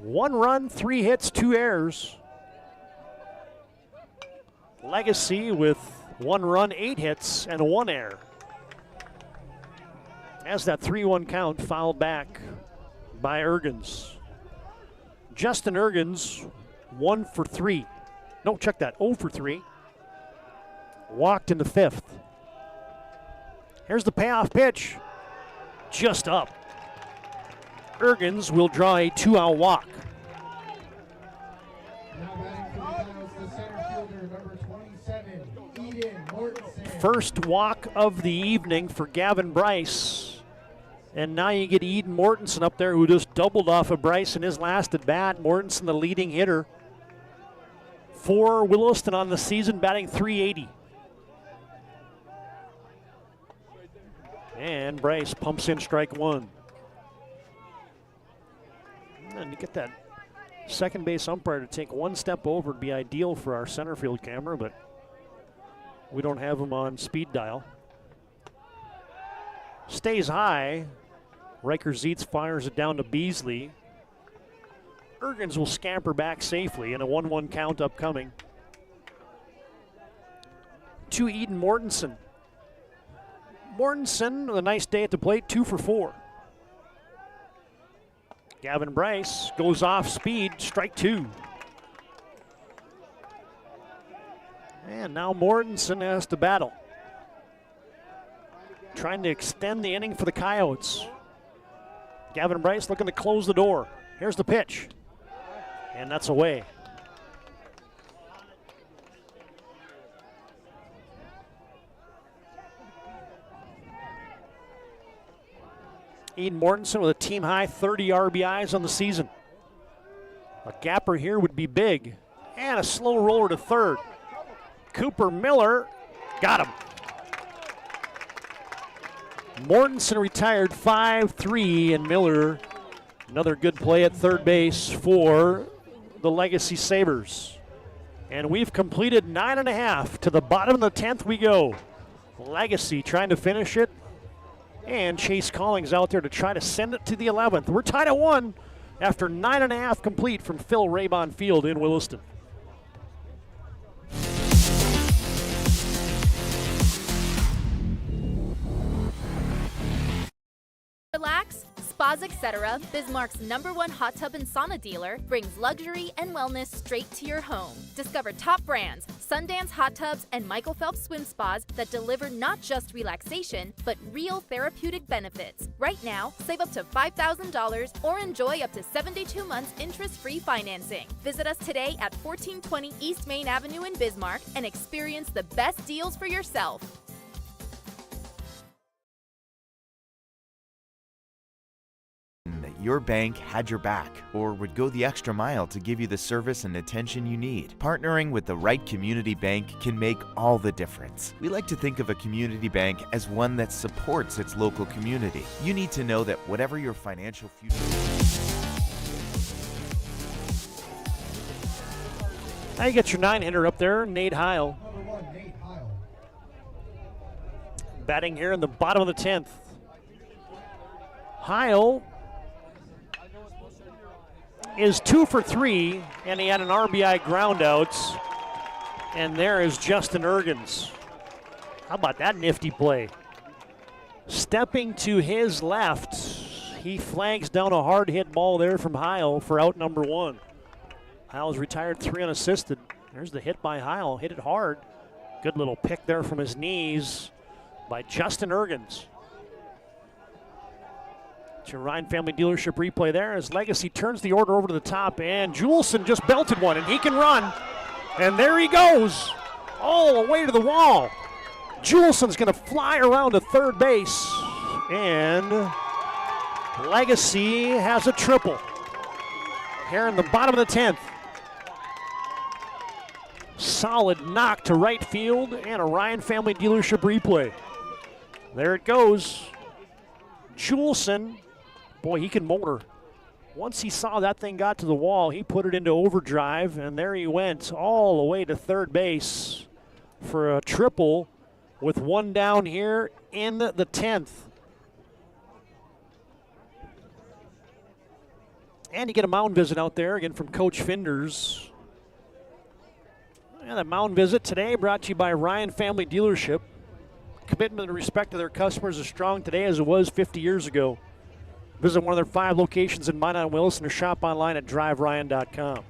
1 run, 3 hits, 2 errors. Legacy with 1 run, 8 hits, and 1 error. As that 3-1 count fouled back by Ergens. Justin Ergens, 1 for 3. No, check that, 0 for 3. Walked in the 5th. Here's the payoff pitch. Just up. Ergens will draw a 2-out walk. First walk of the evening for Gavin Bryce. And now you get Eden Mortensen up there, who just doubled off of Bryce in his last at bat. Mortensen, the leading hitter for Williston on the season, batting .380. And Bryce pumps in strike 1. And to get that second base umpire to take 1 step over would be ideal for our center field camera, but we don't have him on speed dial. Stays high. Riker Zietz fires it down to Beasley. Ergens will scamper back safely, and a 1-1 count upcoming. To Eden Mortensen. Mortensen, a nice day at the plate, 2 for 4. Gavin Bryce goes off speed, strike 2. And now Mortensen has to battle. Trying to extend the inning for the Coyotes. Gavin Bryce looking to close the door. Here's the pitch. And that's away. Eden Mortensen with a team-high 30 RBIs on the season. A gapper here would be big. And a slow roller to third. Cooper Miller got him. Mortensen retired 5-3, and Miller, another good play at third base for the Legacy Sabres. And we've completed 9.5. To the bottom of the 10th we go. Legacy trying to finish it. And Chase Collings out there to try to send it to the 11th. We're tied at 1 after 9.5 complete from Phil Raybon Field in Williston. Relax, Spas Etc., Bismarck's #1 hot tub and sauna dealer, brings luxury and wellness straight to your home. Discover top brands, Sundance hot tubs, and Michael Phelps swim spas that deliver not just relaxation, but real therapeutic benefits. Right now, save up to $5,000 or enjoy up to 72 months interest-free financing. Visit us today at 1420 East Main Avenue in Bismarck and experience the best deals for yourself. That your bank had your back or would go the extra mile to give you the service and attention you need. Partnering with the right community bank can make all the difference. We like to think of a community bank as one that supports its local community. You need to know that whatever your financial future Now you get your 9-hitter up there, Nate Heil. Batting here in the bottom of the 10th. Heil is 2 for 3, and he had an RBI groundouts. And there is Justin Ergens. How about that nifty play? Stepping to his left, he flags down a hard hit ball there from Heil for out number 1. Heil's retired 3 unassisted. There's the hit by Heil, hit it hard. Good little pick there from his knees by Justin Ergens. It's your Ryan Family Dealership replay there as Legacy turns the order over to the top, and Juleson just belted one, and he can run. And there he goes, all the way to the wall. Juleson's going to fly around to third base, and Legacy has a triple here in the bottom of the 10th. Solid knock to right field, and a Ryan Family Dealership replay. There it goes. Juleson, boy, he can motor. Once he saw that thing got to the wall, he put it into overdrive, and there he went all the way to third base for a triple with one down here in the 10th. And you get a mound visit out there again from Coach Finders. And the mound visit today brought to you by Ryan Family Dealership. Commitment and respect to their customers is strong today as it was 50 years ago. Visit one of their 5 locations in Minot and Williston or shop online at driveryan.com.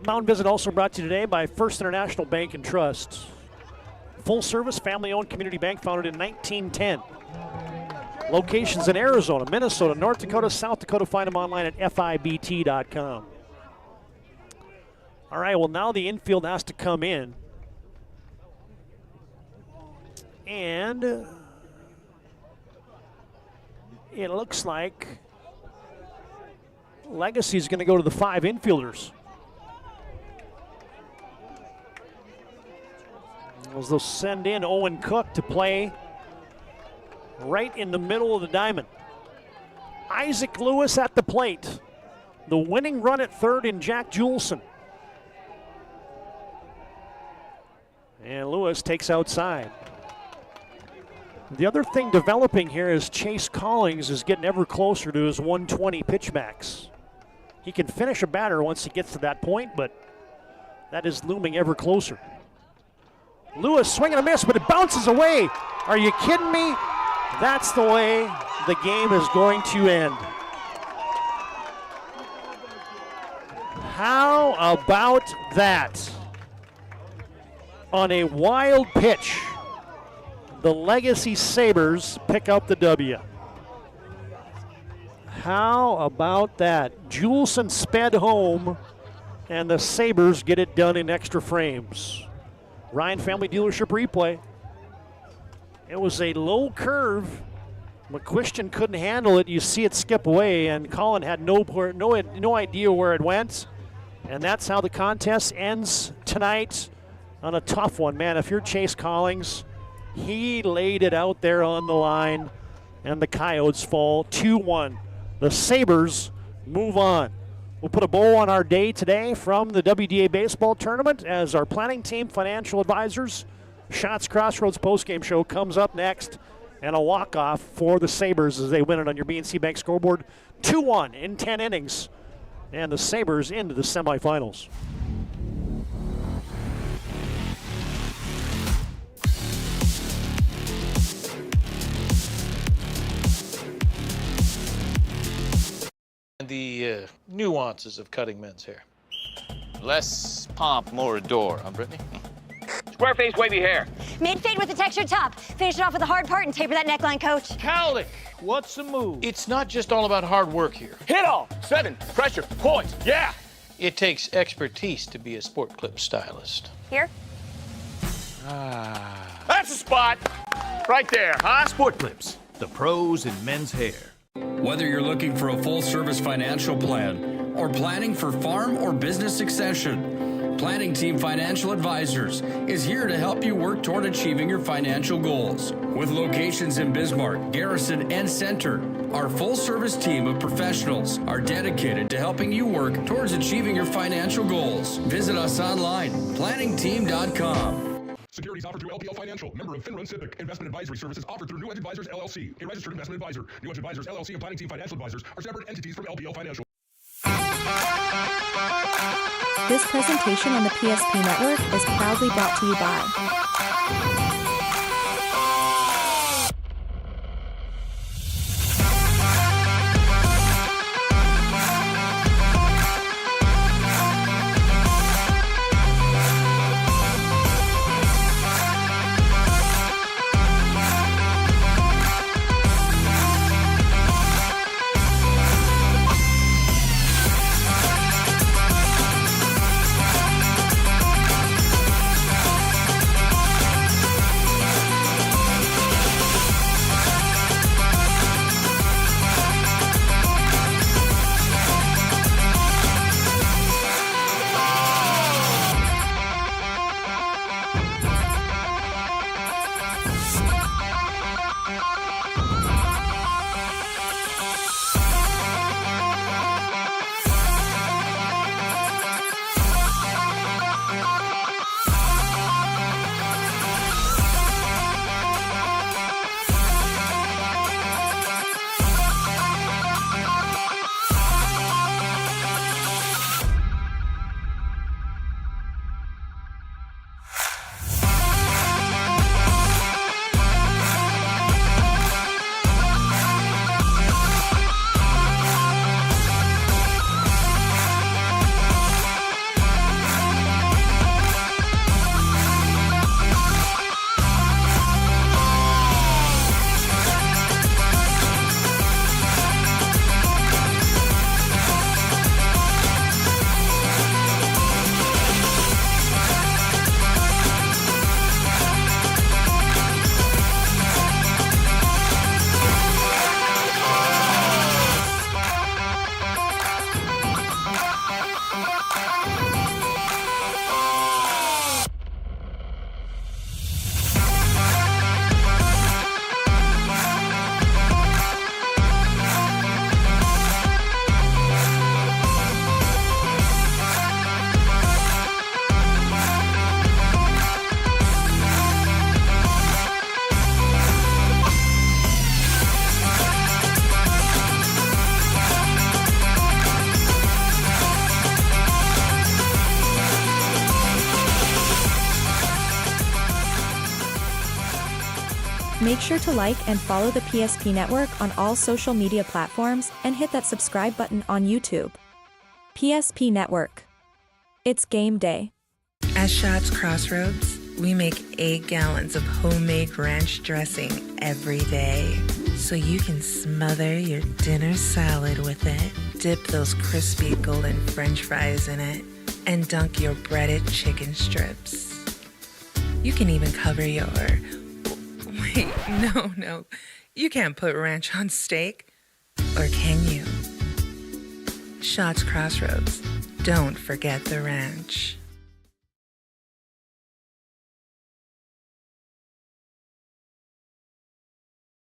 Mound visit also brought to you today by First International Bank and Trust. Full service, family owned community bank founded in 1910. Locations in Arizona, Minnesota, North Dakota, South Dakota. Find them online at FIBT.com. All right, well, now the infield has to come in. And it looks like Legacy's going to go to the 5 infielders. As they'll send in Owen Cook to play right in the middle of the diamond. Isaac Lewis at the plate. The winning run at third in Jack Juleson. And Lewis takes outside. The other thing developing here is Chase Collings is getting ever closer to his 120 pitch max. He can finish a batter once he gets to that point, but that is looming ever closer. Lewis swinging a miss, but it bounces away. Are you kidding me? That's the way the game is going to end. How about that? On a wild pitch, the Legacy Sabres pick up the W. How about that? Juleson sped home, and the Sabres get it done in extra frames. Ryan Family Dealership replay. It was a low curve. McQuiston couldn't handle it. You see it skip away, and Colin had no idea where it went. And that's how the contest ends tonight on a tough one. Man, if you're Chase Collings, he laid it out there on the line, and the Coyotes fall 2-1. The Sabres move on. We'll put a bow on our day today from the WDA Baseball Tournament as our planning team, financial advisors. Shots Crossroads postgame show comes up next, and a walk-off for the Sabres as they win it on your BNC Bank scoreboard. 2-1 in 10 innings, and the Sabres into the semifinals. The nuances of cutting men's hair. Less pomp, more adore, huh, Brittany? Square face, wavy hair. Mid-fade with a textured top. Finish it off with a hard part and taper that neckline, coach. Cowlick, what's the move? It's not just all about hard work here. Hit all. 7, pressure, points, yeah! It takes expertise to be a sport clip stylist. Here? That's the spot. Right there, huh? Sport Clips, the pros in men's hair. Whether you're looking for a full-service financial plan or planning for farm or business succession, Planning Team Financial Advisors is here to help you work toward achieving your financial goals. With locations in Bismarck, Garrison, and Center, our full-service team of professionals are dedicated to helping you work towards achieving your financial goals. Visit us online, planningteam.com. Securities offered through LPL Financial, member of FINRA SIPC. Investment advisory services offered through New Edge Advisors, LLC, a registered investment advisor. New Edge Advisors, LLC, and Planning Team Financial Advisors are separate entities from LPL Financial. This presentation on the PSP Network is proudly brought to you by Make sure to like and follow the PSP Network on all social media platforms and hit that subscribe button on YouTube. PSP Network. It's game day. At Shots Crossroads, we make 8 gallons of homemade ranch dressing every day. so you can smother your dinner salad with it, dip those crispy golden French fries in it, and dunk your breaded chicken strips. You can even cover your... Wait, no. You can't put ranch on steak. Or can you? Shots Crossroads. Don't forget the ranch.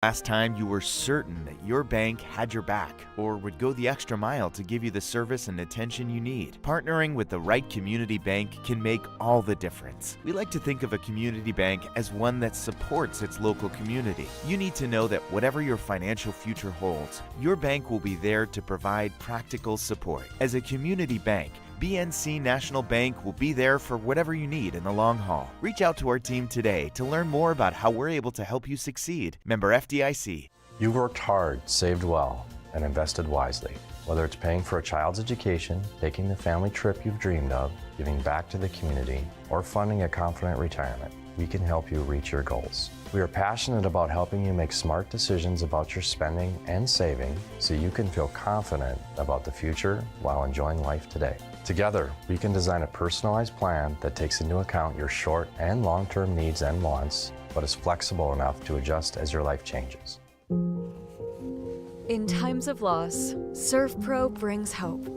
Last time you were certain that your bank had your back or would go the extra mile to give you the service and attention you need. Partnering with the right community bank can make all the difference. We like to think of a community bank as one that supports its local community. You need to know that whatever your financial future holds, your bank will be there to provide practical support. As a community bank, BNC National Bank will be there for whatever you need in the long haul. Reach out to our team today to learn more about how we're able to help you succeed. Member FDIC. You've worked hard, saved well, and invested wisely. Whether it's paying for a child's education, taking the family trip you've dreamed of, giving back to the community, or funding a confident retirement, we can help you reach your goals. We are passionate about helping you make smart decisions about your spending and saving so you can feel confident about the future while enjoying life today. Together, we can design a personalized plan that takes into account your short and long-term needs and wants, but is flexible enough to adjust as your life changes. In times of loss, ServPro brings hope.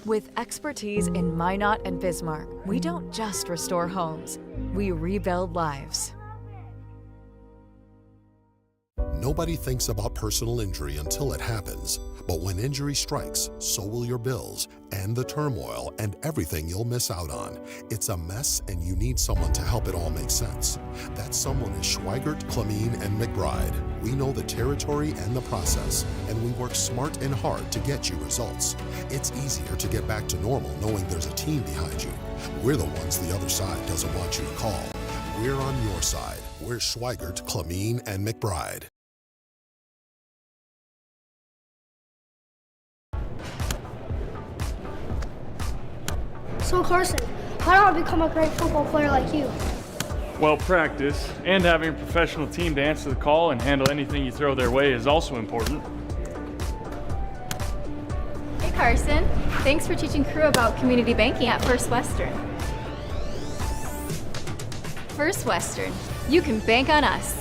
With expertise in Minot and Bismarck, we don't just restore homes, we rebuild lives. Nobody thinks about personal injury until it happens. But when injury strikes, so will your bills and the turmoil and everything you'll miss out on. It's a mess and you need someone to help it all make sense. That someone is Schweigert, Clemene, and McBride. We know the territory and the process, and we work smart and hard to get you results. It's easier to get back to normal knowing there's a team behind you. We're the ones the other side doesn't want you to call. We're on your side. We're Schweigert, Clemene, and McBride. So Carson, how do I become a great football player like you? Well, practice and having a professional team to answer the call and handle anything you throw their way is also important. Hey Carson, thanks for teaching crew about community banking at First Western. First Western, you can bank on us.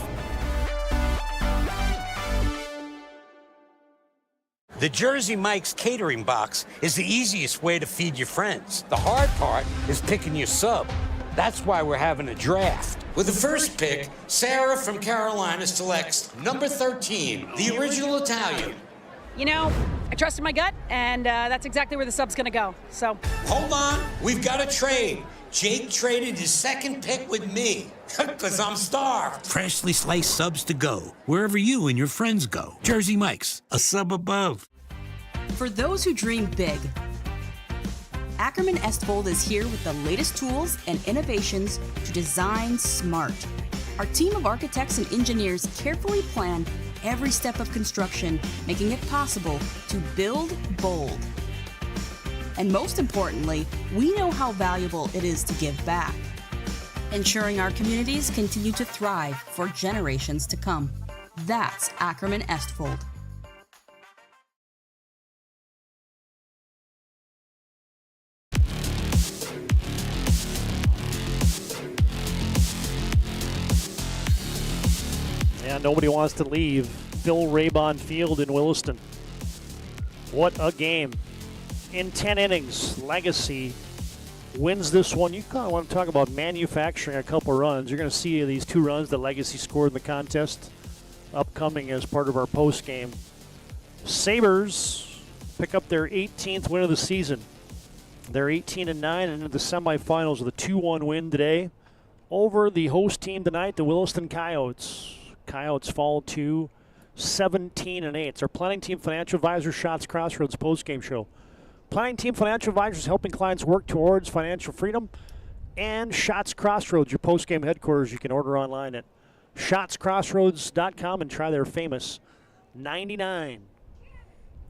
The Jersey Mike's catering box is the easiest way to feed your friends. The hard part is picking your sub. That's why we're having a draft. With the first pick, Sarah from Carolina selects number 13, the original Italian. You know, I trusted my gut, and that's exactly where the sub's gonna go, so. Hold on, we've got a trade. Jake traded his second pick with me, because I'm starved. Freshly sliced subs to go, wherever you and your friends go. Jersey Mike's, a sub above. For those who dream big, Ackerman Estvold is here with the latest tools and innovations to design smart. Our team of architects and engineers carefully plan every step of construction, making it possible to build bold. And most importantly, we know how valuable it is to give back, ensuring our communities continue to thrive for generations to come. That's Ackerman Estvold. And nobody wants to leave Phil Raybon Field in Williston. What a game. In 10 innings, Legacy wins this one. You kind of want to talk about manufacturing a couple runs. You're going to see these 2 runs that Legacy scored in the contest upcoming as part of our post game. Sabres pick up their 18th win of the season. They're 18-9 and into the semifinals with a 2-1 win today over the host team tonight, the Williston Coyotes. Coyotes fall to 17-8. It's our Planning Team Financial Advisor Shots Crossroads postgame show. Planning Team Financial Advisors helping clients work towards financial freedom. And Shots Crossroads, your postgame headquarters. You can order online at shotscrossroads.com and try their famous 99.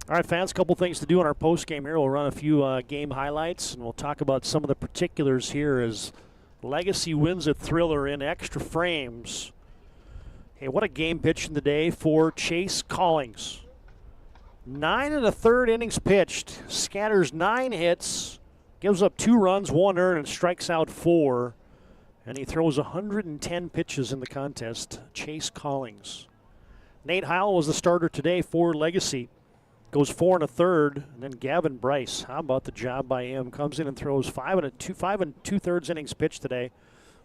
All right, fans, a couple things to do on our postgame here. We'll run a few game highlights, and we'll talk about some of the particulars here as Legacy wins a thriller in extra frames Hey, what a game pitching today for Chase Collings. 9 1/3 innings pitched, scatters 9 hits, gives up 2 runs, 1 earned, and strikes out 4. And he throws 110 pitches in the contest. Chase Collings. Nate Heil was the starter today for Legacy. Goes 4 1/3, and then Gavin Bryce. How about the job by him? Comes in and throws 5 2/3 innings pitched today.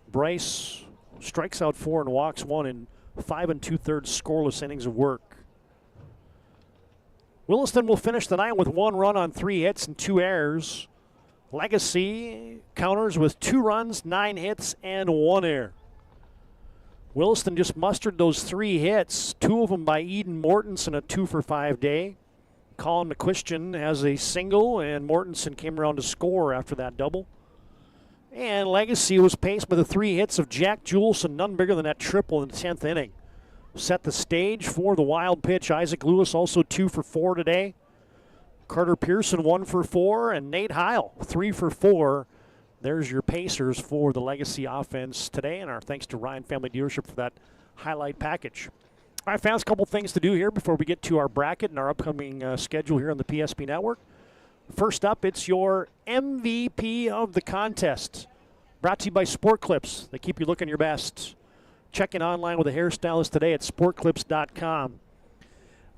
Bryce strikes out 4 and walks 1 in 5 2/3 scoreless innings of work. Williston will finish the night with 1 run on 3 hits and 2 errors. Legacy counters with 2 runs, 9 hits, and 1 error. Williston just mustered those 3 hits, 2 of them by Eden Mortensen, a 2-for-5 day. Colin McQuistion has a single, and Mortensen came around to score after that double. And Legacy was paced by the 3 hits of Jack Juleson, none bigger than that triple in the 10th inning. Set the stage for the wild pitch. Isaac Lewis also 2 for 4 today. Carter Pearson 1 for 4, and Nate Heil 3 for 4. There's your Pacers for the Legacy offense today, and our thanks to Ryan Family Dealership for that highlight package. All right, fans, a couple things to do here before we get to our bracket and our upcoming schedule here on the PSP Network. First up, it's your MVP of the contest. Brought to you by Sport Clips. They keep you looking your best. Check in online with a hairstylist today at sportclips.com.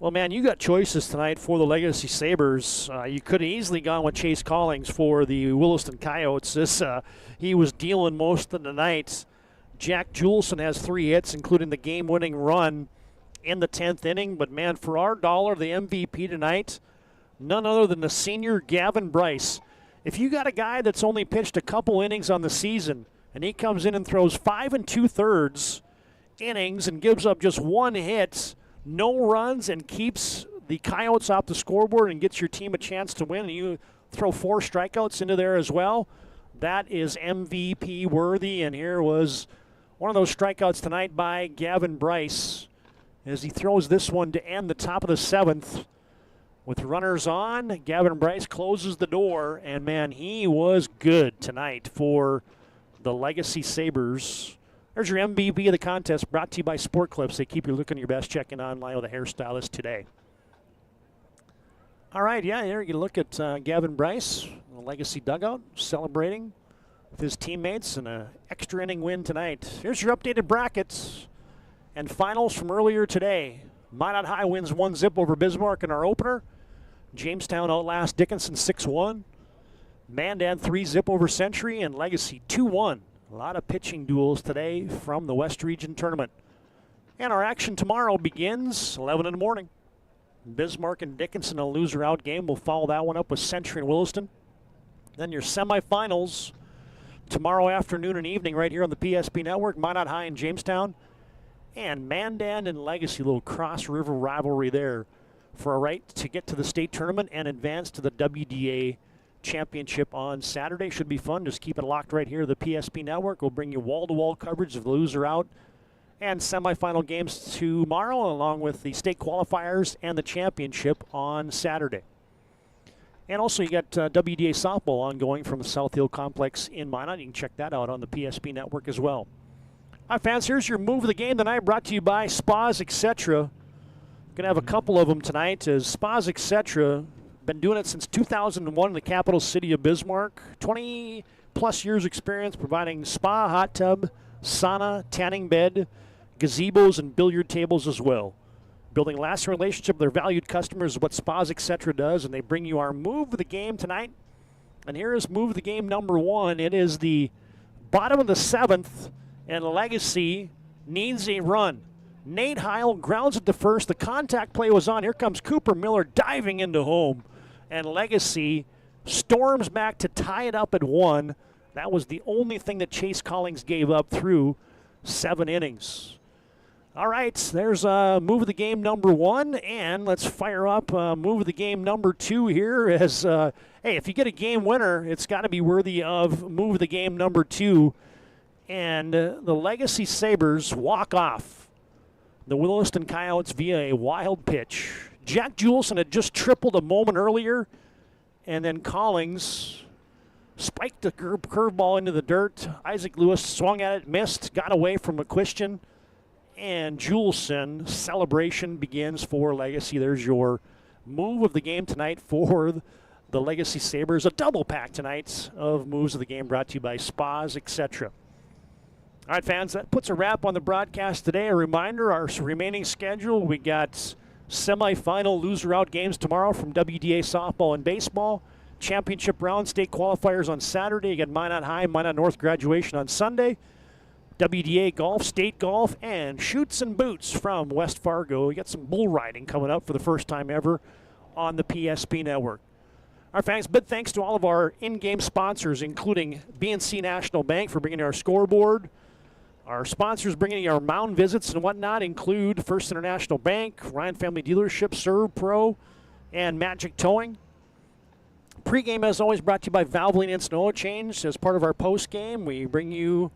Well, man, you got choices tonight for the Legacy Sabres. You could have easily gone with Chase Collings for the Williston Coyotes. He was dealing most of the night. Jack Juleson has 3 hits, including the game-winning run in the 10th inning. But, man, for our dollar, the MVP tonight, none other than the senior Gavin Bryce. If you got a guy that's only pitched a couple innings on the season, and he comes in and throws 5 2/3 innings and gives up just 1 hit, no runs, and keeps the Coyotes off the scoreboard and gets your team a chance to win, and you throw 4 strikeouts into there as well, that is MVP worthy. And here was one of those strikeouts tonight by Gavin Bryce as he throws this one to end the top of the 7th. With runners on, Gavin Bryce closes the door, and, man, he was good tonight for the Legacy Sabres. There's your MVP of the contest, brought to you by Sport Clips. They keep you looking your best. Checking online with a hairstylist today. All right, yeah, here you look at Gavin Bryce, the Legacy dugout, celebrating with his teammates and an extra inning win tonight. Here's your updated brackets and finals from earlier today. Minot High wins 1-0 over Bismarck in our opener. Jamestown outlasts Dickinson 6-1. Mandan 3-0 over Century, and Legacy 2-1. A lot of pitching duels today from the West Region Tournament. And our action tomorrow begins 11 in the morning. Bismarck and Dickinson, a loser-out game. We'll follow that one up with Century and Williston. Then your semifinals tomorrow afternoon and evening right here on the PSP Network. Minot High and Jamestown. And Mandan and Legacy, a little cross-river rivalry there for a right to get to the state tournament and advance to the WDA championship on Saturday. Should be fun. Just keep it locked right here. The PSP Network will bring you wall-to-wall coverage of the loser out and semifinal games tomorrow, along with the state qualifiers and the championship on Saturday. And also you got WDA softball ongoing from the South Hill Complex in Minot. You can check that out on the PSP Network as well. All right, fans, here's your move of the game tonight, brought to you by Spas Etc. Going to have a couple of them tonight, as Spas Etc. been doing it since 2001 in the capital city of Bismarck. 20-plus years experience providing spa, hot tub, sauna, tanning bed, gazebos, and billiard tables as well. Building lasting relationship with their valued customers is what Spas Etc. does, and they bring you our move of the game tonight. And here is move of the game number 1. It is the bottom of the 7th, and Legacy needs a run. Nate Heil grounds it to first. The contact play was on. Here comes Cooper Miller diving into home. And Legacy storms back to tie it up at 1. That was the only thing that Chase Collings gave up through 7 innings. All right, there's move of the game number 1. And let's fire up move of the game number 2 here. As hey, if you get a game winner, it's got to be worthy of move of the game number 2. And the Legacy Sabres walk off the Williston Coyotes via a wild pitch. Jack Juleson had just tripled a moment earlier, and then Collings spiked the curveball into the dirt. Isaac Lewis swung at it, missed, got away from McQuistion, and Juleson. Celebration begins for Legacy. There's your move of the game tonight for the Legacy Sabres. A double pack tonight of moves of the game brought to you by Spas, etc. All right, fans, that puts a wrap on the broadcast today. A reminder, our remaining schedule, we got semifinal loser-out games tomorrow from WDA softball and baseball. Championship round state qualifiers on Saturday. You got Minot High, Minot North graduation on Sunday. WDA golf, state golf, and Shoots and Boots from West Fargo. We got some bull riding coming up for the first time ever on the PSP network. Our fans, big thanks to all of our in-game sponsors, including BNC National Bank for bringing our scoreboard. Our sponsors bringing our mound visits and whatnot include First International Bank, Ryan Family Dealership, Serve Pro, and Magic Towing. Pregame, as always, brought to you by Valvoline Instant Oil Change. As part of our postgame, we bring you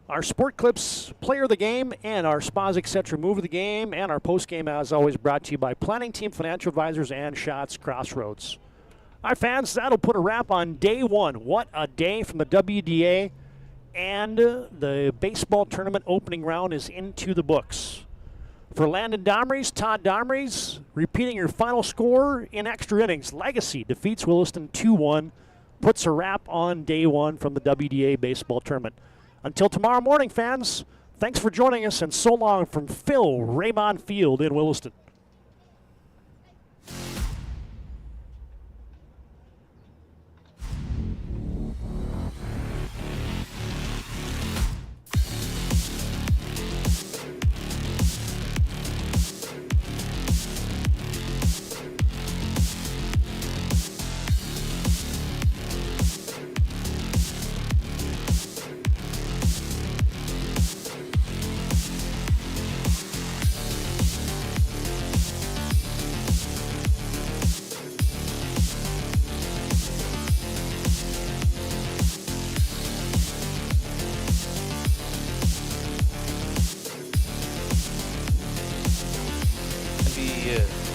our Sport Clips Player of the Game and our Spas, etc. Move of the Game. And our postgame, as always, brought to you by Planning Team Financial Advisors and Shots Crossroads. All right, fans, that'll put a wrap on day one. What a day from the WDA. And the baseball tournament opening round is into the books. For Landon Domrys, Todd Domrys, repeating your final score in extra innings. Legacy defeats Williston 2-1, puts a wrap on day one from the WDA baseball tournament. Until tomorrow morning, fans, thanks for joining us, and so long from Phil Raymond Field in Williston.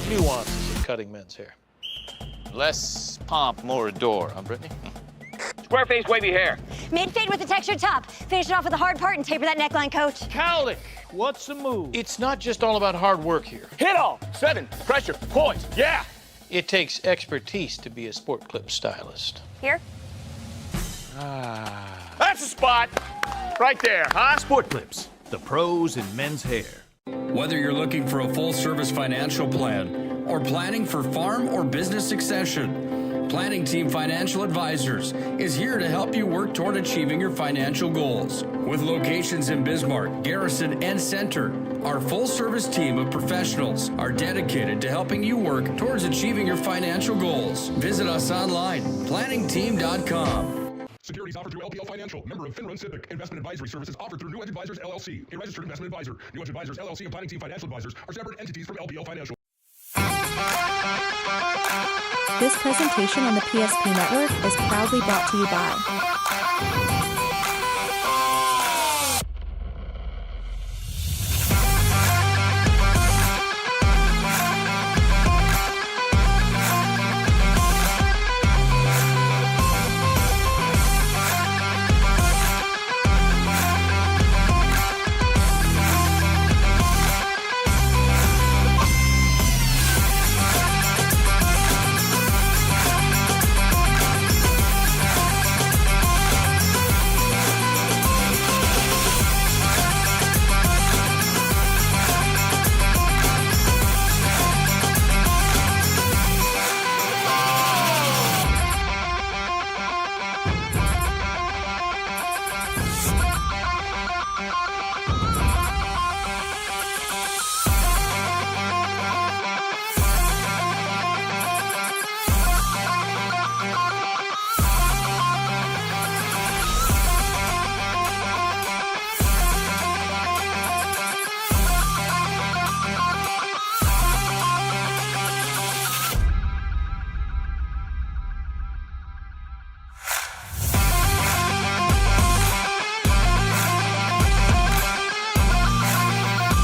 Nuances of cutting men's hair. Less pomp, more adore. Huh, Brittany? Square face, wavy hair. Mid-fade with a textured top. Finish it off with a hard part and taper that neckline, coach. Cowlick, what's the move? It's not just all about hard work here. Hit all. 7, pressure, poise, yeah. It takes expertise to be a sport clip stylist. Here? That's the spot. Right there, huh? Sport Clips, the pros in men's hair. Whether you're looking for a full-service financial plan or planning for farm or business succession, Planning Team Financial Advisors is here to help you work toward achieving your financial goals. With locations in Bismarck, Garrison, and Center, our full-service team of professionals are dedicated to helping you work towards achieving your financial goals. Visit us online, planningteam.com. Securities offered through LPL Financial, member of FINRA Civic. Investment advisory services offered through New Edge Advisors, LLC, a registered investment advisor. New Edge Advisors, LLC, and Planning Team Financial Advisors are separate entities from LPL Financial. This presentation on the PSP Network is proudly brought to you by